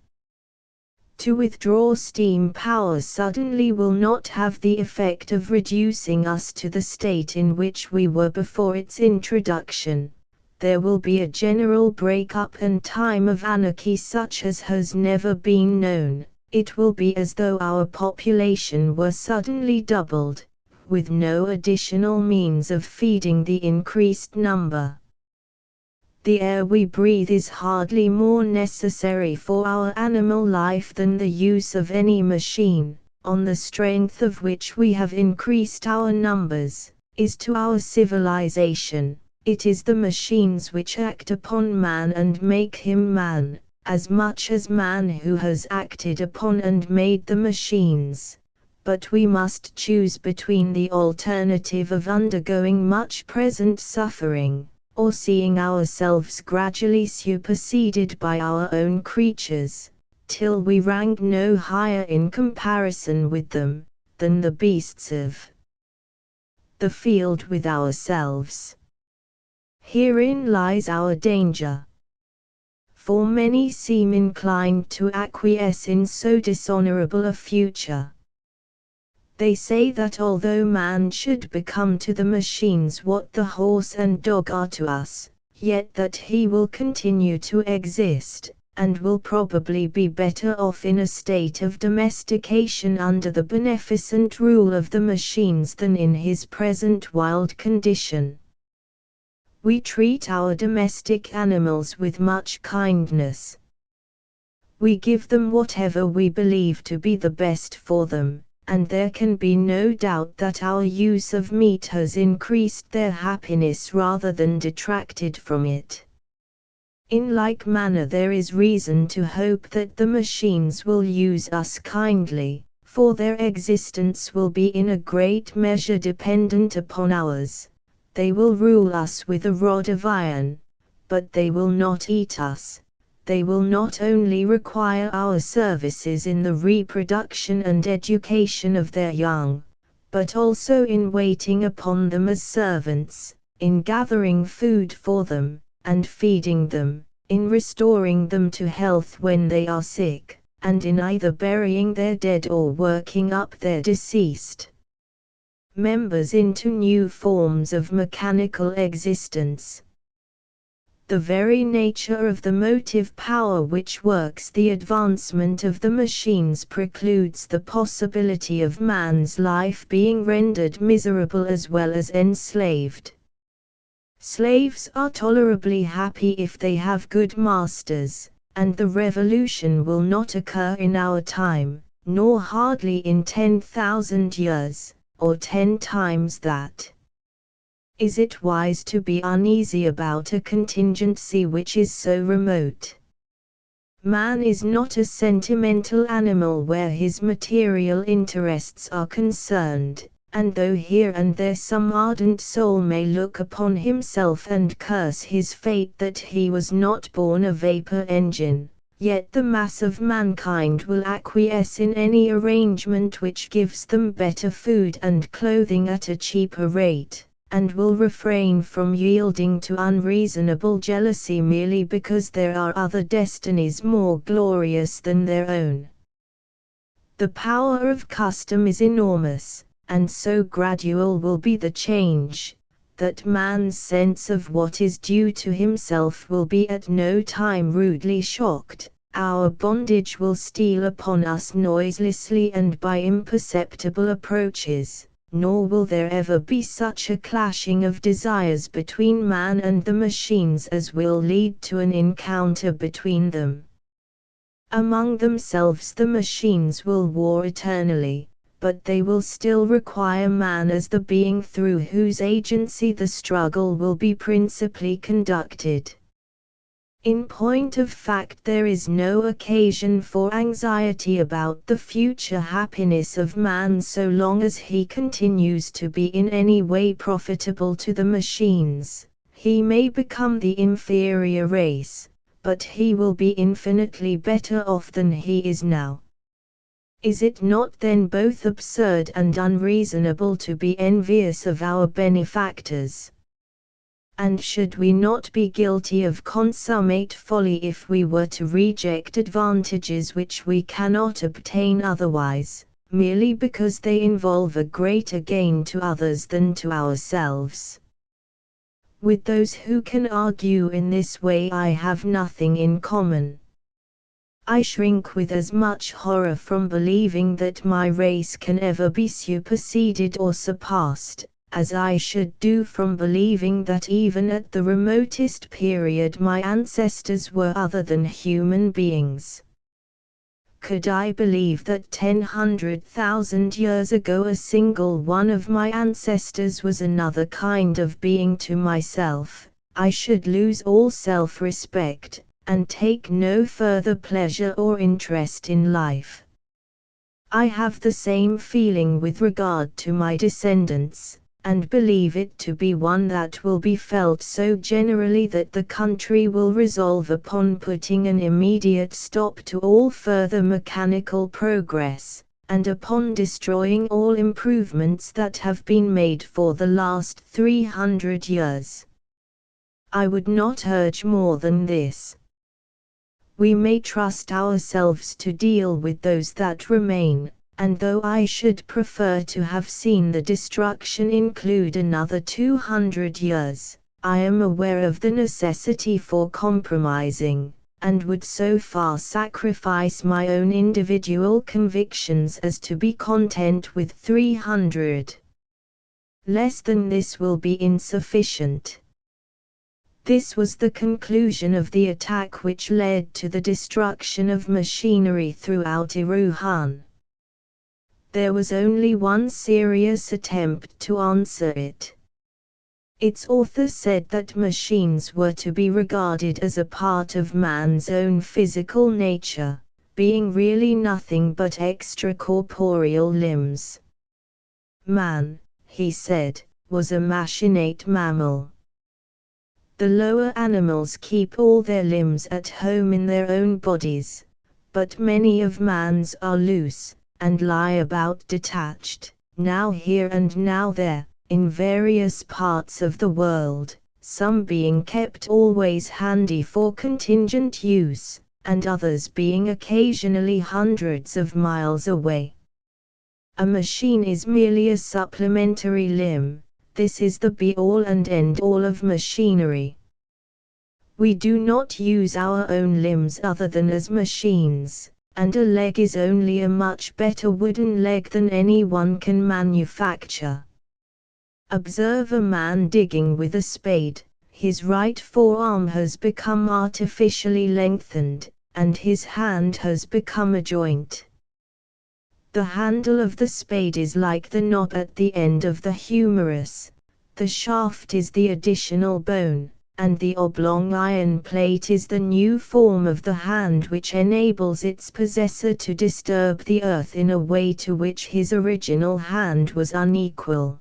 To withdraw steam power suddenly will not have the effect of reducing us to the state in which we were before its introduction. There will be a general break-up and time of anarchy such as has never been known. It will be as though our population were suddenly doubled, with no additional means of feeding the increased number. The air we breathe is hardly more necessary for our animal life than the use of any machine, on the strength of which we have increased our numbers, is to our civilization. It is the machines which act upon man and make him man, as much as man who has acted upon and made the machines. But we must choose between the alternative of undergoing much present suffering, or seeing ourselves gradually superseded by our own creatures, till we rank no higher in comparison with them, than the beasts of the field with ourselves. Herein lies our danger. For many seem inclined to acquiesce in so dishonorable a future. They say that although man should become to the machines what the horse and dog are to us, yet that he will continue to exist, and will probably be better off in a state of domestication under the beneficent rule of the machines than in his present wild condition. We treat our domestic animals with much kindness. We give them whatever we believe to be the best for them, and there can be no doubt that our use of meat has increased their happiness rather than detracted from it. In like manner there is reason to hope that the machines will use us kindly, for their existence will be in a great measure dependent upon ours. They will rule us with a rod of iron, but they will not eat us. They will not only require our services in the reproduction and education of their young, but also in waiting upon them as servants, in gathering food for them, and feeding them, in restoring them to health when they are sick, and in either burying their dead or working up their deceased members into new forms of mechanical existence. The very nature of the motive power which works the advancement of the machines precludes the possibility of man's life being rendered miserable as well as enslaved. Slaves are tolerably happy if they have good masters, and the revolution will not occur in our time, nor hardly in 10,000 years, or 10 times that. Is it wise to be uneasy about a contingency which is so remote? Man is not a sentimental animal where his material interests are concerned, and though here and there some ardent soul may look upon himself and curse his fate that he was not born a vapor engine, yet the mass of mankind will acquiesce in any arrangement which gives them better food and clothing at a cheaper rate, and will refrain from yielding to unreasonable jealousy merely because there are other destinies more glorious than their own. The power of custom is enormous, and so gradual will be the change, that man's sense of what is due to himself will be at no time rudely shocked. Our bondage will steal upon us noiselessly and by imperceptible approaches, nor will there ever be such a clashing of desires between man and the machines as will lead to an encounter between them. Among themselves the machines will war eternally, but they will still require man as the being through whose agency the struggle will be principally conducted. In point of fact, there is no occasion for anxiety about the future happiness of man so long as he continues to be in any way profitable to the machines. He may become the inferior race, but he will be infinitely better off than he is now. Is it not then both absurd and unreasonable to be envious of our benefactors? And should we not be guilty of consummate folly if we were to reject advantages which we cannot obtain otherwise, merely because they involve a greater gain to others than to ourselves? With those who can argue in this way I have nothing in common. I shrink with as much horror from believing that my race can ever be superseded or surpassed, as I should do from believing that even at the remotest period my ancestors were other than human beings. Could I believe that 100,000 years ago a single one of my ancestors was another kind of being to myself, I should lose all self-respect, and take no further pleasure or interest in life. I have the same feeling with regard to my descendants, and believe it to be one that will be felt so generally that the country will resolve upon putting an immediate stop to all further mechanical progress, and upon destroying all improvements that have been made for the last 300 years. I would not urge more than this. We may trust ourselves to deal with those that remain, and though I should prefer to have seen the destruction include another 200 years, I am aware of the necessity for compromising, and would so far sacrifice my own individual convictions as to be content with 300. Less than this will be insufficient. This was the conclusion of the attack which led to the destruction of machinery throughout Erewhon. There was only one serious attempt to answer it. Its author said that machines were to be regarded as a part of man's own physical nature, being really nothing but extracorporeal limbs. Man, he said, was a machinate mammal. The lower animals keep all their limbs at home in their own bodies, but many of man's are loose, and lie about detached, now here and now there, in various parts of the world, some being kept always handy for contingent use, and others being occasionally hundreds of miles away. A machine is merely a supplementary limb. This is the be-all and end-all of machinery. We do not use our own limbs other than as machines, and a leg is only a much better wooden leg than anyone can manufacture. Observe a man digging with a spade. His right forearm has become artificially lengthened, and his hand has become a joint. The handle of the spade is like the knob at the end of the humerus, the shaft is the additional bone, and the oblong iron plate is the new form of the hand which enables its possessor to disturb the earth in a way to which his original hand was unequal.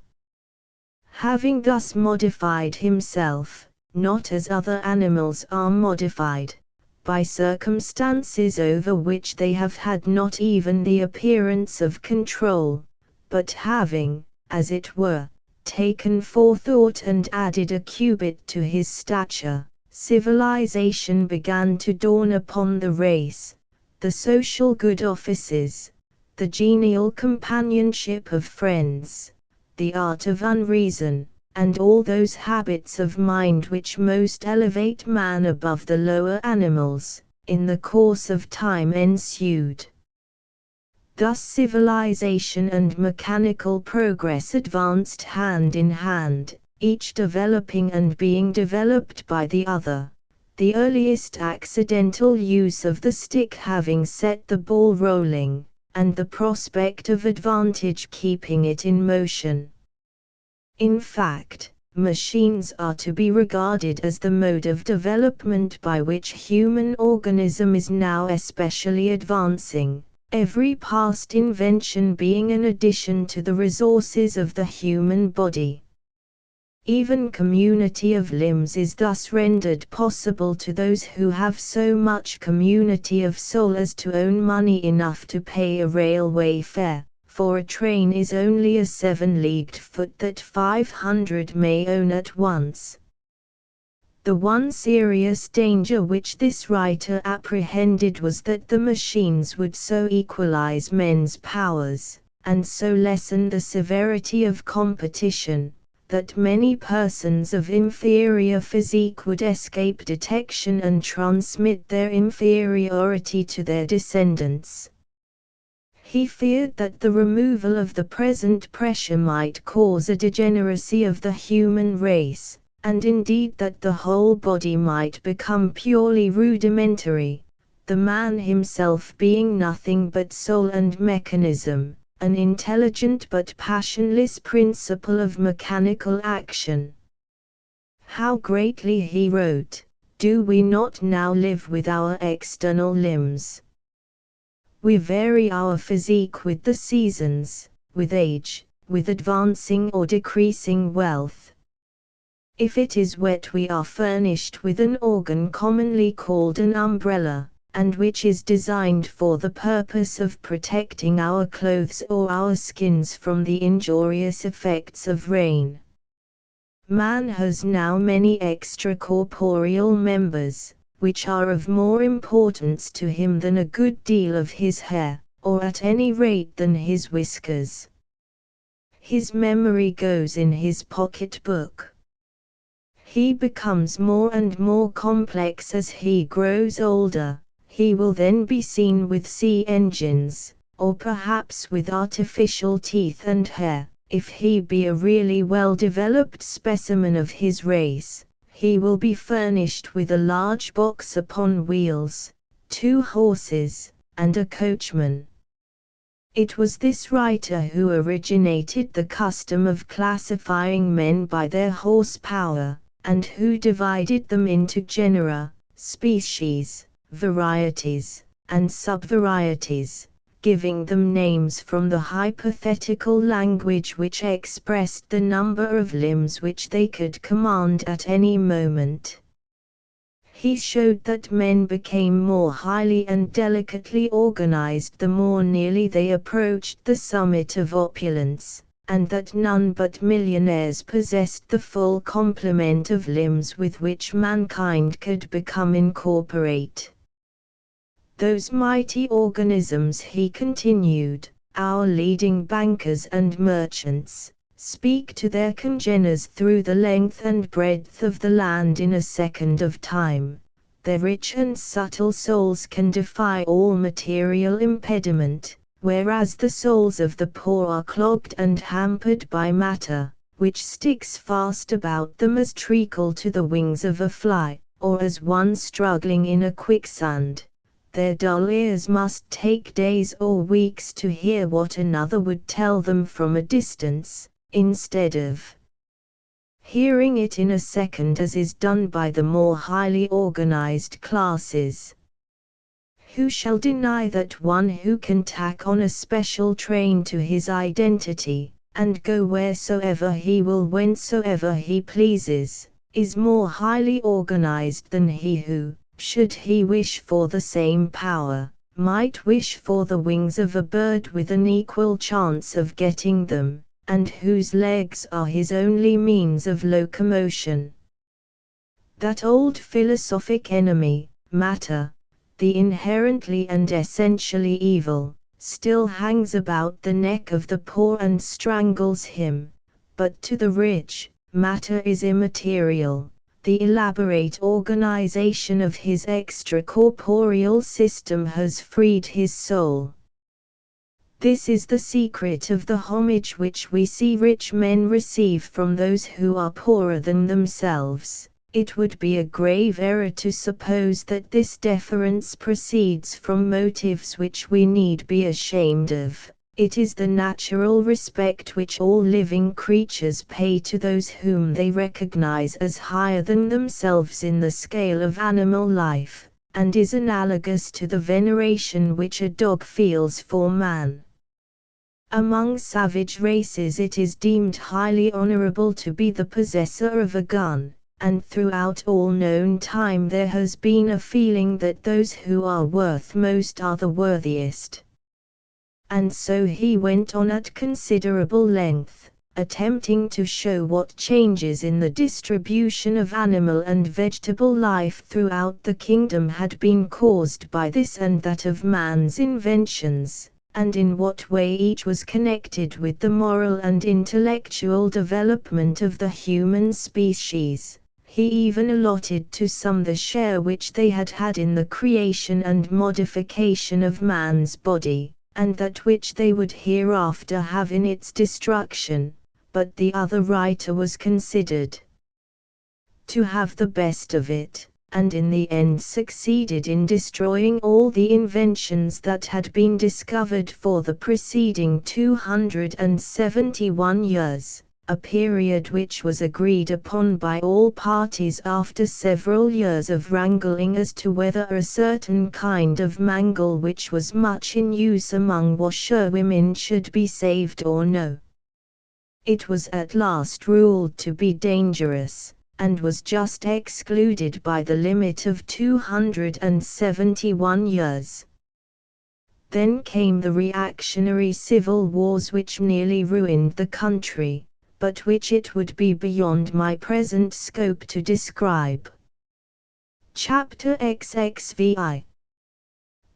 Having thus modified himself, not as other animals are modified, by circumstances over which they have had not even the appearance of control, but having, as it were, taken forethought and added a cubit to his stature, civilization began to dawn upon the race, the social good offices, the genial companionship of friends, the art of unreason, and all those habits of mind which most elevate man above the lower animals, in the course of time ensued. Thus civilization and mechanical progress advanced hand in hand, each developing and being developed by the other, the earliest accidental use of the stick having set the ball rolling, and the prospect of advantage keeping it in motion. In fact, machines are to be regarded as the mode of development by which human organism is now especially advancing, every past invention being an addition to the resources of the human body. Even community of limbs is thus rendered possible to those who have so much community of soul as to own money enough to pay a railway fare, for a train is only a 7-leagued foot that 500 may own at once. The one serious danger which this writer apprehended was that the machines would so equalize men's powers, and so lessen the severity of competition, that many persons of inferior physique would escape detection and transmit their inferiority to their descendants. He feared that the removal of the present pressure might cause a degeneracy of the human race, and indeed that the whole body might become purely rudimentary, the man himself being nothing but soul and mechanism, an intelligent but passionless principle of mechanical action. How greatly, he wrote, do we not now live with our external limbs? We vary our physique with the seasons, with age, with advancing or decreasing wealth. If it is wet we are furnished with an organ commonly called an umbrella, and which is designed for the purpose of protecting our clothes or our skins from the injurious effects of rain. Man has now many extracorporeal members, which are of more importance to him than a good deal of his hair, or at any rate than his whiskers. His memory goes in his pocketbook. He becomes more and more complex as he grows older. He will then be seen with sea engines, or perhaps with artificial teeth and hair. If he be a really well-developed specimen of his race, he will be furnished with a large box upon wheels, 2 horses, and a coachman. It was this writer who originated the custom of classifying men by their horsepower, and who divided them into genera, species, varieties, and subvarieties, giving them names from the hypothetical language which expressed the number of limbs which they could command at any moment. He showed that men became more highly and delicately organized the more nearly they approached the summit of opulence, and that none but millionaires possessed the full complement of limbs with which mankind could become incorporate. Those mighty organisms, he continued, our leading bankers and merchants, speak to their congeners through the length and breadth of the land in a second of time. Their rich and subtle souls can defy all material impediment, whereas the souls of the poor are clogged and hampered by matter, which sticks fast about them as treacle to the wings of a fly, or as one struggling in a quicksand. Their dull ears must take days or weeks to hear what another would tell them from a distance, instead of hearing it in a second as is done by the more highly organized classes. Who shall deny that one who can tack on a special train to his identity, and go wheresoever he will whensoever he pleases, is more highly organized than he who, should he wish for the same power, might wish for the wings of a bird with an equal chance of getting them, and whose legs are his only means of locomotion? That old philosophic enemy, matter, the inherently and essentially evil, still hangs about the neck of the poor and strangles him, but to the rich, matter is immaterial. The elaborate organization of his extracorporeal system has freed his soul. This is the secret of the homage which we see rich men receive from those who are poorer than themselves. It would be a grave error to suppose that this deference proceeds from motives which we need be ashamed of. It is the natural respect which all living creatures pay to those whom they recognize as higher than themselves in the scale of animal life, and is analogous to the veneration which a dog feels for man. Among savage races it is deemed highly honorable to be the possessor of a gun, and throughout all known time there has been a feeling that those who are worth most are the worthiest. And so he went on at considerable length, attempting to show what changes in the distribution of animal and vegetable life throughout the kingdom had been caused by this and that of man's inventions, and in what way each was connected with the moral and intellectual development of the human species. He even allotted to some the share which they had had in the creation and modification of man's body, and that which they would hereafter have in its destruction, but the other writer was considered to have the best of it, and in the end succeeded in destroying all the inventions that had been discovered for the preceding 271 years, a period which was agreed upon by all parties after several years of wrangling as to whether a certain kind of mangle which was much in use among washerwomen should be saved or no. It was at last ruled to be dangerous, and was just excluded by the limit of 271 years. Then came the reactionary civil wars which nearly ruined the country, but which it would be beyond my present scope to describe. Chapter XXVI.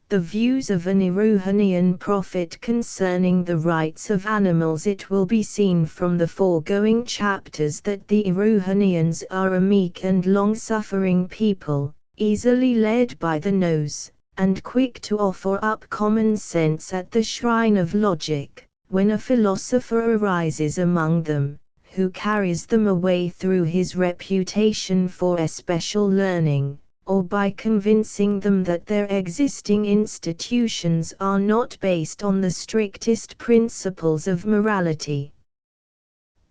the views of an Erewhonian prophet concerning the rights of animals. It will be seen from the foregoing chapters that the Erewhonians are a meek and long-suffering people, easily led by the nose, and quick to offer up common sense at the shrine of logic, when a philosopher arises among them, who carries them away through his reputation for especial learning, or by convincing them that their existing institutions are not based on the strictest principles of morality.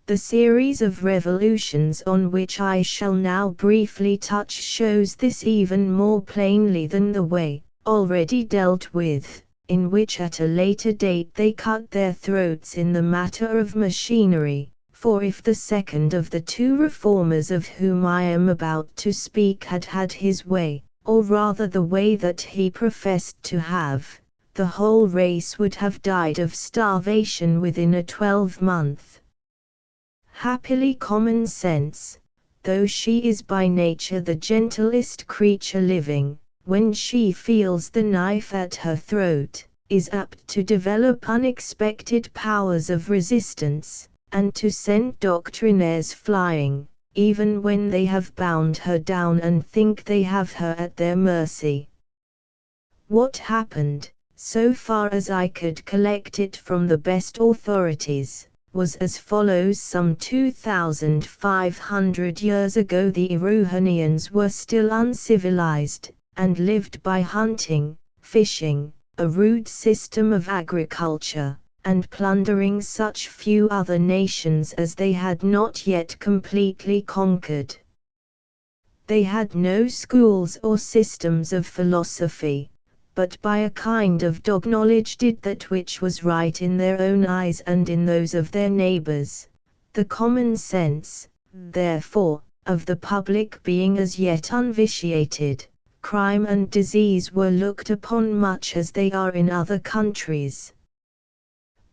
The series of revolutions on which I shall now briefly touch shows this even more plainly than the way, already dealt with, in which at a later date they cut their throats in the matter of machinery. For if the second of the two reformers of whom I am about to speak had had his way, or rather the way that he professed to have, the whole race would have died of starvation within a 12-month. Happily common sense, though she is by nature the gentlest creature living, when she feels the knife at her throat, is apt to develop unexpected powers of resistance, and to send doctrinaires flying, even when they have bound her down and think they have her at their mercy. What happened, so far as I could collect it from the best authorities, was as follows. Some 2,500 years ago the Erewhonians were still uncivilized, and lived by hunting, fishing, a rude system of agriculture, and plundering such few other nations as they had not yet completely conquered. They had no schools or systems of philosophy, but by a kind of dog knowledge did that which was right in their own eyes and in those of their neighbors, the common sense, therefore, of the public being as yet unvitiated. Crime and disease were looked upon much as they are in other countries.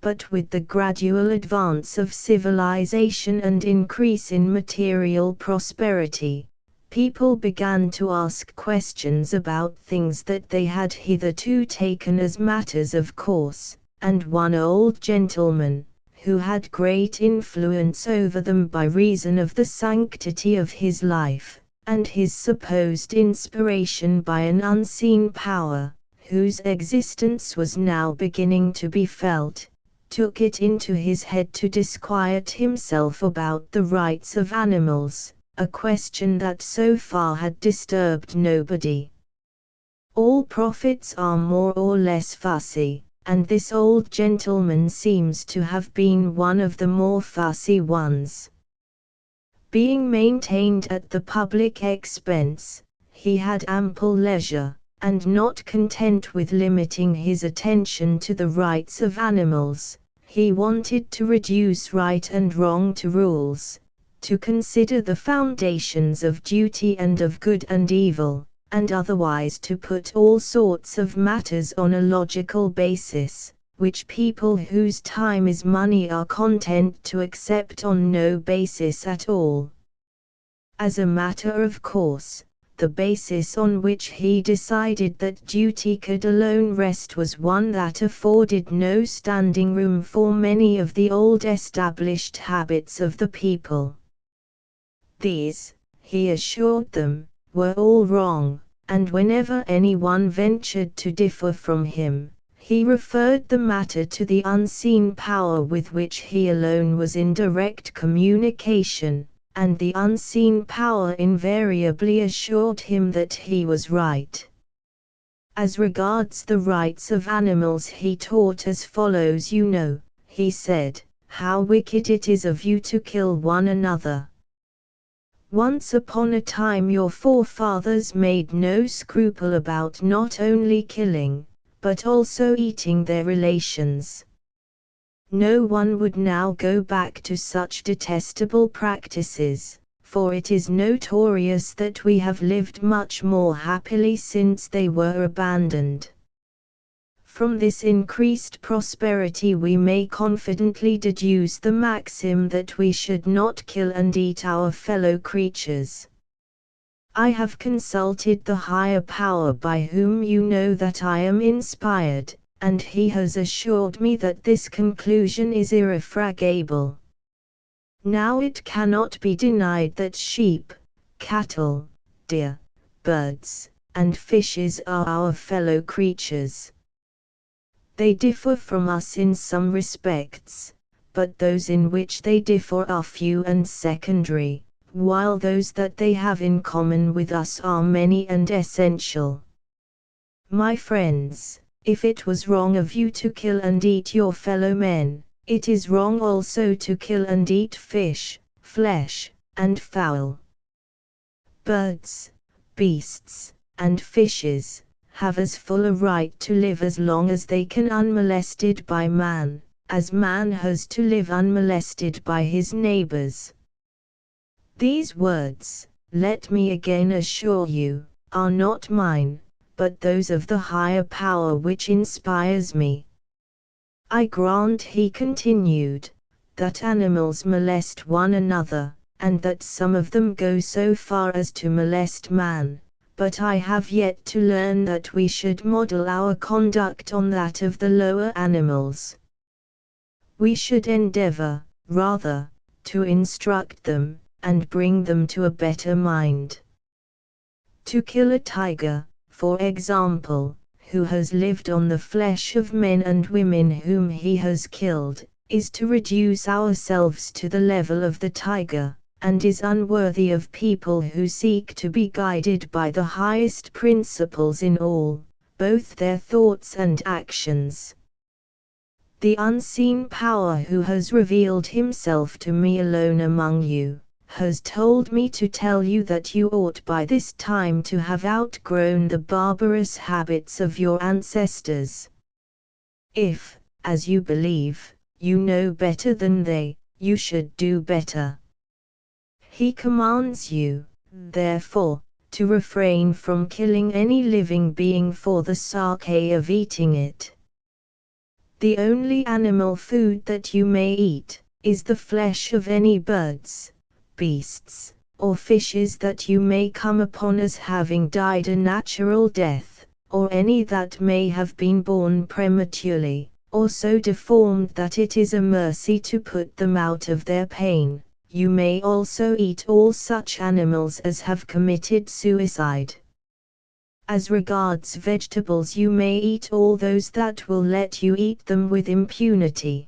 But with the gradual advance of civilization and increase in material prosperity, people began to ask questions about things that they had hitherto taken as matters of course, and one old gentleman, who had great influence over them by reason of the sanctity of his life, and his supposed inspiration by an unseen power, whose existence was now beginning to be felt, took it into his head to disquiet himself about the rights of animals, a question that so far had disturbed nobody. All prophets are more or less fussy, and this old gentleman seems to have been one of the more fussy ones. Being maintained at the public expense, he had ample leisure, and not content with limiting his attention to the rights of animals, he wanted to reduce right and wrong to rules, to consider the foundations of duty and of good and evil, and otherwise to put all sorts of matters on a logical basis, which people whose time is money are content to accept on no basis at all. As a matter of course, the basis on which he decided that duty could alone rest was one that afforded no standing room for many of the old established habits of the people. These, he assured them, were all wrong, and whenever anyone ventured to differ from him, he referred the matter to the unseen power with which he alone was in direct communication, and the unseen power invariably assured him that he was right. As regards the rights of animals he taught as follows: "You know," he said, "how wicked it is of you to kill one another. Once upon a time your forefathers made no scruple about not only killing, but also eating their relations. No one would now go back to such detestable practices, for it is notorious that we have lived much more happily since they were abandoned. From this increased prosperity we may confidently deduce the maxim that we should not kill and eat our fellow creatures. I have consulted the higher power by whom you know that I am inspired, and he has assured me that this conclusion is irrefragable. Now it cannot be denied that sheep, cattle, deer, birds, and fishes are our fellow creatures. They differ from us in some respects, but those in which they differ are few and secondary, while those that they have in common with us are many and essential. My friends, if it was wrong of you to kill and eat your fellow men, it is wrong also to kill and eat fish, flesh, and fowl. Birds, beasts, and fishes have as full a right to live as long as they can unmolested by man, as man has to live unmolested by his neighbors. These words, let me again assure you, are not mine, but those of the higher power which inspires me. I grant, he continued, that animals molest one another, and that some of them go so far as to molest man, but I have yet to learn that we should model our conduct on that of the lower animals. We should endeavor, rather, to instruct them, and bring them to a better mind. To kill a tiger, for example, who has lived on the flesh of men and women whom he has killed, is to reduce ourselves to the level of the tiger, and is unworthy of people who seek to be guided by the highest principles in all, both their thoughts and actions. The unseen power who has revealed himself to me alone among you, has told me to tell you that you ought by this time to have outgrown the barbarous habits of your ancestors. If, as you believe, you know better than they, you should do better. He commands you, therefore, to refrain from killing any living being for the sake of eating it. The only animal food that you may eat is the flesh of any birds, beasts, or fishes that you may come upon as having died a natural death, or any that may have been born prematurely, or so deformed that it is a mercy to put them out of their pain. You may also eat all such animals as have committed suicide. As regards vegetables, you may eat all those that will let you eat them with impunity.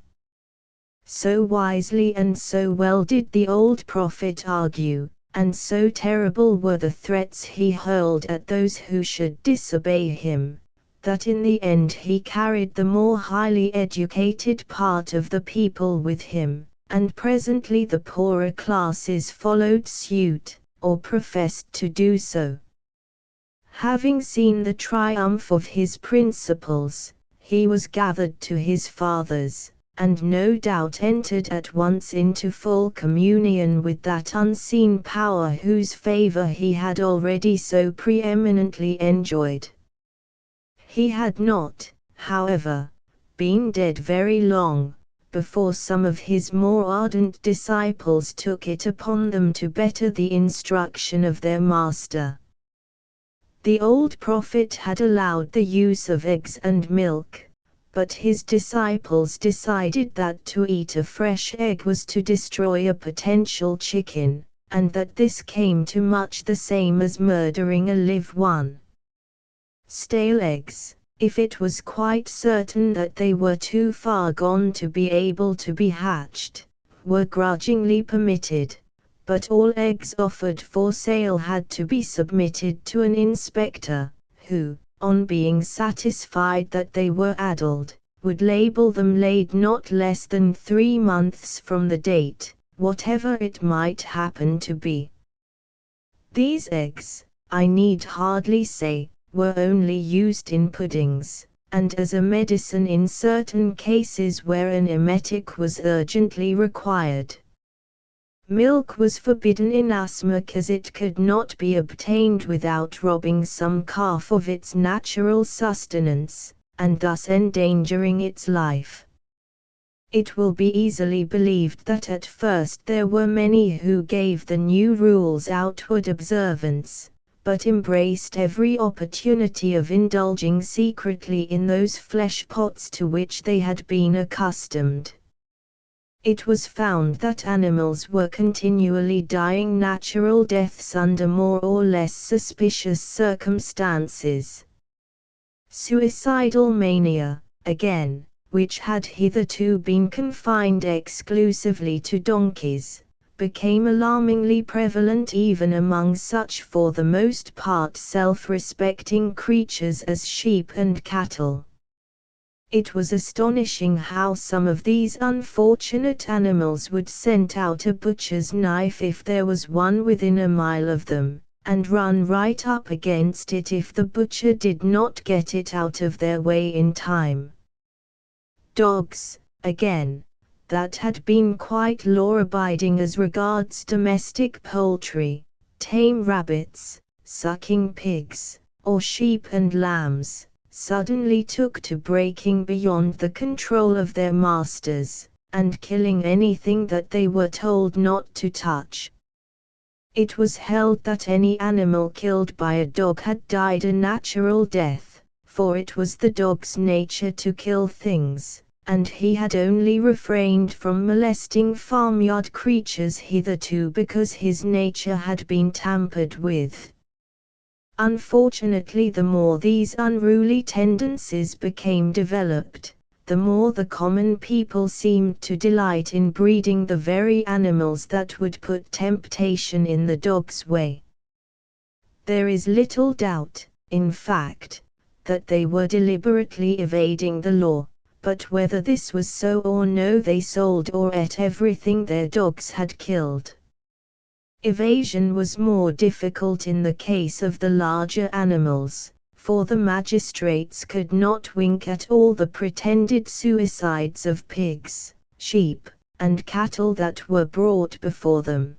So wisely and so well did the old prophet argue, and so terrible were the threats he hurled at those who should disobey him, that in the end he carried the more highly educated part of the people with him, and presently the poorer classes followed suit, or professed to do so. Having seen the triumph of his principles, he was gathered to his fathers, and no doubt entered at once into full communion with that unseen power whose favor he had already so preeminently enjoyed. He had not, however, been dead very long, before some of his more ardent disciples took it upon them to better the instruction of their master. The old prophet had allowed the use of eggs and milk, but his disciples decided that to eat a fresh egg was to destroy a potential chicken, and that this came to much the same as murdering a live one. Stale eggs, if it was quite certain that they were too far gone to be able to be hatched, were grudgingly permitted, but all eggs offered for sale had to be submitted to an inspector, who, on being satisfied that they were addled, would label them laid not less than 3 months from the date, whatever it might happen to be. These eggs, I need hardly say, were only used in puddings, and as a medicine in certain cases where an emetic was urgently required. Milk was forbidden inasmuch as it could not be obtained without robbing some calf of its natural sustenance, and thus endangering its life. It will be easily believed that at first there were many who gave the new rules outward observance, but embraced every opportunity of indulging secretly in those flesh pots to which they had been accustomed. It was found that animals were continually dying natural deaths under more or less suspicious circumstances. Suicidal mania, again, which had hitherto been confined exclusively to donkeys, became alarmingly prevalent even among such for the most part self-respecting creatures as sheep and cattle. It was astonishing how some of these unfortunate animals would scent out a butcher's knife if there was one within a mile of them, and run right up against it if the butcher did not get it out of their way in time. Dogs, again, that had been quite law-abiding as regards domestic poultry, tame rabbits, sucking pigs, or sheep and lambs, suddenly took to breaking beyond the control of their masters, and killing anything that they were told not to touch. It was held that any animal killed by a dog had died a natural death, for it was the dog's nature to kill things, and he had only refrained from molesting farmyard creatures hitherto because his nature had been tampered with. Unfortunately, the more these unruly tendencies became developed, the more the common people seemed to delight in breeding the very animals that would put temptation in the dog's way. There is little doubt, in fact, that they were deliberately evading the law, but whether this was so or no, they sold or ate everything their dogs had killed. Evasion was more difficult in the case of the larger animals, for the magistrates could not wink at all the pretended suicides of pigs, sheep, and cattle that were brought before them.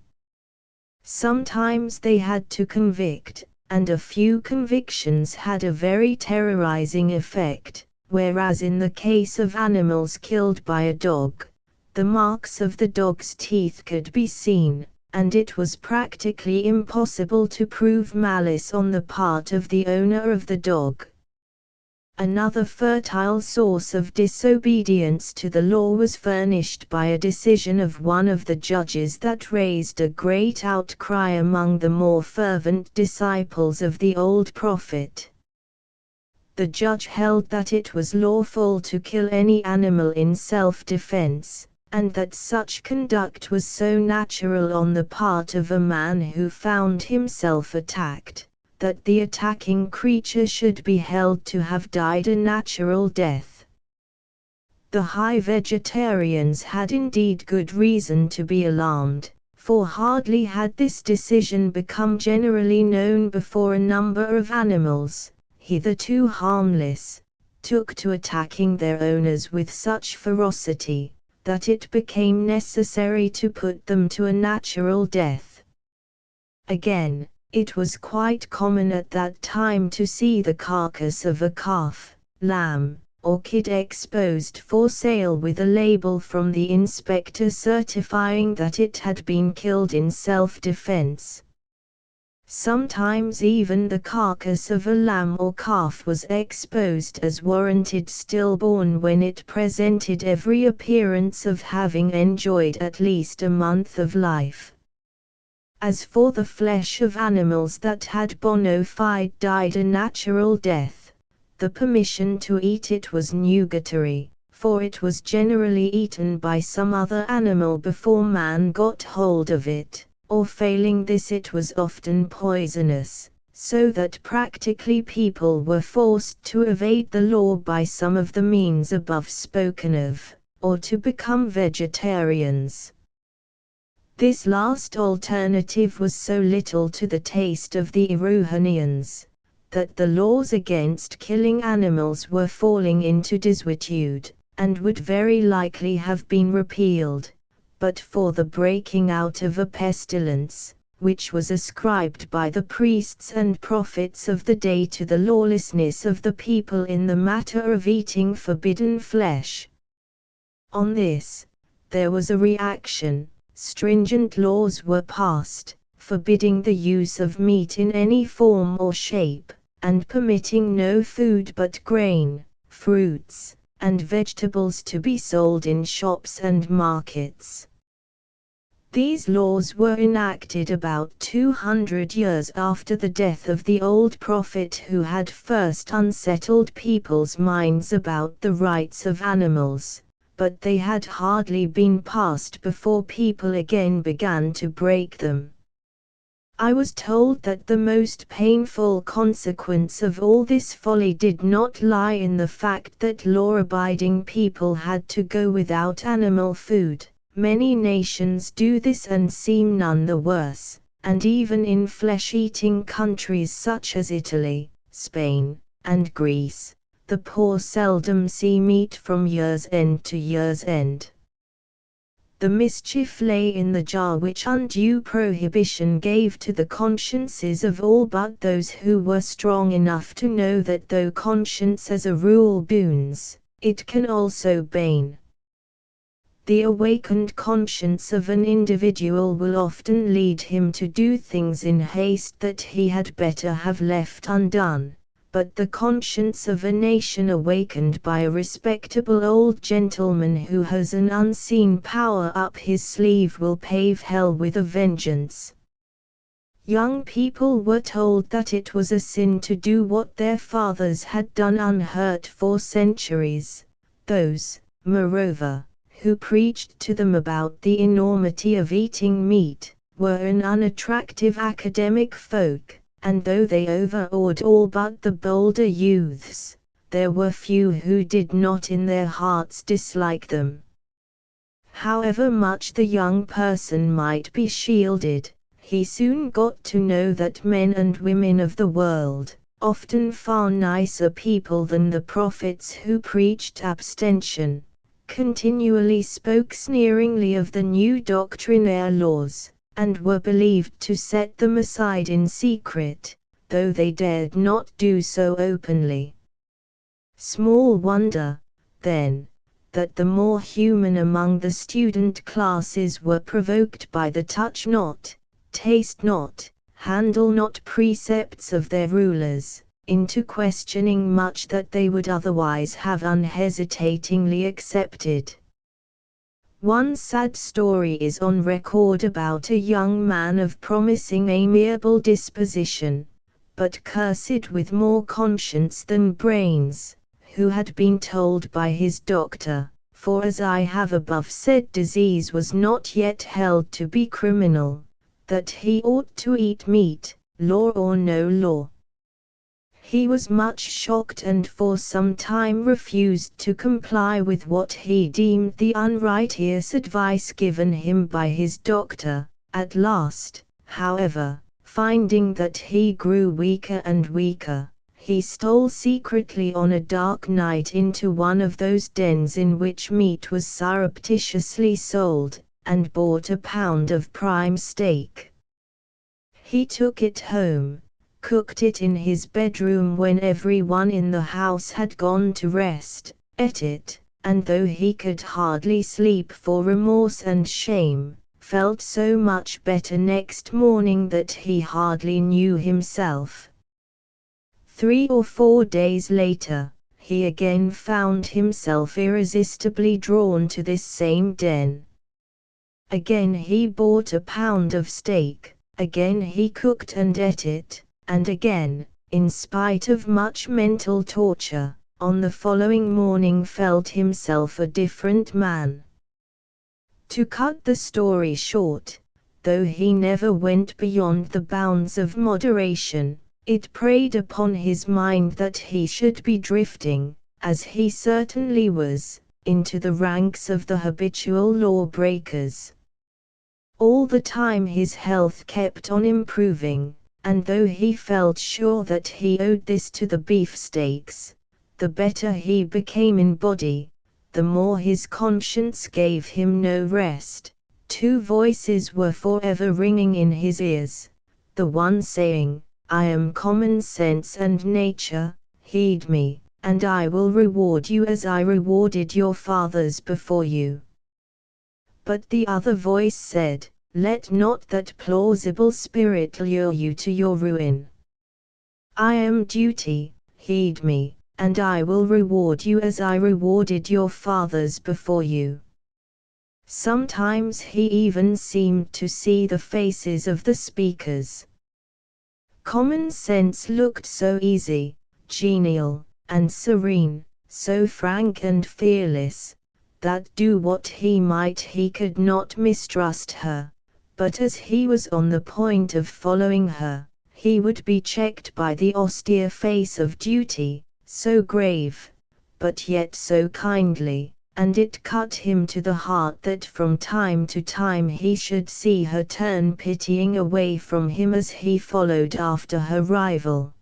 Sometimes they had to convict, and a few convictions had a very terrorizing effect, whereas in the case of animals killed by a dog, the marks of the dog's teeth could be seen, and it was practically impossible to prove malice on the part of the owner of the dog. Another fertile source of disobedience to the law was furnished by a decision of one of the judges that raised a great outcry among the more fervent disciples of the old prophet. The judge held that it was lawful to kill any animal in self-defense, and that such conduct was so natural on the part of a man who found himself attacked, that the attacking creature should be held to have died a natural death. The high vegetarians had indeed good reason to be alarmed, for hardly had this decision become generally known before a number of animals, hitherto harmless, took to attacking their owners with such ferocity, that it became necessary to put them to a natural death. Again, it was quite common at that time to see the carcass of a calf, lamb, or kid exposed for sale with a label from the inspector certifying that it had been killed in self-defense. Sometimes even the carcass of a lamb or calf was exposed as warranted stillborn when it presented every appearance of having enjoyed at least a month of life. As for the flesh of animals that had bona fide died a natural death, the permission to eat it was nugatory, for it was generally eaten by some other animal before man got hold of it, or failing this it was often poisonous, so that practically people were forced to evade the law by some of the means above spoken of, or to become vegetarians. This last alternative was so little to the taste of the Erewhonians, that the laws against killing animals were falling into desuetude, and would very likely have been repealed, but for the breaking out of a pestilence, which was ascribed by the priests and prophets of the day to the lawlessness of the people in the matter of eating forbidden flesh. On this, there was a reaction, stringent laws were passed, forbidding the use of meat in any form or shape, and permitting no food but grain, fruits, and vegetables to be sold in shops and markets. These laws were enacted about 200 years after the death of the old prophet who had first unsettled people's minds about the rights of animals, but they had hardly been passed before people again began to break them. I was told that the most painful consequence of all this folly did not lie in the fact that law-abiding people had to go without animal food. Many nations do this and seem none the worse, and even in flesh-eating countries such as Italy, Spain, and Greece, the poor seldom see meat from year's end to year's end. The mischief lay in the jar which undue prohibition gave to the consciences of all but those who were strong enough to know that though conscience as a rule boons, it can also bane. The awakened conscience of an individual will often lead him to do things in haste that he had better have left undone, but the conscience of a nation awakened by a respectable old gentleman who has an unseen power up his sleeve will pave hell with a vengeance. Young people were told that it was a sin to do what their fathers had done unhurt for centuries. Those, moreover, who preached to them about the enormity of eating meat, were an unattractive academic folk, and though they overawed all but the bolder youths, there were few who did not in their hearts dislike them. However much the young person might be shielded, he soon got to know that men and women of the world, often far nicer people than the prophets who preached abstention, continually spoke sneeringly of the new doctrinaire laws, and were believed to set them aside in secret, though they dared not do so openly. Small wonder, then, that the more human among the student classes were provoked by the touch not, taste not, handle not precepts of their rulers, into questioning much that they would otherwise have unhesitatingly accepted. One sad story is on record about a young man of promising amiable disposition, but cursed with more conscience than brains, who had been told by his doctor, for as I have above said disease was not yet held to be criminal, that he ought to eat meat, law or no law. He was much shocked and for some time refused to comply with what he deemed the unrighteous advice given him by his doctor. At last, however, finding that he grew weaker and weaker, he stole secretly on a dark night into one of those dens in which meat was surreptitiously sold, and bought a pound of prime steak. He took it home, cooked it in his bedroom when everyone in the house had gone to rest, ate it, and though he could hardly sleep for remorse and shame, felt so much better next morning that he hardly knew himself. 3 or 4 days later, he again found himself irresistibly drawn to this same den. Again he bought a pound of steak, again he cooked and ate it, and again, in spite of much mental torture, on the following morning felt himself a different man. To cut the story short, though he never went beyond the bounds of moderation, it preyed upon his mind that he should be drifting, as he certainly was, into the ranks of the habitual law-breakers. All the time his health kept on improving, and though he felt sure that he owed this to the beefsteaks, the better he became in body, the more his conscience gave him no rest. 2 voices were forever ringing in his ears, the one saying, "I am common sense and nature, heed me, and I will reward you as I rewarded your fathers before you." But the other voice said, let not that plausible spirit lure you to your ruin. I am duty, heed me, and I will reward you as I rewarded your fathers before you. Sometimes he even seemed to see the faces of the speakers. Common sense looked so easy, genial, and serene, so frank and fearless, that do what he might he could not mistrust her, but as he was on the point of following her, he would be checked by the austere face of duty, so grave, but yet so kindly, and it cut him to the heart that from time to time he should see her turn pitying away from him as he followed after her rival.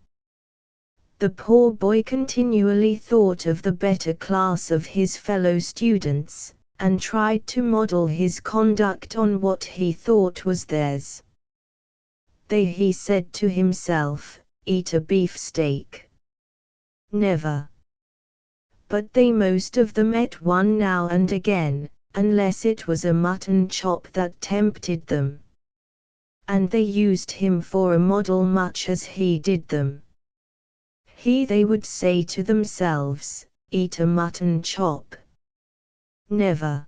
The poor boy continually thought of the better class of his fellow students, and tried to model his conduct on what he thought was theirs. They, he said to himself, eat a beefsteak. Never. But they most of them ate one now and again, unless it was a mutton chop that tempted them. And they used him for a model much as he did them. They would say to themselves, eat a mutton chop. Never.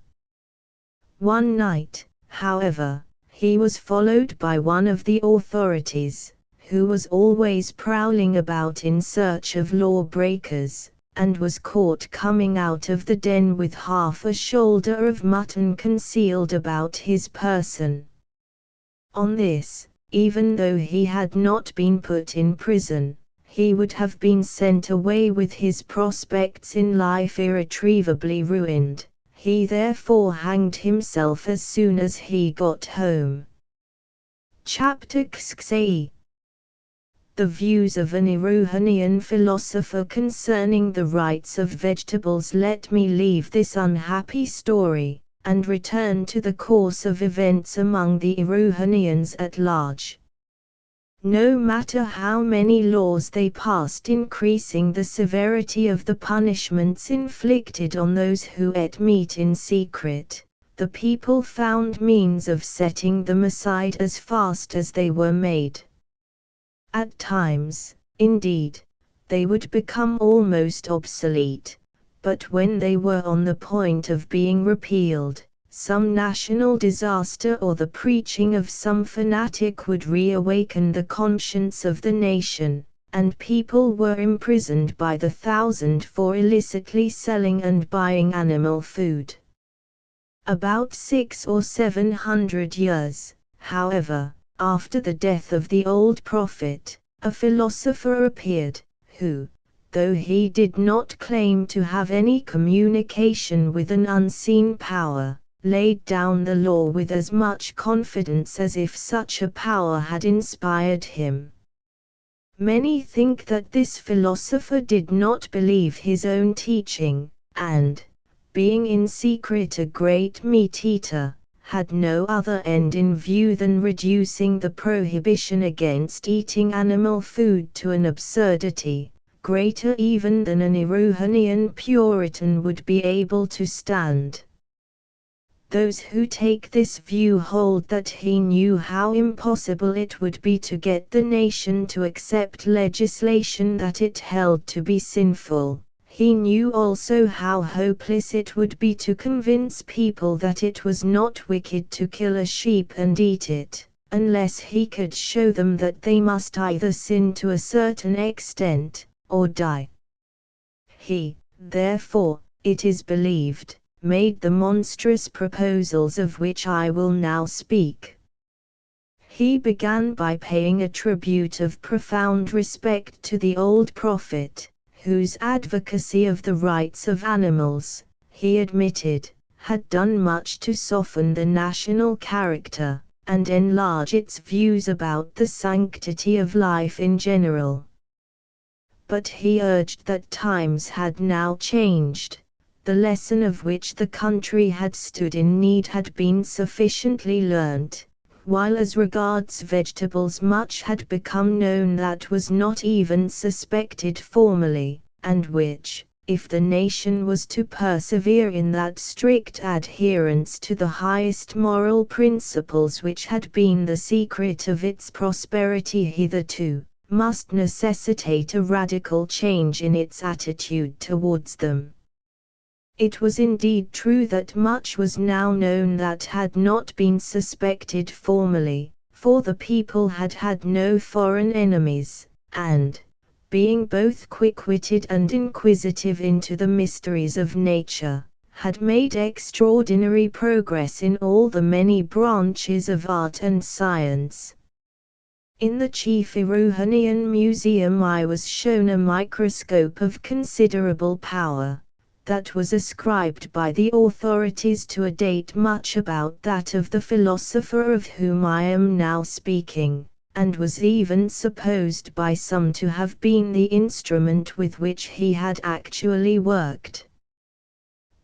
One night, however, he was followed by one of the authorities, who was always prowling about in search of lawbreakers, and was caught coming out of the den with half a shoulder of mutton concealed about his person. On this, even though he had not been put in prison, he would have been sent away with his prospects in life irretrievably ruined. He therefore hanged himself as soon as he got home. Chapter XXI. The views of an Erewhonian philosopher concerning the rights of vegetables. Let me leave this unhappy story, and return to the course of events among the Erewhonians at large. No matter how many laws they passed increasing the severity of the punishments inflicted on those who ate meat in secret, the people found means of setting them aside as fast as they were made. At times, indeed, they would become almost obsolete, but when they were on the point of being repealed, some national disaster or the preaching of some fanatic would reawaken the conscience of the nation, and people were imprisoned by the thousand for illicitly selling and buying animal food. About 600 or 700 years, however, after the death of the old prophet, a philosopher appeared, who, though he did not claim to have any communication with an unseen power, laid down the law with as much confidence as if such a power had inspired him. Many think that this philosopher did not believe his own teaching, and, being in secret a great meat-eater, had no other end in view than reducing the prohibition against eating animal food to an absurdity, greater even than an Erewhonian Puritan would be able to stand. Those who take this view hold that he knew how impossible it would be to get the nation to accept legislation that it held to be sinful. He knew also how hopeless it would be to convince people that it was not wicked to kill a sheep and eat it, unless he could show them that they must either sin to a certain extent, or die. He, therefore, it is believed, made the monstrous proposals of which I will now speak. He began by paying a tribute of profound respect to the old prophet, whose advocacy of the rights of animals, he admitted, had done much to soften the national character, and enlarge its views about the sanctity of life in general. But he urged that times had now changed, the lesson of which the country had stood in need had been sufficiently learnt, while as regards vegetables much had become known that was not even suspected formally, and which, if the nation was to persevere in that strict adherence to the highest moral principles which had been the secret of its prosperity hitherto, must necessitate a radical change in its attitude towards them. It was indeed true that much was now known that had not been suspected formerly, for the people had had no foreign enemies, and, being both quick-witted and inquisitive into the mysteries of nature, had made extraordinary progress in all the many branches of art and science. In the chief Erewhonian museum I was shown a microscope of considerable power, that was ascribed by the authorities to a date much about that of the philosopher of whom I am now speaking, and was even supposed by some to have been the instrument with which he had actually worked.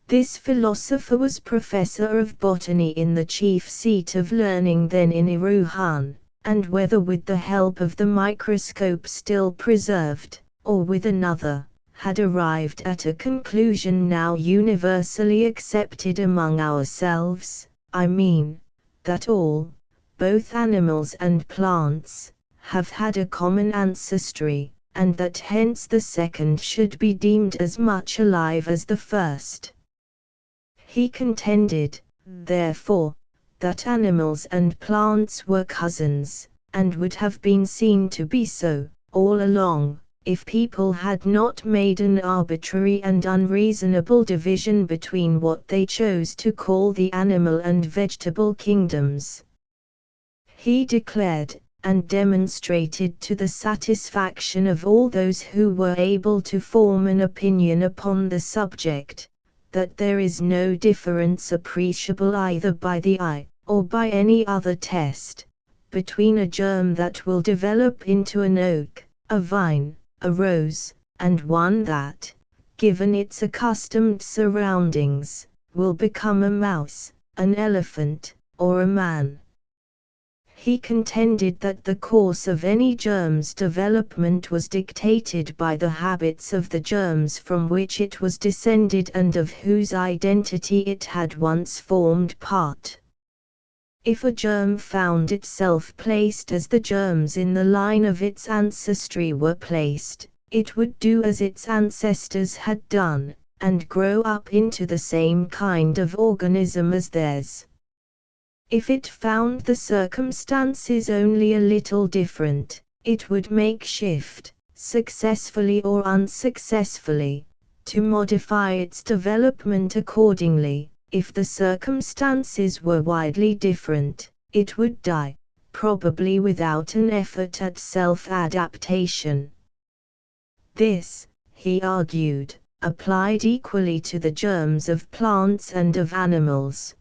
This philosopher was professor of botany in the chief seat of learning then in Erewhon, and whether with the help of the microscope still preserved, or with another, had arrived at a conclusion now universally accepted among ourselves, I mean, that all, both animals and plants, have had a common ancestry, and that hence the second should be deemed as much alive as the first. He contended, therefore, that animals and plants were cousins, and would have been seen to be so, all along, if people had not made an arbitrary and unreasonable division between what they chose to call the animal and vegetable kingdoms. He declared, and demonstrated to the satisfaction of all those who were able to form an opinion upon the subject, that there is no difference appreciable either by the eye, or by any other test, between a germ that will develop into an oak, a vine, a rose, and one that, given its accustomed surroundings, will become a mouse, an elephant, or a man. He contended that the course of any germ's development was dictated by the habits of the germs from which it was descended and of whose identity it had once formed part. If a germ found itself placed as the germs in the line of its ancestry were placed, it would do as its ancestors had done, and grow up into the same kind of organism as theirs. If it found the circumstances only a little different, it would make shift, successfully or unsuccessfully, to modify its development accordingly. If the circumstances were widely different, it would die, probably without an effort at self-adaptation. This, he argued, applied equally to the germs of plants and of animals.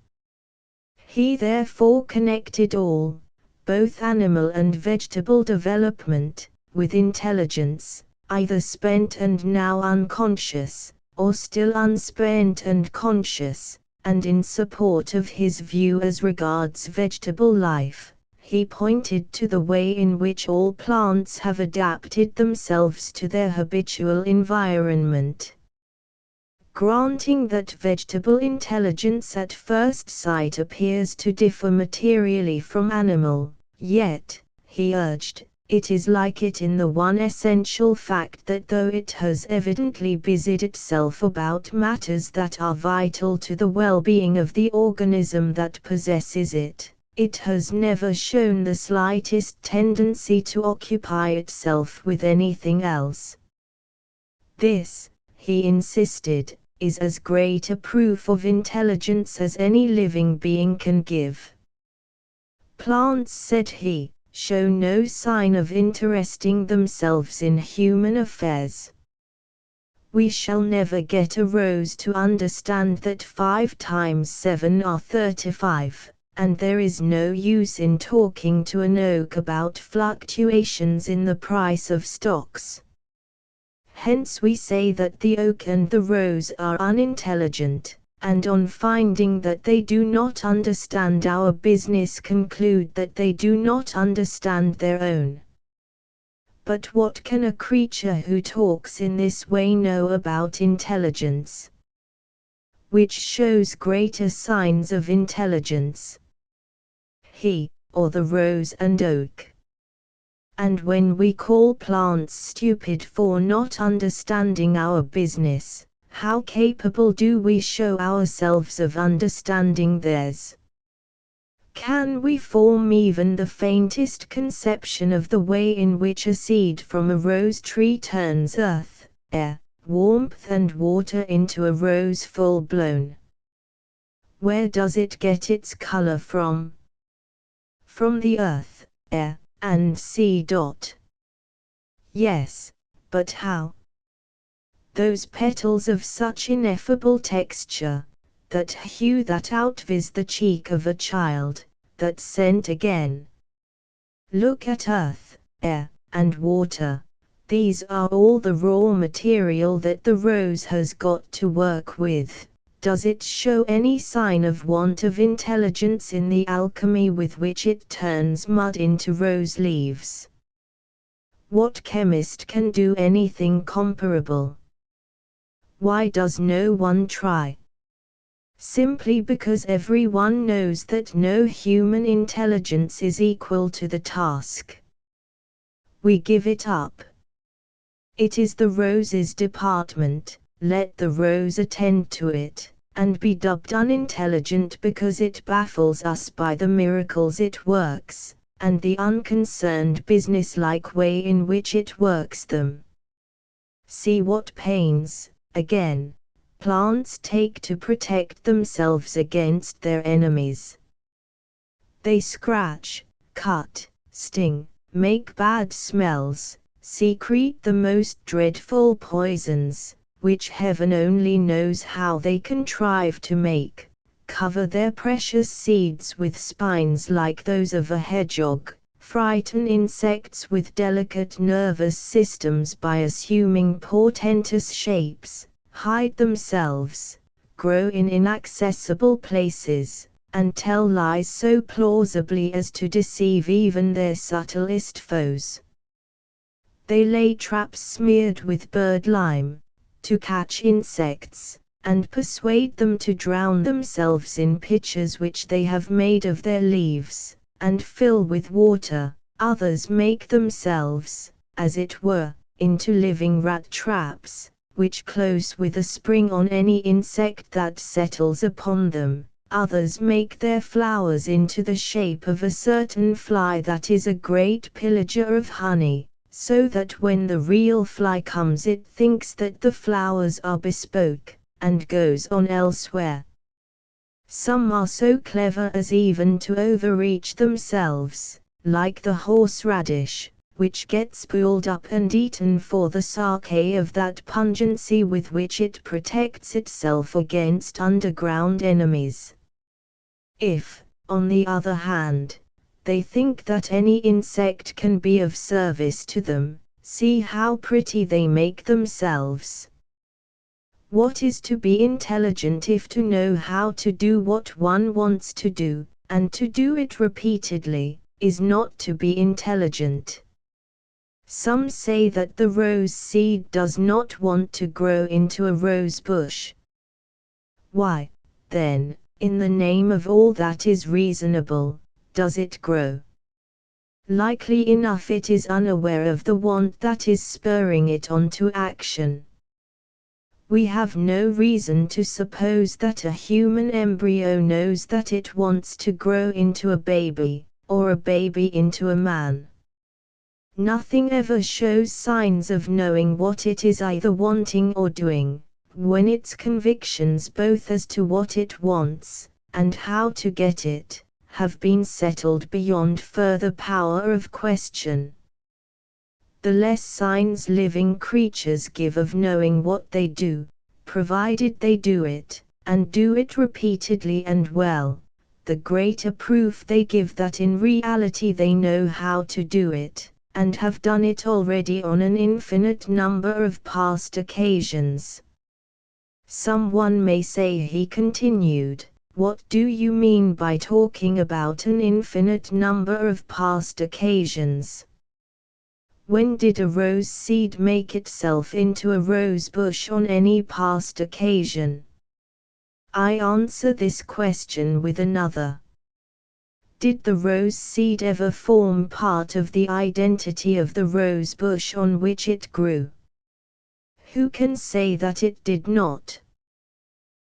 He therefore connected all, both animal and vegetable development, with intelligence, either spent and now unconscious, or still unspent and conscious, and in support of his view as regards vegetable life, he pointed to the way in which all plants have adapted themselves to their habitual environment. Granting that vegetable intelligence at first sight appears to differ materially from animal, yet, he urged, it is like it in the one essential fact that though it has evidently busied itself about matters that are vital to the well-being of the organism that possesses it, it has never shown the slightest tendency to occupy itself with anything else. This, he insisted, is as great a proof of intelligence as any living being can give. Plants, said he, show no sign of interesting themselves in human affairs. We shall never get a rose to understand that 5 times 7 are 35, and there is no use in talking to an oak about fluctuations in the price of stocks. Hence we say that the oak and the rose are unintelligent, and on finding that they do not understand our business conclude that they do not understand their own. But what can a creature who talks in this way know about intelligence? Which shows greater signs of intelligence? He, or the rose and oak? And when we call plants stupid for not understanding our business, how capable do we show ourselves of understanding theirs? Can we form even the faintest conception of the way in which a seed from a rose tree turns earth, air, warmth and water into a rose full blown? Where does it get its color from? From the earth, air, and sea. Yes, but how? Those petals of such ineffable texture, that hue that outvies the cheek of a child, that scent again. Look at earth, air, and water. These are all the raw material that the rose has got to work with. Does it show any sign of want of intelligence in the alchemy with which it turns mud into rose leaves? What chemist can do anything comparable? Why does no one try? Simply because everyone knows that no human intelligence is equal to the task. We give it up. It is the rose's department, let the rose attend to it, and be dubbed unintelligent because it baffles us by the miracles it works, and the unconcerned business-like way in which it works them. See what pains, again, plants take to protect themselves against their enemies. They scratch, cut, sting, make bad smells, secrete the most dreadful poisons, which heaven only knows how they contrive to make, cover their precious seeds with spines like those of a hedgehog, frighten insects with delicate nervous systems by assuming portentous shapes, hide themselves, grow in inaccessible places, and tell lies so plausibly as to deceive even their subtlest foes. They lay traps smeared with bird lime, to catch insects, and persuade them to drown themselves in pitchers which they have made of their leaves, and fill with water. Others make themselves, as it were, into living rat traps, which close with a spring on any insect that settles upon them. Others make their flowers into the shape of a certain fly that is a great pillager of honey, so that when the real fly comes it thinks that the flowers are bespoke, and goes on elsewhere. Some are so clever as even to overreach themselves, like the horseradish, which gets pulled up and eaten for the sake of that pungency with which it protects itself against underground enemies. If, on the other hand, they think that any insect can be of service to them, see how pretty they make themselves. What is to be intelligent if to know how to do what one wants to do, and to do it repeatedly, is not to be intelligent? Some say that the rose seed does not want to grow into a rose bush. Why, then, in the name of all that is reasonable, does it grow? Likely enough it is unaware of the want that is spurring it on to action. We have no reason to suppose that a human embryo knows that it wants to grow into a baby, or a baby into a man. Nothing ever shows signs of knowing what it is either wanting or doing, when its convictions both as to what it wants, and how to get it, have been settled beyond further power of question. The less signs living creatures give of knowing what they do, provided they do it, and do it repeatedly and well, the greater proof they give that in reality they know how to do it, and have done it already on an infinite number of past occasions. Someone may say, he continued, what do you mean by talking about an infinite number of past occasions? When did a rose seed make itself into a rose bush on any past occasion? I answer this question with another. Did the rose seed ever form part of the identity of the rose bush on which it grew? Who can say that it did not?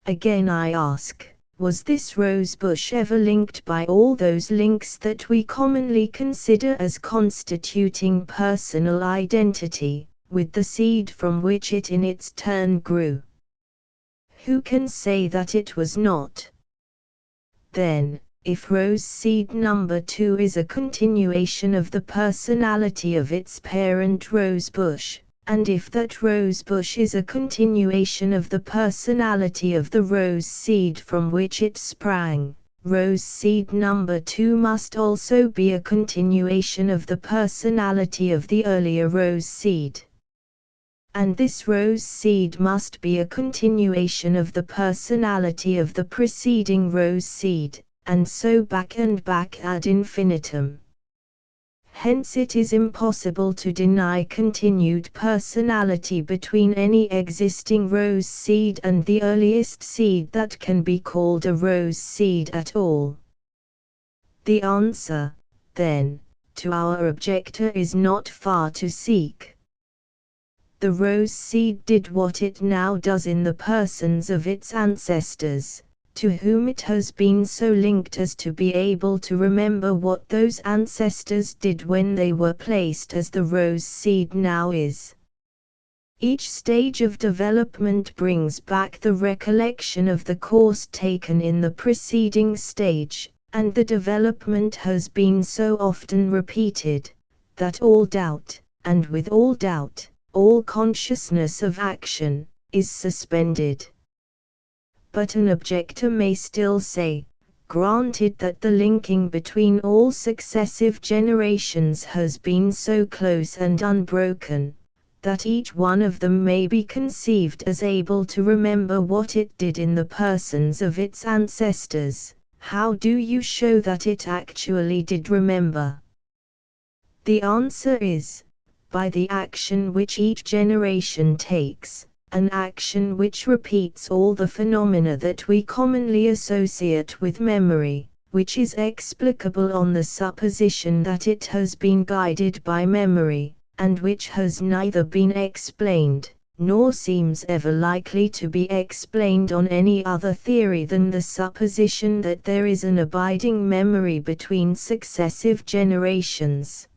Again I ask, was this rose bush ever linked by all those links that we commonly consider as constituting personal identity, with the seed from which it in its turn grew? Who can say that it was not? Then, if rose seed number 2 is a continuation of the personality of its parent rose bush, and if that rose bush is a continuation of the personality of the rose seed from which it sprang, rose seed number 2 must also be a continuation of the personality of the earlier rose seed. And this rose seed must be a continuation of the personality of the preceding rose seed, and so back and back ad infinitum. Hence it is impossible to deny continued personality between any existing rose seed and the earliest seed that can be called a rose seed at all. The answer, then, to our objector is not far to seek. The rose seed did what it now does in the persons of its ancestors, to whom it has been so linked as to be able to remember what those ancestors did when they were placed as the rose seed now is. Each stage of development brings back the recollection of the course taken in the preceding stage, and the development has been so often repeated, that all doubt, and with all doubt, all consciousness of action, is suspended. But an objector may still say, granted that the linking between all successive generations has been so close and unbroken, that each one of them may be conceived as able to remember what it did in the persons of its ancestors, how do you show that it actually did remember? The answer is, by the action which each generation takes, an action which repeats all the phenomena that we commonly associate with memory, which is explicable on the supposition that it has been guided by memory, and which has neither been explained, nor seems ever likely to be explained on any other theory than the supposition that there is an abiding memory between successive generations.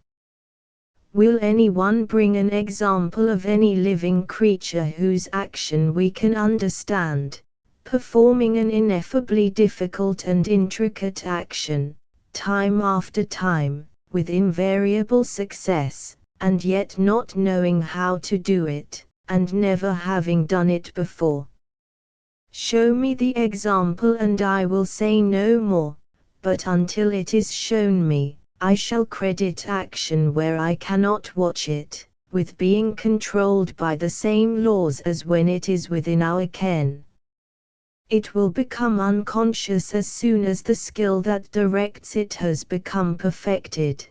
Will anyone bring an example of any living creature whose action we can understand, performing an ineffably difficult and intricate action, time after time, with invariable success, and yet not knowing how to do it, and never having done it before? Show me the example and I will say no more, but until it is shown me, I shall credit action where I cannot watch it, with being controlled by the same laws as when it is within our ken. It will become unconscious as soon as the skill that directs it has become perfected.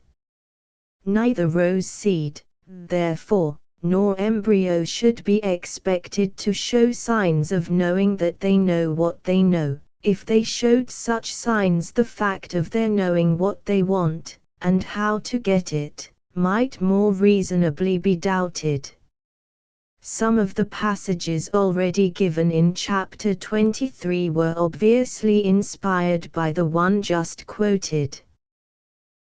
Neither rose seed, therefore, nor embryo should be expected to show signs of knowing that they know what they know. If they showed such signs, the fact of their knowing what they want, and how to get it, might more reasonably be doubted. Some of the passages already given in chapter 23 were obviously inspired by the one just quoted.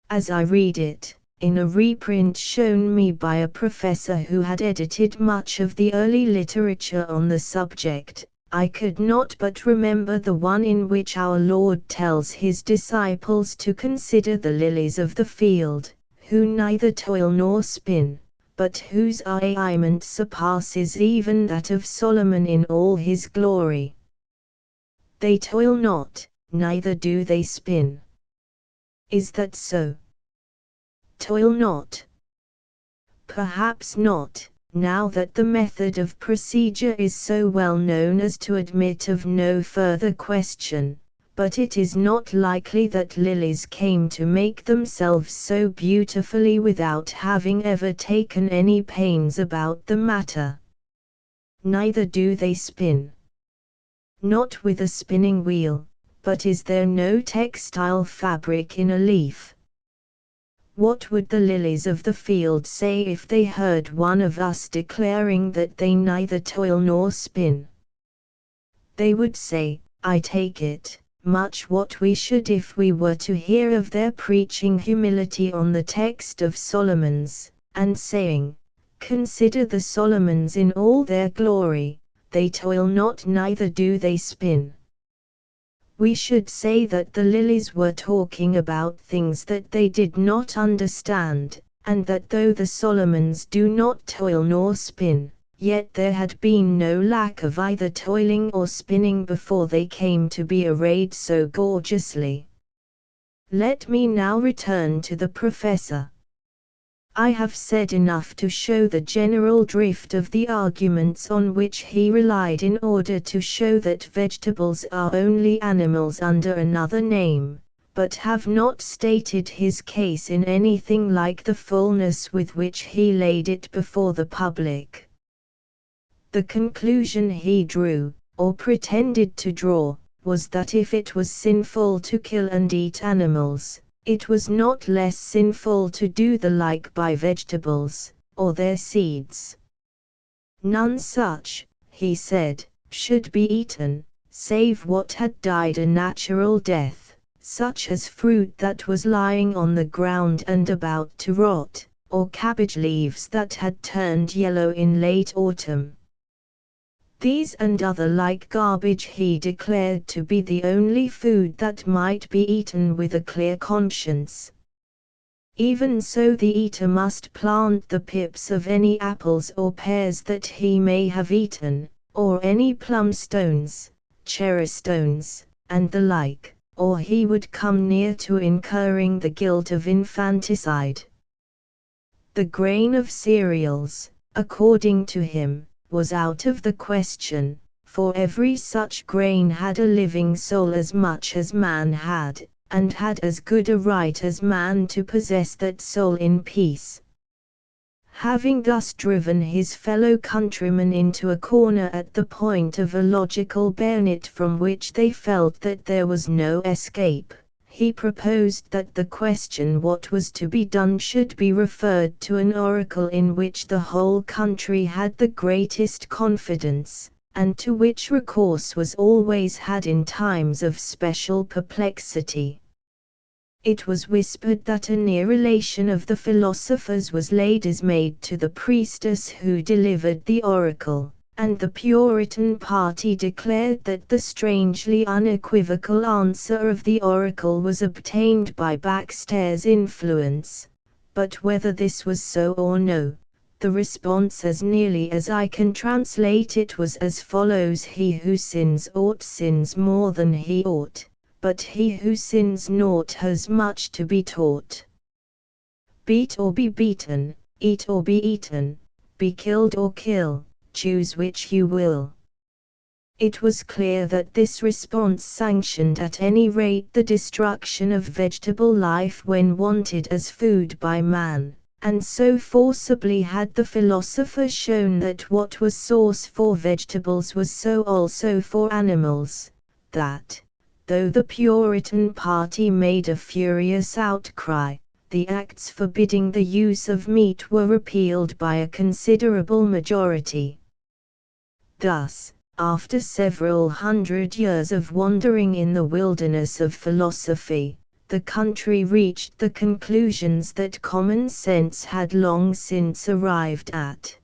As I read it, in a reprint shown me by a professor who had edited much of the early literature on the subject, I could not but remember the one in which our Lord tells his disciples to consider the lilies of the field, who neither toil nor spin, but whose arrayment surpasses even that of Solomon in all his glory. They toil not, neither do they spin. Is that so? Toil not? Perhaps not, now that the method of procedure is so well known as to admit of no further question, but it is not likely that lilies came to make themselves so beautifully without having ever taken any pains about the matter. Neither do they spin. Not with a spinning wheel, but is there no textile fabric in a leaf? What would the lilies of the field say if they heard one of us declaring that they neither toil nor spin? They would say, I take it, much what we should if we were to hear of their preaching humility on the text of Solomon's, and saying, Consider the Solomons in all their glory, they toil not neither do they spin. We should say that the lilies were talking about things that they did not understand, and that though the Solomons do not toil nor spin, yet there had been no lack of either toiling or spinning before they came to be arrayed so gorgeously. Let me now return to the professor. I have said enough to show the general drift of the arguments on which he relied in order to show that vegetables are only animals under another name, but have not stated his case in anything like the fullness with which he laid it before the public. The conclusion he drew, or pretended to draw, was that if it was sinful to kill and eat animals, it was not less sinful to do the like by vegetables, or their seeds. None such, he said, should be eaten, save what had died a natural death, such as fruit that was lying on the ground and about to rot, or cabbage leaves that had turned yellow in late autumn. These and other like garbage he declared to be the only food that might be eaten with a clear conscience. Even so the eater must plant the pips of any apples or pears that he may have eaten, or any plum stones, cherry stones, and the like, or he would come near to incurring the guilt of infanticide. The grain of cereals, according to him, was out of the question, for every such grain had a living soul as much as man had, and had as good a right as man to possess that soul in peace. Having thus driven his fellow countrymen into a corner at the point of a logical bayonet from which they felt that there was no escape, he proposed that the question what was to be done should be referred to an oracle in which the whole country had the greatest confidence, and to which recourse was always had in times of special perplexity. It was whispered that a near relation of the philosophers was lady's maid to the priestess who delivered the oracle, and the Puritan party declared that the strangely unequivocal answer of the oracle was obtained by backstairs influence, but whether this was so or no, the response as nearly as I can translate it was as follows: he who sins more than he ought, but he who sins naught has much to be taught. Beat or be beaten, eat or be eaten, be killed or kill, choose which you will. It was clear that this response sanctioned at any rate the destruction of vegetable life when wanted as food by man, and so forcibly had the philosopher shown that what was sauce for vegetables was so also for animals, that, though the Puritan party made a furious outcry, the acts forbidding the use of meat were repealed by a considerable majority. Thus, after several hundred years of wandering in the wilderness of philosophy, the country reached the conclusions that common sense had long since arrived at.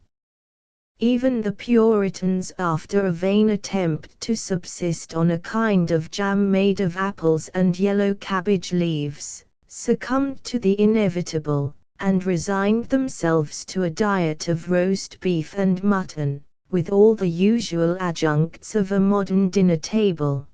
Even the Puritans, after a vain attempt to subsist on a kind of jam made of apples and yellow cabbage leaves, succumbed to the inevitable, and resigned themselves to a diet of roast beef and mutton, with all the usual adjuncts of a modern dinner table.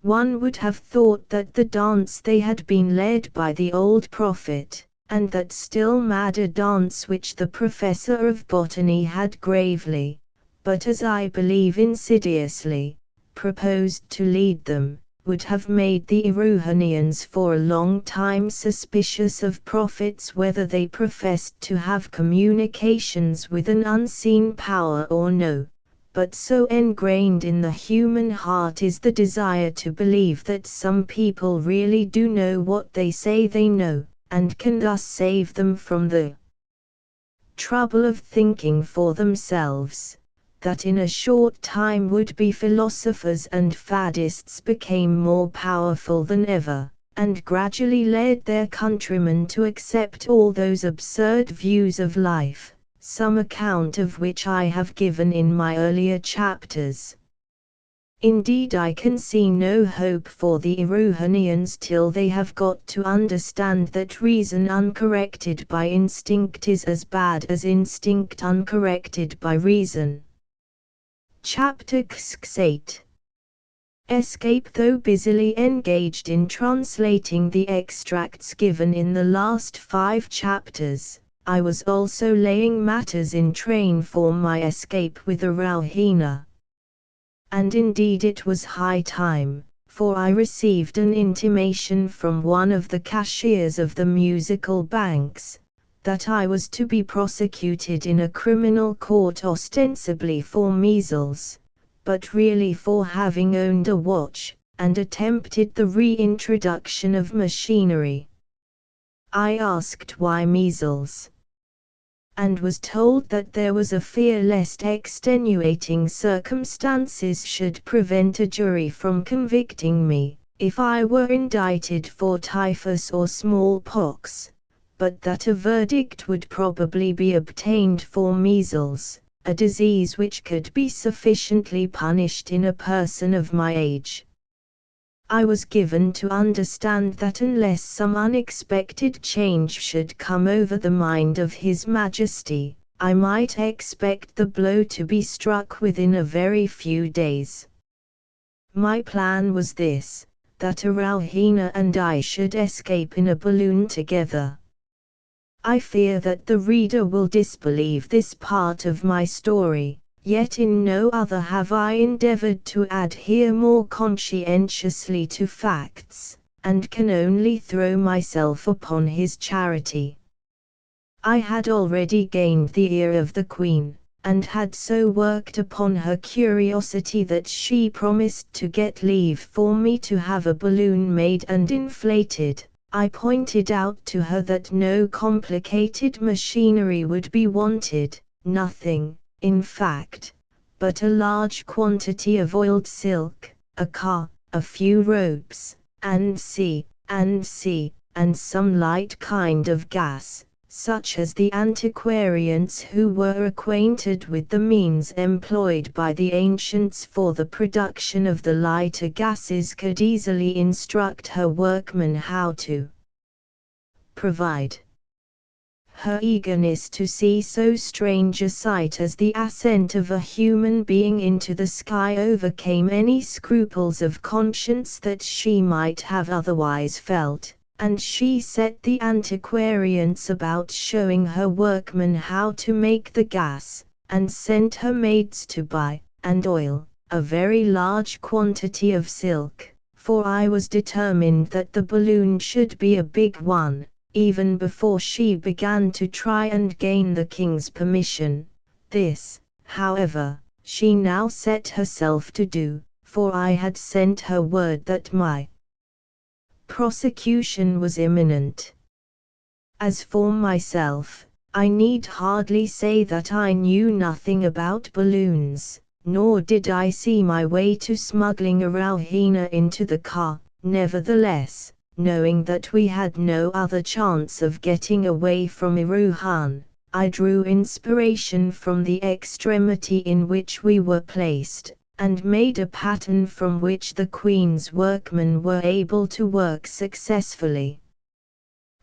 One would have thought that the dance they had been led by the old prophet, and that still madder dance which the professor of botany had gravely, but as I believe insidiously, proposed to lead them, would have made the Erewhonians for a long time suspicious of prophets whether they professed to have communications with an unseen power or no. But so ingrained in the human heart is the desire to believe that some people really do know what they say they know, and can thus save them from the trouble of thinking for themselves, that in a short time would-be philosophers and faddists became more powerful than ever, and gradually led their countrymen to accept all those absurd views of life, some account of which I have given in my earlier chapters. Indeed, I can see no hope for the Erewhonians till they have got to understand that reason uncorrected by instinct is as bad as instinct uncorrected by reason. Chapter 8. Escape. Though busily engaged in translating the extracts given in the last 5 chapters, I was also laying matters in train for my escape with Erewhon. And indeed it was high time, for I received an intimation from one of the cashiers of the musical banks, that I was to be prosecuted in a criminal court ostensibly for measles, but really for having owned a watch, and attempted the reintroduction of machinery. I asked why measles, and was told that there was a fear lest extenuating circumstances should prevent a jury from convicting me, if I were indicted for typhus or smallpox, but that a verdict would probably be obtained for measles, a disease which could be sufficiently punished in a person of my age. I was given to understand that unless some unexpected change should come over the mind of His Majesty, I might expect the blow to be struck within a very few days. My plan was this, that Erewhon and I should escape in a balloon together. I fear that the reader will disbelieve this part of my story, yet in no other have I endeavored to adhere more conscientiously to facts, and can only throw myself upon his charity. I had already gained the ear of the Queen, and had so worked upon her curiosity that she promised to get leave for me to have a balloon made and inflated. I pointed out to her that no complicated machinery would be wanted, nothing, in fact, but a large quantity of oiled silk, a car, a few ropes, and some light kind of gas, such as the antiquarians who were acquainted with the means employed by the ancients for the production of the lighter gases could easily instruct her workmen how to provide. Her eagerness to see so strange a sight as the ascent of a human being into the sky overcame any scruples of conscience that she might have otherwise felt, and she set the antiquarians about showing her workmen how to make the gas, and sent her maids to buy, and oil, a very large quantity of silk, for I was determined that the balloon should be a big one, even before she began to try and gain the king's permission. This, however, she now set herself to do, for I had sent her word that my prosecution was imminent. As for myself, I need hardly say that I knew nothing about balloons, nor did I see my way to smuggling Erewhon into the car. Nevertheless, knowing that we had no other chance of getting away from Erewhon, I drew inspiration from the extremity in which we were placed, and made a pattern from which the Queen's workmen were able to work successfully.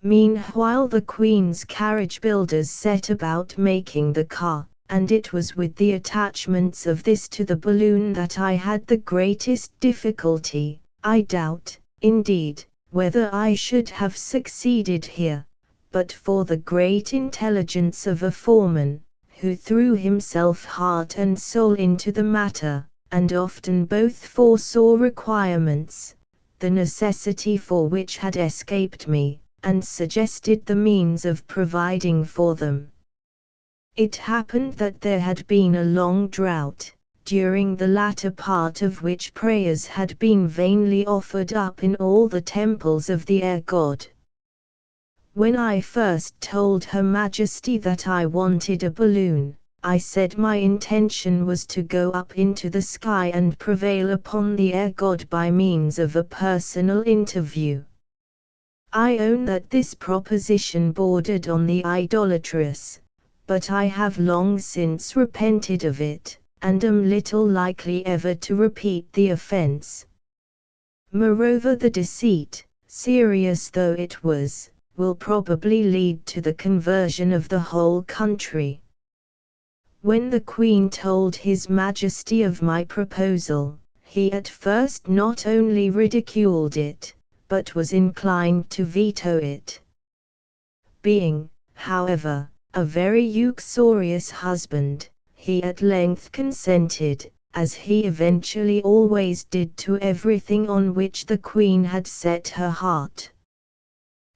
Meanwhile the Queen's carriage builders set about making the car, and it was with the attachments of this to the balloon that I had the greatest difficulty. I doubt, indeed, whether I should have succeeded here, but for the great intelligence of a foreman, who threw himself heart and soul into the matter, and often both foresaw requirements, the necessity for which had escaped me, and suggested the means of providing for them. It happened that there had been a long drought, during the latter part of which prayers had been vainly offered up in all the temples of the air god. When I first told Her Majesty that I wanted a balloon, I said my intention was to go up into the sky and prevail upon the air god by means of a personal interview. I own that this proposition bordered on the idolatrous, but I have long since repented of it, and am little likely ever to repeat the offense. Moreover, the deceit, serious though it was, will probably lead to the conversion of the whole country. When the Queen told His Majesty of my proposal, he at first not only ridiculed it, but was inclined to veto it. Being, however, a very uxorious husband, he at length consented, as he eventually always did, to everything on which the Queen had set her heart.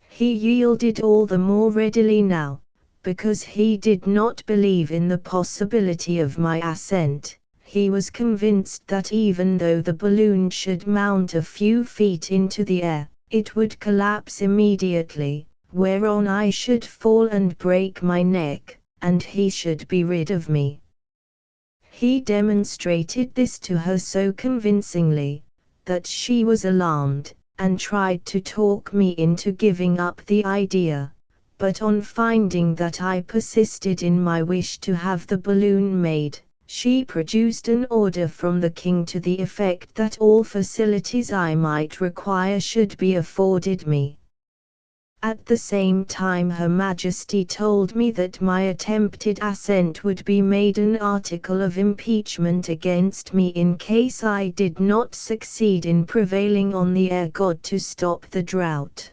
He yielded all the more readily now, because he did not believe in the possibility of my assent. He was convinced that even though the balloon should mount a few feet into the air, it would collapse immediately, whereon I should fall and break my neck, and he should be rid of me. He demonstrated this to her so convincingly, that she was alarmed, and tried to talk me into giving up the idea, but on finding that I persisted in my wish to have the balloon made, she produced an order from the king to the effect that all facilities I might require should be afforded me. At the same time Her Majesty told me that my attempted assent would be made an article of impeachment against me in case I did not succeed in prevailing on the air god to stop the drought.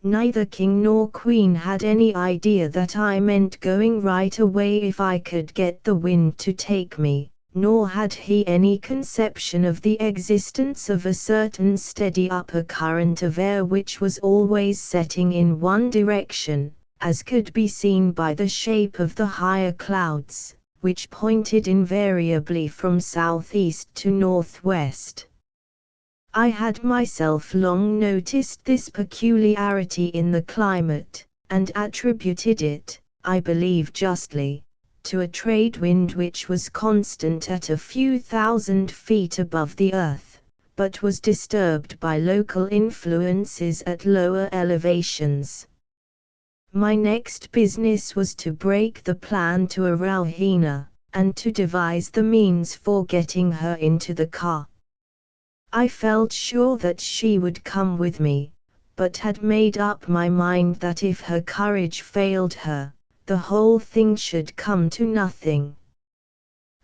Neither king nor queen had any idea that I meant going right away if I could get the wind to take me, nor had he any conception of the existence of a certain steady upper current of air which was always setting in one direction, as could be seen by the shape of the higher clouds, which pointed invariably from southeast to northwest. I had myself long noticed this peculiarity in the climate, and attributed it, I believe justly, to a trade wind which was constant at a few thousand feet above the earth, but was disturbed by local influences at lower elevations. My next business was to break the plan to Erewhon, and to devise the means for getting her into the car. I felt sure that she would come with me, but had made up my mind that if her courage failed her, the whole thing should come to nothing.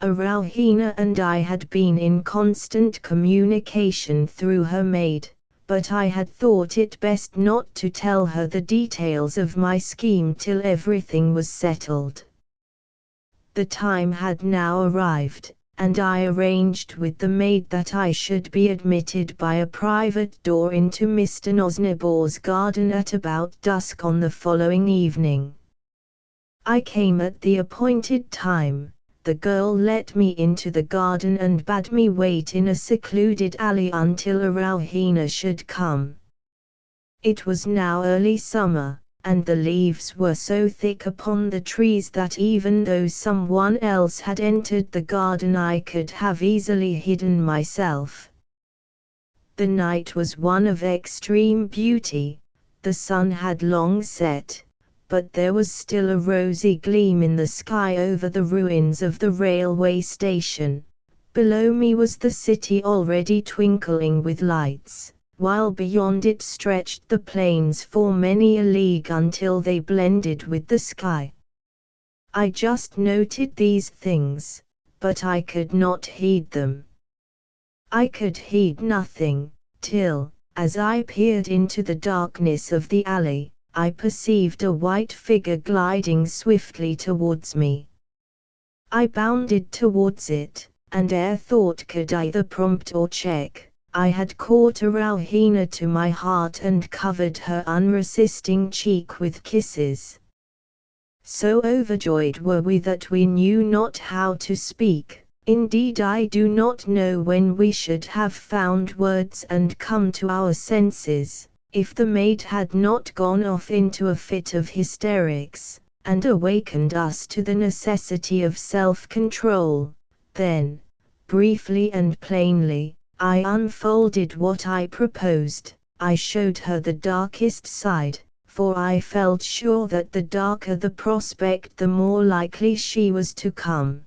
Erewhon and I had been in constant communication through her maid, but I had thought it best not to tell her the details of my scheme till everything was settled. The time had now arrived, and I arranged with the maid that I should be admitted by a private door into Mr. Nosnibor's garden at about dusk on the following evening. I came at the appointed time. The girl let me into the garden and bade me wait in a secluded alley until Erewhon should come. It was now early summer, and the leaves were so thick upon the trees that even though someone else had entered the garden I could have easily hidden myself. The night was one of extreme beauty. The sun had long set, but there was still a rosy gleam in the sky over the ruins of the railway station. Below me was the city already twinkling with lights, while beyond it stretched the plains for many a league until they blended with the sky. I just noted these things, but I could not heed them. I could heed nothing, till, as I peered into the darkness of the alley, I perceived a white figure gliding swiftly towards me. I bounded towards it, and ere thought could either prompt or check, I had caught Erewhon to my heart and covered her unresisting cheek with kisses. So overjoyed were we that we knew not how to speak. Indeed, I do not know when we should have found words and come to our senses, if the maid had not gone off into a fit of hysterics, and awakened us to the necessity of self-control. Then, briefly and plainly, I unfolded what I proposed. I showed her the darkest side, for I felt sure that the darker the prospect the more likely she was to come.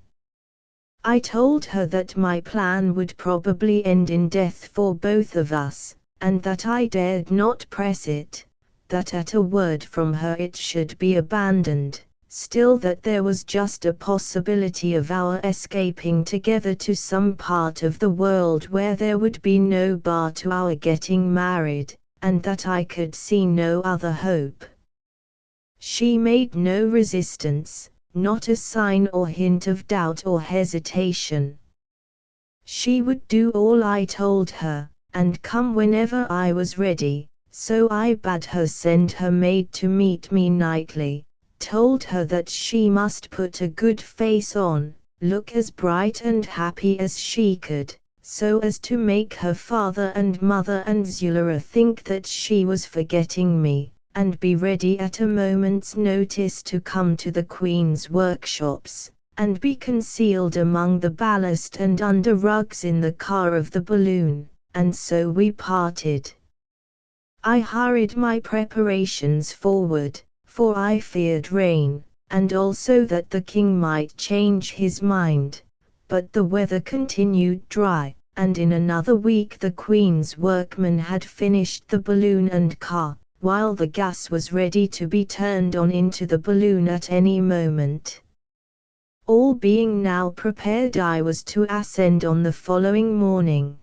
I told her that my plan would probably end in death for both of us, and that I dared not press it, that at a word from her it should be abandoned, still that there was just a possibility of our escaping together to some part of the world where there would be no bar to our getting married, and that I could see no other hope. She made no resistance, not a sign or hint of doubt or hesitation. She would do all I told her, and come whenever I was ready, so I bade her send her maid to meet me nightly, told her that she must put a good face on, look as bright and happy as she could, so as to make her father and mother and Zulera think that she was forgetting me, and be ready at a moment's notice to come to the Queen's workshops, and be concealed among the ballast and under rugs in the car of the balloon, and so we parted. I hurried my preparations forward, for I feared rain, and also that the king might change his mind, but the weather continued dry, and in another week the Queen's workmen had finished the balloon and car, while the gas was ready to be turned on into the balloon at any moment. All being now prepared, I was to ascend on the following morning.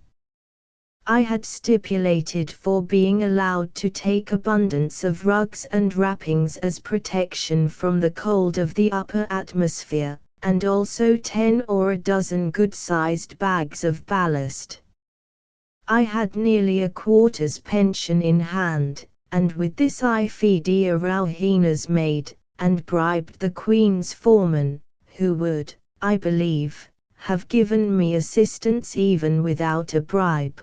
I had stipulated for being allowed to take abundance of rugs and wrappings as protection from the cold of the upper atmosphere, and also 10 or a dozen good-sized bags of ballast. I had nearly a quarter's pension in hand, and with this I feed Erewhon's maid, and bribed the Queen's foreman, who would, I believe, have given me assistance even without a bribe.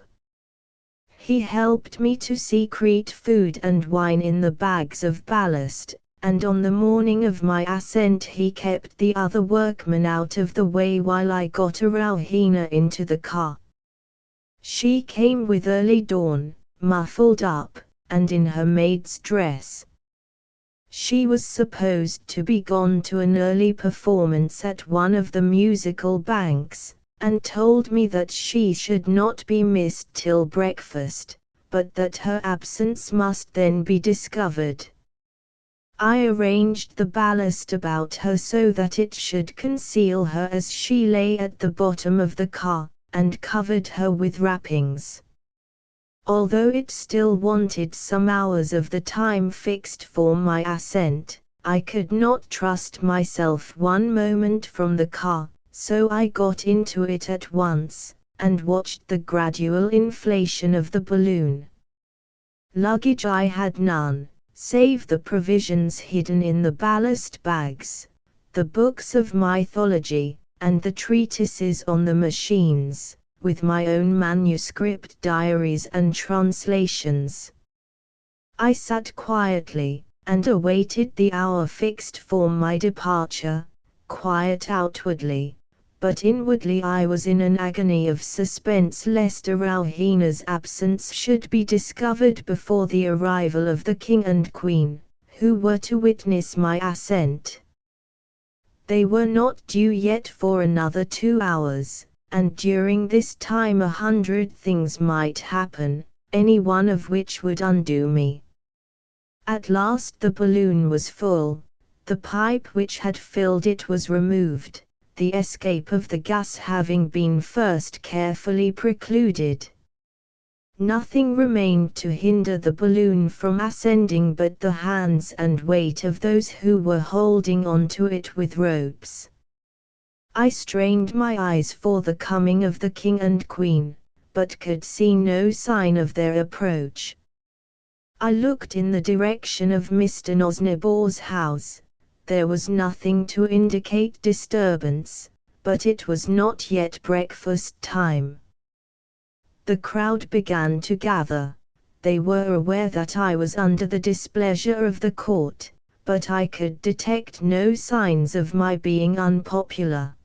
He helped me to secrete food and wine in the bags of ballast, and on the morning of my ascent he kept the other workmen out of the way while I got Erewhon into the car. She came with early dawn, muffled up, and in her maid's dress. She was supposed to be gone to an early performance at one of the musical banks, and told me that she should not be missed till breakfast, but that her absence must then be discovered. I arranged the ballast about her so that it should conceal her as she lay at the bottom of the car, and covered her with wrappings. Although it still wanted some hours of the time fixed for my ascent, I could not trust myself one moment from the car, so I got into it at once, and watched the gradual inflation of the balloon. Luggage I had none, save the provisions hidden in the ballast bags, the books of mythology, and the treatises on the machines, with my own manuscript diaries and translations. I sat quietly, and awaited the hour fixed for my departure, quiet outwardly, but inwardly I was in an agony of suspense lest Erewhon's absence should be discovered before the arrival of the king and queen, who were to witness my ascent. They were not due yet for another 2 hours, and during this time 100 things might happen, any one of which would undo me. At last the balloon was full, the pipe which had filled it was removed, the escape of the gas having been first carefully precluded. Nothing remained to hinder the balloon from ascending but the hands and weight of those who were holding on to it with ropes. I strained my eyes for the coming of the king and queen, but could see no sign of their approach. I looked in the direction of Mr. Nosnibor's house. There was nothing to indicate disturbance, but it was not yet breakfast time. The crowd began to gather. They were aware that I was under the displeasure of the court, but I could detect no signs of my being unpopular.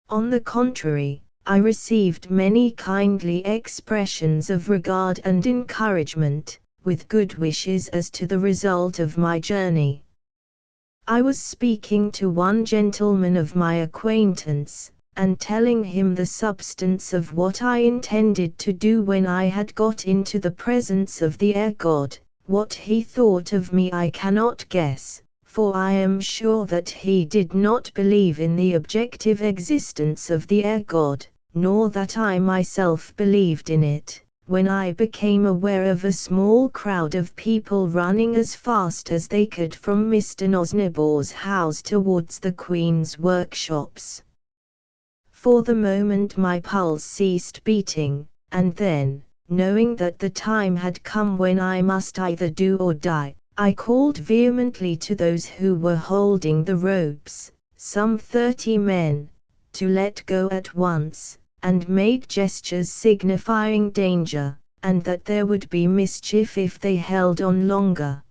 On the contrary, I received many kindly expressions of regard and encouragement, with good wishes as to the result of my journey. I was speaking to one gentleman of my acquaintance, and telling him the substance of what I intended to do when I had got into the presence of the air god. What he thought of me I cannot guess, for I am sure that he did not believe in the objective existence of the air god, nor that I myself believed in it, when I became aware of a small crowd of people running as fast as they could from Mr. Nosnibor's house towards the Queen's workshops. For the moment my pulse ceased beating, and then, knowing that the time had come when I must either do or die, I called vehemently to those who were holding the ropes, some 30 men, to let go at once, and made gestures signifying danger, and that there would be mischief if they held on longer.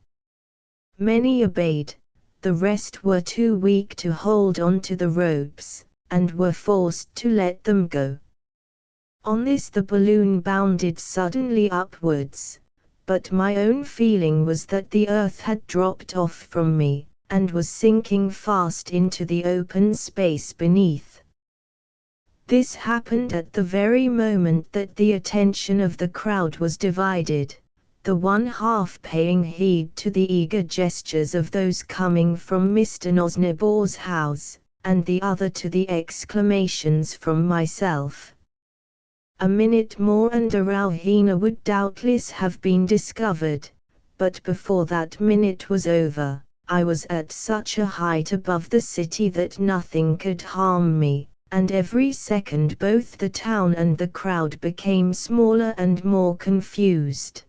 Many obeyed. The rest were too weak to hold on to the ropes, and were forced to let them go. On this the balloon bounded suddenly upwards, but my own feeling was that the earth had dropped off from me, and was sinking fast into the open space beneath. This happened at the very moment that the attention of the crowd was divided, the one half paying heed to the eager gestures of those coming from Mr. Nosnibor's house, and the other to the exclamations from myself. A minute more and Erewhon would doubtless have been discovered, but before that minute was over, I was at such a height above the city that nothing could harm me, and every second both the town and the crowd became smaller and more confused.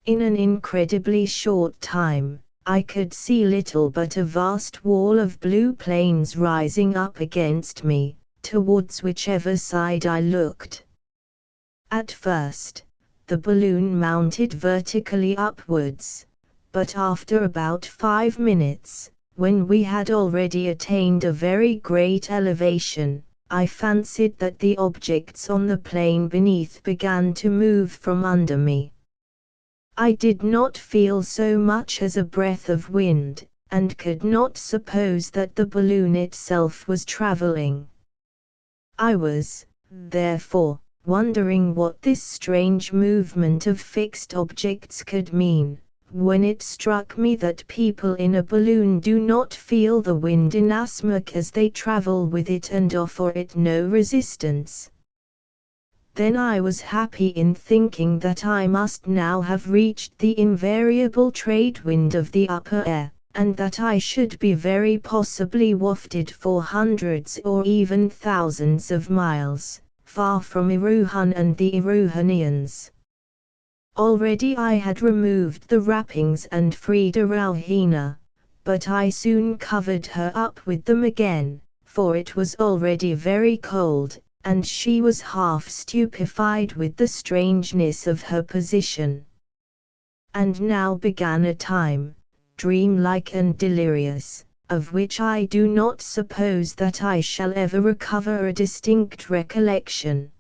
In an incredibly short time, I could see little but a vast wall of blue plains rising up against me, towards whichever side I looked. At first, the balloon mounted vertically upwards, but after about 5 minutes, when we had already attained a very great elevation, I fancied that the objects on the plain beneath began to move from under me. I did not feel so much as a breath of wind, and could not suppose that the balloon itself was traveling. I was, therefore, wondering what this strange movement of fixed objects could mean, when it struck me that people in a balloon do not feel the wind inasmuch as they travel with it and offer it no resistance. Then I was happy in thinking that I must now have reached the invariable trade wind of the upper air, and that I should be very possibly wafted for hundreds or even thousands of miles, far from Erewhon and the Erewhonians. Already I had removed the wrappings and freed Erewhon, but I soon covered her up with them again, for it was already very cold, and she was half stupefied with the strangeness of her position. And now began a time, dreamlike and delirious, of which I do not suppose that I shall ever recover a distinct recollection.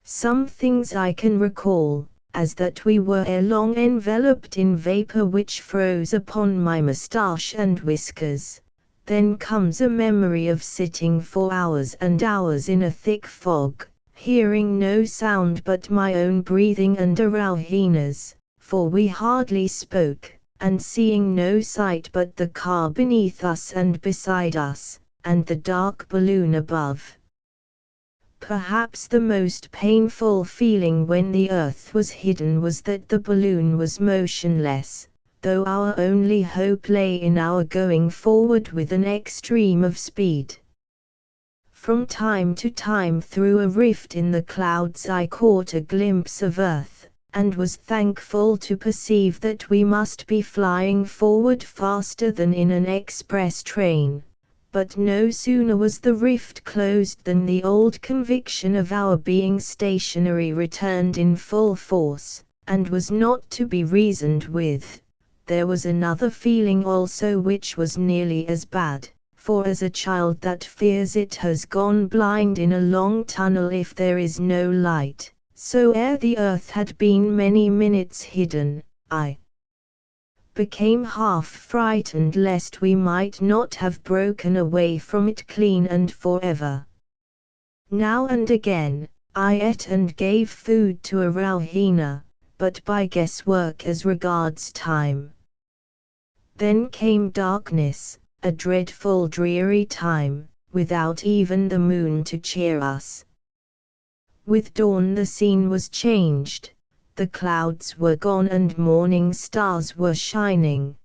Some things I can recall, as that we were ere long enveloped in vapor which froze upon my moustache and whiskers. Then comes a memory of sitting for hours and hours in a thick fog, hearing no sound but my own breathing and Erewhon's, for we hardly spoke, and seeing no sight but the car beneath us and beside us, and the dark balloon above. Perhaps the most painful feeling when the earth was hidden was that the balloon was motionless, though our only hope lay in our going forward with an extreme of speed. From time to time through a rift in the clouds I caught a glimpse of earth, and was thankful to perceive that we must be flying forward faster than in an express train. But no sooner was the rift closed than the old conviction of our being stationary returned in full force, and was not to be reasoned with. There was another feeling also which was nearly as bad, for as a child that fears it has gone blind in a long tunnel if there is no light, so ere the earth had been many minutes hidden, I became half frightened lest we might not have broken away from it clean and forever. Now and again, I ate and gave food to Erewhon, but by guesswork as regards time. Then came darkness, a dreadful dreary time, without even the moon to cheer us. With dawn the scene was changed. The clouds were gone and morning stars were shining.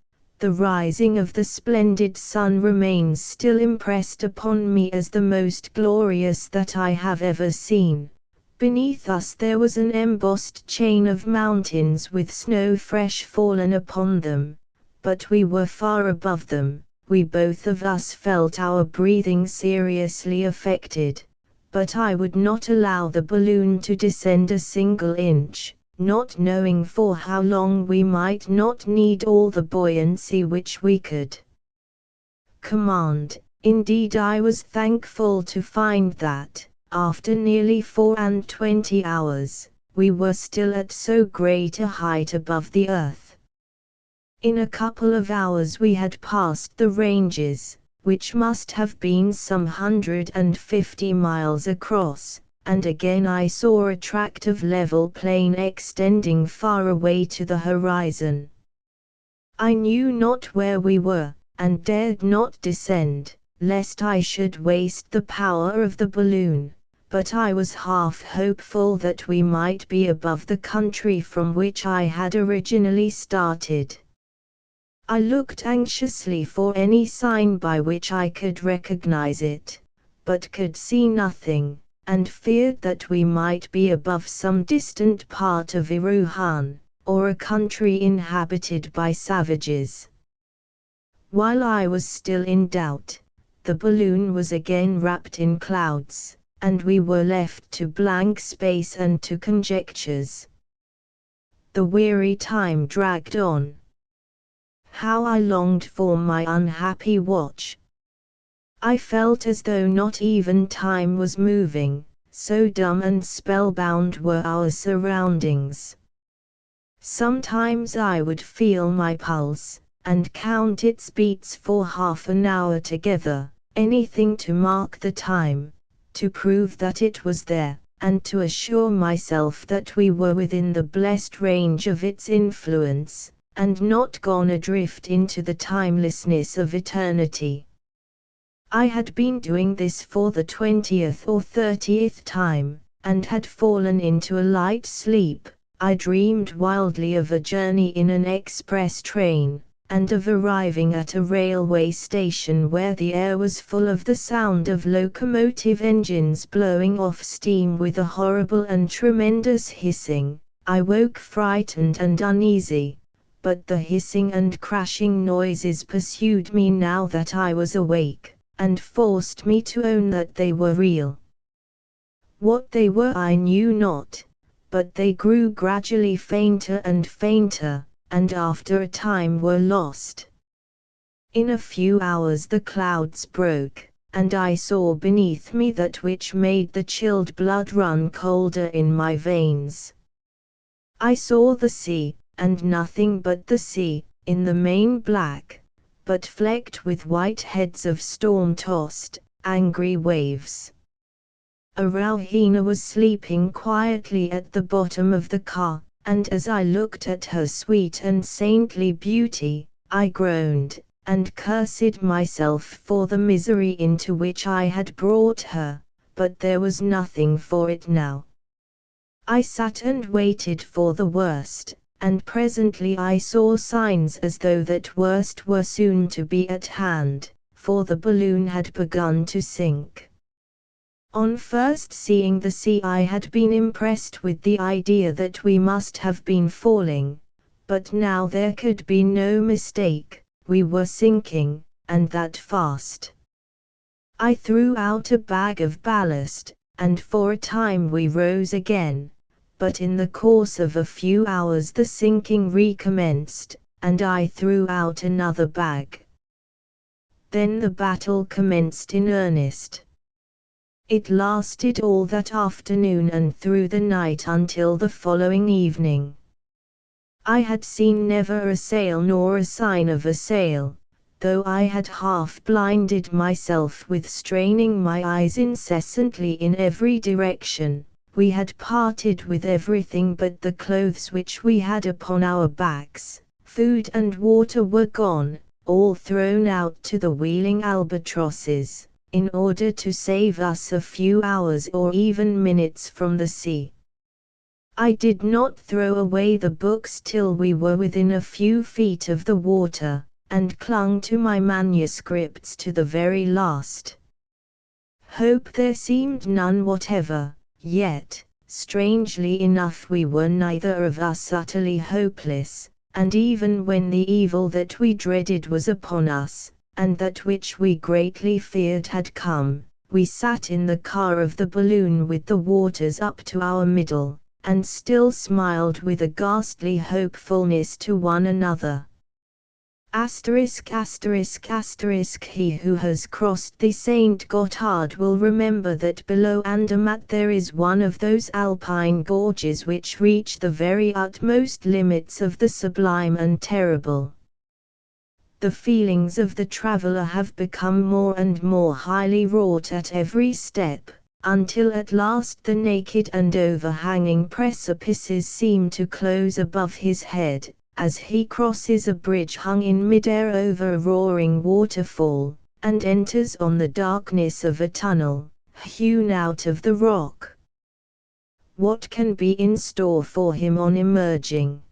The rising of the splendid sun remains still impressed upon me as the most glorious that I have ever seen. Beneath us there was an embossed chain of mountains with snow fresh fallen upon them, but we were far above them. We both of us felt our breathing seriously affected, but I would not allow the balloon to descend a single inch, not knowing for how long we might not need all the buoyancy which we could command. Indeed, I was thankful to find that, after nearly 24 hours, we were still at so great a height above the earth. In a couple of hours we had passed the ranges, which must have been some 150 miles across, and again I saw a tract of level plain extending far away to the horizon. I knew not where we were, and dared not descend, lest I should waste the power of the balloon, but I was half hopeful that we might be above the country from which I had originally started. I looked anxiously for any sign by which I could recognize it, but could see nothing, and feared that we might be above some distant part of Erewhon, or a country inhabited by savages. While I was still in doubt, the balloon was again wrapped in clouds, and we were left to blank space and to conjectures. The weary time dragged on. How I longed for my unhappy watch! I felt as though not even time was moving, so dumb and spellbound were our surroundings. Sometimes I would feel my pulse, and count its beats for half an hour together, anything to mark the time, to prove that it was there, and to assure myself that we were within the blessed range of its influence, and not gone adrift into the timelessness of eternity. I had been doing this for the 20th or 30th time, and had fallen into a light sleep. I dreamed wildly of a journey in an express train, and of arriving at a railway station where the air was full of the sound of locomotive engines blowing off steam with a horrible and tremendous hissing. I woke frightened and uneasy, but the hissing and crashing noises pursued me now that I was awake, and forced me to own that they were real. What they were I knew not, but they grew gradually fainter and fainter, and after a time were lost. In a few hours the clouds broke, and I saw beneath me that which made the chilled blood run colder in my veins. I saw the sea, and nothing but the sea, in the main black, but flecked with white heads of storm-tossed, angry waves. Erewhon was sleeping quietly at the bottom of the car, and as I looked at her sweet and saintly beauty, I groaned, and cursed myself for the misery into which I had brought her, but there was nothing for it now. I sat and waited for the worst, and presently I saw signs as though that worst were soon to be at hand, for the balloon had begun to sink. On first seeing the sea I had been impressed with the idea that we must have been falling, but now there could be no mistake, we were sinking, and that fast. I threw out a bag of ballast, and for a time we rose again, but in the course of a few hours the sinking recommenced, and I threw out another bag. Then the battle commenced in earnest. It lasted all that afternoon and through the night until the following evening. I had seen never a sail nor a sign of a sail, though I had half blinded myself with straining my eyes incessantly in every direction. We had parted with everything but the clothes which we had upon our backs. Food and water were gone, all thrown out to the wheeling albatrosses, in order to save us a few hours or even minutes from the sea. I did not throw away the books till we were within a few feet of the water, and clung to my manuscripts to the very last. Hope there seemed none whatever, yet, strangely enough, we were neither of us utterly hopeless, and even when the evil that we dreaded was upon us, and that which we greatly feared had come, we sat in the car of the balloon with the waters up to our middle, and still smiled with a ghastly hopefulness to one another. He who has crossed the St. Gothard will remember that below Andermatt there is one of those alpine gorges which reach the very utmost limits of the sublime and terrible. The feelings of the traveler have become more and more highly wrought at every step, until at last the naked and overhanging precipices seem to close above his head, as he crosses a bridge hung in midair over a roaring waterfall, and enters on the darkness of a tunnel, hewn out of the rock. What can be in store for him on emerging?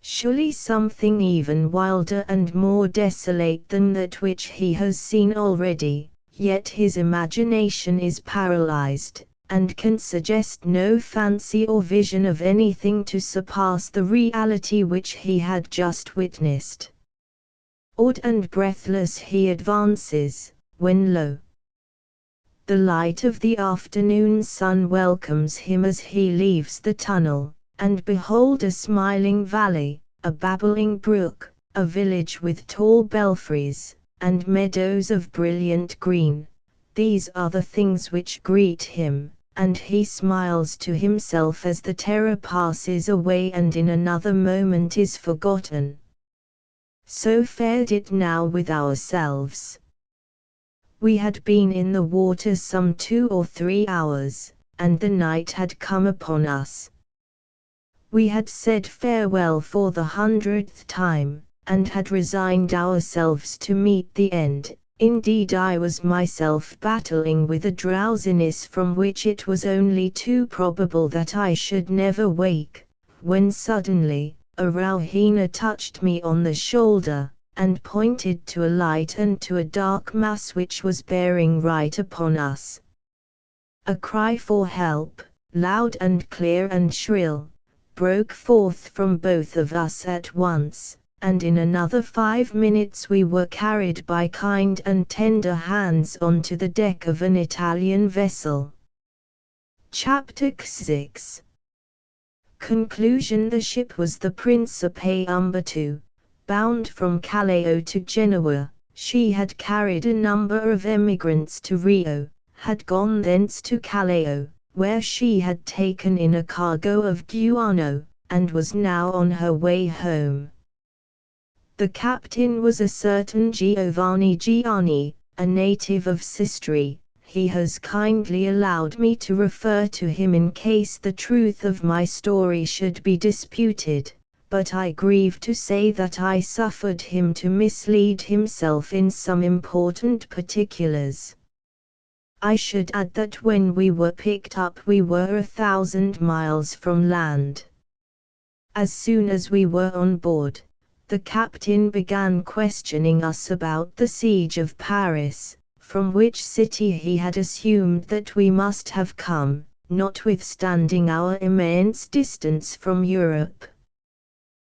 Surely something even wilder and more desolate than that which he has seen already, yet his imagination is paralyzed, and can suggest no fancy or vision of anything to surpass the reality which he had just witnessed. Awed and breathless he advances, when lo! the light of the afternoon sun welcomes him as he leaves the tunnel, and behold a smiling valley, a babbling brook, a village with tall belfries, and meadows of brilliant green. These are the things which greet him, and he smiles to himself as the terror passes away and in another moment is forgotten. So fared it now with ourselves. We had been in the water some 2 or 3 hours, and the night had come upon us. We had said farewell for the 100th time, and had resigned ourselves to meet the end. Indeed, I was myself battling with a drowsiness from which it was only too probable that I should never wake, when suddenly, a Rauhina touched me on the shoulder, and pointed to a light and to a dark mass which was bearing right upon us. A cry for help, loud and clear and shrill, broke forth from both of us at once, and in another 5 minutes we were carried by kind and tender hands onto the deck of an Italian vessel. Chapter 6. Conclusion. The ship was the Principe Umberto, bound from Callao to Genoa. She had carried a number of emigrants to Rio, had gone thence to Callao, where she had taken in a cargo of guano, and was now on her way home. The captain was a certain Giovanni Gianni, a native of Sistri. He has kindly allowed me to refer to him in case the truth of my story should be disputed, but I grieve to say that I suffered him to mislead himself in some important particulars. I should add that when we were picked up we were 1,000 miles from land. As soon as we were on board, the captain began questioning us about the siege of Paris, from which city he had assumed that we must have come, notwithstanding our immense distance from Europe.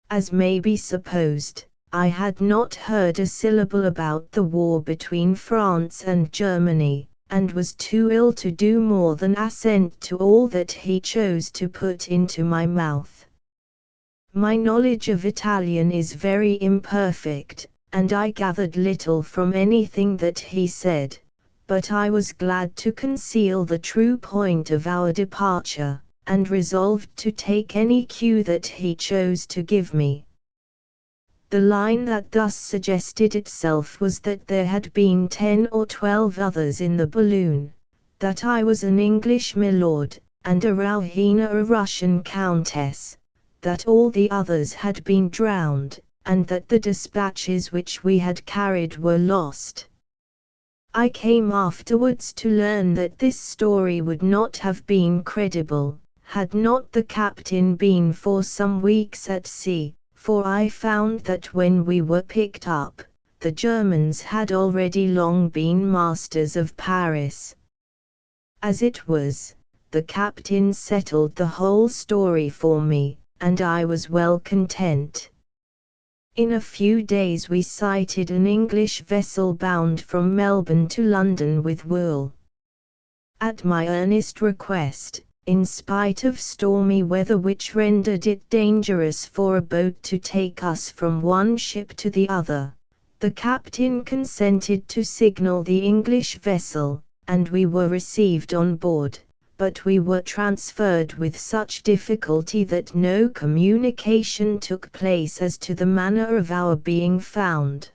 As may be supposed, I had not heard a syllable about the war between France and Germany, and was too ill to do more than assent to all that he chose to put into my mouth. My knowledge of Italian is very imperfect, and I gathered little from anything that he said, but I was glad to conceal the true point of our departure, and resolved to take any cue that he chose to give me. The line that thus suggested itself was that there had been 10 or 12 others in the balloon, that I was an English milord, and Erewhon a Russian countess, that all the others had been drowned, and that the dispatches which we had carried were lost. I came afterwards to learn that this story would not have been credible, had not the captain been for some weeks at sea, for I found that when we were picked up, the Germans had already long been masters of Paris. As it was, the captain settled the whole story for me, and I was well content. In a few days we sighted an English vessel bound from Melbourne to London with wool. At my earnest request, in spite of stormy weather which rendered it dangerous for a boat to take us from one ship to the other, the captain consented to signal the English vessel, and we were received on board, but we were transferred with such difficulty that no communication took place as to the manner of our being found.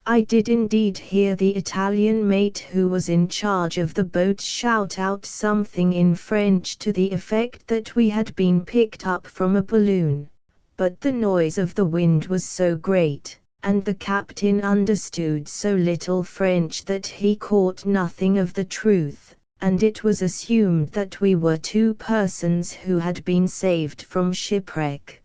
I did indeed hear the Italian mate who was in charge of the boat shout out something in French to the effect that we had been picked up from a balloon, but the noise of the wind was so great, and the captain understood so little French that he caught nothing of the truth, and it was assumed that we were 2 persons who had been saved from shipwreck.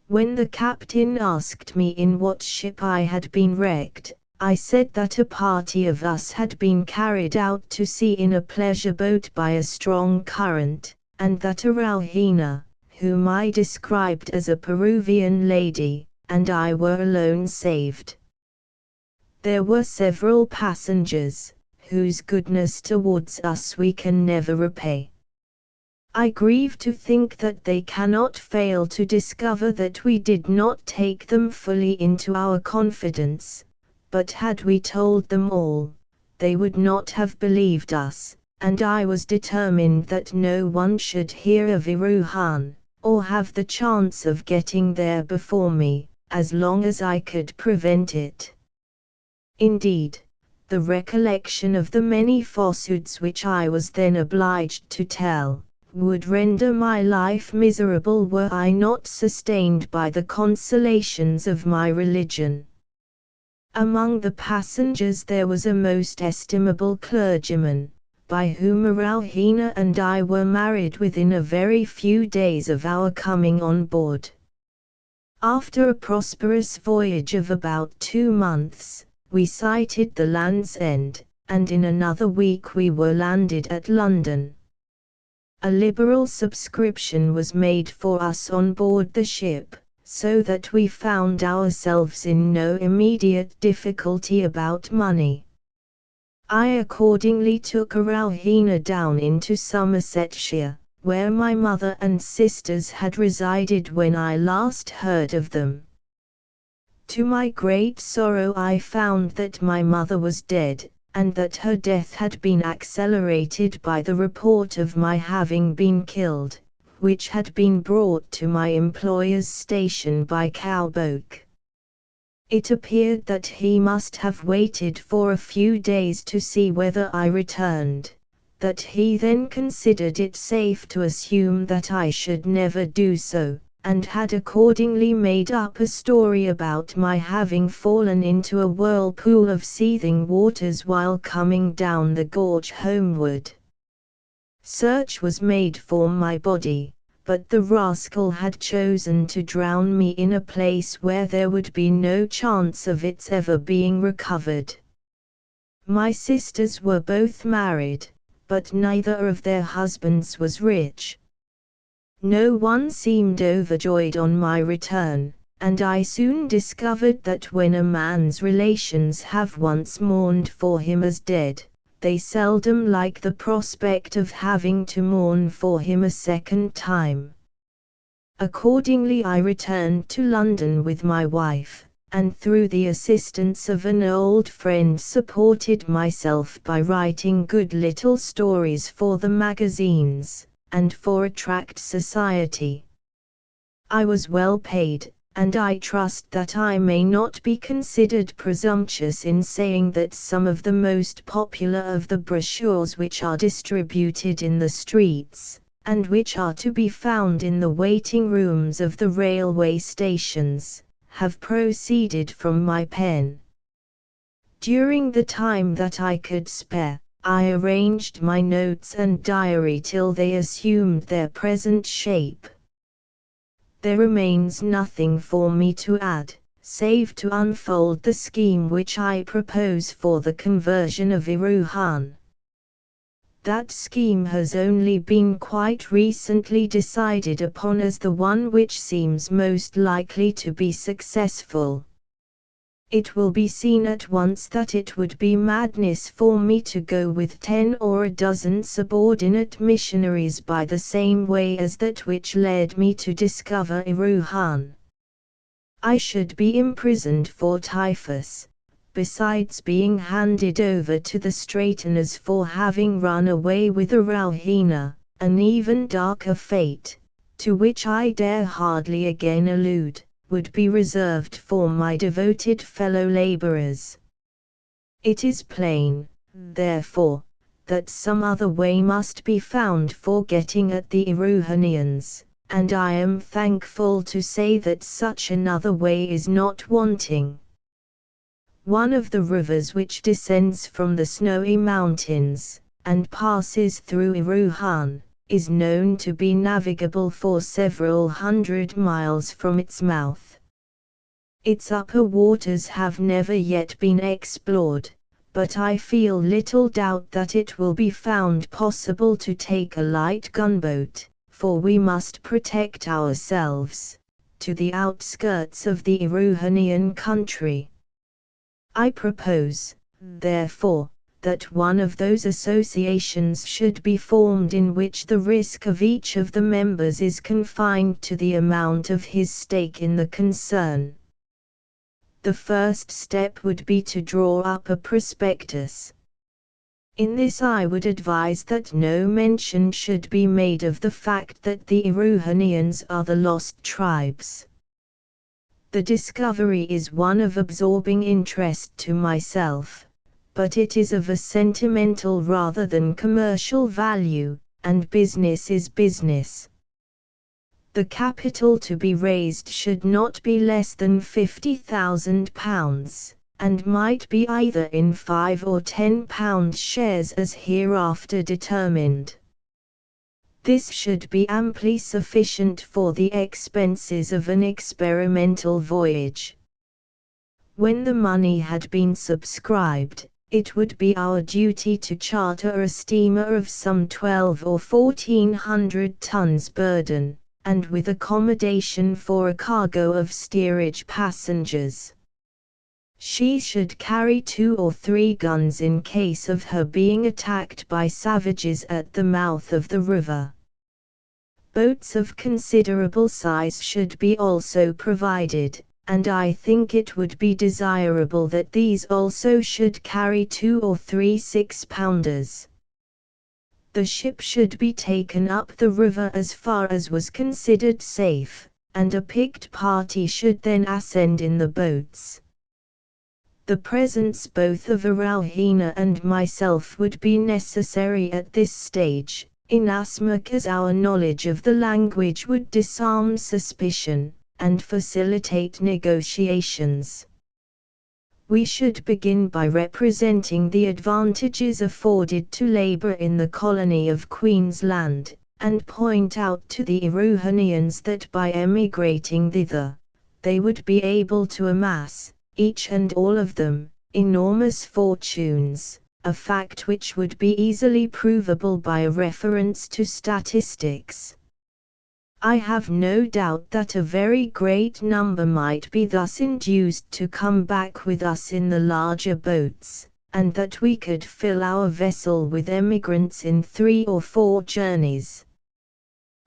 When the captain asked me in what ship I had been wrecked, I said that a party of us had been carried out to sea in a pleasure boat by a strong current, and that Erewhon, whom I described as a Peruvian lady, and I were alone saved. There were several passengers, whose goodness towards us we can never repay. I grieve to think that they cannot fail to discover that we did not take them fully into our confidence, but had we told them all, they would not have believed us, and I was determined that no one should hear of Erewhon, or have the chance of getting there before me, as long as I could prevent it. Indeed, the recollection of the many falsehoods which I was then obliged to tell, would render my life miserable were I not sustained by the consolations of my religion. Among the passengers there was a most estimable clergyman, by whom Erewhon and I were married within a very few days of our coming on board. After a prosperous voyage of about 2 months, we sighted the Land's End, and in another week we were landed at London. A liberal subscription was made for us on board the ship, so that we found ourselves in no immediate difficulty about money. I accordingly took Erewhon down into Somersetshire, where my mother and sisters had resided when I last heard of them. To my great sorrow I found that my mother was dead, and that her death had been accelerated by the report of my having been killed, which had been brought to my employer's station by Cowboke. It appeared that he must have waited for a few days to see whether I returned, that he then considered it safe to assume that I should never do so, and had accordingly made up a story about my having fallen into a whirlpool of seething waters while coming down the gorge homeward. Search was made for my body, but the rascal had chosen to drown me in a place where there would be no chance of its ever being recovered. My sisters were both married, but neither of their husbands was rich. No one seemed overjoyed on my return, and I soon discovered that when a man's relations have once mourned for him as dead, they seldom like the prospect of having to mourn for him a second time. Accordingly I returned to London with my wife, and through the assistance of an old friend supported myself by writing good little stories for the magazines, and for a tract society. I was well paid, and I trust that I may not be considered presumptuous in saying that some of the most popular of the brochures which are distributed in the streets, and which are to be found in the waiting rooms of the railway stations, have proceeded from my pen. During the time that I could spare, I arranged my notes and diary till they assumed their present shape. There remains nothing for me to add, save to unfold the scheme which I propose for the conversion of Erewhon. That scheme has only been quite recently decided upon as the one which seems most likely to be successful. It will be seen at once that it would be madness for me to go with 10 or a dozen subordinate missionaries by the same way as that which led me to discover Erewhon. I should be imprisoned for typhus, besides being handed over to the straighteners for having run away with a Rowena, an even darker fate, to which I dare hardly again allude, would be reserved for my devoted fellow laborers. It is plain, therefore, that some other way must be found for getting at the Erewhonians, and I am thankful to say that such another way is not wanting. One of the rivers which descends from the snowy mountains, and passes through Erewhon, is known to be navigable for several hundred miles from its mouth. Its upper waters have never yet been explored, but I feel little doubt that it will be found possible to take a light gunboat, for we must protect ourselves, to the outskirts of the Erewhonian country. I propose, therefore, that one of those associations should be formed in which the risk of each of the members is confined to the amount of his stake in the concern. The first step would be to draw up a prospectus. In this I would advise that no mention should be made of the fact that the Erewhonians are the lost tribes. The discovery is one of absorbing interest to myself, but it is of a sentimental rather than commercial value, and business is business. The capital to be raised should not be less than £50,000, and might be either in £5 or £10 shares as hereafter determined. This should be amply sufficient for the expenses of an experimental voyage. When the money had been subscribed, it would be our duty to charter a steamer of some 12 or 1400 tons burden, and with accommodation for a cargo of steerage passengers. She should carry 2 or 3 guns in case of her being attacked by savages at the mouth of the river. Boats of considerable size should be also provided, and I think it would be desirable that these also should carry 2 or 3 6-pounders. The ship should be taken up the river as far as was considered safe, and a picked party should then ascend in the boats. The presence both of Rowena and myself would be necessary at this stage, inasmuch as our knowledge of the language would disarm suspicion, and facilitate negotiations. We should begin by representing the advantages afforded to labor in the colony of Queensland, and point out to the Erewhonians that by emigrating thither, they would be able to amass, each and all of them, enormous fortunes, a fact which would be easily provable by a reference to statistics. I have no doubt that a very great number might be thus induced to come back with us in the larger boats, and that we could fill our vessel with emigrants in 3 or 4 journeys.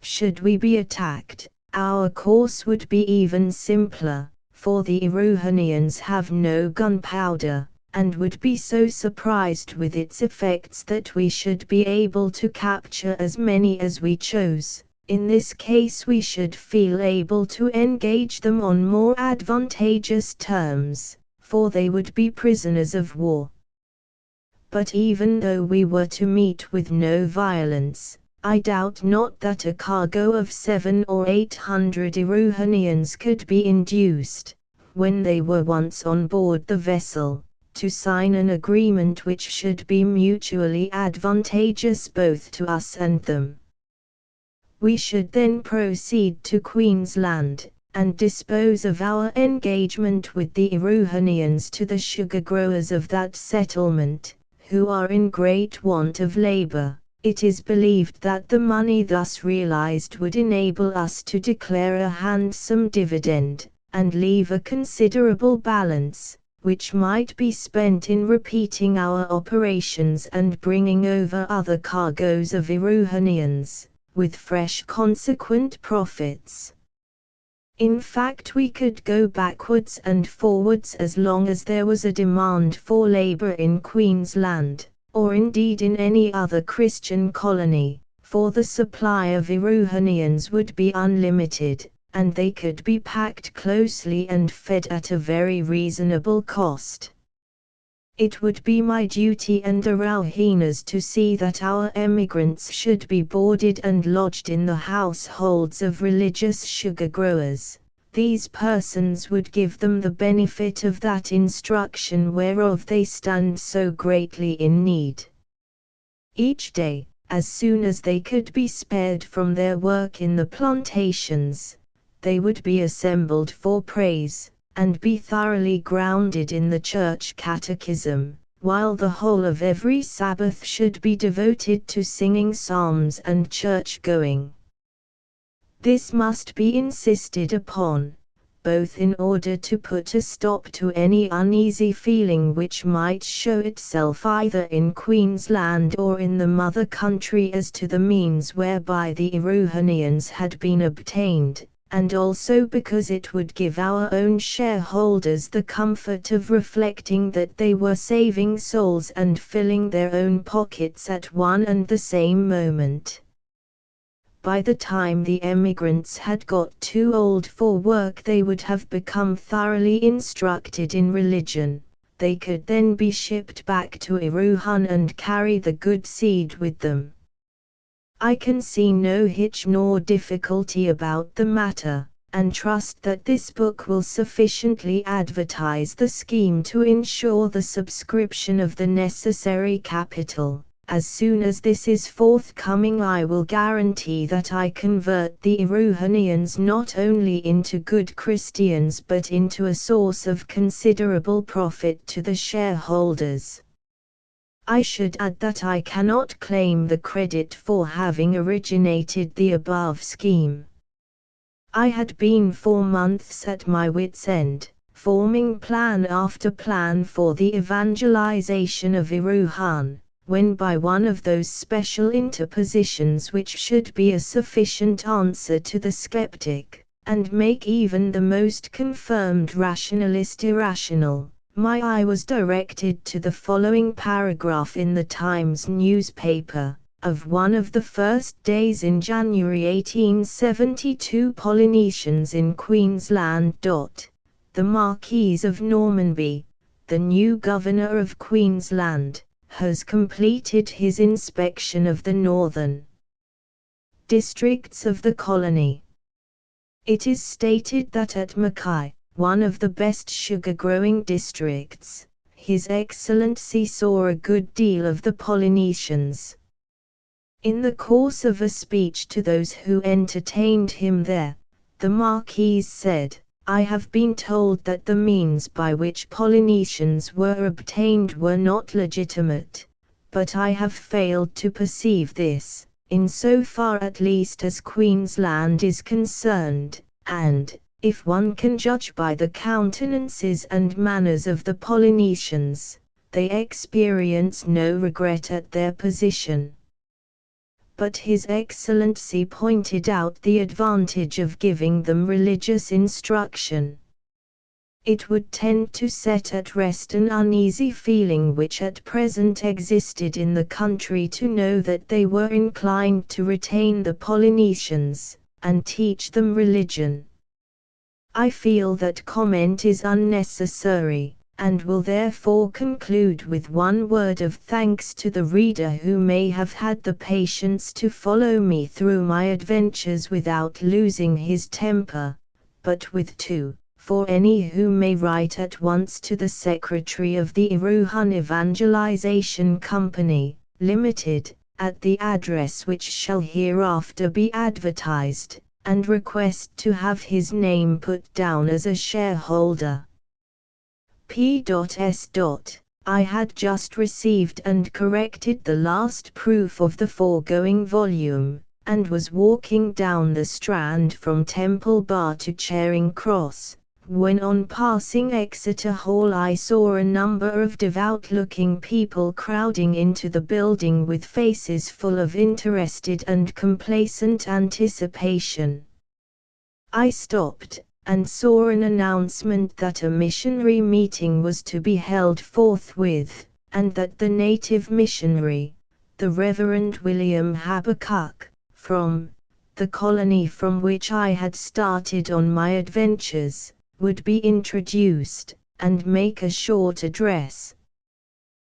Should we be attacked, our course would be even simpler, for the Erewhonians have no gunpowder, and would be so surprised with its effects that we should be able to capture as many as we chose. In this case we should feel able to engage them on more advantageous terms, for they would be prisoners of war. But even though we were to meet with no violence, I doubt not that a cargo of 700 or 800 Erewhonians could be induced, when they were once on board the vessel, to sign an agreement which should be mutually advantageous both to us and them. We should then proceed to Queensland, and dispose of our engagement with the Erewhonians to the sugar growers of that settlement, who are in great want of labor. It is believed that the money thus realized would enable us to declare a handsome dividend, and leave a considerable balance, which might be spent in repeating our operations and bringing over other cargoes of Erewhonians, with fresh consequent profits. In fact, we could go backwards and forwards as long as there was a demand for labor in Queensland, or indeed in any other Christian colony, for the supply of Erewhonians would be unlimited, and they could be packed closely and fed at a very reasonable cost. It would be my duty and Erewhon's to see that our emigrants should be boarded and lodged in the households of religious sugar growers. These persons would give them the benefit of that instruction whereof they stand so greatly in need. Each day, as soon as they could be spared from their work in the plantations, they would be assembled for praise, and be thoroughly grounded in the church catechism, while the whole of every Sabbath should be devoted to singing psalms and church-going. This must be insisted upon, both in order to put a stop to any uneasy feeling which might show itself either in Queensland or in the mother country as to the means whereby the Erewhonians had been obtained, and also because it would give our own shareholders the comfort of reflecting that they were saving souls and filling their own pockets at one and the same moment. By the time the emigrants had got too old for work, they would have become thoroughly instructed in religion. They could then be shipped back to Erewhon and carry the good seed with them. I can see no hitch nor difficulty about the matter, and trust that this book will sufficiently advertise the scheme to ensure the subscription of the necessary capital. As soon as this is forthcoming, I will guarantee that I convert the Erewhonians not only into good Christians but into a source of considerable profit to the shareholders. I should add that I cannot claim the credit for having originated the above scheme. I had been for months at my wits' end, forming plan after plan for the evangelization of Erewhon, when by one of those special interpositions which should be a sufficient answer to the skeptic, and make even the most confirmed rationalist irrational, my eye was directed to the following paragraph in the Times newspaper, of one of the first days in January 1872. Polynesians in Queensland. The Marquis of Normanby, the new Governor of Queensland, has completed his inspection of the northern districts of the colony. It is stated that at Mackay, one of the best sugar-growing districts, His Excellency saw a good deal of the Polynesians. In the course of a speech to those who entertained him there, the Marquis said, I have been told that the means by which Polynesians were obtained were not legitimate, but I have failed to perceive this, in so far at least as Queensland is concerned, and, if one can judge by the countenances and manners of the Polynesians, they experience no regret at their position. But His Excellency pointed out the advantage of giving them religious instruction. It would tend to set at rest an uneasy feeling which at present existed in the country to know that they were inclined to retain the Polynesians, and teach them religion. I feel that comment is unnecessary, and will therefore conclude with one word of thanks to the reader who may have had the patience to follow me through my adventures without losing his temper, but with two, for any who may write at once to the Secretary of the Erewhon Evangelization Company, Limited, at the address which shall hereafter be advertised, and request to have his name put down as a shareholder. P.S. I had just received and corrected the last proof of the foregoing volume, and was walking down the Strand from Temple Bar to Charing Cross, when on passing Exeter Hall I saw a number of devout-looking people crowding into the building with faces full of interested and complacent anticipation. I stopped, and saw an announcement that a missionary meeting was to be held forthwith, and that the native missionary, the Reverend William Habakkuk, from the colony from which I had started on my adventures, would be introduced, and make a short address.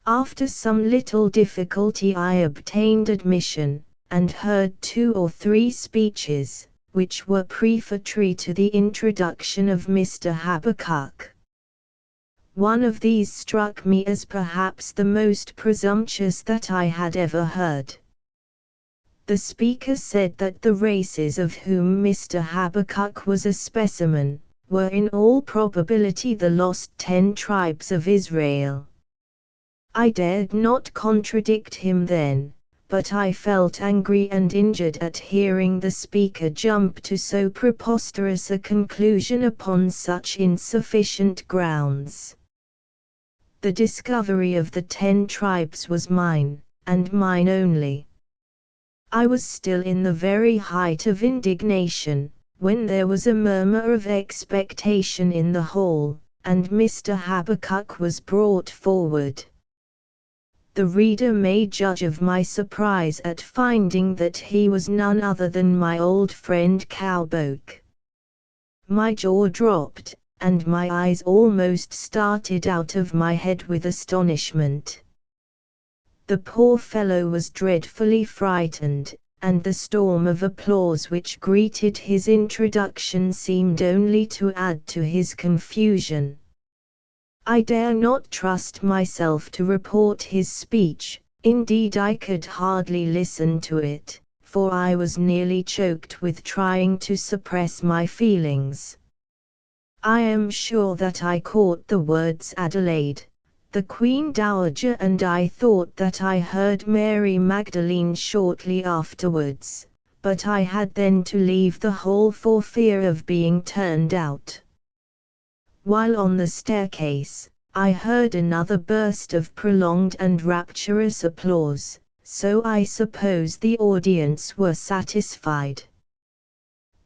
After some little difficulty I obtained admission, and heard 2 or 3 speeches, which were prefatory to the introduction of Mr. Habakkuk. One of these struck me as perhaps the most presumptuous that I had ever heard. The speaker said that the races of whom Mr. Habakkuk was a specimen, were in all probability the lost 10 tribes of Israel. I dared not contradict him then, but I felt angry and injured at hearing the speaker jump to so preposterous a conclusion upon such insufficient grounds. The discovery of the 10 tribes was mine, and mine only. I was still in the very height of indignation, when there was a murmur of expectation in the hall, and Mr. Habakkuk was brought forward. The reader may judge of my surprise at finding that he was none other than my old friend Cowboke. My jaw dropped, and my eyes almost started out of my head with astonishment. The poor fellow was dreadfully frightened, and the storm of applause which greeted his introduction seemed only to add to his confusion. I dare not trust myself to report his speech, indeed I could hardly listen to it, for I was nearly choked with trying to suppress my feelings. I am sure that I caught the words Adelaide, the Queen Dowager, and I thought that I heard Mary Magdalene shortly afterwards, but I had then to leave the hall for fear of being turned out. While on the staircase, I heard another burst of prolonged and rapturous applause, so I suppose the audience were satisfied.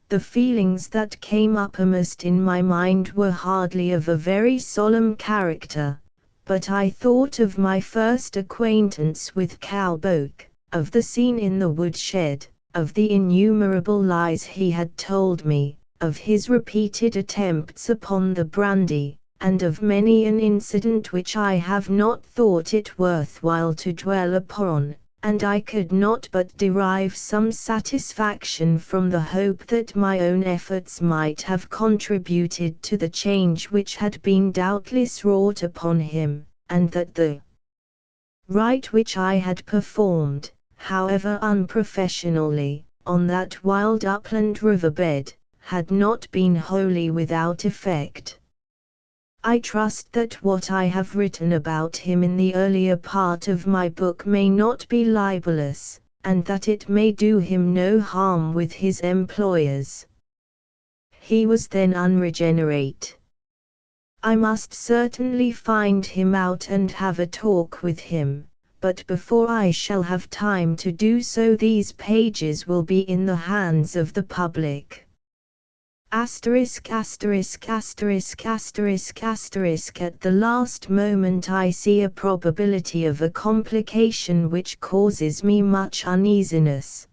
The feelings that came uppermost in my mind were hardly of a very solemn character, but I thought of my first acquaintance with Cowboke, of the scene in the woodshed, of the innumerable lies he had told me, of his repeated attempts upon the brandy, and of many an incident which I have not thought it worth while to dwell upon, and I could not but derive some satisfaction from the hope that my own efforts might have contributed to the change which had been doubtless wrought upon him, and that the rite which I had performed, however unprofessionally, on that wild upland riverbed, had not been wholly without effect. I trust that what I have written about him in the earlier part of my book may not be libelous, and that it may do him no harm with his employers. He was then unregenerate. I must certainly find him out and have a talk with him, but before I shall have time to do so these pages will be in the hands of the public. At the last moment I see a probability of a complication which causes me much uneasiness.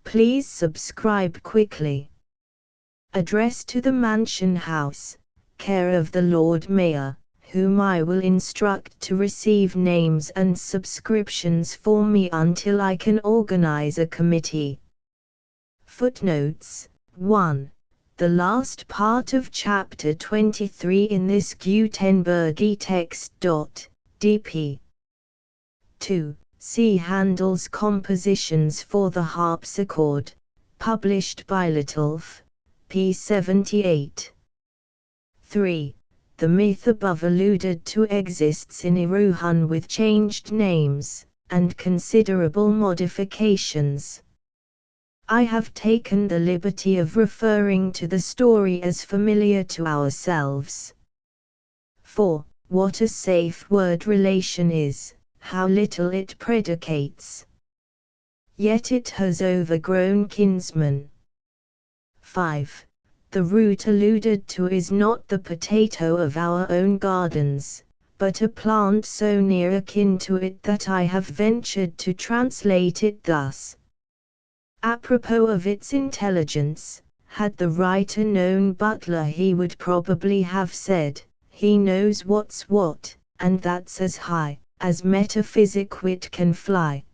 Please subscribe quickly. Address to the Mansion House, care of the Lord Mayor, whom I will instruct to receive names and subscriptions for me until I can organize a committee. Footnotes 1. The last part of chapter 23 in this Gutenberg text. Dp. 2. See Handel's compositions for the harpsichord, published by Littleff, p. 78. 3. The myth above alluded to exists in Erewhon with changed names, and considerable modifications. I have taken the liberty of referring to the story as familiar to ourselves. 4. What a safe word relation is, how little it predicates. Yet it has overgrown kinsman. 5. The root alluded to is not the potato of our own gardens, but a plant so near akin to it that I have ventured to translate it thus. Apropos of its intelligence, had the writer known Butler he would probably have said, he knows what's what, and that's as high as metaphysic wit can fly.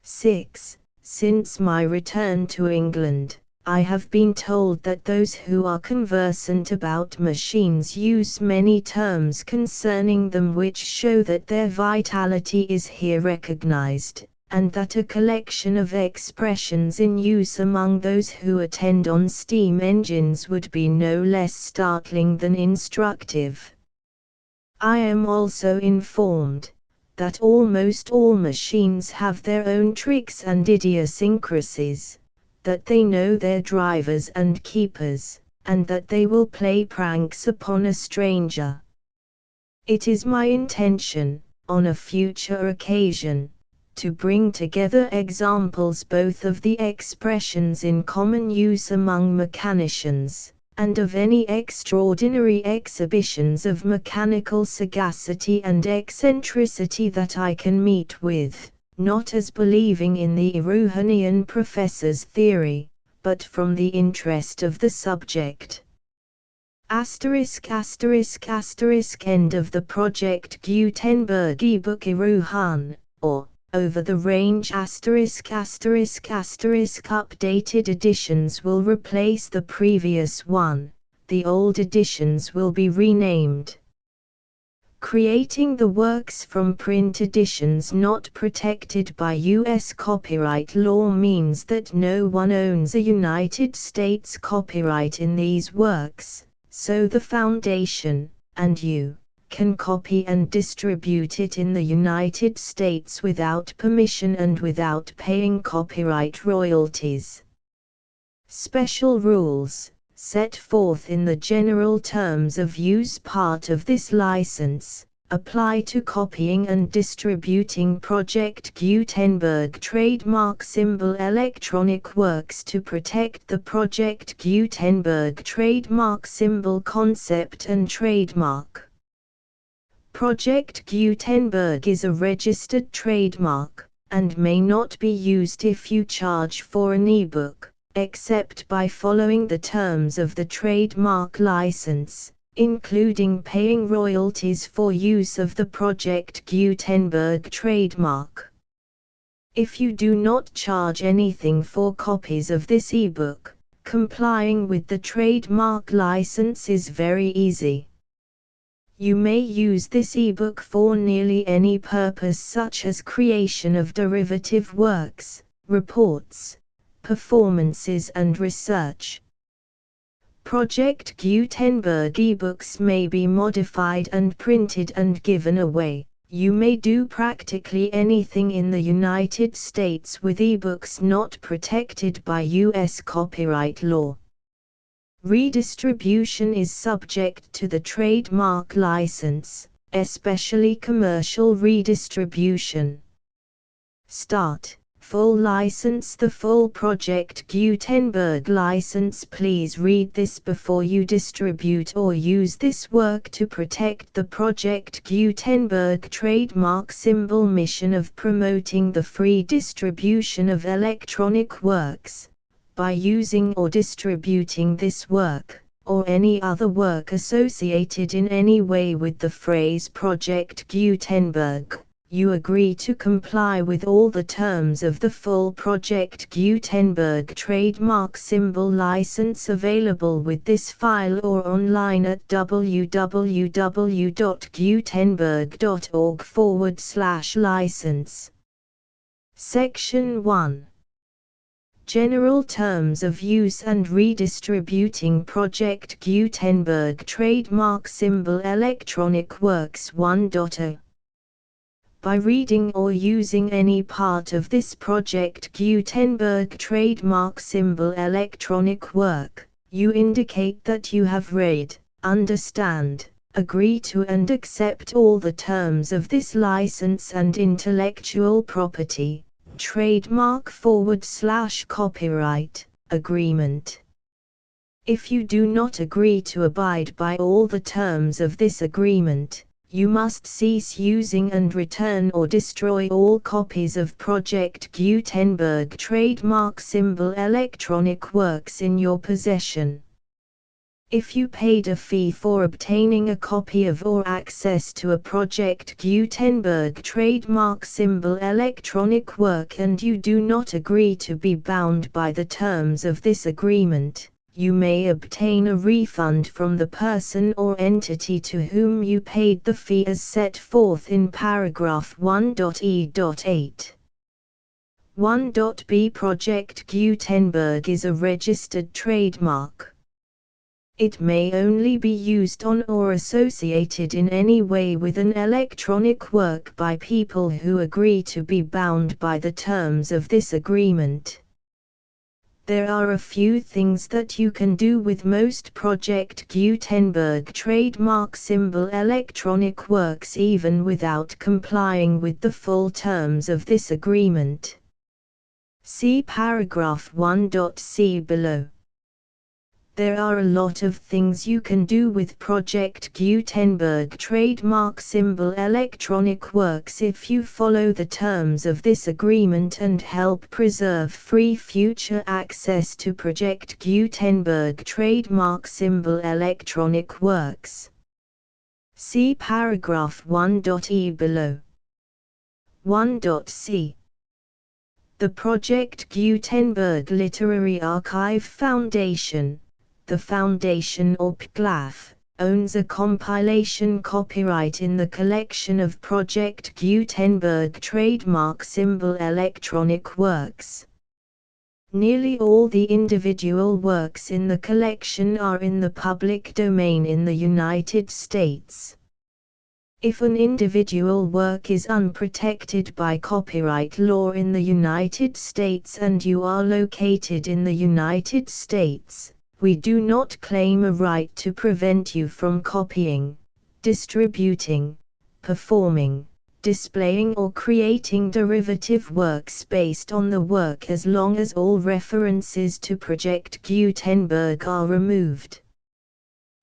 6. Since my return to England, I have been told that those who are conversant about machines use many terms concerning them which show that their vitality is here recognized, and that a collection of expressions in use among those who attend on steam engines would be no less startling than instructive. I am also informed that almost all machines have their own tricks and idiosyncrasies, that they know their drivers and keepers, and that they will play pranks upon a stranger. It is my intention, on a future occasion, to bring together examples both of the expressions in common use among mechanicians, and of any extraordinary exhibitions of mechanical sagacity and eccentricity that I can meet with, not as believing in the Erewhonian professor's theory, but from the interest of the subject. End of the Project Gutenberg ebook Erewhon, or Over the Range updated editions will replace the previous one, the old editions will be renamed. Creating the works from print editions not protected by U.S. copyright law means that no one owns a United States copyright in these works, so the Foundation, and you, can copy and distribute it in the United States without permission and without paying copyright royalties. Special rules, set forth in the general terms of use part of this license, apply to copying and distributing Project Gutenberg trademark symbol electronic works to protect the Project Gutenberg trademark symbol concept and trademark. Project Gutenberg is a registered trademark, and may not be used if you charge for an ebook, except by following the terms of the trademark license, including paying royalties for use of the Project Gutenberg trademark. If you do not charge anything for copies of this ebook, complying with the trademark license is very easy. You may use this ebook for nearly any purpose such as creation of derivative works, reports, performances and research, Project Gutenberg ebooks may be modified and printed and given away. You may do practically anything in the United States with ebooks not protected by U.S. copyright law. Redistribution is subject to the trademark license, especially commercial redistribution. Start. Full license. The full Project Gutenberg license. Please read this before you distribute or use this work to protect the Project Gutenberg trademark symbol mission of promoting the free distribution of electronic works. By using or distributing this work, or any other work associated in any way with the phrase Project Gutenberg, you agree to comply with all the terms of the full Project Gutenberg trademark symbol license available with this file or online at www.gutenberg.org/license. Section 1. General Terms of Use and Redistributing Project Gutenberg Trademark Symbol Electronic Works 1.0. By reading or using any part of this Project Gutenberg trademark symbol electronic work, you indicate that you have read, understand, agree to and accept all the terms of this license and intellectual property, trademark/copyright, agreement. If you do not agree to abide by all the terms of this agreement, you must cease using and return or destroy all copies of Project Gutenberg trademark symbol electronic works in your possession. If you paid a fee for obtaining a copy of or access to a Project Gutenberg trademark symbol electronic work and you do not agree to be bound by the terms of this agreement, you may obtain a refund from the person or entity to whom you paid the fee as set forth in paragraph 1.e.8. 1.b Project Gutenberg is a registered trademark. It may only be used on or associated in any way with an electronic work by people who agree to be bound by the terms of this agreement. There are a few things that you can do with most Project Gutenberg trademark symbol electronic works even without complying with the full terms of this agreement. See paragraph 1.c below. There are a lot of things you can do with Project Gutenberg trademark symbol electronic works if you follow the terms of this agreement and help preserve free future access to Project Gutenberg trademark symbol electronic works. See paragraph 1.e below. 1.c. The Project Gutenberg Literary Archive Foundation, the Foundation or PGLAF, owns a compilation copyright in the collection of Project Gutenberg trademark symbol electronic works. Nearly all the individual works in the collection are in the public domain in the United States. If an individual work is unprotected by copyright law in the United States and you are located in the United States, we do not claim a right to prevent you from copying, distributing, performing, displaying or creating derivative works based on the work as long as all references to Project Gutenberg are removed.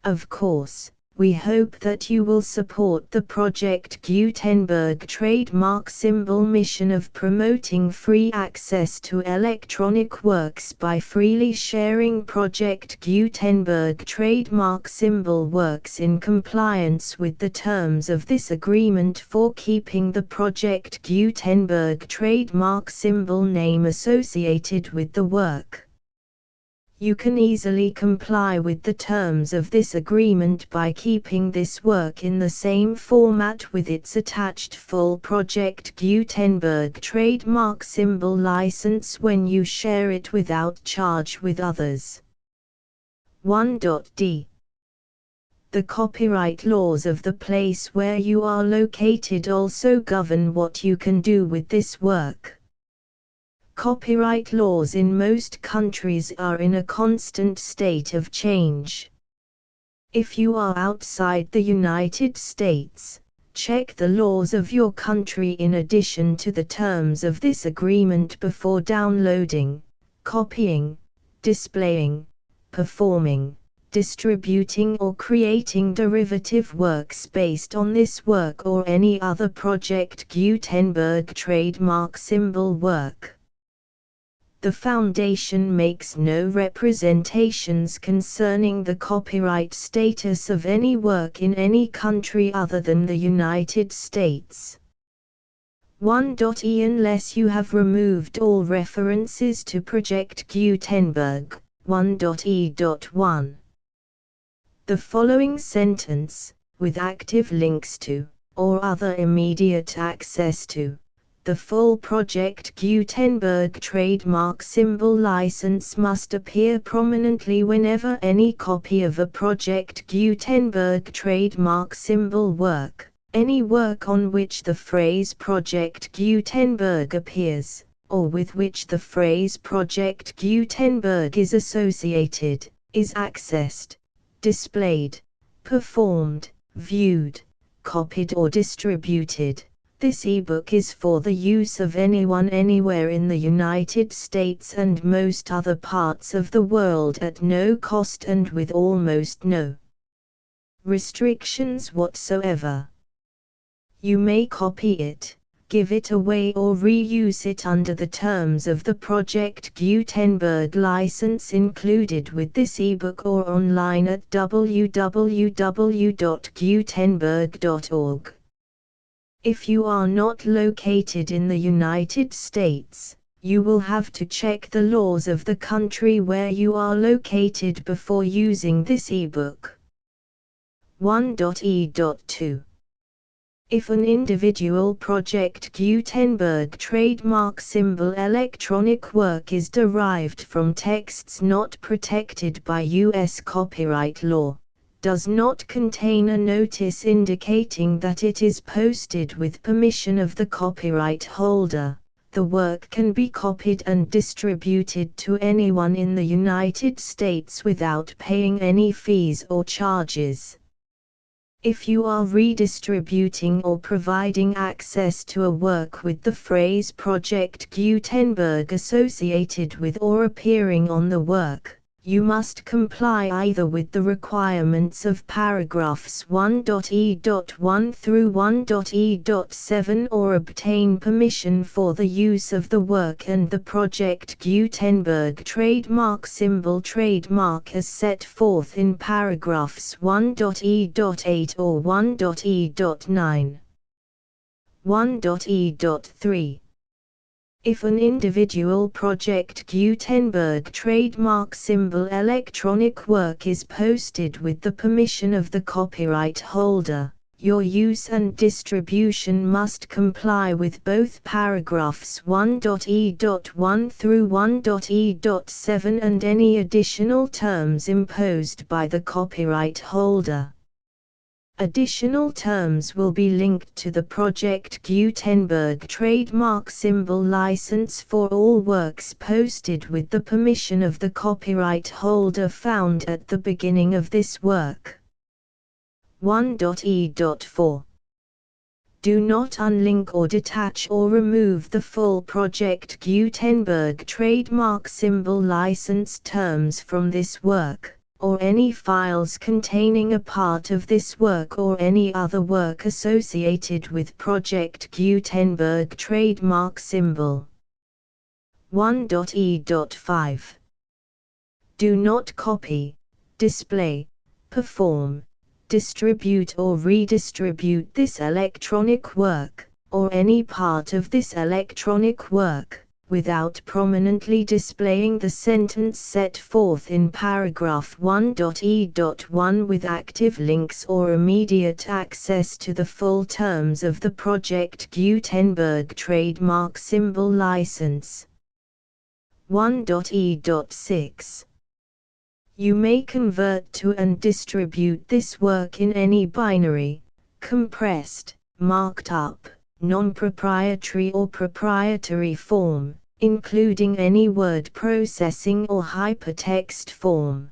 Of course, we hope that you will support the Project Gutenberg trademark symbol mission of promoting free access to electronic works by freely sharing Project Gutenberg trademark symbol works in compliance with the terms of this agreement for keeping the Project Gutenberg trademark symbol name associated with the work. You can easily comply with the terms of this agreement by keeping this work in the same format with its attached full Project Gutenberg trademark symbol license when you share it without charge with others. 1.d. The copyright laws of the place where you are located also govern what you can do with this work. Copyright laws in most countries are in a constant state of change. If you are outside the United States, check the laws of your country in addition to the terms of this agreement before downloading, copying, displaying, performing, distributing or creating derivative works based on this work or any other Project Gutenberg trademark symbol work. The Foundation makes no representations concerning the copyright status of any work in any country other than the United States. 1.e Unless you have removed all references to Project Gutenberg. 1.e.1. The following sentence, with active links to, or other immediate access to, the full Project Gutenberg trademark symbol license must appear prominently whenever any copy of a Project Gutenberg trademark symbol work, any work on which the phrase Project Gutenberg appears, or with which the phrase Project Gutenberg is associated, is accessed, displayed, performed, viewed, copied or distributed. This ebook is for the use of anyone anywhere in the United States and most other parts of the world at no cost and with almost no restrictions whatsoever. You may copy it, give it away or reuse it under the terms of the Project Gutenberg license included with this ebook or online at www.gutenberg.org. If you are not located in the United States, you will have to check the laws of the country where you are located before using this ebook. 1.e.2. If an individual Project Gutenberg trademark symbol electronic work is derived from texts not protected by U.S. copyright law, does not contain a notice indicating that it is posted with permission of the copyright holder, the work can be copied and distributed to anyone in the United States without paying any fees or charges. If you are redistributing or providing access to a work with the phrase Project Gutenberg associated with or appearing on the work, you must comply either with the requirements of paragraphs 1.e.1 through 1.e.7 or obtain permission for the use of the work and the Project Gutenberg trademark symbol trademark as set forth in paragraphs 1.e.8 or 1.e.9. 1.e.3. If an individual Project Gutenberg trademark symbol electronic work is posted with the permission of the copyright holder, your use and distribution must comply with both paragraphs 1.e.1 through 1.e.7 and any additional terms imposed by the copyright holder. Additional terms will be linked to the Project Gutenberg trademark symbol license for all works posted with the permission of the copyright holder found at the beginning of this work. 1.e.4. Do not unlink or detach or remove the full Project Gutenberg trademark symbol license terms from this work, or any files containing a part of this work or any other work associated with Project Gutenberg trademark symbol. 1.e.5. Do not copy, display, perform, distribute or redistribute this electronic work, or any part of this electronic work, without prominently displaying the sentence set forth in paragraph 1.e.1 with active links or immediate access to the full terms of the Project Gutenberg trademark symbol license. 1.e.6. You may convert to and distribute this work in any binary, compressed, marked up, non-proprietary or proprietary form, including any word processing or hypertext form.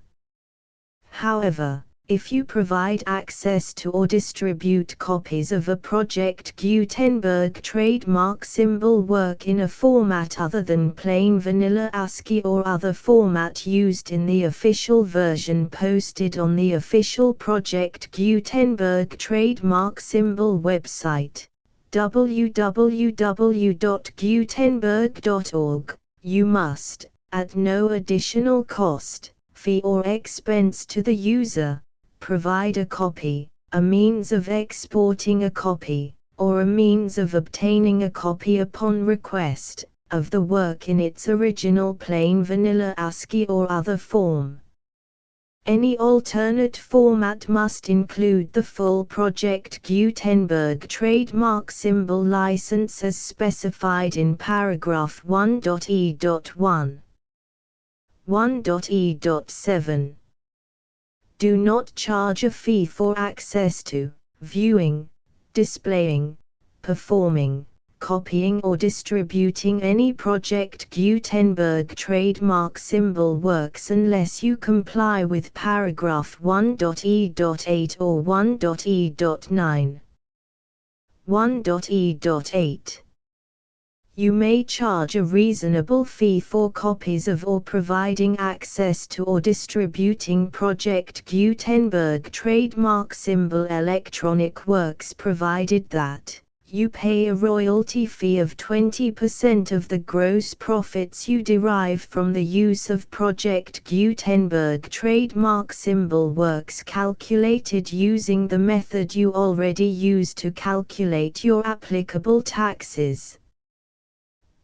However, if you provide access to or distribute copies of a Project Gutenberg trademark symbol work in a format other than plain vanilla ASCII or other format used in the official version posted on the official Project Gutenberg trademark symbol website, www.gutenberg.org, you must, at no additional cost, fee or expense to the user, provide a copy, a means of exporting a copy, or a means of obtaining a copy upon request, of the work in its original plain vanilla ASCII or other form. Any alternate format must include the full Project Gutenberg trademark symbol license as specified in paragraph 1.e.1. 1.e.7. Do not charge a fee for access to, viewing, displaying, performing, copying or distributing any Project Gutenberg trademark symbol works unless you comply with paragraph 1.e.8 or 1.e.9. 1.e.8. You may charge a reasonable fee for copies of or providing access to or distributing Project Gutenberg trademark symbol electronic works provided that you pay a royalty fee of 20% of the gross profits you derive from the use of Project Gutenberg trademark symbol works calculated using the method you already use to calculate your applicable taxes.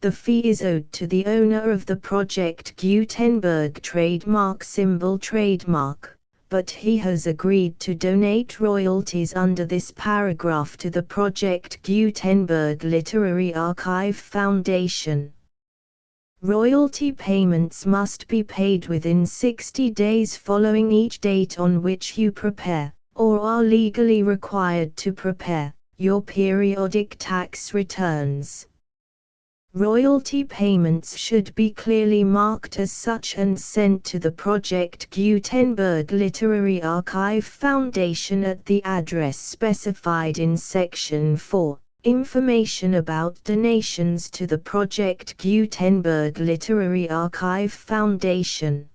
The fee is owed to the owner of the Project Gutenberg trademark symbol trademark, but he has agreed to donate royalties under this paragraph to the Project Gutenberg Literary Archive Foundation. Royalty payments must be paid within 60 days following each date on which you prepare, or are legally required to prepare, your periodic tax returns. Royalty payments should be clearly marked as such and sent to the Project Gutenberg Literary Archive Foundation at the address specified in Section 4, Information about donations to the Project Gutenberg Literary Archive Foundation.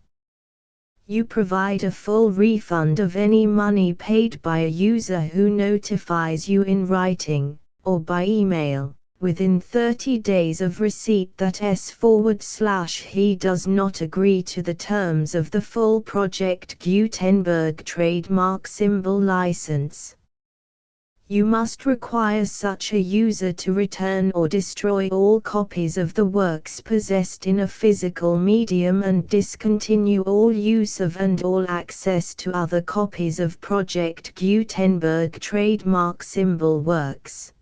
You provide a full refund of any money paid by a user who notifies you in writing, or by email, within 30 days of receipt that he does not agree to the terms of the full Project Gutenberg trademark symbol license. You must require such a user to return or destroy all copies of the works possessed in a physical medium and discontinue all use of and all access to other copies of Project Gutenberg trademark symbol works.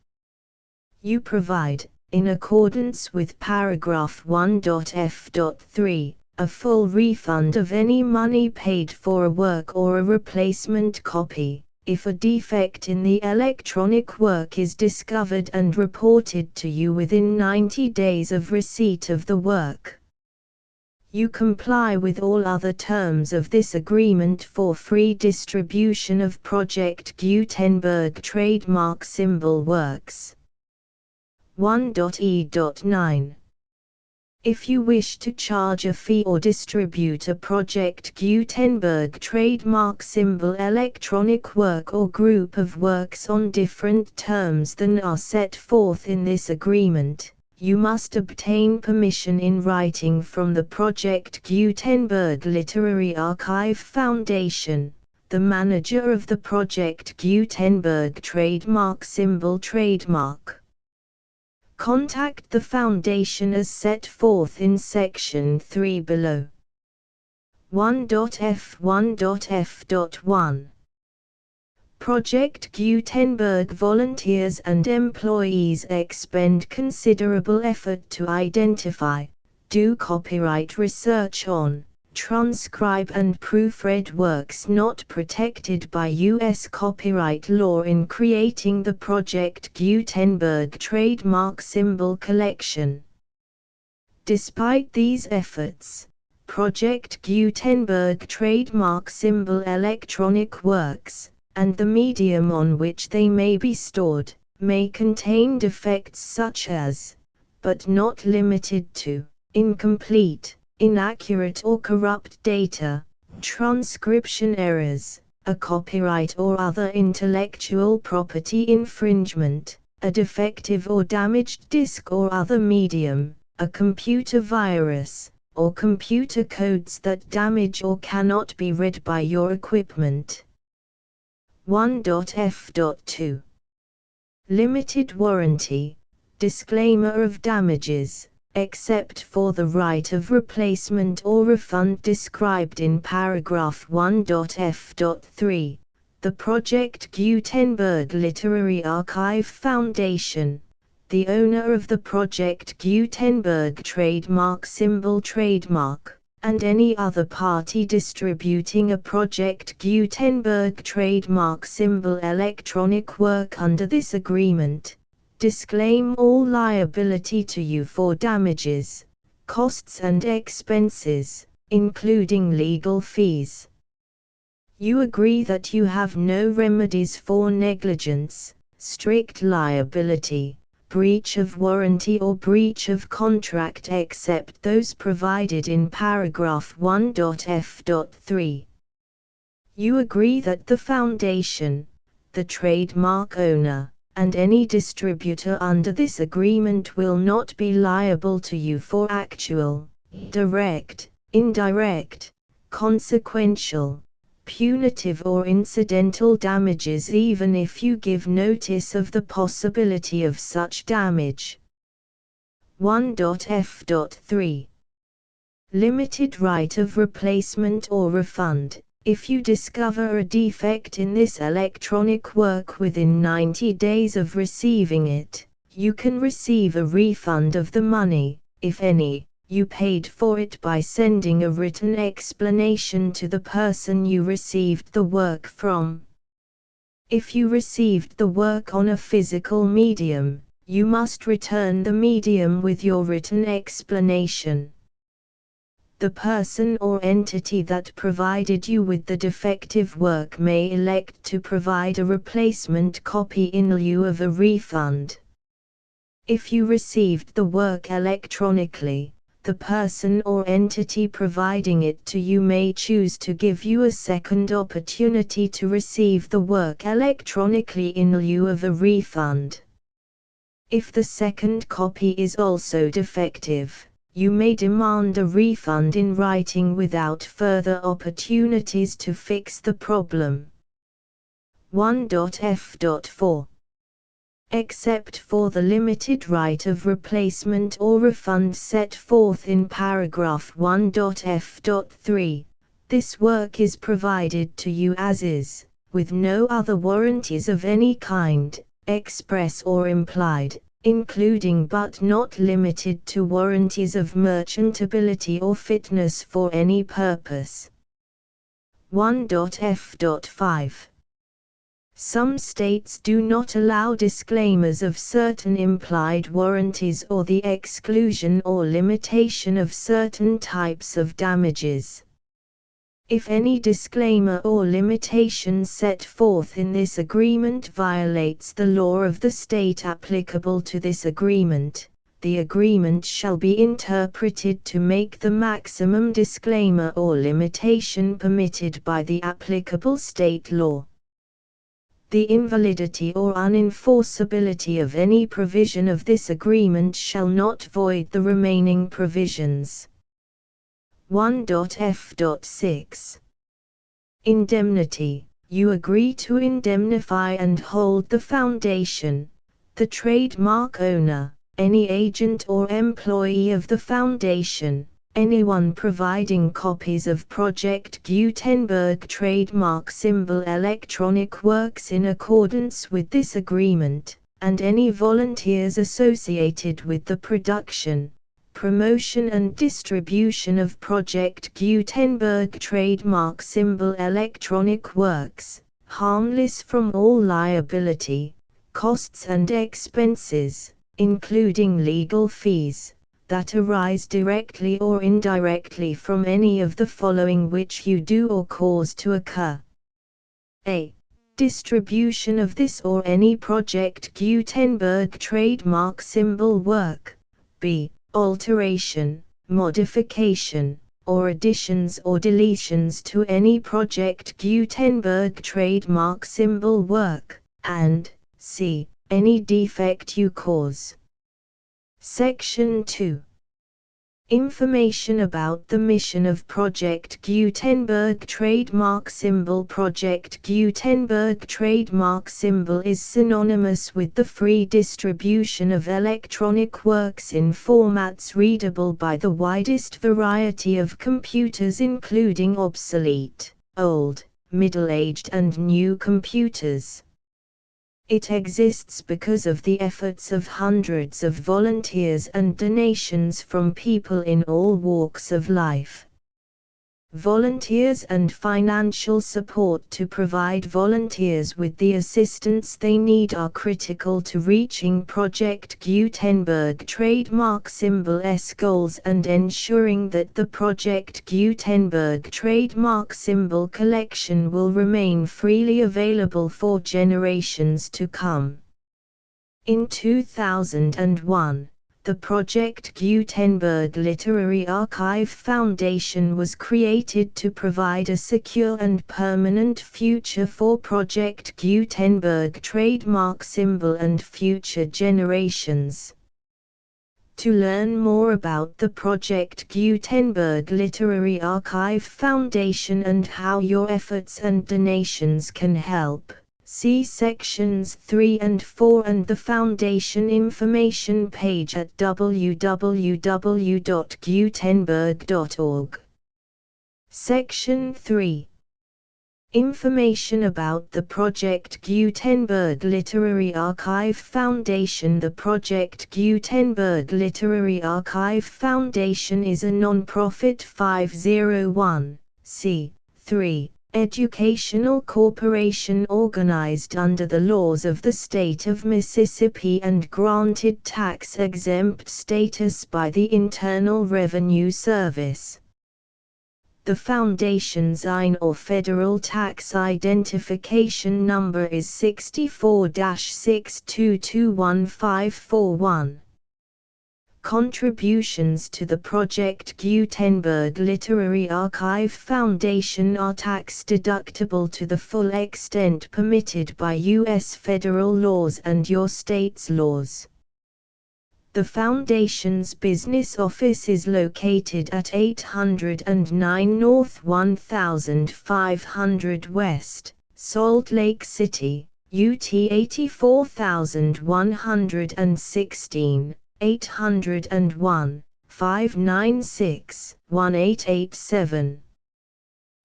You provide, in accordance with paragraph 1.f.3, a full refund of any money paid for a work or a replacement copy, if a defect in the electronic work is discovered and reported to you within 90 days of receipt of the work. You comply with all other terms of this agreement for free distribution of Project Gutenberg trademark symbol works. 1.e.9. If you wish to charge a fee or distribute a Project Gutenberg trademark symbol electronic work or group of works on different terms than are set forth in this agreement, you must obtain permission in writing from the Project Gutenberg Literary Archive Foundation, the manager of the Project Gutenberg trademark symbol trademark. Contact the Foundation as set forth in Section 3 below. 1.f1.f.1. Project Gutenberg volunteers and employees expend considerable effort to identify, do copyright research on, transcribe and proofread works not protected by U.S. copyright law in creating the Project Gutenberg trademark symbol collection. Despite these efforts, Project Gutenberg trademark symbol electronic works, and the medium on which they may be stored, may contain defects such as, but not limited to, incomplete, inaccurate or corrupt data, transcription errors, a copyright or other intellectual property infringement, a defective or damaged disk or other medium, a computer virus, or computer codes that damage or cannot be read by your equipment. 1.f.2 Limited warranty. Disclaimer of damages, except for the right of replacement or refund described in paragraph 1.f.3. The Project Gutenberg Literary Archive Foundation, the owner of the Project Gutenberg trademark symbol trademark, and any other party distributing a Project Gutenberg trademark symbol electronic work under this agreement, disclaim all liability to you for damages, costs and expenses, including legal fees. You agree that you have no remedies for negligence, strict liability, breach of warranty or breach of contract except those provided in paragraph 1.f.3. You agree that the Foundation, the trademark owner, and any distributor under this agreement will not be liable to you for actual, direct, indirect, consequential, punitive or incidental damages even if you give notice of the possibility of such damage. 1.f.3 Limited right of replacement or refund. If you discover a defect in this electronic work within 90 days of receiving it, you can receive a refund of the money, if any, you paid for it by sending a written explanation to the person you received the work from. If you received the work on a physical medium, you must return the medium with your written explanation. The person or entity that provided you with the defective work may elect to provide a replacement copy in lieu of a refund. If you received the work electronically, the person or entity providing it to you may choose to give you a second opportunity to receive the work electronically in lieu of a refund. If the second copy is also defective, you may demand a refund in writing without further opportunities to fix the problem. 1.f.4 Except for the limited right of replacement or refund set forth in paragraph 1.f.3, this work is provided to you as is, with no other warranties of any kind, express or implied, including but not limited to warranties of merchantability or fitness for any purpose. 1.f.5 Some states do not allow disclaimers of certain implied warranties or the exclusion or limitation of certain types of damages. If any disclaimer or limitation set forth in this agreement violates the law of the state applicable to this agreement, the agreement shall be interpreted to make the maximum disclaimer or limitation permitted by the applicable state law. The invalidity or unenforceability of any provision of this agreement shall not void the remaining provisions. 1.f.6 Indemnity. You agree to indemnify and hold the Foundation, the trademark owner, any agent or employee of the Foundation, anyone providing copies of Project Gutenberg trademark symbol electronic works in accordance with this agreement, and any volunteers associated with the production, promotion and distribution of Project Gutenberg trademark symbol electronic works, harmless from all liability, costs and expenses, including legal fees, that arise directly or indirectly from any of the following which you do or cause to occur. A. Distribution of this or any Project Gutenberg trademark symbol work. B. Alteration, modification, or additions or deletions to any Project Gutenberg trademark symbol work, and C. Any defect you cause. Section 2. Information about the mission of Project Gutenberg trademark symbol. Project Gutenberg trademark symbol is synonymous with the free distribution of electronic works in formats readable by the widest variety of computers, including obsolete, old, middle-aged and new computers. It exists because of the efforts of hundreds of volunteers and donations from people in all walks of life. Volunteers and financial support to provide volunteers with the assistance they need are critical to reaching Project Gutenberg trademark symbol's goals and ensuring that the Project Gutenberg trademark symbol collection will remain freely available for generations to come. In 2001, the Project Gutenberg Literary Archive Foundation was created to provide a secure and permanent future for Project Gutenberg trademark symbol and future generations. To learn more about the Project Gutenberg Literary Archive Foundation and how your efforts and donations can help, see sections 3 and 4 and the Foundation information page at www.gutenberg.org. Section 3. Information about the Project Gutenberg Literary Archive Foundation. The Project Gutenberg Literary Archive Foundation is a non-profit 501(c)(3) educational corporation organized under the laws of the state of Mississippi and granted tax-exempt status by the Internal Revenue Service. The Foundation's IN or Federal Tax Identification Number is 64-6221541. Contributions to the Project Gutenberg Literary Archive Foundation are tax-deductible to the full extent permitted by U.S. federal laws and your state's laws. The Foundation's business office is located at 809 North 1500 West, Salt Lake City, UT 84116. 801-596-1887.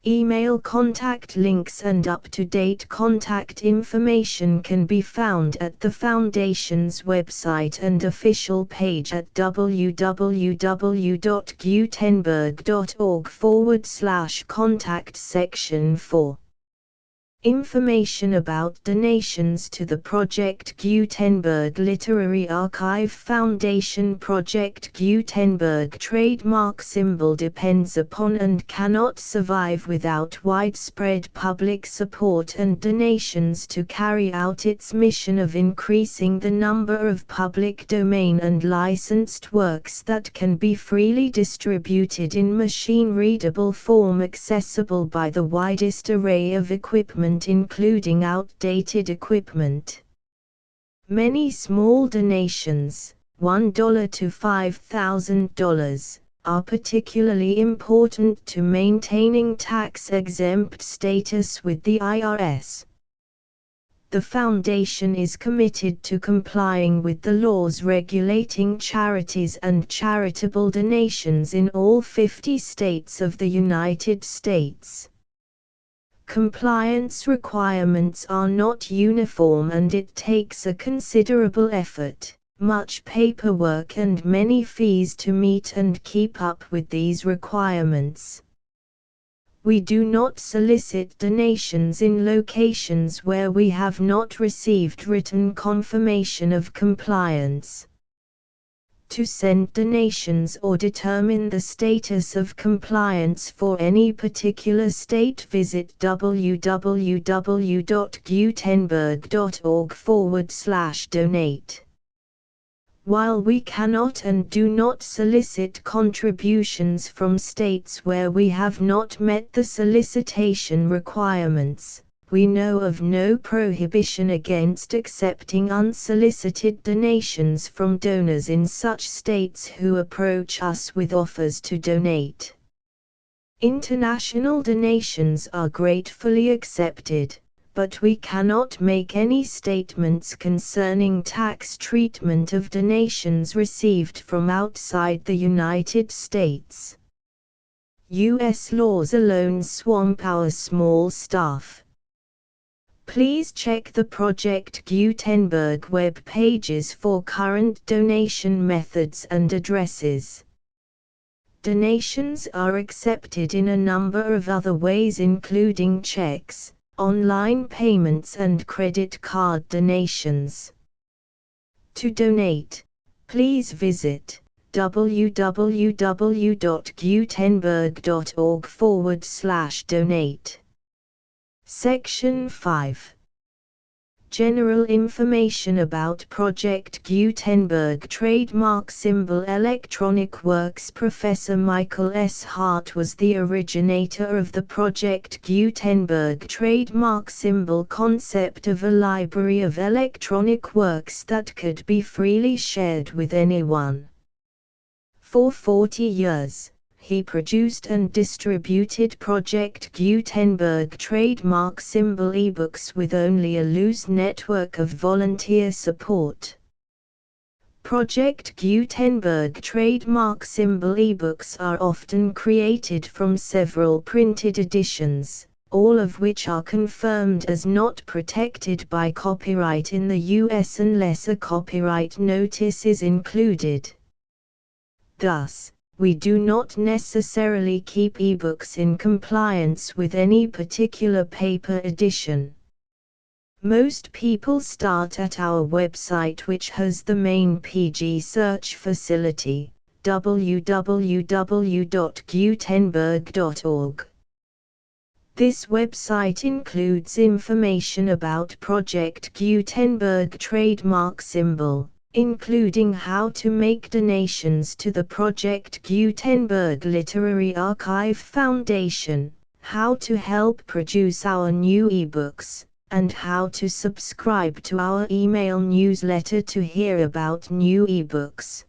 Email contact links and up-to-date contact information can be found at the Foundation's website and official page at www.gutenberg.org/contact section 4. Information about donations to the Project Gutenberg Literary Archive Foundation. Project Gutenberg trademark symbol depends upon and cannot survive without widespread public support and donations to carry out its mission of increasing the number of public domain and licensed works that can be freely distributed in machine-readable form accessible by the widest array of equipment, including outdated equipment. Many small donations, $1 to $5,000, are particularly important to maintaining tax-exempt status with the IRS. The Foundation is committed to complying with the laws regulating charities and charitable donations in all 50 states of the United States. Compliance requirements are not uniform and it takes a considerable effort, much paperwork and many fees to meet and keep up with these requirements. We do not solicit donations in locations where we have not received written confirmation of compliance. To send donations or determine the status of compliance for any particular state, visit www.gutenberg.org/donate. While we cannot and do not solicit contributions from states where we have not met the solicitation requirements, we know of no prohibition against accepting unsolicited donations from donors in such states who approach us with offers to donate. International donations are gratefully accepted, but we cannot make any statements concerning tax treatment of donations received from outside the United States. U.S. laws alone swamp our small staff. Please check the Project Gutenberg web pages for current donation methods and addresses. Donations are accepted in a number of other ways, including checks, online payments and credit card donations. To donate, please visit www.gutenberg.org/donate. Section 5. General information about Project Gutenberg trademark symbol Electronic Works. Professor Michael S. Hart was the originator of the Project Gutenberg trademark symbol concept of a library of electronic works that could be freely shared with anyone. For 40 years, he produced and distributed Project Gutenberg trademark symbol ebooks with only a loose network of volunteer support. Project Gutenberg trademark symbol ebooks are often created from several printed editions, all of which are confirmed as not protected by copyright in the US unless a copyright notice is included. Thus, we do not necessarily keep ebooks in compliance with any particular paper edition. Most people start at our website, which has the main PG search facility, www.gutenberg.org. This website includes information about Project Gutenberg trademark symbol, including how to make donations to the Project Gutenberg Literary Archive Foundation, how to help produce our new ebooks, and how to subscribe to our email newsletter to hear about new ebooks.